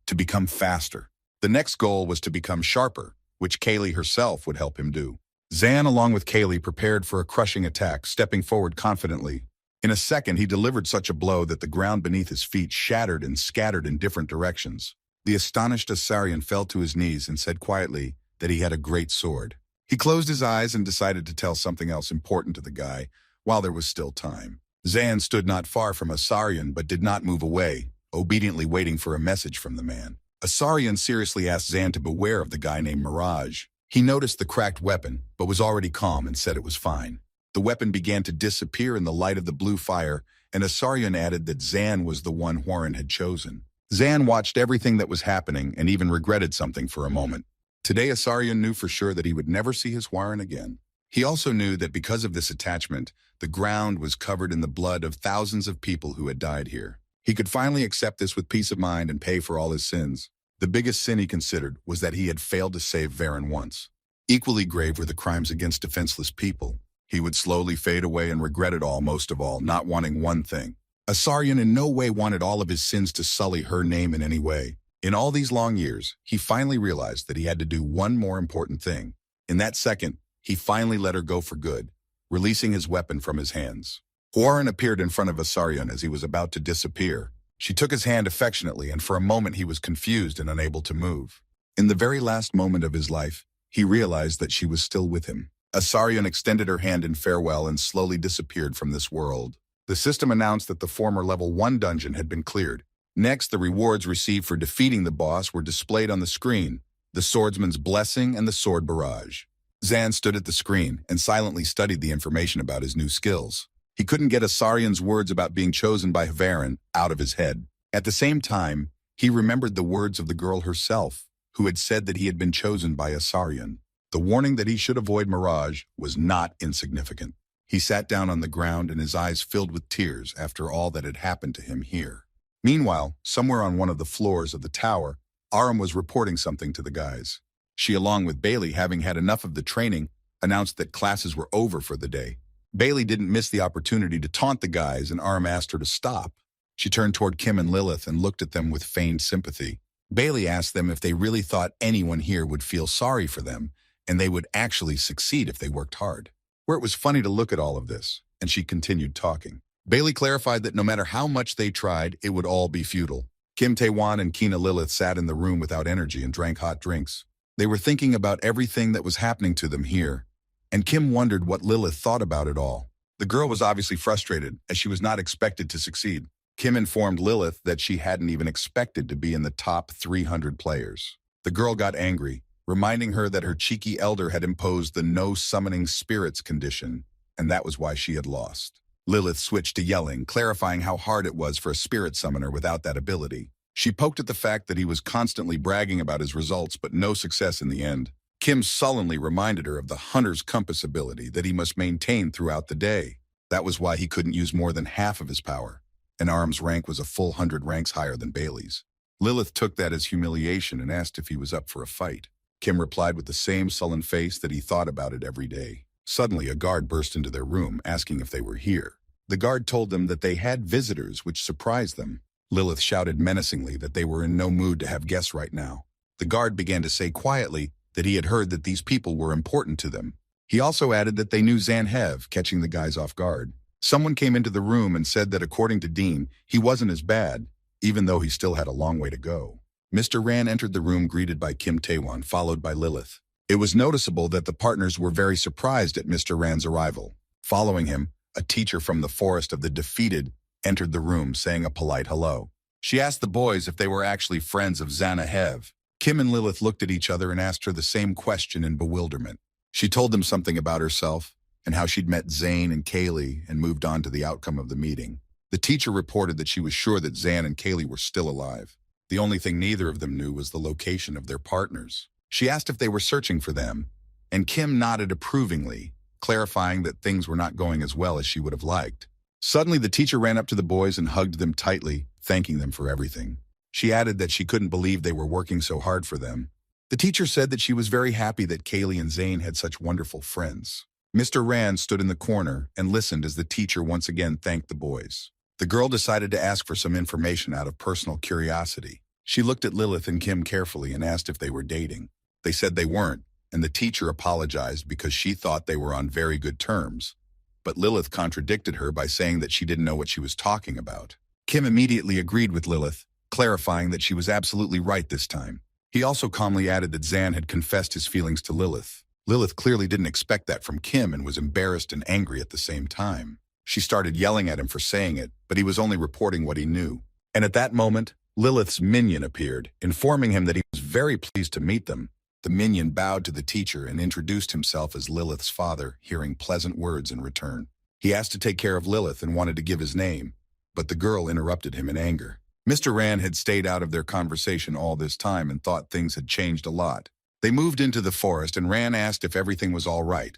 to become faster. The next goal was to become sharper, which Kaylee herself would help him do. Zan, along with Kaylee, prepared for a crushing attack, stepping forward confidently. In a second, he delivered such a blow that the ground beneath his feet shattered and scattered in different directions. The astonished Asarian fell to his knees and said quietly that he had a great sword. He closed his eyes and decided to tell something else important to the guy while there was still time. Zan stood not far from Asarian but did not move away, obediently waiting for a message from the man. Asarian seriously asked Zan to beware of the guy named Mirage. He noticed the cracked weapon, but was already calm and said it was fine. The weapon began to disappear in the light of the blue fire, and Asarian added that Zan was the one Huaren had chosen. Zan watched everything that was happening and even regretted something for a moment. Today, Asarian knew for sure that he would never see his Huaren again. He also knew that because of this attachment, the ground was covered in the blood of thousands of people who had died here. He could finally accept this with peace of mind and pay for all his sins. The biggest sin he considered was that he had failed to save Varen once. Equally grave were the crimes against defenseless people. He would slowly fade away and regret it all, most of all, not wanting one thing. Asarian in no way wanted all of his sins to sully her name in any way. In all these long years, he finally realized that he had to do one more important thing. In that second, he finally let her go for good, releasing his weapon from his hands. Huaren appeared in front of Asarian as he was about to disappear. She took his hand affectionately, and for a moment he was confused and unable to move. In the very last moment of his life, he realized that she was still with him. Asarian extended her hand in farewell and slowly disappeared from this world. The system announced that the former level 1 dungeon had been cleared. Next, the rewards received for defeating the boss were displayed on the screen: the swordsman's blessing and the sword barrage. Zan stood at the screen and silently studied the information about his new skills. He couldn't get Asarian's words about being chosen by Varen out of his head. At the same time, he remembered the words of the girl herself, who had said that he had been chosen by Asarian. The warning that he should avoid Mirage was not insignificant. He sat down on the ground and his eyes filled with tears after all that had happened to him here. Meanwhile, somewhere on one of the floors of the tower, Aram was reporting something to the guys. She, along with Bailey, having had enough of the training, announced that classes were over for the day. Bailey didn't miss the opportunity to taunt the guys, and Aram asked her to stop. She turned toward Kim and Lilith and looked at them with feigned sympathy. Bailey asked them if they really thought anyone here would feel sorry for them, and they would actually succeed if they worked hard. Where it was funny to look at all of this, and she continued talking. Bailey clarified that no matter how much they tried, it would all be futile. Kim Taewon and Kina Lilith sat in the room without energy and drank hot drinks. They were thinking about everything that was happening to them here, and Kim wondered what Lilith thought about it all. The girl was obviously frustrated, as she was not expected to succeed. Kim informed Lilith that she hadn't even expected to be in the top 300 players. The girl got angry, reminding her that her cheeky elder had imposed the no summoning spirits condition, and that was why she had lost. Lilith switched to yelling, clarifying how hard it was for a spirit summoner without that ability. She poked at the fact that he was constantly bragging about his results, but no success in the end. Kim sullenly reminded her of the hunter's compass ability that he must maintain throughout the day. That was why he couldn't use more than half of his power, and Aram's rank was a full 100 ranks higher than Bailey's. Lilith took that as humiliation and asked if he was up for a fight. Kim replied with the same sullen face that he thought about it every day. Suddenly, a guard burst into their room, asking if they were here. The guard told them that they had visitors, which surprised them. Lilith shouted menacingly that they were in no mood to have guests right now. The guard began to say quietly that he had heard that these people were important to them. He also added that they knew Zanhev, catching the guys off guard. Someone came into the room and said that according to Dean, he wasn't as bad, even though he still had a long way to go. Mr. Ran entered the room greeted by Kim Taewon, followed by Lilith. It was noticeable that the partners were very surprised at Mr. Ran's arrival. Following him, a teacher from the Forest of the Defeated entered the room saying a polite hello. She asked the boys if they were actually friends of Zanhev. Kim and Lilith looked at each other and asked her the same question in bewilderment. She told them something about herself and how she'd met Zane and Kaylee and moved on to the outcome of the meeting. The teacher reported that she was sure that Zan and Kaylee were still alive. The only thing neither of them knew was the location of their partners. She asked if they were searching for them, and Kim nodded approvingly, clarifying that things were not going as well as she would have liked. Suddenly, the teacher ran up to the boys and hugged them tightly, thanking them for everything. She added that she couldn't believe they were working so hard for them. The teacher said that she was very happy that Kaylee and Zane had such wonderful friends. Mr. Rand stood in the corner and listened as the teacher once again thanked the boys. The girl decided to ask for some information out of personal curiosity. She looked at Lilith and Kim carefully and asked if they were dating. They said they weren't, and the teacher apologized because she thought they were on very good terms. But Lilith contradicted her by saying that she didn't know what she was talking about. Kim immediately agreed with Lilith, clarifying that she was absolutely right this time. He also calmly added that Zan had confessed his feelings to Lilith. Lilith clearly didn't expect that from Kim and was embarrassed and angry at the same time. She started yelling at him for saying it, but he was only reporting what he knew. And at that moment, Lilith's minion appeared, informing him that he was very pleased to meet them. The minion bowed to the teacher and introduced himself as Lilith's father, hearing pleasant words in return. He asked to take care of Lilith and wanted to give his name, but the girl interrupted him in anger. Mr. Rand had stayed out of their conversation all this time and thought things had changed a lot. They moved into the forest and Rand asked if everything was all right,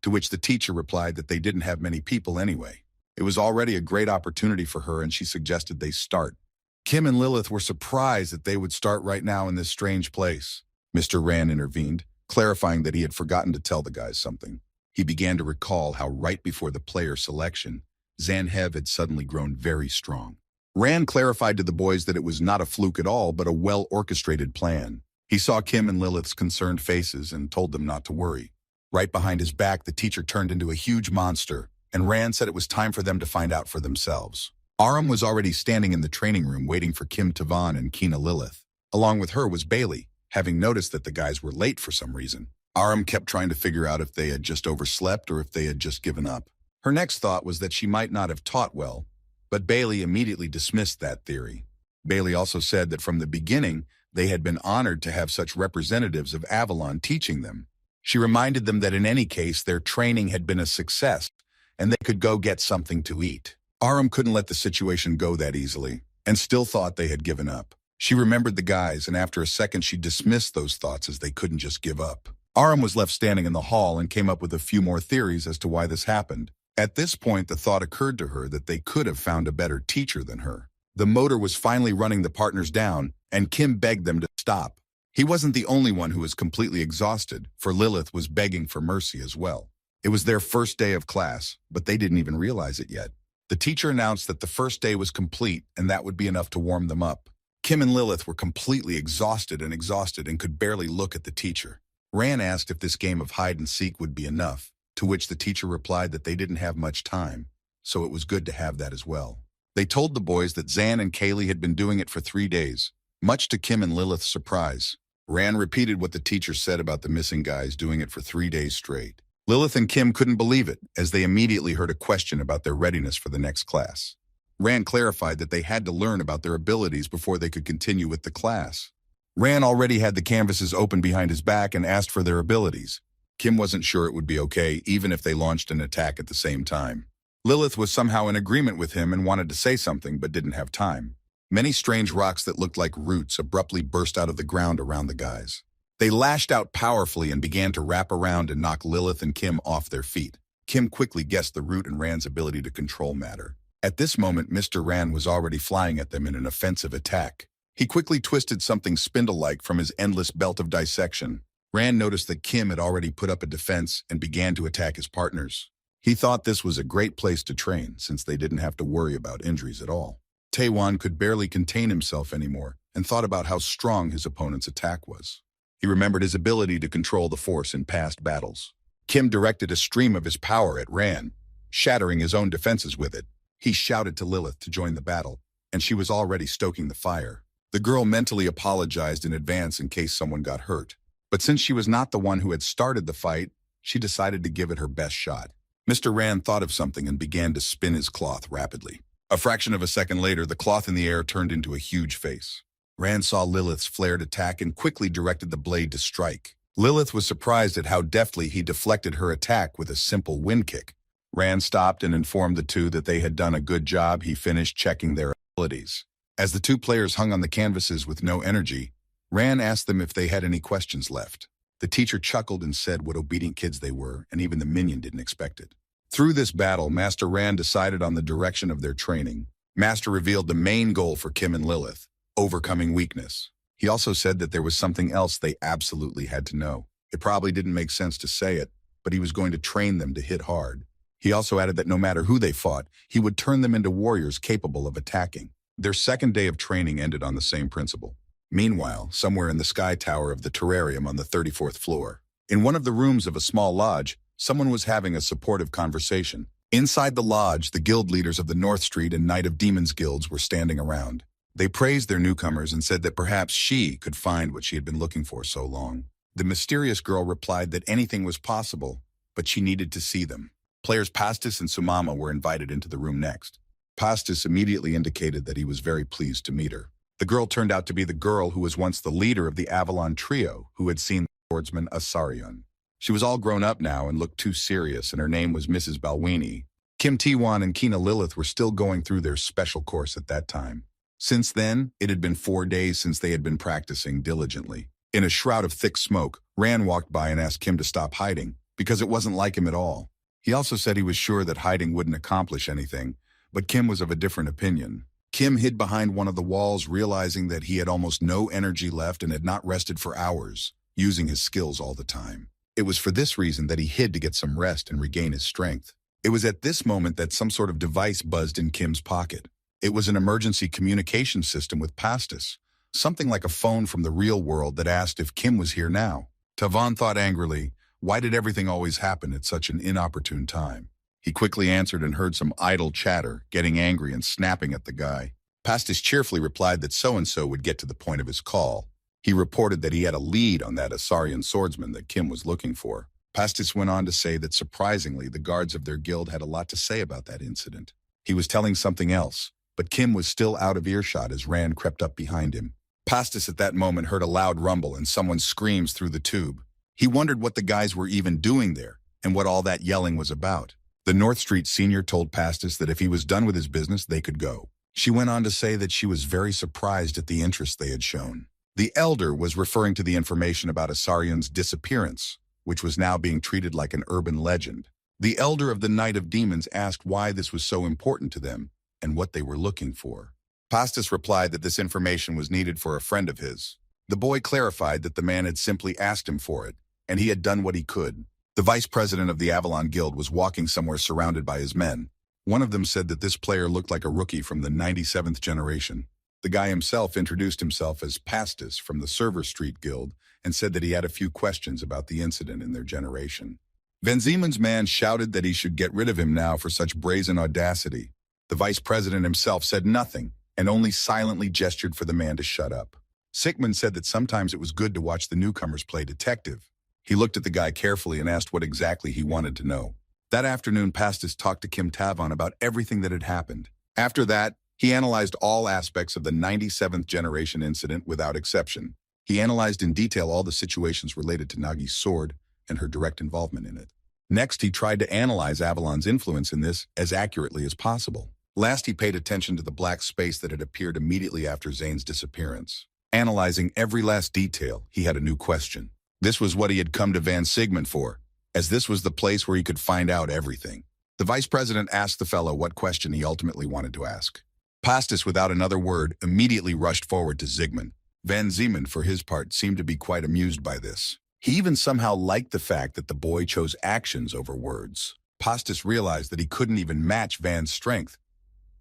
to which the teacher replied that they didn't have many people anyway. It was already a great opportunity for her and she suggested they start. Kim and Lilith were surprised that they would start right now in this strange place. Mr. Rand intervened, clarifying that he had forgotten to tell the guys something. He began to recall how right before the player selection, Zanhev had suddenly grown very strong. Rand clarified to the boys that it was not a fluke at all, but a well-orchestrated plan. He saw Kim and Lilith's concerned faces and told them not to worry. Right behind his back, the teacher turned into a huge monster, and Rand said it was time for them to find out for themselves. Aram was already standing in the training room waiting for Kim Tavan and Kina Lilith. Along with her was Bailey, having noticed that the guys were late for some reason. Aram kept trying to figure out if they had just overslept or if they had just given up. Her next thought was that she might not have taught well, but Bailey immediately dismissed that theory. Bailey also said that from the beginning, they had been honored to have such representatives of Avalon teaching them. She reminded them that in any case, their training had been a success, and they could go get something to eat. Aram couldn't let the situation go that easily, and still thought they had given up. She remembered the guys, and after a second she dismissed those thoughts as they couldn't just give up. Aram was left standing in the hall and came up with a few more theories as to why this happened. At this point, the thought occurred to her that they could have found a better teacher than her. The motor was finally running the partners down, and Kim begged them to stop. He wasn't the only one who was completely exhausted, for Lilith was begging for mercy as well. It was their first day of class, but they didn't even realize it yet. The teacher announced that the first day was complete, and that would be enough to warm them up. Kim and Lilith were completely exhausted and could barely look at the teacher. Ran asked if this game of hide-and-seek would be enough, to which the teacher replied that they didn't have much time, so it was good to have that as well. They told the boys that Zan and Kaylee had been doing it for 3 days, much to Kim and Lilith's surprise. Ran repeated what the teacher said about the missing guys doing it for 3 days straight. Lilith and Kim couldn't believe it, as they immediately heard a question about their readiness for the next class. Rand clarified that they had to learn about their abilities before they could continue with the class. Rand already had the canvases open behind his back and asked for their abilities. Kim wasn't sure it would be okay, even if they launched an attack at the same time. Lilith was somehow in agreement with him and wanted to say something but didn't have time. Many strange rocks that looked like roots abruptly burst out of the ground around the guys. They lashed out powerfully and began to wrap around and knock Lilith and Kim off their feet. Kim quickly guessed the root and Rand's ability to control matter. At this moment, Mr. Rand was already flying at them in an offensive attack. He quickly twisted something spindle-like from his endless belt of dissection. Rand noticed that Kim had already put up a defense and began to attack his partners. He thought this was a great place to train, since they didn't have to worry about injuries at all. Taewon could barely contain himself anymore and thought about how strong his opponent's attack was. He remembered his ability to control the force in past battles. Kim directed a stream of his power at Ran, shattering his own defenses with it. He shouted to Lilith to join the battle, and she was already stoking the fire. The girl mentally apologized in advance in case someone got hurt. But since she was not the one who had started the fight, she decided to give it her best shot. Mr. Rand thought of something and began to spin his cloth rapidly. A fraction of a second later, the cloth in the air turned into a huge face. Rand saw Lilith's flared attack and quickly directed the blade to strike. Lilith was surprised at how deftly he deflected her attack with a simple wind kick. Rand stopped and informed the two that they had done a good job. He finished checking their abilities. As the two players hung on the canvases with no energy, Rand asked them if they had any questions left. The teacher chuckled and said what obedient kids they were, and even the minion didn't expect it. Through this battle, Master Rand decided on the direction of their training. Master revealed the main goal for Kim and Lilith: overcoming weakness. He also said that there was something else they absolutely had to know. It probably didn't make sense to say it, but he was going to train them to hit hard. He also added that no matter who they fought, he would turn them into warriors capable of attacking. Their second day of training ended on the same principle. Meanwhile, somewhere in the sky tower of the terrarium on the 34th floor, in one of the rooms of a small lodge, someone was having a supportive conversation. Inside the lodge, the guild leaders of the North Street and Knight of Demons guilds were standing around. They praised their newcomers and said that perhaps she could find what she had been looking for so long. The mysterious girl replied that anything was possible, but she needed to see them. Players Pastis and Sumama were invited into the room next. Pastis immediately indicated that he was very pleased to meet her. The girl turned out to be the girl who was once the leader of the Avalon trio who had seen the swordsman Asarion. She was all grown up now and looked too serious, and her name was Mrs. Balwini. Kim Taewon and Kina Lilith were still going through their special course at that time. Since then, it had been 4 days since they had been practicing diligently. In a shroud of thick smoke, Rand walked by and asked Kim to stop hiding, because it wasn't like him at all. He also said he was sure that hiding wouldn't accomplish anything, but Kim was of a different opinion. Kim hid behind one of the walls, realizing that he had almost no energy left and had not rested for hours, using his skills all the time. It was for this reason that he hid, to get some rest and regain his strength. It was at this moment that some sort of device buzzed in Kim's pocket. It was an emergency communication system with Pastis, something like a phone from the real world that asked if Kim was here now. Taewon thought angrily, why did everything always happen at such an inopportune time? He quickly answered and heard some idle chatter, getting angry and snapping at the guy. Pastis cheerfully replied that so-and-so would get to the point of his call. He reported that he had a lead on that Asarian swordsman that Kim was looking for. Pastis went on to say that surprisingly, the guards of their guild had a lot to say about that incident. He was telling something else, but Kim was still out of earshot as Rand crept up behind him. Pastis at that moment heard a loud rumble and someone screams through the tube. He wondered what the guys were even doing there and what all that yelling was about. The North Street senior told Pastis that if he was done with his business, they could go. She went on to say that she was very surprised at the interest they had shown. The elder was referring to the information about Asarion's disappearance, which was now being treated like an urban legend. The elder of the Knight of Demons asked why this was so important to them and what they were looking for. Pastis replied that this information was needed for a friend of his. The boy clarified that the man had simply asked him for it, and he had done what he could. The vice president of the Avalon Guild was walking somewhere surrounded by his men. One of them said that this player looked like a rookie from the 97th generation. The guy himself introduced himself as Pastis from the Server Street Guild and said that he had a few questions about the incident in their generation. Van Zieman's man shouted that he should get rid of him now for such brazen audacity. The vice president himself said nothing and only silently gestured for the man to shut up. Sickman said that sometimes it was good to watch the newcomers play detective. He looked at the guy carefully and asked what exactly he wanted to know. That afternoon, Pastis talked to Kim Taewon about everything that had happened. After that, he analyzed all aspects of the 97th generation incident without exception. He analyzed in detail all the situations related to Nagi's sword and her direct involvement in it. Next, he tried to analyze Avalon's influence in this as accurately as possible. Last, he paid attention to the black space that had appeared immediately after Zane's disappearance. Analyzing every last detail, he had a new question. This was what he had come to Van Sigmund for, as this was the place where he could find out everything. The vice president asked the fellow what question he ultimately wanted to ask. Pastis, without another word, immediately rushed forward to Zygmunt. Van Ziemann, for his part, seemed to be quite amused by this. He even somehow liked the fact that the boy chose actions over words. Pastis realized that he couldn't even match Van's strength,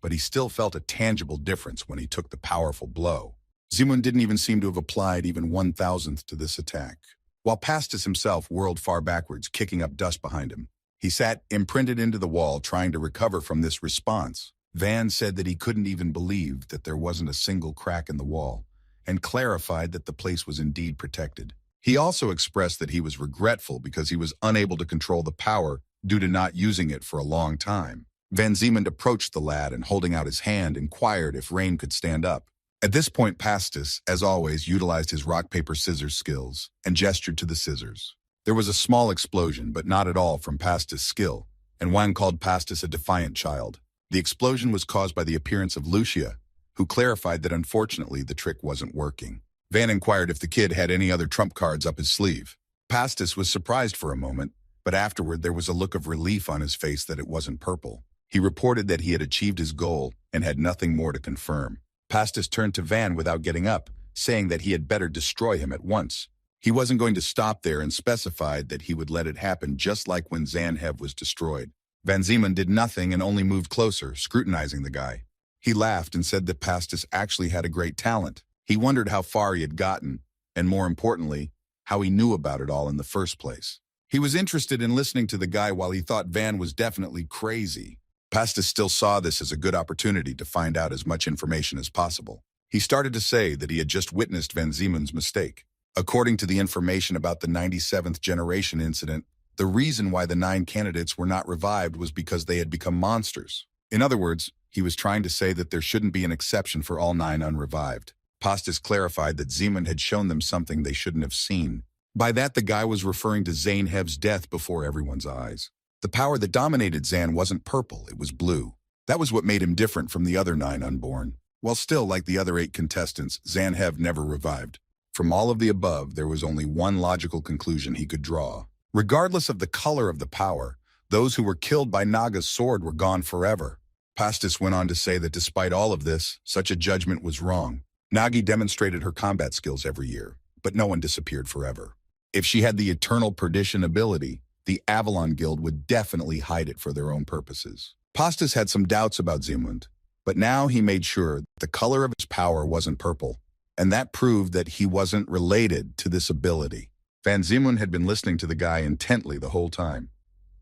but he still felt a tangible difference when he took the powerful blow. Zimun didn't even seem to have applied even 1,000th to this attack. While Pastis himself whirled far backwards, kicking up dust behind him, he sat imprinted into the wall trying to recover from this response. Van said that he couldn't even believe that there wasn't a single crack in the wall, and clarified that the place was indeed protected. He also expressed that he was regretful because he was unable to control the power due to not using it for a long time. Van Ziemend approached the lad and, holding out his hand, inquired if Rain could stand up. At this point, Pastis, as always, utilized his rock-paper-scissors skills and gestured to the scissors. There was a small explosion, but not at all from Pastis' skill, and Wang called Pastis a defiant child. The explosion was caused by the appearance of Lucia, who clarified that unfortunately the trick wasn't working. Van inquired if the kid had any other trump cards up his sleeve. Pastis was surprised for a moment, but afterward there was a look of relief on his face that it wasn't purple. He reported that he had achieved his goal and had nothing more to confirm. Pastis turned to Van without getting up, saying that he had better destroy him at once. He wasn't going to stop there and specified that he would let it happen just like when Zanhev was destroyed. Van Ziemend did nothing and only moved closer, scrutinizing the guy. He laughed and said that Pastis actually had a great talent. He wondered how far he had gotten, and more importantly, how he knew about it all in the first place. He was interested in listening to the guy while he thought Van was definitely crazy. Pastis still saw this as a good opportunity to find out as much information as possible. He started to say that he had just witnessed Van Ziemend's mistake. According to the information about the 97th generation incident, the reason why the 9 candidates were not revived was because they had become monsters. In other words, he was trying to say that there shouldn't be an exception for all 9 unrevived. Pastis clarified that Ziemend had shown them something they shouldn't have seen. By that, the guy was referring to Zanehev's death before everyone's eyes. The power that dominated Zan wasn't purple, it was blue. That was what made him different from the other 9 unborn. While still, like the other 8 contestants, Zanhev never revived. From all of the above, there was only one logical conclusion he could draw. Regardless of the color of the power, those who were killed by Naga's sword were gone forever. Pastis went on to say that despite all of this, such a judgment was wrong. Nagi demonstrated her combat skills every year, but no one disappeared forever. If she had the Eternal Perdition ability, the Avalon Guild would definitely hide it for their own purposes. Pastis had some doubts about Ziemund, but now he made sure the color of his power wasn't purple, and that proved that he wasn't related to this ability. Van Ziemund had been listening to the guy intently the whole time,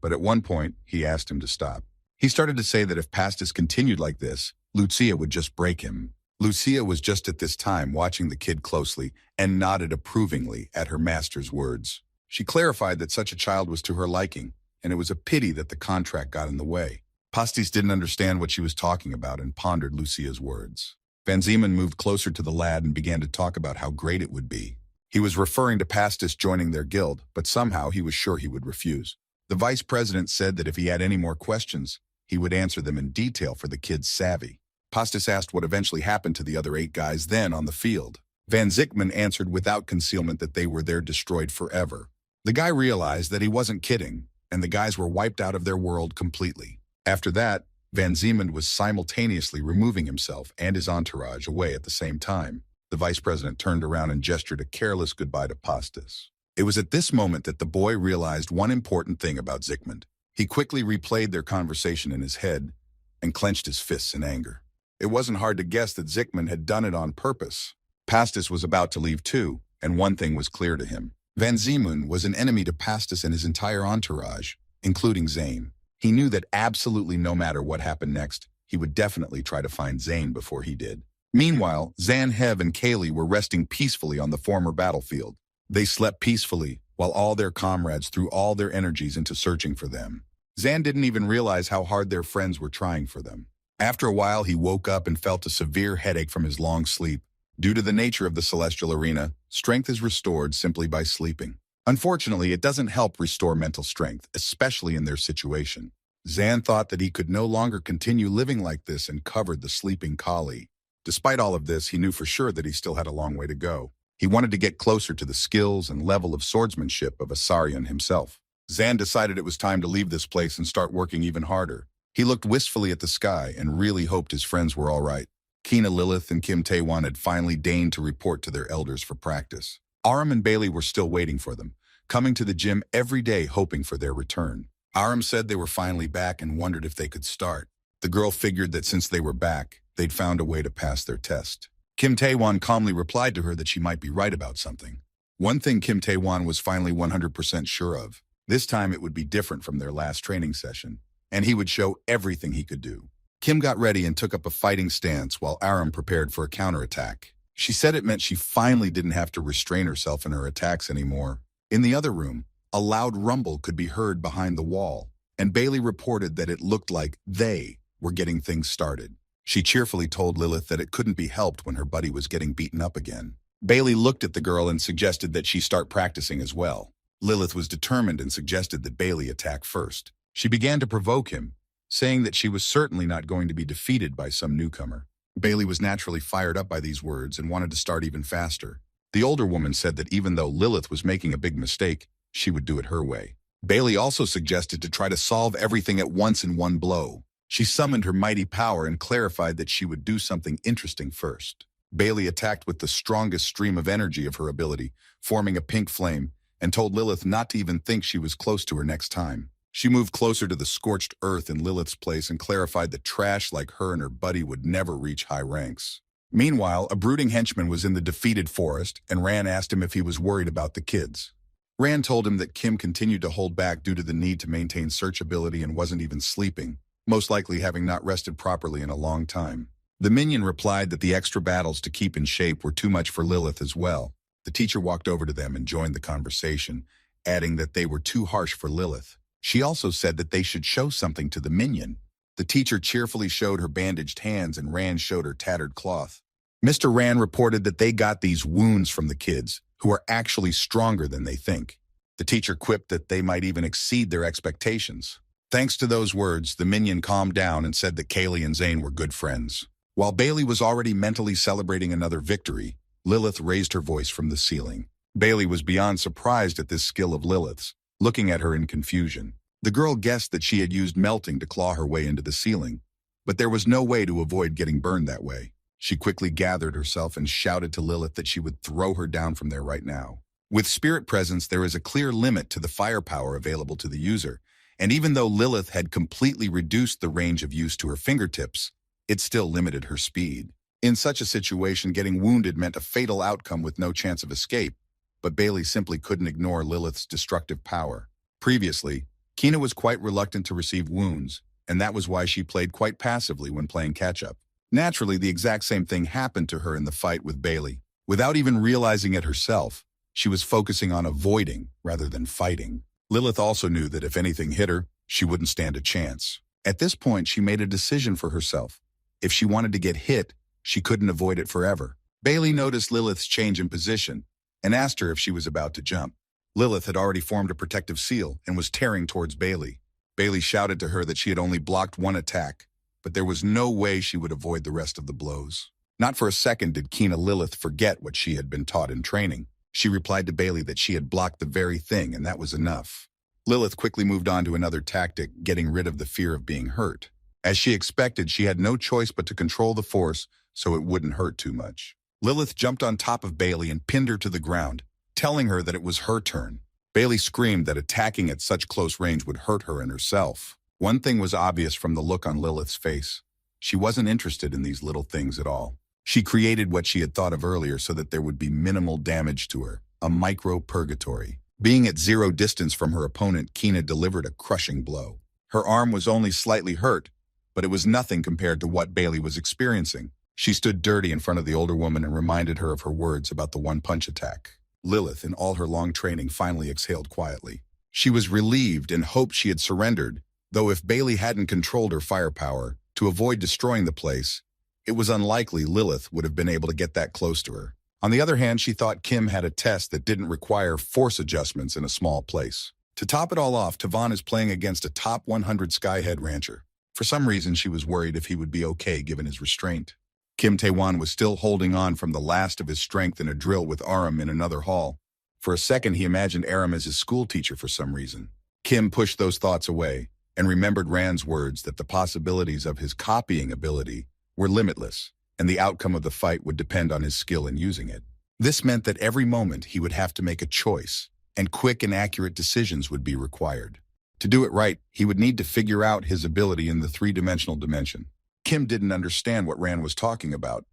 but at one point, he asked him to stop. He started to say that if Pastis continued like this, Lucia would just break him. Lucia was just at this time watching the kid closely and nodded approvingly at her master's words. She clarified that such a child was to her liking, and it was a pity that the contract got in the way. Pastis didn't understand what she was talking about and pondered Lucia's words. Van Ziemend moved closer to the lad and began to talk about how great it would be. He was referring to Pastis joining their guild, but somehow he was sure he would refuse. The vice president said that if he had any more questions, he would answer them in detail for the kid's savvy. Pastis asked what eventually happened to the other 8 guys then on the field. Van Ziekman answered without concealment that they were there destroyed forever. The guy realized that he wasn't kidding, and the guys were wiped out of their world completely. After that, Van Ziemend was simultaneously removing himself and his entourage away at the same time. The vice president turned around and gestured a careless goodbye to Pastis. It was at this moment that the boy realized one important thing about Ziekman. He quickly replayed their conversation in his head and clenched his fists in anger. It wasn't hard to guess that Ziekman had done it on purpose. Pastis was about to leave too, and one thing was clear to him. Van Ziemund was an enemy to Pastis and his entire entourage, including Zane. He knew that absolutely no matter what happened next, he would definitely try to find Zane before he did. Meanwhile, Zanhev and Kaylee were resting peacefully on the former battlefield. They slept peacefully, while all their comrades threw all their energies into searching for them. Zan didn't even realize how hard their friends were trying for them. After a while, he woke up and felt a severe headache from his long sleep. Due to the nature of the celestial arena, strength is restored simply by sleeping. Unfortunately, it doesn't help restore mental strength, especially in their situation. Zan thought that he could no longer continue living like this and covered the sleeping Kali. Despite all of this, he knew for sure that he still had a long way to go. He wanted to get closer to the skills and level of swordsmanship of Asarion himself. Zan decided it was time to leave this place and start working even harder. He looked wistfully at the sky and really hoped his friends were all right. Kina Lilith and Kim Taewon had finally deigned to report to their elders for practice. Aram and Bailey were still waiting for them, coming to the gym every day hoping for their return. Aram said they were finally back and wondered if they could start. The girl figured that since they were back, they'd found a way to pass their test. Kim Tae-won calmly replied to her that she might be right about something. One thing Kim Tae-won was finally 100% sure of. This time it would be different from their last training session, and he would show everything he could do. Kim got ready and took up a fighting stance while Aram prepared for a counterattack. She said it meant she finally didn't have to restrain herself in her attacks anymore. In the other room, a loud rumble could be heard behind the wall, and Bailey reported that it looked like they were getting things started. She cheerfully told Lilith that it couldn't be helped when her buddy was getting beaten up again. Bailey looked at the girl and suggested that she start practicing as well. Lilith was determined and suggested that Bailey attack first. She began to provoke him, saying that she was certainly not going to be defeated by some newcomer. Bailey was naturally fired up by these words and wanted to start even faster. The older woman said that even though Lilith was making a big mistake, she would do it her way. Bailey also suggested to try to solve everything at once in one blow. She summoned her mighty power and clarified that she would do something interesting first. Bailey attacked with the strongest stream of energy of her ability, forming a pink flame, and told Lilith not to even think she was close to her next time. She moved closer to the scorched earth in Lilith's place and clarified that trash like her and her buddy would never reach high ranks. Meanwhile, a brooding henchman was in the defeated forest, and Ran asked him if he was worried about the kids. Ran told him that Kim continued to hold back due to the need to maintain searchability and wasn't even sleeping, most likely having not rested properly in a long time. The minion replied that the extra battles to keep in shape were too much for Lilith as well. The teacher walked over to them and joined the conversation, adding that they were too harsh for Lilith. She also said that they should show something to the minion. The teacher cheerfully showed her bandaged hands and Ran showed her tattered cloth. Mr. Ran reported that they got these wounds from the kids, who are actually stronger than they think. The teacher quipped that they might even exceed their expectations. Thanks to those words, the minion calmed down and said that Kaylee and Zane were good friends. While Bailey was already mentally celebrating another victory, Lilith raised her voice from the ceiling. Bailey was beyond surprised at this skill of Lilith's, looking at her in confusion. The girl guessed that she had used melting to claw her way into the ceiling, but there was no way to avoid getting burned that way. She quickly gathered herself and shouted to Lilith that she would throw her down from there right now. With spirit presence, there is a clear limit to the firepower available to the user, and even though Lilith had completely reduced the range of use to her fingertips, it still limited her speed. In such a situation, getting wounded meant a fatal outcome with no chance of escape, but Bailey simply couldn't ignore Lilith's destructive power. Previously, Kina was quite reluctant to receive wounds, and that was why she played quite passively when playing catch-up. Naturally, the exact same thing happened to her in the fight with Bailey. Without even realizing it herself, she was focusing on avoiding rather than fighting. Lilith also knew that if anything hit her, she wouldn't stand a chance. At this point, she made a decision for herself. If she wanted to get hit, she couldn't avoid it forever. Bailey noticed Lilith's change in position and asked her if she was about to jump. Lilith had already formed a protective seal and was tearing towards Bailey. Bailey shouted to her that she had only blocked one attack, but there was no way she would avoid the rest of the blows. Not for a second did Kina Lilith forget what she had been taught in training. She replied to Bailey that she had blocked the very thing, and that was enough. Lilith quickly moved on to another tactic, getting rid of the fear of being hurt. As she expected, she had no choice but to control the force so it wouldn't hurt too much. Lilith jumped on top of Bailey and pinned her to the ground, telling her that it was her turn. Bailey screamed that attacking at such close range would hurt her and herself. One thing was obvious from the look on Lilith's face. She wasn't interested in these little things at all. She created what she had thought of earlier so that there would be minimal damage to her, a micro-purgatory. Being at zero distance from her opponent, Kina delivered a crushing blow. Her arm was only slightly hurt, but it was nothing compared to what Bailey was experiencing. She stood dirty in front of the older woman and reminded her of her words about the one-punch attack. Lilith, in all her long training, finally exhaled quietly. She was relieved and hoped she had surrendered, though if Bailey hadn't controlled her firepower to avoid destroying the place, it was unlikely Lilith would have been able to get that close to her. On the other hand, she thought Kim had a test that didn't require force adjustments in a small place. To top it all off, Tavan is playing against a top 100 Skyhead rancher. For some reason, she was worried if he would be okay given his restraint. Kim Tae-won was still holding on from the last of his strength in a drill with Aram in another hall. For a second, he imagined Aram as his school teacher for some reason. Kim pushed those thoughts away and remembered Rand's words that the possibilities of his copying ability were limitless, and the outcome of the fight would depend on his skill in using it. This meant that every moment he would have to make a choice, and quick and accurate decisions would be required. To do it right, he would need to figure out his ability in the three-dimensional dimension. Kim didn't understand what Ran was talking about,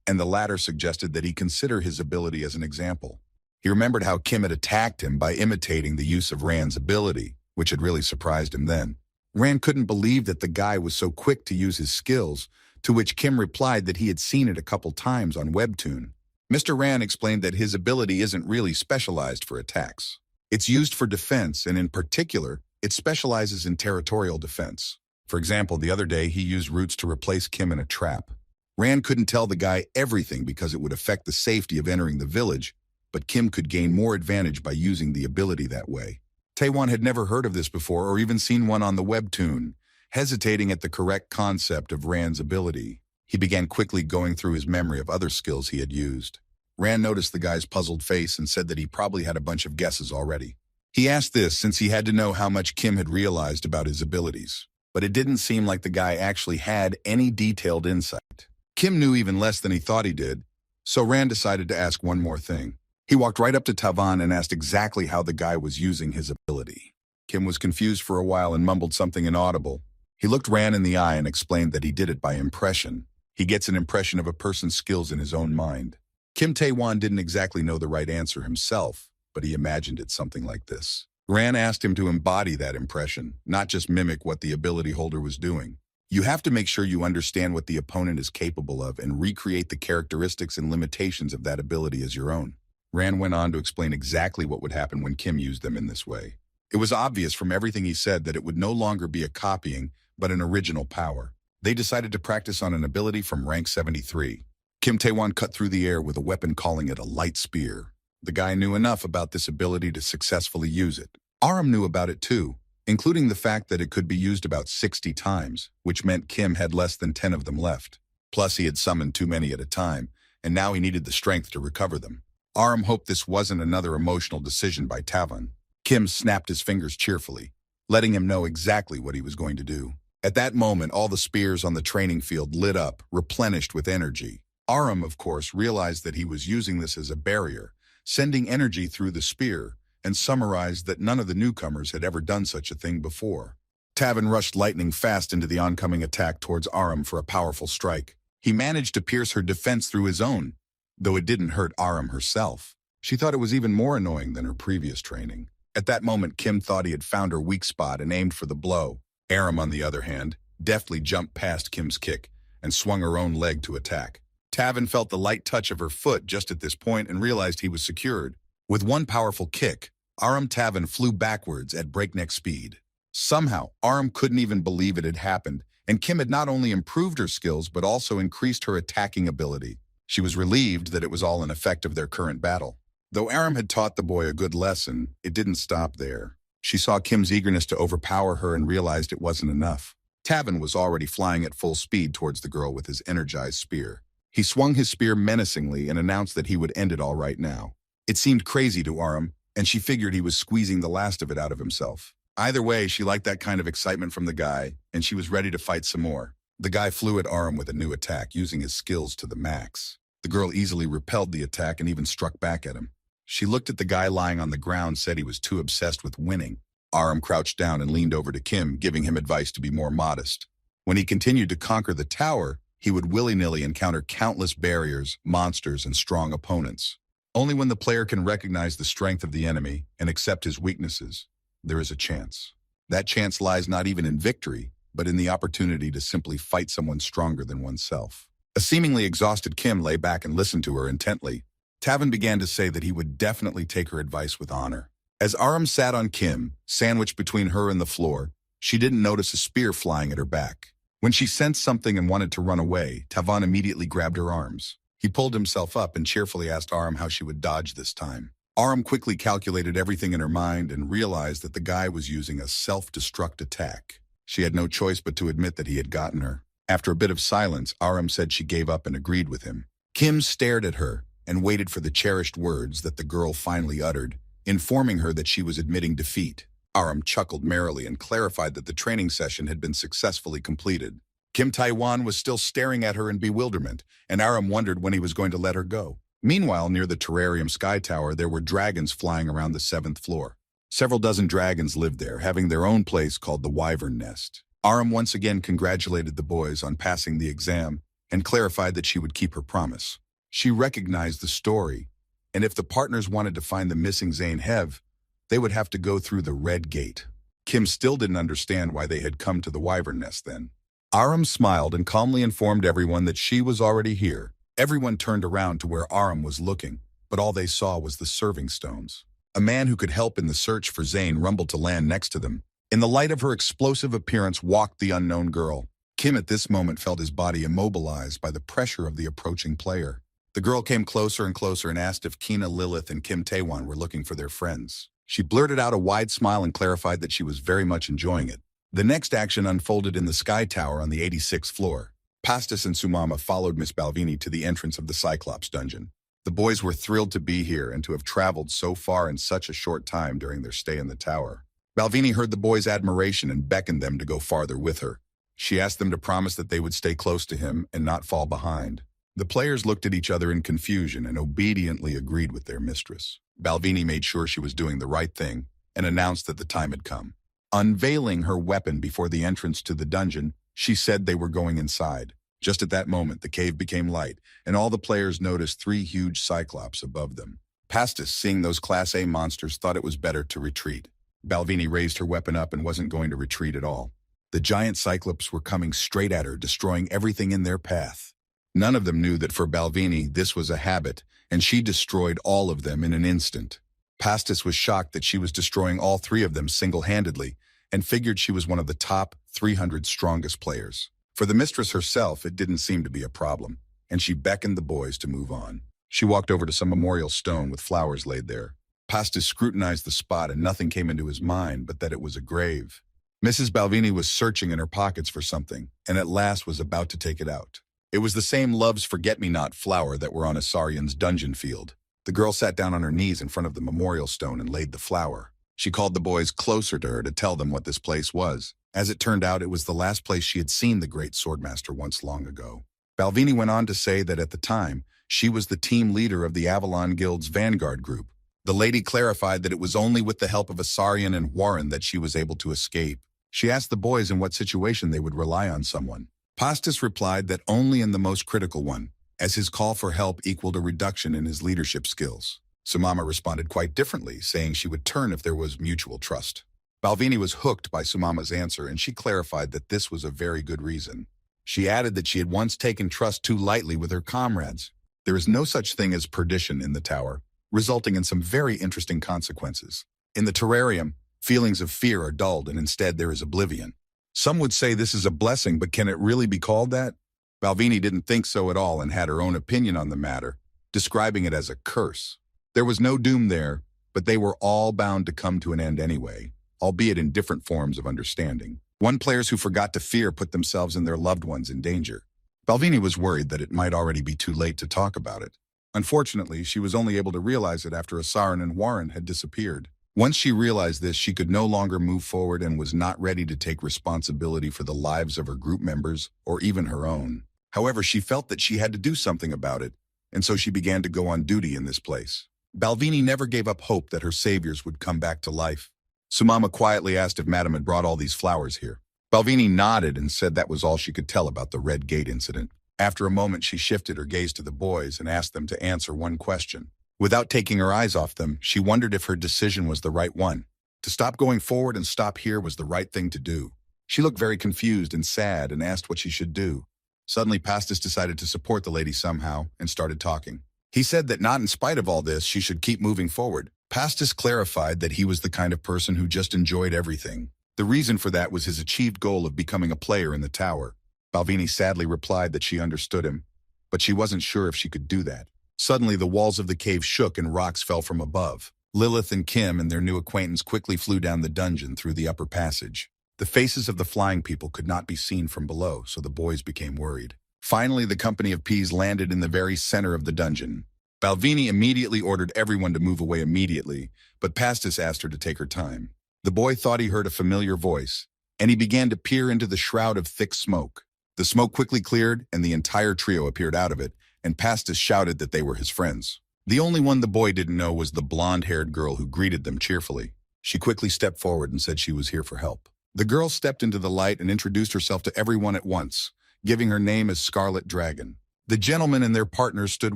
and the latter suggested that he consider his ability as an example. He remembered how Kim had attacked him by imitating the use of Ran's ability, which had really surprised him then. Ran couldn't believe that the guy was so quick to use his skills, to which Kim replied that he had seen it a couple times on webtoon. Mr. Ran explained that his ability isn't really specialized for attacks. It's used for defense, and in particular, it specializes in territorial defense. For example, the other day he used roots to replace Kim in a trap. Ran couldn't tell the guy everything because it would affect the safety of entering the village, but Kim could gain more advantage by using the ability that way. Taewon had never heard of this before or even seen one on the webtoon. Hesitating at the correct concept of Ran's ability, he began quickly going through his memory of other skills he had used. Ran noticed the guy's puzzled face and said that he probably had a bunch of guesses already. He asked this since he had to know how much Kim had realized about his abilities, but it didn't seem like the guy actually had any detailed insight. Kim knew even less than he thought he did, so Ran decided to ask one more thing. He walked right up to Tavan and asked exactly how the guy was using his ability. Kim was confused for a while and mumbled something inaudible. He looked Ran in the eye and explained that he did it by impression. He gets an impression of a person's skills in his own mind. Kim Taewon didn't exactly know the right answer himself, but he imagined it something like this. Ran asked him to embody that impression, not just mimic what the ability holder was doing. You have to make sure you understand what the opponent is capable of and recreate the characteristics and limitations of that ability as your own. Ran went on to explain exactly what would happen when Kim used them in this way. It was obvious from everything he said that it would no longer be a copying, but an original power. They decided to practice on an ability from rank 73. Kim Taewon cut through the air with a weapon, calling it a light spear. The guy knew enough about this ability to successfully use it. Aram knew about it too, including the fact that it could be used about 60 times, which meant Kim had less than 10 of them left. Plus, he had summoned too many at a time, and now he needed the strength to recover them. Aram hoped this wasn't another emotional decision by Tavan. Kim snapped his fingers cheerfully, letting him know exactly what he was going to do. At that moment, all the spears on the training field lit up, replenished with energy. Aram, of course, realized that he was using this as a barrier, sending energy through the spear, and summarized that none of the newcomers had ever done such a thing before. Tavan rushed lightning fast into the oncoming attack towards Aram for a powerful strike. He managed to pierce her defense through his own, though it didn't hurt Aram herself. She thought it was even more annoying than her previous training. At that moment, Kim thought he had found her weak spot and aimed for the blow. Aram, on the other hand, deftly jumped past Kim's kick and swung her own leg to attack. Tavan felt the light touch of her foot just at this point and realized he was secured. With one powerful kick, Aram Tavan flew backwards at breakneck speed. Somehow, Aram couldn't even believe it had happened, and Kim had not only improved her skills but also increased her attacking ability. She was relieved that it was all an effect of their current battle. Though Aram had taught the boy a good lesson, it didn't stop there. She saw Kim's eagerness to overpower her and realized it wasn't enough. Tavan was already flying at full speed towards the girl with his energized spear. He swung his spear menacingly and announced that he would end it all right now. It seemed crazy to Aram, and she figured he was squeezing the last of it out of himself. Either way, she liked that kind of excitement from the guy, and she was ready to fight some more. The guy flew at Aram with a new attack, using his skills to the max. The girl easily repelled the attack and even struck back at him. She looked at the guy lying on the ground, said he was too obsessed with winning. Aram crouched down and leaned over to Kim, giving him advice to be more modest. When he continued to conquer the tower, he would willy-nilly encounter countless barriers, monsters, and strong opponents. Only when the player can recognize the strength of the enemy and accept his weaknesses, there is a chance. That chance lies not even in victory, but in the opportunity to simply fight someone stronger than oneself. A seemingly exhausted Kim lay back and listened to her intently. Tavan began to say that he would definitely take her advice with honor. As Aram sat on Kim, sandwiched between her and the floor, she didn't notice a spear flying at her back. When she sensed something and wanted to run away, Tavan immediately grabbed her arms. He pulled himself up and cheerfully asked Aram how she would dodge this time. Aram quickly calculated everything in her mind and realized that the guy was using a self-destruct attack. She had no choice but to admit that he had gotten her. After a bit of silence, Aram said she gave up and agreed with him. Kim stared at her and waited for the cherished words that the girl finally uttered, informing her that she was admitting defeat. Aram chuckled merrily and clarified that the training session had been successfully completed. Kim Taewon was still staring at her in bewilderment, and Aram wondered when he was going to let her go. Meanwhile, near the terrarium sky tower, there were dragons flying around the 7th floor. Several dozen dragons lived there, having their own place called the Wyvern Nest. Aram once again congratulated the boys on passing the exam and clarified that she would keep her promise. She recognized the story, and if the partners wanted to find the missing Zayn Hev, they would have to go through the Red Gate. Kim still didn't understand why they had come to the Wyvern Nest then. Aram smiled and calmly informed everyone that she was already here. Everyone turned around to where Aram was looking, but all they saw was the serving stones. A man who could help in the search for Zayn rumbled to land next to them. In the light of her explosive appearance walked the unknown girl. Kim at this moment felt his body immobilized by the pressure of the approaching player. The girl came closer and closer and asked if Kina, Lilith, and Kim Taewon were looking for their friends. She blurted out a wide smile and clarified that she was very much enjoying it. The next action unfolded in the Sky Tower on the 86th floor. Pastis and Sumama followed Miss Balvini to the entrance of the Cyclops dungeon. The boys were thrilled to be here and to have traveled so far in such a short time during their stay in the tower. Balvini heard the boys' admiration and beckoned them to go farther with her. She asked them to promise that they would stay close to him and not fall behind. The players looked at each other in confusion and obediently agreed with their mistress. Balvini made sure she was doing the right thing and announced that the time had come. Unveiling her weapon before the entrance to the dungeon, she said they were going inside. Just at that moment, the cave became light, and all the players noticed 3 huge cyclops above them. Pastis, seeing those Class A monsters, thought it was better to retreat. Balvini raised her weapon up and wasn't going to retreat at all. The giant cyclops were coming straight at her, destroying everything in their path. None of them knew that for Balvini this was a habit, and she destroyed all of them in an instant. Pastis was shocked that she was destroying all 3 of them single-handedly, and figured she was one of the top 300 strongest players. For the mistress herself, it didn't seem to be a problem, and she beckoned the boys to move on. She walked over to some memorial stone with flowers laid there. Pastis scrutinized the spot, and nothing came into his mind but that it was a grave. Mrs. Balvini was searching in her pockets for something, and at last was about to take it out. It was the same Love's Forget-Me-Not flower that were on Asarian's dungeon field. The girl sat down on her knees in front of the memorial stone and laid the flower. She called the boys closer to her to tell them what this place was. As it turned out, it was the last place she had seen the great swordmaster once long ago. Balvini went on to say that at the time, she was the team leader of the Avalon Guild's Vanguard group. The lady clarified that it was only with the help of Asarian and Warren that she was able to escape. She asked the boys in what situation they would rely on someone. Pastis replied that only in the most critical one, as his call for help equaled a reduction in his leadership skills. Sumama responded quite differently, saying she would turn if there was mutual trust. Balvini was hooked by Sumama's answer, and she clarified that this was a very good reason. She added that she had once taken trust too lightly with her comrades. There is no such thing as perdition in the tower, resulting in some very interesting consequences. In the terrarium, feelings of fear are dulled, and instead there is oblivion. Some would say this is a blessing, but can it really be called that? Balvini didn't think so at all and had her own opinion on the matter, describing it as a curse. There was no doom there, but they were all bound to come to an end anyway, albeit in different forms of understanding. Players who forgot to fear put themselves and their loved ones in danger. Balvini was worried that it might already be too late to talk about it. Unfortunately, she was only able to realize it after Asaran and Warren had disappeared. Once she realized this, she could no longer move forward and was not ready to take responsibility for the lives of her group members or even her own. However, she felt that she had to do something about it, and so she began to go on duty in this place. Balvini never gave up hope that her saviors would come back to life. Sumama quietly asked if Madame had brought all these flowers here. Balvini nodded and said that was all she could tell about the Red Gate incident. After a moment, she shifted her gaze to the boys and asked them to answer one question. Without taking her eyes off them, she wondered if her decision was the right one. To stop going forward and stop here was the right thing to do. She looked very confused and sad and asked what she should do. Suddenly, Pastis decided to support the lady somehow and started talking. He said that not in spite of all this, she should keep moving forward. Pastis clarified that he was the kind of person who just enjoyed everything. The reason for that was his achieved goal of becoming a player in the tower. Balvini sadly replied that she understood him, but she wasn't sure if she could do that. Suddenly, the walls of the cave shook and rocks fell from above. Lilith and Kim and their new acquaintance quickly flew down the dungeon through the upper passage. The faces of the flying people could not be seen from below, so the boys became worried. Finally, the company of peas landed in the very center of the dungeon. Balvini immediately ordered everyone to move away immediately, but Pastis asked her to take her time. The boy thought he heard a familiar voice, and he began to peer into the shroud of thick smoke. The smoke quickly cleared, and the entire trio appeared out of it, and Pastis shouted that they were his friends. The only one the boy didn't know was the blonde-haired girl who greeted them cheerfully. She quickly stepped forward and said she was here for help. The girl stepped into the light and introduced herself to everyone at once, giving her name as Scarlet Dragon. The gentlemen and their partners stood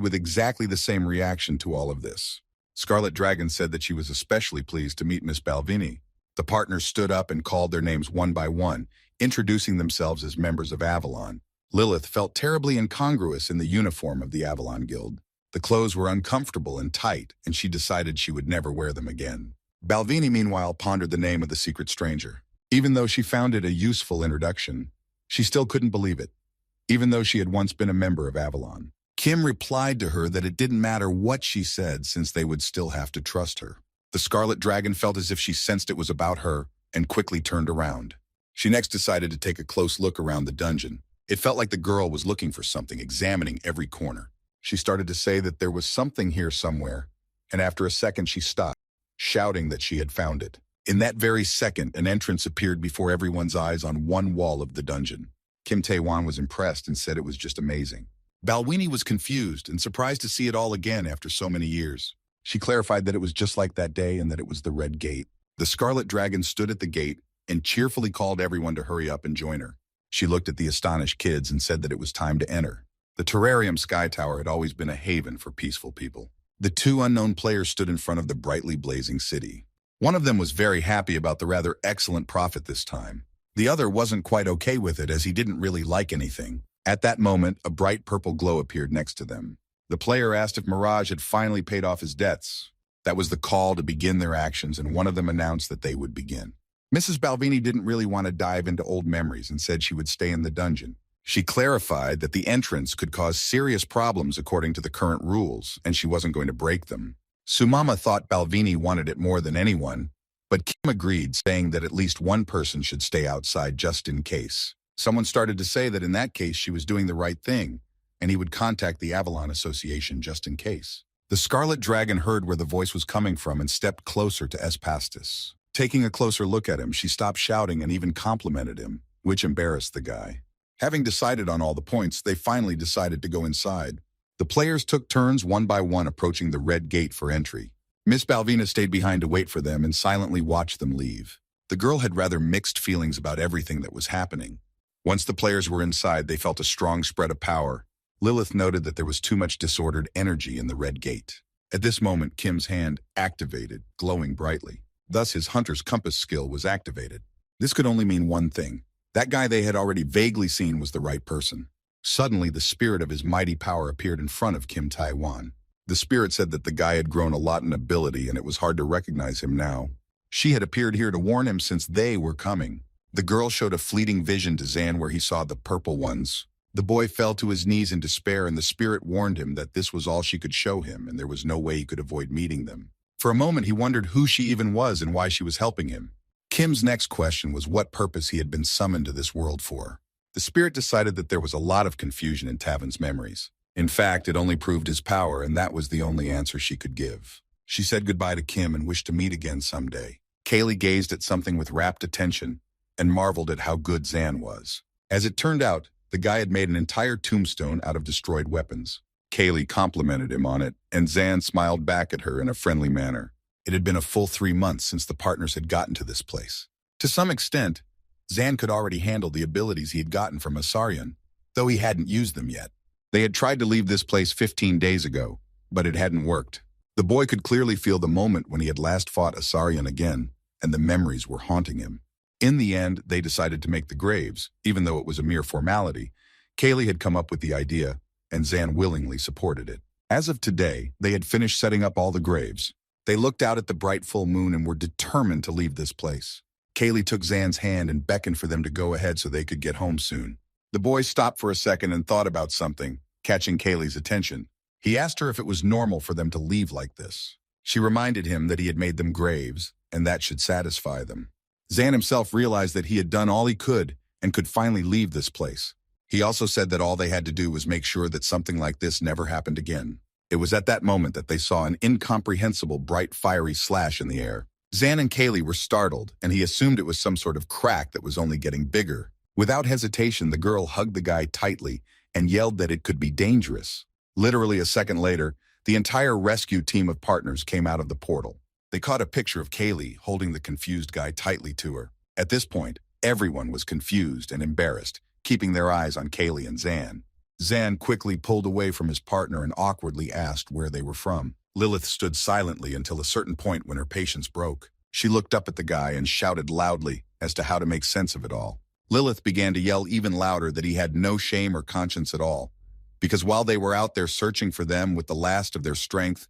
with exactly the same reaction to all of this. Scarlet Dragon said that she was especially pleased to meet Miss Balvenie. The partners stood up and called their names one by one, introducing themselves as members of Avalon. Lilith felt terribly incongruous in the uniform of the Avalon Guild. The clothes were uncomfortable and tight, and she decided she would never wear them again. Balvenie, meanwhile, pondered the name of the secret stranger. Even though she found it a useful introduction, she still couldn't believe it, even though she had once been a member of Avalon. Kim replied to her that it didn't matter what she said since they would still have to trust her. The Scarlet Dragon felt as if she sensed it was about her and quickly turned around. She next decided to take a close look around the dungeon. It felt like the girl was looking for something, examining every corner. She started to say that there was something here somewhere, and after a second she stopped, shouting that she had found it. In that very second, an entrance appeared before everyone's eyes on one wall of the dungeon. Kim Tae-wan was impressed and said it was just amazing. Balvenie was confused and surprised to see it all again after so many years. She clarified that it was just like that day and that it was the Red Gate. The Scarlet Dragon stood at the gate and cheerfully called everyone to hurry up and join her. She looked at the astonished kids and said that it was time to enter. The Terrarium Sky Tower had always been a haven for peaceful people. The two unknown players stood in front of the brightly blazing city. One of them was very happy about the rather excellent profit this time. The other wasn't quite okay with it as he didn't really like anything. At that moment, a bright purple glow appeared next to them. The player asked if Mirage had finally paid off his debts. That was the call to begin their actions, and one of them announced that they would begin. Mrs. Balvenie didn't really want to dive into old memories and said she would stay in the dungeon. She clarified that the entrance could cause serious problems according to the current rules, and she wasn't going to break them. Sumama thought Balvenie wanted it more than anyone, but Kim agreed, saying that at least one person should stay outside just in case. Someone started to say that in that case she was doing the right thing, and he would contact the Avalon Association just in case. The Scarlet Dragon heard where the voice was coming from and stepped closer to Espastus. Taking a closer look at him, she stopped shouting and even complimented him, which embarrassed the guy. Having decided on all the points, they finally decided to go inside. The players took turns one by one approaching the Red Gate for entry. Miss Balvenie stayed behind to wait for them and silently watched them leave. The girl had rather mixed feelings about everything that was happening. Once the players were inside, they felt a strong spread of power. Lilith noted that there was too much disordered energy in the Red Gate. At this moment, Kim's hand activated, glowing brightly. Thus, his hunter's compass skill was activated. This could only mean one thing. That guy they had already vaguely seen was the right person. Suddenly, the spirit of his mighty power appeared in front of Kim Tae-wan. The spirit said that the guy had grown a lot in ability and it was hard to recognize him now. She had appeared here to warn him since they were coming. The girl showed a fleeting vision to Zan where he saw the purple ones. The boy fell to his knees in despair, and the spirit warned him that this was all she could show him and there was no way he could avoid meeting them. For a moment, he wondered who she even was and why she was helping him. Kim's next question was what purpose he had been summoned to this world for. The spirit decided that there was a lot of confusion in Tavin's memories. In fact, it only proved his power, and that was the only answer she could give. She said goodbye to Kim and wished to meet again someday. Kaylee gazed at something with rapt attention and marveled at how good Zan was. As it turned out, the guy had made an entire tombstone out of destroyed weapons. Kaylee complimented him on it, and Zan smiled back at her in a friendly manner. It had been a full 3 months since the partners had gotten to this place. To some extent, Zan could already handle the abilities he had gotten from Asarion, though he hadn't used them yet. They had tried to leave this place 15 days ago, but it hadn't worked. The boy could clearly feel the moment when he had last fought Asarion again, and the memories were haunting him. In the end, they decided to make the graves, even though it was a mere formality. Kaylee had come up with the idea, and Zan willingly supported it. As of today, they had finished setting up all the graves. They looked out at the bright full moon and were determined to leave this place. Kaylee took Zan's hand and beckoned for them to go ahead so they could get home soon. The boy stopped for a second and thought about something, catching Kaylee's attention. He asked her if it was normal for them to leave like this. She reminded him that he had made them graves, and that should satisfy them. Zan himself realized that he had done all he could and could finally leave this place. He also said that all they had to do was make sure that something like this never happened again. It was at that moment that they saw an incomprehensible bright fiery slash in the air. Zan and Kaylee were startled, and he assumed it was some sort of crack that was only getting bigger. Without hesitation, the girl hugged the guy tightly and yelled that it could be dangerous. Literally a second later, the entire rescue team of partners came out of the portal. They caught a picture of Kaylee holding the confused guy tightly to her. At this point, everyone was confused and embarrassed, keeping their eyes on Kaylee and Zan. Zan quickly pulled away from his partner and awkwardly asked where they were from. Lilith stood silently until a certain point when her patience broke. She looked up at the guy and shouted loudly as to how to make sense of it all. Lilith began to yell even louder that he had no shame or conscience at all, because while they were out there searching for them with the last of their strength,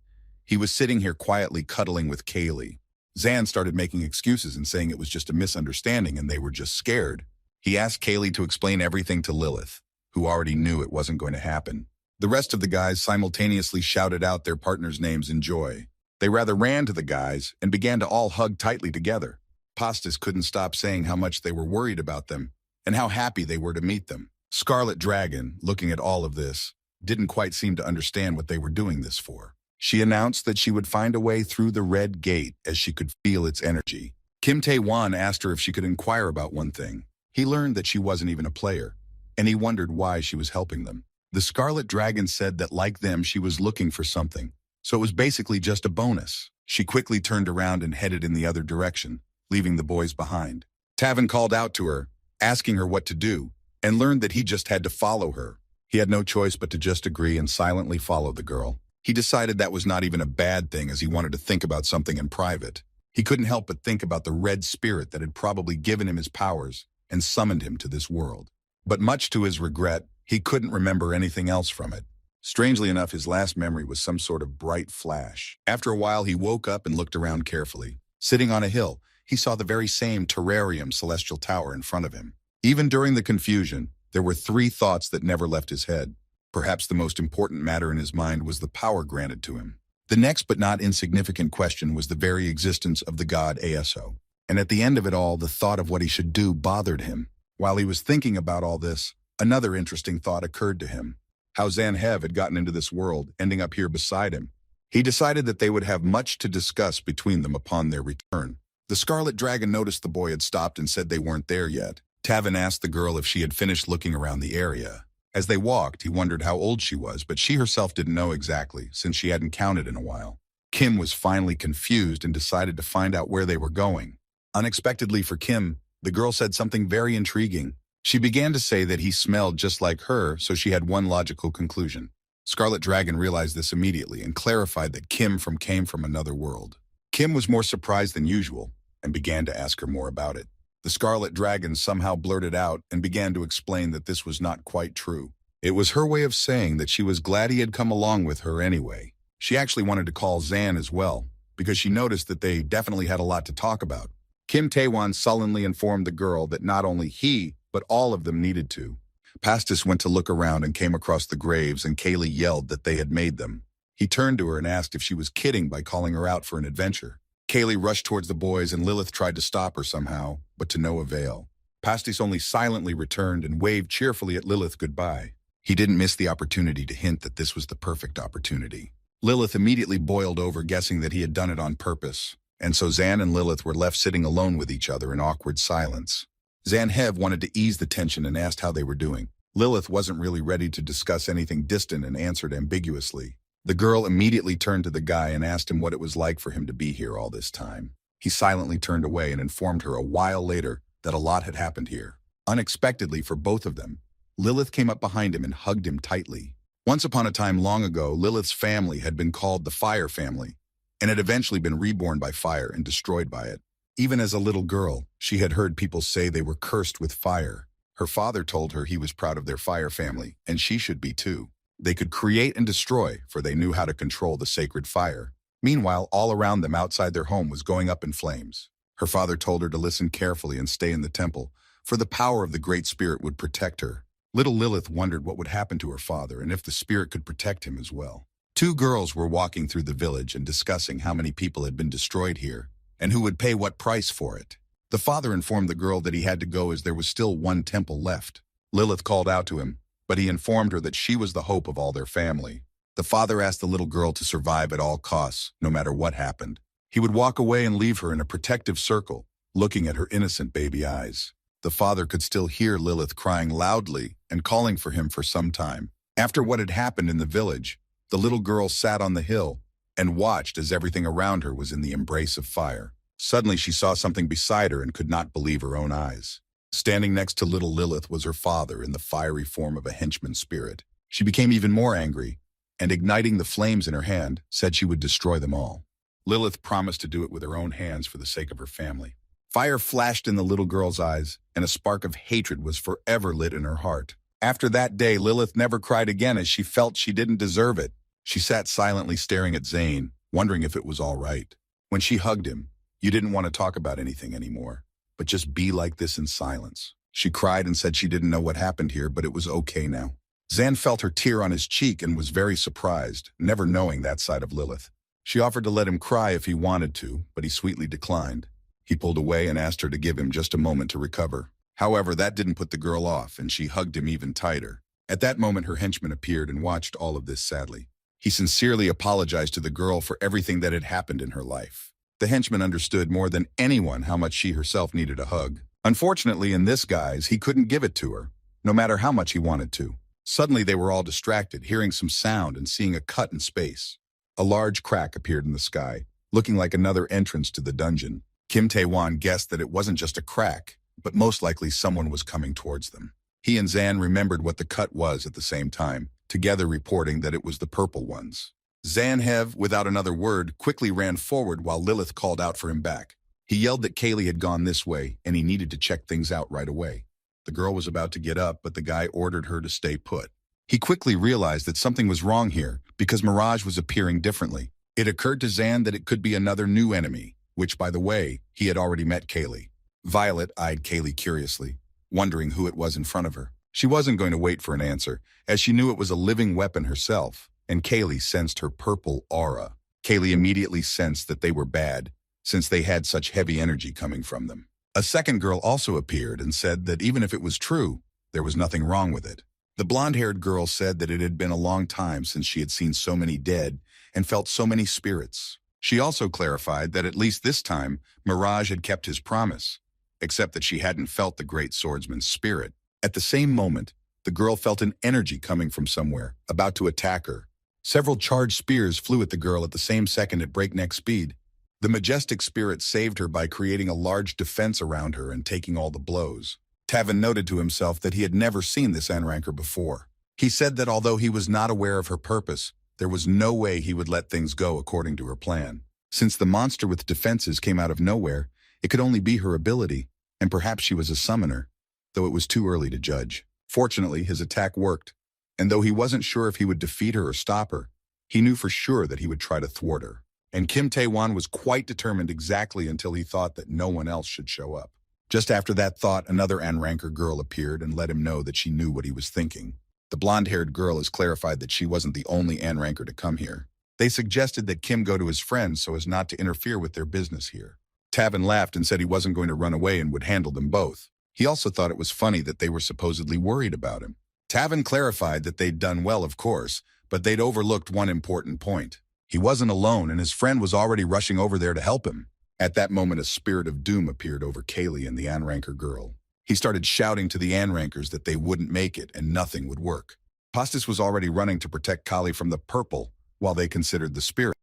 he was sitting here quietly cuddling with Kaylee. Zan started making excuses and saying it was just a misunderstanding and they were just scared. He asked Kaylee to explain everything to Lilith, who already knew it wasn't going to happen. The rest of the guys simultaneously shouted out their partners' names in joy. They rather ran to the guys and began to all hug tightly together. Pastis couldn't stop saying how much they were worried about them and how happy they were to meet them. Scarlet Dragon, looking at all of this, didn't quite seem to understand what they were doing this for. She announced that she would find a way through the red gate as she could feel its energy. Kim Tae-won asked her if she could inquire about one thing. He learned that she wasn't even a player, and he wondered why she was helping them. The Scarlet Dragon said that like them, she was looking for something, so it was basically just a bonus. She quickly turned around and headed in the other direction, leaving the boys behind. Tavin called out to her, asking her what to do, and learned that he just had to follow her. He had no choice but to just agree and silently follow the girl. He decided that was not even a bad thing as he wanted to think about something in private. He couldn't help but think about the red spirit that had probably given him his powers and summoned him to this world. But much to his regret, he couldn't remember anything else from it. Strangely enough, his last memory was some sort of bright flash. After a while, he woke up and looked around carefully. Sitting on a hill, he saw the very same terrarium celestial tower in front of him. Even during the confusion, there were three thoughts that never left his head. Perhaps the most important matter in his mind was the power granted to him. The next but not insignificant question was the very existence of the god Aso. And at the end of it all, the thought of what he should do bothered him. While he was thinking about all this, another interesting thought occurred to him. How Zanhev had gotten into this world, ending up here beside him. He decided that they would have much to discuss between them upon their return. The Scarlet Dragon noticed the boy had stopped and said they weren't there yet. Tavin asked the girl if she had finished looking around the area. As they walked, he wondered how old she was, but she herself didn't know exactly, since she hadn't counted in a while. Kim was finally confused and decided to find out where they were going. Unexpectedly for Kim, the girl said something very intriguing. She began to say that he smelled just like her, so she had one logical conclusion. Scarlet Dragon realized this immediately and clarified that Kim came from another world. Kim was more surprised than usual and began to ask her more about it. The Scarlet Dragon somehow blurted out and began to explain that this was not quite true. It was her way of saying that she was glad he had come along with her anyway. She actually wanted to call Zan as well, because she noticed that they definitely had a lot to talk about. Kim Tae-won sullenly informed the girl that not only he, but all of them needed to. Pastis went to look around and came across the graves, and Kaylee yelled that they had made them. He turned to her and asked if she was kidding by calling her out for an adventure. Kaylee rushed towards the boys and Lilith tried to stop her somehow, but to no avail. Pastis only silently returned and waved cheerfully at Lilith goodbye. He didn't miss the opportunity to hint that this was the perfect opportunity. Lilith immediately boiled over, guessing that he had done it on purpose, and so Zan and Lilith were left sitting alone with each other in awkward silence. Zanhev wanted to ease the tension and asked how they were doing. Lilith wasn't really ready to discuss anything distant and answered ambiguously. The girl immediately turned to the guy and asked him what it was like for him to be here all this time. He silently turned away and informed her a while later that a lot had happened here. Unexpectedly for both of them, Lilith came up behind him and hugged him tightly. Once upon a time long ago, Lilith's family had been called the Fire Family, and had eventually been reborn by fire and destroyed by it. Even as a little girl, she had heard people say they were cursed with fire. Her father told her he was proud of their fire family, and she should be too. They could create and destroy, for they knew how to control the sacred fire. Meanwhile, all around them outside their home was going up in flames. Her father told her to listen carefully and stay in the temple, for the power of the Great Spirit would protect her. Little Lilith wondered what would happen to her father and if the spirit could protect him as well. Two girls were walking through the village and discussing how many people had been destroyed here, and who would pay what price for it. The father informed the girl that he had to go as there was still one temple left. Lilith called out to him, but he informed her that she was the hope of all their family. The father asked the little girl to survive at all costs, no matter what happened. He would walk away and leave her in a protective circle, looking at her innocent baby eyes. The father could still hear Lilith crying loudly and calling for him for some time. After what had happened in the village, the little girl sat on the hill, and watched as everything around her was in the embrace of fire. Suddenly she saw something beside her and could not believe her own eyes. Standing next to little Lilith was her father in the fiery form of a henchman spirit. She became even more angry, and igniting the flames in her hand, said she would destroy them all. Lilith promised to do it with her own hands for the sake of her family. Fire flashed in the little girl's eyes, and a spark of hatred was forever lit in her heart. After that day, Lilith never cried again as she felt she didn't deserve it. She sat silently staring at Zane, wondering if it was all right. When she hugged him, you didn't want to talk about anything anymore, but just be like this in silence. She cried and said she didn't know what happened here, but it was okay now. Zan felt her tear on his cheek and was very surprised, never knowing that side of Lilith. She offered to let him cry if he wanted to, but he sweetly declined. He pulled away and asked her to give him just a moment to recover. However, that didn't put the girl off, and she hugged him even tighter. At that moment, her henchman appeared and watched all of this sadly. He sincerely apologized to the girl for everything that had happened in her life. The henchman understood more than anyone how much she herself needed a hug. Unfortunately, in this guise, he couldn't give it to her, no matter how much he wanted to. Suddenly, they were all distracted, hearing some sound and seeing a cut in space. A large crack appeared in the sky, looking like another entrance to the dungeon. Kim Tae-won guessed that it wasn't just a crack, but most likely someone was coming towards them. He and Zan remembered what the cut was at the same time, together reporting that it was the purple ones. Zanhev, without another word, quickly ran forward while Lilith called out for him back. He yelled that Kaylee had gone this way, and he needed to check things out right away. The girl was about to get up, but the guy ordered her to stay put. He quickly realized that something was wrong here, because Mirage was appearing differently. It occurred to Zan that it could be another new enemy, which, by the way, he had already met Kaylee. Violet eyed Kaylee curiously, wondering who it was in front of her. She wasn't going to wait for an answer, as she knew it was a living weapon herself, and Kaylee sensed her purple aura. Kaylee immediately sensed that they were bad, since they had such heavy energy coming from them. A second girl also appeared and said that even if it was true, there was nothing wrong with it. The blonde-haired girl said that it had been a long time since she had seen so many dead and felt so many spirits. She also clarified that at least this time, Mirage had kept his promise, except that she hadn't felt the great swordsman's spirit. At the same moment, the girl felt an energy coming from somewhere, about to attack her. Several charged spears flew at the girl at the same second at breakneck speed. The majestic spirit saved her by creating a large defense around her and taking all the blows. Tavin noted to himself that he had never seen this Anranker before. He said that although he was not aware of her purpose, there was no way he would let things go according to her plan. Since the monster with defenses came out of nowhere, it could only be her ability, and perhaps she was a summoner, though it was too early to judge. Fortunately, his attack worked, and though he wasn't sure if he would defeat her or stop her, he knew for sure that he would try to thwart her. And Kim Tae-won was quite determined exactly until he thought that no one else should show up. Just after that thought, another Anranker girl appeared and let him know that she knew what he was thinking. The blonde-haired girl has clarified that she wasn't the only Anranker to come here. They suggested that Kim go to his friends so as not to interfere with their business here. Tavin laughed and said he wasn't going to run away and would handle them both. He also thought it was funny that they were supposedly worried about him. Tavin clarified that they'd done well, of course, but they'd overlooked one important point. He wasn't alone, and his friend was already rushing over there to help him. At that moment, a spirit of doom appeared over Kaylee and the Anranker girl. He started shouting to the Anrankers that they wouldn't make it and nothing would work. Pastis was already running to protect Kali from the purple, while they considered the spirit.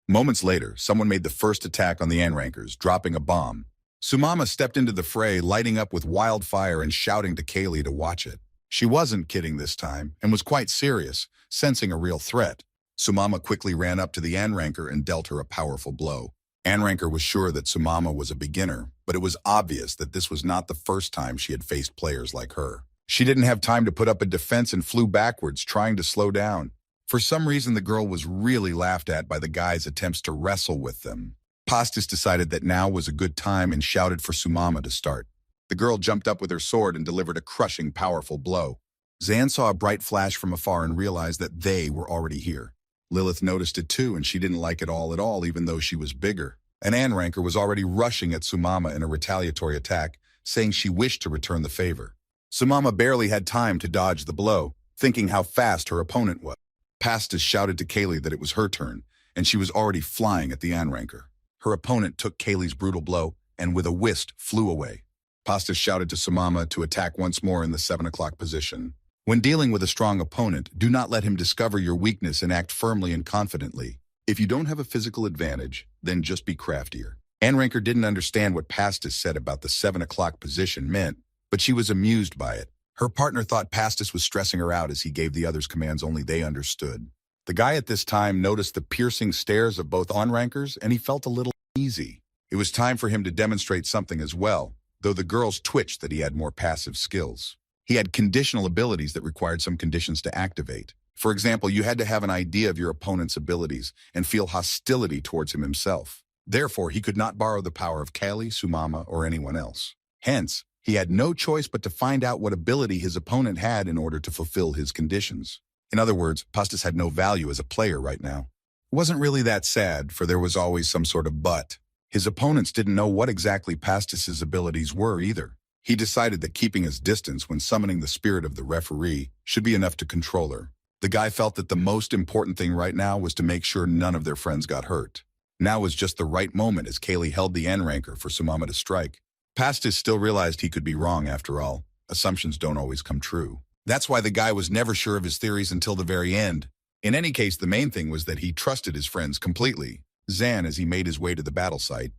Moments later, someone made the first attack on the Anrankers, dropping a bomb. Sumama stepped into the fray, lighting up with wildfire and shouting to Kaylee to watch it. She wasn't kidding this time, and was quite serious, sensing a real threat. Sumama quickly ran up to the Anranker and dealt her a powerful blow. Anranker was sure that Sumama was a beginner, but it was obvious that this was not the first time she had faced players like her. She didn't have time to put up a defense and flew backwards, trying to slow down. For some reason, the girl was really laughed at by the guy's attempts to wrestle with them. Pastis decided that now was a good time and shouted for Sumama to start. The girl jumped up with her sword and delivered a crushing, powerful blow. Zan saw a bright flash from afar and realized that they were already here. Lilith noticed it too, and she didn't like it all at all, even though she was bigger. An Anranker was already rushing at Sumama in a retaliatory attack, saying she wished to return the favor. Sumama barely had time to dodge the blow, thinking how fast her opponent was. Pastis shouted to Kaylee that it was her turn, and she was already flying at the Anranker. Her opponent took Kaylee's brutal blow, and with a whisk, flew away. Pastis shouted to Sumama to attack once more in the 7 o'clock position. When dealing with a strong opponent, do not let him discover your weakness and act firmly and confidently. If you don't have a physical advantage, then just be craftier. Anranker didn't understand what Pastis said about the 7 o'clock position meant, but she was amused by it. Her partner thought Pastis was stressing her out as he gave the others commands only they understood. The guy at this time noticed the piercing stares of both Anrankers, and he felt a little uneasy. It was time for him to demonstrate something as well, though the girls twitched that he had more passive skills. He had conditional abilities that required some conditions to activate. For example, you had to have an idea of your opponent's abilities and feel hostility towards him himself. Therefore, he could not borrow the power of Kali, Sumama, or anyone else. Hence, he had no choice but to find out what ability his opponent had in order to fulfill his conditions. In other words, Pastis had no value as a player right now. It wasn't really that sad, for there was always some sort of but. His opponents didn't know what exactly Pastis's abilities were either. He decided that keeping his distance when summoning the spirit of the referee should be enough to control her. The guy felt that the most important thing right now was to make sure none of their friends got hurt. Now was just the right moment as Kaylee held the Anranker for Sumama to strike. Pastis still realized he could be wrong after all. Assumptions don't always come true. That's why the guy was never sure of his theories until the very end. In any case, the main thing was that he trusted his friends completely. Zan, as he made his way to the battle site,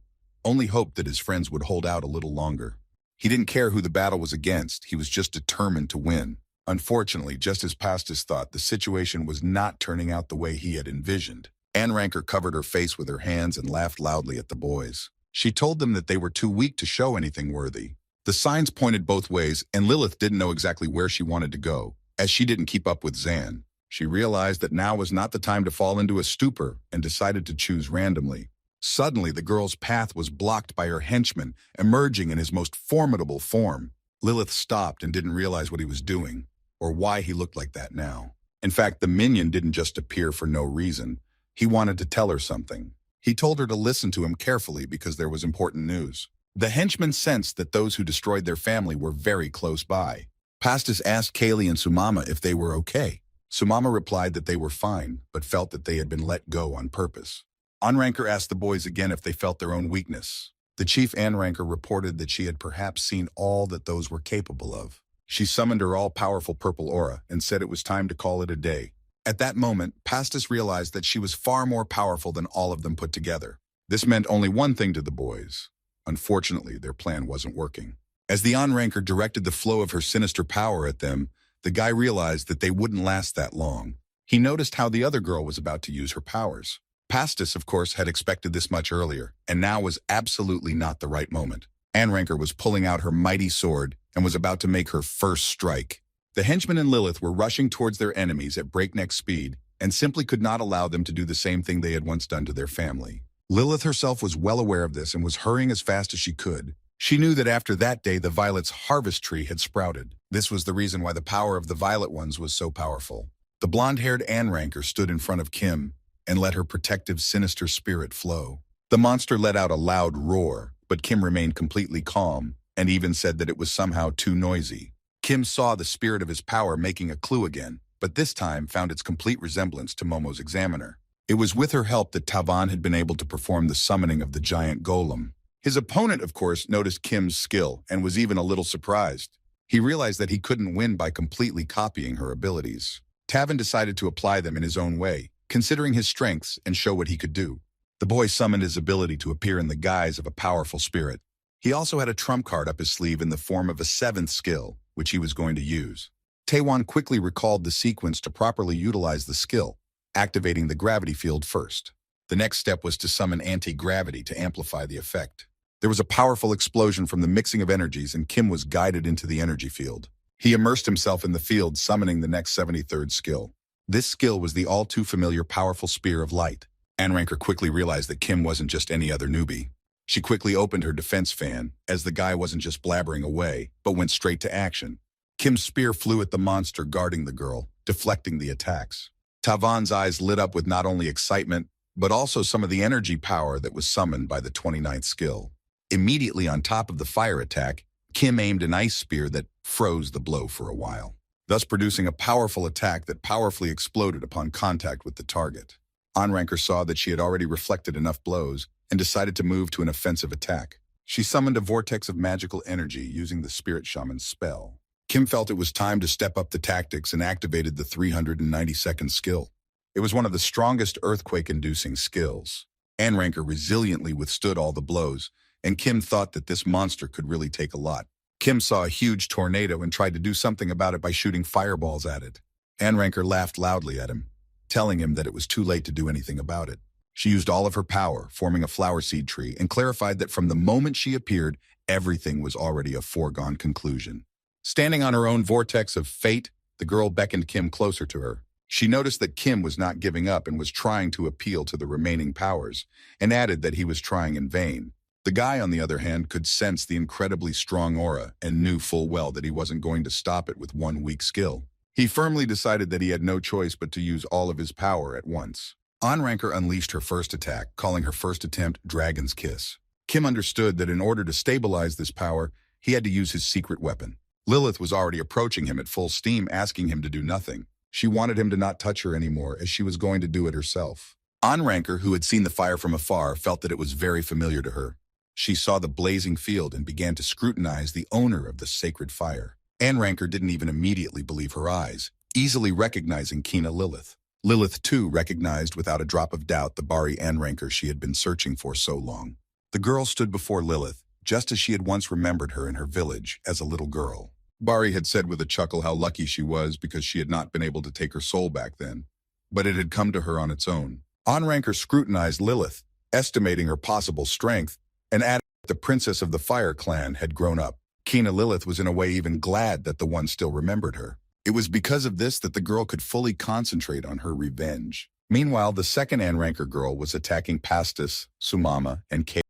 only hoped that his friends would hold out a little longer. He didn't care who the battle was against, he was just determined to win. Unfortunately, just as Pastis thought, the situation was not turning out the way he had envisioned. Anranker covered her face with her hands and laughed loudly at the boys. She told them that they were too weak to show anything worthy. The signs pointed both ways, and Lilith didn't know exactly where she wanted to go. As she didn't keep up with Zan, she realized that now was not the time to fall into a stupor and decided to choose randomly. Suddenly, the girl's path was blocked by her henchman, emerging in his most formidable form. Lilith stopped and didn't realize what he was doing, or why he looked like that now. In fact, the minion didn't just appear for no reason. He wanted to tell her something. He told her to listen to him carefully because there was important news. The henchman sensed that those who destroyed their family were very close by. Pastis asked Kaylee and Sumama if they were okay. Sumama replied that they were fine, but felt that they had been let go on purpose. Anranker asked the boys again if they felt their own weakness. The chief Anranker reported that she had perhaps seen all that those were capable of. She summoned her all-powerful purple aura and said it was time to call it a day. At that moment, Pastis realized that she was far more powerful than all of them put together. This meant only one thing to the boys. Unfortunately, their plan wasn't working. As the Anranker directed the flow of her sinister power at them, the guy realized that they wouldn't last that long. He noticed how the other girl was about to use her powers. Pastis, of course, had expected this much earlier, and now was absolutely not the right moment. Anranker was pulling out her mighty sword and was about to make her first strike. The henchmen and Lilith were rushing towards their enemies at breakneck speed and simply could not allow them to do the same thing they had once done to their family. Lilith herself was well aware of this and was hurrying as fast as she could. She knew that after that day the Violet's harvest tree had sprouted. This was the reason why the power of the Violet ones was so powerful. The blonde-haired Anranker stood in front of Kim and let her protective sinister spirit flow. The monster let out a loud roar, but Kim remained completely calm and even said that it was somehow too noisy. Kim saw the spirit of his power making a clue again, but this time found its complete resemblance to Momo's examiner. It was with her help that Tavan had been able to perform the summoning of the giant golem. His opponent, of course, noticed Kim's skill and was even a little surprised. He realized that he couldn't win by completely copying her abilities. Tavan decided to apply them in his own way, considering his strengths and show what he could do. The boy summoned his ability to appear in the guise of a powerful spirit. He also had a trump card up his sleeve in the form of a 7th skill, which he was going to use. Taewon quickly recalled the sequence to properly utilize the skill, activating the gravity field first. The next step was to summon anti-gravity to amplify the effect. There was a powerful explosion from the mixing of energies, and Kim was guided into the energy field. He immersed himself in the field, summoning the next 73rd skill. This skill was the all-too-familiar powerful Spear of Light. Anranker quickly realized that Kim wasn't just any other newbie. She quickly opened her defense fan, as the guy wasn't just blabbering away, but went straight to action. Kim's spear flew at the monster guarding the girl, deflecting the attacks. Tavan's eyes lit up with not only excitement, but also some of the energy power that was summoned by the 29th skill. Immediately on top of the fire attack, Kim aimed an ice spear that froze the blow for a while, thus producing a powerful attack that powerfully exploded upon contact with the target. Anranker saw that she had already reflected enough blows and decided to move to an offensive attack. She summoned a vortex of magical energy using the Spirit Shaman's spell. Kim felt it was time to step up the tactics and activated the 392nd skill. It was one of the strongest earthquake-inducing skills. Anranker resiliently withstood all the blows, and Kim thought that this monster could really take a lot. Kim saw a huge tornado and tried to do something about it by shooting fireballs at it. Anranker laughed loudly at him, telling him that it was too late to do anything about it. She used all of her power, forming a flower seed tree, and clarified that from the moment she appeared, everything was already a foregone conclusion. Standing on her own vortex of fate, the girl beckoned Kim closer to her. She noticed that Kim was not giving up and was trying to appeal to the remaining powers, and added that he was trying in vain. The guy, on the other hand, could sense the incredibly strong aura and knew full well that he wasn't going to stop it with one weak skill. He firmly decided that he had no choice but to use all of his power at once. Anranker unleashed her first attack, calling her first attempt Dragon's Kiss. Kim understood that in order to stabilize this power, he had to use his secret weapon. Lilith was already approaching him at full steam, asking him to do nothing. She wanted him to not touch her anymore, as she was going to do it herself. Anranker, who had seen the fire from afar, felt that it was very familiar to her. She saw the blazing field and began to scrutinize the owner of the sacred fire. Anranker didn't even immediately believe her eyes, easily recognizing Kina Lilith. Lilith, too, recognized without a drop of doubt the Bari Anranker she had been searching for so long. The girl stood before Lilith, just as she had once remembered her in her village as a little girl. Bari had said with a chuckle how lucky she was because she had not been able to take her soul back then, but it had come to her on its own. Anranker scrutinized Lilith, estimating her possible strength, and added that the princess of the Fire clan had grown up. Kina Lilith was in a way even glad that the one still remembered her. It was because of this that the girl could fully concentrate on her revenge. Meanwhile, the second Anranker girl was attacking Pastis, Sumama, and Kay.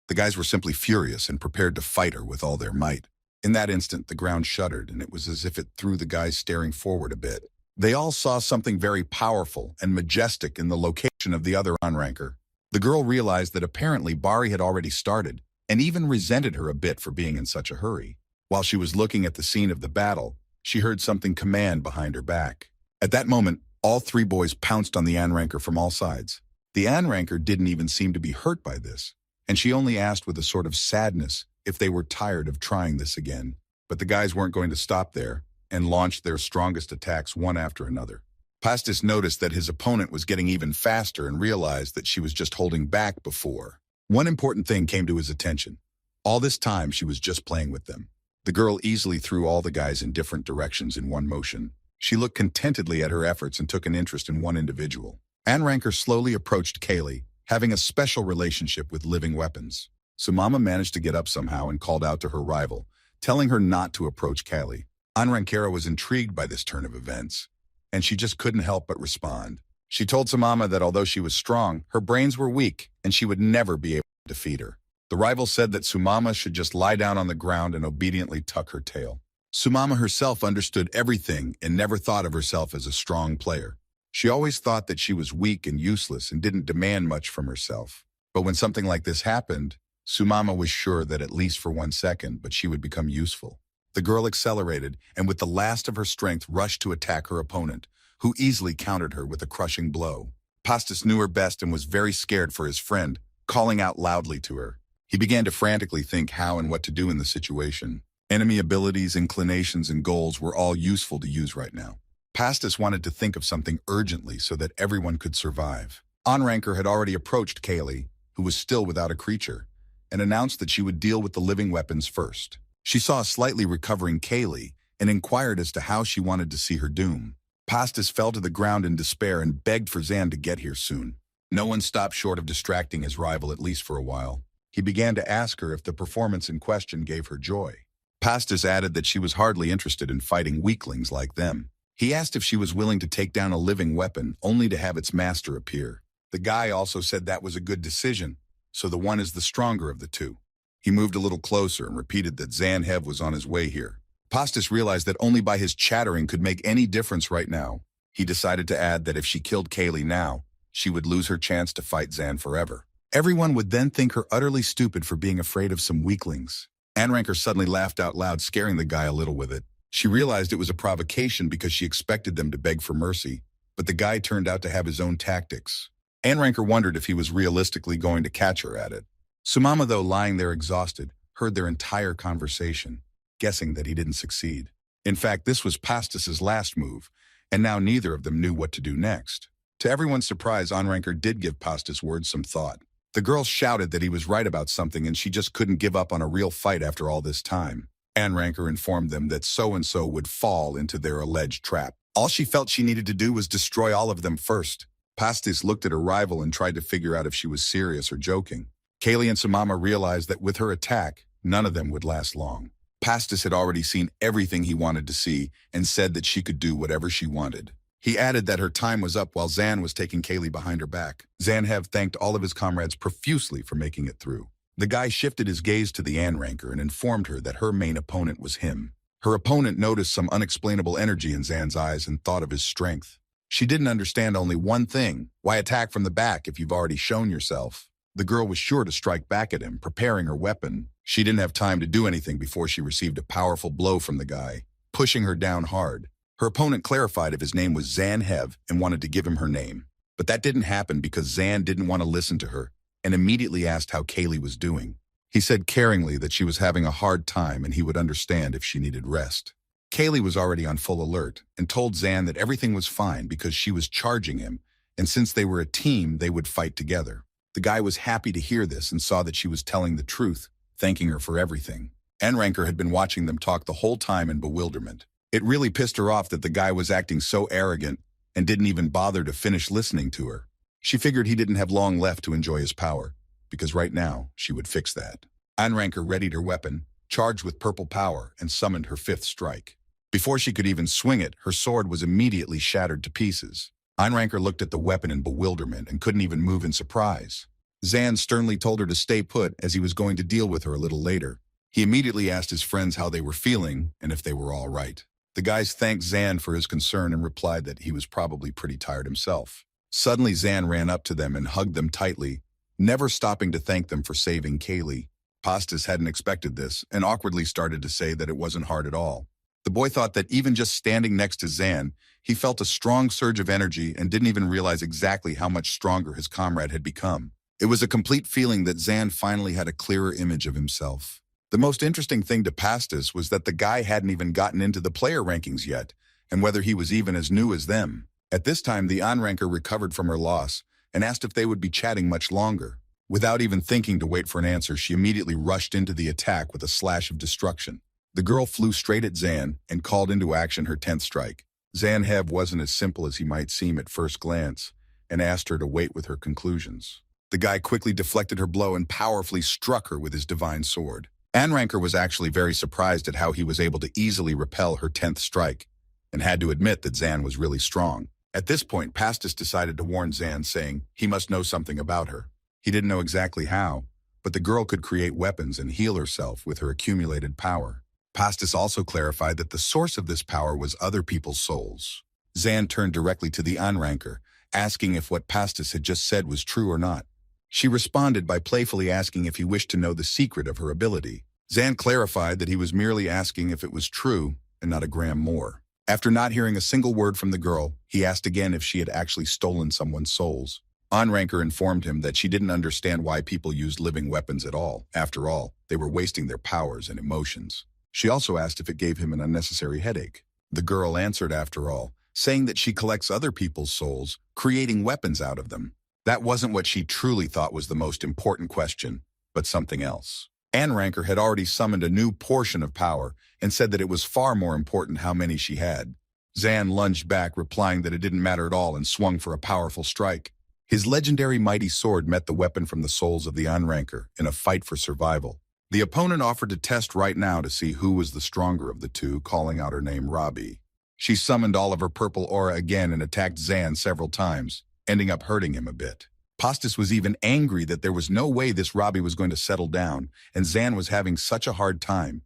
The guys were simply furious and prepared to fight her with all their might. In that instant, the ground shuddered, and it was as if it threw the guys staring forward a bit. They all saw something very powerful and majestic in the location of the other Anranker. The girl realized that apparently Bari had already started, and even resented her a bit for being in such a hurry. While she was looking at the scene of the battle, she heard something command behind her back. At that moment, all three boys pounced on the Anranker from all sides. The Anranker didn't even seem to be hurt by this, and she only asked with a sort of sadness if they were tired of trying this again. But the guys weren't going to stop there, and launched their strongest attacks one after another. Pastis noticed that his opponent was getting even faster and realized that she was just holding back before. One important thing came to his attention. All this time, she was just playing with them. The girl easily threw all the guys in different directions in one motion. She looked contentedly at her efforts and took an interest in one individual. Anranker slowly approached Kaylee, having a special relationship with living weapons. Sumama managed to get up somehow and called out to her rival, telling her not to approach Kaylee. Anrankera was intrigued by this turn of events, and she just couldn't help but respond. She told Sumama that although she was strong, her brains were weak, and she would never be able to defeat her. The rival said that Sumama should just lie down on the ground and obediently tuck her tail. Sumama herself understood everything and never thought of herself as a strong player. She always thought that she was weak and useless and didn't demand much from herself. But when something like this happened, Sumama was sure that at least for 1 second, but she would become useful. The girl accelerated and with the last of her strength rushed to attack her opponent, who easily countered her with a crushing blow. Pastis knew her best and was very scared for his friend, calling out loudly to her. He began to frantically think how and what to do in the situation. Enemy abilities, inclinations, and goals were all useful to use right now. Pastis wanted to think of something urgently so that everyone could survive. Anranker had already approached Kaylee, who was still without a creature, and announced that she would deal with the living weapons first. She saw a slightly recovering Kaylee and inquired as to how she wanted to see her doom. Pastis fell to the ground in despair and begged for Zan to get here soon. No one stopped short of distracting his rival at least for a while. He began to ask her if the performance in question gave her joy. Pastis added that she was hardly interested in fighting weaklings like them. He asked if she was willing to take down a living weapon only to have its master appear. The guy also said that was a good decision, so the one is the stronger of the two. He moved a little closer and repeated that Zanhev was on his way here. Pastis realized that only by his chattering could make any difference right now. He decided to add that if she killed Kaylee now, she would lose her chance to fight Zan forever. Everyone would then think her utterly stupid for being afraid of some weaklings. Anranker suddenly laughed out loud, scaring the guy a little with it. She realized it was a provocation because she expected them to beg for mercy, but the guy turned out to have his own tactics. Anranker wondered if he was realistically going to catch her at it. Sumama, though lying there exhausted, heard their entire conversation, guessing that he didn't succeed. In fact, this was Pastis's last move, and now neither of them knew what to do next. To everyone's surprise, Onranker did give Pasta's words some thought. The girl shouted that he was right about something and she just couldn't give up on a real fight after all this time. Onranker informed them that so-and-so would fall into their alleged trap. All she felt she needed to do was destroy all of them first. Pastis looked at her rival and tried to figure out if she was serious or joking. Kaylee and Samama realized that with her attack, none of them would last long. Pastis had already seen everything he wanted to see and said that she could do whatever she wanted. He added that her time was up while Zan was taking Kaylee behind her back. Zanhev thanked all of his comrades profusely for making it through. The guy shifted his gaze to the Onranker and informed her that her main opponent was him. Her opponent noticed some unexplainable energy in Zan's eyes and thought of his strength. She didn't understand only one thing: why attack from the back if you've already shown yourself? The girl was sure to strike back at him, preparing her weapon. She didn't have time to do anything before she received a powerful blow from the guy, pushing her down hard. Her opponent clarified if his name was Zanhev and wanted to give him her name. But that didn't happen because Zan didn't want to listen to her and immediately asked how Kaylee was doing. He said caringly that she was having a hard time and he would understand if she needed rest. Kaylee was already on full alert and told Zan that everything was fine because she was charging him, and since they were a team, they would fight together. The guy was happy to hear this and saw that she was telling the truth, thanking her for everything. Onranker had been watching them talk the whole time in bewilderment. It really pissed her off that the guy was acting so arrogant and didn't even bother to finish listening to her. She figured he didn't have long left to enjoy his power, because right now, she would fix that. Onranker readied her weapon, charged with purple power, and summoned her fifth strike. Before she could even swing it, her sword was immediately shattered to pieces. Onranker looked at the weapon in bewilderment and couldn't even move in surprise. Zan sternly told her to stay put as he was going to deal with her a little later. He immediately asked his friends how they were feeling and if they were all right. The guys thanked Zan for his concern and replied that he was probably pretty tired himself. Suddenly, Zan ran up to them and hugged them tightly, never stopping to thank them for saving Kaylee. Pastis hadn't expected this and awkwardly started to say that it wasn't hard at all. The boy thought that even just standing next to Zan, he felt a strong surge of energy and didn't even realize exactly how much stronger his comrade had become. It was a complete feeling that Zan finally had a clearer image of himself. The most interesting thing to Pastis was that the guy hadn't even gotten into the player rankings yet, and whether he was even as new as them. At this time, the Onranker recovered from her loss and asked if they would be chatting much longer. Without even thinking to wait for an answer, she immediately rushed into the attack with a slash of destruction. The girl flew straight at Zan and called into action her 10th strike. Zanhev wasn't as simple as he might seem at first glance and asked her to wait with her conclusions. The guy quickly deflected her blow and powerfully struck her with his divine sword. Onranker was actually very surprised at how he was able to easily repel her 10th strike and had to admit that Zan was really strong. At this point, Pastis decided to warn Zan, saying he must know something about her. He didn't know exactly how, but the girl could create weapons and heal herself with her accumulated power. Pastis also clarified that the source of this power was other people's souls. Zan turned directly to the Onranker, asking if what Pastis had just said was true or not. She responded by playfully asking if he wished to know the secret of her ability. Zan clarified that he was merely asking if it was true and not a gram more. After not hearing a single word from the girl, he asked again if she had actually stolen someone's souls. Onranker informed him that she didn't understand why people used living weapons at all. After all, they were wasting their powers and emotions. She also asked if it gave him an unnecessary headache. The girl answered after all, saying that she collects other people's souls, creating weapons out of them. That wasn't what she truly thought was the most important question, but something else. Onranker had already summoned a new portion of power and said that it was far more important how many she had. Zan lunged back, replying that it didn't matter at all, and swung for a powerful strike. His legendary mighty sword met the weapon from the souls of the Onranker in a fight for survival. The opponent offered to test right now to see who was the stronger of the two, calling out her name Robbie. She summoned all of her purple aura again and attacked Zan several times, ending up hurting him a bit. Pastis was even angry that there was no way this Robbie was going to settle down, and Zan was having such a hard time,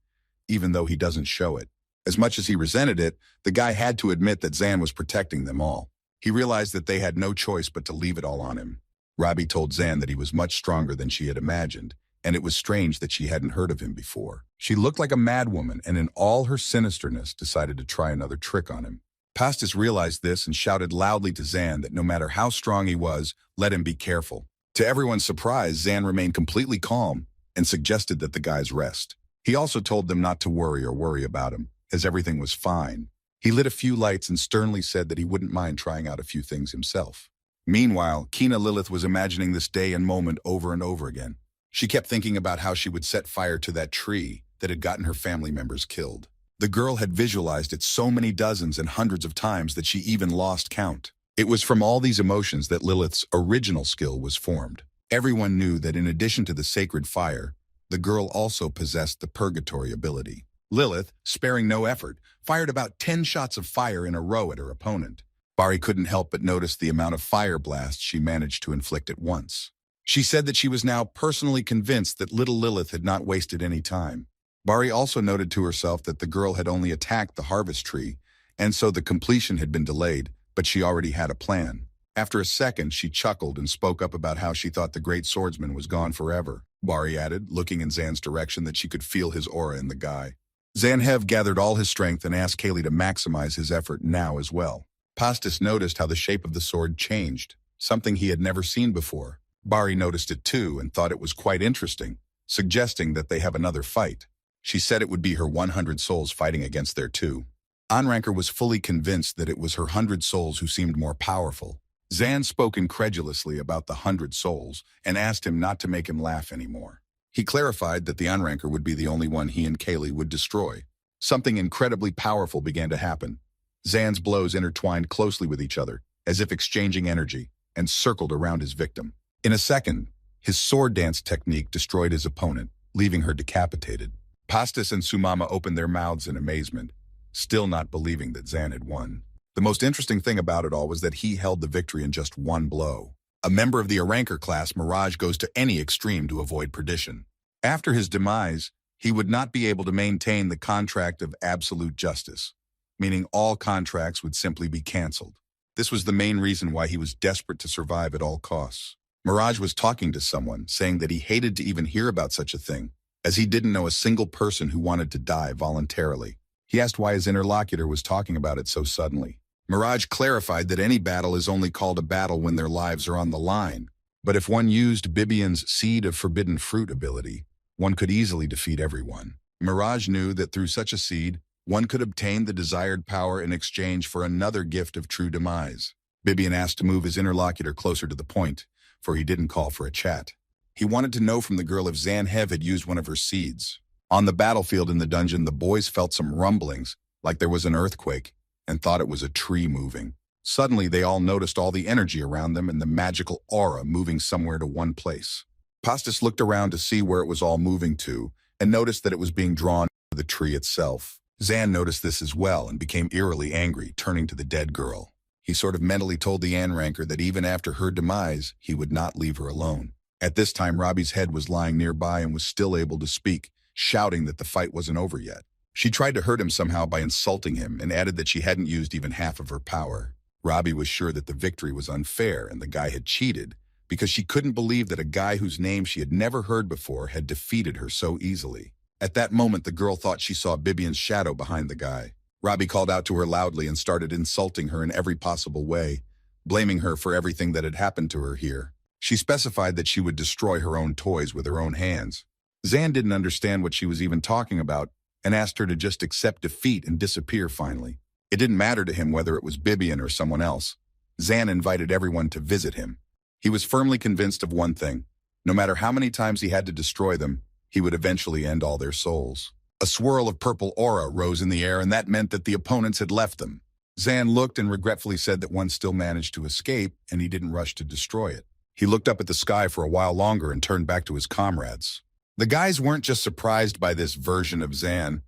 even though he doesn't show it. As much as he resented it, the guy had to admit that Zan was protecting them all. He realized that they had no choice but to leave it all on him. Robbie told Zan that he was much stronger than she had imagined, and it was strange that she hadn't heard of him before. She looked like a madwoman, and in all her sinisterness decided to try another trick on him. Pastis realized this and shouted loudly to Zan that no matter how strong he was, let him be careful. To everyone's surprise, Zan remained completely calm and suggested that the guys rest. He also told them not to worry about him, as everything was fine. He lit a few lights and sternly said that he wouldn't mind trying out a few things himself. Meanwhile, Kina Lilith was imagining this day and moment over and over again. She kept thinking about how she would set fire to that tree that had gotten her family members killed. The girl had visualized it so many dozens and hundreds of times that she even lost count. It was from all these emotions that Lilith's original skill was formed. Everyone knew that in addition to the sacred fire, the girl also possessed the purgatory ability. Lilith, sparing no effort, fired about 10 shots of fire in a row at her opponent. Bari couldn't help but notice the amount of fire blasts she managed to inflict at once. She said that she was now personally convinced that little Lilith had not wasted any time. Bari also noted to herself that the girl had only attacked the harvest tree, and so the completion had been delayed, but she already had a plan. After a second, she chuckled and spoke up about how she thought the great swordsman was gone forever. Bari added, looking in Zan's direction, that she could feel his aura in the guy. Zanhev gathered all his strength and asked Kaylee to maximize his effort now as well. Pastis noticed how the shape of the sword changed, something he had never seen before. Bari noticed it too and thought it was quite interesting, suggesting that they have another fight. She said it would be her 100 souls fighting against their two. Anranker was fully convinced that it was her 100 souls who seemed more powerful. Zan spoke incredulously about the 100 souls and asked him not to make him laugh anymore. He clarified that the Anranker would be the only one he and Kaylee would destroy. Something incredibly powerful began to happen. Zan's blows intertwined closely with each other, as if exchanging energy, and circled around his victim. In a second, his sword dance technique destroyed his opponent, leaving her decapitated. Pastis and Sumama opened their mouths in amazement, still not believing that Zan had won. The most interesting thing about it all was that he held the victory in just one blow. A member of the Aranker class, Mirage goes to any extreme to avoid perdition. After his demise, he would not be able to maintain the contract of absolute justice, meaning all contracts would simply be canceled. This was the main reason why he was desperate to survive at all costs. Mirage was talking to someone, saying that he hated to even hear about such a thing, as he didn't know a single person who wanted to die voluntarily. He asked why his interlocutor was talking about it so suddenly. Mirage clarified that any battle is only called a battle when their lives are on the line. But if one used Bibian's Seed of Forbidden Fruit ability, one could easily defeat everyone. Mirage knew that through such a seed, one could obtain the desired power in exchange for another gift of true demise. Bibian asked to move his interlocutor closer to the point, for he didn't call for a chat. He wanted to know from the girl if Zanhev had used one of her seeds. On the battlefield in the dungeon, the boys felt some rumblings, like there was an earthquake, and thought it was a tree moving. Suddenly, they all noticed all the energy around them and the magical aura moving somewhere to one place. Pastis looked around to see where it was all moving to, and noticed that it was being drawn to the tree itself. Zan noticed this as well and became eerily angry, turning to the dead girl. He sort of mentally told the Anranker that even after her demise, he would not leave her alone. At this time, Robbie's head was lying nearby and was still able to speak, shouting that the fight wasn't over yet. She tried to hurt him somehow by insulting him and added that she hadn't used even half of her power. Robbie was sure that the victory was unfair and the guy had cheated, because she couldn't believe that a guy whose name she had never heard before had defeated her so easily. At that moment, the girl thought she saw Bibian's shadow behind the guy. Robbie called out to her loudly and started insulting her in every possible way, blaming her for everything that had happened to her here. She specified that she would destroy her own toys with her own hands. Zan didn't understand what she was even talking about and asked her to just accept defeat and disappear finally. It didn't matter to him whether it was Bibian or someone else. Zan invited everyone to visit him. He was firmly convinced of one thing. No matter how many times he had to destroy them, he would eventually end all their souls. A swirl of purple aura rose in the air, and that meant that the opponents had left them. Zan looked and regretfully said that one still managed to escape, and he didn't rush to destroy it. He looked up at the sky for a while longer and turned back to his comrades. The guys weren't just surprised by this version of Zan.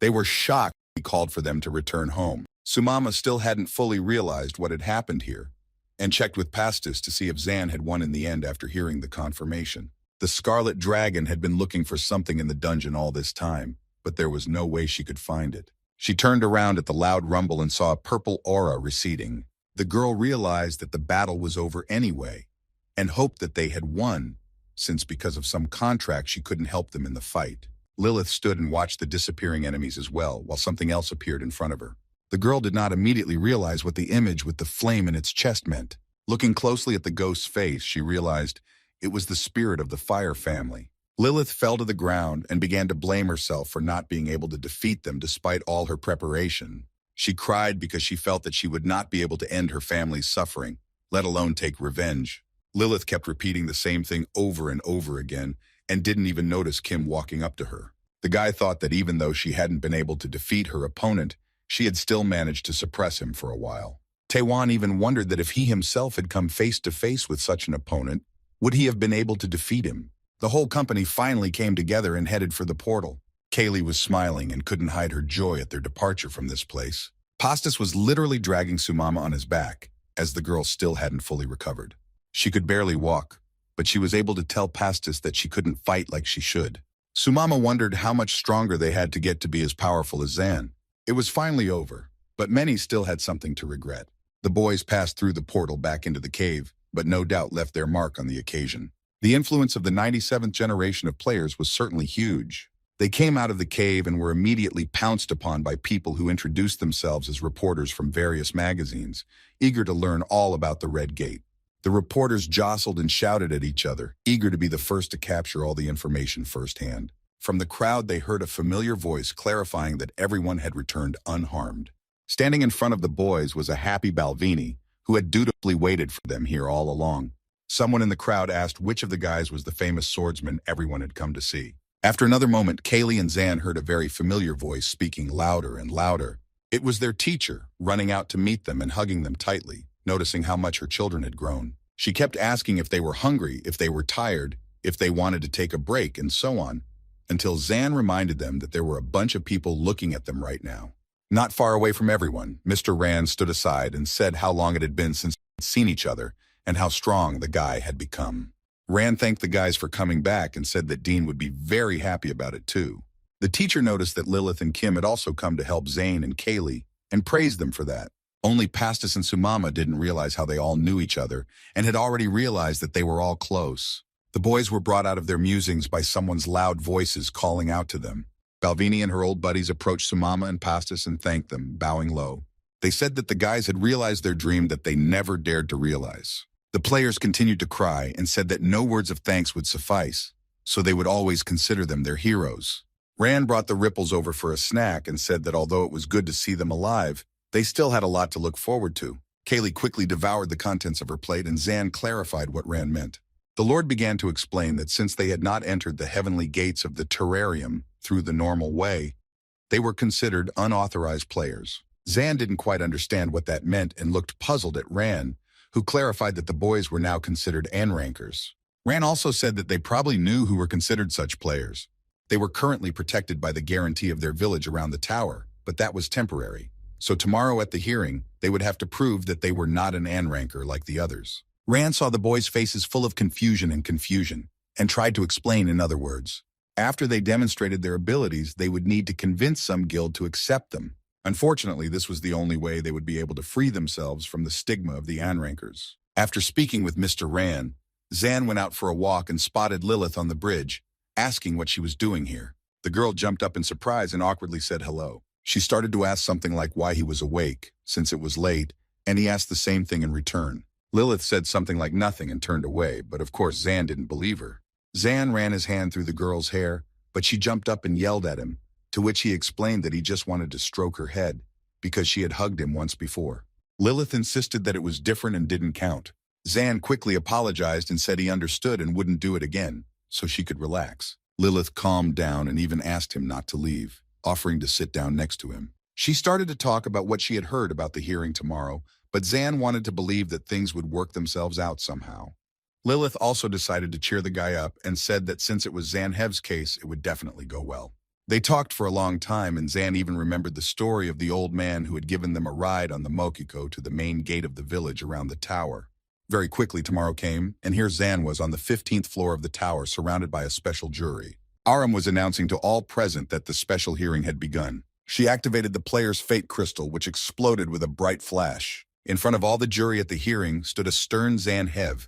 They were shocked he called for them to return home. Sumama still hadn't fully realized what had happened here, and checked with Pastis to see if Zan had won in the end after hearing the confirmation. The Scarlet Dragon had been looking for something in the dungeon all this time, but there was no way she could find it. She turned around at the loud rumble and saw a purple aura receding. The girl realized that the battle was over anyway, and hoped that they had won, since because of some contract she couldn't help them in the fight. Lilith stood and watched the disappearing enemies as well, while something else appeared in front of her. The girl did not immediately realize what the image with the flame in its chest meant. Looking closely at the ghost's face, she realized it was the spirit of the fire family. Lilith fell to the ground and began to blame herself for not being able to defeat them despite all her preparation. She cried because she felt that she would not be able to end her family's suffering, let alone take revenge. Lilith kept repeating the same thing over and over again and didn't even notice Kim walking up to her. The guy thought that even though she hadn't been able to defeat her opponent, she had still managed to suppress him for a while. Taewon even wondered that if he himself had come face to face with such an opponent, would he have been able to defeat him? The whole company finally came together and headed for the portal. Kaylee was smiling and couldn't hide her joy at their departure from this place. Pastas was literally dragging Sumama on his back, as the girl still hadn't fully recovered. She could barely walk, but she was able to tell Pastas that she couldn't fight like she should. Sumama wondered how much stronger they had to get to be as powerful as Zan. It was finally over, but many still had something to regret. The boys passed through the portal back into the cave, but no doubt left their mark on the occasion. The influence of the 97th generation of players was certainly huge. They came out of the cave and were immediately pounced upon by people who introduced themselves as reporters from various magazines, eager to learn all about the Red Gate. The reporters jostled and shouted at each other, eager to be the first to capture all the information firsthand. From the crowd, they heard a familiar voice clarifying that everyone had returned unharmed. Standing in front of the boys was a happy Balvini, who had dutifully waited for them here all along. Someone in the crowd asked which of the guys was the famous swordsman everyone had come to see. After another moment, Kaylee and Zan heard a very familiar voice speaking louder and louder. It was their teacher, running out to meet them and hugging them tightly, noticing how much her children had grown. She kept asking if they were hungry, if they were tired, if they wanted to take a break, and so on, until Zan reminded them that there were a bunch of people looking at them right now. Not far away from everyone, Mr. Rand stood aside and said how long it had been since they'd seen each other and how strong the guy had become. Rand thanked the guys for coming back and said that Dean would be very happy about it too. The teacher noticed that Lilith and Kim had also come to help Zane and Kaylee and praised them for that. Only Pastas and Sumama didn't realize how they all knew each other and had already realized that they were all close. The boys were brought out of their musings by someone's loud voices calling out to them. Balvini and her old buddies approached Sumama and Pastas and thanked them, bowing low. They said that the guys had realized their dream that they never dared to realize. The players continued to cry and said that no words of thanks would suffice, so they would always consider them their heroes. Rand brought the Ripples over for a snack and said that although it was good to see them alive, they still had a lot to look forward to. Kaylee quickly devoured the contents of her plate and Zan clarified what Rand meant. The Lord began to explain that since they had not entered the heavenly gates of the terrarium through the normal way, they were considered unauthorized players. Zan didn't quite understand what that meant and looked puzzled at Ran, who clarified that the boys were now considered N-rankers. Ran also said that they probably knew who were considered such players. They were currently protected by the guarantee of their village around the tower, but that was temporary. So tomorrow at the hearing, they would have to prove that they were not an N-ranker like the others. Rand saw the boys' faces full of confusion and tried to explain in other words. After they demonstrated their abilities, they would need to convince some guild to accept them. Unfortunately, this was the only way they would be able to free themselves from the stigma of the N-rankers. After speaking with Mr. Rand, Zan went out for a walk and spotted Lilith on the bridge, asking what she was doing here. The girl jumped up in surprise and awkwardly said hello. She started to ask something like why he was awake, since it was late, and he asked the same thing in return. Lilith said something like nothing and turned away, but of course Zan didn't believe her. Zan ran his hand through the girl's hair, but she jumped up and yelled at him, to which he explained that he just wanted to stroke her head, because she had hugged him once before. Lilith insisted that it was different and didn't count. Zan quickly apologized and said he understood and wouldn't do it again, so she could relax. Lilith calmed down and even asked him not to leave, offering to sit down next to him. She started to talk about what she had heard about the hearing tomorrow, but Zan wanted to believe that things would work themselves out somehow. Lilith also decided to cheer the guy up and said that since it was Zanhev's case, it would definitely go well. They talked for a long time, and Zan even remembered the story of the old man who had given them a ride on the Mokiko to the main gate of the village around the tower. Very quickly, tomorrow came, and here Zan was on the 15th floor of the tower, surrounded by a special jury. Aram was announcing to all present that the special hearing had begun. She activated the player's fate crystal, which exploded with a bright flash. In front of all the jury at the hearing stood a stern Zanhev,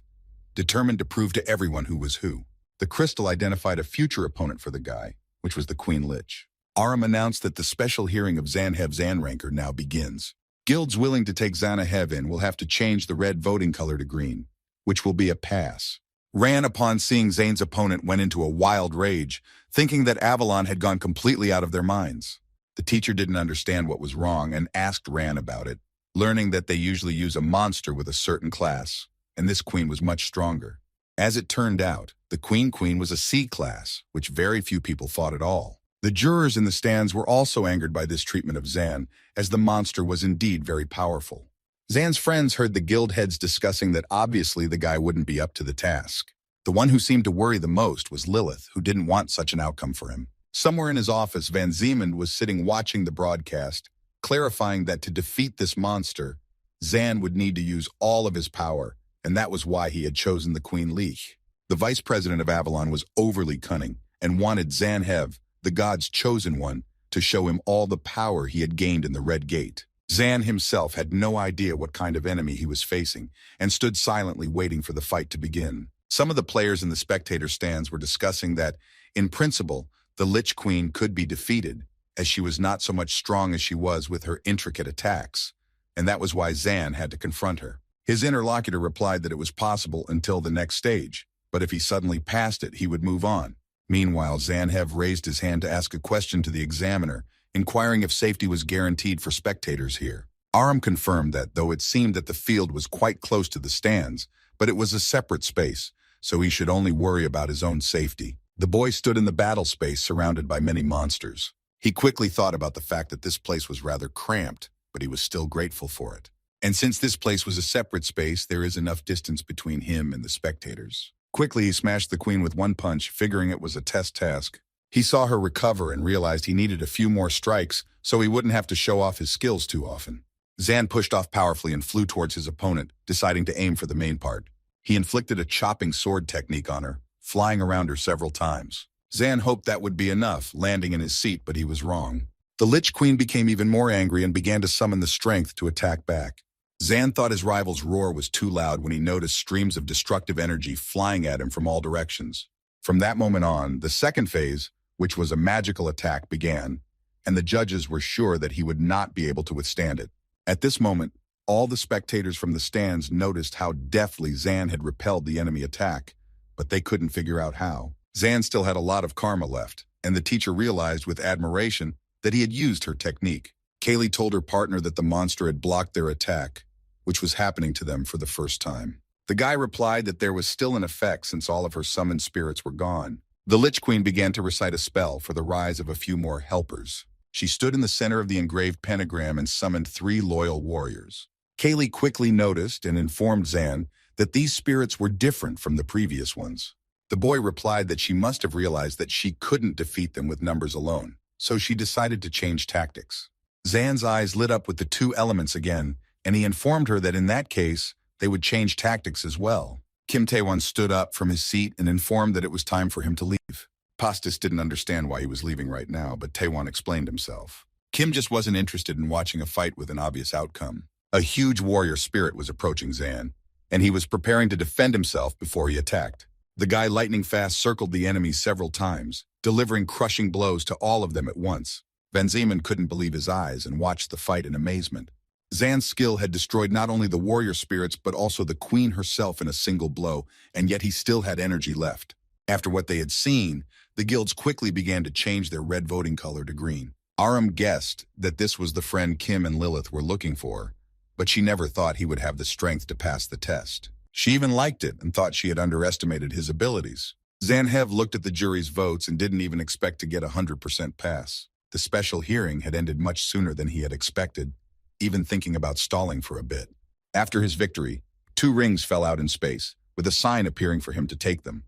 determined to prove to everyone who was who. The crystal identified a future opponent for the guy, which was the Queen Lich. Aram announced that the special hearing of Zanhev's N-ranker now begins. Guilds willing to take Zanhev in will have to change the red voting color to green, which will be a pass. Ran, upon seeing Zane's opponent, went into a wild rage, thinking that Avalon had gone completely out of their minds. The teacher didn't understand what was wrong and asked Ran about it, learning that they usually use a monster with a certain class, and this queen was much stronger. As it turned out, the queen was a C class, which very few people fought at all. The jurors in the stands were also angered by this treatment of Zan, as the monster was indeed very powerful. Zan's friends heard the guild heads discussing that obviously the guy wouldn't be up to the task. The one who seemed to worry the most was Lilith, who didn't want such an outcome for him. Somewhere in his office, Van Zeeman was sitting watching the broadcast, clarifying that to defeat this monster, Zan would need to use all of his power, and that was why he had chosen the Queen Leech. The vice president of Avalon was overly cunning and wanted Zanhev, the god's chosen one, to show him all the power he had gained in the Red Gate. Zan himself had no idea what kind of enemy he was facing and stood silently waiting for the fight to begin. Some of the players in the spectator stands were discussing that, in principle, the Lich Queen could be defeated, as she was not so much strong as she was with her intricate attacks, and that was why Zan had to confront her. His interlocutor replied that it was possible until the next stage, but if he suddenly passed it, he would move on. Meanwhile, Zanhev raised his hand to ask a question to the examiner, inquiring if safety was guaranteed for spectators here. Aram confirmed that, though it seemed that the field was quite close to the stands, but it was a separate space, so he should only worry about his own safety. The boy stood in the battle space surrounded by many monsters. He quickly thought about the fact that this place was rather cramped, but he was still grateful for it. And since this place was a separate space, there is enough distance between him and the spectators. Quickly, he smashed the queen with one punch, figuring it was a test task. He saw her recover and realized he needed a few more strikes so he wouldn't have to show off his skills too often. Zan pushed off powerfully and flew towards his opponent, deciding to aim for the main part. He inflicted a chopping sword technique on her, flying around her several times. Zan hoped that would be enough, landing in his seat, but he was wrong. The Lich Queen became even more angry and began to summon the strength to attack back. Zan thought his rival's roar was too loud when he noticed streams of destructive energy flying at him from all directions. From that moment on, the second phase, which was a magical attack, began, and the judges were sure that he would not be able to withstand it. At this moment, all the spectators from the stands noticed how deftly Zan had repelled the enemy attack, but they couldn't figure out how. Zan still had a lot of karma left, and the teacher realized with admiration that he had used her technique. Kaylee told her partner that the monster had blocked their attack, which was happening to them for the first time. The guy replied that there was still an effect since all of her summoned spirits were gone. The Lich Queen began to recite a spell for the rise of a few more helpers. She stood in the center of the engraved pentagram and summoned 3 loyal warriors. Kaylee quickly noticed and informed Zan that these spirits were different from the previous ones. The boy replied that she must have realized that she couldn't defeat them with numbers alone, so she decided to change tactics. Zan's eyes lit up with the 2 elements again, and he informed her that in that case, they would change tactics as well. Kim Taewon stood up from his seat and informed that it was time for him to leave. Pastis didn't understand why he was leaving right now, but Taewon explained himself. Kim just wasn't interested in watching a fight with an obvious outcome. A huge warrior spirit was approaching Zan, and he was preparing to defend himself before he attacked. The guy lightning fast circled the enemy several times, delivering crushing blows to all of them at once. Van Zeeman couldn't believe his eyes and watched the fight in amazement. Zan's skill had destroyed not only the warrior spirits but also the queen herself in a single blow, and yet he still had energy left. After what they had seen, the guilds quickly began to change their red voting color to green. Aram guessed that this was the friend Kim and Lilith were looking for, but she never thought he would have the strength to pass the test. She even liked it and thought she had underestimated his abilities. Zanhev looked at the jury's votes and didn't even expect to get a 100% pass. The special hearing had ended much sooner than he had expected, even thinking about stalling for a bit. After his victory, 2 rings fell out in space, with a sign appearing for him to take them.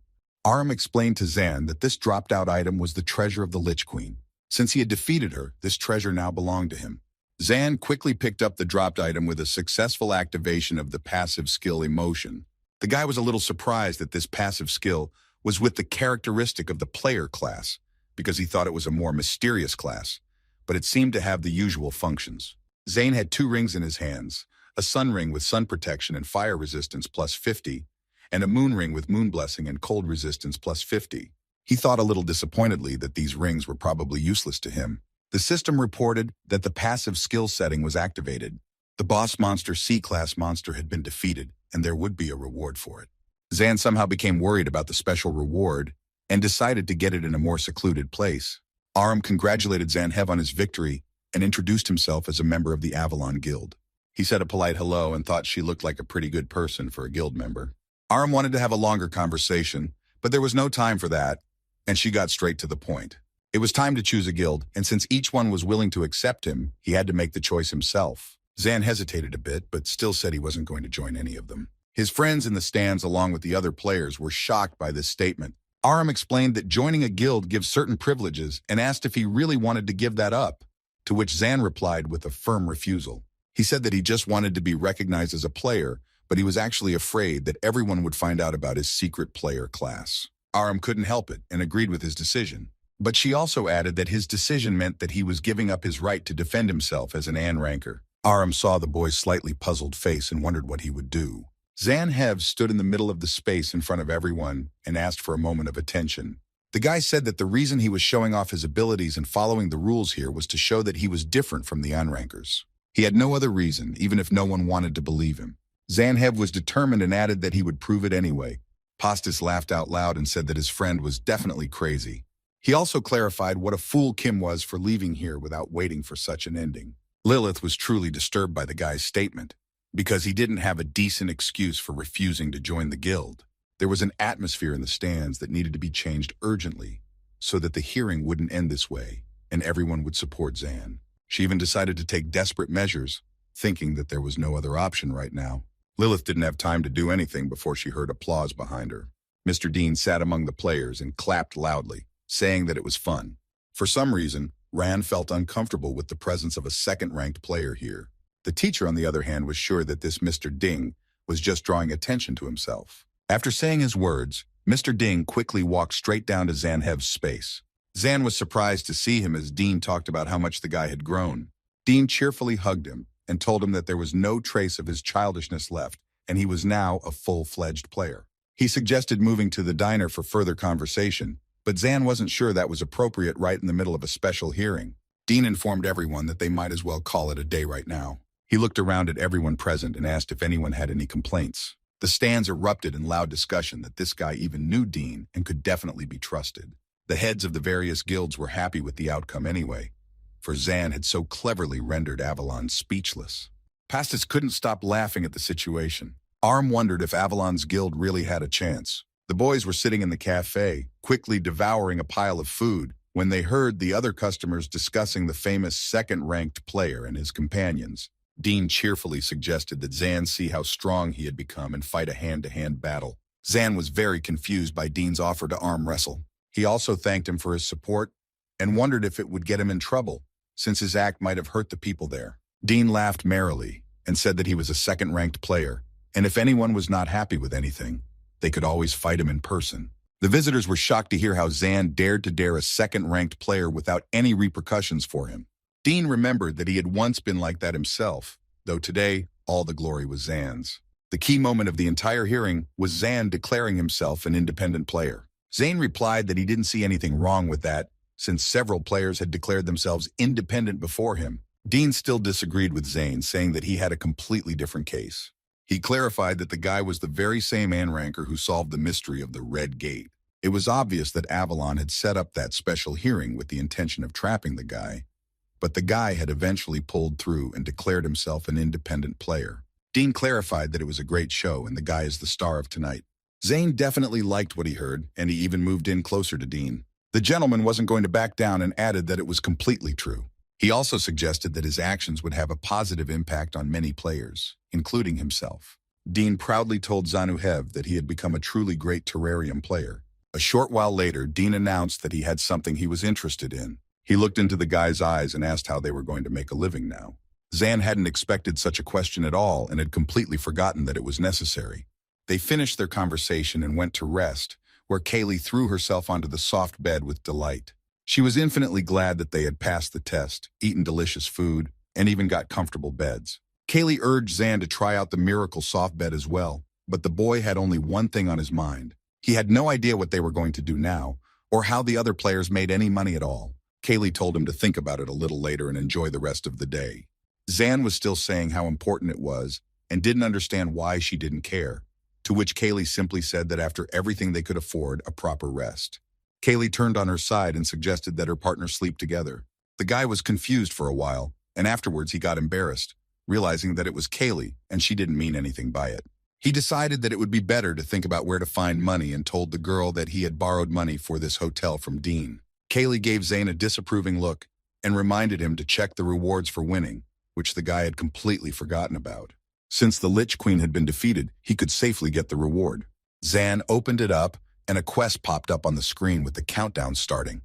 Aram explained to Zan that this dropped-out item was the treasure of the Lich Queen. Since he had defeated her, this treasure now belonged to him. Zan quickly picked up the dropped item with a successful activation of the passive skill Emotion. The guy was a little surprised that this passive skill was with the characteristic of the player class, because he thought it was a more mysterious class, but it seemed to have the usual functions. Zane had 2 rings in his hands, a sun ring with sun protection and fire resistance plus 50, and a moon ring with moon blessing and cold resistance plus 50. He thought a little disappointedly that these rings were probably useless to him. The system reported that the passive skill setting was activated. The boss monster C-class monster had been defeated, and there would be a reward for it. Zan somehow became worried about the special reward and decided to get it in a more secluded place. Aram congratulated Zanhev on his victory and introduced himself as a member of the Avalon Guild. He said a polite hello and thought she looked like a pretty good person for a guild member. Aram wanted to have a longer conversation, but there was no time for that, and she got straight to the point. It was time to choose a guild, and since each one was willing to accept him, he had to make the choice himself. Zan hesitated a bit, but still said he wasn't going to join any of them. His friends in the stands, along with the other players, were shocked by this statement. Aram explained that joining a guild gives certain privileges and asked if he really wanted to give that up, to which Zan replied with a firm refusal. He said that he just wanted to be recognized as a player, but he was actually afraid that everyone would find out about his secret player class. Aram couldn't help it and agreed with his decision. But she also added that his decision meant that he was giving up his right to defend himself as an An ranker. Aram saw the boy's slightly puzzled face and wondered what he would do. Zanhev stood in the middle of the space in front of everyone and asked for a moment of attention. The guy said that the reason he was showing off his abilities and following the rules here was to show that he was different from the unrankers. He had no other reason, even if no one wanted to believe him. Zanhev was determined and added that he would prove it anyway. Pastis laughed out loud and said that his friend was definitely crazy. He also clarified what a fool Kim was for leaving here without waiting for such an ending. Lilith was truly disturbed by the guy's statement, because he didn't have a decent excuse for refusing to join the guild. There was an atmosphere in the stands that needed to be changed urgently so that the hearing wouldn't end this way and everyone would support Zan. She even decided to take desperate measures, thinking that there was no other option right now. Lilith didn't have time to do anything before she heard applause behind her. Mr. Dean sat among the players and clapped loudly, saying that it was fun. For some reason, Rand felt uncomfortable with the presence of a second-ranked player here. The teacher, on the other hand, was sure that this Mr. Ding was just drawing attention to himself. After saying his words, Mr. Ding quickly walked straight down to Zanhev's space. Zan was surprised to see him as Dean talked about how much the guy had grown. Dean cheerfully hugged him and told him that there was no trace of his childishness left, and he was now a full-fledged player. He suggested moving to the diner for further conversation, but Zan wasn't sure that was appropriate right in the middle of a special hearing. Dean informed everyone that they might as well call it a day right now. He looked around at everyone present and asked if anyone had any complaints. The stands erupted in loud discussion that this guy even knew Dean and could definitely be trusted. The heads of the various guilds were happy with the outcome anyway, for Zan had so cleverly rendered Avalon speechless. Pastis couldn't stop laughing at the situation. Arm wondered if Avalon's guild really had a chance. The boys were sitting in the cafe, quickly devouring a pile of food, when they heard the other customers discussing the famous second-ranked player and his companions. Dean cheerfully suggested that Zan see how strong he had become and fight a hand-to-hand battle. Zan was very confused by Dean's offer to arm wrestle. He also thanked him for his support and wondered if it would get him in trouble, since his act might have hurt the people there. Dean laughed merrily and said that he was a second-ranked player, and if anyone was not happy with anything, they could always fight him in person. The visitors were shocked to hear how Zan dared to dare a second-ranked player without any repercussions for him. Dean remembered that he had once been like that himself, though today all the glory was Zan's. The key moment of the entire hearing was Zan declaring himself an independent player. Zane replied that he didn't see anything wrong with that, since several players had declared themselves independent before him. Dean still disagreed with Zane, saying that he had a completely different case. He clarified that the guy was the very same Anranker who solved the mystery of the Red Gate. It was obvious that Avalon had set up that special hearing with the intention of trapping the guy, but the guy had eventually pulled through and declared himself an independent player. Dean clarified that it was a great show and the guy is the star of tonight. Zane definitely liked what he heard, and he even moved in closer to Dean. The gentleman wasn't going to back down and added that it was completely true. He also suggested that his actions would have a positive impact on many players, including himself. Dean proudly told Zanuhev that he had become a truly great terrarium player. A short while later, Dean announced that he had something he was interested in. He looked into the guy's eyes and asked how they were going to make a living now. Zan hadn't expected such a question at all and had completely forgotten that it was necessary. They finished their conversation and went to rest, where Kaylee threw herself onto the soft bed with delight. She was infinitely glad that they had passed the test, eaten delicious food, and even got comfortable beds. Kaylee urged Zan to try out the miracle soft bed as well, but the boy had only one thing on his mind. He had no idea what they were going to do now, or how the other players made any money at all. Kaylee told him to think about it a little later and enjoy the rest of the day. Zan was still saying how important it was and didn't understand why she didn't care, to which Kaylee simply said that after everything they could afford a proper rest. Kaylee turned on her side and suggested that her partner sleep together. The guy was confused for a while, and afterwards he got embarrassed, realizing that it was Kaylee and she didn't mean anything by it. He decided that it would be better to think about where to find money and told the girl that he had borrowed money for this hotel from Dean. Kaylee gave Zane a disapproving look and reminded him to check the rewards for winning, which the guy had completely forgotten about. Since the Lich Queen had been defeated, he could safely get the reward. Zan opened it up, and a quest popped up on the screen with the countdown starting,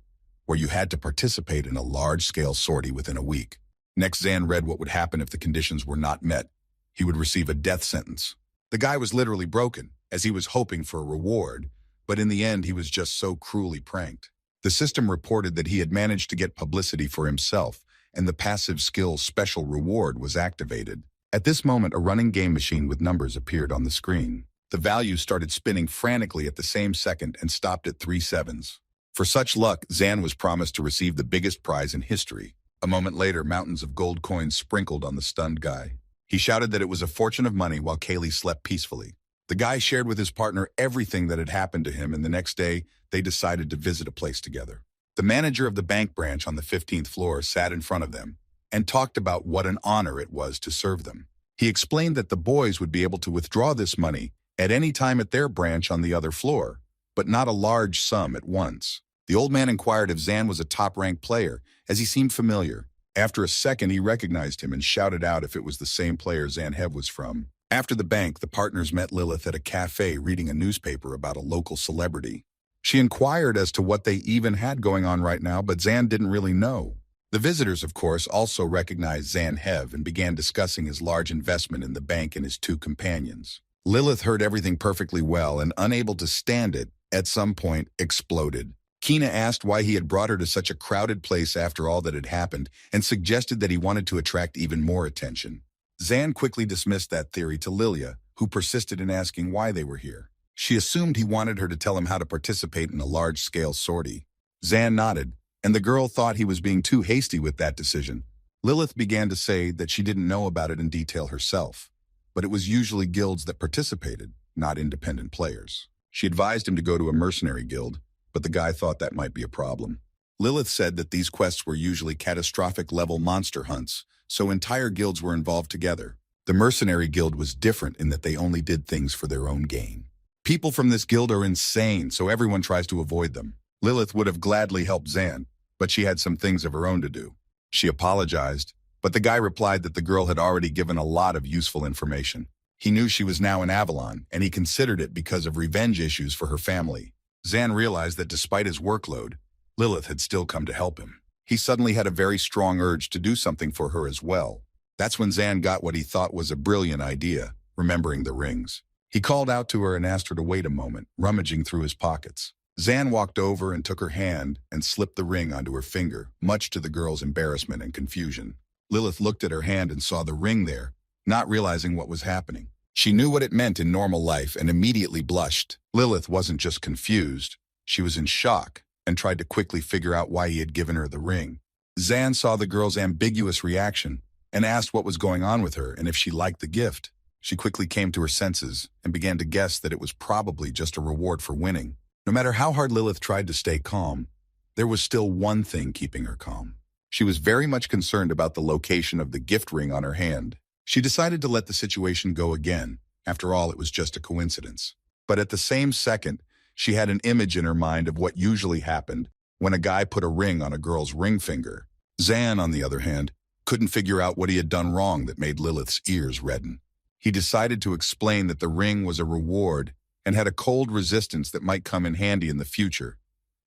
where you had to participate in a large-scale sortie within a week. Next, Zan read what would happen if the conditions were not met. He would receive a death sentence. The guy was literally broken, as he was hoping for a reward, but in the end he was just so cruelly pranked. The system reported that he had managed to get publicity for himself, and the passive skill's special reward was activated. At this moment, a running game machine with numbers appeared on the screen. The values started spinning frantically at the same second and stopped at 3 sevens. For such luck, Zan was promised to receive the biggest prize in history. A moment later, mountains of gold coins sprinkled on the stunned guy. He shouted that it was a fortune of money while Kaylee slept peacefully. The guy shared with his partner everything that had happened to him, and the next day, they decided to visit a place together. The manager of the bank branch on the 15th floor sat in front of them and talked about what an honor it was to serve them. He explained that the boys would be able to withdraw this money at any time at their branch on the other floor, but not a large sum at once. The old man inquired if Zan was a top-ranked player, as he seemed familiar. After a second, he recognized him and shouted out if it was the same player Zanhev was from. After the bank, the partners met Lilith at a cafe reading a newspaper about a local celebrity. She inquired as to what they even had going on right now, but Zan didn't really know. The visitors, of course, also recognized Zanhev and began discussing his large investment in the bank and his two companions. Lilith heard everything perfectly well and, unable to stand it, at some point exploded. Kina asked why he had brought her to such a crowded place after all that had happened and suggested that he wanted to attract even more attention. Zan quickly dismissed that theory to Lilia, who persisted in asking why they were here. She assumed he wanted her to tell him how to participate in a large-scale sortie. Zan nodded, and the girl thought he was being too hasty with that decision. Lilith began to say that she didn't know about it in detail herself, but it was usually guilds that participated, not independent players. She advised him to go to a mercenary guild, but the guy thought that might be a problem. Lilith said that these quests were usually catastrophic-level monster hunts, so entire guilds were involved together. The mercenary guild was different in that they only did things for their own gain. People from this guild are insane, so everyone tries to avoid them. Lilith would have gladly helped Zan, but she had some things of her own to do. She apologized, but the guy replied that the girl had already given a lot of useful information. He knew she was now in Avalon, and he considered it because of revenge issues for her family. Zan realized that despite his workload, Lilith had still come to help him. He suddenly had a very strong urge to do something for her as well. That's when Zan got what he thought was a brilliant idea, remembering the rings. He called out to her and asked her to wait a moment, rummaging through his pockets. Zan walked over and took her hand and slipped the ring onto her finger, much to the girl's embarrassment and confusion. Lilith looked at her hand and saw the ring there, not realizing what was happening. She knew what it meant in normal life and immediately blushed. Lilith wasn't just confused, she was in shock and tried to quickly figure out why he had given her the ring. Zan saw the girl's ambiguous reaction and asked what was going on with her and if she liked the gift. She quickly came to her senses and began to guess that it was probably just a reward for winning. No matter how hard Lilith tried to stay calm, there was still one thing keeping her calm. She was very much concerned about the location of the gift ring on her hand. She decided to let the situation go again. After all, it was just a coincidence. But at the same second, she had an image in her mind of what usually happened when a guy put a ring on a girl's ring finger. Zan, on the other hand, couldn't figure out what he had done wrong that made Lilith's ears redden. He decided to explain that the ring was a reward and had a cold resistance that might come in handy in the future,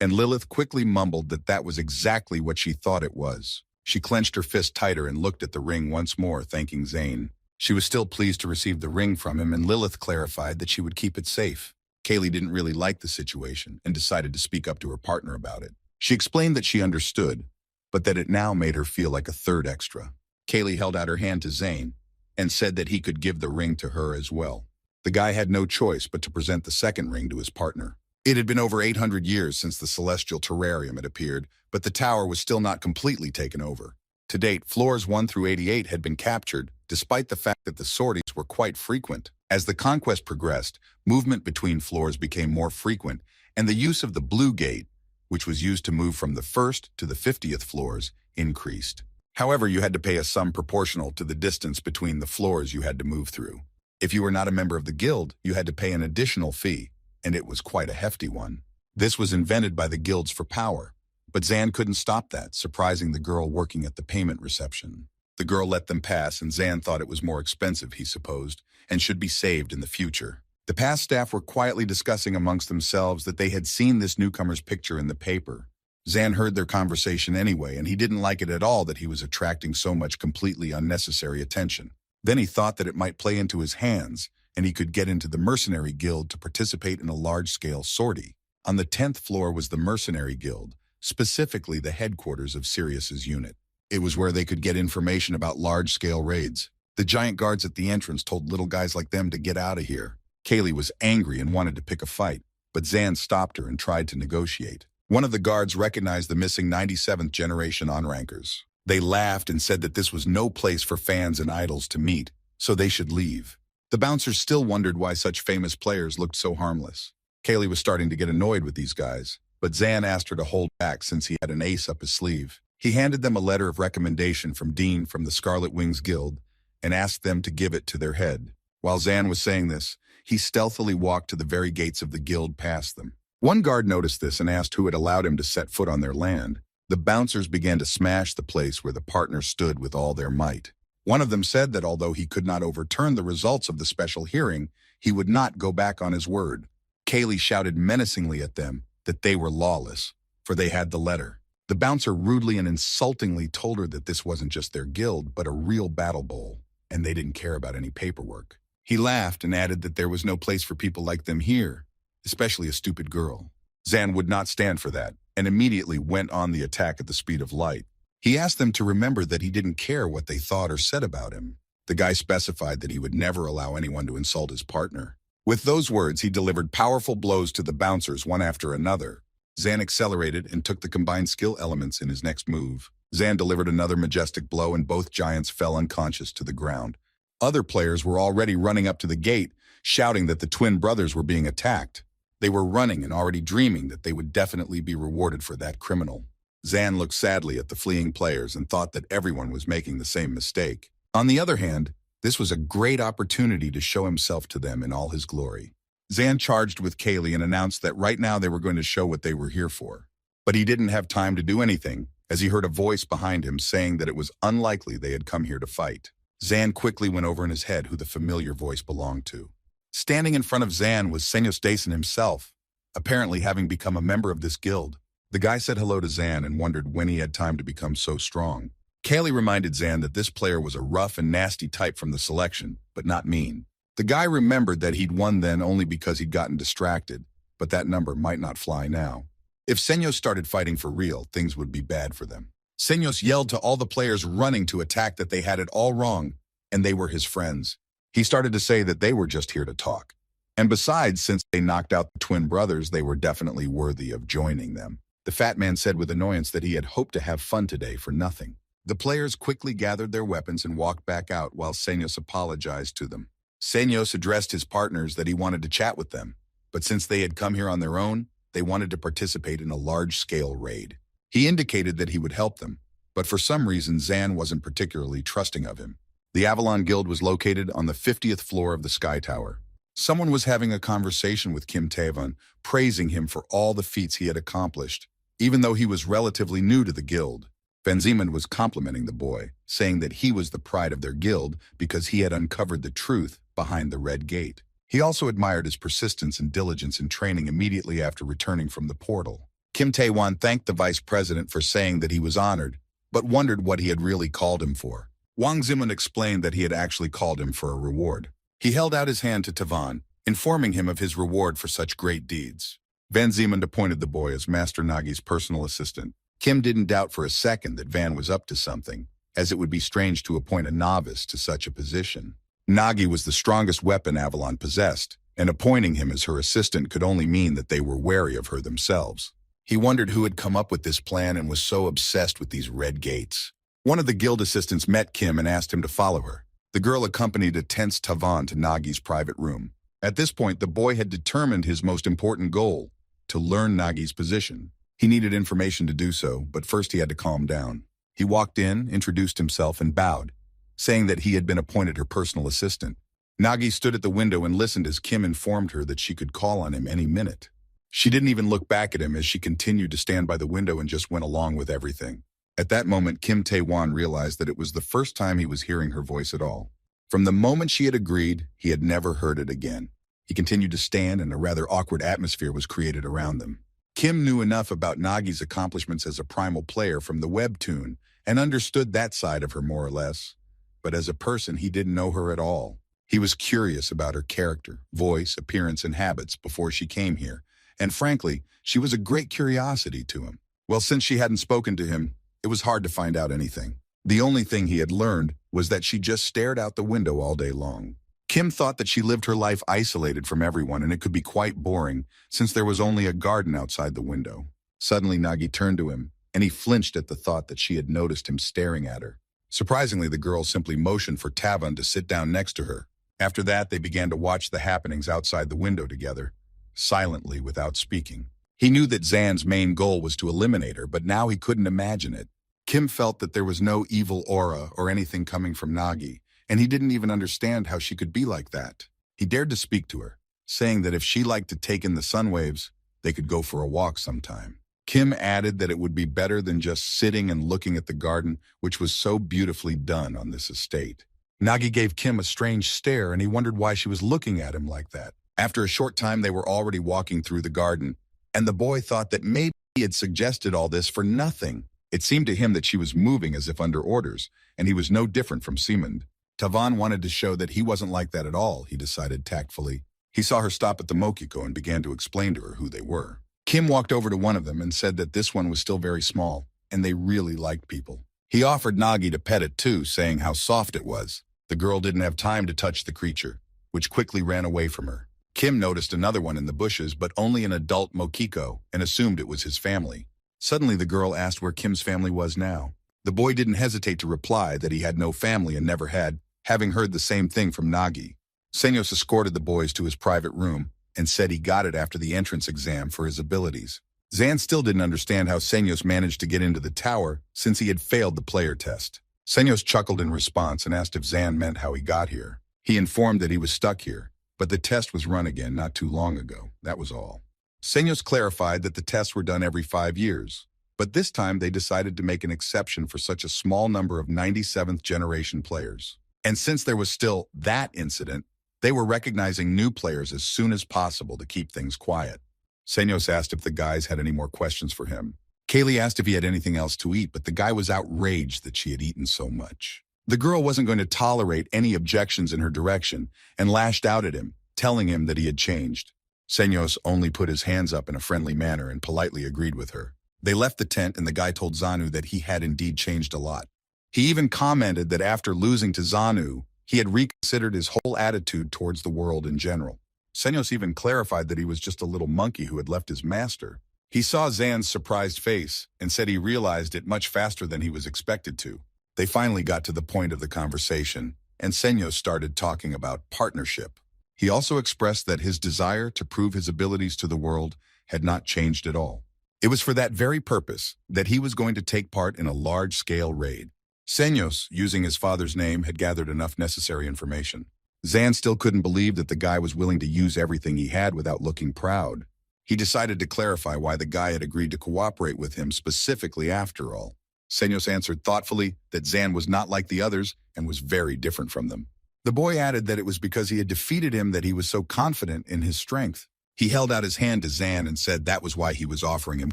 and Lilith quickly mumbled that that was exactly what she thought it was. She clenched her fist tighter and looked at the ring once more, thanking Zane. She was still pleased to receive the ring from him, and Lilith clarified that she would keep it safe. Kaylee didn't really like the situation and decided to speak up to her partner about it. She explained that she understood, but that it now made her feel like a third extra. Kaylee held out her hand to Zane and said that he could give the ring to her as well. The guy had no choice but to present the second ring to his partner. It had been over 800 years since the celestial terrarium had appeared, but the tower was still not completely taken over. To date, floors 1 through 88 had been captured, despite the fact that the sorties were quite frequent. As the conquest progressed, movement between floors became more frequent, and the use of the blue gate, which was used to move from the 1st to the 50th floors, increased. However, you had to pay a sum proportional to the distance between the floors you had to move through. If you were not a member of the guild, you had to pay an additional fee, and it was quite a hefty one. This was invented by the guilds for power, but Zan couldn't stop that, surprising the girl working at the payment reception. The girl let them pass, and Zan thought it was more expensive, he supposed, and should be saved in the future. The past staff were quietly discussing amongst themselves that they had seen this newcomer's picture in the paper. Zan heard their conversation anyway, and he didn't like it at all that he was attracting so much completely unnecessary attention. Then he thought that it might play into his hands, and he could get into the mercenary guild to participate in a large-scale sortie. On the 10th floor was the mercenary guild, specifically the headquarters of Sirius's unit. It was where they could get information about large-scale raids. The giant guards at the entrance told little guys like them to get out of here. Kaylee was angry and wanted to pick a fight, but Zan stopped her and tried to negotiate. One of the guards recognized the missing 97th generation on-rankers. They laughed and said that this was no place for fans and idols to meet, so they should leave. The bouncers still wondered why such famous players looked so harmless. Kaylee was starting to get annoyed with these guys, but Zan asked her to hold back since he had an ace up his sleeve. He handed them a letter of recommendation from Dean from the Scarlet Wings Guild and asked them to give it to their head. While Zan was saying this, he stealthily walked to the very gates of the guild past them. One guard noticed this and asked who had allowed him to set foot on their land. The bouncers began to smash the place where the partners stood with all their might. One of them said that although he could not overturn the results of the special hearing, he would not go back on his word. Kaylee shouted menacingly at them that they were lawless, for they had the letter. The bouncer rudely and insultingly told her that this wasn't just their guild, but a real battle bowl, and they didn't care about any paperwork. He laughed and added that there was no place for people like them here, especially a stupid girl. Zan would not stand for that, and immediately went on the attack at the speed of light. He asked them to remember that he didn't care what they thought or said about him. The guy specified that he would never allow anyone to insult his partner. With those words, he delivered powerful blows to the bouncers one after another. Zan accelerated and took the combined skill elements in his next move. Zan delivered another majestic blow and both giants fell unconscious to the ground. Other players were already running up to the gate, shouting that the twin brothers were being attacked. They were running and already dreaming that they would definitely be rewarded for that criminal. Zan looked sadly at the fleeing players and thought that everyone was making the same mistake. On the other hand, this was a great opportunity to show himself to them in all his glory. Zan charged with Kaylee and announced that right now they were going to show what they were here for. But he didn't have time to do anything, as he heard a voice behind him saying that it was unlikely they had come here to fight. Zan quickly went over in his head who the familiar voice belonged to. Standing in front of Zan was Senyos Dason himself, apparently having become a member of this guild. The guy said hello to Zan and wondered when he had time to become so strong. Kaylee reminded Zan that this player was a rough and nasty type from the selection, but not mean. The guy remembered that he'd won then only because he'd gotten distracted, but that number might not fly now. If Senyos started fighting for real, things would be bad for them. Senyos yelled to all the players running to attack that they had it all wrong, and they were his friends. He started to say that they were just here to talk. And besides, since they knocked out the twin brothers, they were definitely worthy of joining them. The fat man said with annoyance that he had hoped to have fun today for nothing. The players quickly gathered their weapons and walked back out while Senyos apologized to them. Senyos addressed his partners that he wanted to chat with them, but since they had come here on their own, they wanted to participate in a large-scale raid. He indicated that he would help them, but for some reason Zan wasn't particularly trusting of him. The Avalon Guild was located on the 50th floor of the Sky Tower. Someone was having a conversation with Kim Tae-won, praising him for all the feats he had accomplished. Even though he was relatively new to the guild, Van Zeeman was complimenting the boy, saying that he was the pride of their guild because he had uncovered the truth behind the Red Gate. He also admired his persistence and diligence in training immediately after returning from the portal. Kim Tae-won thanked the vice president for saying that he was honored, but wondered what he had really called him for. Wang Zimun explained that he had actually called him for a reward. He held out his hand to Tavan, informing him of his reward for such great deeds. Van Zeeman appointed the boy as Master Nagi's personal assistant. Kim didn't doubt for a second that Van was up to something, as it would be strange to appoint a novice to such a position. Nagi was the strongest weapon Avalon possessed, and appointing him as her assistant could only mean that they were wary of her themselves. He wondered who had come up with this plan and was so obsessed with these red gates. One of the guild assistants met Kim and asked him to follow her. The girl accompanied a tense Tavan to Nagi's private room. At this point, the boy had determined his most important goal, to learn Nagi's position. He needed information to do so, but first he had to calm down. He walked in, introduced himself, and bowed, saying that he had been appointed her personal assistant. Nagi stood at the window and listened as Kim informed her that she could call on him any minute. She didn't even look back at him as she continued to stand by the window and just went along with everything. At that moment, Kim Tae-won realized that it was the first time he was hearing her voice at all. From the moment she had agreed, he had never heard it again. He continued to stand, and a rather awkward atmosphere was created around them. Kim knew enough about Nagi's accomplishments as a primal player from the webtoon and understood that side of her more or less. But as a person, he didn't know her at all. He was curious about her character, voice, appearance, and habits before she came here, and frankly, she was a great curiosity to him. Well, since she hadn't spoken to him, it was hard to find out anything. The only thing he had learned was that she just stared out the window all day long. Kim thought that she lived her life isolated from everyone, and it could be quite boring since there was only a garden outside the window. Suddenly, Nagi turned to him, and he flinched at the thought that she had noticed him staring at her. Surprisingly, the girl simply motioned for Tavan to sit down next to her. After that, they began to watch the happenings outside the window together, silently without speaking. He knew that Zan's main goal was to eliminate her, but now he couldn't imagine it. Kim felt that there was no evil aura or anything coming from Nagi, and he didn't even understand how she could be like that. He dared to speak to her, saying that if she liked to take in the sun waves, they could go for a walk sometime. Kim added that it would be better than just sitting and looking at the garden, which was so beautifully done on this estate. Nagi gave Kim a strange stare, and he wondered why she was looking at him like that. After a short time, they were already walking through the garden, and the boy thought that maybe he had suggested all this for nothing. It seemed to him that she was moving as if under orders, and he was no different from Seemund. Tavan wanted to show that he wasn't like that at all, he decided tactfully. He saw her stop at the Mokiko and began to explain to her who they were. Kim walked over to one of them and said that this one was still very small, and they really liked people. He offered Nagi to pet it too, saying how soft it was. The girl didn't have time to touch the creature, which quickly ran away from her. Kim noticed another one in the bushes, but only an adult Mokiko, and assumed it was his family. Suddenly, the girl asked where Kim's family was now. The boy didn't hesitate to reply that he had no family and never had, having heard the same thing from Nagi. Senyos escorted the boys to his private room and said he got it after the entrance exam for his abilities. Zan still didn't understand how Senyos managed to get into the tower since he had failed the player test. Senyos chuckled in response and asked if Zan meant how he got here. He informed that he was stuck here, but the test was run again not too long ago. That was all. Senyos clarified that the tests were done every 5 years, but this time they decided to make an exception for such a small number of 97th generation players. And since there was still that incident, they were recognizing new players as soon as possible to keep things quiet. Senyos asked if the guys had any more questions for him. Kaylee asked if he had anything else to eat, but the guy was outraged that she had eaten so much. The girl wasn't going to tolerate any objections in her direction and lashed out at him, telling him that he had changed. Senyos only put his hands up in a friendly manner and politely agreed with her. They left the tent and the guy told Zanu that he had indeed changed a lot. He even commented that after losing to Zanu, he had reconsidered his whole attitude towards the world in general. Senyos even clarified that he was just a little monkey who had left his master. He saw Zan's surprised face and said he realized it much faster than he was expected to. They finally got to the point of the conversation, and Senyos started talking about partnership. He also expressed that his desire to prove his abilities to the world had not changed at all. It was for that very purpose that he was going to take part in a large-scale raid. Senyos, using his father's name, had gathered enough necessary information. Zan still couldn't believe that the guy was willing to use everything he had without looking proud. He decided to clarify why the guy had agreed to cooperate with him specifically after all. Senyos answered thoughtfully that Zan was not like the others and was very different from them. The boy added that it was because he had defeated him that he was so confident in his strength. He held out his hand to Zan and said that was why he was offering him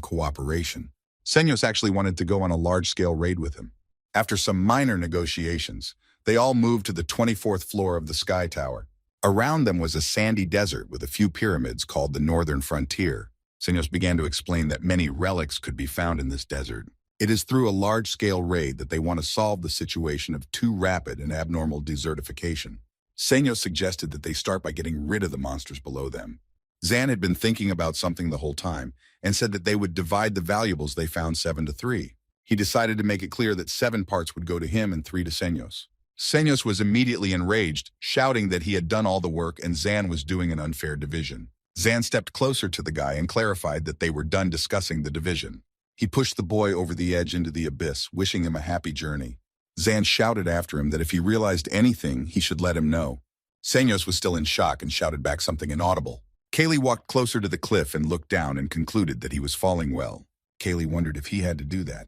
cooperation. Senyos actually wanted to go on a large-scale raid with him. After some minor negotiations, they all moved to the 24th floor of the Sky Tower. Around them was a sandy desert with a few pyramids called the Northern Frontier. Senyos began to explain that many relics could be found in this desert. It is through a large-scale raid that they want to solve the situation of too rapid and abnormal desertification. Senyos suggested that they start by getting rid of the monsters below them. Zan had been thinking about something the whole time and said that they would divide the valuables they found 7-3. He decided to make it clear that 7 parts would go to him and 3 to Senyos. Senyos was immediately enraged, shouting that he had done all the work and Zan was doing an unfair division. Zan stepped closer to the guy and clarified that they were done discussing the division. He pushed the boy over the edge into the abyss, wishing him a happy journey. Zan shouted after him that if he realized anything, he should let him know. Senyos was still in shock and shouted back something inaudible. Kaylee walked closer to the cliff and looked down and concluded that he was falling well. Kaylee wondered if he had to do that,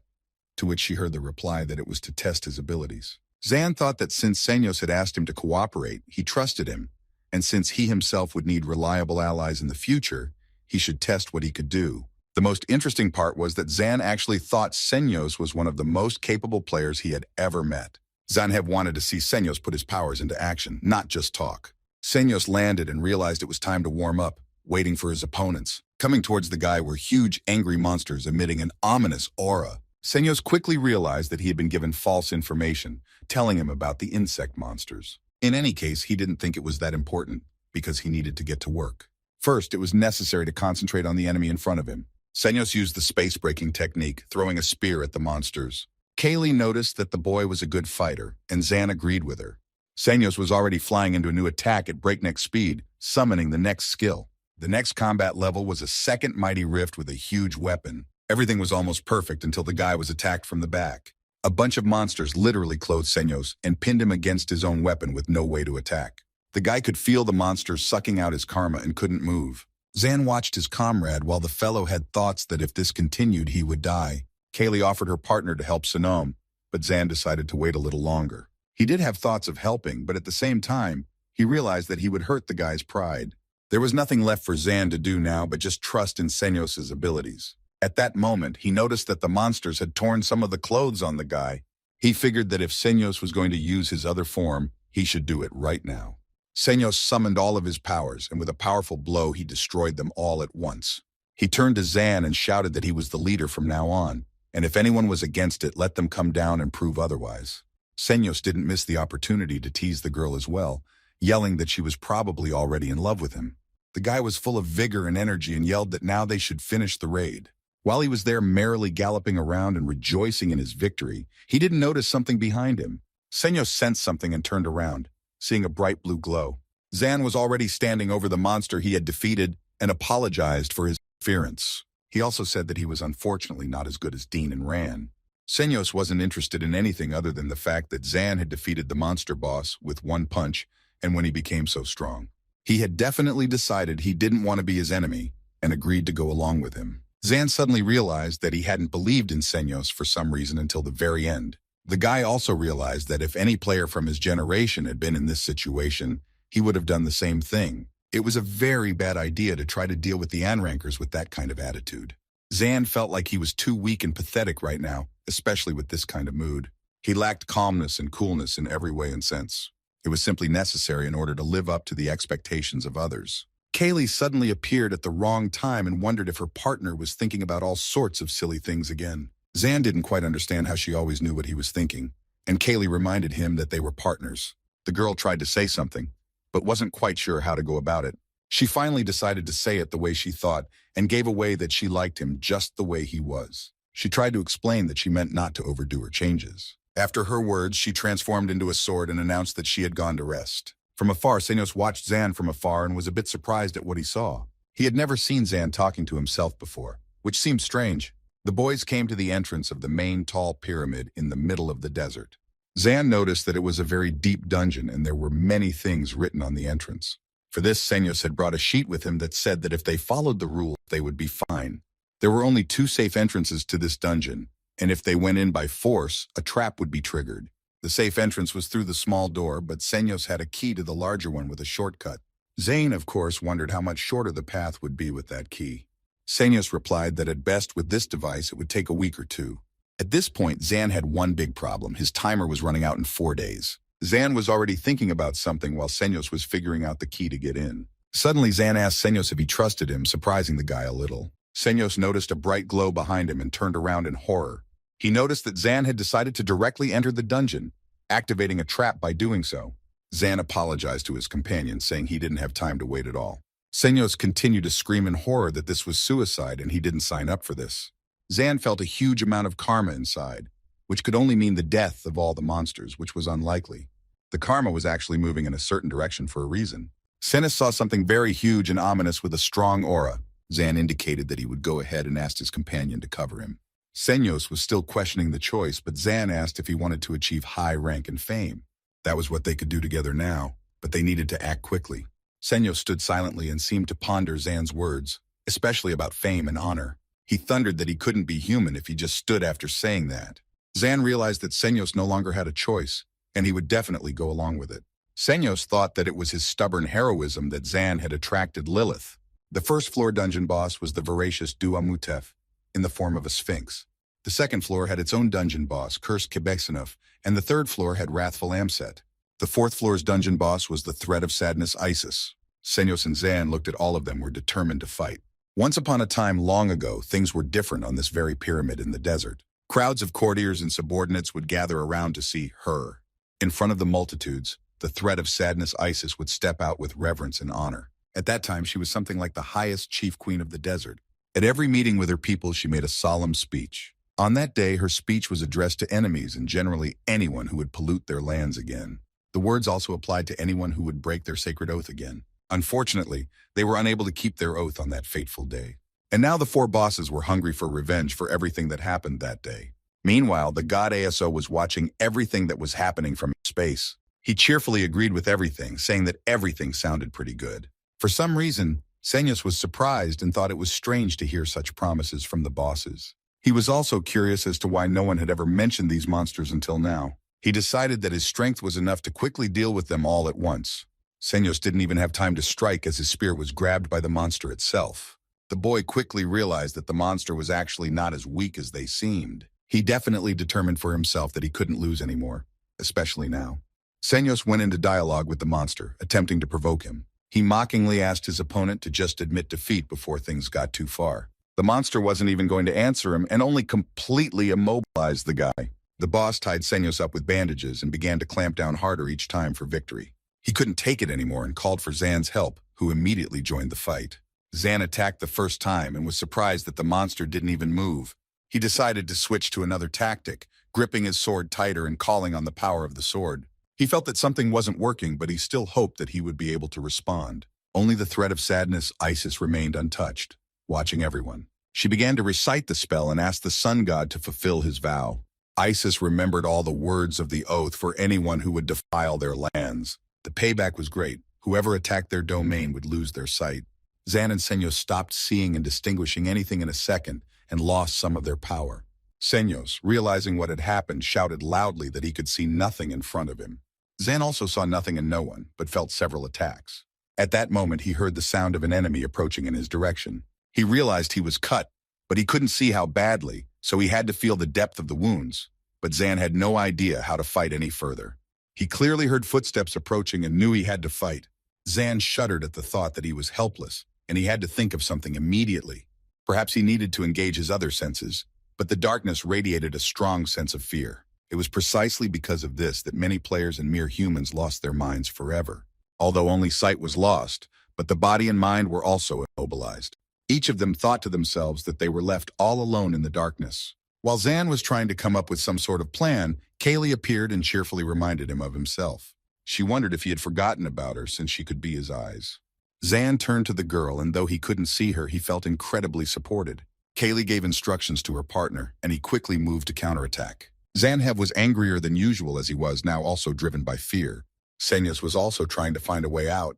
to which she heard the reply that it was to test his abilities. Zan thought that since Senyos had asked him to cooperate, he trusted him, and since he himself would need reliable allies in the future, he should test what he could do. The most interesting part was that Zan actually thought Senyos was one of the most capable players he had ever met. Zan had wanted to see Senyos put his powers into action, not just talk. Senyos landed and realized it was time to warm up, waiting for his opponents. Coming towards the guy were huge, angry monsters emitting an ominous aura. Senyos quickly realized that he had been given false information, telling him about the insect monsters. In any case, he didn't think it was that important, because he needed to get to work. First, it was necessary to concentrate on the enemy in front of him. Senyos used the space-breaking technique, throwing a spear at the monsters. Kaylee noticed that the boy was a good fighter, and Zan agreed with her. Senyos was already flying into a new attack at breakneck speed, summoning the next skill. The next combat level was a second mighty rift with a huge weapon. Everything was almost perfect until the guy was attacked from the back. A bunch of monsters literally clothed Senyos and pinned him against his own weapon with no way to attack. The guy could feel the monsters sucking out his karma and couldn't move. Zan watched his comrade while the fellow had thoughts that if this continued, he would die. Kaylee offered her partner to help Sonome, but Zan decided to wait a little longer. He did have thoughts of helping, but at the same time, he realized that he would hurt the guy's pride. There was nothing left for Zan to do now but just trust in Senyos' abilities. At that moment, he noticed that the monsters had torn some of the clothes on the guy. He figured that if Senyos was going to use his other form, he should do it right now. Senyos summoned all of his powers, and with a powerful blow, he destroyed them all at once. He turned to Zan and shouted that he was the leader from now on, and if anyone was against it, let them come down and prove otherwise. Senyos didn't miss the opportunity to tease the girl as well, yelling that she was probably already in love with him. The guy was full of vigor and energy and yelled that now they should finish the raid. While he was there merrily galloping around and rejoicing in his victory, he didn't notice something behind him. Senyos sensed something and turned around, seeing a bright blue glow. Zan was already standing over the monster he had defeated and apologized for his interference. He also said that he was unfortunately not as good as Dean and Ran. Senyos wasn't interested in anything other than the fact that Zan had defeated the monster boss with one punch and when he became so strong. He had definitely decided he didn't want to be his enemy and agreed to go along with him. Zan suddenly realized that he hadn't believed in Senyos for some reason until the very end. The guy also realized that if any player from his generation had been in this situation, he would have done the same thing. It was a very bad idea to try to deal with the Anrankers with that kind of attitude. Zan felt like he was too weak and pathetic right now, especially with this kind of mood. He lacked calmness and coolness in every way and sense. It was simply necessary in order to live up to the expectations of others. Kaylee suddenly appeared at the wrong time and wondered if her partner was thinking about all sorts of silly things again. Zan didn't quite understand how she always knew what he was thinking, and Kaylee reminded him that they were partners. The girl tried to say something, but wasn't quite sure how to go about it. She finally decided to say it the way she thought and gave away that she liked him just the way he was. She tried to explain that she meant not to overdo her changes. After her words, she transformed into a sword and announced that she had gone to rest. From afar, Senyos watched Zan from afar and was a bit surprised at what he saw. He had never seen Zan talking to himself before, which seemed strange. The boys came to the entrance of the main tall pyramid in the middle of the desert. Zan noticed that it was a very deep dungeon and there were many things written on the entrance. For this, Senyos had brought a sheet with him that said that if they followed the rules, they would be fine. There were only 2 safe entrances to this dungeon, and if they went in by force, a trap would be triggered. The safe entrance was through the small door, but Senyos had a key to the larger one with a shortcut. Zane, of course, wondered how much shorter the path would be with that key. Senyos replied that at best with this device it would take a week or 2. At this point, Zan had one big problem. His timer was running out in 4 days. Zan was already thinking about something while Senyos was figuring out the key to get in. Suddenly, Zan asked Senyos if he trusted him, surprising the guy a little. Senyos noticed a bright glow behind him and turned around in horror. He noticed that Zan had decided to directly enter the dungeon, activating a trap by doing so. Zan apologized to his companion, saying he didn't have time to wait at all. Senyos continued to scream in horror that this was suicide and he didn't sign up for this. Zan felt a huge amount of karma inside, which could only mean the death of all the monsters, which was unlikely. The karma was actually moving in a certain direction for a reason. Senyos saw something very huge and ominous with a strong aura. Zan indicated that he would go ahead and asked his companion to cover him. Senyos was still questioning the choice, but Zan asked if he wanted to achieve high rank and fame. That was what they could do together now, but they needed to act quickly. Senyos stood silently and seemed to ponder Zan's words, especially about fame and honor. He thundered that he couldn't be human if he just stood after saying that. Zan realized that Senyos no longer had a choice, and he would definitely go along with it. Senyos thought that it was his stubborn heroism that Zan had attracted Lilith. The first-floor dungeon boss was the voracious Duamutef, in the form of a sphinx. The second floor had its own dungeon boss, Cursed Quebecsinov, and the third floor had Wrathful Amset. The fourth floor's dungeon boss was the Thread of Sadness Isis. Senyos and Zan looked at all of them, were determined to fight. Once upon a time long ago, things were different on this very pyramid in the desert. Crowds of courtiers and subordinates would gather around to see her. In front of the multitudes, the Thread of Sadness Isis would step out with reverence and honor. At that time, she was something like the highest chief queen of the desert. At every meeting with her people, she made a solemn speech. On that day, her speech was addressed to enemies and generally anyone who would pollute their lands again. The words also applied to anyone who would break their sacred oath again. Unfortunately, they were unable to keep their oath on that fateful day. And now the four bosses were hungry for revenge for everything that happened that day. Meanwhile, the god ASO was watching everything that was happening from space. He cheerfully agreed with everything, saying that everything sounded pretty good. For some reason, Senyos was surprised and thought it was strange to hear such promises from the bosses. He was also curious as to why no one had ever mentioned these monsters until now. He decided that his strength was enough to quickly deal with them all at once. Senyos didn't even have time to strike as his spear was grabbed by the monster itself. The boy quickly realized that the monster was actually not as weak as they seemed. He definitely determined for himself that he couldn't lose anymore, especially now. Senyos went into dialogue with the monster, attempting to provoke him. He mockingly asked his opponent to just admit defeat before things got too far. The monster wasn't even going to answer him and only completely immobilized the guy. The boss tied Senyos up with bandages and began to clamp down harder each time for victory. He couldn't take it anymore and called for Zan's help, who immediately joined the fight. Zan attacked the first time and was surprised that the monster didn't even move. He decided to switch to another tactic, gripping his sword tighter and calling on the power of the sword. He felt that something wasn't working, but he still hoped that he would be able to respond. Only the Thread of Sadness Isis remained untouched, watching everyone. She began to recite the spell and asked the sun god to fulfill his vow. Isis remembered all the words of the oath for anyone who would defile their lands. The payback was great. Whoever attacked their domain would lose their sight. Zan and Senyos stopped seeing and distinguishing anything in a second and lost some of their power. Senyos, realizing what had happened, shouted loudly that he could see nothing in front of him. Zan also saw nothing and no one, but felt several attacks. At that moment, he heard the sound of an enemy approaching in his direction. He realized he was cut, but he couldn't see how badly, so he had to feel the depth of the wounds. But Zan had no idea how to fight any further. He clearly heard footsteps approaching and knew he had to fight. Zan shuddered at the thought that he was helpless, and he had to think of something immediately. Perhaps he needed to engage his other senses, but the darkness radiated a strong sense of fear. It was precisely because of this that many players and mere humans lost their minds forever. Although only sight was lost, but the body and mind were also immobilized. Each of them thought to themselves that they were left all alone in the darkness. While Zan was trying to come up with some sort of plan, Kaylee appeared and cheerfully reminded him of himself. She wondered if he had forgotten about her since she could be his eyes. Zan turned to the girl, and though he couldn't see her, he felt incredibly supported. Kaylee gave instructions to her partner, and he quickly moved to counterattack. Zanhev was angrier than usual as he was now also driven by fear. Senyos was also trying to find a way out,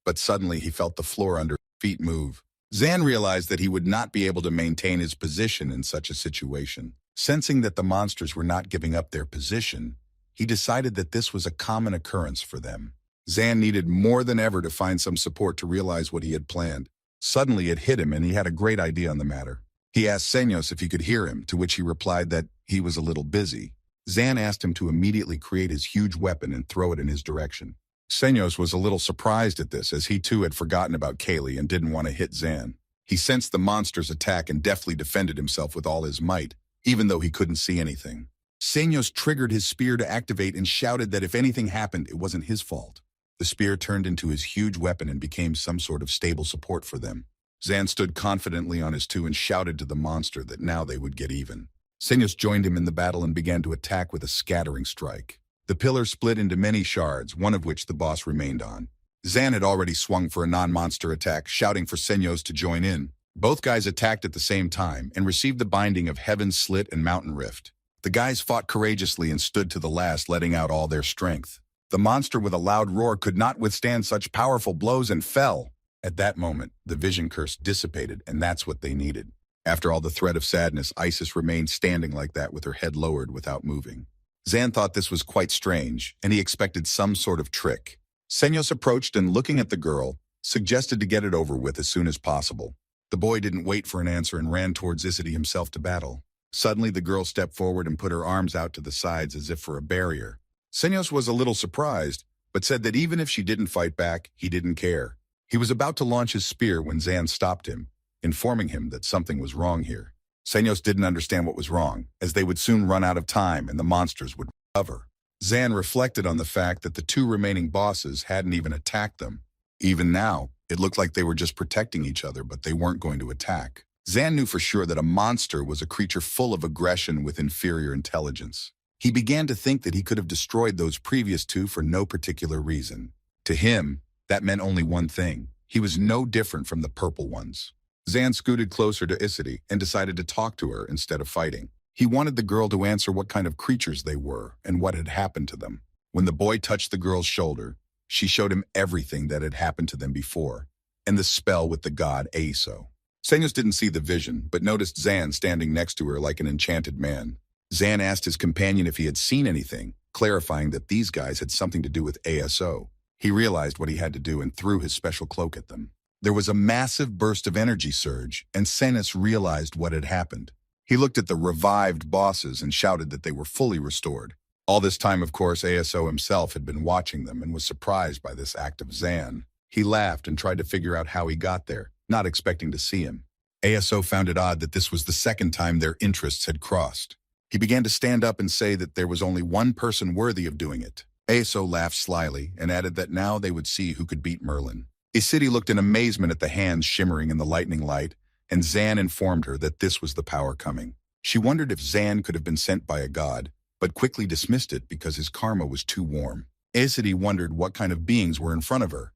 but suddenly he felt the floor under his feet move. Zan realized that he would not be able to maintain his position in such a situation. Sensing that the monsters were not giving up their position, he decided that this was a common occurrence for them. Zan needed more than ever to find some support to realize what he had planned. Suddenly it hit him and he had a great idea on the matter. He asked Senyos if he could hear him, to which he replied that he was a little busy. Zan asked him to immediately create his huge weapon and throw it in his direction. Senyos was a little surprised at this, as he too had forgotten about Kaylee and didn't want to hit Zan. He sensed the monster's attack and deftly defended himself with all his might, even though he couldn't see anything. Senyos triggered his spear to activate and shouted that if anything happened, it wasn't his fault. The spear turned into his huge weapon and became some sort of stable support for them. Zan stood confidently on his two and shouted to the monster that now they would get even. Senyos joined him in the battle and began to attack with a scattering strike. The pillar split into many shards, one of which the boss remained on. Zan had already swung for a non-monster attack, shouting for Senyos to join in, Both guys attacked at the same time and received the binding of Heaven's Slit and Mountain Rift. The guys fought courageously and stood to the last, letting out all their strength. The monster with a loud roar could not withstand such powerful blows and fell. At that moment, the vision curse dissipated, and that's what they needed. After all the threat of sadness, Isis remained standing like that with her head lowered without moving. Zan thought this was quite strange, and he expected some sort of trick. Senyos approached and, looking at the girl, suggested to get it over with as soon as possible. The boy didn't wait for an answer and ran towards Isity himself to battle. Suddenly, the girl stepped forward and put her arms out to the sides as if for a barrier. Senyos was a little surprised, but said that even if she didn't fight back, he didn't care. He was about to launch his spear when Zan stopped him, informing him that something was wrong here. Senyos didn't understand what was wrong, as they would soon run out of time and the monsters would recover. Zan reflected on the fact that the two remaining bosses hadn't even attacked them. Even now, it looked like they were just protecting each other, but they weren't going to attack. Zan knew for sure that a monster was a creature full of aggression with inferior intelligence. He began to think that he could have destroyed those previous two for no particular reason. To him, that meant only one thing. He was no different from the purple ones. Zan scooted closer to Isity and decided to talk to her instead of fighting. He wanted the girl to answer what kind of creatures they were and what had happened to them. When the boy touched the girl's shoulder, she showed him everything that had happened to them before, and the spell with the god Aeso. Senyos didn't see the vision, but noticed Zan standing next to her like an enchanted man. Zan asked his companion if he had seen anything, clarifying that these guys had something to do with ASO. He realized what he had to do and threw his special cloak at them. There was a massive burst of energy surge, and Senyos realized what had happened. He looked at the revived bosses and shouted that they were fully restored. All this time, of course, ASO himself had been watching them and was surprised by this act of Zan. He laughed and tried to figure out how he got there, not expecting to see him. ASO found it odd that this was the second time their interests had crossed. He began to stand up and say that there was only one person worthy of doing it. ASO laughed slyly and added that now they would see who could beat Merlin. Isity looked in amazement at the hands shimmering in the lightning light, and Zan informed her that this was the power coming. She wondered if Zan could have been sent by a god, but quickly dismissed it because his karma was too warm. Isity wondered what kind of beings were in front of her,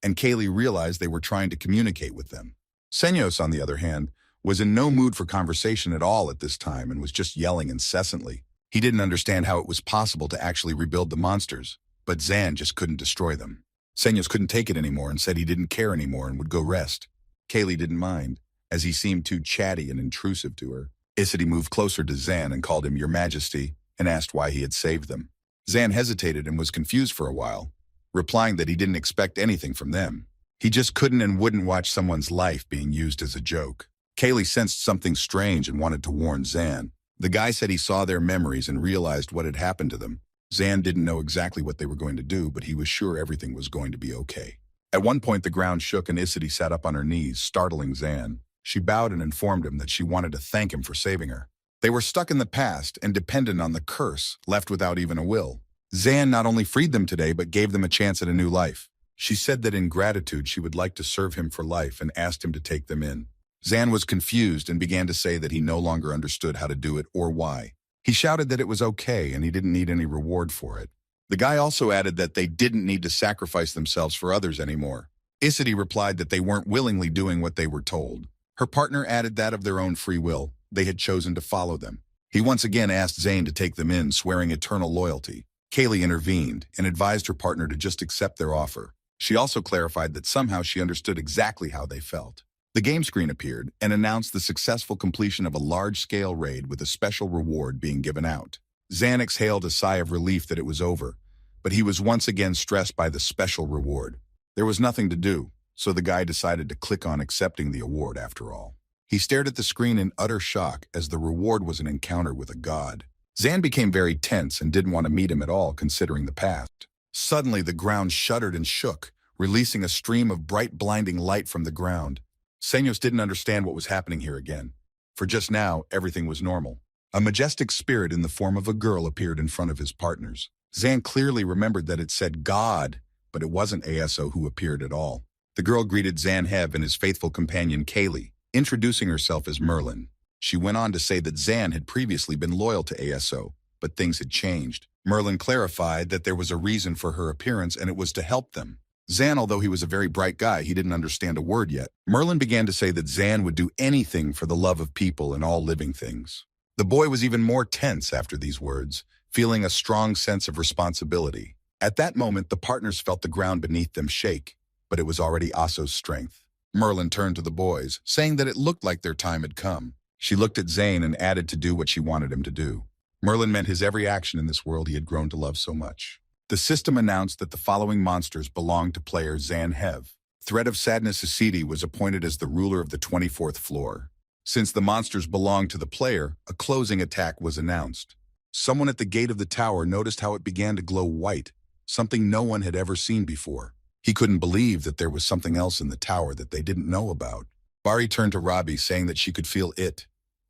and Kaylee realized they were trying to communicate with them. Senyos, on the other hand, was in no mood for conversation at all at this time and was just yelling incessantly. He didn't understand how it was possible to actually rebuild the monsters, but Zan just couldn't destroy them. Senyos couldn't take it anymore and said he didn't care anymore and would go rest. Kaylee didn't mind, as he seemed too chatty and intrusive to her. Isity moved closer to Zan and called him Your Majesty and asked why he had saved them. Zan hesitated and was confused for a while, replying that he didn't expect anything from them. He just couldn't and wouldn't watch someone's life being used as a joke. Kaylee sensed something strange and wanted to warn Zan. The guy said he saw their memories and realized what had happened to them. Zan didn't know exactly what they were going to do, but he was sure everything was going to be okay. At one point, the ground shook and Isity sat up on her knees, startling Zan. She bowed and informed him that she wanted to thank him for saving her. They were stuck in the past and dependent on the curse, left without even a will. Zan not only freed them today, but gave them a chance at a new life. She said that in gratitude she would like to serve him for life and asked him to take them in. Zan was confused and began to say that he no longer understood how to do it or why. He shouted that it was okay and he didn't need any reward for it. The guy also added that they didn't need to sacrifice themselves for others anymore. Isity replied that they weren't willingly doing what they were told. Her partner added that of their own free will, they had chosen to follow them. He once again asked Zane to take them in, swearing eternal loyalty. Kaylee intervened and advised her partner to just accept their offer. She also clarified that somehow she understood exactly how they felt. The game screen appeared and announced the successful completion of a large-scale raid with a special reward being given out. Zan exhaled a sigh of relief that it was over, but he was once again stressed by the special reward. There was nothing to do, so the guy decided to click on accepting the award after all. He stared at the screen in utter shock as the reward was an encounter with a god. Zan became very tense and didn't want to meet him at all, considering the past. Suddenly, the ground shuddered and shook, releasing a stream of bright, blinding light from the ground. Senyos didn't understand what was happening here again, for just now, everything was normal. A majestic spirit in the form of a girl appeared in front of his partners. Zan clearly remembered that it said God, but it wasn't ASO who appeared at all. The girl greeted Zanhev and his faithful companion Kaylee, introducing herself as Merlin. She went on to say that Zan had previously been loyal to ASO, but things had changed. Merlin clarified that there was a reason for her appearance and it was to help them. Zan, although he was a very bright guy, he didn't understand a word yet. Merlin began to say that Zan would do anything for the love of people and all living things. The boy was even more tense after these words, feeling a strong sense of responsibility. At that moment, the partners felt the ground beneath them shake, but it was already Aso's strength. Merlin turned to the boys, saying that it looked like their time had come. She looked at Zane and added to do what she wanted him to do. Merlin meant his every action in this world he had grown to love so much. The system announced that the following monsters belonged to player Zan Hev. Thread of Sadness Asidi was appointed as the ruler of the 24th floor. Since the monsters belonged to the player, a closing attack was announced. Someone at the gate of the tower noticed how it began to glow white, something no one had ever seen before. He couldn't believe that there was something else in the tower that they didn't know about. Bari turned to Robbie, saying that she could feel it.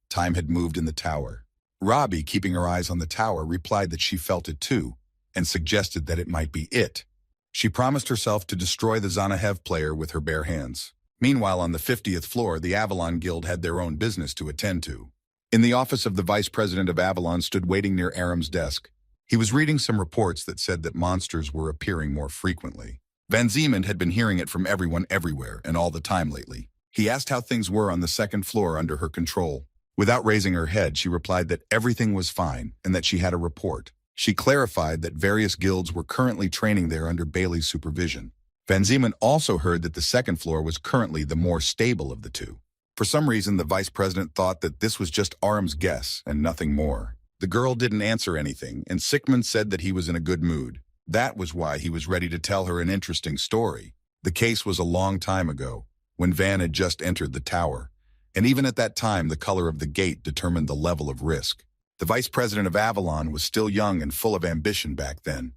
Time had moved in the tower. Robbie, keeping her eyes on the tower, replied that she felt it too, and suggested that it might be it. She promised herself to destroy the Zanahev player with her bare hands. Meanwhile, on the 50th floor, the Avalon Guild had their own business to attend to. In the office of the vice president of Avalon stood waiting near Aram's desk. He was reading some reports that said that monsters were appearing more frequently. Van Zeeman had been hearing it from everyone everywhere and all the time lately. He asked how things were on the second floor under her control. Without raising her head, she replied that everything was fine and that she had a report. She clarified that various guilds were currently training there under Bailey's supervision. Van Zeeman also heard that the second floor was currently the more stable of the two. For some reason, the vice president thought that this was just Aram's guess and nothing more. The girl didn't answer anything, and Sickman said that he was in a good mood. That was why he was ready to tell her an interesting story. The case was a long time ago, when Van had just entered the tower, and even at that time the color of the gate determined the level of risk. The vice president of Avalon was still young and full of ambition back then,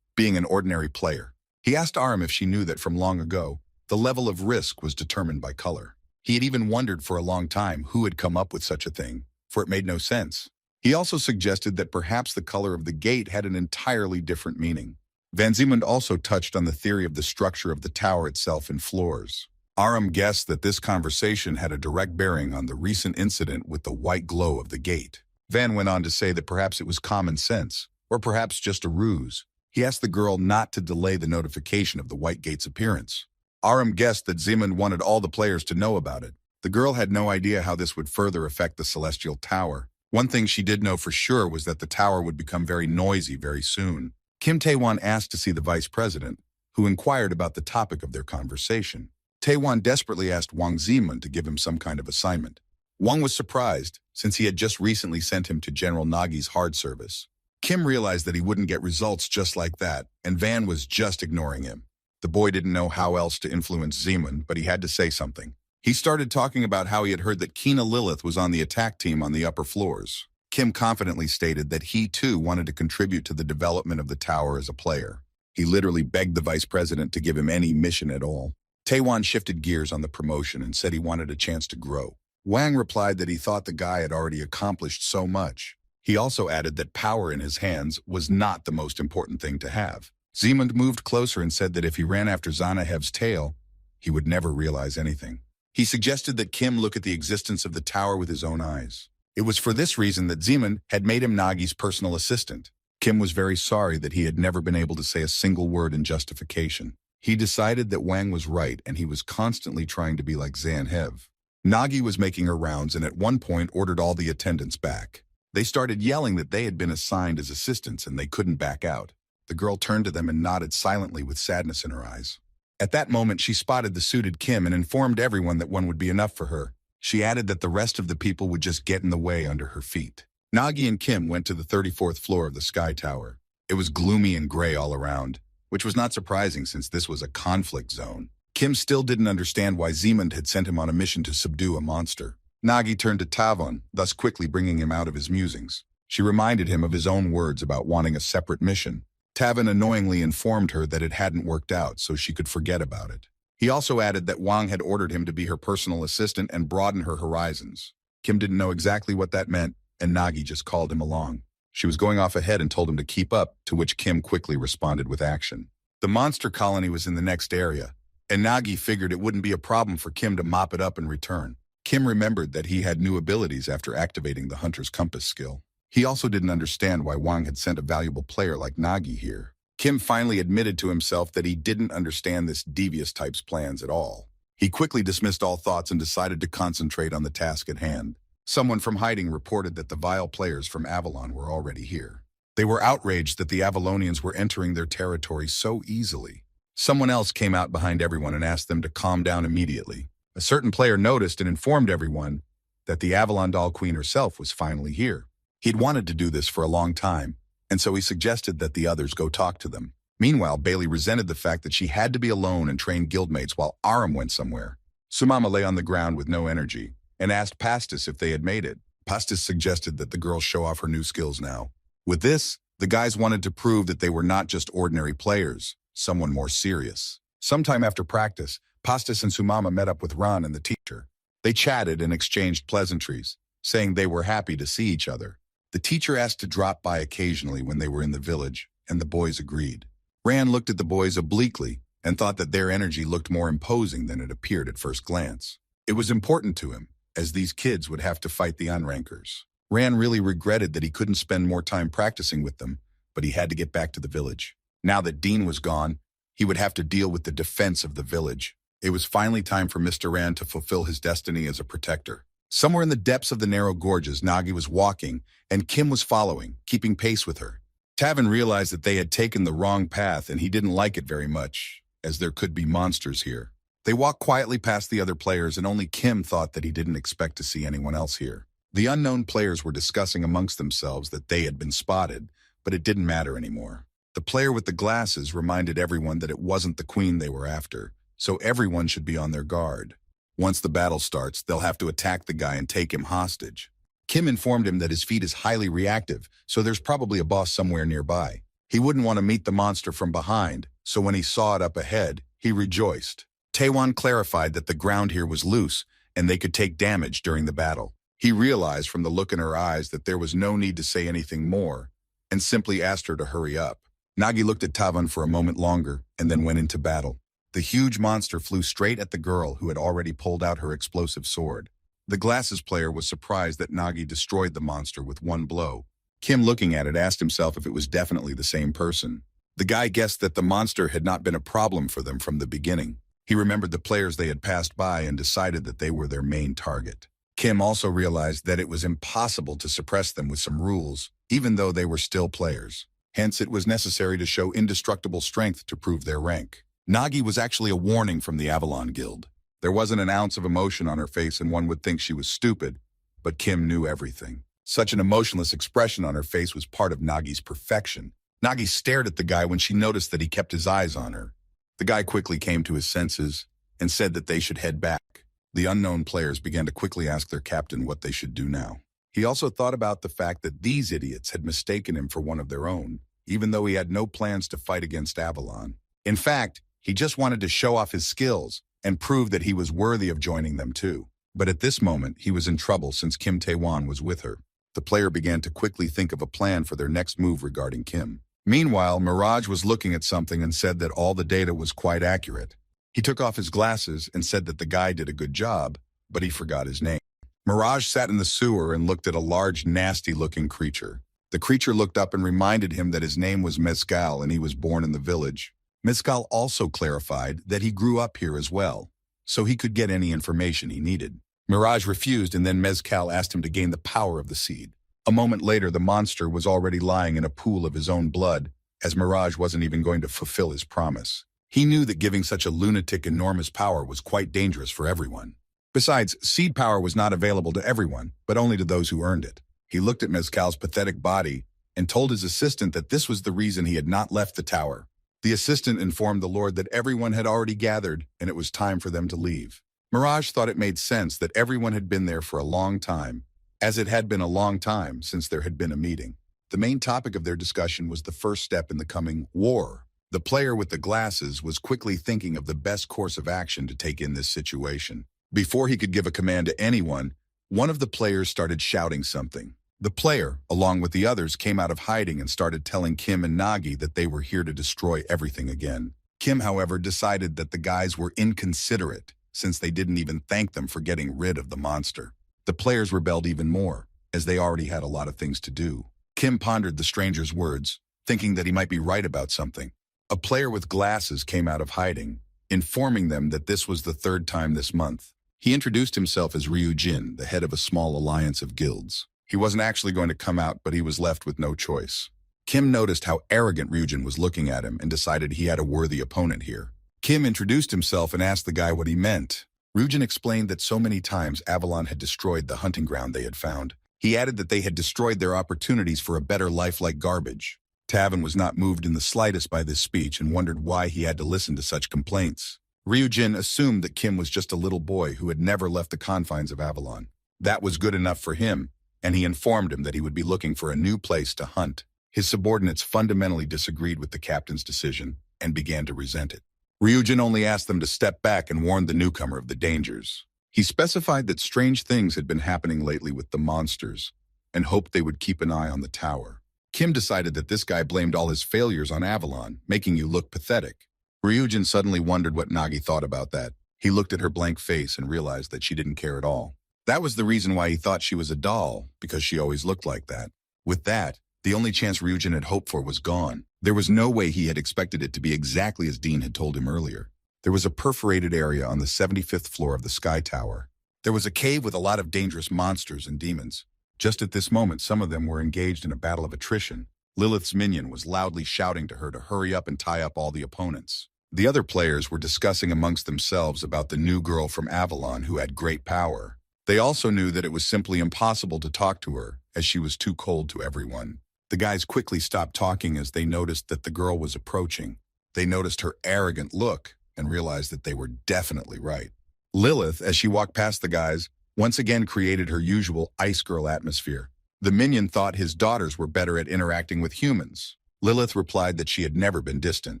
being an ordinary player. He asked Aram if she knew that from long ago, the level of risk was determined by color. He had even wondered for a long time who had come up with such a thing, for it made no sense. He also suggested that perhaps the color of the gate had an entirely different meaning. Van Zeeman also touched on the theory of the structure of the tower itself in floors. Aram guessed that this conversation had a direct bearing on the recent incident with the white glow of the gate. Van went on to say that perhaps it was common sense, or perhaps just a ruse. He asked the girl not to delay the notification of the white gate's appearance. Aram guessed that Zeeman wanted all the players to know about it. The girl had no idea how this would further affect the Celestial Tower. One thing she did know for sure was that the tower would become very noisy very soon. Kim Taewon asked to see the vice president, who inquired about the topic of their conversation. Taewon desperately asked Wang Zeeman to give him some kind of assignment. Wang was surprised, since he had just recently sent him to General Nagi's hard service. Kim realized that he wouldn't get results just like that, and Van was just ignoring him. The boy didn't know how else to influence Zeeman, but he had to say something. He started talking about how he had heard that Kina Lilith was on the attack team on the upper floors. Kim confidently stated that he too wanted to contribute to the development of the tower as a player. He literally begged the vice president to give him any mission at all. Taewon shifted gears on the promotion and said he wanted a chance to grow. Wang replied that he thought the guy had already accomplished so much. He also added that power in his hands was not the most important thing to have. Zeeman moved closer and said that if he ran after Zanahev's tail, he would never realize anything. He suggested that Kim look at the existence of the tower with his own eyes. It was for this reason that Zeeman had made him Nagi's personal assistant. Kim was very sorry that he had never been able to say a single word in justification. He decided that Wang was right and he was constantly trying to be like Zanhev. Nagi was making her rounds and at one point ordered all the attendants back. They started yelling that they had been assigned as assistants and they couldn't back out. The girl turned to them and nodded silently with sadness in her eyes. At that moment, she spotted the suited Kim and informed everyone that one would be enough for her. She added that the rest of the people would just get in the way under her feet. Nagi and Kim went to the 34th floor of the Sky Tower. It was gloomy and gray all around, which was not surprising since this was a conflict zone. Kim still didn't understand why Zeeman had sent him on a mission to subdue a monster. Nagi turned to Tavon, thus quickly bringing him out of his musings. She reminded him of his own words about wanting a separate mission. Tavon annoyingly informed her that it hadn't worked out, so she could forget about it. He also added that Wang had ordered him to be her personal assistant and broaden her horizons. Kim didn't know exactly what that meant, and Nagi just called him along. She was going off ahead and told him to keep up, to which Kim quickly responded with action. The monster colony was in the next area, and Nagi figured it wouldn't be a problem for Kim to mop it up and return. Kim remembered that he had new abilities after activating the Hunter's Compass skill. He also didn't understand why Wang had sent a valuable player like Nagi here. Kim finally admitted to himself that he didn't understand this devious type's plans at all. He quickly dismissed all thoughts and decided to concentrate on the task at hand. Someone from hiding reported that the vile players from Avalon were already here. They were outraged that the Avalonians were entering their territory so easily. Someone else came out behind everyone and asked them to calm down immediately. A certain player noticed and informed everyone that the Avalon Doll Queen herself was finally here. He'd wanted to do this for a long time, and so he suggested that the others go talk to them. Meanwhile, Bailey resented the fact that she had to be alone and train guildmates while Aram went somewhere. Sumama lay on the ground with no energy and asked Pastis if they had made it. Pastis suggested that the girl show off her new skills now. With this, the guys wanted to prove that they were not just ordinary players, someone more serious. Sometime after practice, Pastis and Sumama met up with Ron and the teacher. They chatted and exchanged pleasantries, saying they were happy to see each other. The teacher asked to drop by occasionally when they were in the village, and the boys agreed. Ran looked at the boys obliquely and thought that their energy looked more imposing than it appeared at first glance. It was important to him, as these kids would have to fight the unrankers. Ran really regretted that he couldn't spend more time practicing with them, but he had to get back to the village. Now that Dean was gone, he would have to deal with the defense of the village. It was finally time for Mr. Ran to fulfill his destiny as a protector. Somewhere in the depths of the narrow gorges, Nagi was walking, and Kim was following, keeping pace with her. Tavin realized that they had taken the wrong path, and he didn't like it very much, as there could be monsters here. They walked quietly past the other players, and only Kim thought that he didn't expect to see anyone else here. The unknown players were discussing amongst themselves that they had been spotted, but it didn't matter anymore. The player with the glasses reminded everyone that it wasn't the queen they were after, so everyone should be on their guard. Once the battle starts, they'll have to attack the guy and take him hostage. Kim informed him that his feat is highly reactive, so there's probably a boss somewhere nearby. He wouldn't want to meet the monster from behind, so when he saw it up ahead, he rejoiced. Taewon clarified that the ground here was loose, and they could take damage during the battle. He realized from the look in her eyes that there was no need to say anything more, and simply asked her to hurry up. Nagi looked at Tavan for a moment longer, and then went into battle. The huge monster flew straight at the girl who had already pulled out her explosive sword. The glasses player was surprised that Nagi destroyed the monster with one blow. Kim, looking at it, asked himself if it was definitely the same person. The guy guessed that the monster had not been a problem for them from the beginning. He remembered the players they had passed by and decided that they were their main target. Kim also realized that it was impossible to suppress them with some rules, even though they were still players. Hence, it was necessary to show indestructible strength to prove their rank. Nagi was actually a warning from the Avalon Guild. There wasn't an ounce of emotion on her face, and one would think she was stupid, but Kim knew everything. Such an emotionless expression on her face was part of Nagi's perfection. Nagi stared at the guy when she noticed that he kept his eyes on her. The guy quickly came to his senses and said that they should head back. The unknown players began to quickly ask their captain what they should do now. He also thought about the fact that these idiots had mistaken him for one of their own, even though he had no plans to fight against Avalon. In fact, he just wanted to show off his skills and prove that he was worthy of joining them too. But at this moment, he was in trouble since Kim Taewon was with her. The player began to quickly think of a plan for their next move regarding Kim. Meanwhile, Mirage was looking at something and said that all the data was quite accurate. He took off his glasses and said that the guy did a good job, but he forgot his name. Mirage sat in the sewer and looked at a large, nasty-looking creature. The creature looked up and reminded him that his name was Mezcal and he was born in the village. Mezcal also clarified that he grew up here as well, so he could get any information he needed. Mirage refused, and then Mezcal asked him to gain the power of the seed. A moment later, the monster was already lying in a pool of his own blood, as Mirage wasn't even going to fulfill his promise. He knew that giving such a lunatic enormous power was quite dangerous for everyone. Besides, seed power was not available to everyone, but only to those who earned it. He looked at Mezcal's pathetic body and told his assistant that this was the reason he had not left the tower. The assistant informed the Lord that everyone had already gathered and it was time for them to leave. Mirage thought it made sense that everyone had been there for a long time, as it had been a long time since there had been a meeting. The main topic of their discussion was the first step in the coming war. The player with the glasses was quickly thinking of the best course of action to take in this situation. Before he could give a command to anyone, one of the players started shouting something. The player, along with the others, came out of hiding and started telling Kim and Nagi that they were here to destroy everything again. Kim, however, decided that the guys were inconsiderate, since they didn't even thank them for getting rid of the monster. The players rebelled even more, as they already had a lot of things to do. Kim pondered the stranger's words thinking that he might be right about something. A player with glasses came out of hiding, informing them that this was the third time this month. He introduced himself as Ryu Jin, the head of a small alliance of guilds. He wasn't actually going to come out, but he was left with no choice. Kim noticed how arrogant Ryujin was looking at him and decided he had a worthy opponent here. Kim introduced himself and asked the guy what he meant. Ryujin explained that so many times Avalon had destroyed the hunting ground they had found. He added that they had destroyed their opportunities for a better life like garbage. Tavin was not moved in the slightest by this speech and wondered why he had to listen to such complaints. Ryujin assumed that Kim was just a little boy who had never left the confines of Avalon. That was good enough for him, and he informed him that he would be looking for a new place to hunt. His subordinates fundamentally disagreed with the captain's decision and began to resent it. Ryujin only asked them to step back and warned the newcomer of the dangers. He specified that strange things had been happening lately with the monsters and hoped they would keep an eye on the tower. Kim decided that this guy blamed all his failures on Avalon, making you look pathetic. Ryujin suddenly wondered what Nagi thought about that. He looked at her blank face and realized that she didn't care at all. That was the reason why he thought she was a doll, because she always looked like that. With that, the only chance Ryujin had hoped for was gone. There was no way he had expected it to be exactly as Dean had told him earlier. There was a perforated area on the 75th floor of the Sky Tower. There was a cave with a lot of dangerous monsters and demons. Just at this moment, some of them were engaged in a battle of attrition. Lilith's minion was loudly shouting to her to hurry up and tie up all the opponents. The other players were discussing amongst themselves about the new girl from Avalon who had great power. They also knew that it was simply impossible to talk to her, as she was too cold to everyone. The guys quickly stopped talking as they noticed that the girl was approaching. They noticed her arrogant look and realized that they were definitely right. Lilith, as she walked past the guys, once again created her usual Ice Girl atmosphere. The minion thought his daughters were better at interacting with humans. Lilith replied that she had never been distant,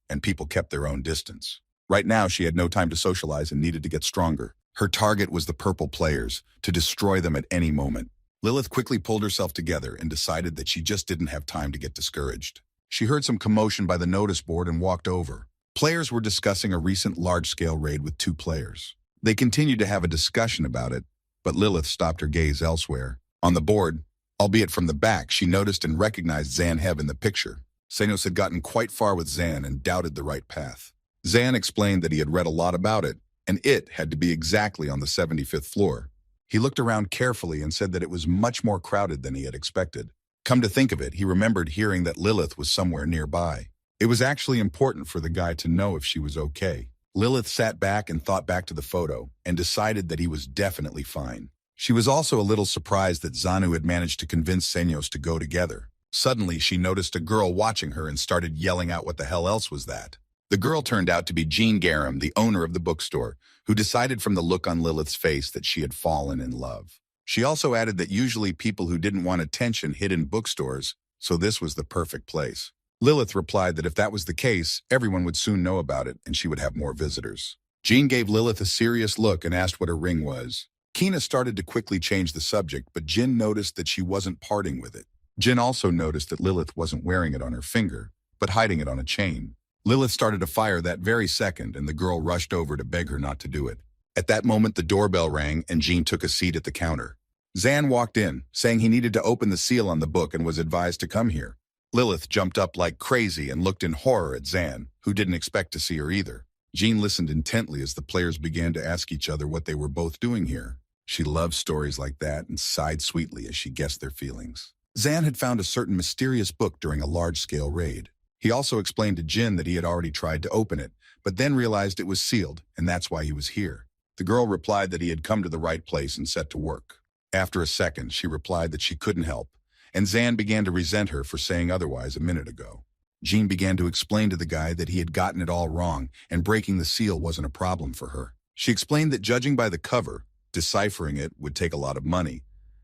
and people kept their own distance. Right now, she had no time to socialize and needed to get stronger. Her target was the purple players, to destroy them at any moment. Lilith quickly pulled herself together and decided that she just didn't have time to get discouraged. She heard some commotion by the notice board and walked over. Players were discussing a recent large-scale raid with 2 players. They continued to have a discussion about it, but Lilith stopped her gaze elsewhere. On the board, albeit from the back, she noticed and recognized Zan Hev in the picture. Senos had gotten quite far with Zan and doubted the right path. Zan explained that he had read a lot about it, and it had to be exactly on the 75th floor. He looked around carefully and said that it was much more crowded than he had expected. Come to think of it, he remembered hearing that Lilith was somewhere nearby. It was actually important for the guy to know if she was okay. Lilith sat back and thought back to the photo and decided that he was definitely fine. She was also a little surprised that Zanu had managed to convince Senos to go together. Suddenly, she noticed a girl watching her and started yelling out what the hell else was that. The girl turned out to be Jean Garam, the owner of the bookstore, who decided from the look on Lilith's face that she had fallen in love. She also added that usually people who didn't want attention hid in bookstores, so this was the perfect place. Lilith replied that if that was the case, everyone would soon know about it and she would have more visitors. Jean gave Lilith a serious look and asked what her ring was. Kina started to quickly change the subject, but Jin noticed that she wasn't parting with it. Jin also noticed that Lilith wasn't wearing it on her finger, but hiding it on a chain. Lilith started to fire that very second, and the girl rushed over to beg her not to do it. At that moment, the doorbell rang, and Jean took a seat at the counter. Zan walked in, saying he needed to open the seal on the book and was advised to come here. Lilith jumped up like crazy and looked in horror at Zan, who didn't expect to see her either. Jean listened intently as the players began to ask each other what they were both doing here. She loved stories like that and sighed sweetly as she guessed their feelings. Zan had found a certain mysterious book during a large-scale raid. He also explained to Jin that he had already tried to open it, but then realized it was sealed, and that's why he was here. The girl replied that he had come to the right place and set to work. After a second, she replied that she couldn't help, and Zan began to resent her for saying otherwise a minute ago. Jean began to explain to the guy that he had gotten it all wrong, and breaking the seal wasn't a problem for her. She explained that judging by the cover, deciphering it would take a lot of money,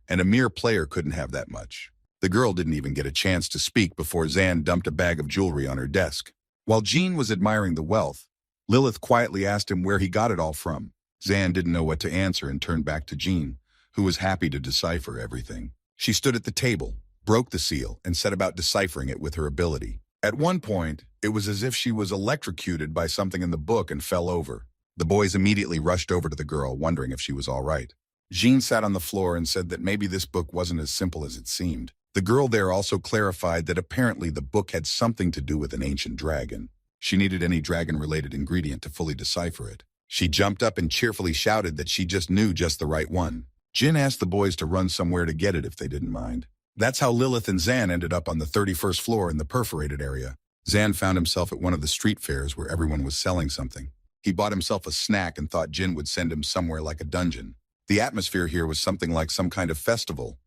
and a mere player couldn't have that much. The girl didn't even get a chance to speak before Zan dumped a bag of jewelry on her desk. While Jean was admiring the wealth, Lilith quietly asked him where he got it all from. Zan didn't know what to answer and turned back to Jean, who was happy to decipher everything. She stood at the table, broke the seal, and set about deciphering it with her ability. At one point, it was as if she was electrocuted by something in the book and fell over. The boys immediately rushed over to the girl, wondering if she was all right. Jean sat on the floor and said that maybe this book wasn't as simple as it seemed. The girl there also clarified that apparently the book had something to do with an ancient dragon. She needed any dragon-related ingredient to fully decipher it. She jumped up and cheerfully shouted that she just knew just the right one. Jin asked the boys to run somewhere to get it if they didn't mind. That's how Lilith and Zan ended up on the 31st floor in the perforated area. Zan found himself at one of the street fairs where everyone was selling something. He bought himself a snack and thought Jin would send him somewhere like a dungeon. The atmosphere here was something like some kind of festival,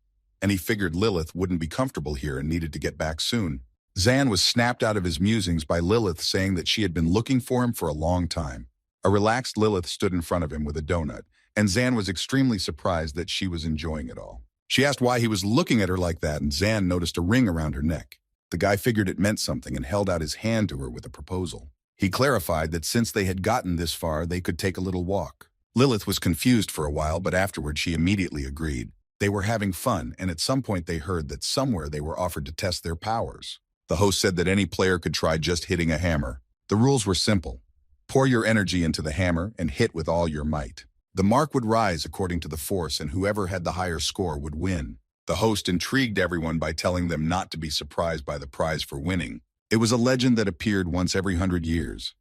and he figured Lilith wouldn't be comfortable here and needed to get back soon. Zan was snapped out of his musings by Lilith saying that she had been looking for him for a long time. A relaxed Lilith stood in front of him with a donut, and Zan was extremely surprised that she was enjoying it all. She asked why he was looking at her like that, and Zan noticed a ring around her neck. The guy figured it meant something and held out his hand to her with a proposal. He clarified that since they had gotten this far, they could take a little walk. Lilith was confused for a while, but afterward she immediately agreed. They were having fun, and at some point they heard that somewhere they were offered to test their powers. The host said that any player could try just hitting a hammer. The rules were simple. Pour your energy into the hammer and hit with all your might. The mark would rise according to the force, and whoever had the higher score would win. The host intrigued everyone by telling them not to be surprised by the prize for winning. It was a legend that appeared once every 100 years.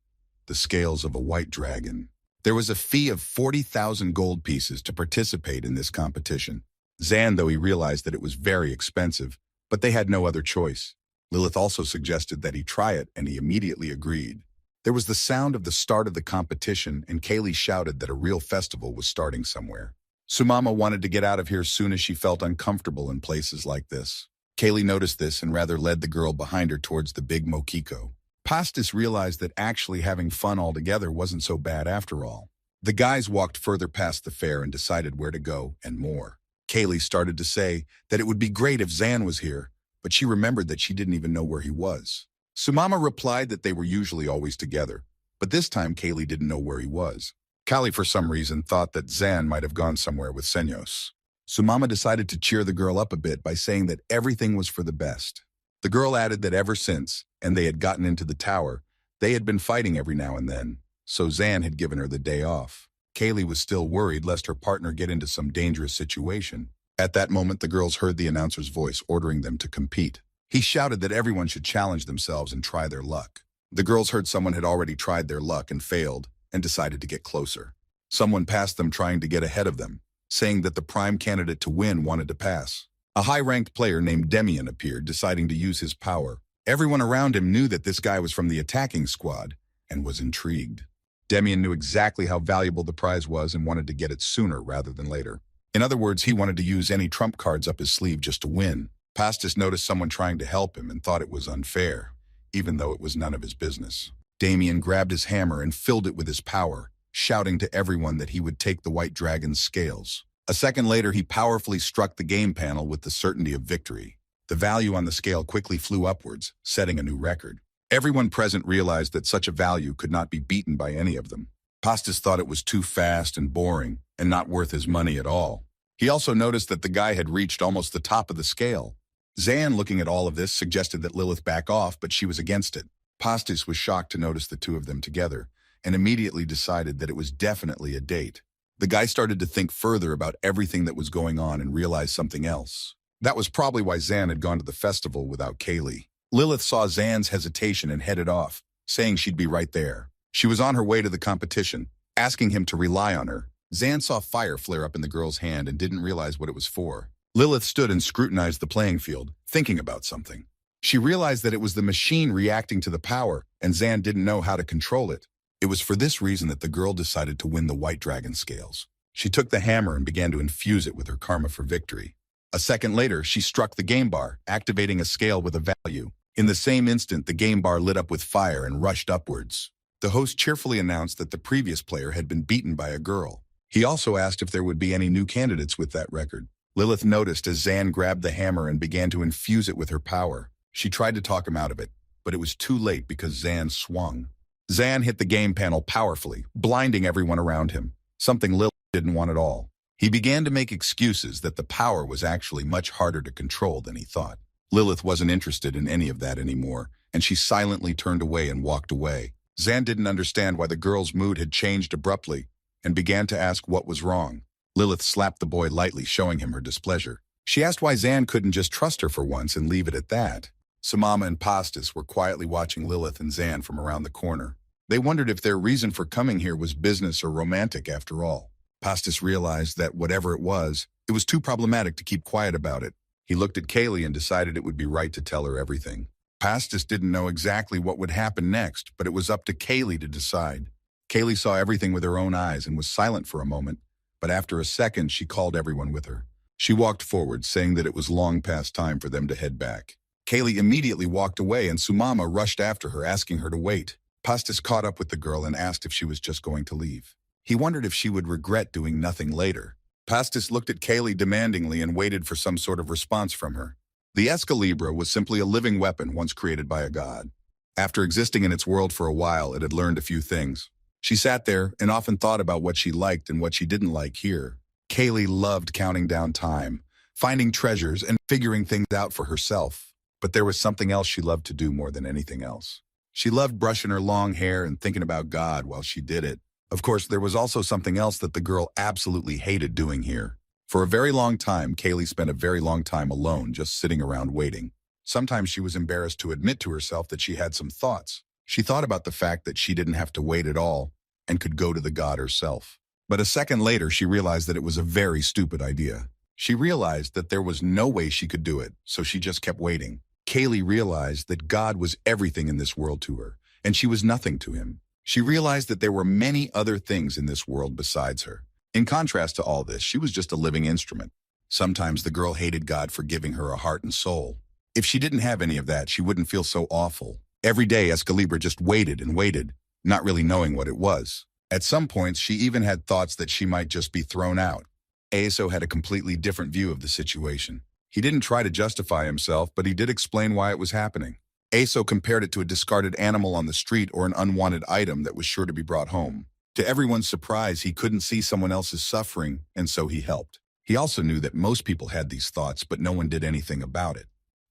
The scales of a white dragon. There was a fee of 40,000 gold pieces to participate in this competition. Zan, though he realized that it was very expensive, but they had no other choice. Lilith also suggested that he try it, and he immediately agreed. There was the sound of the start of the competition, and Kaylee shouted that a real festival was starting somewhere. Sumama wanted to get out of here soon as she felt uncomfortable in places like this. Kaylee noticed this and rather led the girl behind her towards the big Mokiko. Pastis realized that actually having fun all together wasn't so bad after all. The guys walked further past the fair and decided where to go and more. Kaylee started to say that it would be great if Zan was here, but she remembered that she didn't even know where he was. Sumama replied that they were usually always together, but this time Kaylee didn't know where he was. Kali, for some reason, thought that Zan might have gone somewhere with Senyos. Sumama decided to cheer the girl up a bit by saying that everything was for the best. The girl added that ever since, and they had gotten into the tower, they had been fighting every now and then, so Zan had given her the day off. Kaylee was still worried lest her partner get into some dangerous situation. At that moment, the girls heard the announcer's voice ordering them to compete. He shouted that everyone should challenge themselves and try their luck. The girls heard someone had already tried their luck and failed, and decided to get closer. Someone passed them trying to get ahead of them, saying that the prime candidate to win wanted to pass. A high-ranked player named Demian appeared, deciding to use his power. Everyone around him knew that this guy was from the attacking squad, and was intrigued. Demian knew exactly how valuable the prize was and wanted to get it sooner rather than later. In other words, he wanted to use any trump cards up his sleeve just to win. Pastis noticed someone trying to help him and thought it was unfair, even though it was none of his business. Damian grabbed his hammer and filled it with his power, shouting to everyone that he would take the white dragon's scales. A second later, he powerfully struck the game panel with the certainty of victory. The value on the scale quickly flew upwards, setting a new record. Everyone present realized that such a value could not be beaten by any of them. Pastis thought it was too fast and boring, and not worth his money at all. He also noticed that the guy had reached almost the top of the scale. Zan, looking at all of this, suggested that Lilith back off, but she was against it. Pastis was shocked to notice the two of them together, and immediately decided that it was definitely a date. The guy started to think further about everything that was going on and realized something else. That was probably why Zan had gone to the festival without Kaylee. Lilith saw Zan's hesitation and headed off, saying she'd be right there. She was on her way to the competition, asking him to rely on her. Zan saw fire flare up in the girl's hand and didn't realize what it was for. Lilith stood and scrutinized the playing field, thinking about something. She realized that it was the machine reacting to the power, and Zan didn't know how to control it. It was for this reason that the girl decided to win the white dragon scales. She took the hammer and began to infuse it with her karma for victory. A second later, she struck the game bar, activating a scale with a value. In the same instant, the game bar lit up with fire and rushed upwards. The host cheerfully announced that the previous player had been beaten by a girl. He also asked if there would be any new candidates with that record. Lilith noticed as Zan grabbed the hammer and began to infuse it with her power. She tried to talk him out of it, but it was too late because Zan swung. Zan hit the game panel powerfully, blinding everyone around him, something Lilith didn't want at all. He began to make excuses that the power was actually much harder to control than he thought. Lilith wasn't interested in any of that anymore, and she silently turned away and walked away. Zan didn't understand why the girl's mood had changed abruptly and began to ask what was wrong. Lilith slapped the boy lightly, showing him her displeasure. She asked why Zan couldn't just trust her for once and leave it at that. Sumama and Pastis were quietly watching Lilith and Zan from around the corner. They wondered if their reason for coming here was business or romantic after all. Pastis realized that whatever it was too problematic to keep quiet about it. He looked at Kaylee and decided it would be right to tell her everything. Pastis didn't know exactly what would happen next, but it was up to Kaylee to decide. Kaylee saw everything with her own eyes and was silent for a moment, but after a second she called everyone with her. She walked forward, saying that it was long past time for them to head back. Kaylee immediately walked away and Sumama rushed after her, asking her to wait. Pastis caught up with the girl and asked if she was just going to leave. He wondered if she would regret doing nothing later. Pastis looked at Kaylee demandingly and waited for some sort of response from her. The Escalibra was simply a living weapon once created by a god. After existing in its world for a while, it had learned a few things. She sat there and often thought about what she liked and what she didn't like here. Kaylee loved counting down time, finding treasures, and figuring things out for herself. But there was something else she loved to do more than anything else. She loved brushing her long hair and thinking about God while she did it. Of course, there was also something else that the girl absolutely hated doing here. For a very long time, Kaylee spent a very long time alone, just sitting around waiting. Sometimes she was embarrassed to admit to herself that she had some thoughts. She thought about the fact that she didn't have to wait at all and could go to the god herself. But a second later, she realized that it was a very stupid idea. She realized that there was no way she could do it, so she just kept waiting. Kaylee realized that God was everything in this world to her, and she was nothing to him. She realized that there were many other things in this world besides her. In contrast to all this, she was just a living instrument. Sometimes the girl hated God for giving her a heart and soul. If she didn't have any of that, she wouldn't feel so awful. Every day, Escalibra just waited and waited, not really knowing what it was. At some points, she even had thoughts that she might just be thrown out. Aeso had a completely different view of the situation. He didn't try to justify himself, but he did explain why it was happening. Aeso compared it to a discarded animal on the street or an unwanted item that was sure to be brought home. To everyone's surprise, he couldn't see someone else's suffering, and so he helped. He also knew that most people had these thoughts, but no one did anything about it.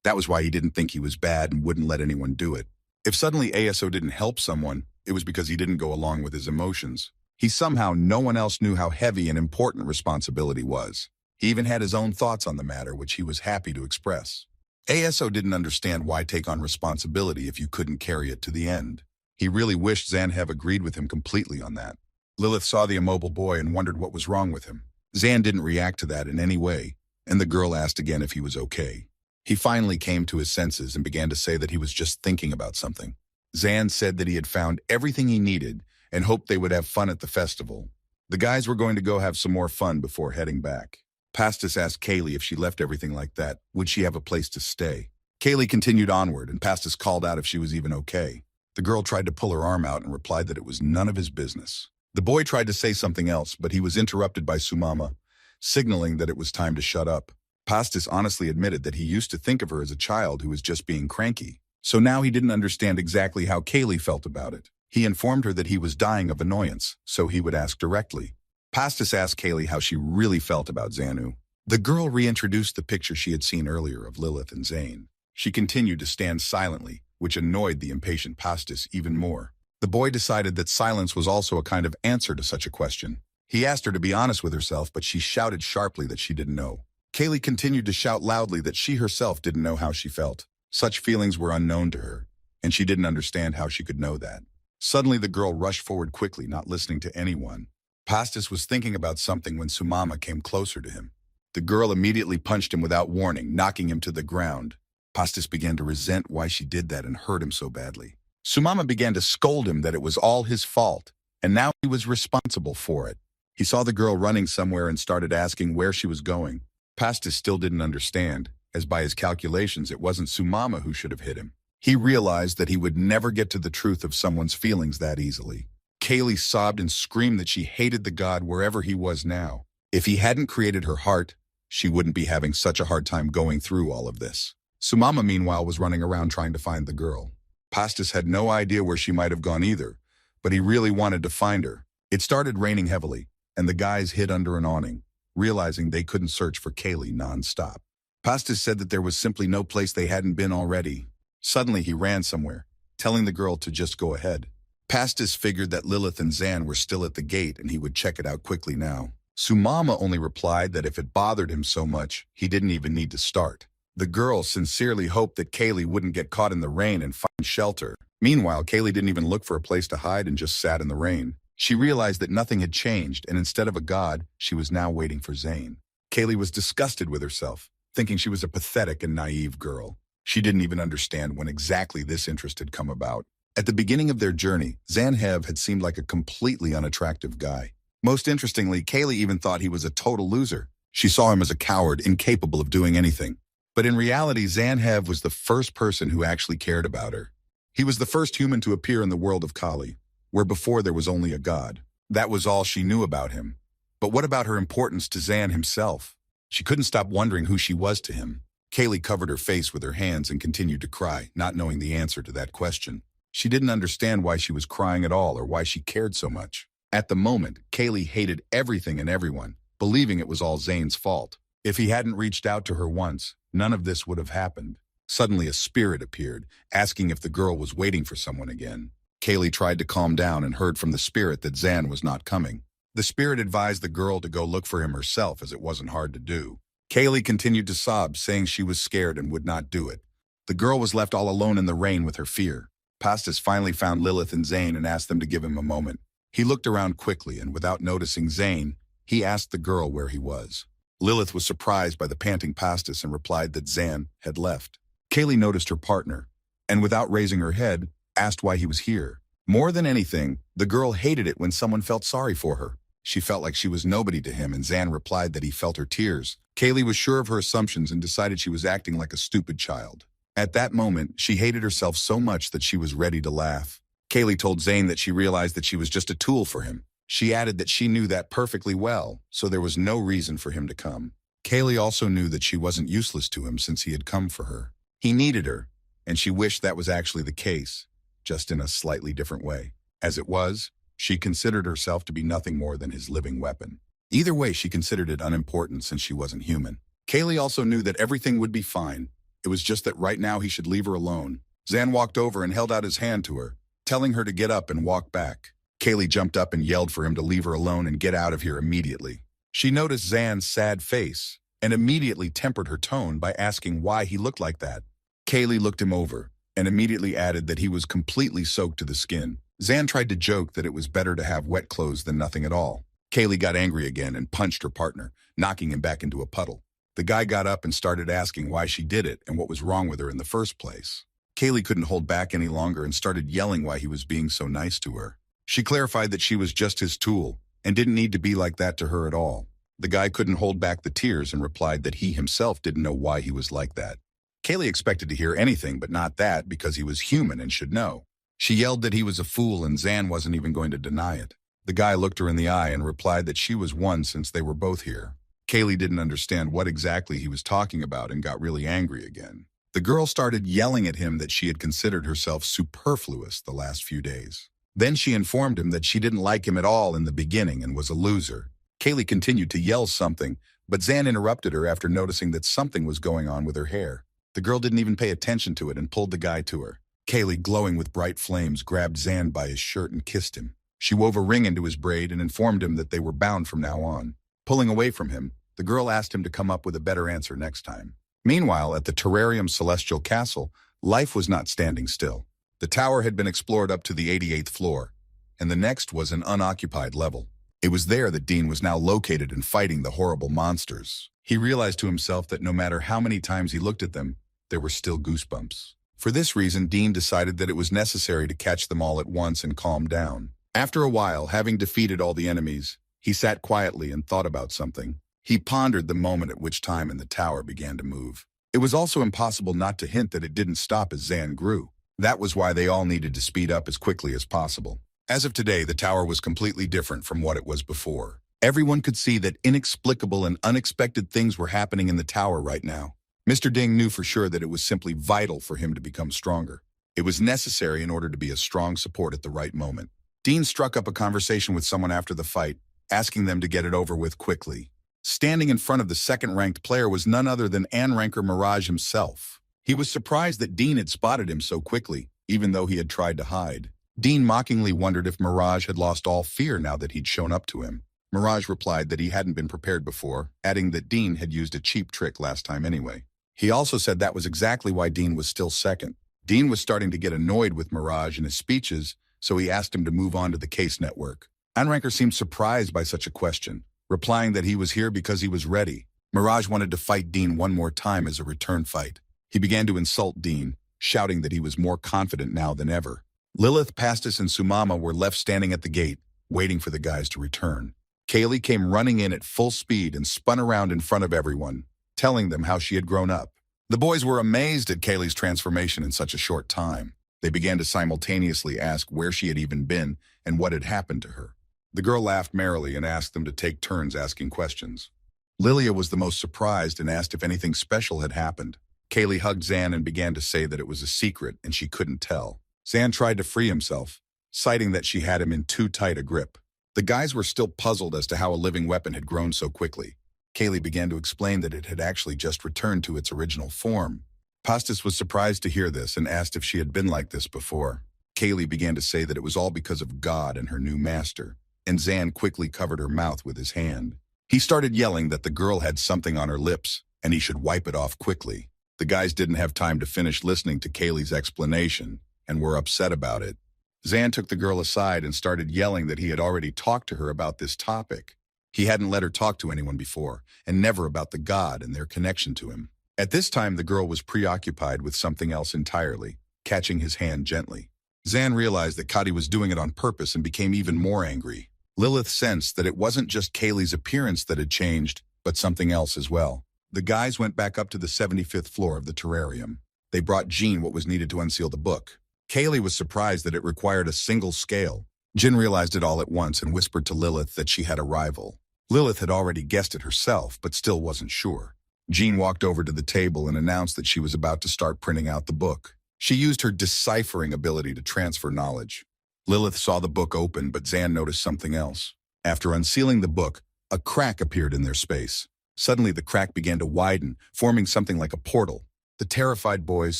That was why he didn't think he was bad and wouldn't let anyone do it. If suddenly Aeso didn't help someone, it was because he didn't go along with his emotions. No one else knew how heavy and important responsibility was. He even had his own thoughts on the matter, which he was happy to express. Aeso didn't understand why take on responsibility if you couldn't carry it to the end. He really wished Zanhev agreed with him completely on that. Lilith saw the immobile boy and wondered what was wrong with him. Zan didn't react to that in any way, and the girl asked again if he was okay. He finally came to his senses and began to say that he was just thinking about something. Zan said that he had found everything he needed and hoped they would have fun at the festival. The guys were going to go have some more fun before heading back. Pastis asked Kaylee if she left everything like that, would she have a place to stay? Kaylee continued onward, and Pastis called out if she was even okay. The girl tried to pull her arm out and replied that it was none of his business. The boy tried to say something else, but he was interrupted by Sumama, signaling that it was time to shut up. Pastis honestly admitted that he used to think of her as a child who was just being cranky. So now he didn't understand exactly how Kaylee felt about it. He informed her that he was dying of annoyance, so he would ask directly. Pastis asked Kaylee how she really felt about Xanu. The girl reintroduced the picture she had seen earlier of Lilith and Zane. She continued to stand silently, which annoyed the impatient Pastis even more. The boy decided that silence was also a kind of answer to such a question. He asked her to be honest with herself, but she shouted sharply that she didn't know. Kaylee continued to shout loudly that she herself didn't know how she felt. Such feelings were unknown to her, and she didn't understand how she could know that. Suddenly, the girl rushed forward quickly, not listening to anyone. Pastis was thinking about something when Sumama came closer to him. The girl immediately punched him without warning, knocking him to the ground. Pastis began to resent why she did that and hurt him so badly. Sumama began to scold him that it was all his fault, and now he was responsible for it. He saw the girl running somewhere and started asking where she was going. Pastis still didn't understand, as by his calculations it wasn't Sumama who should have hit him. He realized that he would never get to the truth of someone's feelings that easily. Kaylee sobbed and screamed that she hated the god wherever he was now. If he hadn't created her heart, she wouldn't be having such a hard time going through all of this. Sumama, meanwhile, was running around trying to find the girl. Pastis had no idea where she might have gone either, but he really wanted to find her. It started raining heavily, and the guys hid under an awning, realizing they couldn't search for Kaylee non-stop. Pastis said that there was simply no place they hadn't been already. Suddenly, he ran somewhere, telling the girl to just go ahead. Pastis figured that Lilith and Zan were still at the gate and he would check it out quickly now. Sumama only replied that if it bothered him so much, he didn't even need to start. The girl sincerely hoped that Kaylee wouldn't get caught in the rain and find shelter. Meanwhile, Kaylee didn't even look for a place to hide and just sat in the rain. She realized that nothing had changed, and instead of a god, she was now waiting for Zane. Kaylee was disgusted with herself, thinking she was a pathetic and naive girl. She didn't even understand when exactly this interest had come about. At the beginning of their journey, Zanhev had seemed like a completely unattractive guy. Most interestingly, Kaylee even thought he was a total loser. She saw him as a coward, incapable of doing anything. But in reality, Zanhev was the first person who actually cared about her. He was the first human to appear in the world of Kali, where before there was only a god. That was all she knew about him. But what about her importance to Zan himself? She couldn't stop wondering who she was to him. Kaylee covered her face with her hands and continued to cry, not knowing the answer to that question. She didn't understand why she was crying at all or why she cared so much. At the moment, Kaylee hated everything and everyone, believing it was all Zane's fault. If he hadn't reached out to her once, none of this would have happened. Suddenly a spirit appeared, asking if the girl was waiting for someone again. Kaylee tried to calm down and heard from the spirit that Zan was not coming. The spirit advised the girl to go look for him herself, as it wasn't hard to do. Kaylee continued to sob, saying she was scared and would not do it. The girl was left all alone in the rain with her fear. Pastas finally found Lilith and Zane and asked them to give him a moment. He looked around quickly, and without noticing Zane, he asked the girl where he was. Lilith was surprised by the panting Pastas and replied that Zan had left. Kaylee noticed her partner, and without raising her head, asked why he was here. More than anything, the girl hated it when someone felt sorry for her. She felt like she was nobody to him, and Zan replied that he felt her tears. Kaylee was sure of her assumptions and decided she was acting like a stupid child. At that moment, she hated herself so much that she was ready to laugh. Kaylee told Zane that she realized that she was just a tool for him. She added that she knew that perfectly well, so there was no reason for him to come. Kaylee also knew that she wasn't useless to him since he had come for her. He needed her, and she wished that was actually the case, just in a slightly different way. As it was, she considered herself to be nothing more than his living weapon. Either way, she considered it unimportant since she wasn't human. Kaylee also knew that everything would be fine. It was just that right now he should leave her alone. Zan walked over and held out his hand to her, telling her to get up and walk back. Kaylee jumped up and yelled for him to leave her alone and get out of here immediately. She noticed Zan's sad face and immediately tempered her tone by asking why he looked like that. Kaylee looked him over and immediately added that he was completely soaked to the skin. Zan tried to joke that it was better to have wet clothes than nothing at all. Kaylee got angry again and punched her partner, knocking him back into a puddle. The guy got up and started asking why she did it and what was wrong with her in the first place. Kaylee couldn't hold back any longer and started yelling why he was being so nice to her. She clarified that she was just his tool and didn't need to be like that to her at all. The guy couldn't hold back the tears and replied that he himself didn't know why he was like that. Kaylee expected to hear anything but not that because he was human and should know. She yelled that he was a fool and Zan wasn't even going to deny it. The guy looked her in the eye and replied that she was one since they were both here. Kaylee didn't understand what exactly he was talking about and got really angry again. The girl started yelling at him that she had considered herself superfluous the last few days. Then she informed him that she didn't like him at all in the beginning and was a loser. Kaylee continued to yell something, but Zan interrupted her after noticing that something was going on with her hair. The girl didn't even pay attention to it and pulled the guy to her. Kaylee, glowing with bright flames, grabbed Zan by his shirt and kissed him. She wove a ring into his braid and informed him that they were bound from now on. Pulling away from him, the girl asked him to come up with a better answer next time. Meanwhile, at the Terrarium Celestial Castle, life was not standing still. The tower had been explored up to the 88th floor, and the next was an unoccupied level. It was there that Dean was now located and fighting the horrible monsters. He realized to himself that no matter how many times he looked at them, there were still goosebumps. For this reason, Dean decided that it was necessary to catch them all at once and calm down. After a while, having defeated all the enemies, he sat quietly and thought about something. He pondered the moment at which time in the tower began to move. It was also impossible not to hint that it didn't stop as Zan grew. That was why they all needed to speed up as quickly as possible. As of today, the tower was completely different from what it was before. Everyone could see that inexplicable and unexpected things were happening in the tower right now. Mr. Ding knew for sure that it was simply vital for him to become stronger. It was necessary in order to be a strong support at the right moment. Dean struck up a conversation with someone after the fight, asking them to get it over with quickly. Standing in front of the second-ranked player was none other than Anranker Mirage himself. He was surprised that Dean had spotted him so quickly, even though he had tried to hide. Dean mockingly wondered if Mirage had lost all fear now that he'd shown up to him. Mirage replied that he hadn't been prepared before, adding that Dean had used a cheap trick last time anyway. He also said that was exactly why Dean was still second. Dean was starting to get annoyed with Mirage in his speeches, so he asked him to move on to the case network. Anranker seemed surprised by such a question, replying that he was here because he was ready. Mirage wanted to fight Dean one more time as a return fight. He began to insult Dean, shouting that he was more confident now than ever. Lilith, Pastis, and Sumama were left standing at the gate, waiting for the guys to return. Kaylee came running in at full speed and spun around in front of everyone, telling them how she had grown up. The boys were amazed at Kaylee's transformation in such a short time. They began to simultaneously ask where she had even been and what had happened to her. The girl laughed merrily and asked them to take turns asking questions. Lilia was the most surprised and asked if anything special had happened. Kaylee hugged Zan and began to say that it was a secret and she couldn't tell. Zan tried to free himself, citing that she had him in too tight a grip. The guys were still puzzled as to how a living weapon had grown so quickly. Kaylee began to explain that it had actually just returned to its original form. Pastis was surprised to hear this and asked if she had been like this before. Kaylee began to say that it was all because of God and her new master, and Zan quickly covered her mouth with his hand. He started yelling that the girl had something on her lips, and he should wipe it off quickly. The guys didn't have time to finish listening to Kaylee's explanation, and were upset about it. Zan took the girl aside and started yelling that he had already talked to her about this topic. He hadn't let her talk to anyone before, and never about the god and their connection to him. At this time, the girl was preoccupied with something else entirely, catching his hand gently. Zan realized that Kadi was doing it on purpose and became even more angry. Lilith sensed that it wasn't just Kaylee's appearance that had changed, but something else as well. The guys went back up to the 75th floor of the terrarium. They brought Jean what was needed to unseal the book. Kaylee was surprised that it required a single scale. Jin realized it all at once and whispered to Lilith that she had a rival. Lilith had already guessed it herself, but still wasn't sure. Jean walked over to the table and announced that she was about to start printing out the book. She used her deciphering ability to transfer knowledge. Lilith saw the book open, but Zan noticed something else. After unsealing the book, a crack appeared in their space. Suddenly, the crack began to widen, forming something like a portal. The terrified boys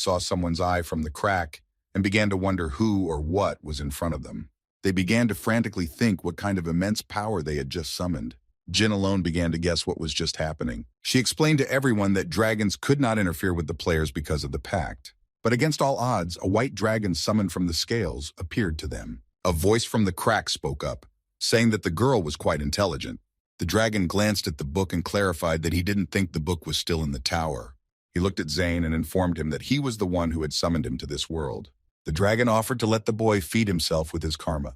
saw someone's eye from the crack and began to wonder who or what was in front of them. They began to frantically think what kind of immense power they had just summoned. Jin alone began to guess what was just happening. She explained to everyone that dragons could not interfere with the players because of the pact. But against all odds, a white dragon summoned from the scales appeared to them. A voice from the crack spoke up, saying that the girl was quite intelligent. The dragon glanced at the book and clarified that he didn't think the book was still in the tower. He looked at Zane and informed him that he was the one who had summoned him to this world. The dragon offered to let the boy feed himself with his karma,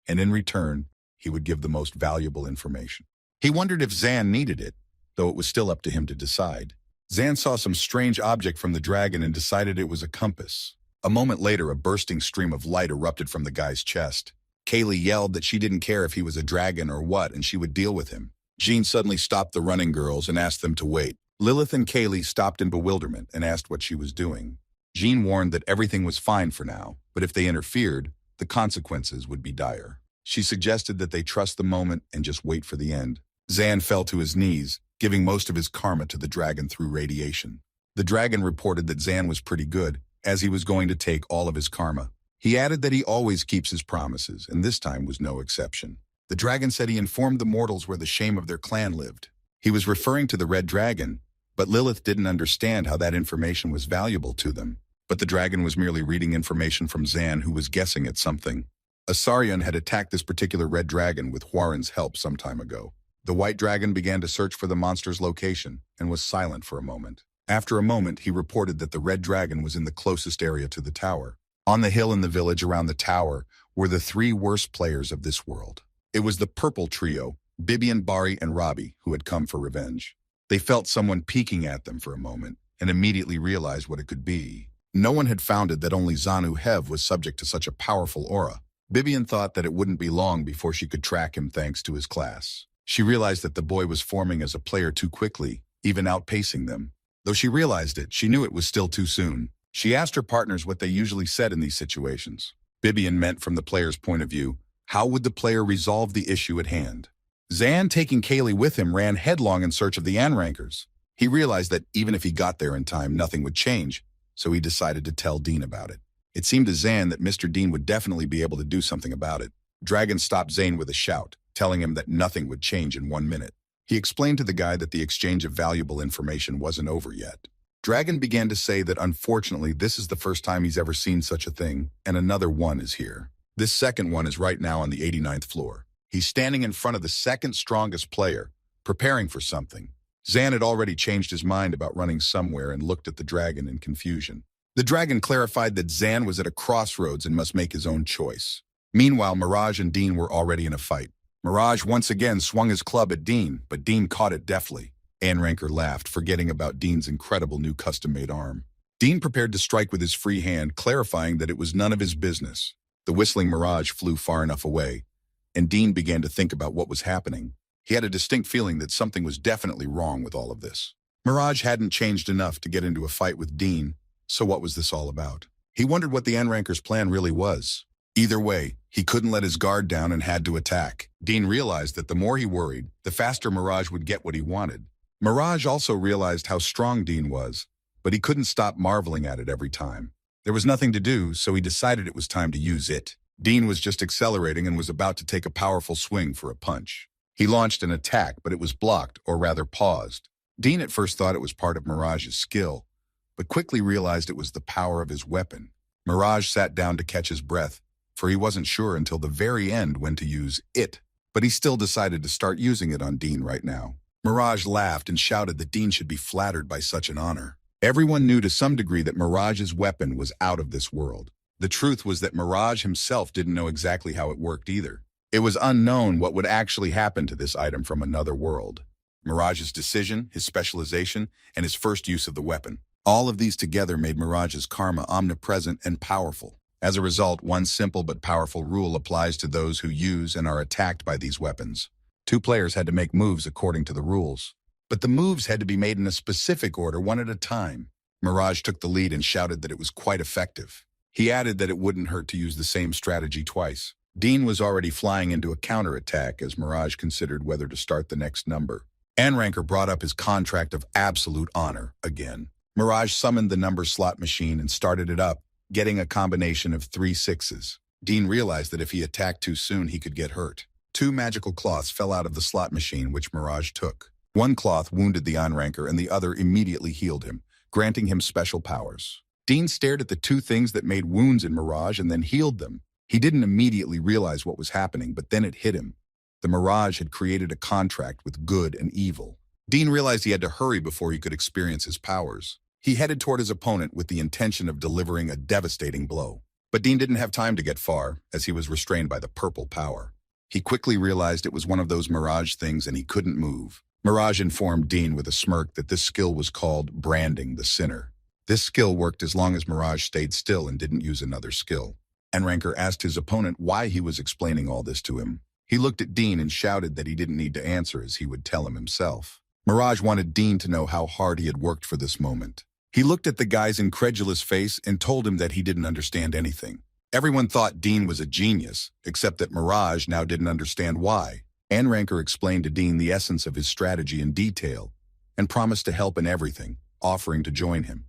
and in return, he would give the most valuable information. He wondered if Zan needed it, though it was still up to him to decide. Zan saw some strange object from the dragon and decided it was a compass. A moment later, a bursting stream of light erupted from the guy's chest. Kaylee yelled that she didn't care if he was a dragon or what, and she would deal with him. Jean suddenly stopped the running girls and asked them to wait. Lilith and Kaylee stopped in bewilderment and asked what she was doing. Jean warned that everything was fine for now, but if they interfered, the consequences would be dire. She suggested that they trust the moment and just wait for the end. Zan fell to his knees, giving most of his karma to the dragon through radiation. The dragon reported that Zan was pretty good, as he was going to take all of his karma. He added that he always keeps his promises, and this time was no exception. The dragon said he informed the mortals where the shame of their clan lived. He was referring to the red dragon, but Lilith didn't understand how that information was valuable to them. But the dragon was merely reading information from Zan, who was guessing at something. Asarion had attacked this particular red dragon with Huaran's help some time ago. The white dragon began to search for the monster's location and was silent for a moment. After a moment, he reported that the red dragon was in the closest area to the tower. On the hill in the village around the tower were the three worst players of this world. It was the purple trio, Bibian, Bari, and Robbie, who had come for revenge. They felt someone peeking at them for a moment and immediately realized what it could be. No one had founded that only Zanu Hev was subject to such a powerful aura. Bibian thought that it wouldn't be long before she could track him thanks to his class. She realized that the boy was forming as a player too quickly, even outpacing them. Though she realized it, she knew it was still too soon. She asked her partners what they usually said in these situations. Bibian meant from the player's point of view, how would the player resolve the issue at hand? Zan, taking Kaylee with him, ran headlong in search of the Anrankers. He realized that even if he got there in time, nothing would change, so he decided to tell Dean about it. It seemed to Zan that Mr. Dean would definitely be able to do something about it. Dragon stopped Zane with a shout. telling him that nothing would change in 1 minute. He explained to the guy that the exchange of valuable information wasn't over yet. Dragon began to say that unfortunately this is the first time he's ever seen such a thing, and another one is here. This second one is right now on the 89th floor. He's standing in front of the second strongest player, preparing for something. Zan had already changed his mind about running somewhere and looked at the dragon in confusion. The dragon clarified that Zan was at a crossroads and must make his own choice. Meanwhile, Mirage and Dean were already in a fight. Mirage once again swung his club at Dean, but Dean caught it deftly. Anranker laughed, forgetting about Dean's incredible new custom-made arm. Dean prepared to strike with his free hand, clarifying that it was none of his business. The whistling Mirage flew far enough away, and Dean began to think about what was happening. He had a distinct feeling that something was definitely wrong with all of this. Mirage hadn't changed enough to get into a fight with Dean, so what was this all about? He wondered what the Anranker's plan really was. Either way, he couldn't let his guard down and had to attack. Dean realized that the more he worried, the faster Mirage would get what he wanted. Mirage also realized how strong Dean was, but he couldn't stop marveling at it every time. There was nothing to do, so he decided it was time to use it. Dean was just accelerating and was about to take a powerful swing for a punch. He launched an attack, but it was blocked, or rather paused. Dean at first thought it was part of Mirage's skill, but quickly realized it was the power of his weapon. Mirage sat down to catch his breath, for he wasn't sure until the very end when to use it, but he still decided to start using it on Dean right now. Mirage laughed and shouted that Dean should be flattered by such an honor. Everyone knew to some degree that Mirage's weapon was out of this world. The truth was that Mirage himself didn't know exactly how it worked either. It was unknown what would actually happen to this item from another world. Mirage's decision, his specialization, and his first use of the weapon. All of these together made Mirage's karma omnipresent and powerful. As a result, one simple but powerful rule applies to those who use and are attacked by these weapons. 2 players had to make moves according to the rules. But the moves had to be made in a specific order, one at a time. Mirage took the lead and shouted that it was quite effective. He added that it wouldn't hurt to use the same strategy twice. Dean was already flying into a counterattack as Mirage considered whether to start the next number. Anranker brought up his contract of absolute honor again. Mirage summoned the number slot machine and started it up, getting a combination of 3 sixes. Dean realized that if he attacked too soon, he could get hurt. 2 magical cloths fell out of the slot machine, which Mirage took. One cloth wounded the Anranker and the other immediately healed him, granting him special powers. Dean stared at the 2 things that made wounds in Mirage and then healed them. He didn't immediately realize what was happening, but then it hit him. The Mirage had created a contract with good and evil. Dean realized he had to hurry before he could experience his powers. He headed toward his opponent with the intention of delivering a devastating blow. But Dean didn't have time to get far, as he was restrained by the purple power. He quickly realized it was one of those Mirage things and he couldn't move. Mirage informed Dean with a smirk that this skill was called branding the sinner. This skill worked as long as Mirage stayed still and didn't use another skill. Anranker asked his opponent why he was explaining all this to him. He looked at Dean and shouted that he didn't need to answer as he would tell him himself. Mirage wanted Dean to know how hard he had worked for this moment. He looked at the guy's incredulous face and told him that he didn't understand anything. Everyone thought Dean was a genius, except that Mirage now didn't understand why. Anranker explained to Dean the essence of his strategy in detail and promised to help in everything, offering to join him.